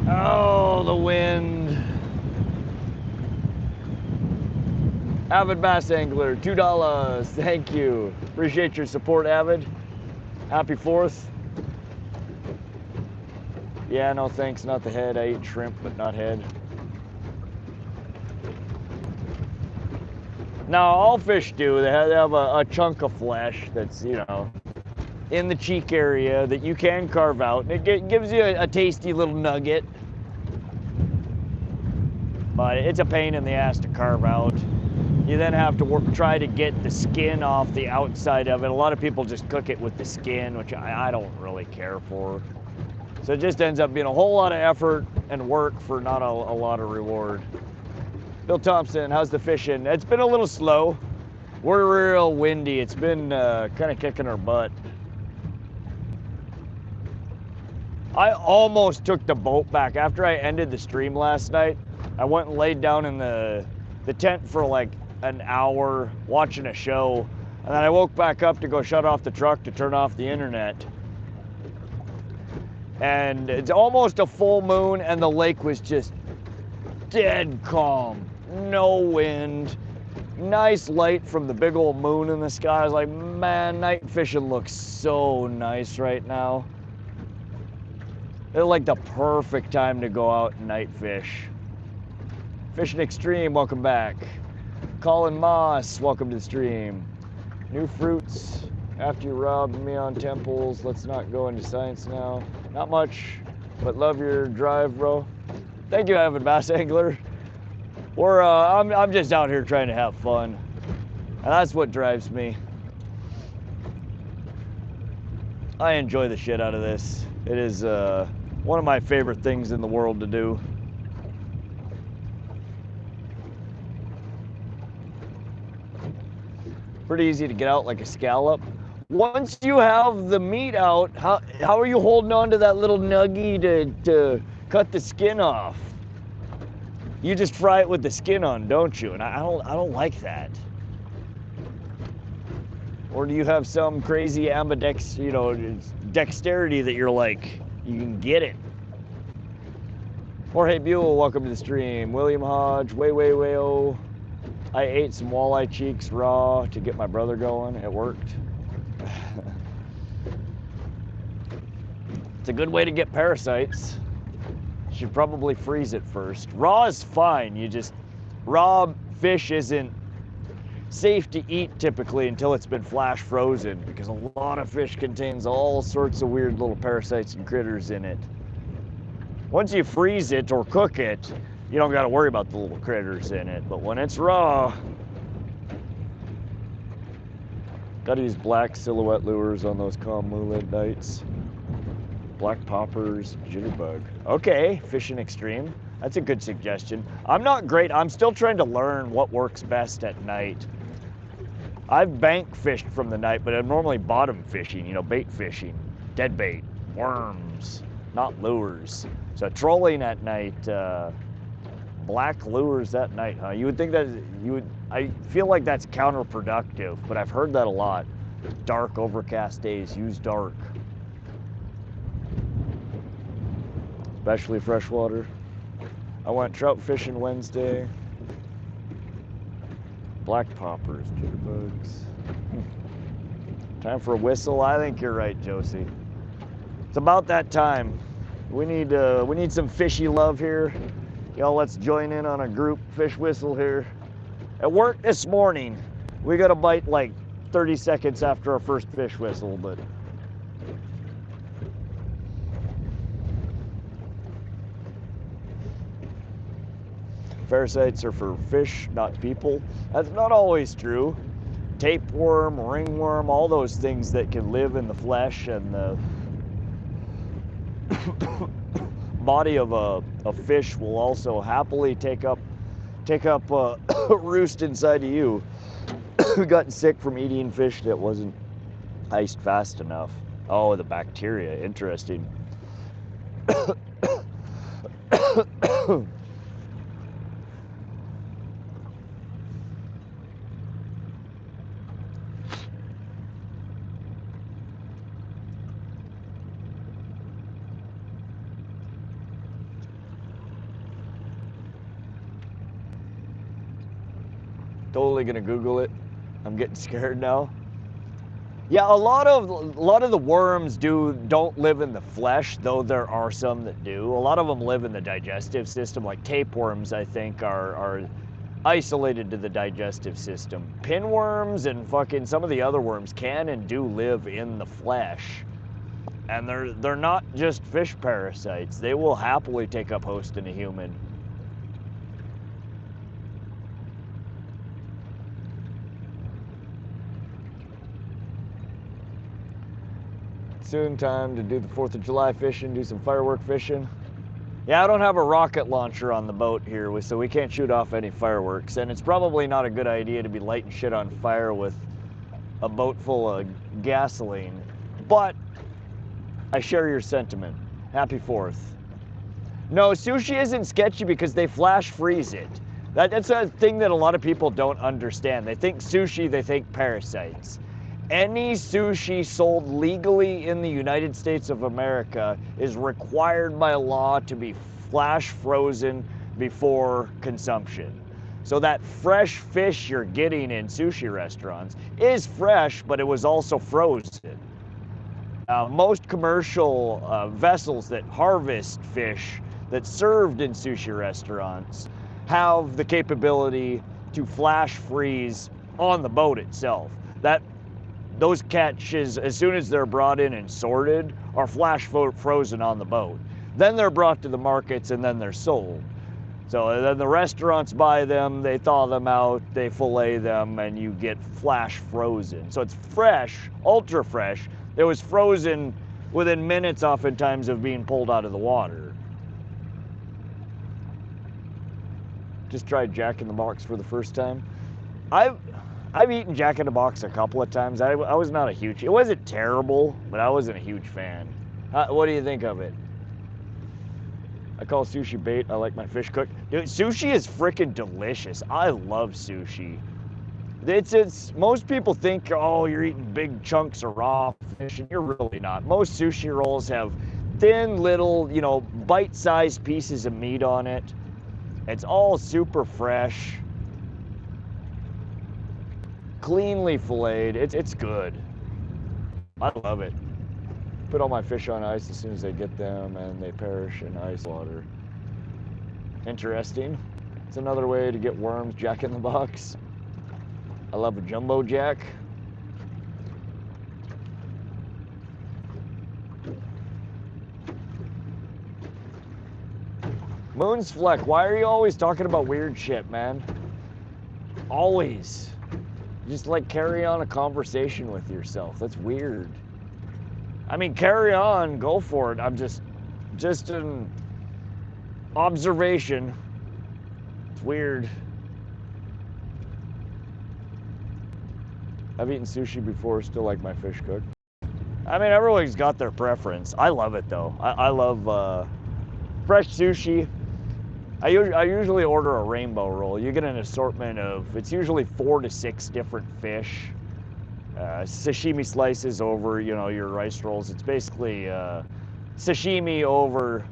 Speaker 1: Oh, the wind. Avid Bass Angler, $2. Thank you. Appreciate your support, Avid. Happy 4th. Yeah, no thanks, not the head. I eat shrimp, but not head. No, all fish do. They have a chunk of flesh that's, you know, in the cheek area that you can carve out. And it gives you a tasty little nugget. But it's a pain in the ass to carve out. You then have to try to get the skin off the outside of it. A lot of people just cook it with the skin, which I don't really care for. So it just ends up being a whole lot of effort and work for not a lot of reward. Bill Thompson, how's the fishing? It's been a little slow. We're real windy. It's been kind of kicking our butt. I almost took the boat back. After I ended the stream last night, I went and laid down in the tent for like an hour watching a show, and then I woke back up to go shut off the truck to turn off the internet. And it's almost a full moon, and the lake was just dead calm. No wind. Nice light from the big old moon in the sky. I was like, man, night fishing looks so nice right now. It's like the perfect time to go out and night fish. Fishing Extreme, welcome back. Colin Moss, welcome to the stream. New fruits. After you robbed me on temples, let's not go into science now. Not much, but love your drive, bro. Thank you, Avid Bass Angler. I'm just out here trying to have fun, and that's what drives me. I enjoy the shit out of this. It is one of my favorite things in the world to do. Pretty easy to get out like a scallop. Once you have the meat out, how are you holding on to that little nuggie to cut the skin off? You just fry it with the skin on, don't you? And I don't like that. Or do you have some crazy dexterity that you're like, you can get it? Jorge Buell, welcome to the stream. William Hodge, way-oh. I ate some walleye cheeks raw to get my brother going. It worked. It's a good way to get parasites. Should probably freeze it first. Raw is fine. Raw fish isn't safe to eat typically until it's been flash frozen, because a lot of fish contains all sorts of weird little parasites and critters in it. Once you freeze it or cook it, you don't got to worry about the little critters in it. But when it's raw, got to use black silhouette lures on those calm moonlit nights. Black poppers, jitterbug. Okay, Fishing Extreme. That's a good suggestion. I'm not great. I'm still trying to learn what works best at night. I've bank fished from the night, but I'm normally bottom fishing, bait fishing, dead bait, worms, not lures. So trolling at night, black lures at night, huh? You would think that I feel like that's counterproductive, but I've heard that a lot. Dark, overcast days, use dark. Especially freshwater. I went trout fishing Wednesday. Black poppers, jitterbugs. Time for a whistle. I think you're right, Josie. It's about that time. We need some fishy love here. Y'all, let's join in on a group fish whistle here. At work this morning, we got a bite like 30 seconds after our first fish whistle, but parasites are for fish, not people. That's not always true. Tapeworm, ringworm, all those things that can live in the flesh and the body of a fish will also happily take up roost inside of you. Gotten sick from eating fish that wasn't iced fast enough. Oh, the bacteria, interesting. Totally gonna Google it. I'm getting scared now. Yeah, a lot of the worms don't live in the flesh, though there are some that do. A lot of them live in the digestive system, like tapeworms, I think, are isolated to the digestive system. Pinworms and fucking some of the other worms can and do live in the flesh. And they're not just fish parasites. They will happily take up host in a human. Soon time to do the 4th of July fishing, do some firework fishing. Yeah, I don't have a rocket launcher on the boat here, so we can't shoot off any fireworks. And it's probably not a good idea to be lighting shit on fire with a boat full of gasoline. But I share your sentiment. Happy 4th. No, sushi isn't sketchy because they flash freeze it. That's a thing that a lot of people don't understand. They think sushi, they think parasites. Any sushi sold legally in the United States of America is required by law to be flash frozen before consumption. So that fresh fish you're getting in sushi restaurants is fresh, but it was also frozen. Most commercial vessels that harvest fish that's served in sushi restaurants have the capability to flash freeze on the boat itself. Those catches, as soon as they're brought in and sorted, are flash frozen on the boat. Then they're brought to the markets and then they're sold. So then the restaurants buy them, they thaw them out, they fillet them, and you get flash frozen. So it's fresh, ultra fresh. It was frozen within minutes oftentimes of being pulled out of the water. Just tried Jack in the Box for the first time. I've eaten Jack in the Box a couple of times. I was not a huge, it wasn't terrible, but I wasn't a huge fan. What do you think of it? I call sushi bait. I like my fish cooked. Dude, sushi is freaking delicious. I love sushi. It's most people think, oh, you're eating big chunks of raw fish, and you're really not. Most sushi rolls have thin little, bite-sized pieces of meat on it. It's all super fresh. Cleanly filleted. It's good. I love it. Put all my fish on ice as soon as they get them, and they perish in ice water. Interesting. It's another way to get worms, Jack in the Box. I love a jumbo jack. Moon's Fleck, why are you always talking about weird shit, man? Always. Just like carry on a conversation with yourself. That's weird. I mean, carry on, go for it. I'm just an observation. It's weird. I've eaten sushi before, still like my fish cooked. I mean, everybody's got their preference. I love it though. I love fresh sushi. I usually order a rainbow roll. You get an assortment of, it's usually 4 to 6 different fish. Sashimi slices over, your rice rolls. It's basically sashimi over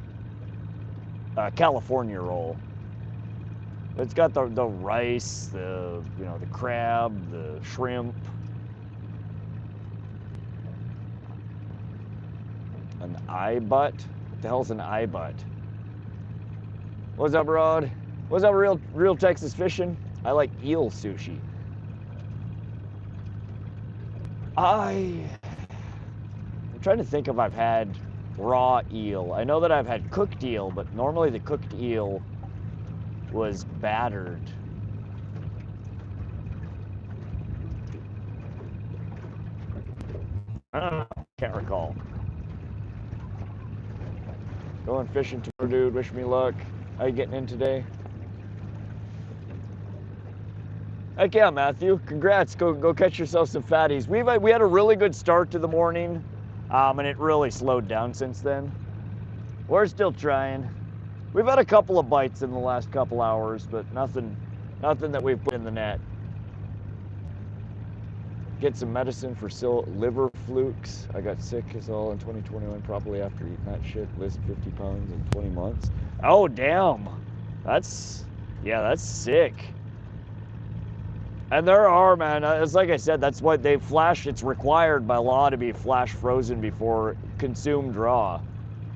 Speaker 1: California roll. It's got the rice, the crab, the shrimp, an eye butt. What the hell's an eye butt? What's up, Rod? What's up, real Texas fishing? I like eel sushi. I'm trying to think if I've had raw eel. I know that I've had cooked eel, but normally the cooked eel was battered. Can't recall. Going fishing tour, dude. Wish me luck. How you getting in today? Heck yeah, Matthew. Congrats. Go catch yourself some fatties. We had a really good start to the morning, and it really slowed down since then. We're still trying. We've had a couple of bites in the last couple hours, but nothing that we've put in the net. Get some medicine for liver flukes. I got sick as all in 2021, probably after eating that shit. Lost 50 pounds in 20 months. Oh, damn. That's sick. And there are, man, it's like I said, that's what they flash. It's required by law to be flash frozen before consumed raw.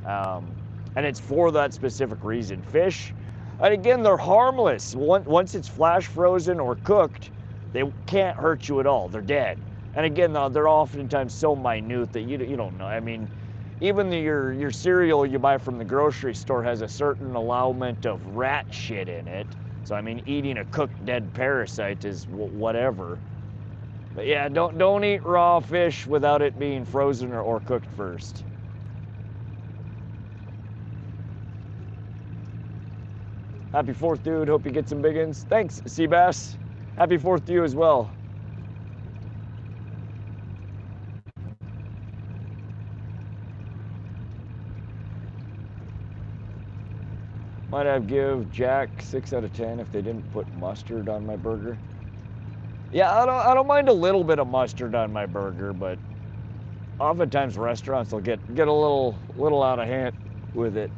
Speaker 1: And it's for that specific reason. Fish, and again, they're harmless. Once it's flash frozen or cooked, they can't hurt you at all. They're dead. And again, they're oftentimes so minute that you don't know. I mean, even your cereal you buy from the grocery store has a certain allowance of rat shit in it. So I mean, eating a cooked dead parasite is whatever. But yeah, don't eat raw fish without it being frozen or cooked first. Happy 4th, dude. Hope you get some big ones. Thanks, Seabass. Happy 4th to you as well. Might have give Jack 6 out of 10 if they didn't put mustard on my burger. Yeah, I don't mind a little bit of mustard on my burger, but oftentimes restaurants will get a little out of hand with it.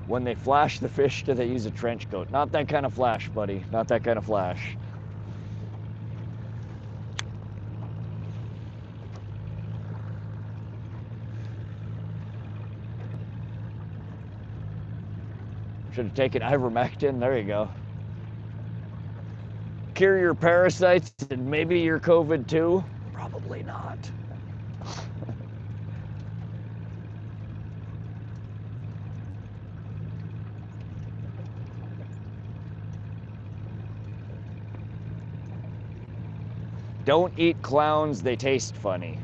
Speaker 1: When they flash the fish, do they use a trench coat? Not that kind of flash, buddy. Not that kind of flash. Should have taken ivermectin. There you go. Cure your parasites and maybe your COVID too? Probably not. Don't eat clowns, they taste funny.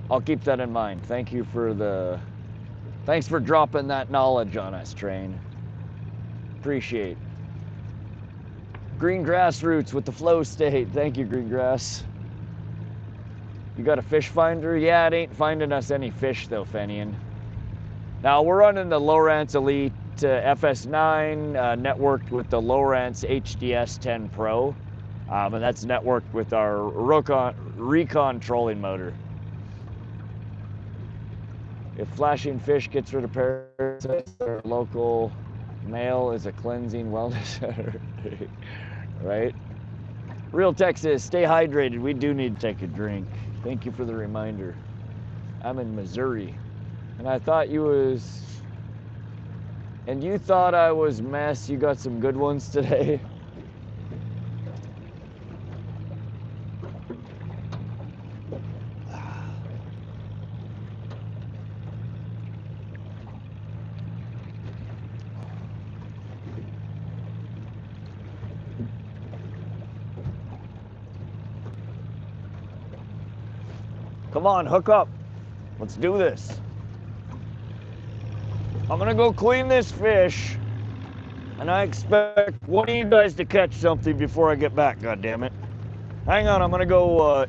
Speaker 1: I'll keep that in mind. Thanks for dropping that knowledge on us, Train. Appreciate. Green Grass Roots with the flow state. Thank you, Green Grass. You got a fish finder? Yeah, it ain't finding us any fish though, Fenian. Now we're running the Lowrance Elite FS9 networked with the Lowrance HDS 10 Pro, and that's networked with our Recon trolling motor. If flashing fish gets rid of parasites, our local male is a cleansing wellness center, right? Real Texas, stay hydrated. We do need to take a drink. Thank you for the reminder. I'm in Missouri, and I thought you was. And you thought I was mess. You got some good ones today. Come on, hook up. Let's do this. I'm gonna go clean this fish, and I expect one of you guys to catch something before I get back, goddammit. Hang on, I'm gonna go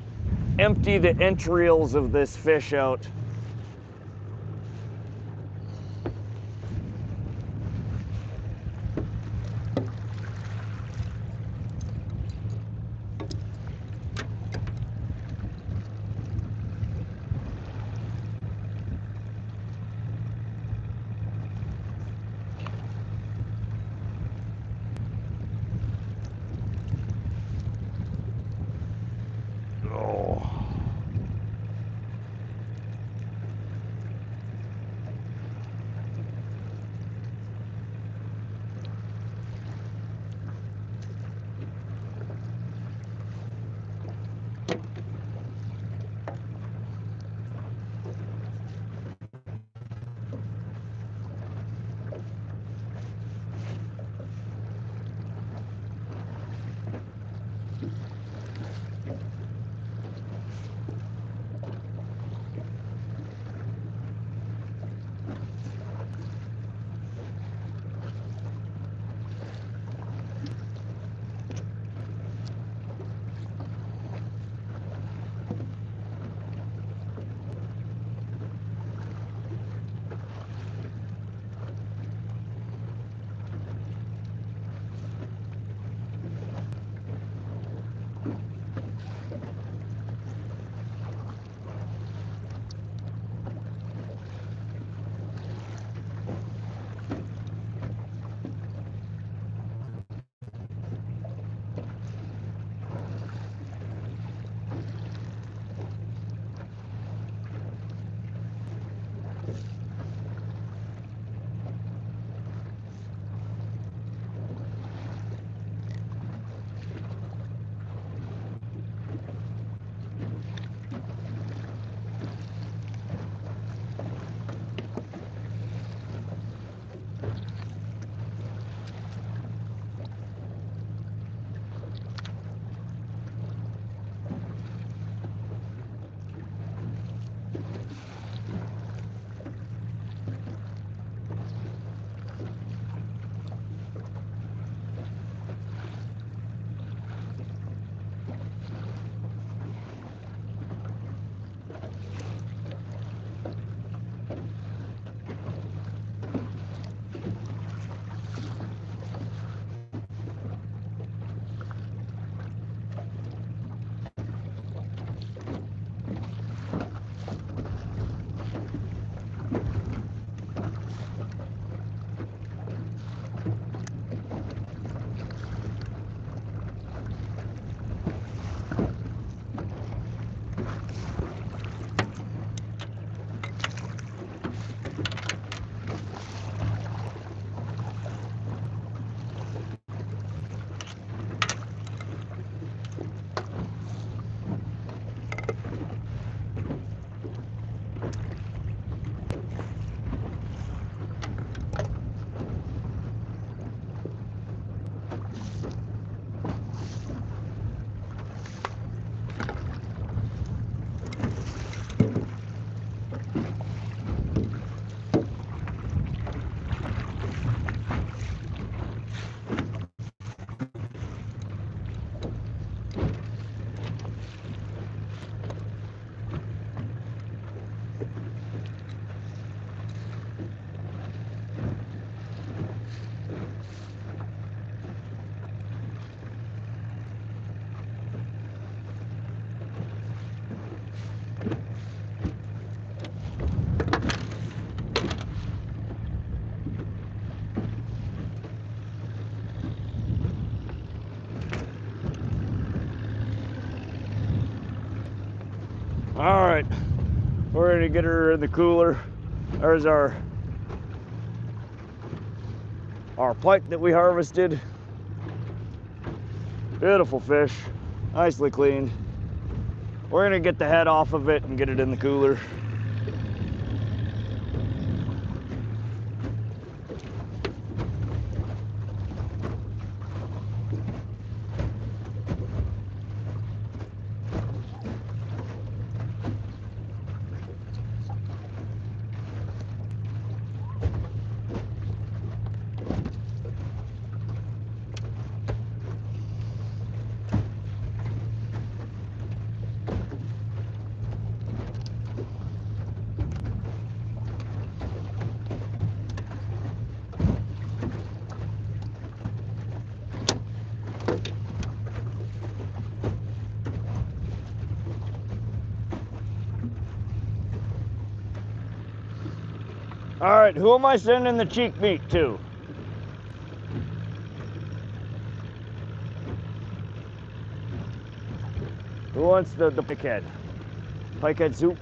Speaker 1: empty the entrails of this fish out. All right, we're gonna get her in the cooler. There's our pike that we harvested. Beautiful fish, nicely cleaned. We're gonna get the head off of it and get it in the cooler. All right, who am I sending the cheek meat to? Who wants the pike head? Pike head soup?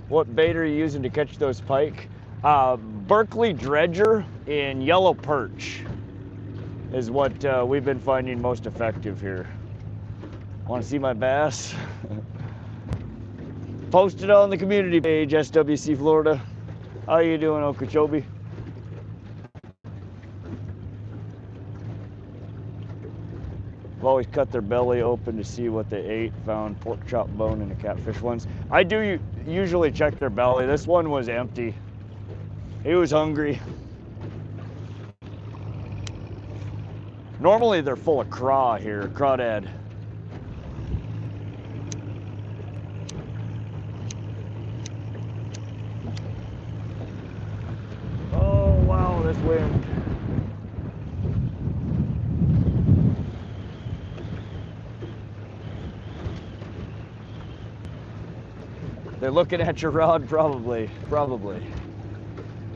Speaker 1: What bait are you using to catch those pike? Berkley Dredger in yellow perch is what we've been finding most effective here. Want to see my bass? Post it on the community page, SWC Florida. How you doing, Okeechobee? I've always cut their belly open to see what they ate. Found pork chop bone and a catfish once. I do usually check their belly. This one was empty. He was hungry. Normally they're full of craw here, crawdad. Oh wow, this wind. They're looking at your rod, probably.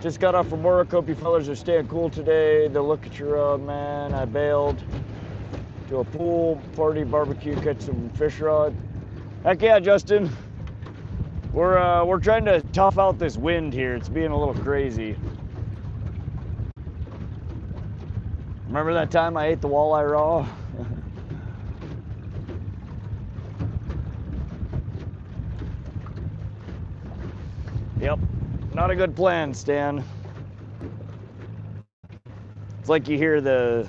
Speaker 1: Just got off from work, hope you fellas are staying cool today. They'll look at your rod, man. I bailed to a pool party barbecue, catch some fish rod. Heck yeah, Justin. We're trying to tough out this wind here. It's being a little crazy. Remember that time I ate the walleye raw? Yep, not a good plan, Stan. It's like you hear the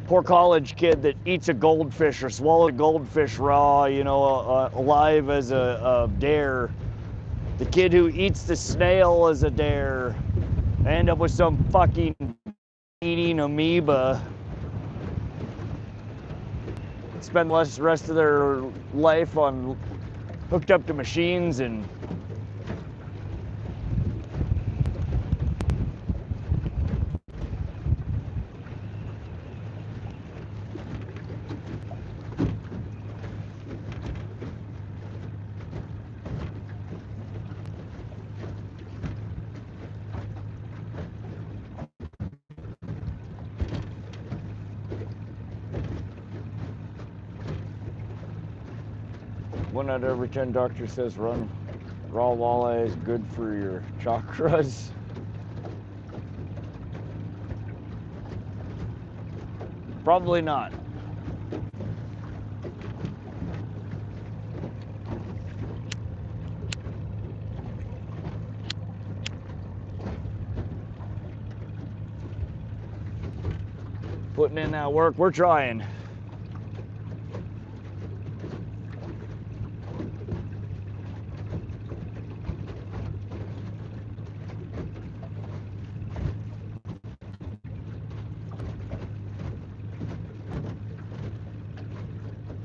Speaker 1: poor college kid that eats a goldfish or swallows a goldfish raw, you know, alive as a dare. The kid who eats the snail as a dare. End up with some fucking eating amoeba. Spend the rest of their life on hooked up to machines and one out of every 10 doctor says run raw walleye is good for your chakras. Probably not. Putting in that work, we're trying.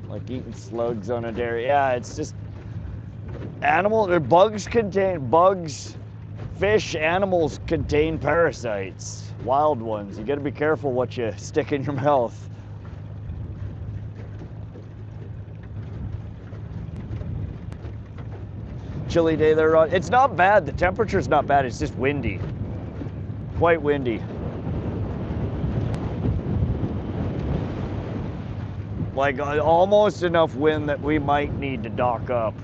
Speaker 1: Like eating slugs on a dairy. Yeah, it's just fish, animals contain parasites, wild ones. You gotta be careful what you stick in your mouth. Chilly day there. It's not bad, the temperature's not bad, it's just windy. Quite windy. Like almost enough wind that we might need to dock up.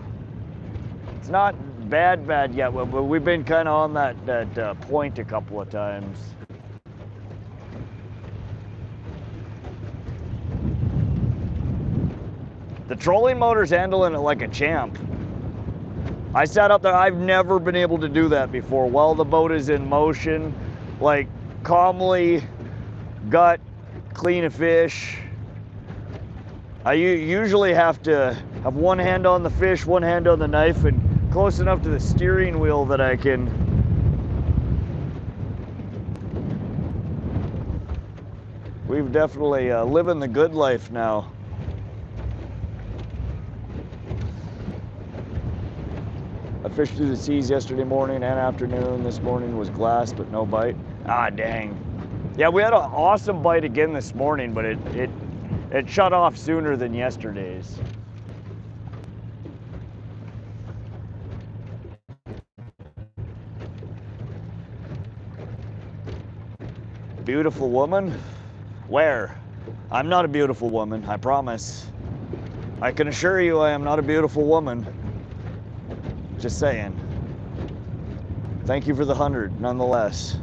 Speaker 1: It's not bad yet, but we've been kind of on that point a couple of times. The trolling motor's handling it like a champ. I sat up there, I've never been able to do that before. While the boat is in motion, like calmly gut, clean a fish. I usually have to have one hand on the fish, one hand on the knife, and close enough to the steering wheel that I can we've definitely living the good life now. I fished through the seas yesterday morning and afternoon. This morning was glass, but no bite. Ah, dang. Yeah, we had an awesome bite again this morning, but it shut off sooner than yesterday's. Beautiful woman? Where? I'm not a beautiful woman, I promise. I can assure you I am not a beautiful woman. Just saying. Thank you for the 100, nonetheless.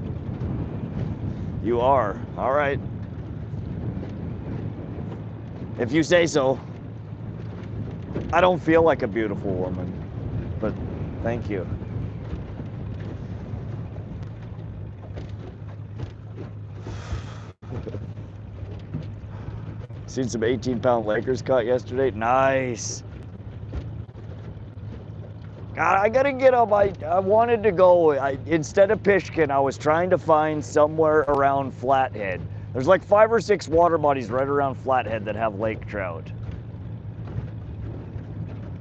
Speaker 1: You are. All right. If you say so. I don't feel like a beautiful woman, but thank you. Seen some 18-pound Lakers caught yesterday. Nice. God, I gotta get up. I wanted to go. Instead of Pishkun, I was trying to find somewhere around Flathead. There's like 5 or 6 water bodies right around Flathead that have lake trout.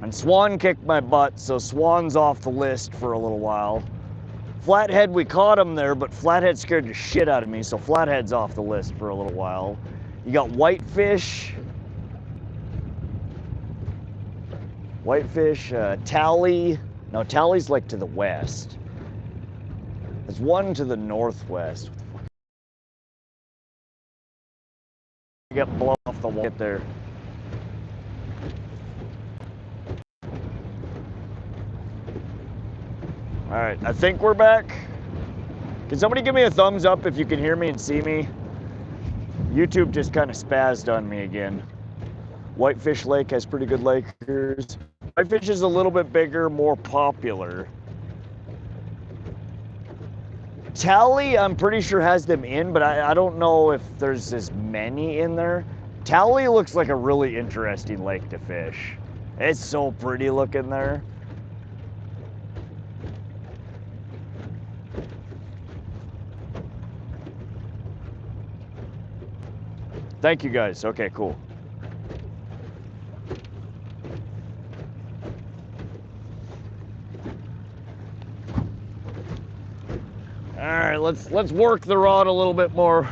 Speaker 1: And Swan kicked my butt, so Swan's off the list for a little while. Flathead, we caught him there, but Flathead scared the shit out of me, so Flathead's off the list for a little while. You got whitefish. Whitefish, Tally. No, Tally's like to the west. There's one to the northwest. Get blown off the wall. Get there. All right, I think we're back. Can somebody give me a thumbs up if you can hear me and see me? YouTube just kind of spazzed on me again. Whitefish Lake has pretty good lakers. Whitefish is a little bit bigger, more popular. Tally, I'm pretty sure has them in, but I don't know if there's as many in there. Tally looks like a really interesting lake to fish. It's so pretty looking there. Thank you guys. Okay, cool. All right, let's work the rod a little bit more.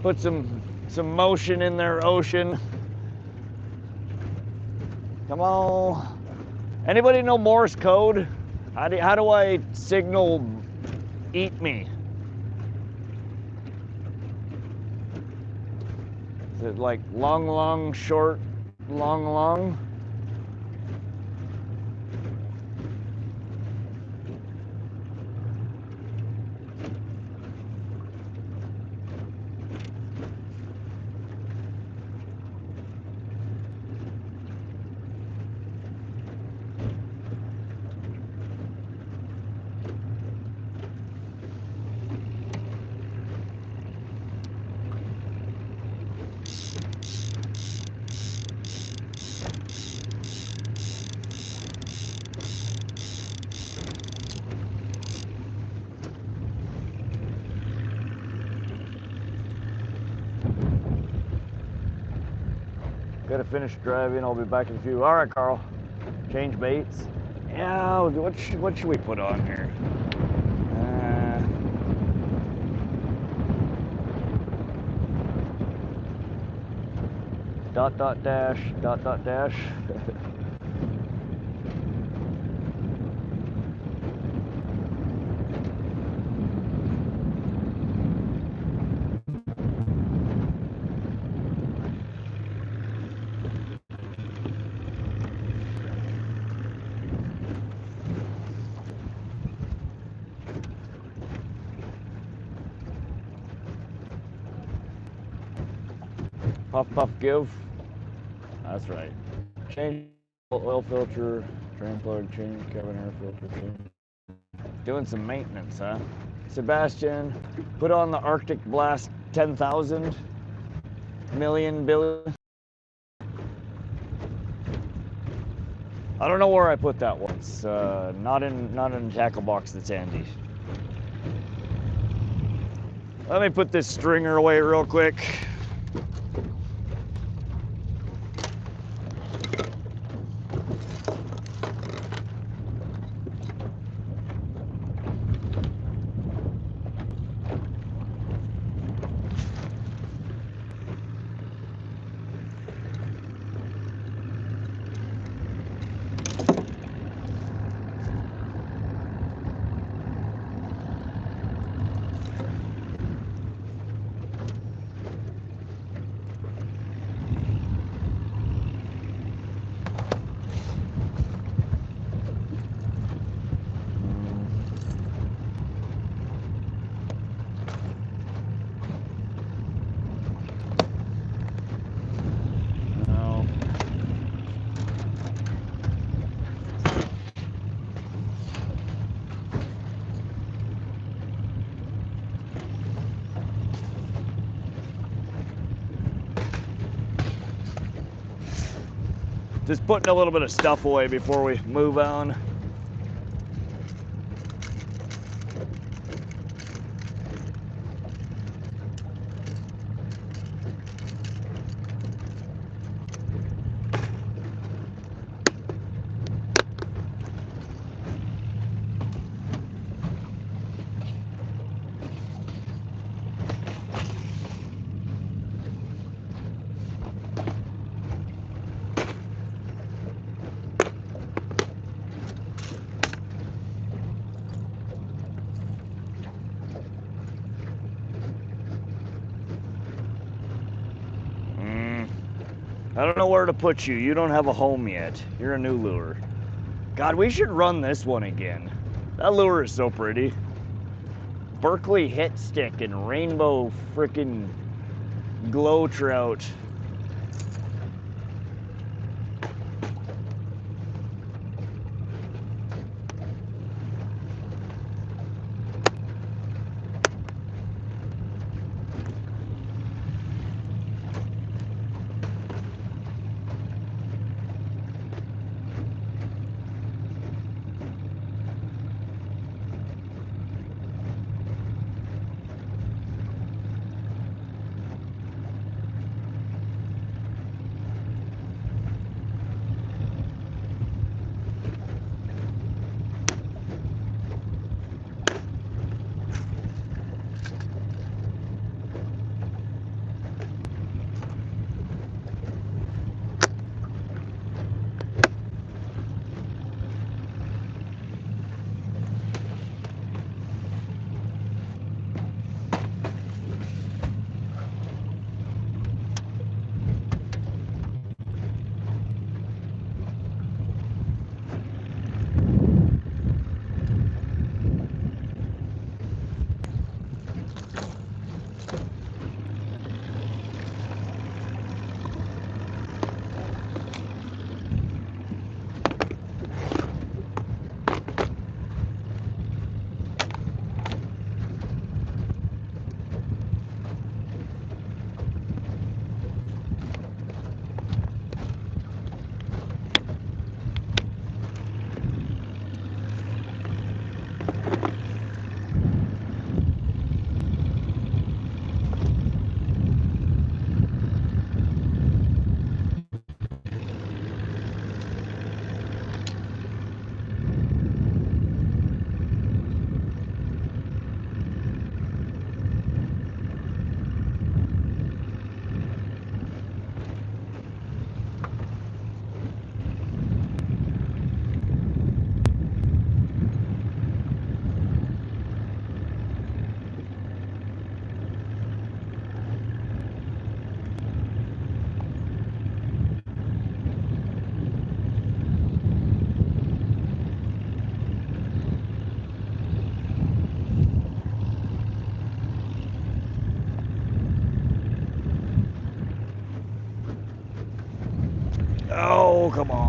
Speaker 1: Put some motion in there, ocean. Come on. Anybody know Morse code? How do I signal eat me? Is it like long, long, short, long, long? Gotta finish driving. I'll be back in a few. All right, Carl. Change baits. Yeah. What should we put on here? Dot dot dash. Dot dot dash. Puff, puff, give. That's right. Change oil filter, drain plug, change cabin air filter, change. Doing some maintenance, huh? Sebastian, put on the Arctic Blast 10,000 million billion. I don't know where I put that once. Not in a tackle box that's handy. Let me put this stringer away real quick. Just putting a little bit of stuff away before we move on. I don't know where to put you. You don't have a home yet. You're a new lure. God, we should run this one again. That lure is so pretty. Berkley hit stick and rainbow frickin' glow trout.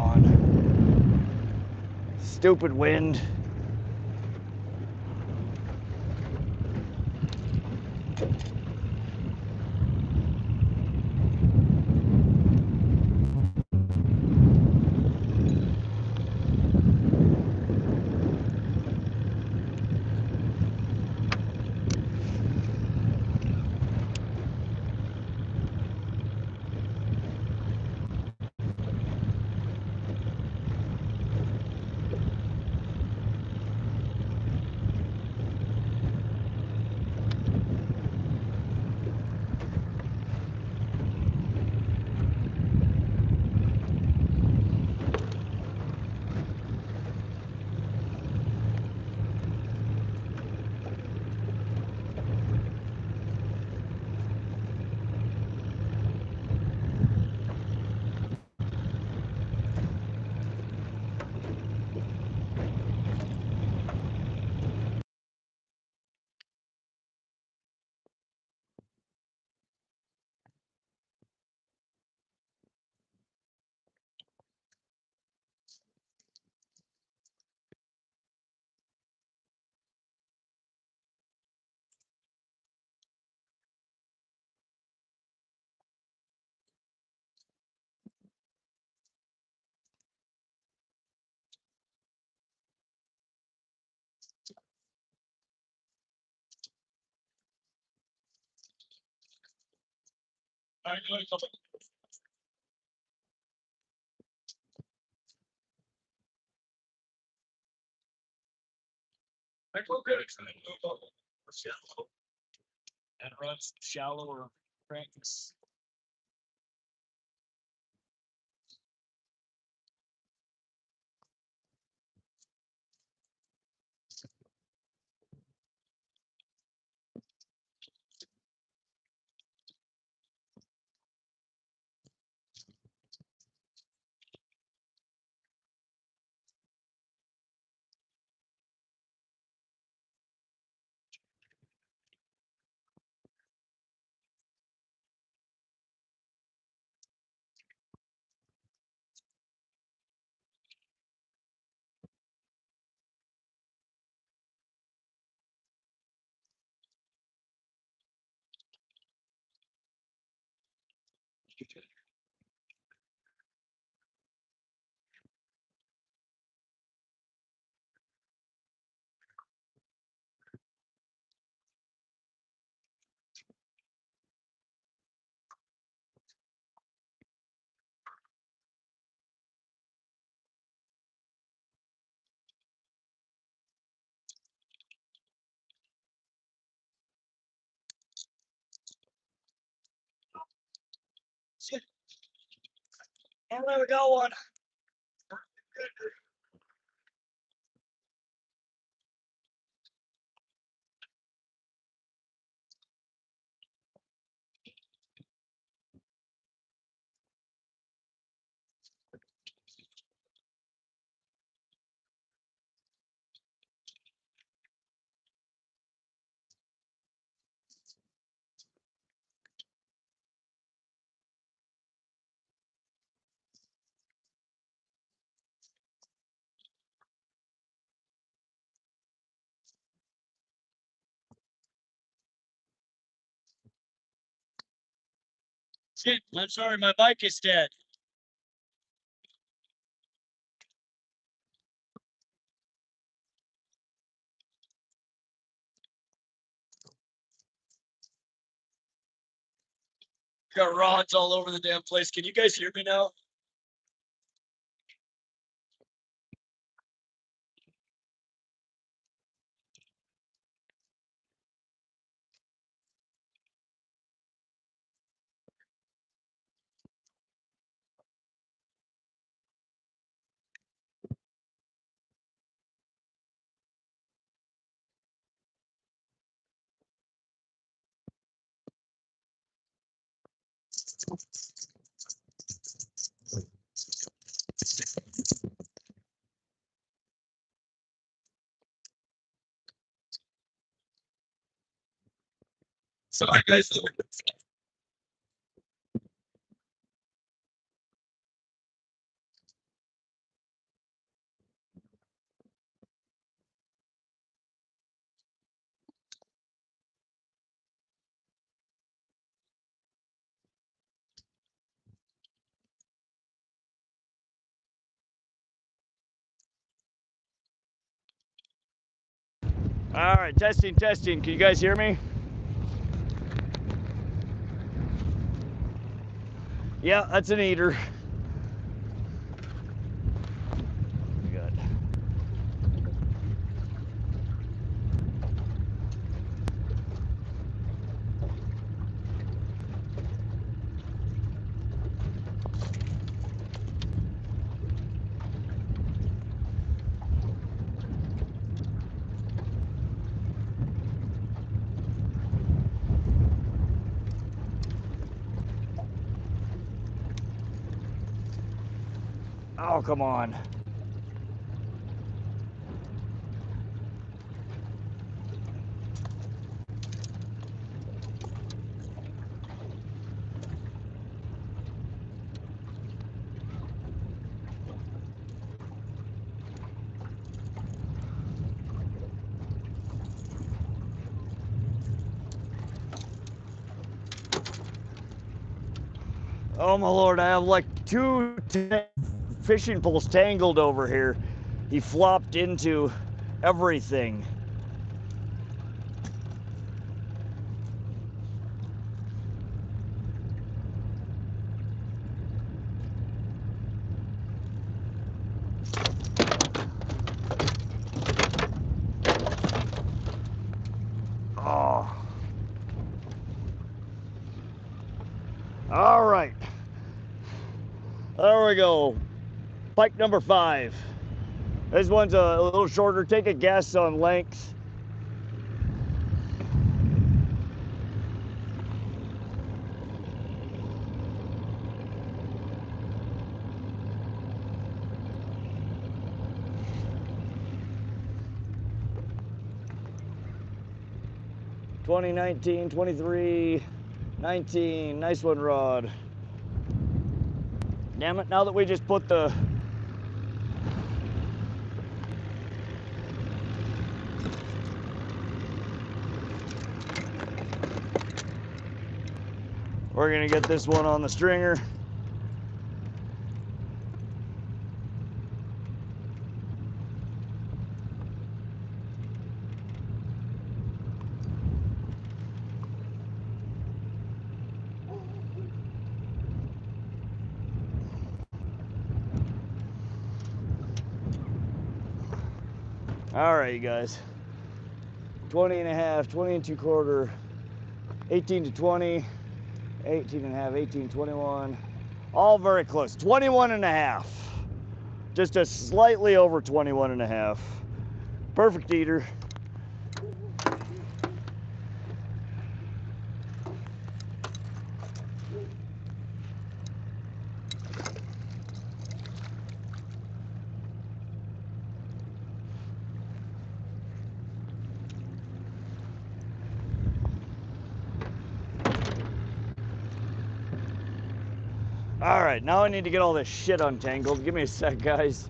Speaker 1: on. Stupid wind.
Speaker 2: And runs shallower cranks. And there we go one. Shit, I'm sorry, my bike is dead. Got rods all over the damn place. Can you guys hear me now? Sorry, guys.
Speaker 1: All right, testing, testing. Can you guys hear me? Yeah, that's an eater. Good. Oh, come on. Oh my lord, I have like two fishing poles tangled over here. He flopped into everything. Oh. All right. There we go. Pike number 5. This one's a little shorter. Take a guess on length. $20, $19, $23, $19. Nice one, Rod. Damn it, now that we just put the we're gonna get this one on the stringer. All right, you guys. 20 and a half, 20 and 2/4, 18 to 20, 18 and a half, 18, 21. All very close. 21 and a half. Just a slightly over 21 and a half. Perfect eater. All right, now I need to get all this shit untangled. Give me a sec, guys.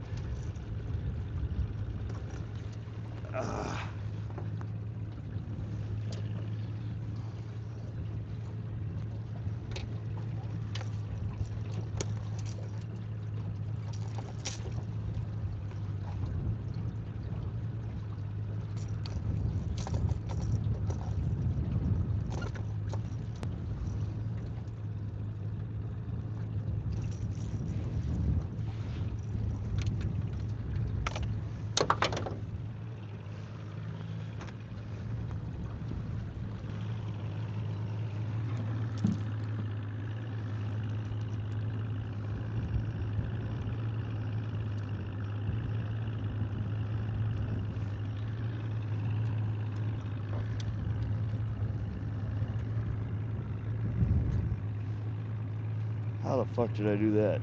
Speaker 1: How the fuck did I do that?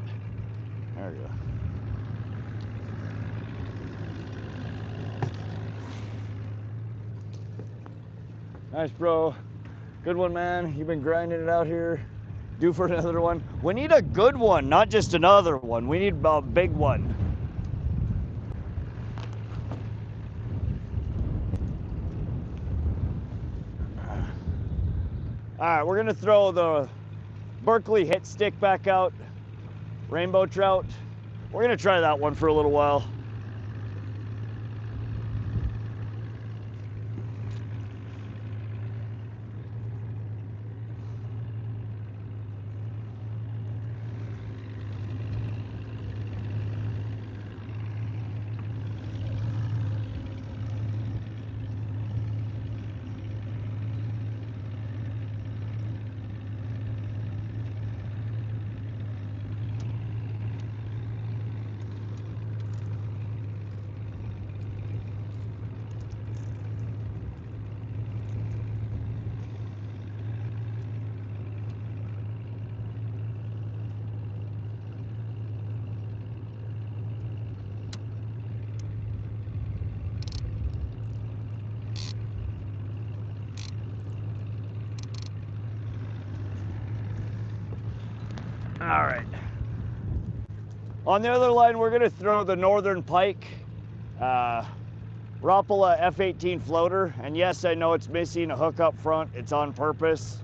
Speaker 1: There we go. Nice, bro. Good one, man. You've been grinding it out here. Due for another one. We need a good one, not just another one. We need a big one. All right, we're gonna throw the Berkley hit stick back out. Rainbow trout. We're gonna try that one for a little while. All right. On the other line, we're gonna throw the Northern Pike Rapala F-18 floater. And yes, I know it's missing a hook up front. It's on purpose.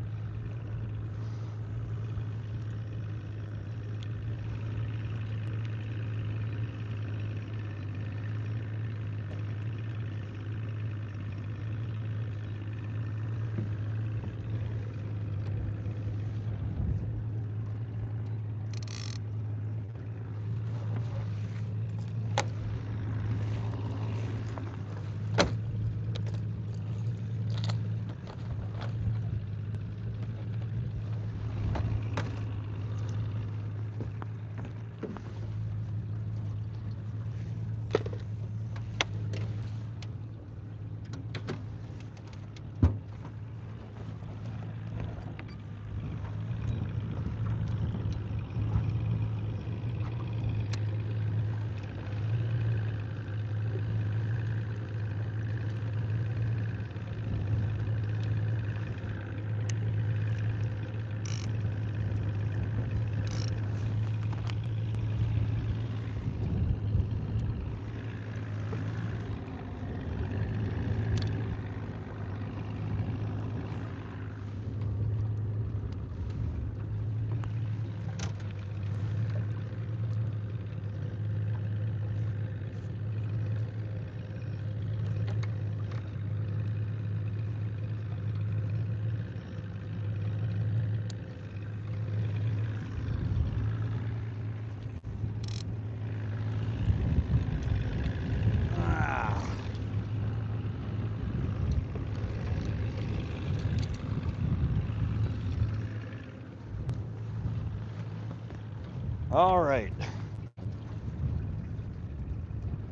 Speaker 1: All right.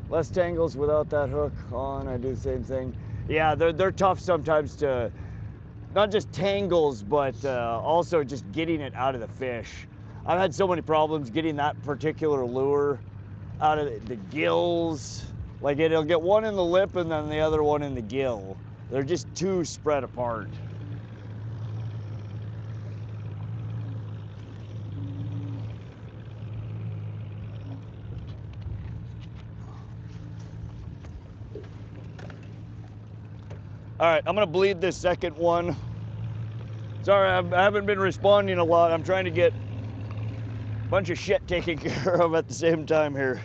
Speaker 1: Less tangles without that hook on. I do the same thing. Yeah, they're tough sometimes to, not just tangles, but also just getting it out of the fish. I've had so many problems getting that particular lure out of the gills. Like it'll get one in the lip and then the other one in the gill. They're just too spread apart. All right, I'm gonna bleed this second one. Sorry, I haven't been responding a lot. I'm trying to get a bunch of shit taken care of at the same time here.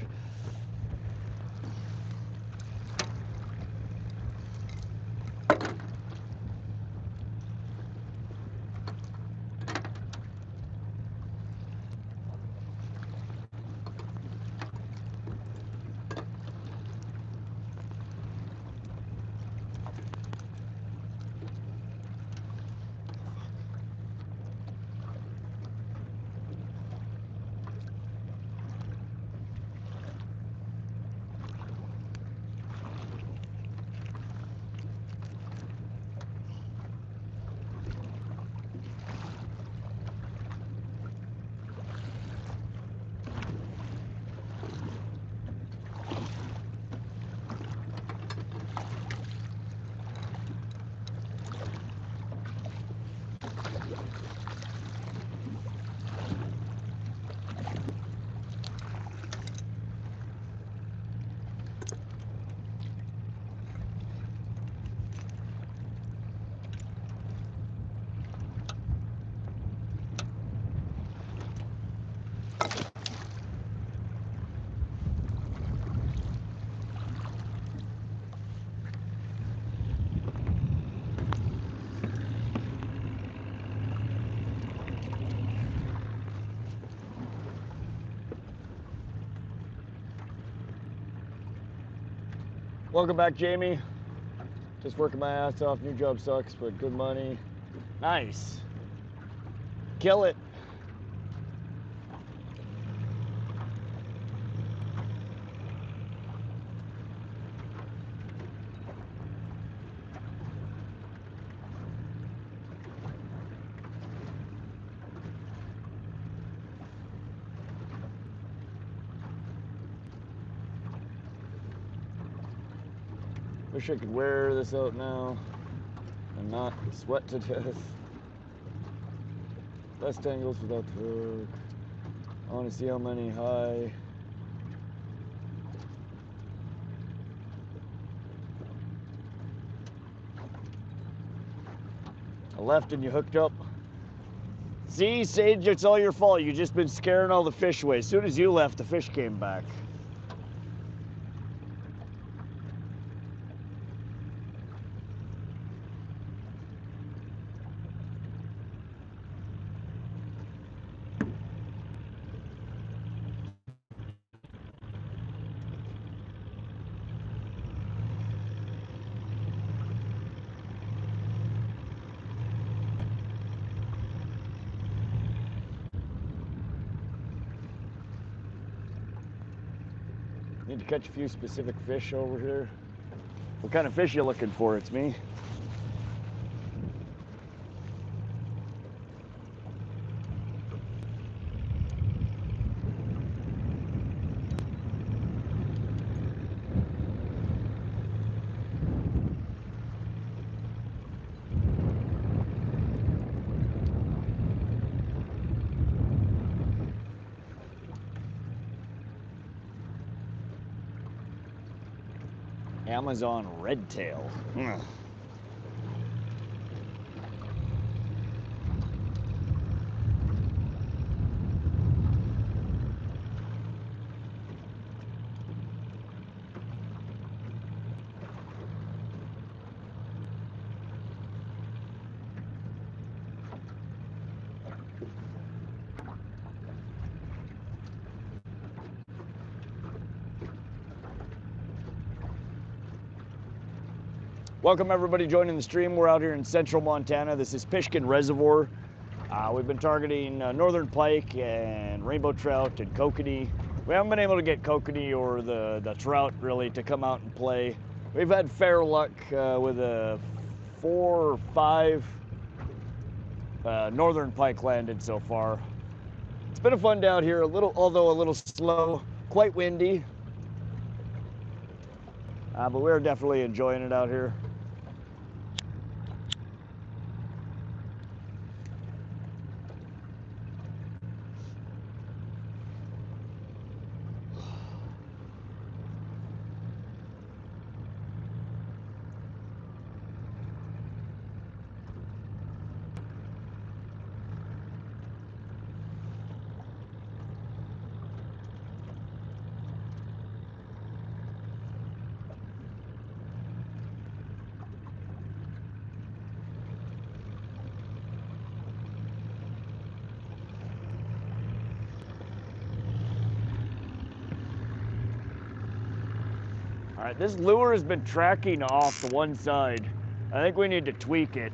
Speaker 1: Welcome back, Jamie. Just working my ass off. New job sucks, but good money. Nice. Kill it. Wish I could wear this out now and not sweat to death. Less tangles without the hook. I want to see how many high. I left and you hooked up. See, Sage, it's all your fault. You've just been scaring all the fish away. As soon as you left, the fish came back. Need to catch a few specific fish over here. What kind of fish you looking for? It's me. Amazon redtail. Welcome everybody joining the stream. We're out here in central Montana. This is Pishkun Reservoir. We've been targeting northern pike and rainbow trout and kokanee. We haven't been able to get kokanee or the trout really to come out and play. We've had fair luck with a 4 or 5 northern pike landed so far. It's been a fun day out here, although a little slow, quite windy. But we're definitely enjoying it out here. All right, this lure has been tracking off to one side. I think we need to tweak it.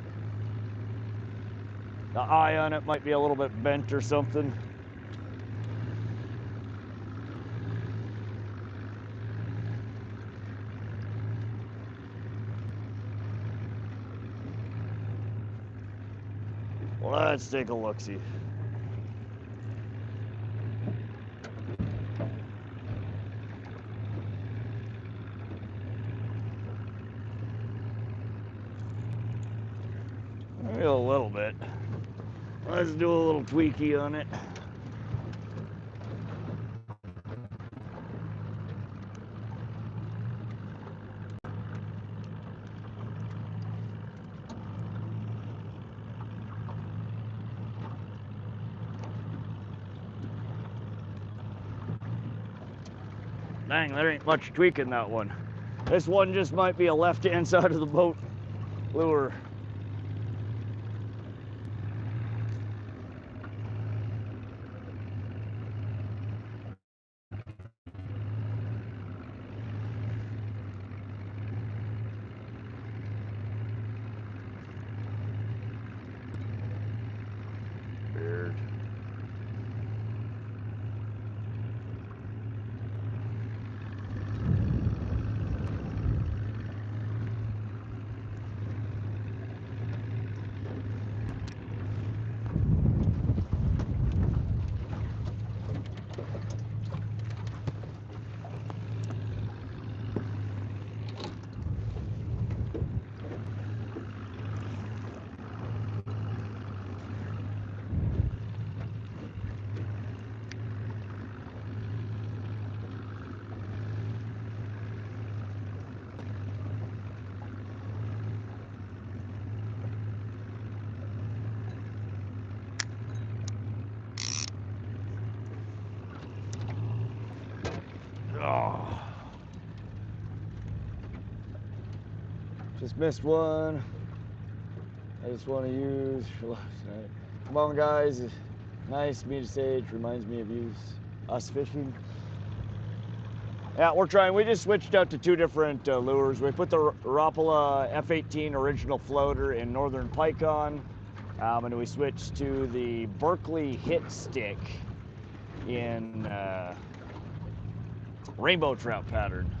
Speaker 1: The eye on it might be a little bit bent or something. Let's take a look-see. Maybe a little bit. Let's do a little tweaky on it. Dang, there ain't much tweaking that one. This one just might be a left-hand side of the boat lure. Weird. Just missed one. I just want to use for last night. Come on, guys. Nice meet sage. Reminds me of us fishing. Yeah, we're trying. We just switched out to 2 different lures. We put the Rapala F18 original floater in northern pike on, and we switched to the Berkley hit stick in rainbow trout pattern.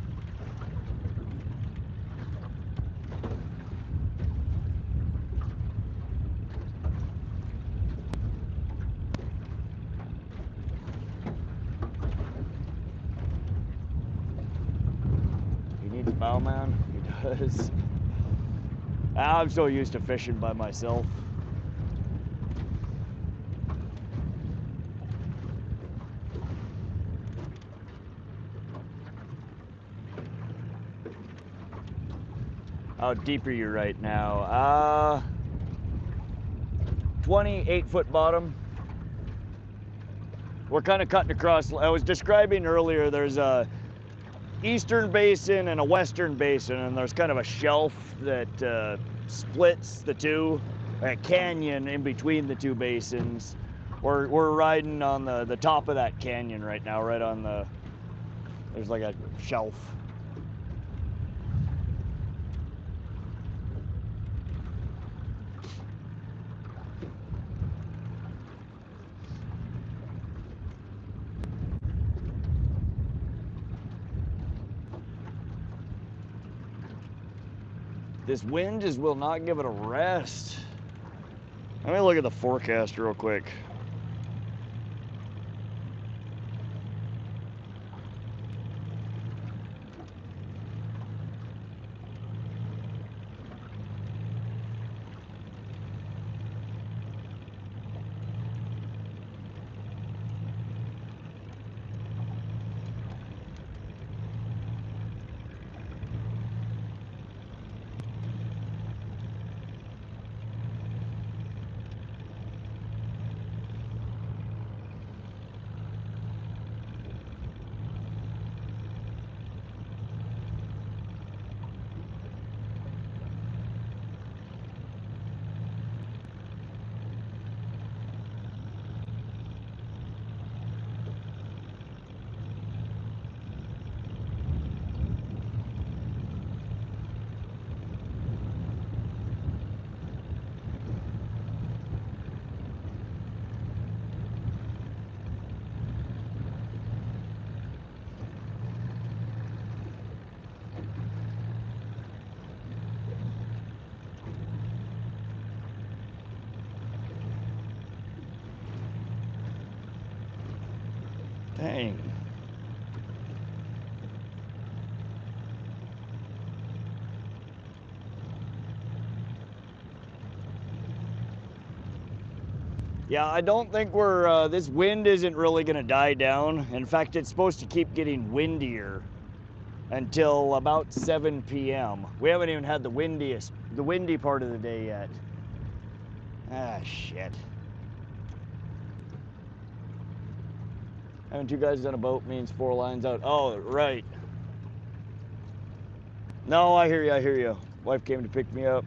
Speaker 1: Bow man, he does. I'm so used to fishing by myself. How deep are you right now? 28-foot bottom. We're kind of cutting across. I was describing earlier, there's a eastern basin and a western basin, and there's kind of a shelf that splits the two, a canyon in between the 2 basins. We're riding on the top of that canyon right now, right on there's like a shelf. This wind just will not give it a rest. Let me look at the forecast real quick. Dang. Yeah, I don't think this wind isn't really gonna die down. In fact, it's supposed to keep getting windier until about 7 p.m. We haven't even had the windy part of the day yet. Ah, shit. Having 2 guys on a boat means 4 lines out. Oh, right. No, I hear you. Wife came to pick me up.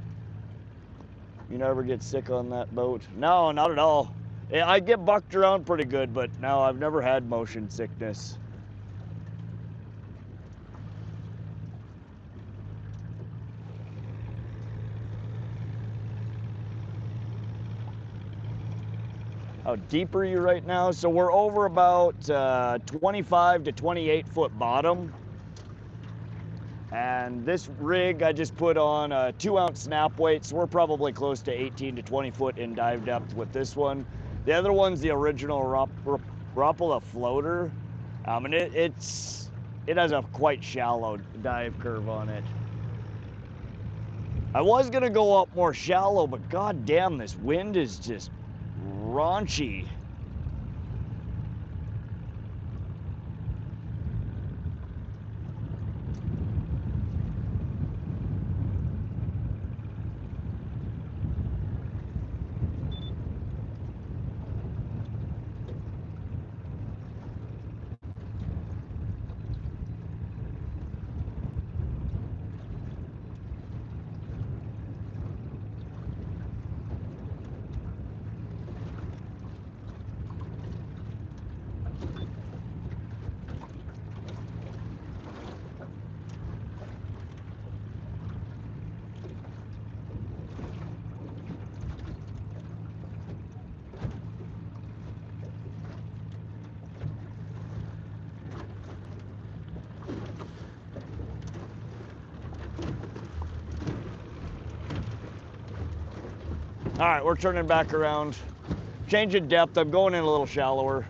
Speaker 1: You never get sick on that boat? No, not at all. I get bucked around pretty good, but no, I've never had motion sickness. How deep are you right now? So we're over about 25 to 28 foot bottom. And this rig I just put on a 2-ounce snap weight, so we're probably close to 18 to 20 foot in dive depth with this one. The other one's the original Rapala floater, and it has a quite shallow dive curve on it. I was gonna go up more shallow, but god damn, this wind is just raunchy. All right, we're turning back around. Changing depth, I'm going in a little shallower.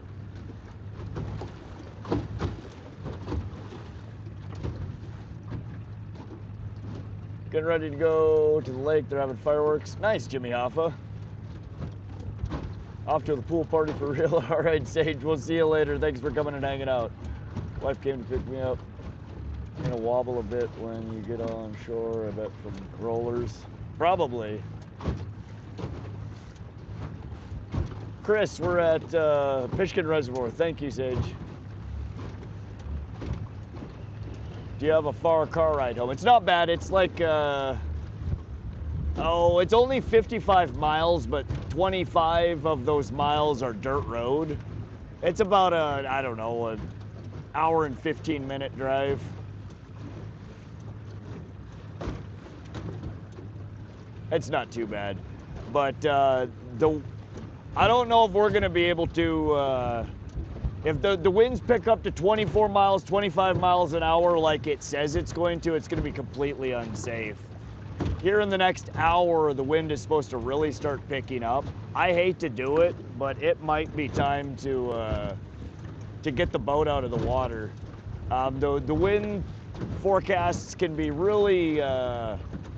Speaker 1: Getting ready to go to the lake. They're having fireworks. Nice, Jimmy Hoffa. Off to the pool party for real. All right, Sage, we'll see you later. Thanks for coming and hanging out. Wife came to pick me up. You're gonna wobble a bit when you get on shore, I bet, from rollers. Probably. Chris, we're at Pishkun Reservoir. Thank you, Sage. Do you have a far car ride home? It's not bad. It's like, it's only 55 miles, but 25 of those miles are dirt road. It's about I don't know, an hour and 15-minute drive. It's not too bad, but I don't know if we're gonna be able to, if the winds pick up to 24 miles, 25 miles an hour like it says it's going to, it's gonna be completely unsafe. Here in the next hour, the wind is supposed to really start picking up. I hate to do it, but it might be time to get the boat out of the water. The wind forecasts can be really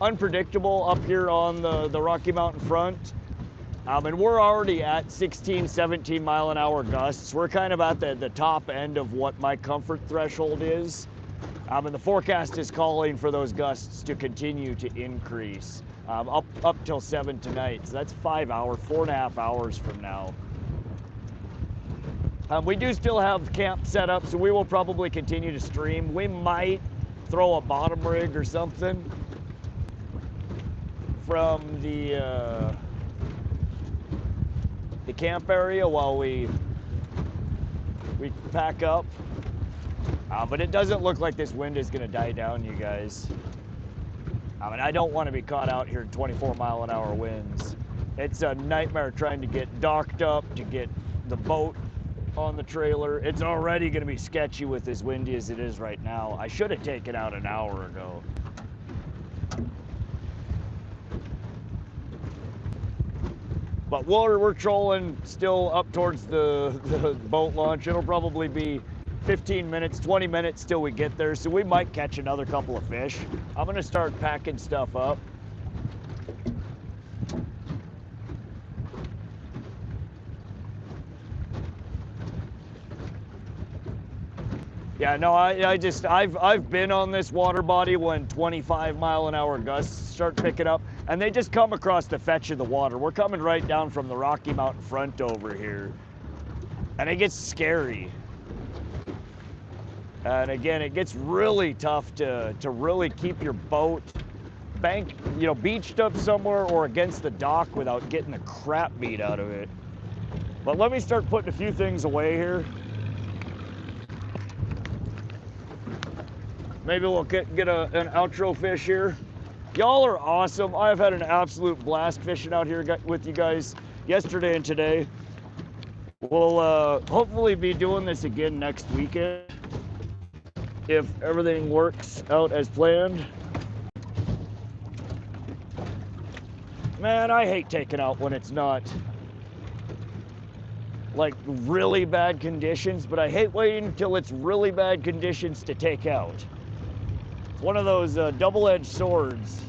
Speaker 1: unpredictable up here on the Rocky Mountain front. And we're already at 16, 17 mile an hour gusts. We're kind of at the top end of what my comfort threshold is. And the forecast is calling for those gusts to continue to increase up till 7 tonight. So that's 5 hours, 4.5 hours from now. We do still have camp set up, so we will probably continue to stream. We might throw a bottom rig or something from the camp area while we pack up. But it doesn't look like this wind is gonna die down, you guys. And I don't want to be caught out here in 24 mile an hour winds. It's a nightmare trying to get docked up, to get the boat on the trailer. It's already gonna be sketchy with as windy as it is right now. I should have taken out an hour ago. But we're trolling still up towards the boat launch. It'll probably be 15 minutes, 20 minutes till we get there, so we might catch another couple of fish. I'm gonna start packing stuff up. Yeah, no, I've been on this water body when 25 mile an hour gusts start picking up, and they just come across the fetch of the water. We're coming right down from the Rocky Mountain front over here, and it gets scary. And again, it gets really tough to really keep your boat beached up somewhere or against the dock without getting the crap beat out of it. But let me start putting a few things away here. Maybe we'll get an outro fish here. Y'all are awesome. I've had an absolute blast fishing out here with you guys yesterday and today. We'll hopefully be doing this again next weekend if everything works out as planned. Man, I hate taking out when it's not like really bad conditions, but I hate waiting until it's really bad conditions to take out. It's one of those double-edged swords.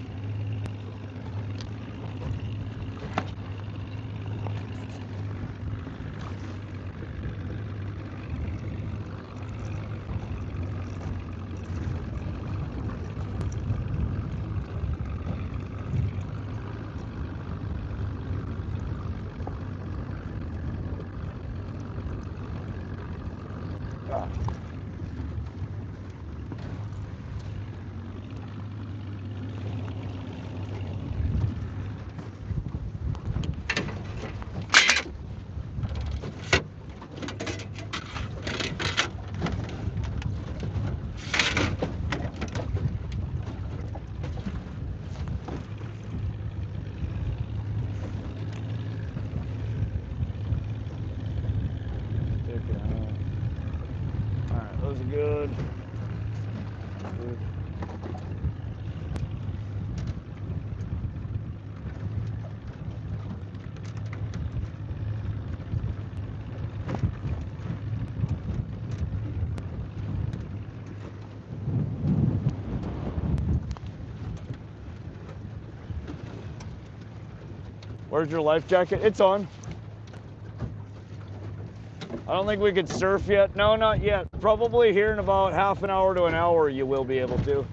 Speaker 1: Where's your life jacket? It's on. I don't think we could surf yet. No, not yet. Probably here in about half an hour to an hour you will be able to.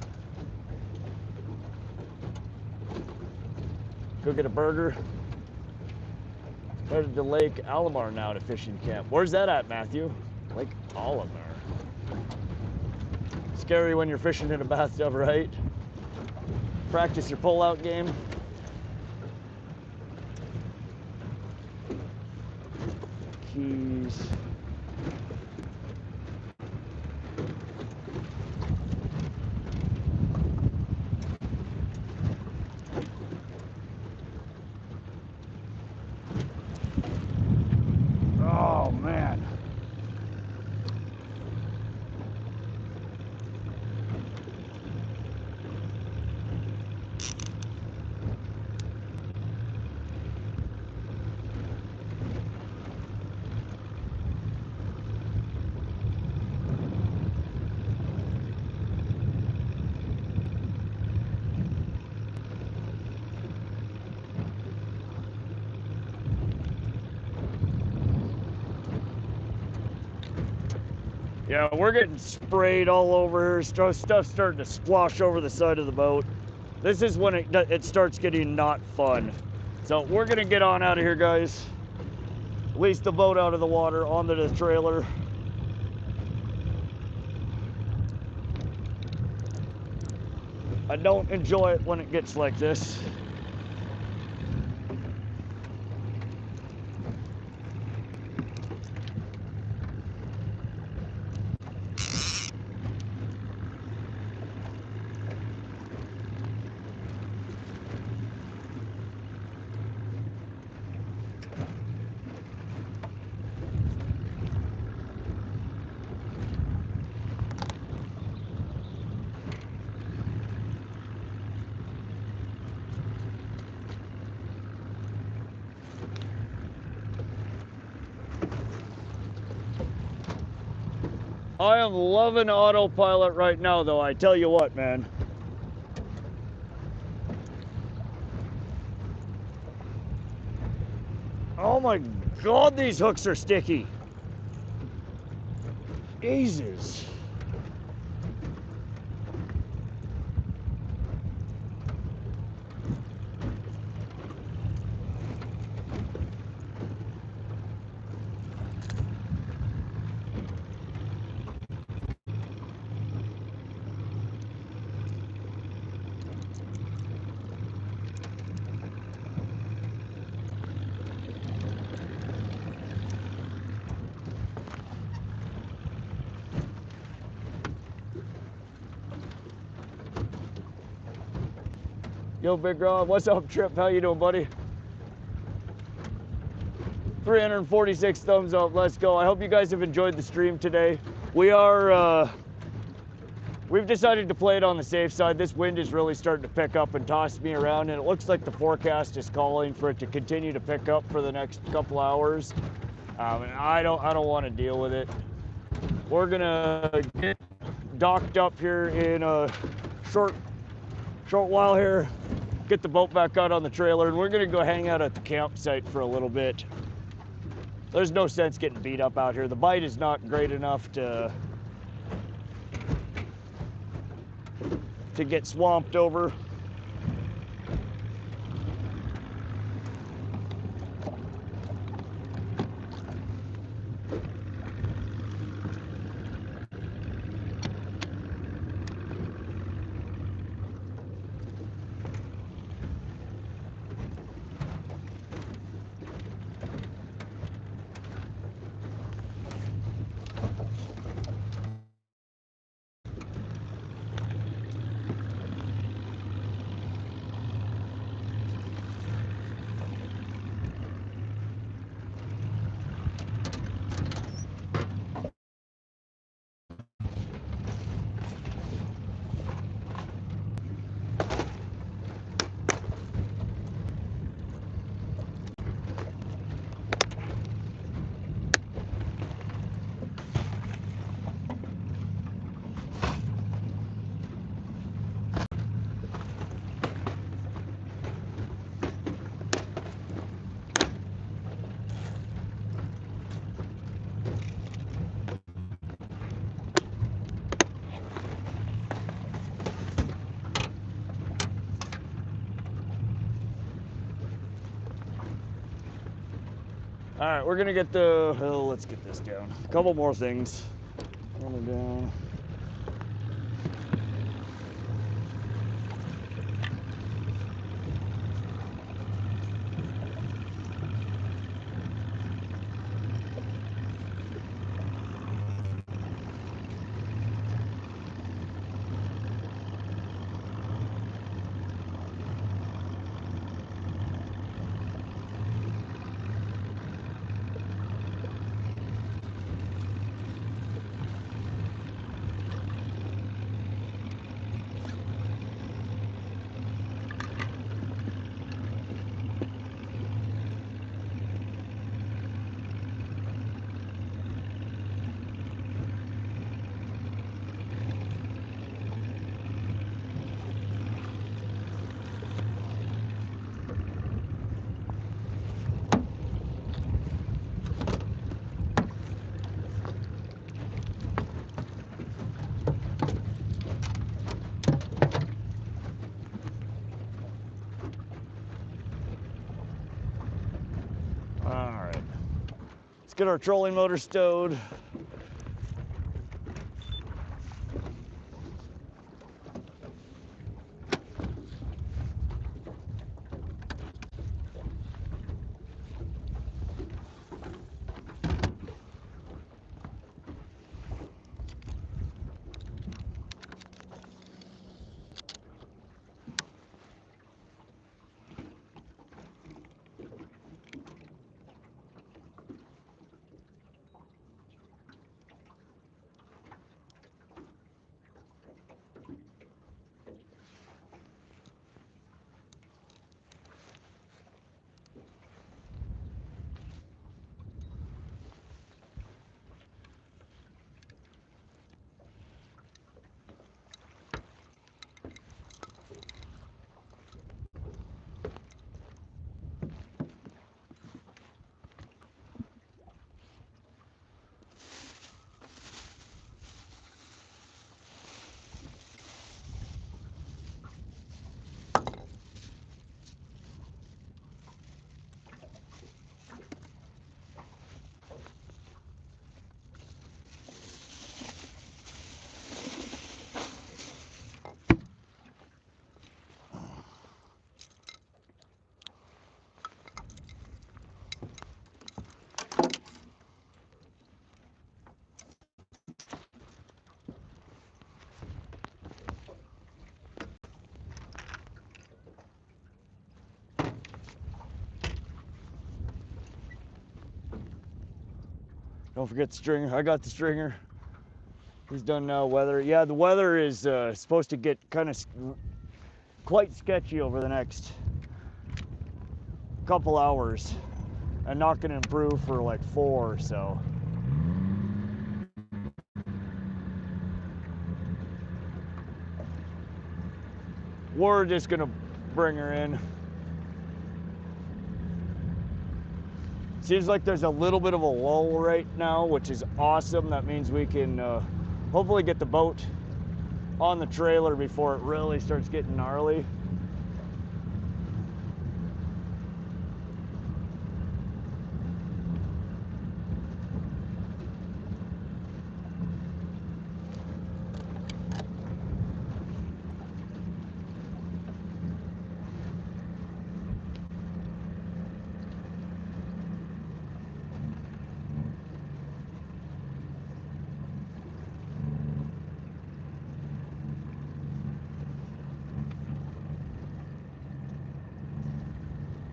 Speaker 1: Go get a burger. Headed to Lake Alomar now to fishing camp. Where's that at, Matthew? Lake Alomar. Scary when you're fishing in a bathtub, right? Practice your pull-out game. Keys. Oh, man. Yeah, we're getting sprayed all over here. Stuff's starting to splosh over the side of the boat. This is when it starts getting not fun. So we're gonna get on out of here, guys. Release the boat out of the water onto the trailer. I don't enjoy it when it gets like this. I am loving autopilot right now, though, I tell you what, man. Oh my God, these hooks are sticky. Jesus. Yo, Big Rob, what's up, Trip? How you doing, buddy? 346 thumbs up, let's go. I hope you guys have enjoyed the stream today. We've decided to play it on the safe side. This wind is really starting to pick up and toss me around, and it looks like the forecast is calling for it to continue to pick up for the next couple hours. And I don't want to deal with it. We're gonna get docked up here in a short while here, get the boat back out on the trailer, and we're gonna go hang out at the campsite for a little bit. There's no sense getting beat up out here. The bite is not great enough to get swamped over. All right, we're gonna get the, oh, let's get this down. A couple more things. Run it down. Let's get our trolling motor stowed. Don't forget the stringer. I got the stringer. He's done now. Weather. Yeah, the weather is supposed to get kind of quite sketchy over the next couple hours, and not going to improve for like 4 or so. We're just going to bring her in. Seems like there's a little bit of a lull right now, which is awesome. That means we can hopefully get the boat on the trailer before it really starts getting gnarly.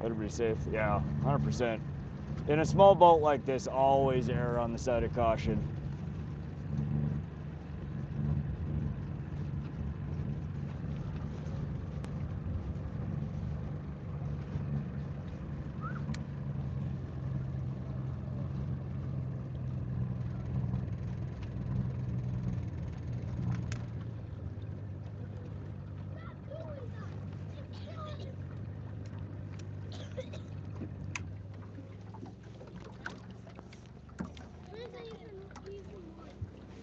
Speaker 1: Everybody safe? Yeah, 100%. In a small boat like this, always err on the side of caution.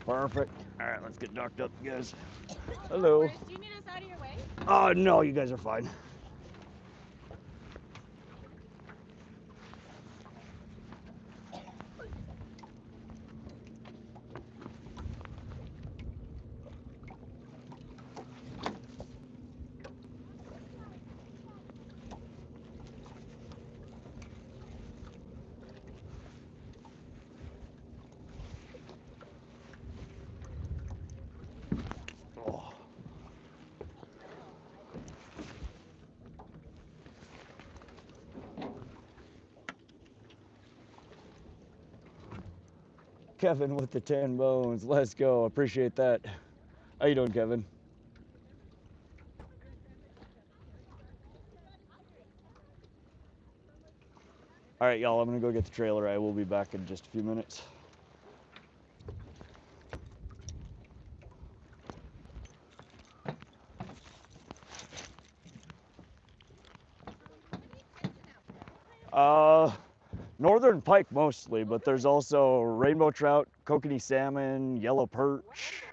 Speaker 1: Perfect. All right, let's get docked up, guys. Hello.
Speaker 3: Do you need us out of your way?
Speaker 1: Oh, no, you guys are fine. Kevin with the 10 bones. Let's go. Appreciate that. How you doing, Kevin? All right, y'all, I'm gonna go get the trailer. I will be back in just a few minutes. Northern pike mostly, but there's also rainbow trout, kokanee salmon, yellow perch.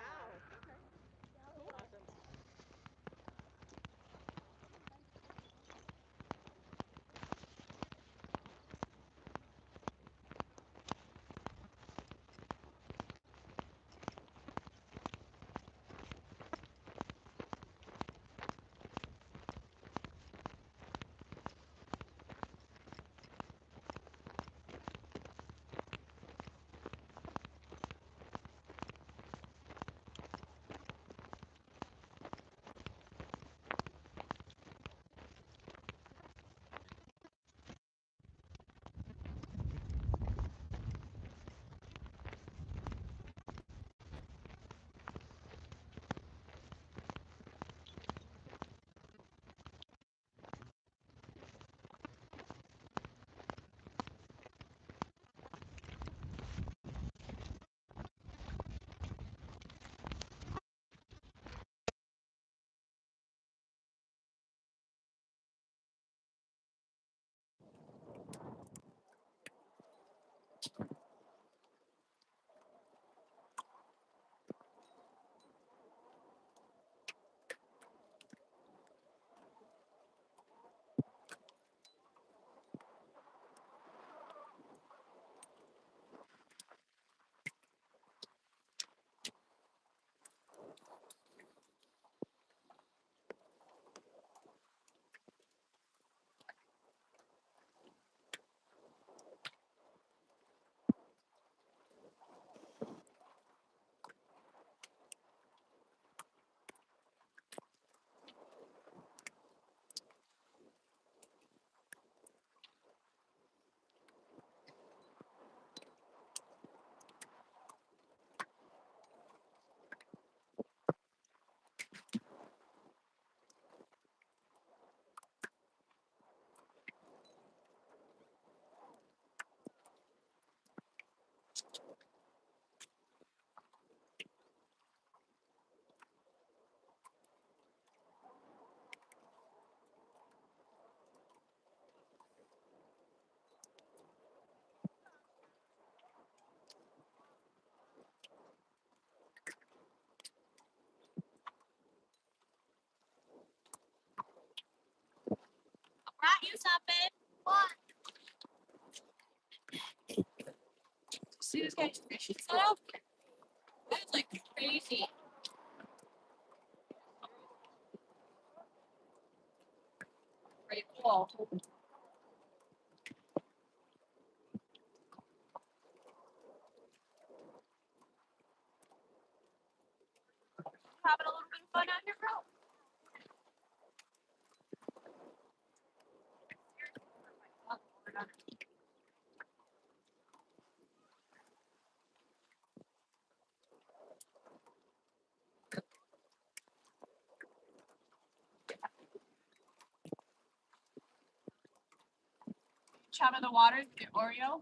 Speaker 3: Brought you something. What? See this guy's fishing setup? That's like crazy. Pretty cool. Having a little bit of fun out here, bro? Out of the water, the Oreo.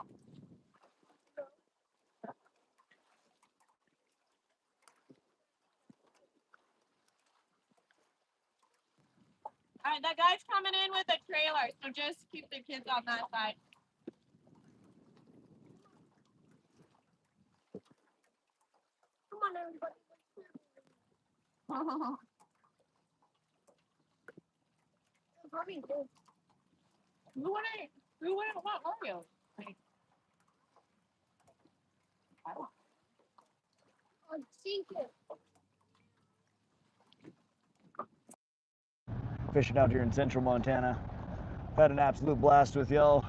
Speaker 3: All right, that guy's coming in with a trailer, so just keep the kids on that side. Come on, everybody. Who wouldn't want Oreo? I want.
Speaker 1: Fishing out here in central Montana. Had an absolute blast with y'all.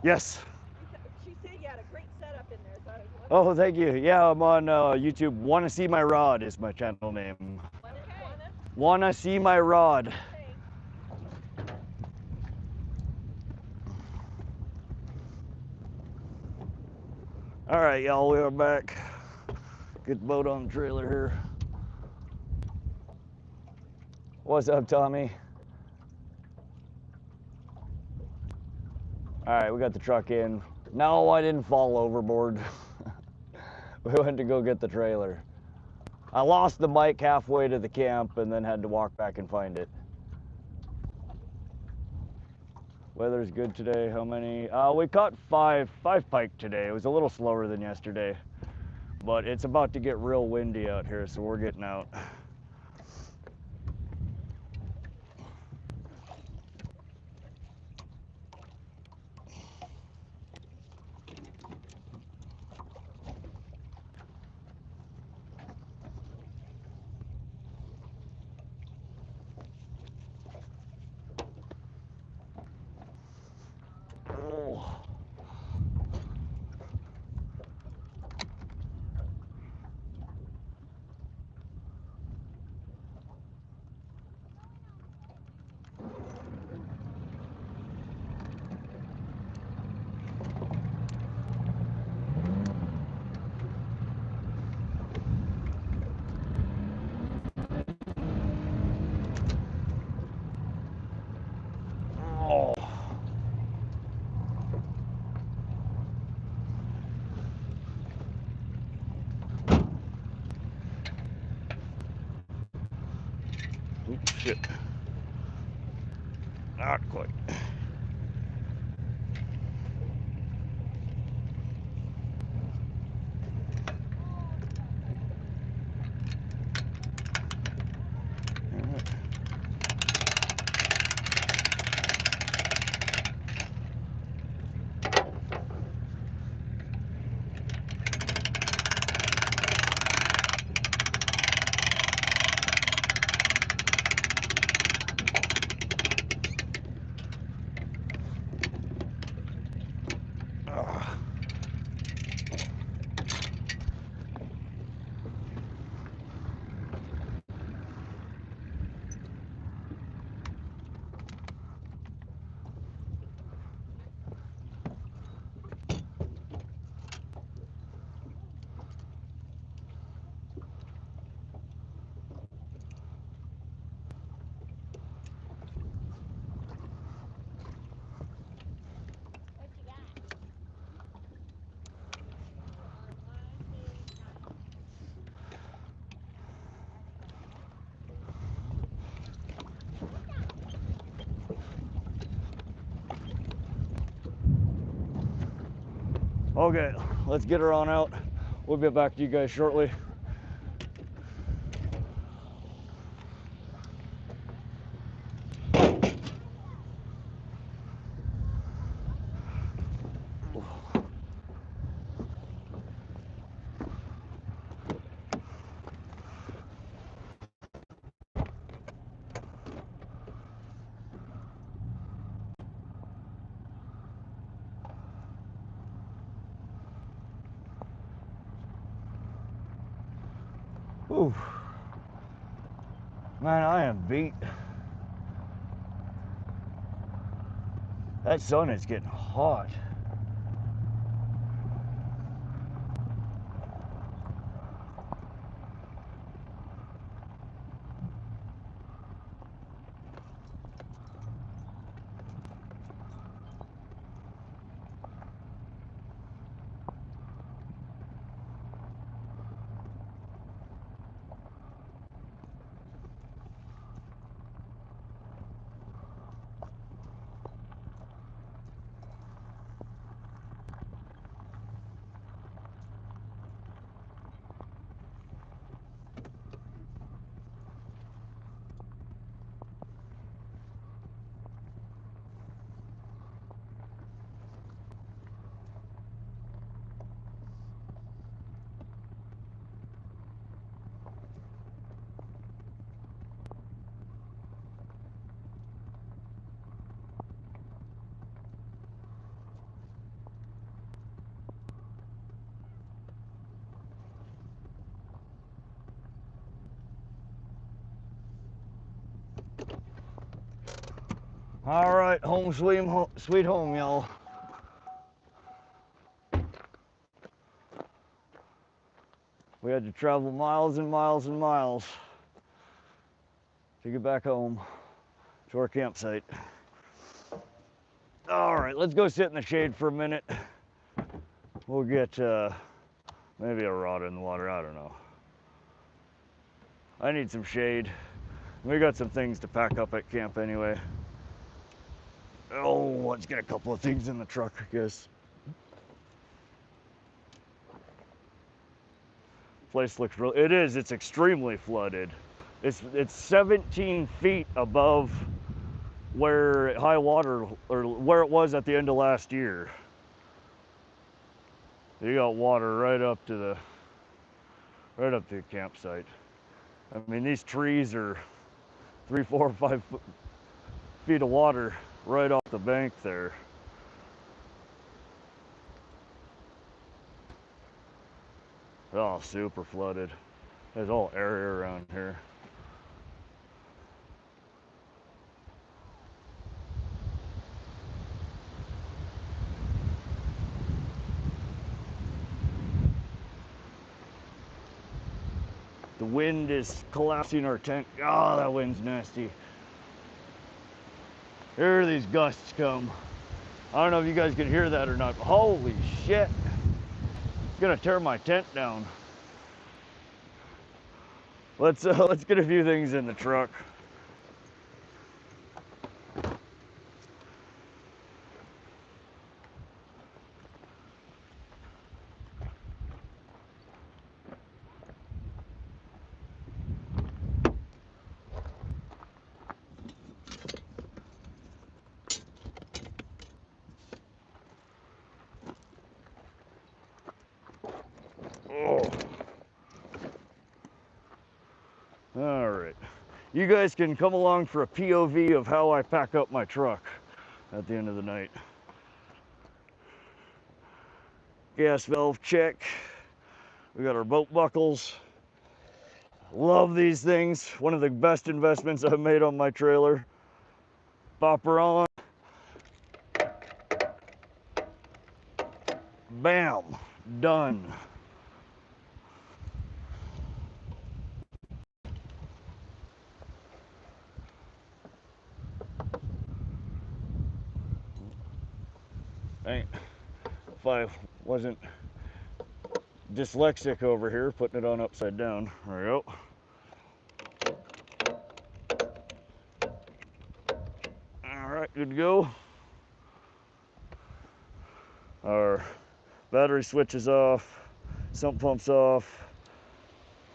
Speaker 1: Yes.
Speaker 4: She said you had a great setup in there. So I was
Speaker 1: Oh, thank you. Yeah, I'm on YouTube. Wanna See My Rod is my channel name. Wanna See My Rod. All right, y'all, we are back. Get the boat on the trailer here. What's up, Tommy? All right, we got the truck in. No, I didn't fall overboard. We went to go get the trailer. I lost the bike halfway to the camp and then had to walk back and find it. Weather's good today. How many? We caught five pike today. It was a little slower than yesterday, but it's about to get real windy out here, so we're getting out. Oh. Oh. Oops, shit. Not quite. Okay, let's get her on out. We'll get back to you guys shortly. Ooh. Man, I am beat. That sun is getting hot. All right, home sweet home, y'all. We had to travel miles and miles and miles to get back home to our campsite. All right, let's go sit in the shade for a minute. We'll get maybe a rod in the water, I don't know. I need some shade. We got some things to pack up at camp anyway. Oh, let's get a couple of things in the truck, I guess. Place looks real, it's extremely flooded. It's 17 feet above where high water, or where it was at the end of last year. You got water right up to the campsite. I mean, these trees are 3, 4, 5 feet of water right off the bank there. Oh, super flooded. There's all area around here. The wind is collapsing our tent. Oh, that wind's nasty. Here these gusts come. I don't know if you guys can hear that or not. Holy shit. It's gonna tear my tent down. Let's get a few things in the truck. Oh. All right. You guys can come along for a POV of how I pack up my truck at the end of the night. Gas valve check. We got our boat buckles. Love these things. One of the best investments I've made on my trailer. Pop her on. Bam. Done. Hey, if I wasn't dyslexic over here, putting it on upside down. There we go. All right, good to go. Our battery switch is off, sump pump's off.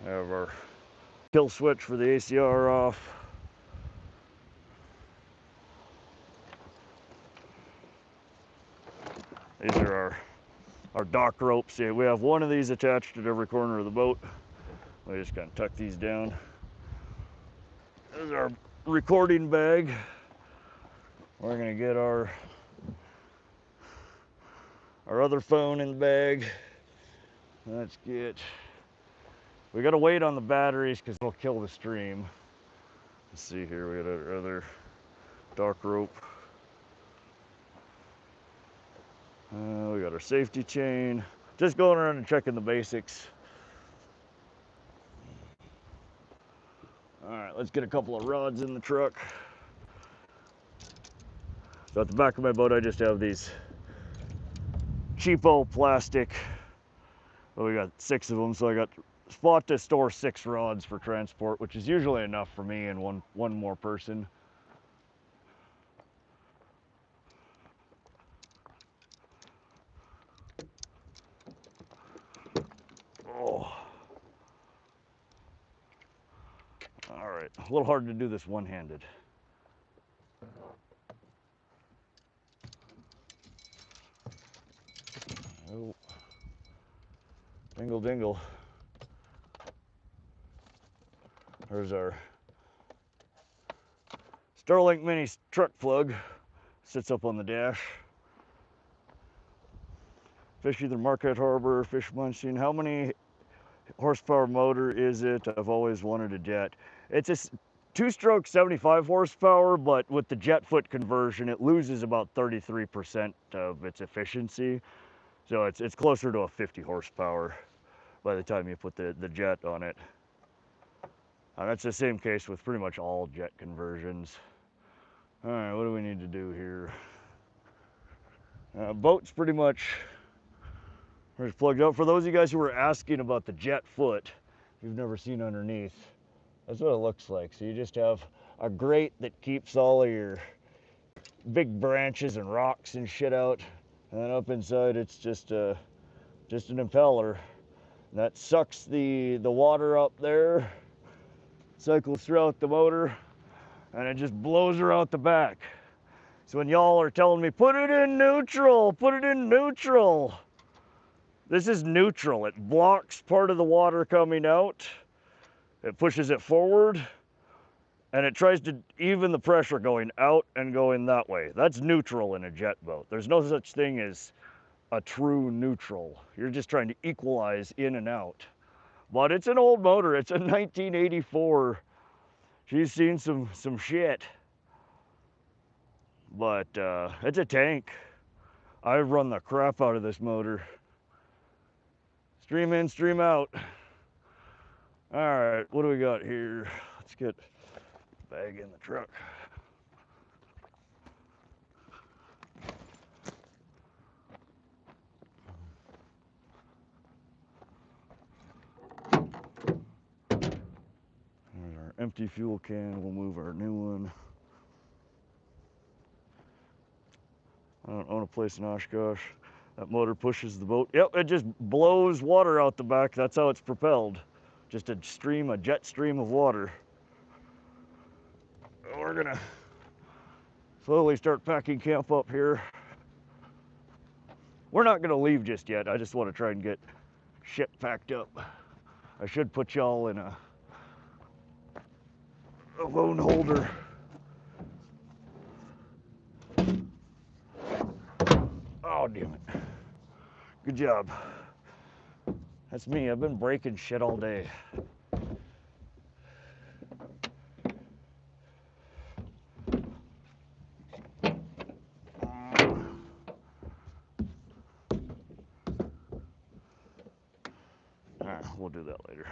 Speaker 1: We have our kill switch for the ACR off. These are our dock ropes. Yeah, we have one of these attached at every corner of the boat. We just kind of tuck these down. This is our recording bag. We're gonna get our other phone in the bag. Let's get, we gotta wait on the batteries because they'll kill the stream. Let's see here, we got our other dark rope. We got our safety chain. Just going around and checking the basics. All right, let's get a couple of rods in the truck. So at the back of my boat, I just have these cheapo plastic. Well, we got 6 of them, so I got spot to store 6 rods for transport, which is usually enough for me and one more person. Oh. All right, a little hard to do this one-handed. Oh. Dingle dingle. There's our Starlink mini truck plug. Sits up on the dash. Fish either Marquette Harbor, fish munching. How many horsepower motor is it? I've always wanted a jet. It's two-stroke 75 horsepower, but with the jet foot conversion, it loses about 33% of its efficiency. So it's closer to a 50 horsepower by the time you put the jet on it. And that's the same case with pretty much all jet conversions. All right, what do we need to do here? Boat's pretty much plugged up. For those of you guys who were asking about the jet foot, you've never seen underneath, that's what it looks like. So you just have a grate that keeps all of your big branches and rocks and shit out. And then up inside, it's just an impeller. And that sucks the water up there, cycles throughout the motor, and it just blows her out the back. So when y'all are telling me, put it in neutral, put it in neutral. This is neutral. It blocks part of the water coming out. It pushes it forward, and it tries to even the pressure going out and going that way. That's neutral in a jet boat. There's no such thing as a true neutral. You're just trying to equalize in and out. But it's an old motor. It's a 1984. She's seen some shit. But it's a tank. I run the crap out of this motor. Stream in, stream out. All right, what do we got here? Let's get the bag in the truck. There's our empty fuel can. We'll move our new one. I don't own a place in Oshkosh. That motor pushes the boat. Yep, it just blows water out the back. That's how it's propelled. Just a jet stream of water. We're gonna slowly start packing camp up here. We're not gonna leave just yet. I just want to try and get shit packed up. I should put y'all in a phone holder. Oh, damn it. Good job. That's me. I've been breaking shit all day. We'll do that later.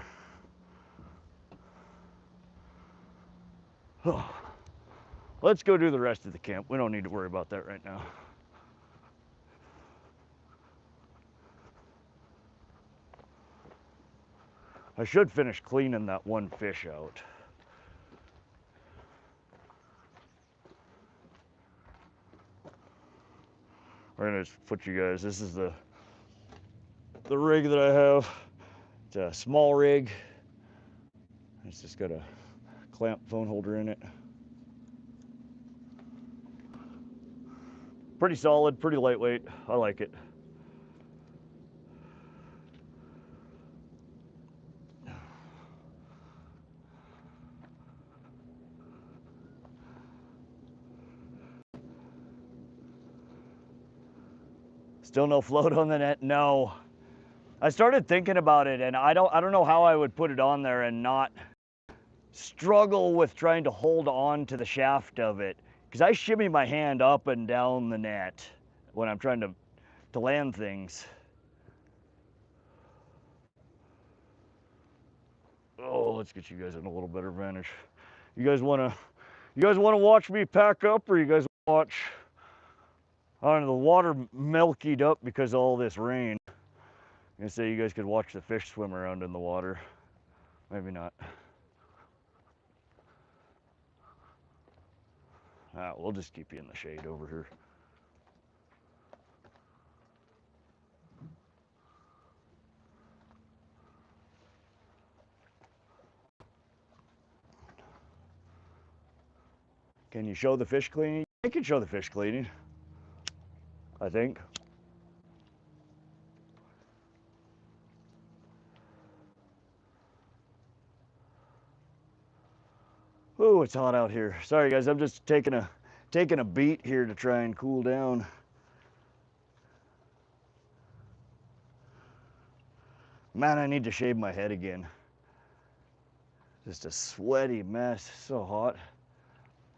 Speaker 1: Let's go do the rest of the camp. We don't need to worry about that right now. I should finish cleaning that one fish out. We're gonna just put you guys, this is the rig that I have. It's a small rig. It's just got a clamp phone holder in it. Pretty solid, pretty lightweight. I like it. Still no float on the net? No. I started thinking about it, and I don't know how I would put it on there and not struggle with trying to hold on to the shaft of it, because I shimmy my hand up and down the net when I'm trying to land things. Oh, let's get you guys in a little better vantage. You guys wanna watch me pack up, or you guys watch? I don't know, the water milkied up because of all this rain. I'm gonna say you guys could watch the fish swim around in the water. Maybe not. We'll just keep you in the shade over here. Can you show the fish cleaning? I can show the fish cleaning, I think. Oh, it's hot out here. Sorry guys, I'm just taking a beat here to try and cool down. Man, I need to shave my head again. Just a sweaty mess, so hot.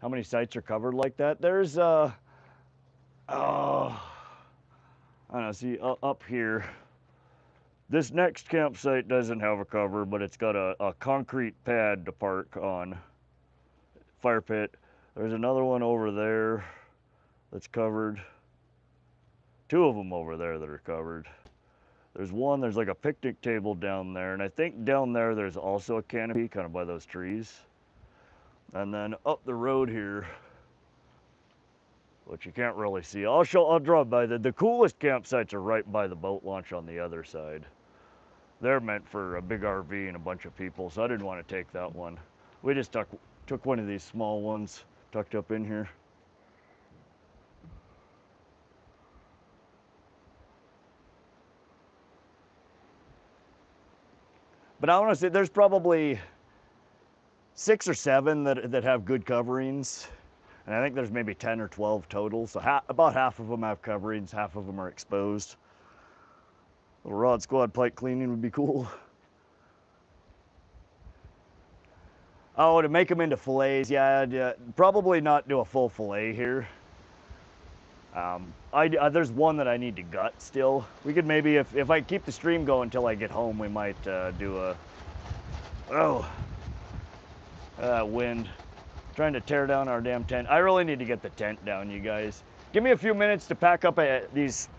Speaker 1: How many sites are covered like that? There's oh, I don't know, see up here. This next campsite doesn't have a cover, but it's got a concrete pad to park on. Fire pit. There's another one over there that's covered. Two of them over there that are covered. There's like a picnic table down there, and I think down there there's also a canopy kind of by those trees. And then up the road here, which you can't really see. I'll draw by the coolest campsites are right by the boat launch on the other side. They're meant for a big RV and a bunch of people, so I didn't want to take that one. We just took one of these small ones tucked up in here. But I want to say there's probably 6 or 7 that have good coverings. And I think there's maybe 10 or 12 total. So about half of them have coverings, half of them are exposed. Little rod squad pike cleaning would be cool. Oh, to make them into fillets, yeah, I'd probably not do a full fillet here. There's one that I need to gut still. We could maybe, if I keep the stream going until I get home, we might do a, wind. Trying to tear down our damn tent. I really need to get the tent down, you guys. Give me a few minutes to pack up these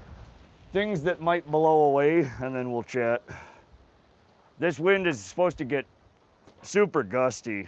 Speaker 1: things that might blow away, and then we'll chat. This wind is supposed to get super gusty.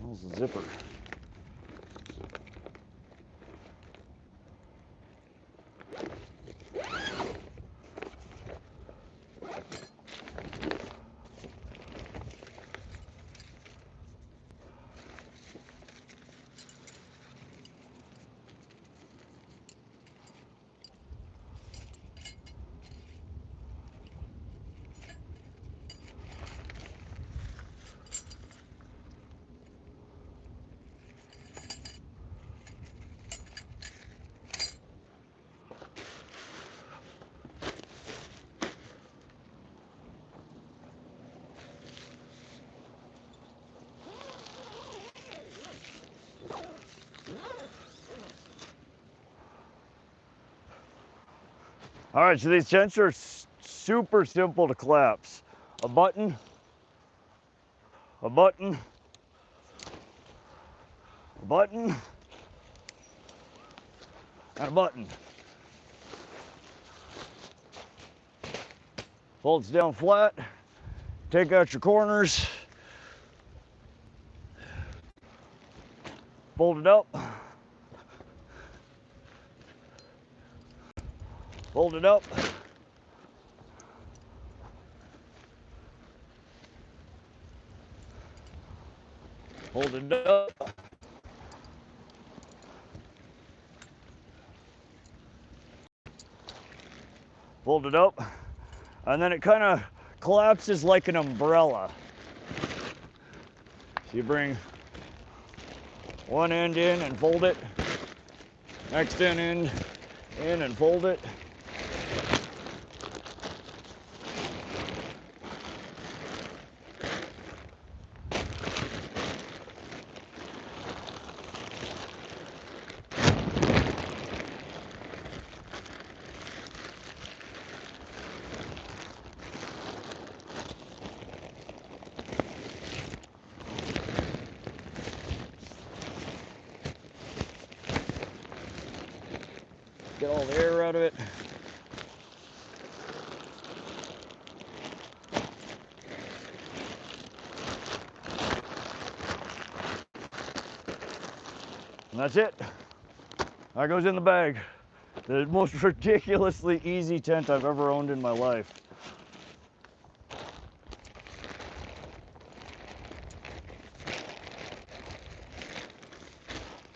Speaker 1: How's the zipper? All right, so these tents are super simple to collapse. A button, a button, a button, and a button. Folds down flat, take out your corners, fold it up, fold it up, fold it up, fold it up, and then it kind of collapses like an umbrella. So you bring one end in and fold it, next end in and fold it. Get all the air out of it. And that's it. That goes in the bag. The most ridiculously easy tent I've ever owned in my life.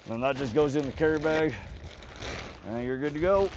Speaker 1: And that just goes in the carry bag. And you're good to go.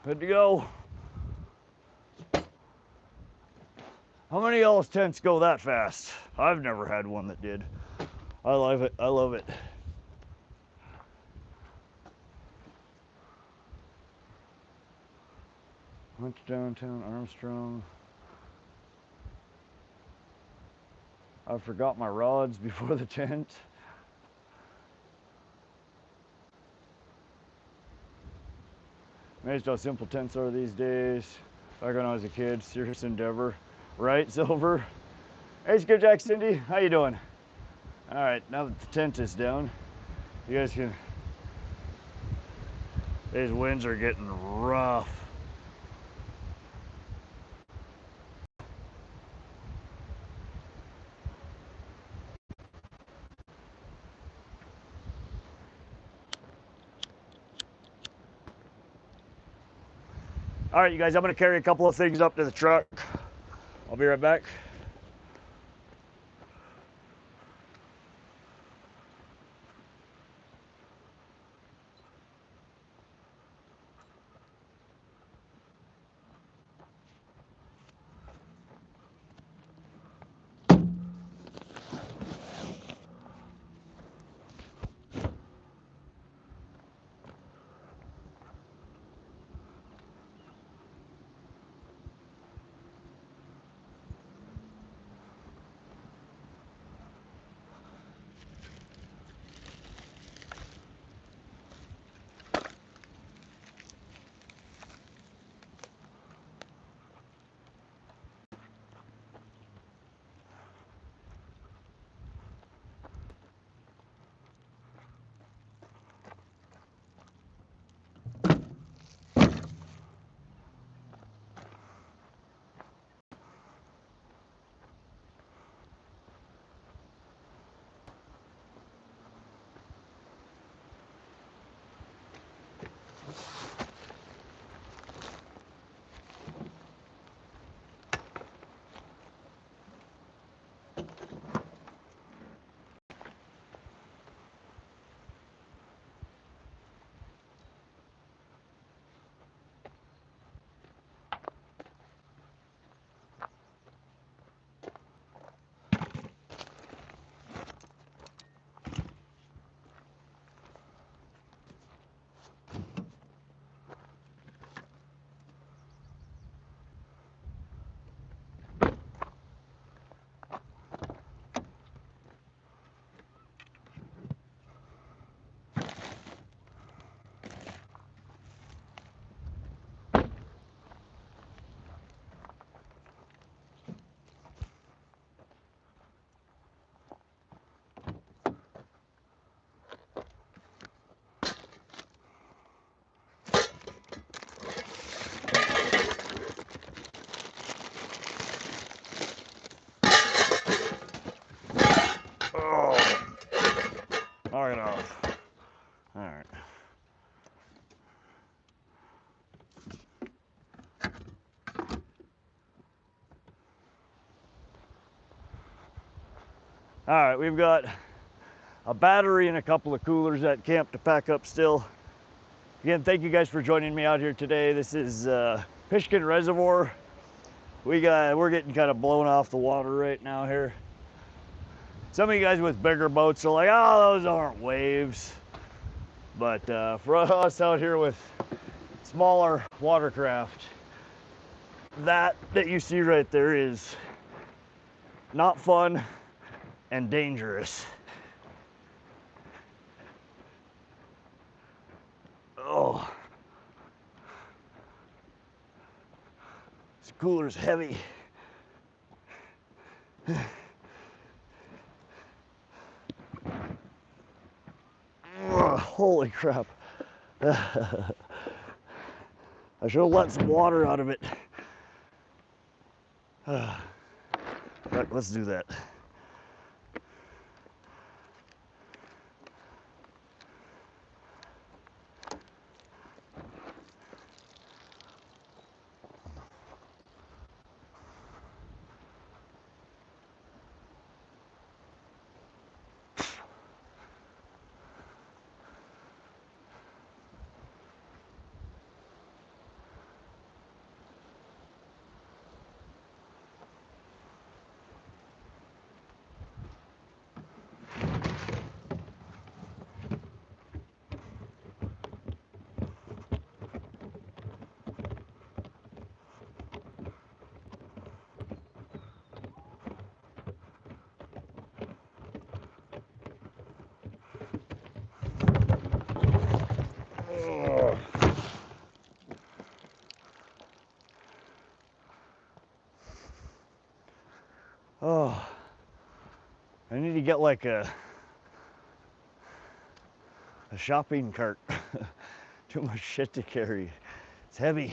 Speaker 1: Good to go. How many of y'all's tents go that fast? I've never had one that did. I love it. I love it. Went to downtown Armstrong. I forgot my rods before the tent. Amazed how simple tents are these days. Back when I was a kid, serious endeavor. Right, Silver? Hey, Skipjack Cindy, how you doing? All right, now that the tent is down, you guys can, these winds are getting rough. All right, you guys, I'm gonna carry a couple of things up to the truck. I'll be right back. All right, we've got a battery and a couple of coolers at camp to pack up still. Again, thank you guys for joining me out here today. This is Pishkun Reservoir. We're getting kind of blown off the water right now here. Some of you guys with bigger boats are like, oh, those aren't waves. But for us out here with smaller watercraft, that you see right there is not fun and dangerous. Oh, this cooler's heavy. Oh, holy crap. I should have let some water out of it. Right, let's do that. Oh, I need to get like a shopping cart. Too much shit to carry. It's heavy.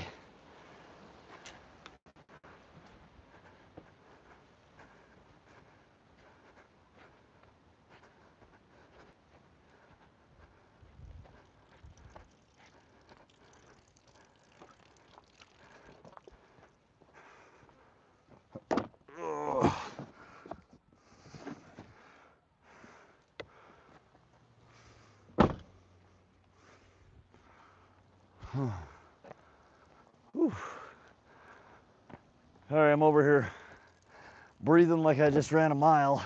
Speaker 1: All right, I'm over here breathing like I just ran a mile.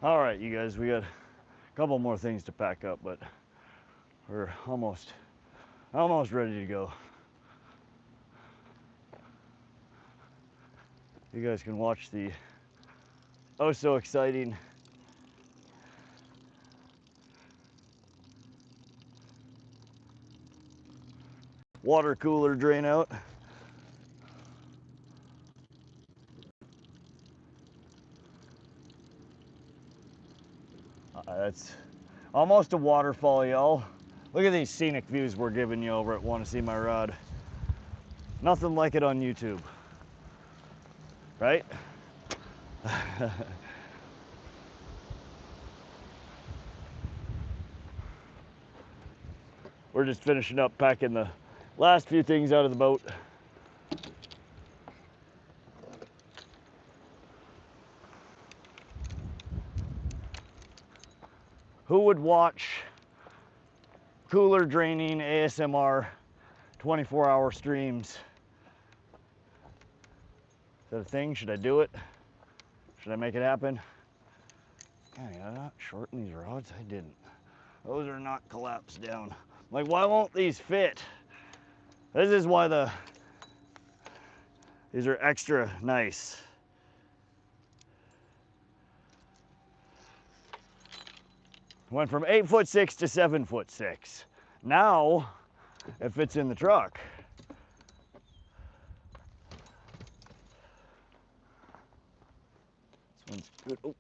Speaker 1: All right, you guys, we got a couple more things to pack up, but we're almost ready to go. You guys can watch the oh so exciting water cooler drain out. That's almost a waterfall, y'all. Look at these scenic views we're giving you over at Want to See My Rod. Nothing like it on YouTube, right? We're just finishing up packing the last few things out of the boat. Who would watch cooler draining ASMR 24-hour streams? Is that a thing? Should I do it? Should I make it happen? God, did I not shorten these rods? I didn't. Those are not collapsed down. Like, why won't these fit? This is why these are extra nice. Went from 8'6" to 7'6". Now, it fits in the truck. This one's good. Oh.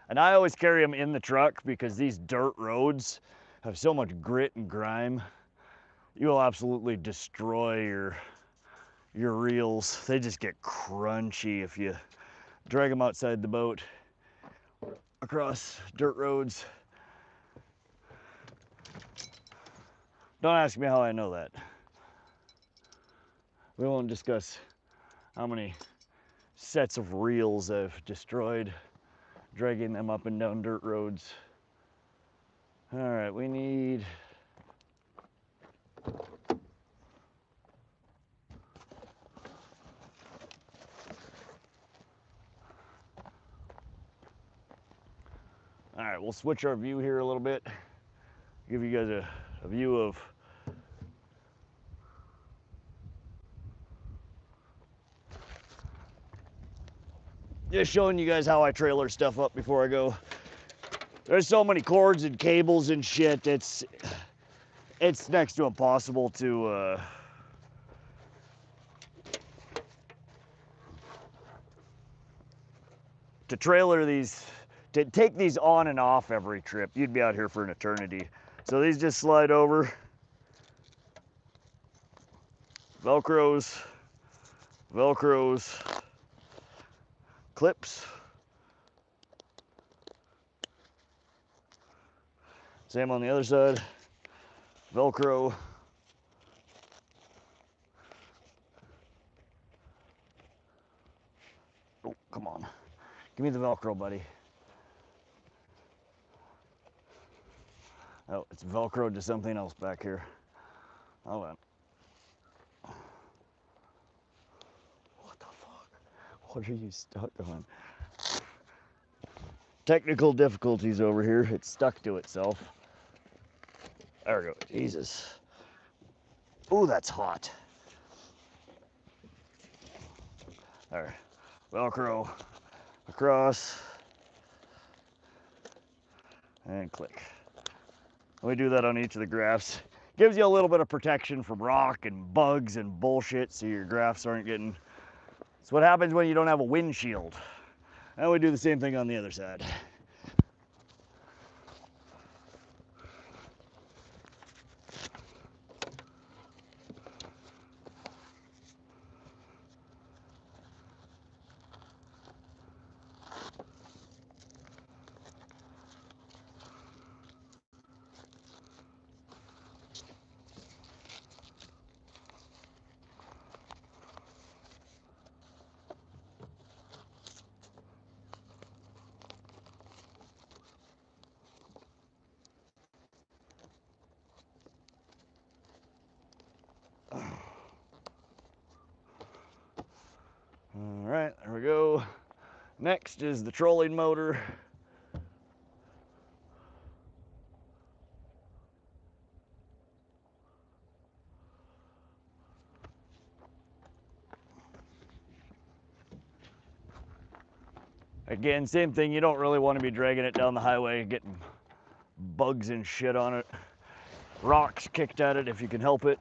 Speaker 1: And I always carry them in the truck because these dirt roads have so much grit and grime. You will absolutely destroy your reels. They just get crunchy if you drag them outside the boat across dirt roads. Don't ask me how I know that. We won't discuss how many sets of reels I've destroyed dragging them up and down dirt roads. All right, we need all right, we'll switch our view here a little bit. Give you guys a view of just showing you guys how I trailer stuff up before I go. There's so many cords and cables and shit. It's next to impossible to trailer these, to take these on and off every trip. You'd be out here for an eternity. So these just slide over, Velcros, clips. Same on the other side, Velcro. Oh, come on. Give me the Velcro, buddy. Oh, it's Velcroed to something else back here. Hold on. What the fuck? What are you stuck on? Technical difficulties over here. It's stuck to itself. There we go. Jesus. Ooh, that's hot. There. Velcro across and click. We do that on each of the graphs. Gives you a little bit of protection from rock and bugs and bullshit so your graphs aren't getting... It's what happens when you don't have a windshield. And we do the same thing on the other side. All right, there we go. Next is the trolling motor. Again, same thing, you don't really want to be dragging it down the highway, getting bugs and shit on it. Rocks kicked at it if you can help it.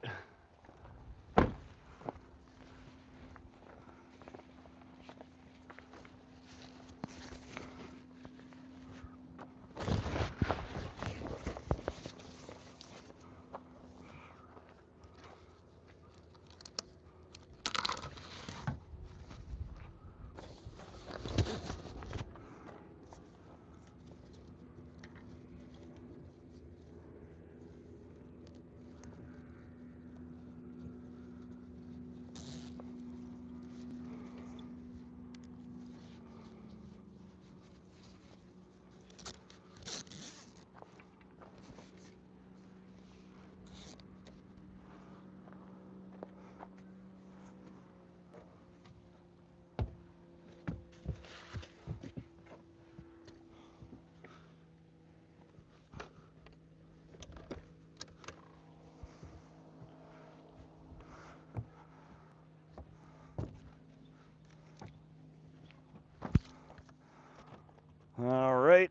Speaker 1: All right.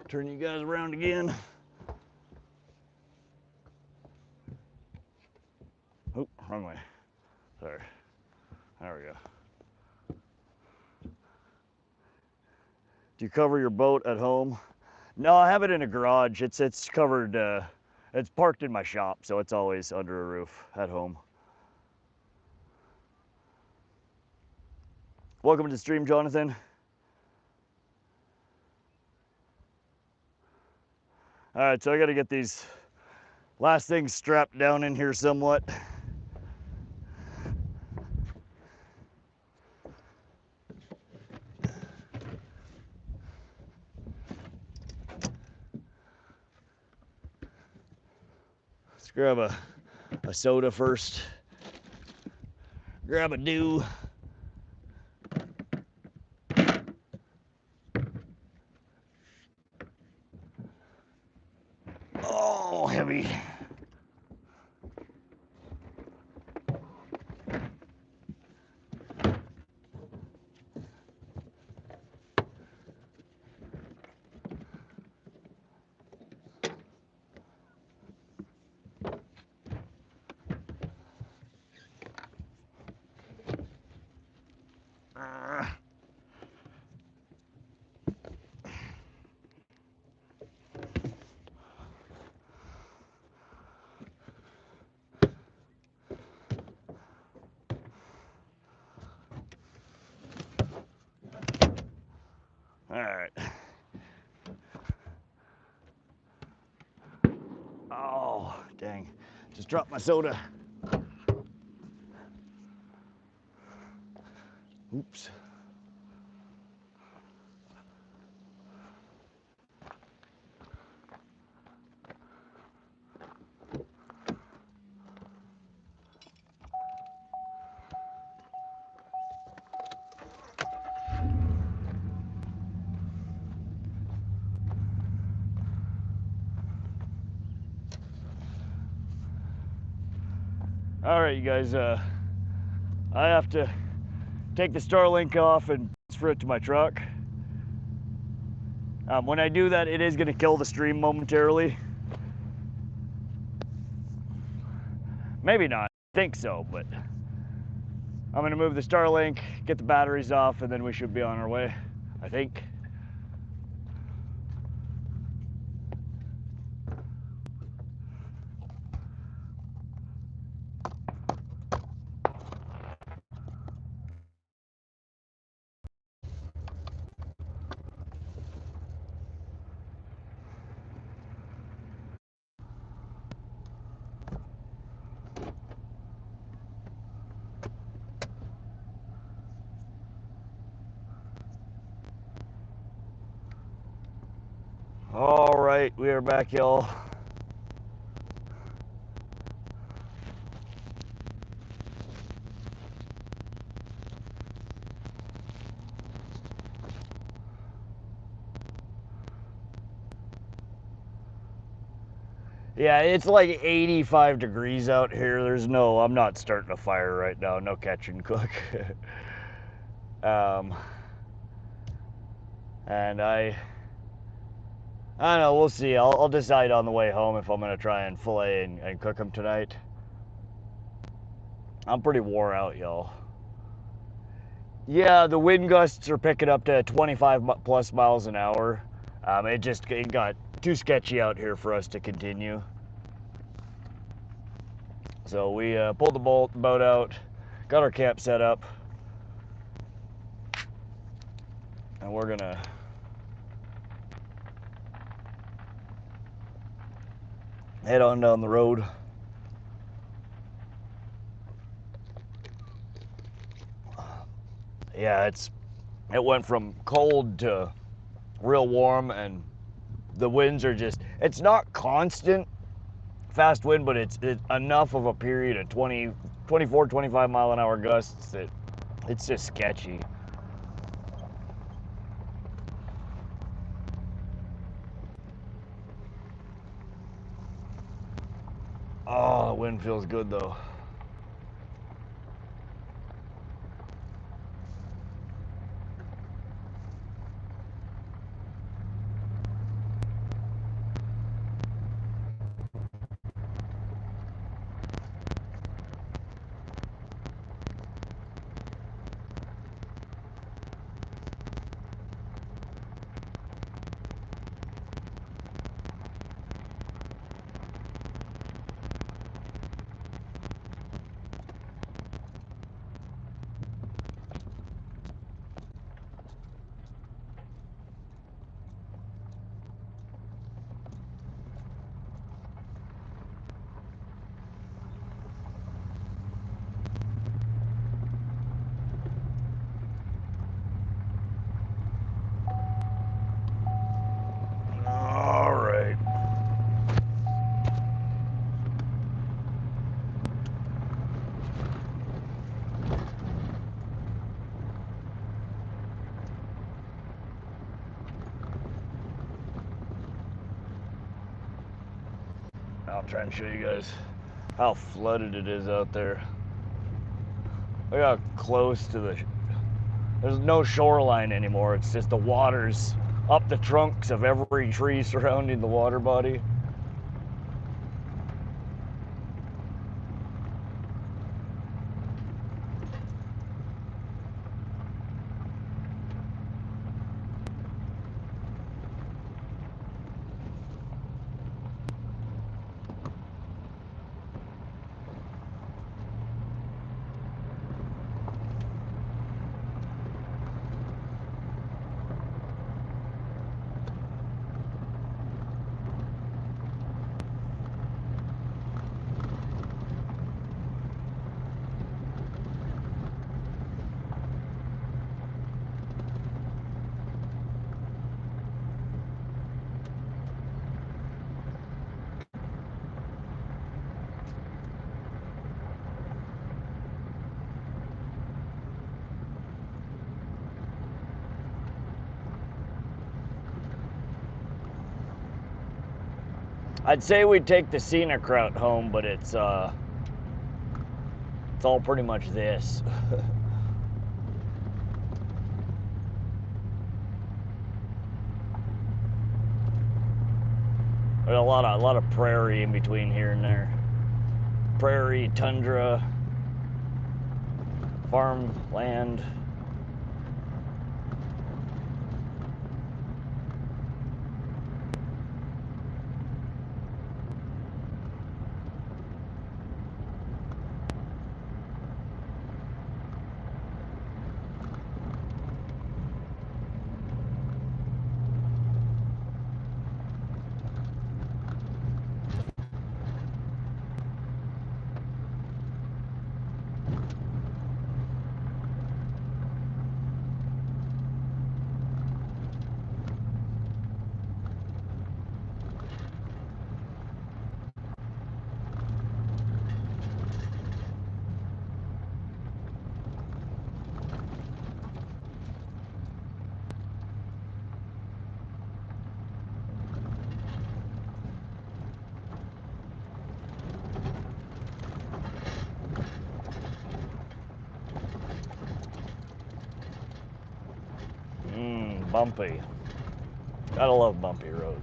Speaker 1: Turn you guys around again. Oh, wrong way. Sorry. There we go. Do you cover your boat at home? No, I have it in a garage. It's covered, it's parked in my shop, so it's always under a roof at home. Welcome to the stream, Jonathan. All right, so I gotta get these last things strapped down in here somewhat. Let's grab a soda first. Grab a dew. Oh, heavy. All right. Oh, dang. Just dropped my soda. Oops. All right, you guys, I have to take the Starlink off and transfer it to my truck. When I do that, it is gonna kill the stream momentarily. Maybe not, I think so, but I'm gonna move the Starlink, get the batteries off, and then we should be on our way, I think. All right, we are back, y'all. Yeah, it's like 85 degrees out here. I'm not starting a fire right now, no catch and cook. And I don't know, we'll see. I'll decide on the way home if I'm going to try and fillet and cook them tonight. I'm pretty wore out, y'all. Yeah, the wind gusts are picking up to 25 plus miles an hour. It got too sketchy out here for us to continue. So we pulled the boat out, got our camp set up, and we're gonna head on down the road. Yeah, it went from cold to real warm, and the winds are just, it's not constant fast wind, but it's enough of a period of 24, 25 mile an hour gusts that it's just sketchy. Oh, the wind feels good though. All right. I'll try and show you guys how flooded it is out there. Look how close to there's no shoreline anymore. It's just the water's up the trunks of every tree surrounding the water body. I'd say we'd take the scenic route home, but it's all pretty much this. There's a lot of prairie in between here and there. Prairie, tundra, farmland. bumpy. Gotta love bumpy roads.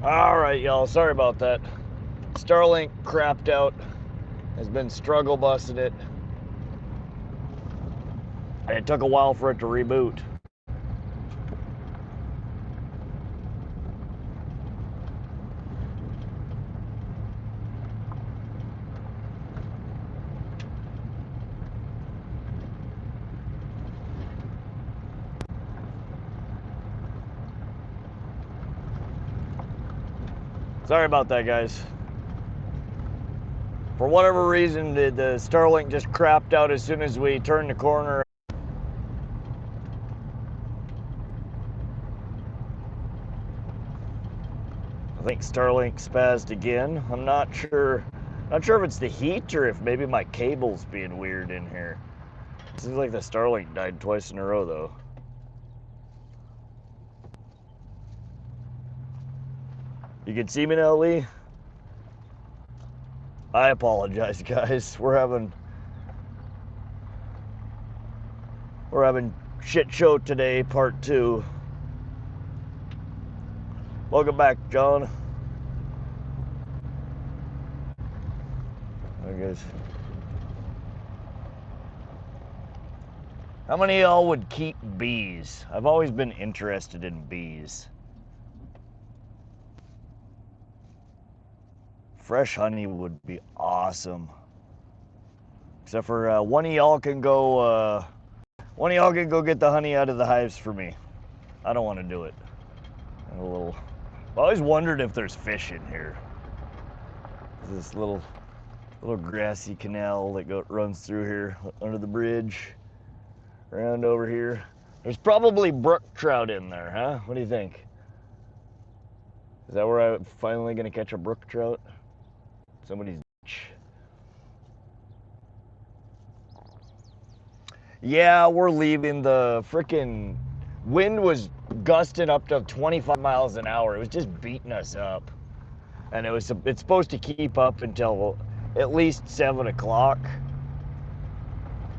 Speaker 1: Alright, y'all, sorry about that. Starlink crapped out. Has been struggle busting it. And it took a while for it to reboot. Sorry about that, guys. For whatever reason, the Starlink just crapped out as soon as we turned the corner. I think Starlink spazzed again. I'm not sure. Not sure if it's the heat or if maybe my cable's being weird in here. It seems like the Starlink died twice in a row, though. You can see me now, Lee? I apologize, guys. We're having shit show today, part 2. Welcome back, John. Hi, guys. How many of y'all would keep bees? I've always been interested in bees. Fresh honey would be awesome. Except for one of y'all can go get the honey out of the hives for me. I don't want to do it. I've always wondered if there's fish in here. This little grassy canal that runs through here under the bridge, around over here. There's probably brook trout in there, huh? What do you think? Is that where I'm finally gonna catch a brook trout? Somebody's ditch. Yeah, we're leaving. The frickin' wind was gusting up to 25 miles an hour. It was just beating us up. And it's supposed to keep up until at least 7 o'clock.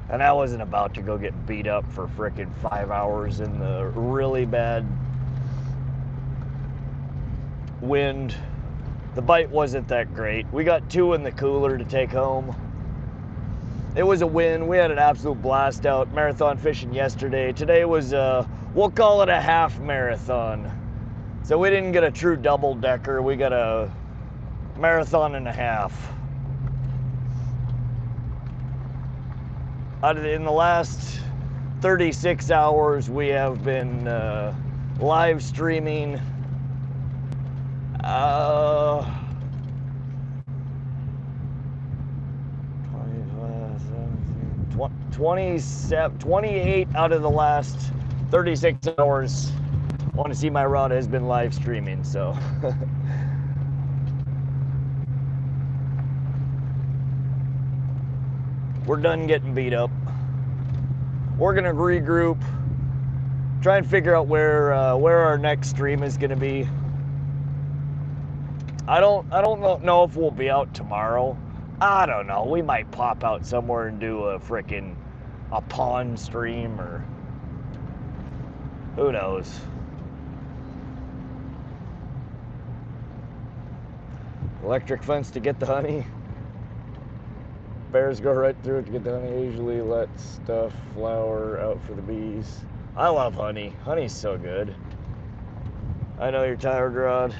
Speaker 1: And I wasn't about to go get beat up for frickin' 5 hours in the really bad wind. The bite wasn't that great. We got 2 in the cooler to take home. It was a win. We had an absolute blast out marathon fishing yesterday. Today was, we'll call it a half marathon. So we didn't get a true double decker. We got a marathon and a half. In the last 36 hours, we have been live streaming 28 out of the last 36 hours. Want to see my rod has been live streaming, so. We're done getting beat up. We're gonna regroup, try and figure out where our next stream is gonna be. I don't know if we'll be out tomorrow. I don't know. We might pop out somewhere and do a pond stream, or who knows. Electric fence to get the honey. Bears go right through it to get the honey. Usually let stuff flower out for the bees. I love honey. Honey's so good. I know you're tired, Rod.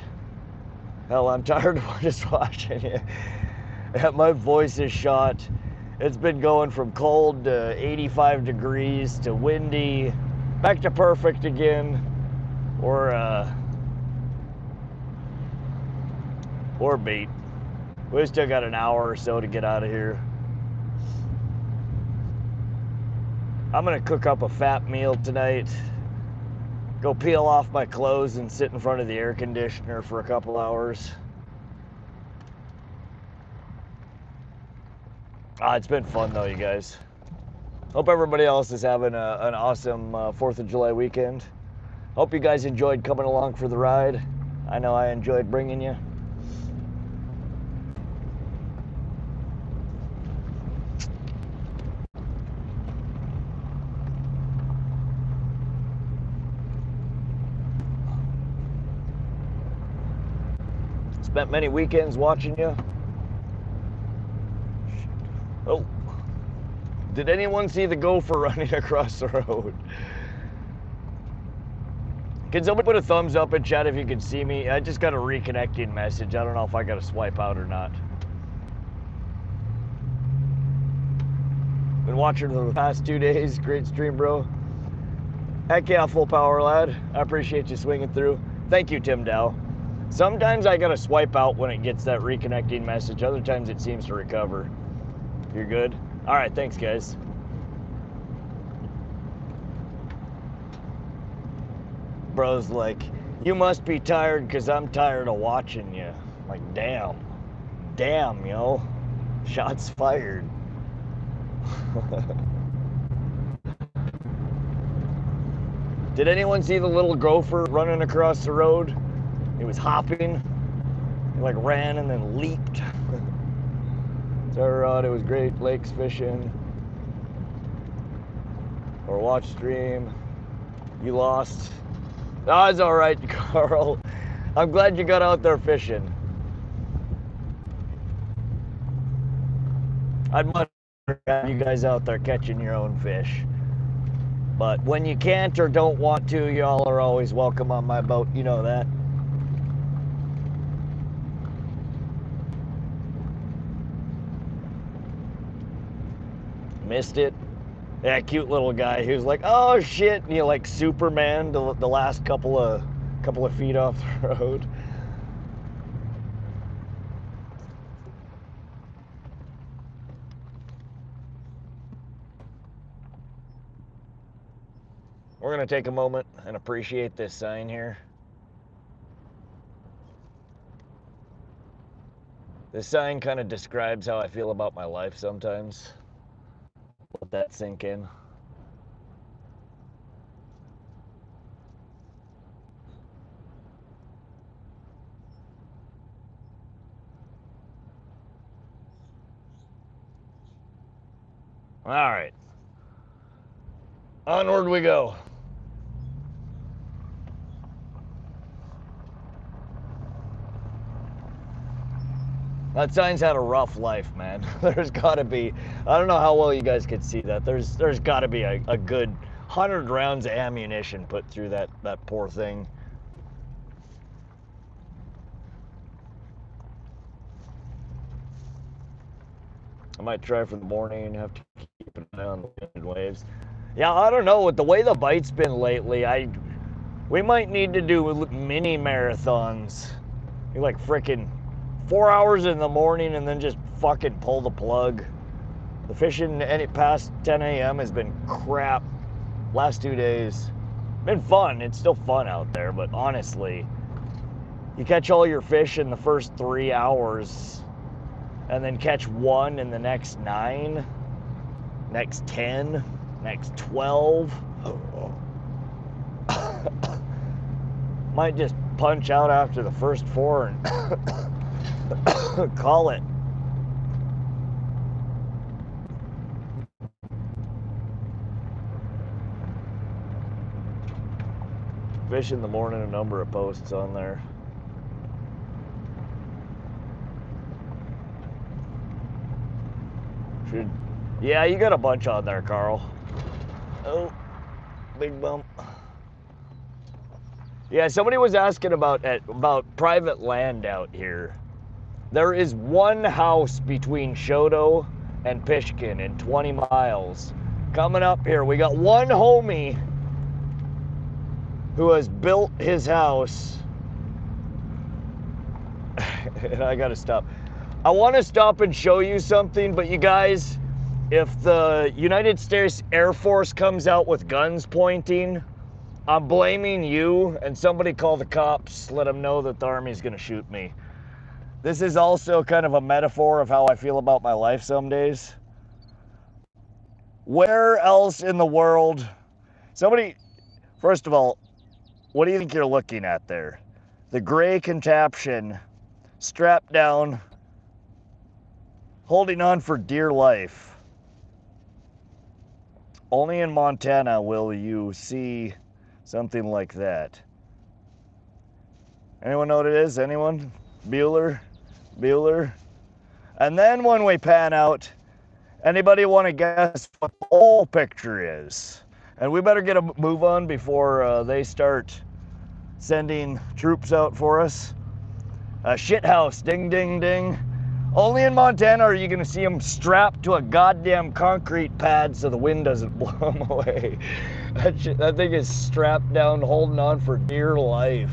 Speaker 1: Hell, I'm tired of just watching you. My voice is shot. It's been going from cold to 85 degrees to windy, back to perfect again, or beat. We still got an hour or so to get out of here. I'm gonna cook up a fat meal tonight. Go peel off my clothes and sit in front of the air conditioner for a couple hours. It's been fun though, you guys. Hope everybody else is having an awesome 4th of July weekend. Hope you guys enjoyed coming along for the ride. I know I enjoyed bringing you. Spent many weekends watching you. Oh. Did anyone see the gopher running across the road? Can somebody put a thumbs up in chat if you can see me? I just got a reconnecting message. I don't know if I got to swipe out or not. Been watching for the past 2 days. Great stream, bro. Heck yeah, full power, lad. I appreciate you swinging through. Thank you, Tim Dow. Sometimes I got to swipe out when it gets that reconnecting message. Other times it seems to recover. You're good? All right, thanks, guys. Bro's like, you must be tired because I'm tired of watching you. Like, damn. Damn, yo. Shots fired. Did anyone see the little gopher running across the road? He was hopping. He like ran and then leaped. Rod, it was Great Lakes fishing. Or watch stream. You lost. Oh, it's all right, Carl. I'm glad you got out there fishing. I'd much rather have you guys out there catching your own fish. But when you can't or don't want to, y'all are always welcome on my boat. You know that. Missed it. Yeah, cute little guy. He was like, "Oh shit!" And he like Superman the last couple of feet off the road. We're gonna take a moment and appreciate this sign here. This sign kind of describes how I feel about my life sometimes. Let that sink in. All right. Onward we go. That sign's had a rough life, man. There's gotta be, I don't know how well you guys could see that. There's gotta be a good 100 rounds of ammunition put through that poor thing. I might try for the morning, have to keep an eye on the wind and waves. Yeah, I don't know, with the way the bite's been lately, we might need to do mini marathons. You're like frickin' 4 hours in the morning and then just fucking pull the plug. The fishing past 10 a.m. has been crap. Last 2 days. Been fun. It's still fun out there, but honestly, you catch all your fish in the first 3 hours and then catch one in the next 9, next 10, next 12. Might just punch out after the first 4 and call it. Fish in the morning, a number of posts on there. Yeah, you got a bunch on there, Carl. Oh, big bump. Yeah, somebody was asking about private land out here. There is one house between Shoto and Pishkun in 20 miles. Coming up here, we got one homie who has built his house. And I gotta stop. I want to stop and show you something, but you guys, if the United States Air Force comes out with guns pointing, I'm blaming you, and somebody call the cops, let them know that the Army's gonna shoot me. This is also kind of a metaphor of how I feel about my life some days. Where else in the world, somebody, first of all, what do you think you're looking at there? The gray contraption, strapped down, holding on for dear life. Only in Montana will you see something like that. Anyone know what it is? Anyone? Bueller. And then when we pan out, anybody want to guess what the whole picture is? And we better get a move on before they start sending troops out for us. A shit house, ding, ding, ding. Only in Montana are you gonna see them strapped to a goddamn concrete pad so the wind doesn't blow them away. That thing is strapped down, holding on for dear life.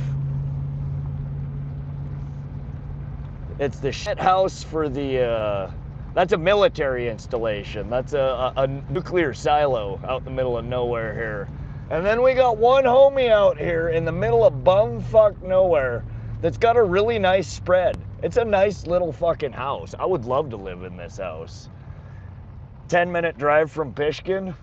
Speaker 1: It's the shit house for the, that's a military installation. That's a nuclear silo out in the middle of nowhere here. And then we got one homie out here in the middle of bumfuck nowhere that's got a really nice spread. It's a nice little fucking house. I would love to live in this house. 10-minute drive from Pishkun.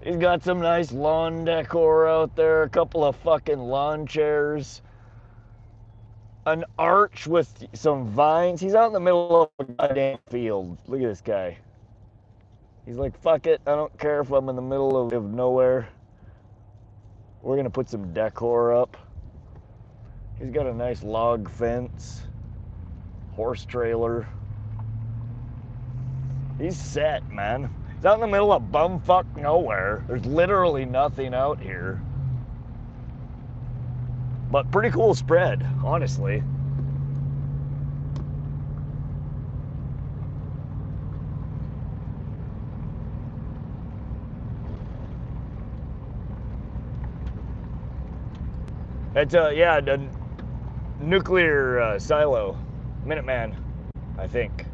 Speaker 1: He's got some nice lawn decor out there, a couple of fucking lawn chairs, an arch with some vines. He's out in the middle of a goddamn field. Look at this guy. He's like, fuck it, I don't care if I'm in the middle of nowhere. We're gonna put some decor up. He's got a nice log fence, horse trailer. He's set, man. He's out in the middle of bumfuck nowhere. There's literally nothing out here. But pretty cool spread, honestly. It's yeah, the nuclear silo, Minuteman, I think.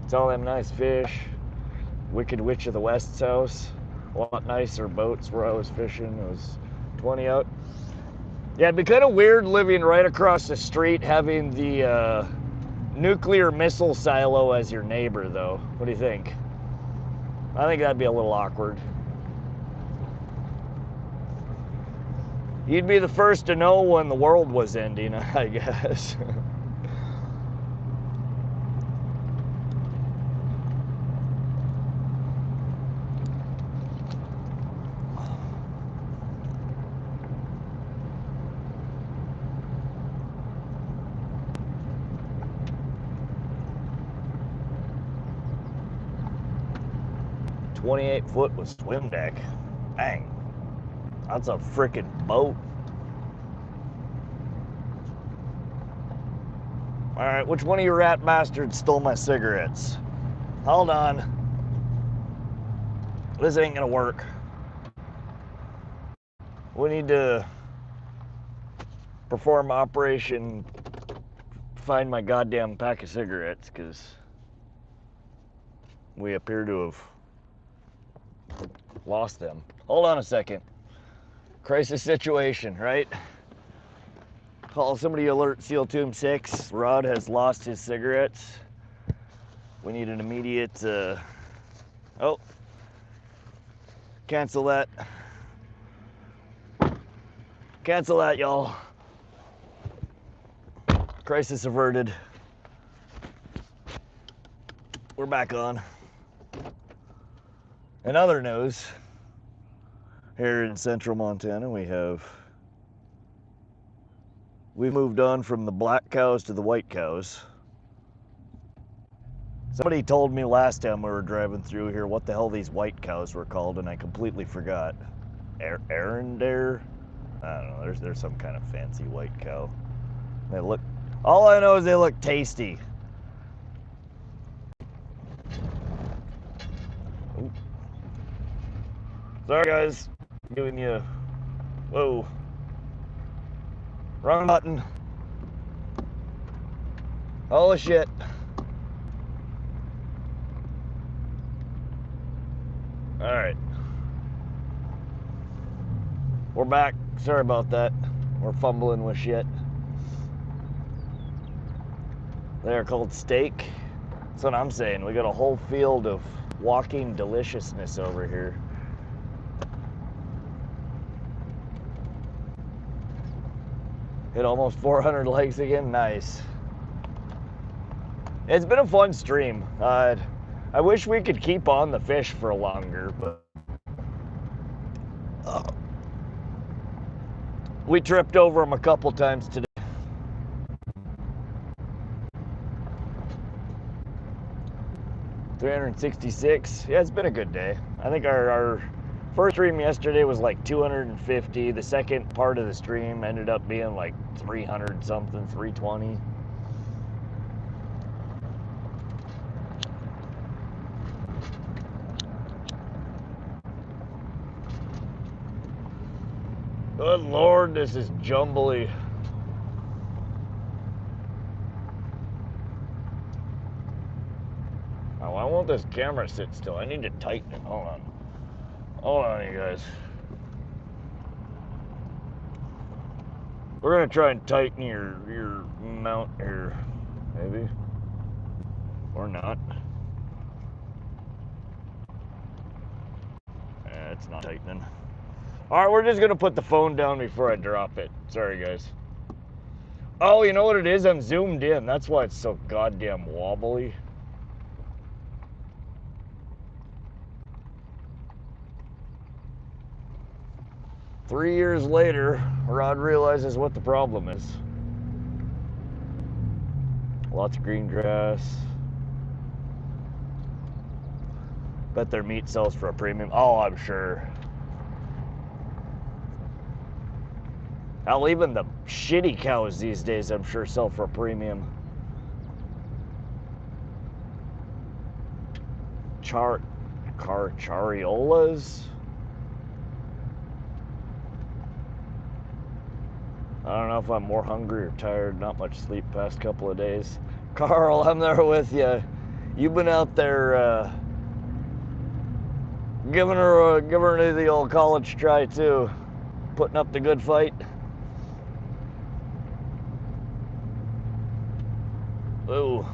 Speaker 1: It's all them nice fish. Wicked Witch of the West's house. A lot nicer boats where I was fishing. It was 20 out. Yeah, it'd be kind of weird living right across the street, having the nuclear missile silo as your neighbor, though. What do you think? I think that'd be a little awkward. You'd be the first to know when the world was ending, I guess. .28-foot with swim deck. Dang. That's a frickin' boat. Alright, which one of you rat bastards stole my cigarettes? Hold on. This ain't gonna work. We need to perform Operation Find My Goddamn Pack of Cigarettes, because we appear to have lost them. Hold on a second. Crisis situation, right? Call somebody, alert SEAL Team 6. Rod has lost his cigarettes. We need an immediate, oh. Cancel that. Cancel that, y'all. Crisis averted. We're back on. In other news, here in central Montana, we've moved on from the black cows to the white cows. Somebody told me last time we were driving through here what the hell these white cows were called, and I completely forgot. Arendare? I don't know, there's some kind of fancy white cow. They look, all I know is they look tasty. Ooh. Sorry guys, giving you, whoa. Wrong button. Holy shit. All right. We're back. Sorry about that. We're fumbling with shit. They're called steak. That's what I'm saying. We got a whole field of walking deliciousness over here. Hit almost 400 likes again. Nice. It's been a fun stream. I wish we could keep on the fish for longer, but we tripped over them a couple times today. $366. Yeah, it's been a good day. I think our first stream yesterday was like 250. The second part of the stream ended up being like 300 something, 320. Good Lord, this is jumbly. Oh, I want this camera to sit still. I need to tighten it. Hold on. Hold on, you guys. We're gonna try and tighten your mount here, maybe, or not. It's not tightening. All right, we're just gonna put the phone down before I drop it. Sorry, guys. Oh, you know what it is? I'm zoomed in. That's why it's so goddamn wobbly. Three years later, Rod realizes what the problem is. Lots of green grass. Bet their meat sells for a premium. Oh, I'm sure. Hell, even the shitty cows these days, I'm sure, sell for a premium. Chariolas? I don't know if I'm more hungry or tired. Not much sleep past couple of days. Carl, I'm there with you. You've been out there giving her the old college try too, putting up the good fight. Ooh,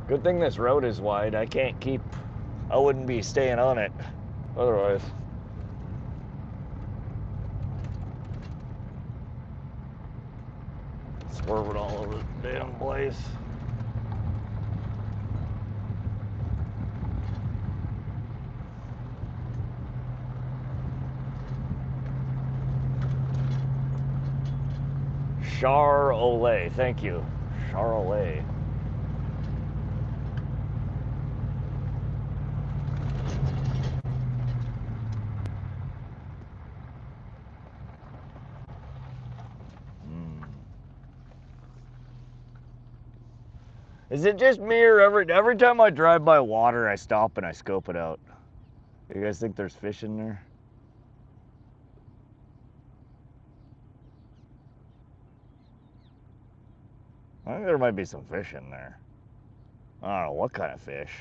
Speaker 1: good thing this road is wide. I wouldn't be staying on it otherwise. Swerving all over the damn place. Char-Olay, thank you. Char-Olay. Is it just me, or every time I drive by water, I stop and I scope it out? You guys think there's fish in there? I think there might be some fish in there. I don't know what kind of fish.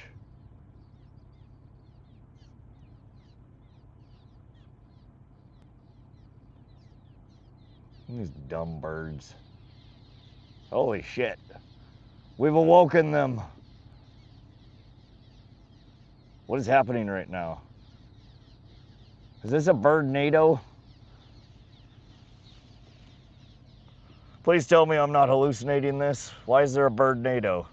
Speaker 1: These dumb birds. Holy shit. We've awoken them. What is happening right now? Is this a Bird-Nado? Please tell me I'm not hallucinating this. Why is there a Bird-Nado?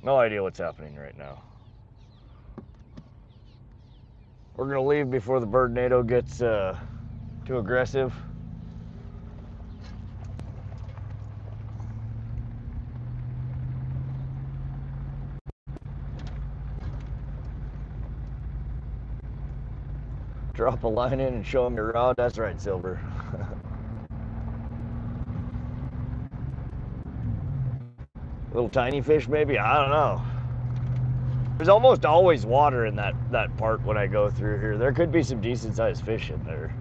Speaker 1: No idea what's happening right now. We're gonna leave before the Bird-Nado gets too aggressive. Drop a line in and show them your rod. That's right, Silver. Little tiny fish, maybe? I don't know. There's almost always water in that part when I go through here. There could be some decent sized fish in there.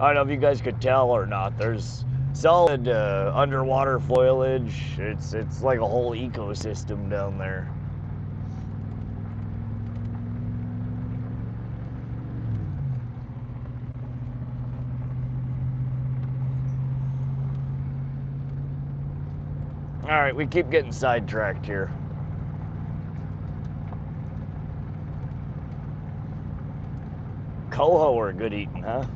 Speaker 1: I don't know if you guys could tell or not. There's solid underwater foliage. It's like a whole ecosystem down there. All right, we keep getting sidetracked here. Coho are good eating, huh?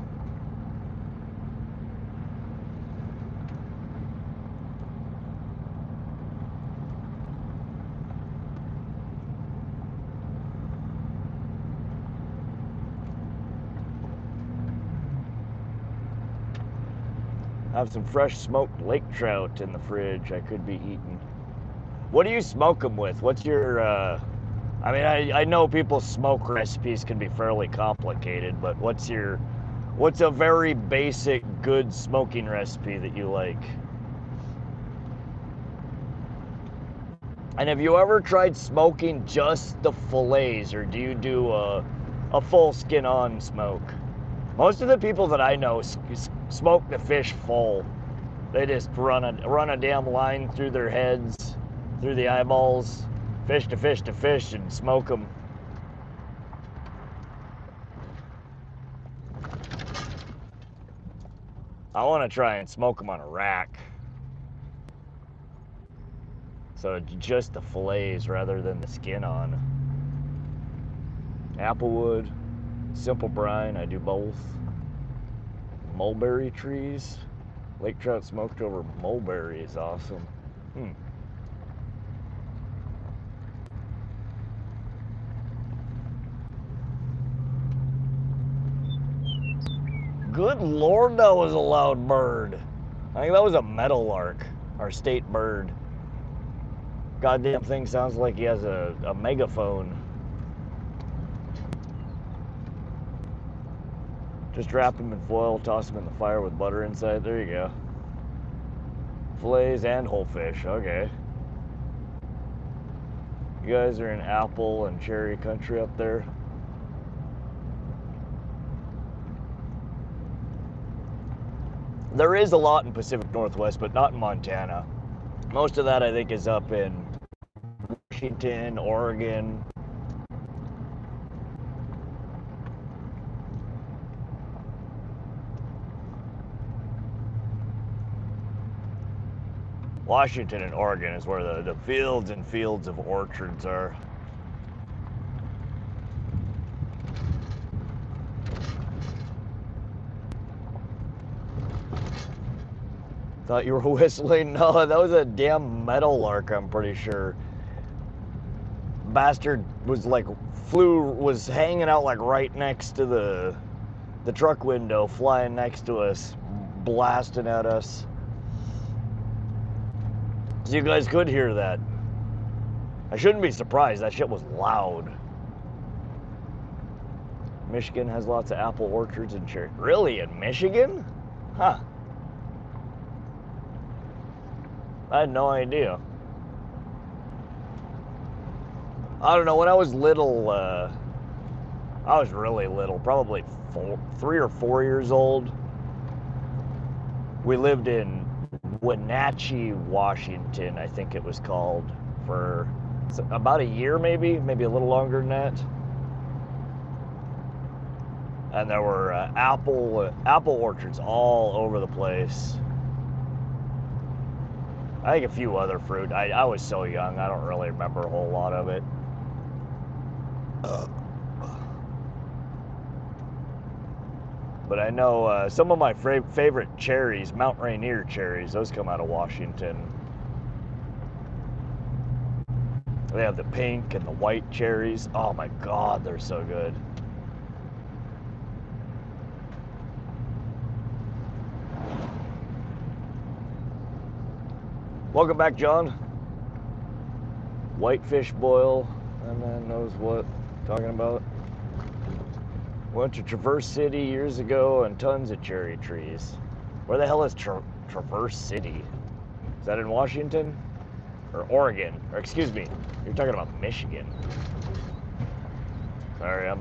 Speaker 1: I have some fresh smoked lake trout in the fridge I could be eating. What do you smoke them with? What's your, I mean, I know people's smoke recipes can be fairly complicated, but what's a very basic, good smoking recipe that you like? And have you ever tried smoking just the fillets, or do you do a full skin on smoke? Most of the people that I know smoke the fish full. They just run a damn line through their heads, through the eyeballs, fish to fish to fish, and smoke them. I want to try and smoke them on a rack. So just the fillets rather than the skin on. Applewood, simple brine, I do both. Mulberry trees. Lake trout smoked over mulberry is awesome. Good Lord, that was a loud bird. I think that was a meadowlark, our state bird. Goddamn thing sounds like he has a megaphone. Just wrap him in foil, toss him in the fire with butter inside. There you go. Fillets and whole fish. Okay. You guys are in apple and cherry country up there. There is a lot in Pacific Northwest, but not in Montana. Most of that, I think, is up in Washington, Oregon. Washington and Oregon is where the fields and fields of orchards are. Thought you were whistling? No, that was a damn meadowlark, I'm pretty sure. Bastard was like, was hanging out like right next to the truck window, flying next to us, blasting at us. So you guys could hear that. I shouldn't be surprised, that shit was loud. Michigan has lots of apple orchards and cherry. Really, in Michigan? Huh. I had no idea. I don't know, when I was little, I was really little, probably 3 or 4 years old. We lived in Wenatchee, Washington, I think it was called, for about a year maybe a little longer than that. And there were apple orchards all over the place. I think a few other fruit. I was so young, I don't really remember a whole lot of it. But I know some of my favorite cherries, Mount Rainier cherries, those come out of Washington. They have the pink and the white cherries. Oh my God, they're so good. Welcome back, John. Whitefish boil, that man knows what I'm talking about. Went to Traverse City years ago and tons of cherry trees. Where the hell is Traverse City? Is that in Washington? Or Oregon? Or excuse me, you're talking about Michigan. Sorry,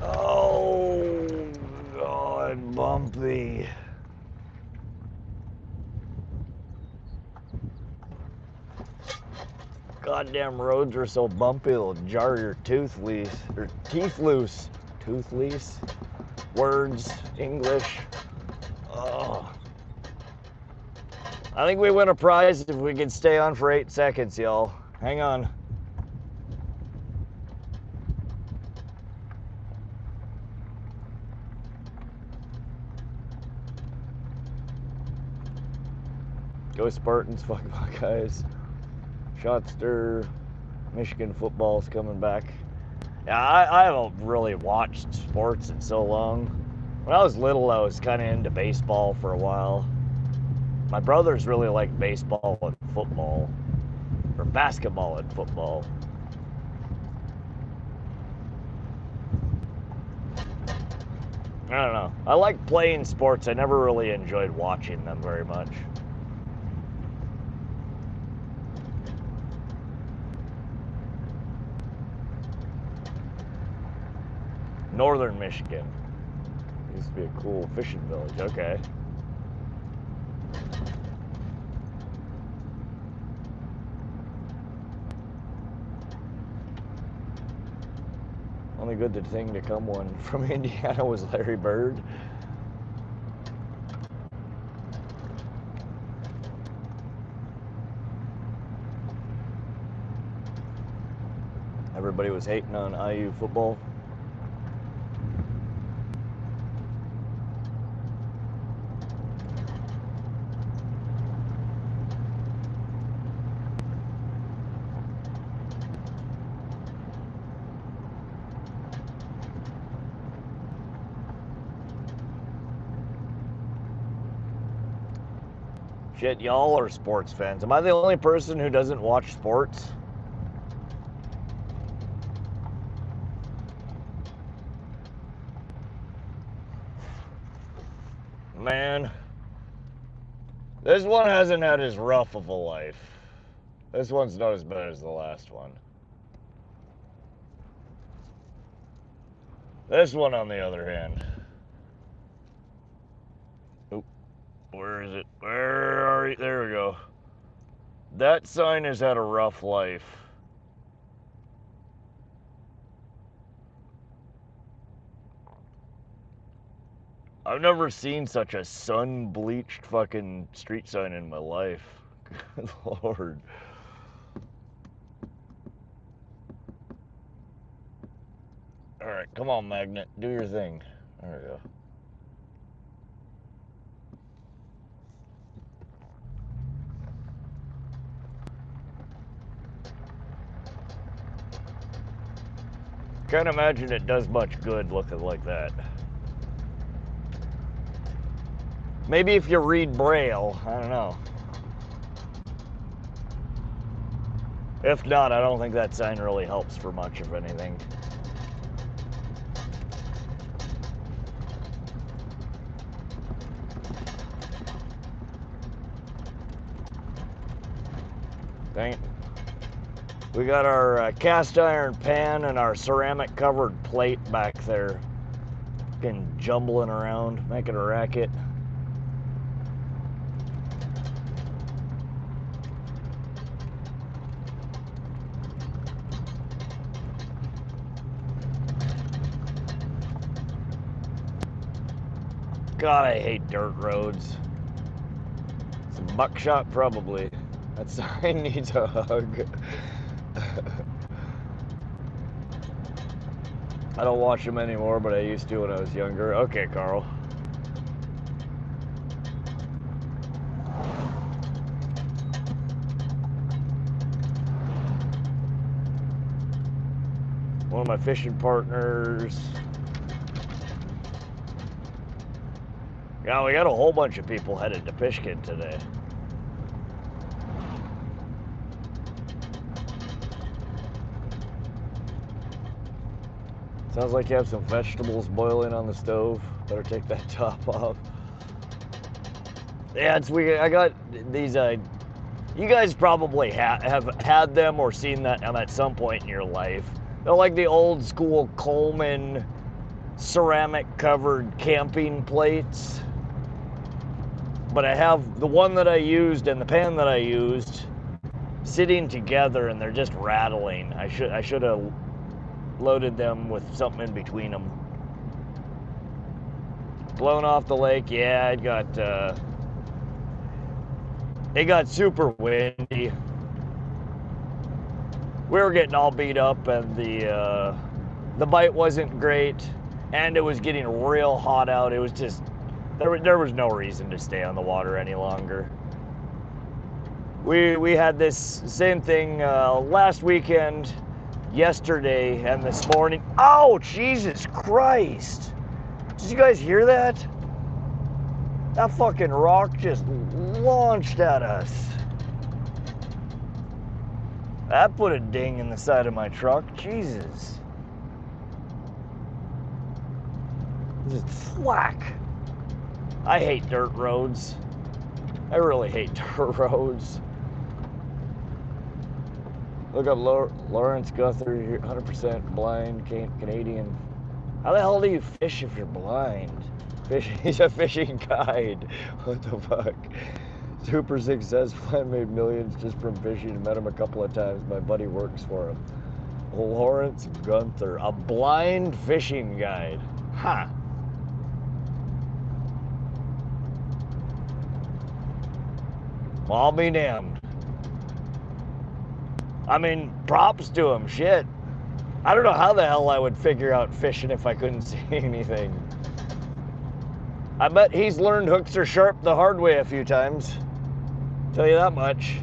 Speaker 1: Oh, God, bumpy. Goddamn roads are so bumpy, they'll jar your teeth loose. Tooth loose? Words, English. Oh. I think we win a prize if we can stay on for 8 seconds, y'all. Hang on. Go Spartans, fuck Buckeyes. Shotster, Michigan football's coming back. Yeah, I haven't really watched sports in so long. When I was little, I was kind of into baseball for a while. My brothers really liked baseball and football, or basketball and football. I don't know. I like playing sports. I never really enjoyed watching them very much. Northern Michigan. Used to be a cool fishing village. Okay. Only good thing to come one from Indiana was Larry Bird. Everybody was hating on IU football. Shit, y'all are sports fans. Am I the only person who doesn't watch sports? Man, this one hasn't had as rough of a life. This one's not as bad as the last one. This one, on the other hand. Oop, where is it? Where are you? There we go. That sign has had a rough life. I've never seen such a sun-bleached fucking street sign in my life. Good Lord. Alright, come on, Magnet. Do your thing. There we go. Can't imagine it does much good looking like that. Maybe if you read Braille, I don't know. If not, I don't think that sign really helps for much of anything. Dang it. We got our cast iron pan and our ceramic covered plate back there. Fucking jumbling around, making a racket. God, I hate dirt roads. Some buckshot, probably. That sign needs a hug. I don't watch them anymore, but I used to when I was younger. Okay, Carl. One of my fishing partners. Yeah, we got a whole bunch of people headed to Pishkun today. Sounds like you have some vegetables boiling on the stove. Better take that top off. Yeah, it's weird. I got these, you guys probably have had them or seen them at some point in your life. They're like the old school Coleman ceramic covered camping plates. But I have the one that I used and the pan that I used sitting together and they're just rattling. I should have loaded them with something in between them. Blown off the lake, yeah, I got It got super windy. We were getting all beat up, and the bite wasn't great, and it was getting real hot out. It was just there was no reason to stay on the water any longer. We had this same thing last weekend, yesterday, and this morning. Oh, Jesus Christ! Did you guys hear that? That fucking rock just launched at us. That put a ding in the side of my truck. Jesus. Just thwack. I hate dirt roads. I really hate dirt roads. Look up Lowrance Guthrie, 100% blind Canadian. How the hell do you fish if you're blind? He's a fishing guide. What the fuck? Super successful. I made millions just from fishing. Met him a couple of times. My buddy works for him. Lowrance Gunther, a blind fishing guide. Huh. Well, I'll be damned. I mean, props to him. Shit. I don't know how the hell I would figure out fishing if I couldn't see anything. I bet he's learned hooks are sharp the hard way a few times. Tell you that much.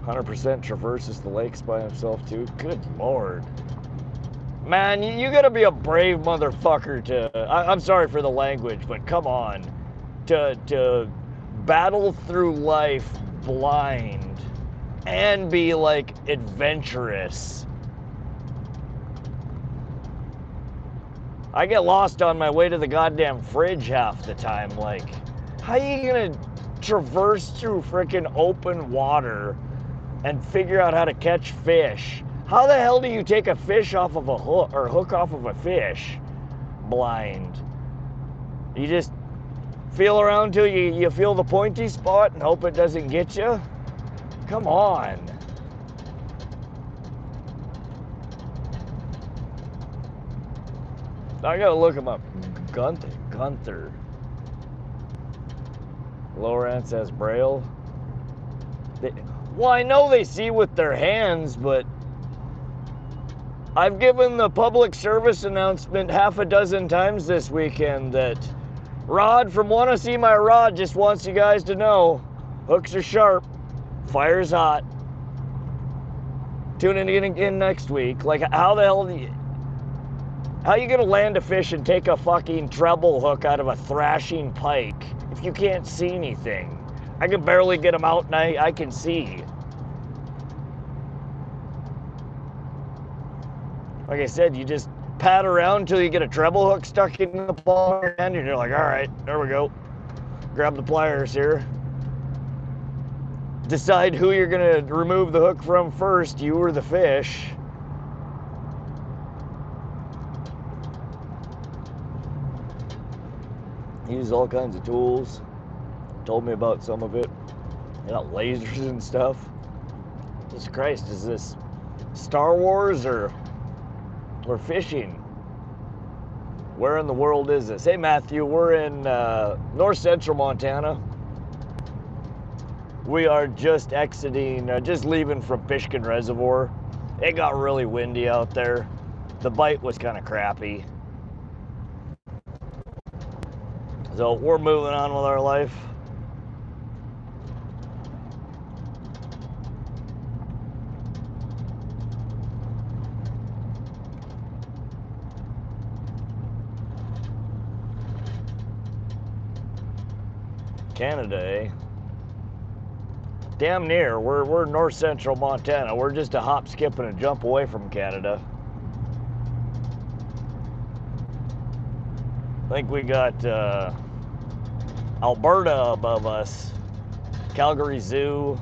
Speaker 1: "100% traverses the lakes by himself too." Good Lord. Man, you gotta be a brave motherfucker to, I'm sorry for the language, but come on. To battle through life blind and be like adventurous. I get lost on my way to the goddamn fridge half the time. Like, how you gonna traverse through freaking open water and figure out how to catch fish? How the hell do you take a fish off of a hook, or hook off of a fish blind? You just feel around till you feel the pointy spot and hope it doesn't get you? Come on. I gotta look him up. Gunther. Lowrance has Braille. Well, I know they see with their hands, but I've given the public service announcement half a dozen times this weekend that Rod from Wanna See My Rod just wants you guys to know hooks are sharp, fire's hot. Tune in again next week. Like, how the hell how you gonna land a fish and take a fucking treble hook out of a thrashing pike if you can't see anything? I can barely get them out and I can see. Like I said, you just pat around until you get a treble hook stuck in the palm of your hand, and you're like, all right, there we go. Grab the pliers here. Decide who you're gonna remove the hook from first, you or the fish. Use all kinds of tools. Told me about some of it. They got lasers and stuff. Jesus Christ, is this Star Wars or fishing? Where in the world is this? Hey Matthew, we're in north central Montana. We are just exiting, just leaving from Pishkun Reservoir. It got really windy out there. The bite was kind of crappy. So we're moving on with our life. Canada, eh? Damn near. We're north central Montana. We're just a hop, skip, and a jump away from Canada. I think we got Alberta above us, Calgary Zoo,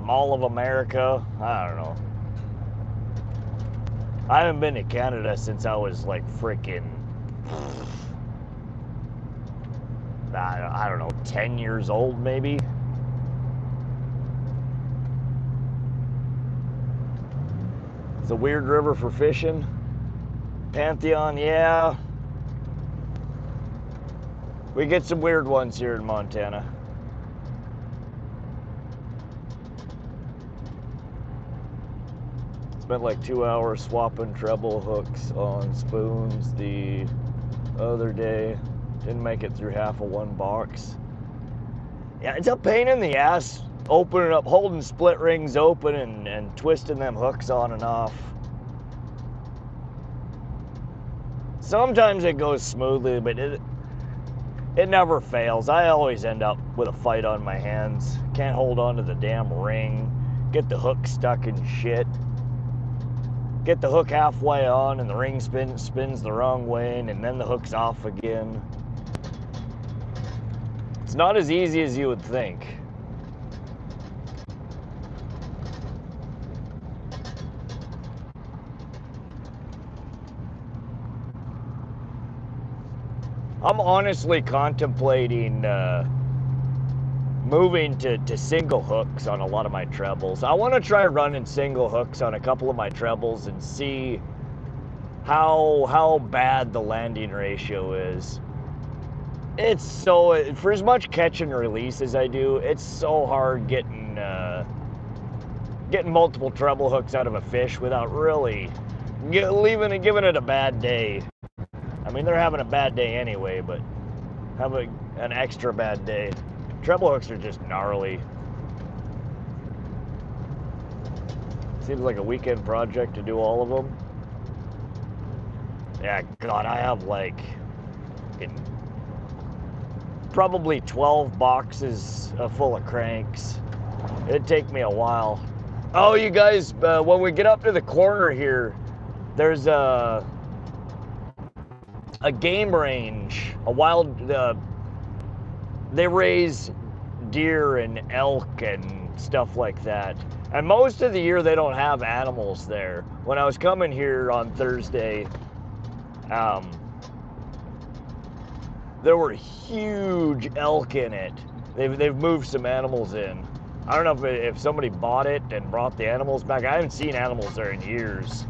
Speaker 1: Mall of America. I don't know. I haven't been to Canada since I was like freaking, I don't know, 10 years old maybe. It's a weird river for fishing. Pantheon, yeah. We get some weird ones here in Montana. Spent like 2 hours swapping treble hooks on spoons the other day. Didn't make it through half of one box. Yeah, it's a pain in the ass opening up, holding split rings open and twisting them hooks on and off. Sometimes it goes smoothly, but it never fails. I always end up with a fight on my hands. Can't hold on to the damn ring. Get the hook stuck in shit. Get the hook halfway on and the ring spins the wrong way and then the hook's off again. It's not as easy as you would think. I'm honestly contemplating moving to single hooks on a lot of my trebles. I want to try running single hooks on a couple of my trebles and see how bad the landing ratio is. It's so, for as much catch and release as I do, it's so hard getting multiple treble hooks out of a fish without really giving it a bad day. I mean, they're having a bad day anyway, but having an extra bad day. Treble hooks are just gnarly. Seems like a weekend project to do all of them. Yeah, God, I have like probably 12 boxes full of cranks. It'd take me a while. Oh, you guys, when we get up to the corner here, there's a game range, a wild, they raise deer and elk and stuff like that. And most of the year they don't have animals there. When I was coming here on Thursday, there were huge elk in it. They've moved some animals in. I don't know if somebody bought it and brought the animals back. I haven't seen animals there in years.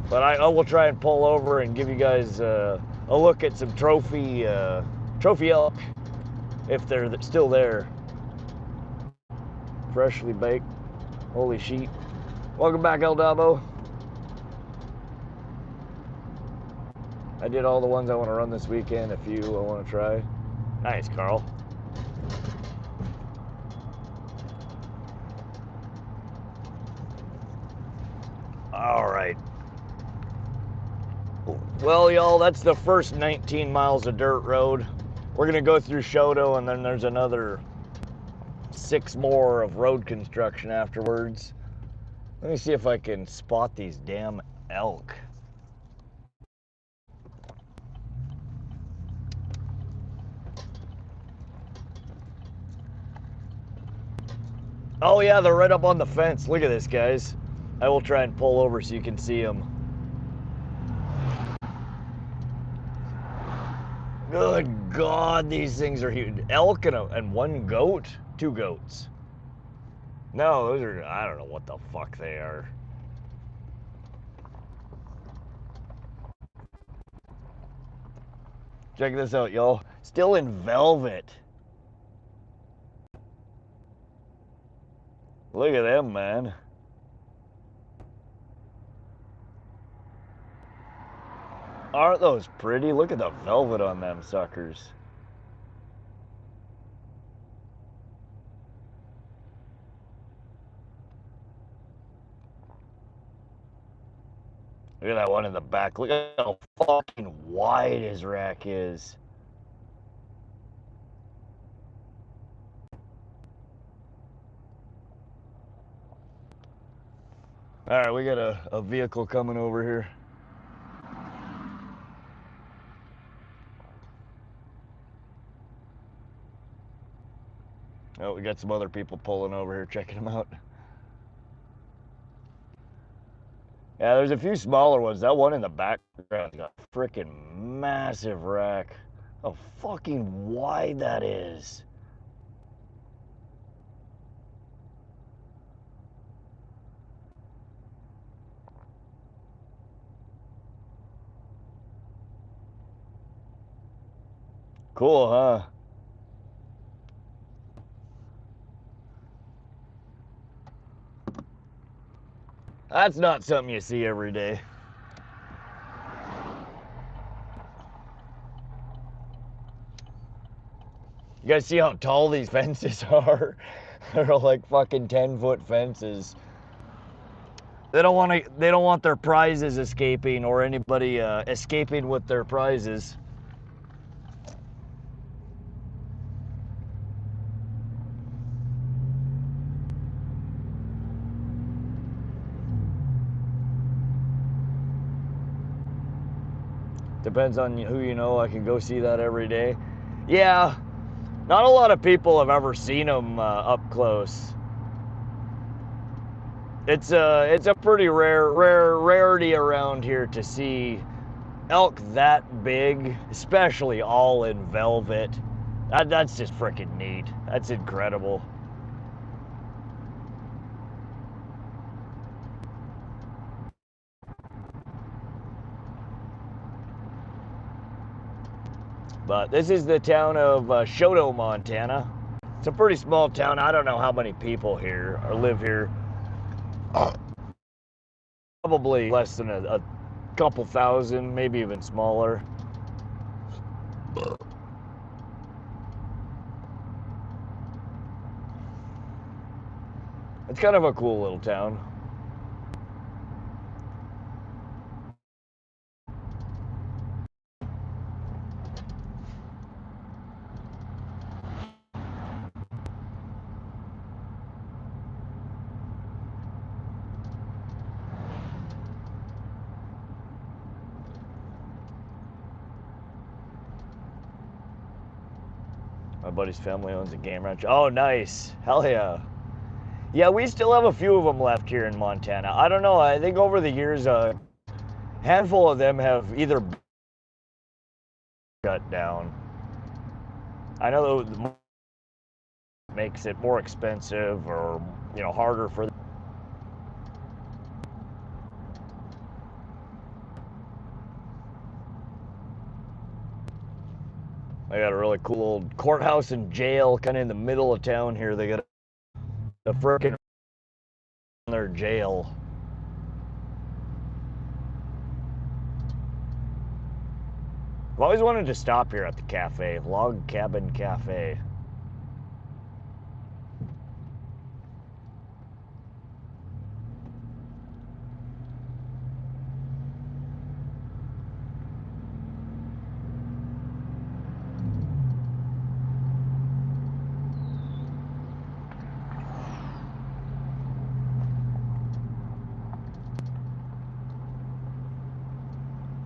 Speaker 1: But I will try and pull over and give you guys a look at some trophy elk, if they're still there. Freshly baked. Holy sheep. Welcome back, El Dabo. I did all the ones I want to run this weekend. A few I want to try. Nice, Carl. All right. Well, y'all, that's the first 19 miles of dirt road. We're gonna go through Shoto, and then there's another 6 more of road construction afterwards. Let me see if I can spot these damn elk. Oh yeah, they're right up on the fence. Look at this, guys. I will try and pull over so you can see them. Good God, these things are huge. Elk and one goat? 2 goats. No, those are, I don't know what the fuck they are. Check this out, y'all. Still in velvet. Look at them, man. Aren't those pretty? Look at the velvet on them suckers. Look at that one in the back. Look at how fucking wide his rack is. All right, we got a vehicle coming over here. Oh, we got some other people pulling over here, checking them out. Yeah, there's a few smaller ones. That one in the background's got a freaking massive rack. How fucking wide that is. Cool, huh? That's not something you see every day. You guys see how tall these fences are? They're like fucking 10-foot fences. They don't want their prizes escaping or anybody escaping with their prizes. Depends on who you know. I can go see that every day. Yeah, not a lot of people have ever seen them up close. It's a pretty rarity around here to see elk that big, especially all in velvet. That's just freaking neat. That's incredible. But this is the town of Shoto, Montana. It's a pretty small town. I don't know how many people here or live here. Probably less than a couple thousand, maybe even smaller. It's kind of a cool little town. My buddy's family owns a game ranch. Oh, nice. Hell yeah. Yeah, we still have a few of them left here in Montana. I don't know. I think over the years, a handful of them have either shut down. I know that makes it more expensive or, you know, harder for them. They got a really cool old courthouse and jail kind of in the middle of town here. They got a frickin' their jail. I've always wanted to stop here at the cafe, Log Cabin Cafe.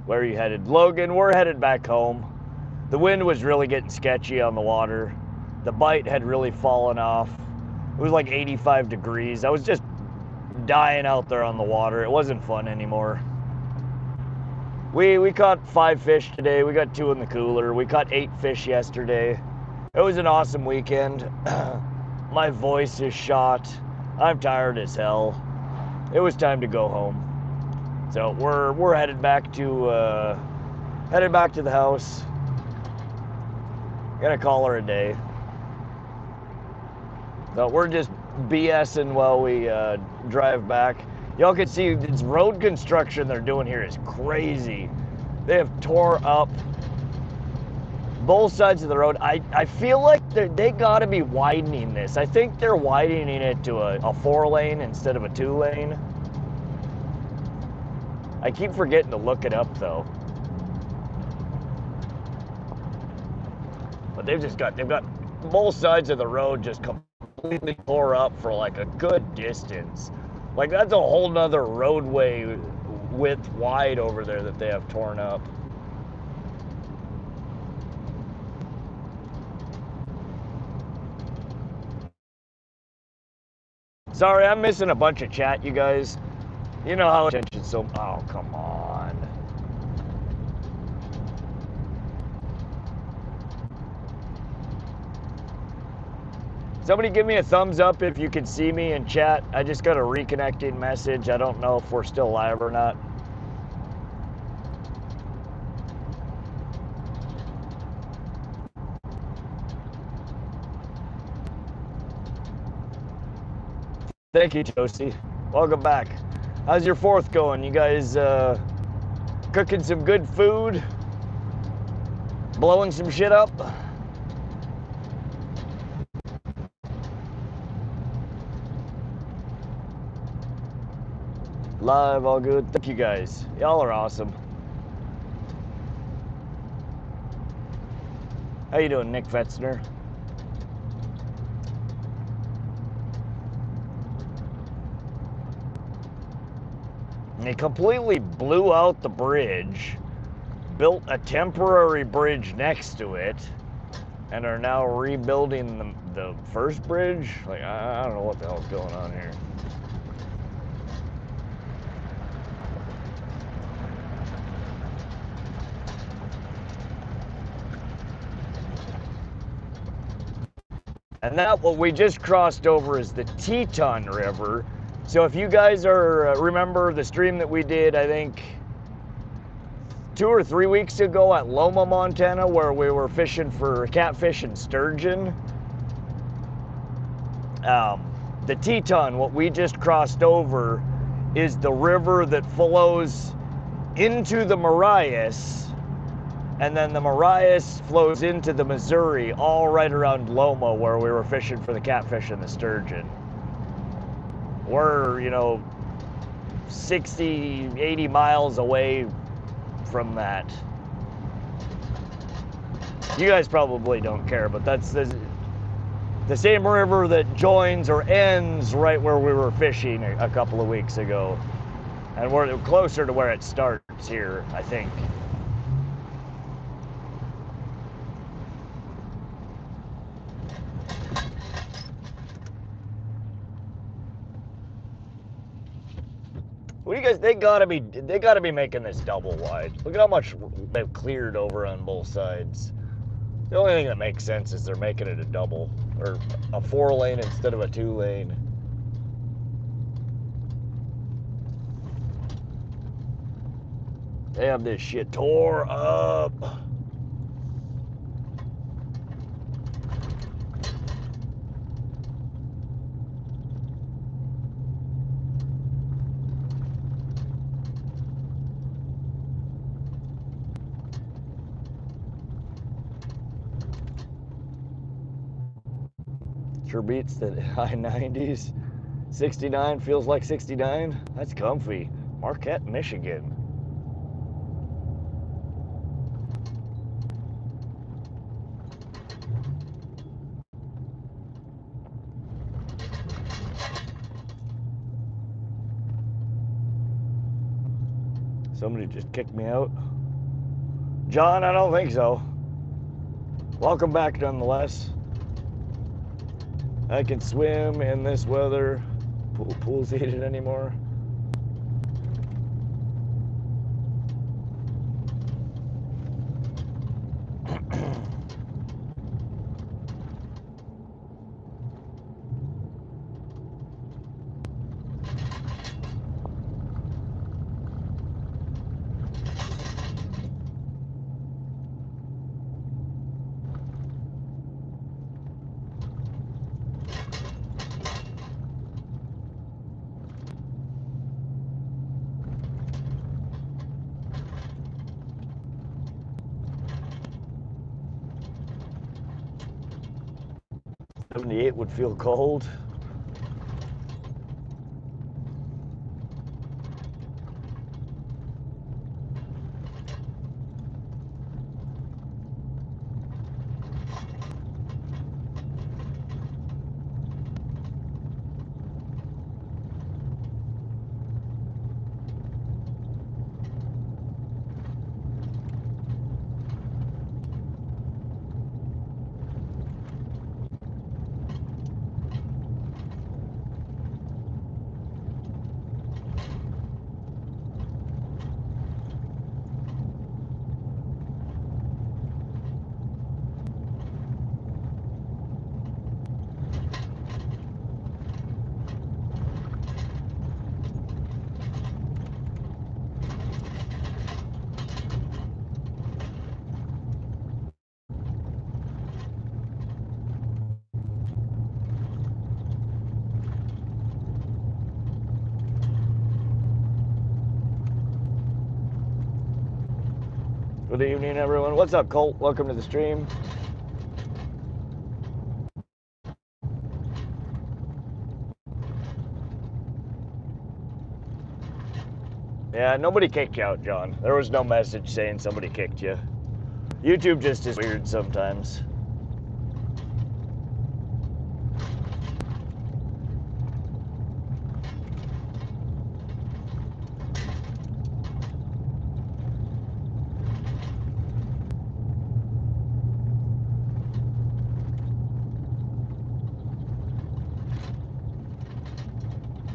Speaker 1: Where are you headed? Logan, we're headed back home. The wind was really getting sketchy on the water. The bite had really fallen off. It was like 85 degrees. I was just dying out there on the water. It wasn't fun anymore. We caught 5 fish today. We got 2 in the cooler. We caught 8 fish yesterday. It was an awesome weekend. My voice is shot. I'm tired as hell. It was time to go home. So we're headed back to the house. Gonna call her a day. So we're just BSing while we drive back. Y'all can see this road construction they're doing here is crazy. They have tore up both sides of the road. I feel like they gotta be widening this. I think they're widening it to a 4-lane instead of a 2-lane. I keep forgetting to look it up though. But they've got both sides of the road just completely tore up for like a good distance. Like that's a whole nother roadway width wide over there that they have torn up. Sorry, I'm missing a bunch of chat, you guys. You know how attention so. Oh, come on. Somebody give me a thumbs up if you can see me in chat. I just got a reconnecting message. I don't know if we're still live or not. Thank you, Josie. Welcome back. How's your 4th going? You guys cooking some good food? Blowing some shit up? Live, all good. Thank you guys. Y'all are awesome. How you doing, Nick Fetzner? They completely blew out the bridge, built a temporary bridge next to it, and are now rebuilding the first bridge. Like, I don't know what the hell's going on here. And that, what we just crossed over, is the Teton River. So if you guys are, remember the stream that we did, I think 2 or 3 weeks ago at Loma, Montana, where we were fishing for catfish and sturgeon. The Teton, what we just crossed over, is the river that flows into the Marias, and then the Marias flows into the Missouri, all right around Loma, where we were fishing for the catfish and the sturgeon. We're, 60, 80 miles away from that. You guys probably don't care, but that's the same river that joins or ends right where we were fishing a couple of weeks ago. And we're closer to where it starts here, I think. What do you guys? They gotta be making this double wide. Look at how much they've cleared over on both sides. The only thing that makes sense is they're making it a double, or a 4-lane instead of a 2-lane. They have this shit tore up. Sure beats the high 90s. 69 feels like 69. That's comfy. Marquette, Michigan. Somebody just kicked me out. John, I don't think so. Welcome back nonetheless. I can swim in this weather. Pool's heated anymore. '78 would feel cold. Good evening, everyone. What's up, Colt? Welcome to the stream. Yeah, nobody kicked you out, John. There was no message saying somebody kicked you. YouTube just is weird sometimes.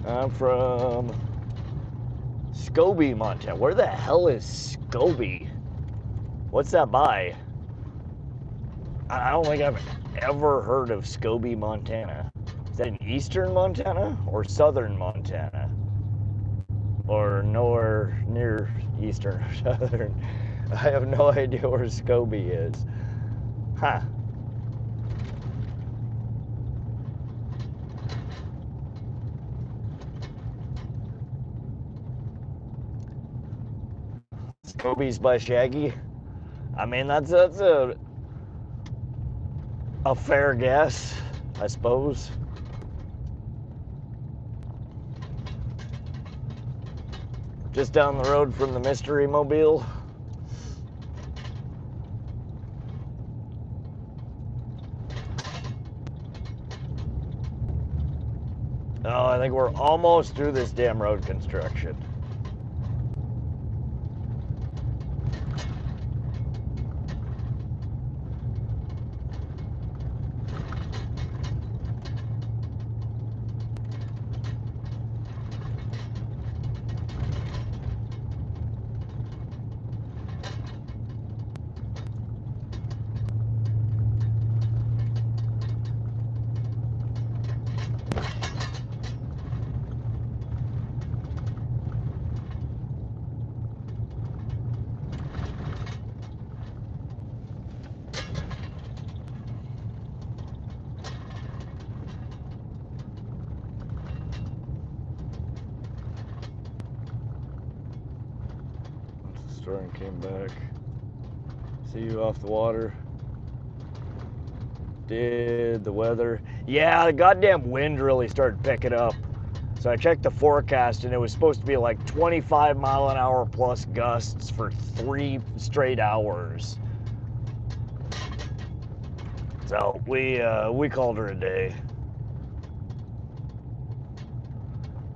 Speaker 1: I'm from Scobie, Montana. Where the hell is Scobie? What's that by? I don't think I've ever heard of Scobie, Montana. Is that in eastern Montana or southern Montana? Or nowhere near eastern or southern? I have no idea where Scobie is. Huh. Scobie's by Shaggy. I mean, that's a fair guess, I suppose. Just down the road from the Mystery Mobile. Oh, I think we're almost through this damn road construction. Storm came back. See you off the water. Did the weather? Yeah, the goddamn wind really started picking up. So I checked the forecast and it was supposed to be like 25 mile an hour plus gusts for 3 straight hours. So we called her a day.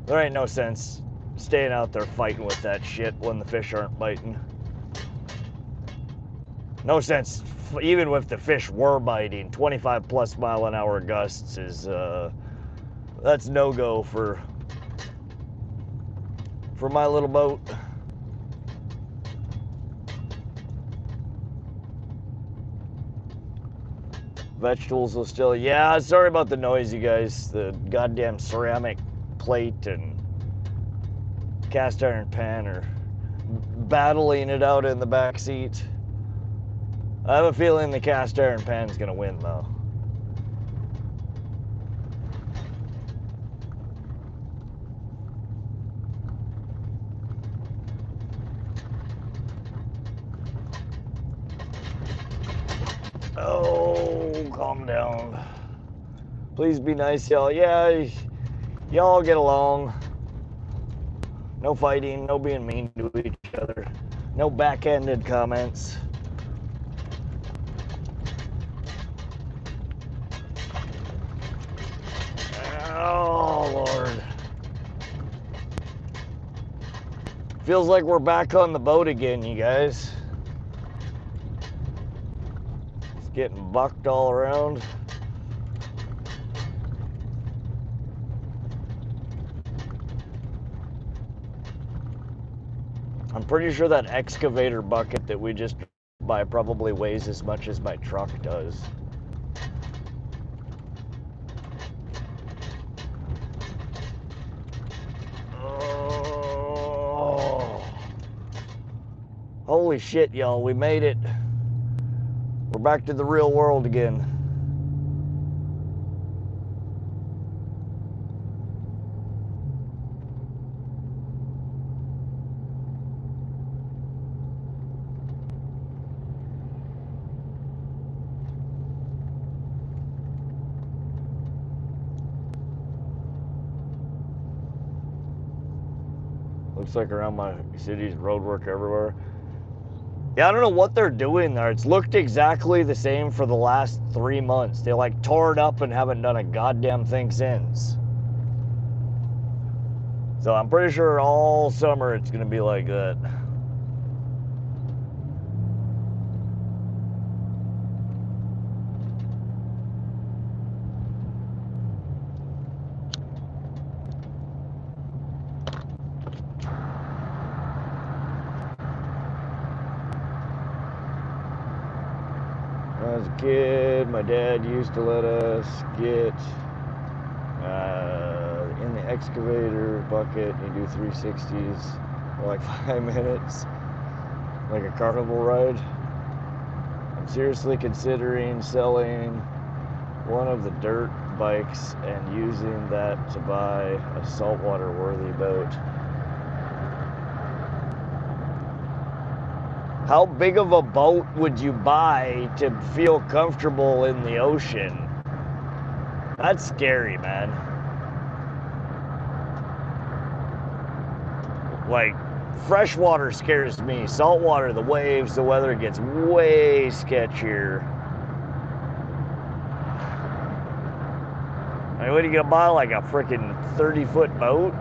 Speaker 1: There ain't no sense staying out there fighting with that shit when the fish aren't biting. No sense, even if the fish were biting. 25 plus mile an hour gusts is that's no go for my little boat. Vegetables will still, yeah, sorry about the noise, you guys. The goddamn ceramic plate and cast iron pan are battling it out in the back seat. I have a feeling the cast iron pan's gonna win though. Oh, calm down. Please be nice, y'all. Yeah, y'all get along. No fighting, no being mean to each other. No backhanded comments. Oh, Lord. Feels like we're back on the boat again, you guys. It's getting bucked all around. I'm pretty sure that excavator bucket that we just buy probably weighs as much as my truck does. Oh. Holy shit, y'all, we made it. We're back to the real world again. looks like around my city's roadwork everywhere. Yeah, I don't know what they're doing there. It's looked exactly the same for the last 3 months. They like tore it up and haven't done a goddamn thing since. So I'm pretty sure all summer it's gonna be like that. When I was a kid, my dad used to let us get in the excavator bucket and you do 360s for like 5 minutes, like a carnival ride. I'm seriously considering selling one of the dirt bikes and using that to buy a saltwater worthy boat. How big of a boat would you buy to feel comfortable in the ocean? That's scary, man. Like, freshwater scares me. Saltwater, the waves, the weather gets way sketchier. I mean, what are you gonna buy, like a freaking 30-foot boat?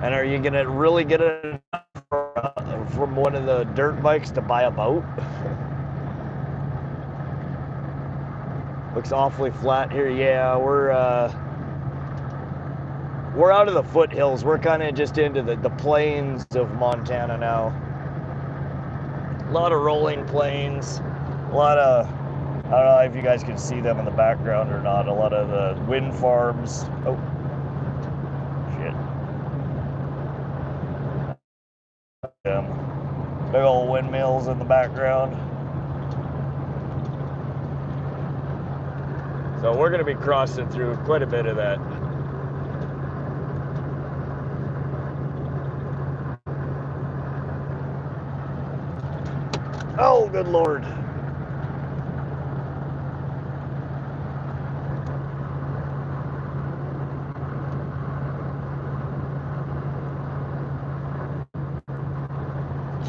Speaker 1: And are you gonna really get it from one of the dirt bikes to buy a boat? Looks awfully flat here. Yeah, we're out of the foothills. We're kind of just into the plains of Montana now. A lot of rolling plains, a lot of, I don't know if you guys can see them in the background or not, a lot of the wind farms. Oh, shit. Big old windmills in the background. So we're going to be crossing through quite a bit of that. Oh, good Lord.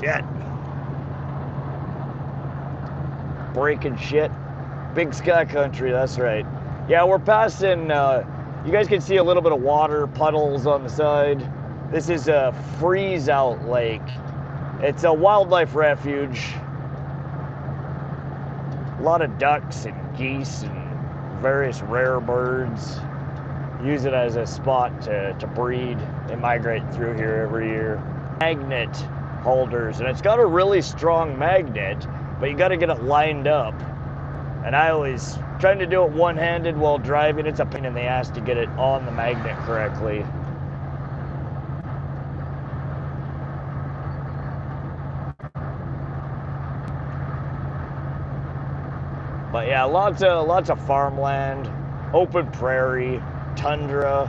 Speaker 1: Shit. Breaking shit. Big sky country, that's right. Yeah, we're passing, you guys can see a little bit of water, puddles on the side. This is a freeze-out lake. It's a wildlife refuge. A lot of ducks and geese and various rare birds. Use it as a spot to breed. They migrate through here every year. Magnet holders, and it's got a really strong magnet, but you got to get it lined up. And I always, trying to do it one-handed while driving, it's a pain in the ass to get it on the magnet correctly. But yeah, lots of farmland, open prairie, tundra.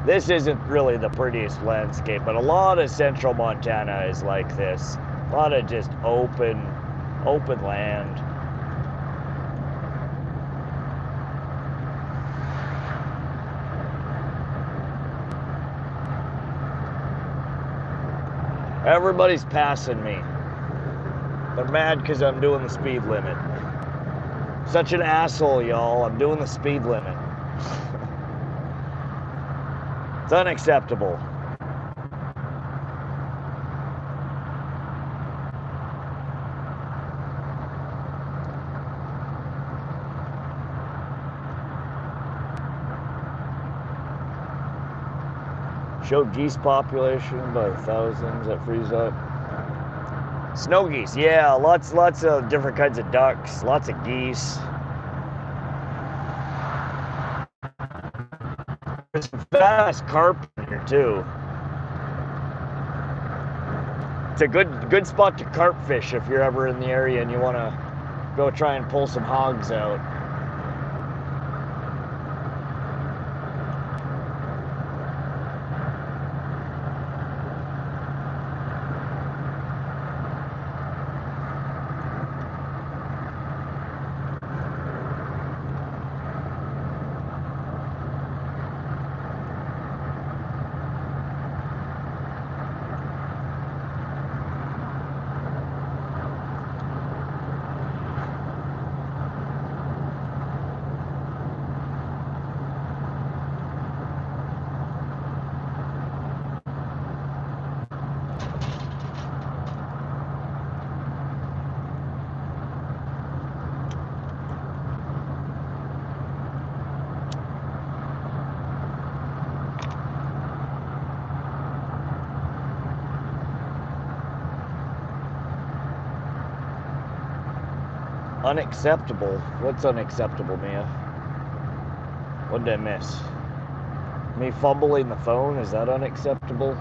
Speaker 1: This isn't really the prettiest landscape, but a lot of central Montana is like this. A lot of just open land. Everybody's passing me. They're mad because I'm doing the speed limit. Such an asshole, y'all. I'm doing the speed limit. It's unacceptable. Show geese population by the thousands that freeze up. Snow geese, yeah, lots of different kinds of ducks, lots of geese. There's some fast carp here too. It's a good spot to carp fish if you're ever in the area and you want to go try and pull some hogs out. Unacceptable? What's unacceptable, Mia? What did I miss? Me fumbling the phone? Is that unacceptable?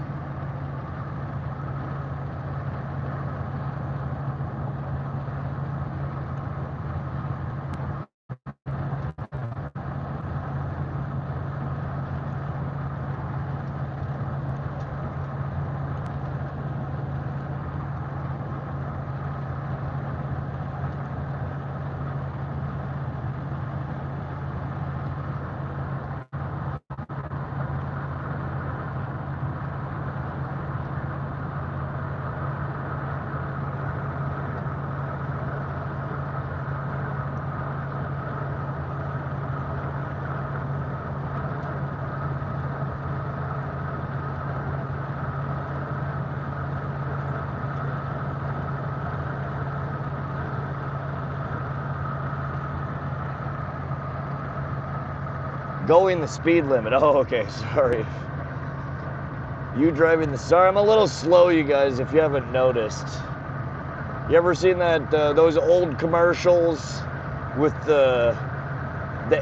Speaker 1: Going the speed limit. Oh, okay, sorry. You driving the... Sorry, I'm a little slow, you guys, if you haven't noticed. You ever seen that, those old commercials with the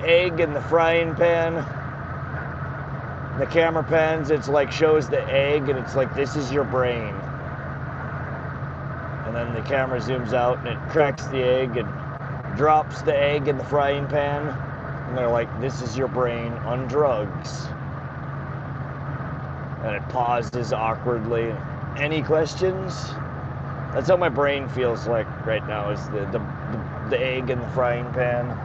Speaker 1: egg in the frying pan? The camera pans, it's like shows the egg, and it's like, this is your brain. And then the camera zooms out, and it cracks the egg and drops the egg in the frying pan. And they're like, this is your brain on drugs. And it pauses awkwardly. Any questions? That's how my brain feels like right now, is the egg in the frying pan.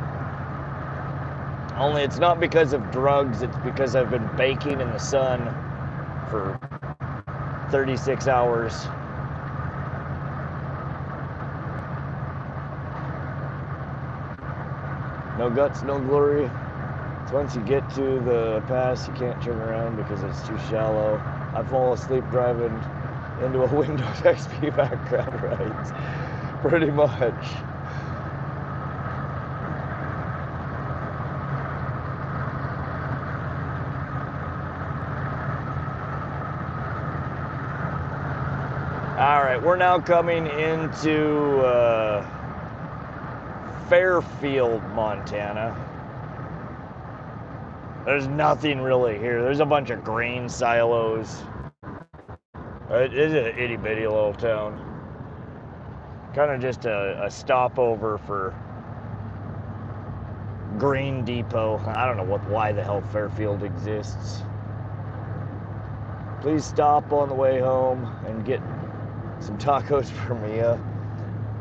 Speaker 1: Only it's not because of drugs, it's because I've been baking in the sun for 36 hours. No guts, no glory. So once you get to the pass, you can't turn around because it's too shallow. I fall asleep driving into a Windows XP background, right? Pretty much. All right, we're now coming into Fairfield, Montana. There's nothing really here. There's a bunch of grain silos. It is an itty-bitty little town. Kind of just a stopover for Grain Depot. I don't know why the hell Fairfield exists. Please stop on the way home and get some tacos for Mia.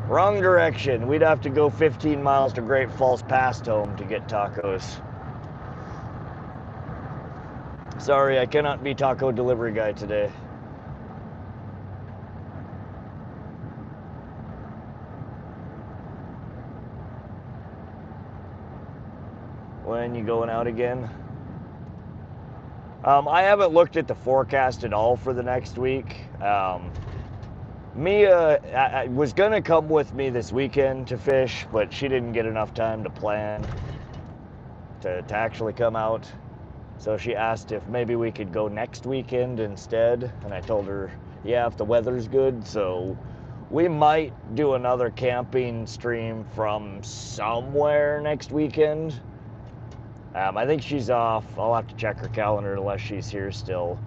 Speaker 1: Wrong direction. We'd have to go 15 miles to Great Falls past home to get tacos. Sorry, I cannot be taco delivery guy today. When you going out again? I haven't looked at the forecast at all for the next week. Mia was gonna come with me this weekend to fish, but she didn't get enough time to plan to actually come out. So she asked if maybe we could go next weekend instead, and I told her, yeah, if the weather's good. So we might do another camping stream from somewhere next weekend. I think she's off. I'll have to check her calendar unless she's here still.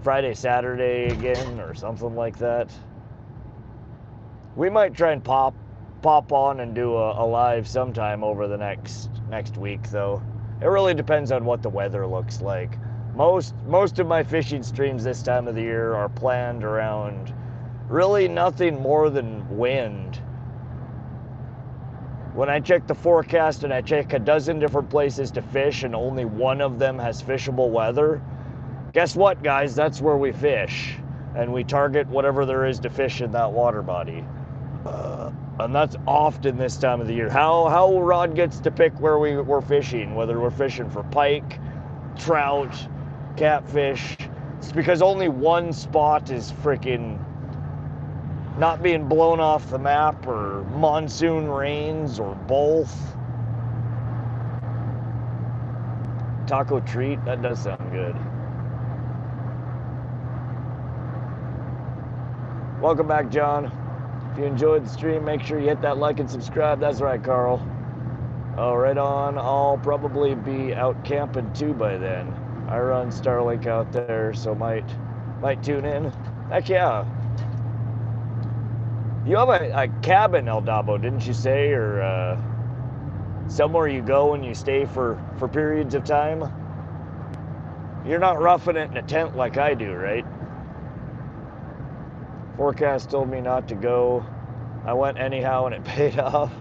Speaker 1: Friday, Saturday again, or something like that. We might try and pop on and do a live sometime over the next week, though. It really depends on what the weather looks like. Most of my fishing streams this time of the year are planned around really nothing more than wind. When I check the forecast and I check a dozen different places to fish and only one of them has fishable weather, guess what, guys? That's where we fish. And we target whatever there is to fish in that water body. And that's often this time of the year. How Rod gets to pick where we're fishing, whether we're fishing for pike, trout, catfish, it's because only one spot is freaking not being blown off the map, or monsoon rains, or both. Taco treat, that does sound good. Welcome back, John. If you enjoyed the stream, make sure you hit that like and subscribe. That's right, Carl. Oh, right on. I'll probably be out camping too by then. I run Starlink out there, so might tune in. Heck yeah. You have a cabin, El Dabo, didn't you say? Or somewhere you go and you stay for periods of time? You're not roughing it in a tent like I do, right? Forecast told me not to go. I went anyhow and it paid off.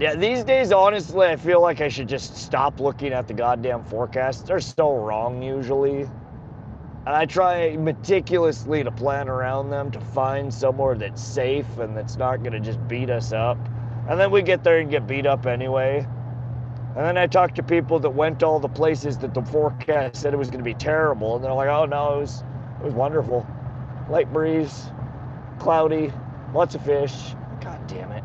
Speaker 1: Yeah, these days, honestly, I feel like I should just stop looking at the goddamn forecasts. They're so wrong usually. And I try meticulously to plan around them to find somewhere that's safe and that's not going to just beat us up. And then we get there and get beat up anyway. And then I talk to people that went to all the places that the forecast said it was going to be terrible. And they're like, oh no, it was wonderful. Light breeze, cloudy, lots of fish. God damn it.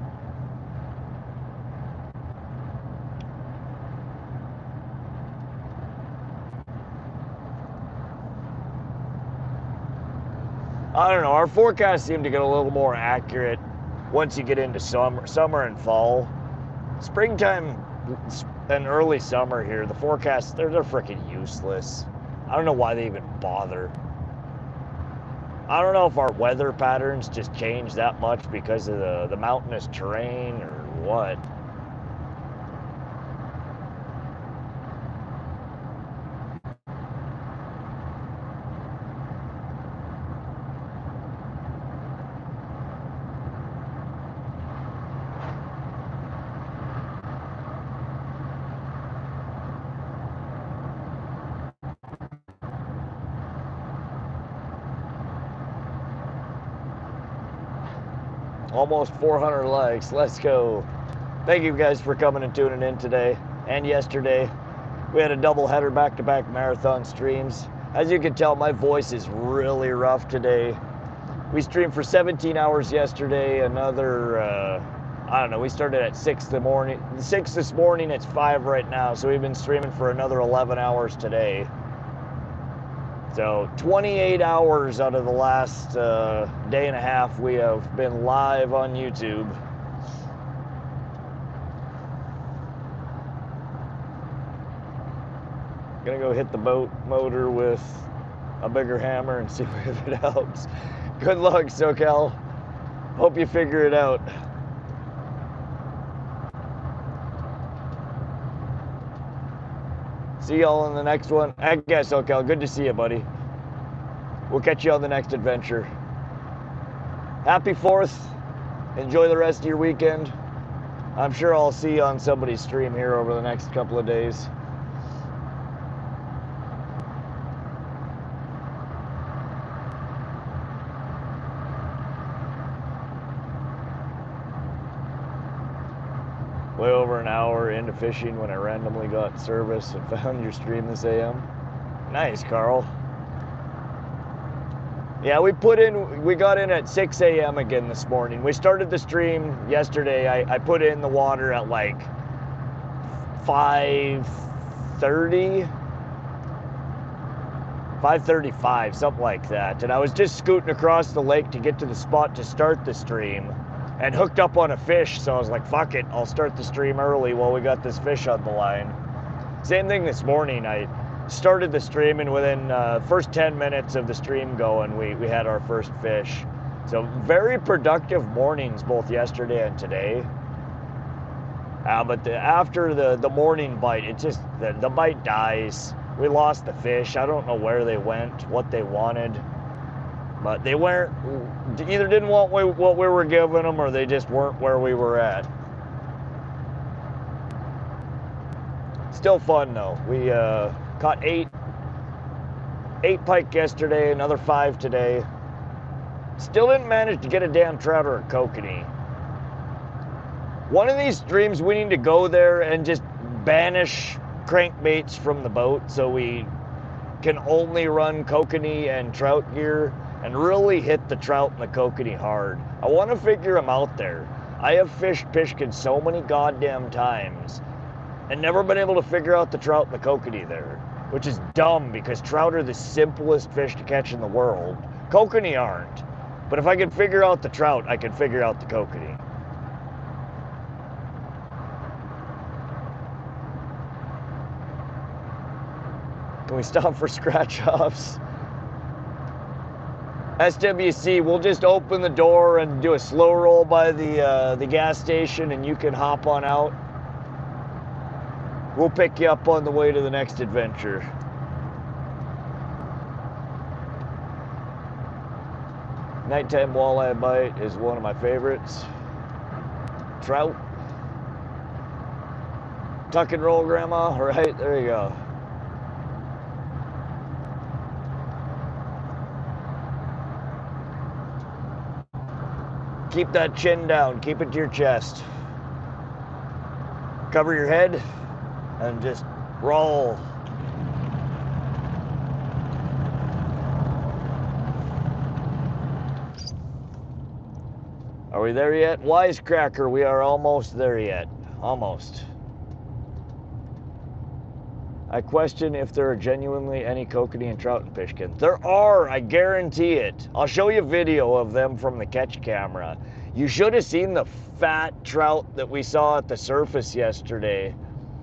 Speaker 1: I don't know, our forecasts seem to get a little more accurate once you get into summer and fall. Springtime and early summer here, the forecasts, they're freaking useless. I don't know why they even bother. I don't know if our weather patterns just change that much because of the mountainous terrain or what. Almost 400 likes. Let's go. Thank you guys for coming and tuning in today and yesterday. We had a double header back-to-back marathon streams. As you can tell, my voice is really rough today. We streamed for 17 hours yesterday. Another, I don't know, we started at 6 in the morning. 6 this morning, it's 5 right now. So we've been streaming for another 11 hours today. So 28 hours out of the last day and a half we have been live on YouTube. Gonna go hit the boat motor with a bigger hammer and see if it helps. Good luck, SoCal. Hope you figure it out. See y'all in the next one. I guess, SoCal, good to see you, buddy. We'll catch you on the next adventure. Happy 4th. Enjoy the rest of your weekend. I'm sure I'll see you on somebody's stream here over the next couple of days. Way over an hour into fishing when I randomly got service and found your stream this AM. Nice, Carl. Yeah, we got in at 6 a.m. again this morning. We started the stream yesterday. I put in the water at like 5:30, 5:35, something like that. And I was just scooting across the lake to get to the spot to start the stream and hooked up on a fish. So I was like, fuck it, I'll start the stream early while we got this fish on the line. Same thing this morning. I started the stream and within first 10 minutes of the stream going, we had our first fish. So very productive mornings both yesterday and today. But after the morning bite, it just, the bite dies. We lost the fish. I don't know where they went, what they wanted. But they weren't, either didn't want what we were giving them or they just weren't where we were at. Still fun though. We caught eight pike yesterday, another 5 today. Still didn't manage to get a damn trout or a kokanee. One of these streams we need to go there and just banish crankbaits from the boat so we can only run kokanee and trout gear and really hit the trout and the kokanee hard. I want to figure them out there. I have fished Pishkun so many goddamn times and never been able to figure out the trout and the kokanee there, which is dumb because trout are the simplest fish to catch in the world. Kokanee aren't, But if I can figure out the trout, I can figure out the kokanee. Can we stop for scratch offs? SWC, we'll just open the door and do a slow roll by the gas station, and you can hop on out. We'll pick you up on the way to the next adventure. Nighttime walleye bite is one of my favorites. Trout. Tuck and roll, Grandma. Right, there you go. Keep that chin down. Keep it to your chest. Cover your head and just roll. Are we there yet? Wisecracker, we are almost there yet. Almost. I question if there are genuinely any kokanee and trout in Pishkun. There are, I guarantee it. I'll show you a video of them from the catch camera. You should have seen the fat trout that we saw at the surface yesterday.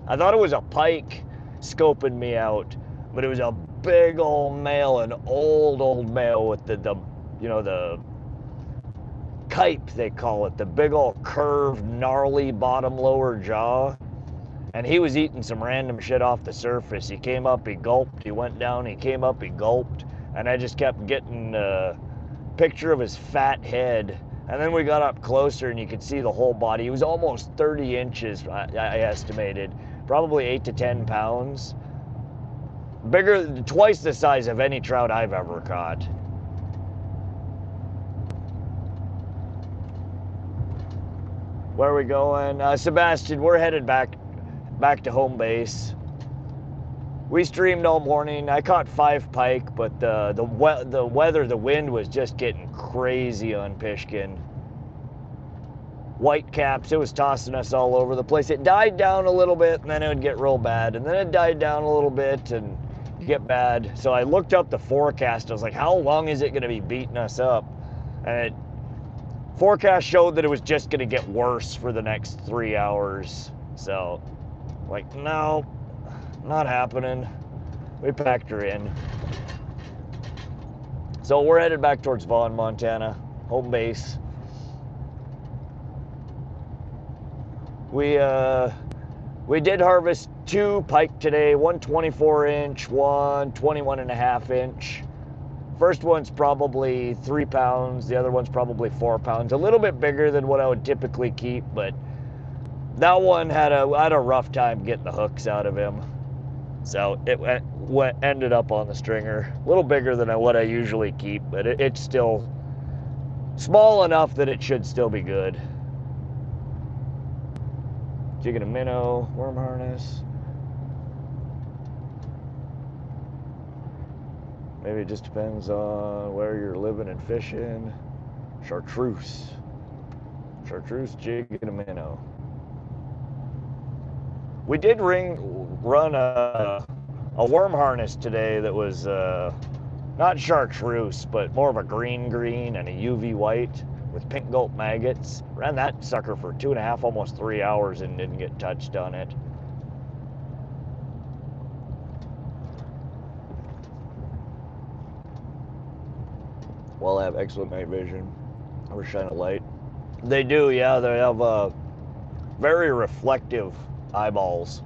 Speaker 1: I thought it was a pike scoping me out, but it was a big old male, an old male with the you know, the kype, they call it, the big old curved, gnarly bottom lower jaw. And he was eating some random shit off the surface. He came up, he gulped, he went down, he came up, he gulped, and I just kept getting a picture of his fat head. And then we got up closer and you could see the whole body. He was almost 30 inches, I estimated, probably 8 to 10 pounds. Bigger, twice the size of any trout I've ever caught. Where are we going? Sebastian, we're headed back to home base. We streamed all morning. I caught 5 pike, but the weather, the wind was just getting crazy on Pishkun. Whitecaps, it was tossing us all over the place. It died down a little bit, and then it would get real bad, and then it died down a little bit and get bad. So I looked up the forecast. I was like, how long is it going to be beating us up? And forecast showed that it was just going to get worse for the next 3 hours. So, like, no, not happening. We packed her in. So we're headed back towards Vaughn, Montana, home base. We did harvest 2 pike today, one 24-inch, one 21.5-inch. First one's probably 3 pounds, the other one's probably 4 pounds. A little bit bigger than what I would typically keep, but that one had a rough time getting the hooks out of him. So it ended up on the stringer. A little bigger than what I usually keep, but it's still small enough that it should still be good. Jigging a minnow, worm harness. Maybe it just depends on where you're living and fishing. Chartreuse. Chartreuse, jig, and a minnow. We did run a worm harness today that was not chartreuse, but more of a green and a UV white with pink gulp maggots. Ran that sucker for 2.5, almost 3 hours and didn't get touched on it. Well, I have excellent night vision. Or shine a light. They do, yeah. They have very reflective eyeballs.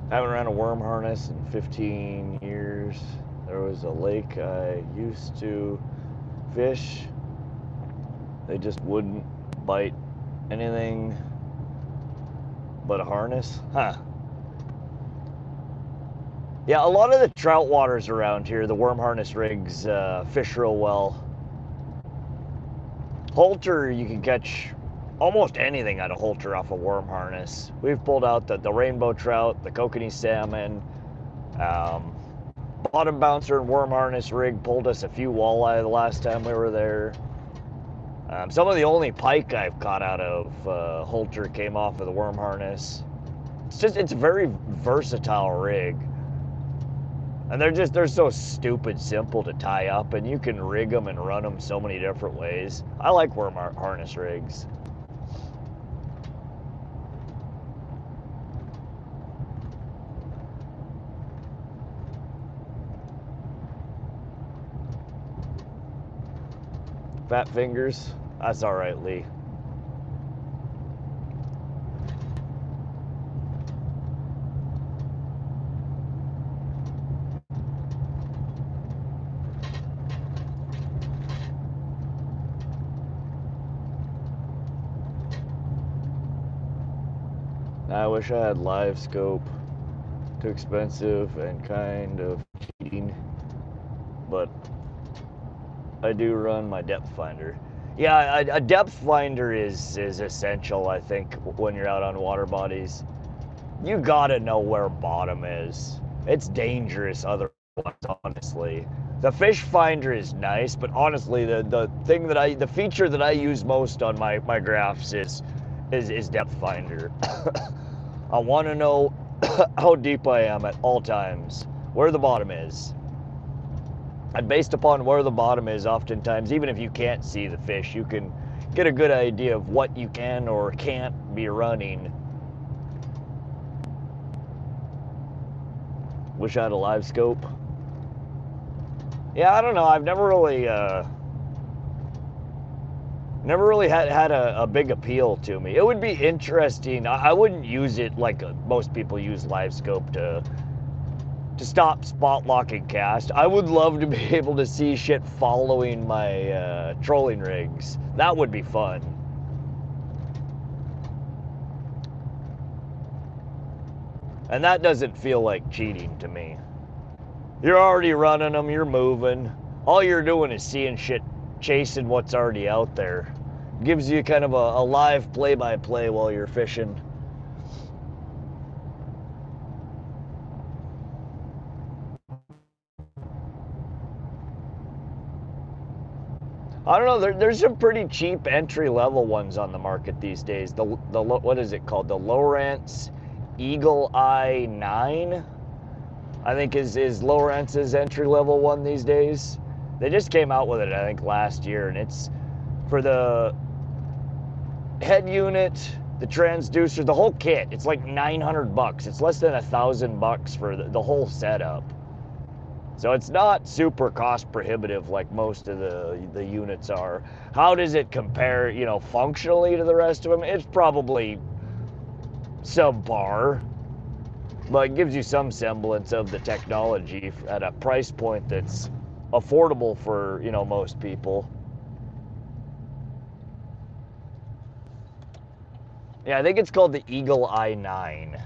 Speaker 1: I haven't ran a worm harness in 15 years. There was a lake I used to fish. They just wouldn't bite anything but a harness. Huh. Yeah, a lot of the trout waters around here, the worm harness rigs fish real well. Halter, you can catch almost anything out of halter off a worm harness. We've pulled out the rainbow trout, the kokanee salmon, bottom bouncer and worm harness rig pulled us a few walleye the last time we were there. Some of the only pike I've caught out of halter came off of the worm harness. It's a very versatile rig. And they're so stupid simple to tie up, and you can rig them and run them so many different ways. I like worm harness rigs. Fat fingers, that's all right, Lee. I wish I had live scope. Too expensive and kind of cheating. But I do run my depth finder. Yeah, a depth finder is essential, I think, when you're out on water bodies. You gotta know where bottom is. It's dangerous otherwise, honestly. The fish finder is nice, but honestly, the feature that I use most on my graphs is depth finder. I want to know how deep I am at all times, where the bottom is. And based upon where the bottom is, oftentimes, even if you can't see the fish, you can get a good idea of what you can or can't be running. Wish I had a live scope. Yeah, I don't know. I've never really had a big appeal to me. It would be interesting. I wouldn't use it like most people use live scope to stop spot locking cast. I would love to be able to see shit following my trolling rigs. That would be fun. And that doesn't feel like cheating to me. You're already running them, you're moving. All you're doing is seeing shit, chasing what's already out there. Gives you kind of a live play-by-play while you're fishing. I don't know, there's some pretty cheap entry-level ones on the market these days. What is it called? The Lowrance Eagle Eye 9, I think is Lowrance's entry-level one these days. They just came out with it, I think, last year, and it's for the head unit, the transducer, the whole kit. It's like $900. It's less than $1,000 for the whole setup. So it's not super cost prohibitive like most of the units are. How does it compare, you know, functionally to the rest of them? It's probably subpar, but it gives you some semblance of the technology at a price point that's affordable for, you know, most people. Yeah, I think it's called the Eagle Eye 9.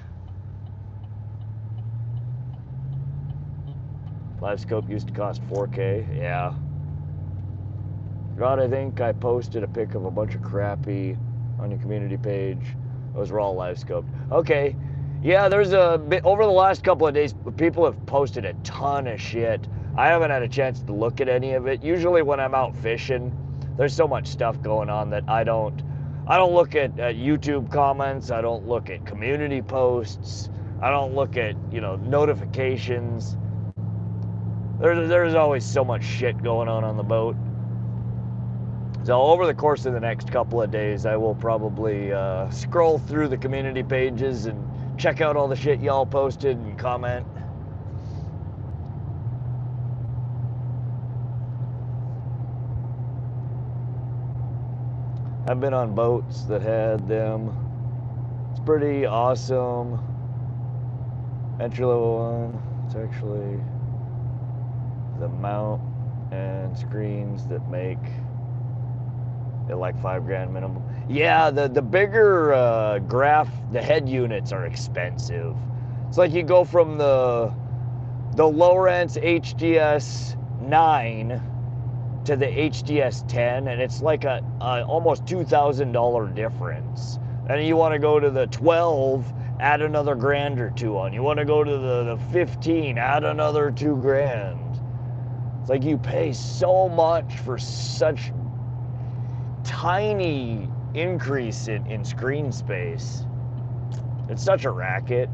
Speaker 1: Live scope used to cost $4K, yeah. God, I think I posted a pic of a bunch of crappie on your community page. Those were all live scoped. Okay, yeah, there's a bit, over the last couple of days, people have posted a ton of shit. I haven't had a chance to look at any of it. Usually when I'm out fishing, there's so much stuff going on that I don't look at YouTube comments. I don't look at community posts. I don't look at, you know, notifications. There's always so much shit going on the boat. So over the course of the next couple of days, I will probably scroll through the community pages and check out all the shit y'all posted and comment. I've been on boats that had them. It's pretty awesome. Entry level one. It's actually the mount and screens that make it like $5,000 minimum. Yeah, the bigger graph, the head units are expensive. It's like you go from the Lowrance HDS 9 to the HDS 10, and it's like a almost $2,000 difference. And you want to go to the 12, add another grand or two on. You want to go to the 15, add another $2,000. It's like you pay so much for such tiny increase in screen space. It's such a racket.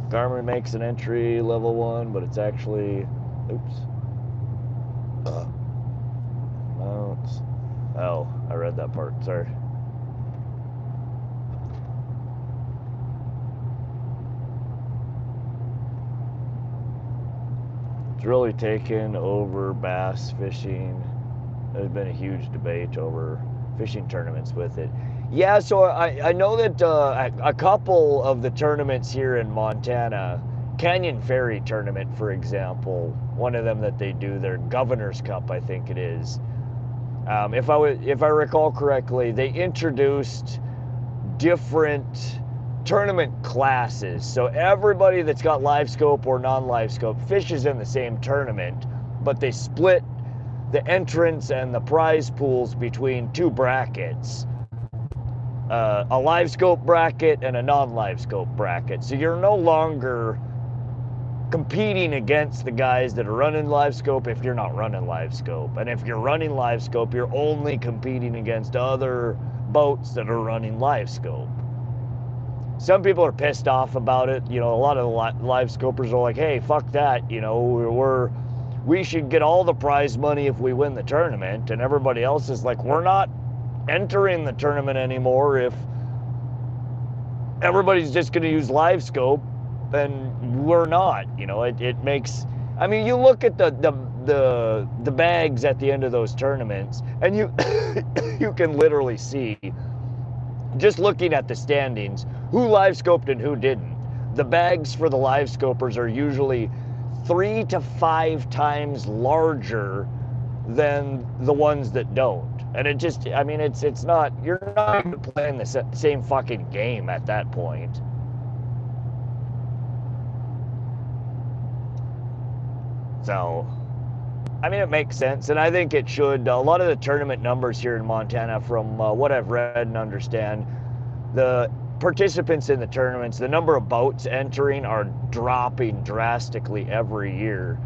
Speaker 1: Garmin makes an entry level 1, but it's actually, oops. Mounts. Oh, I read that part, sorry. It's really taken over bass fishing. There's been a huge debate over fishing tournaments with it. Yeah, so I know that a couple of the tournaments here in Montana, Canyon Ferry tournament, for example, one of them that they do, their Governor's Cup, I think it is. If I recall correctly, they introduced different tournament classes. So everybody that's got live scope or non-live scope fishes in the same tournament, but they split the entrance and the prize pools between two brackets. A live scope bracket and a non-live scope bracket. So you're no longer competing against the guys that are running live scope if you're not running live scope. And if you're running live scope, you're only competing against other boats that are running live scope. Some people are pissed off about it. You know, a lot of the live scopers are like, hey, fuck that. You know, we should get all the prize money if we win the tournament. And everybody else is like, we're not entering the tournament anymore if everybody's just going to use live scope, and we're not. You know, it makes, I mean, you look at the bags at the end of those tournaments, and you you can literally see, just looking at the standings, who live scoped and who didn't. The bags for the live scopers are usually 3 to 5 times larger than the ones that don't. And it just, I mean, it's not, you're not even playing the same fucking game at that point. So, I mean, it makes sense, and I think it should. A lot of the tournament numbers here in Montana, from what I've read and understand, the participants in the tournaments, the number of boats entering are dropping drastically every year,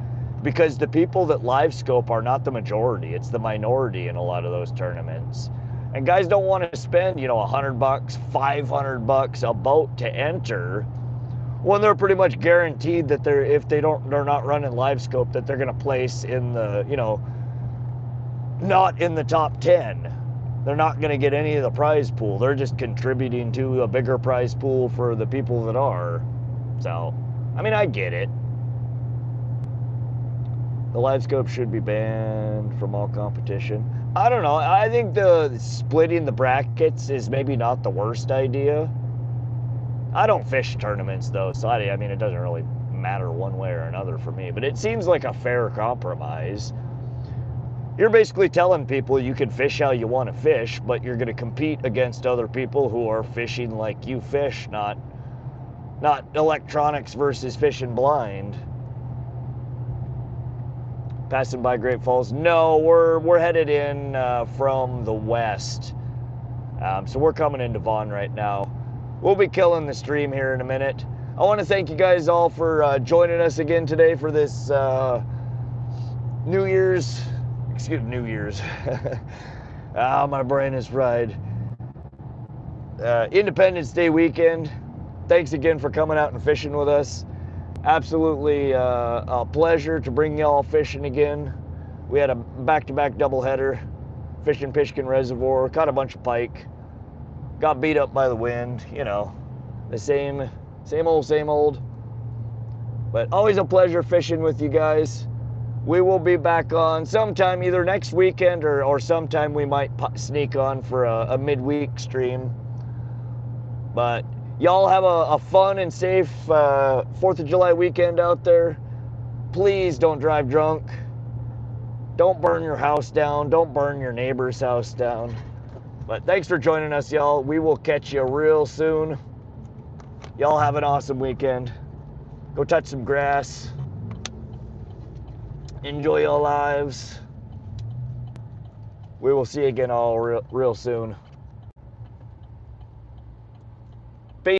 Speaker 1: because the people that live scope are not the majority. It's the minority in a lot of those tournaments. And guys don't want to spend, you know, $100, $500 a boat to enter, when they're pretty much guaranteed that they're not running live scope, that they're going to place in the, you know, not in the top 10. They're not going to get any of the prize pool. They're just contributing to a bigger prize pool for the people that are. So, I mean, I get it. The live scope should be banned from all competition. I don't know. I think the splitting the brackets is maybe not the worst idea. I don't fish tournaments though, so I mean, it doesn't really matter one way or another for me, but it seems like a fair compromise. You're basically telling people you can fish how you want to fish, but you're going to compete against other people who are fishing like you fish, not electronics versus fishing blind. Passing by Great Falls? No, we're headed in from the west. So we're coming into Vaughan right now. We'll be killing the stream here in a minute. I want to thank you guys all for joining us again today for this New Year's. My brain is fried. Independence Day weekend. Thanks again for coming out and fishing with us. Absolutely a pleasure to bring y'all fishing again. We had a back-to-back doubleheader, fishing Pishkun Reservoir, caught a bunch of pike, got beat up by the wind, you know, the same old. But always a pleasure fishing with you guys. We will be back on sometime, either next weekend or sometime we might sneak on for a midweek stream. But y'all have a fun and safe 4th of July weekend out there. Please don't drive drunk. Don't burn your house down. Don't burn your neighbor's house down. But thanks for joining us, y'all. We will catch you real soon. Y'all have an awesome weekend. Go touch some grass. Enjoy your lives. We will see you again all real soon.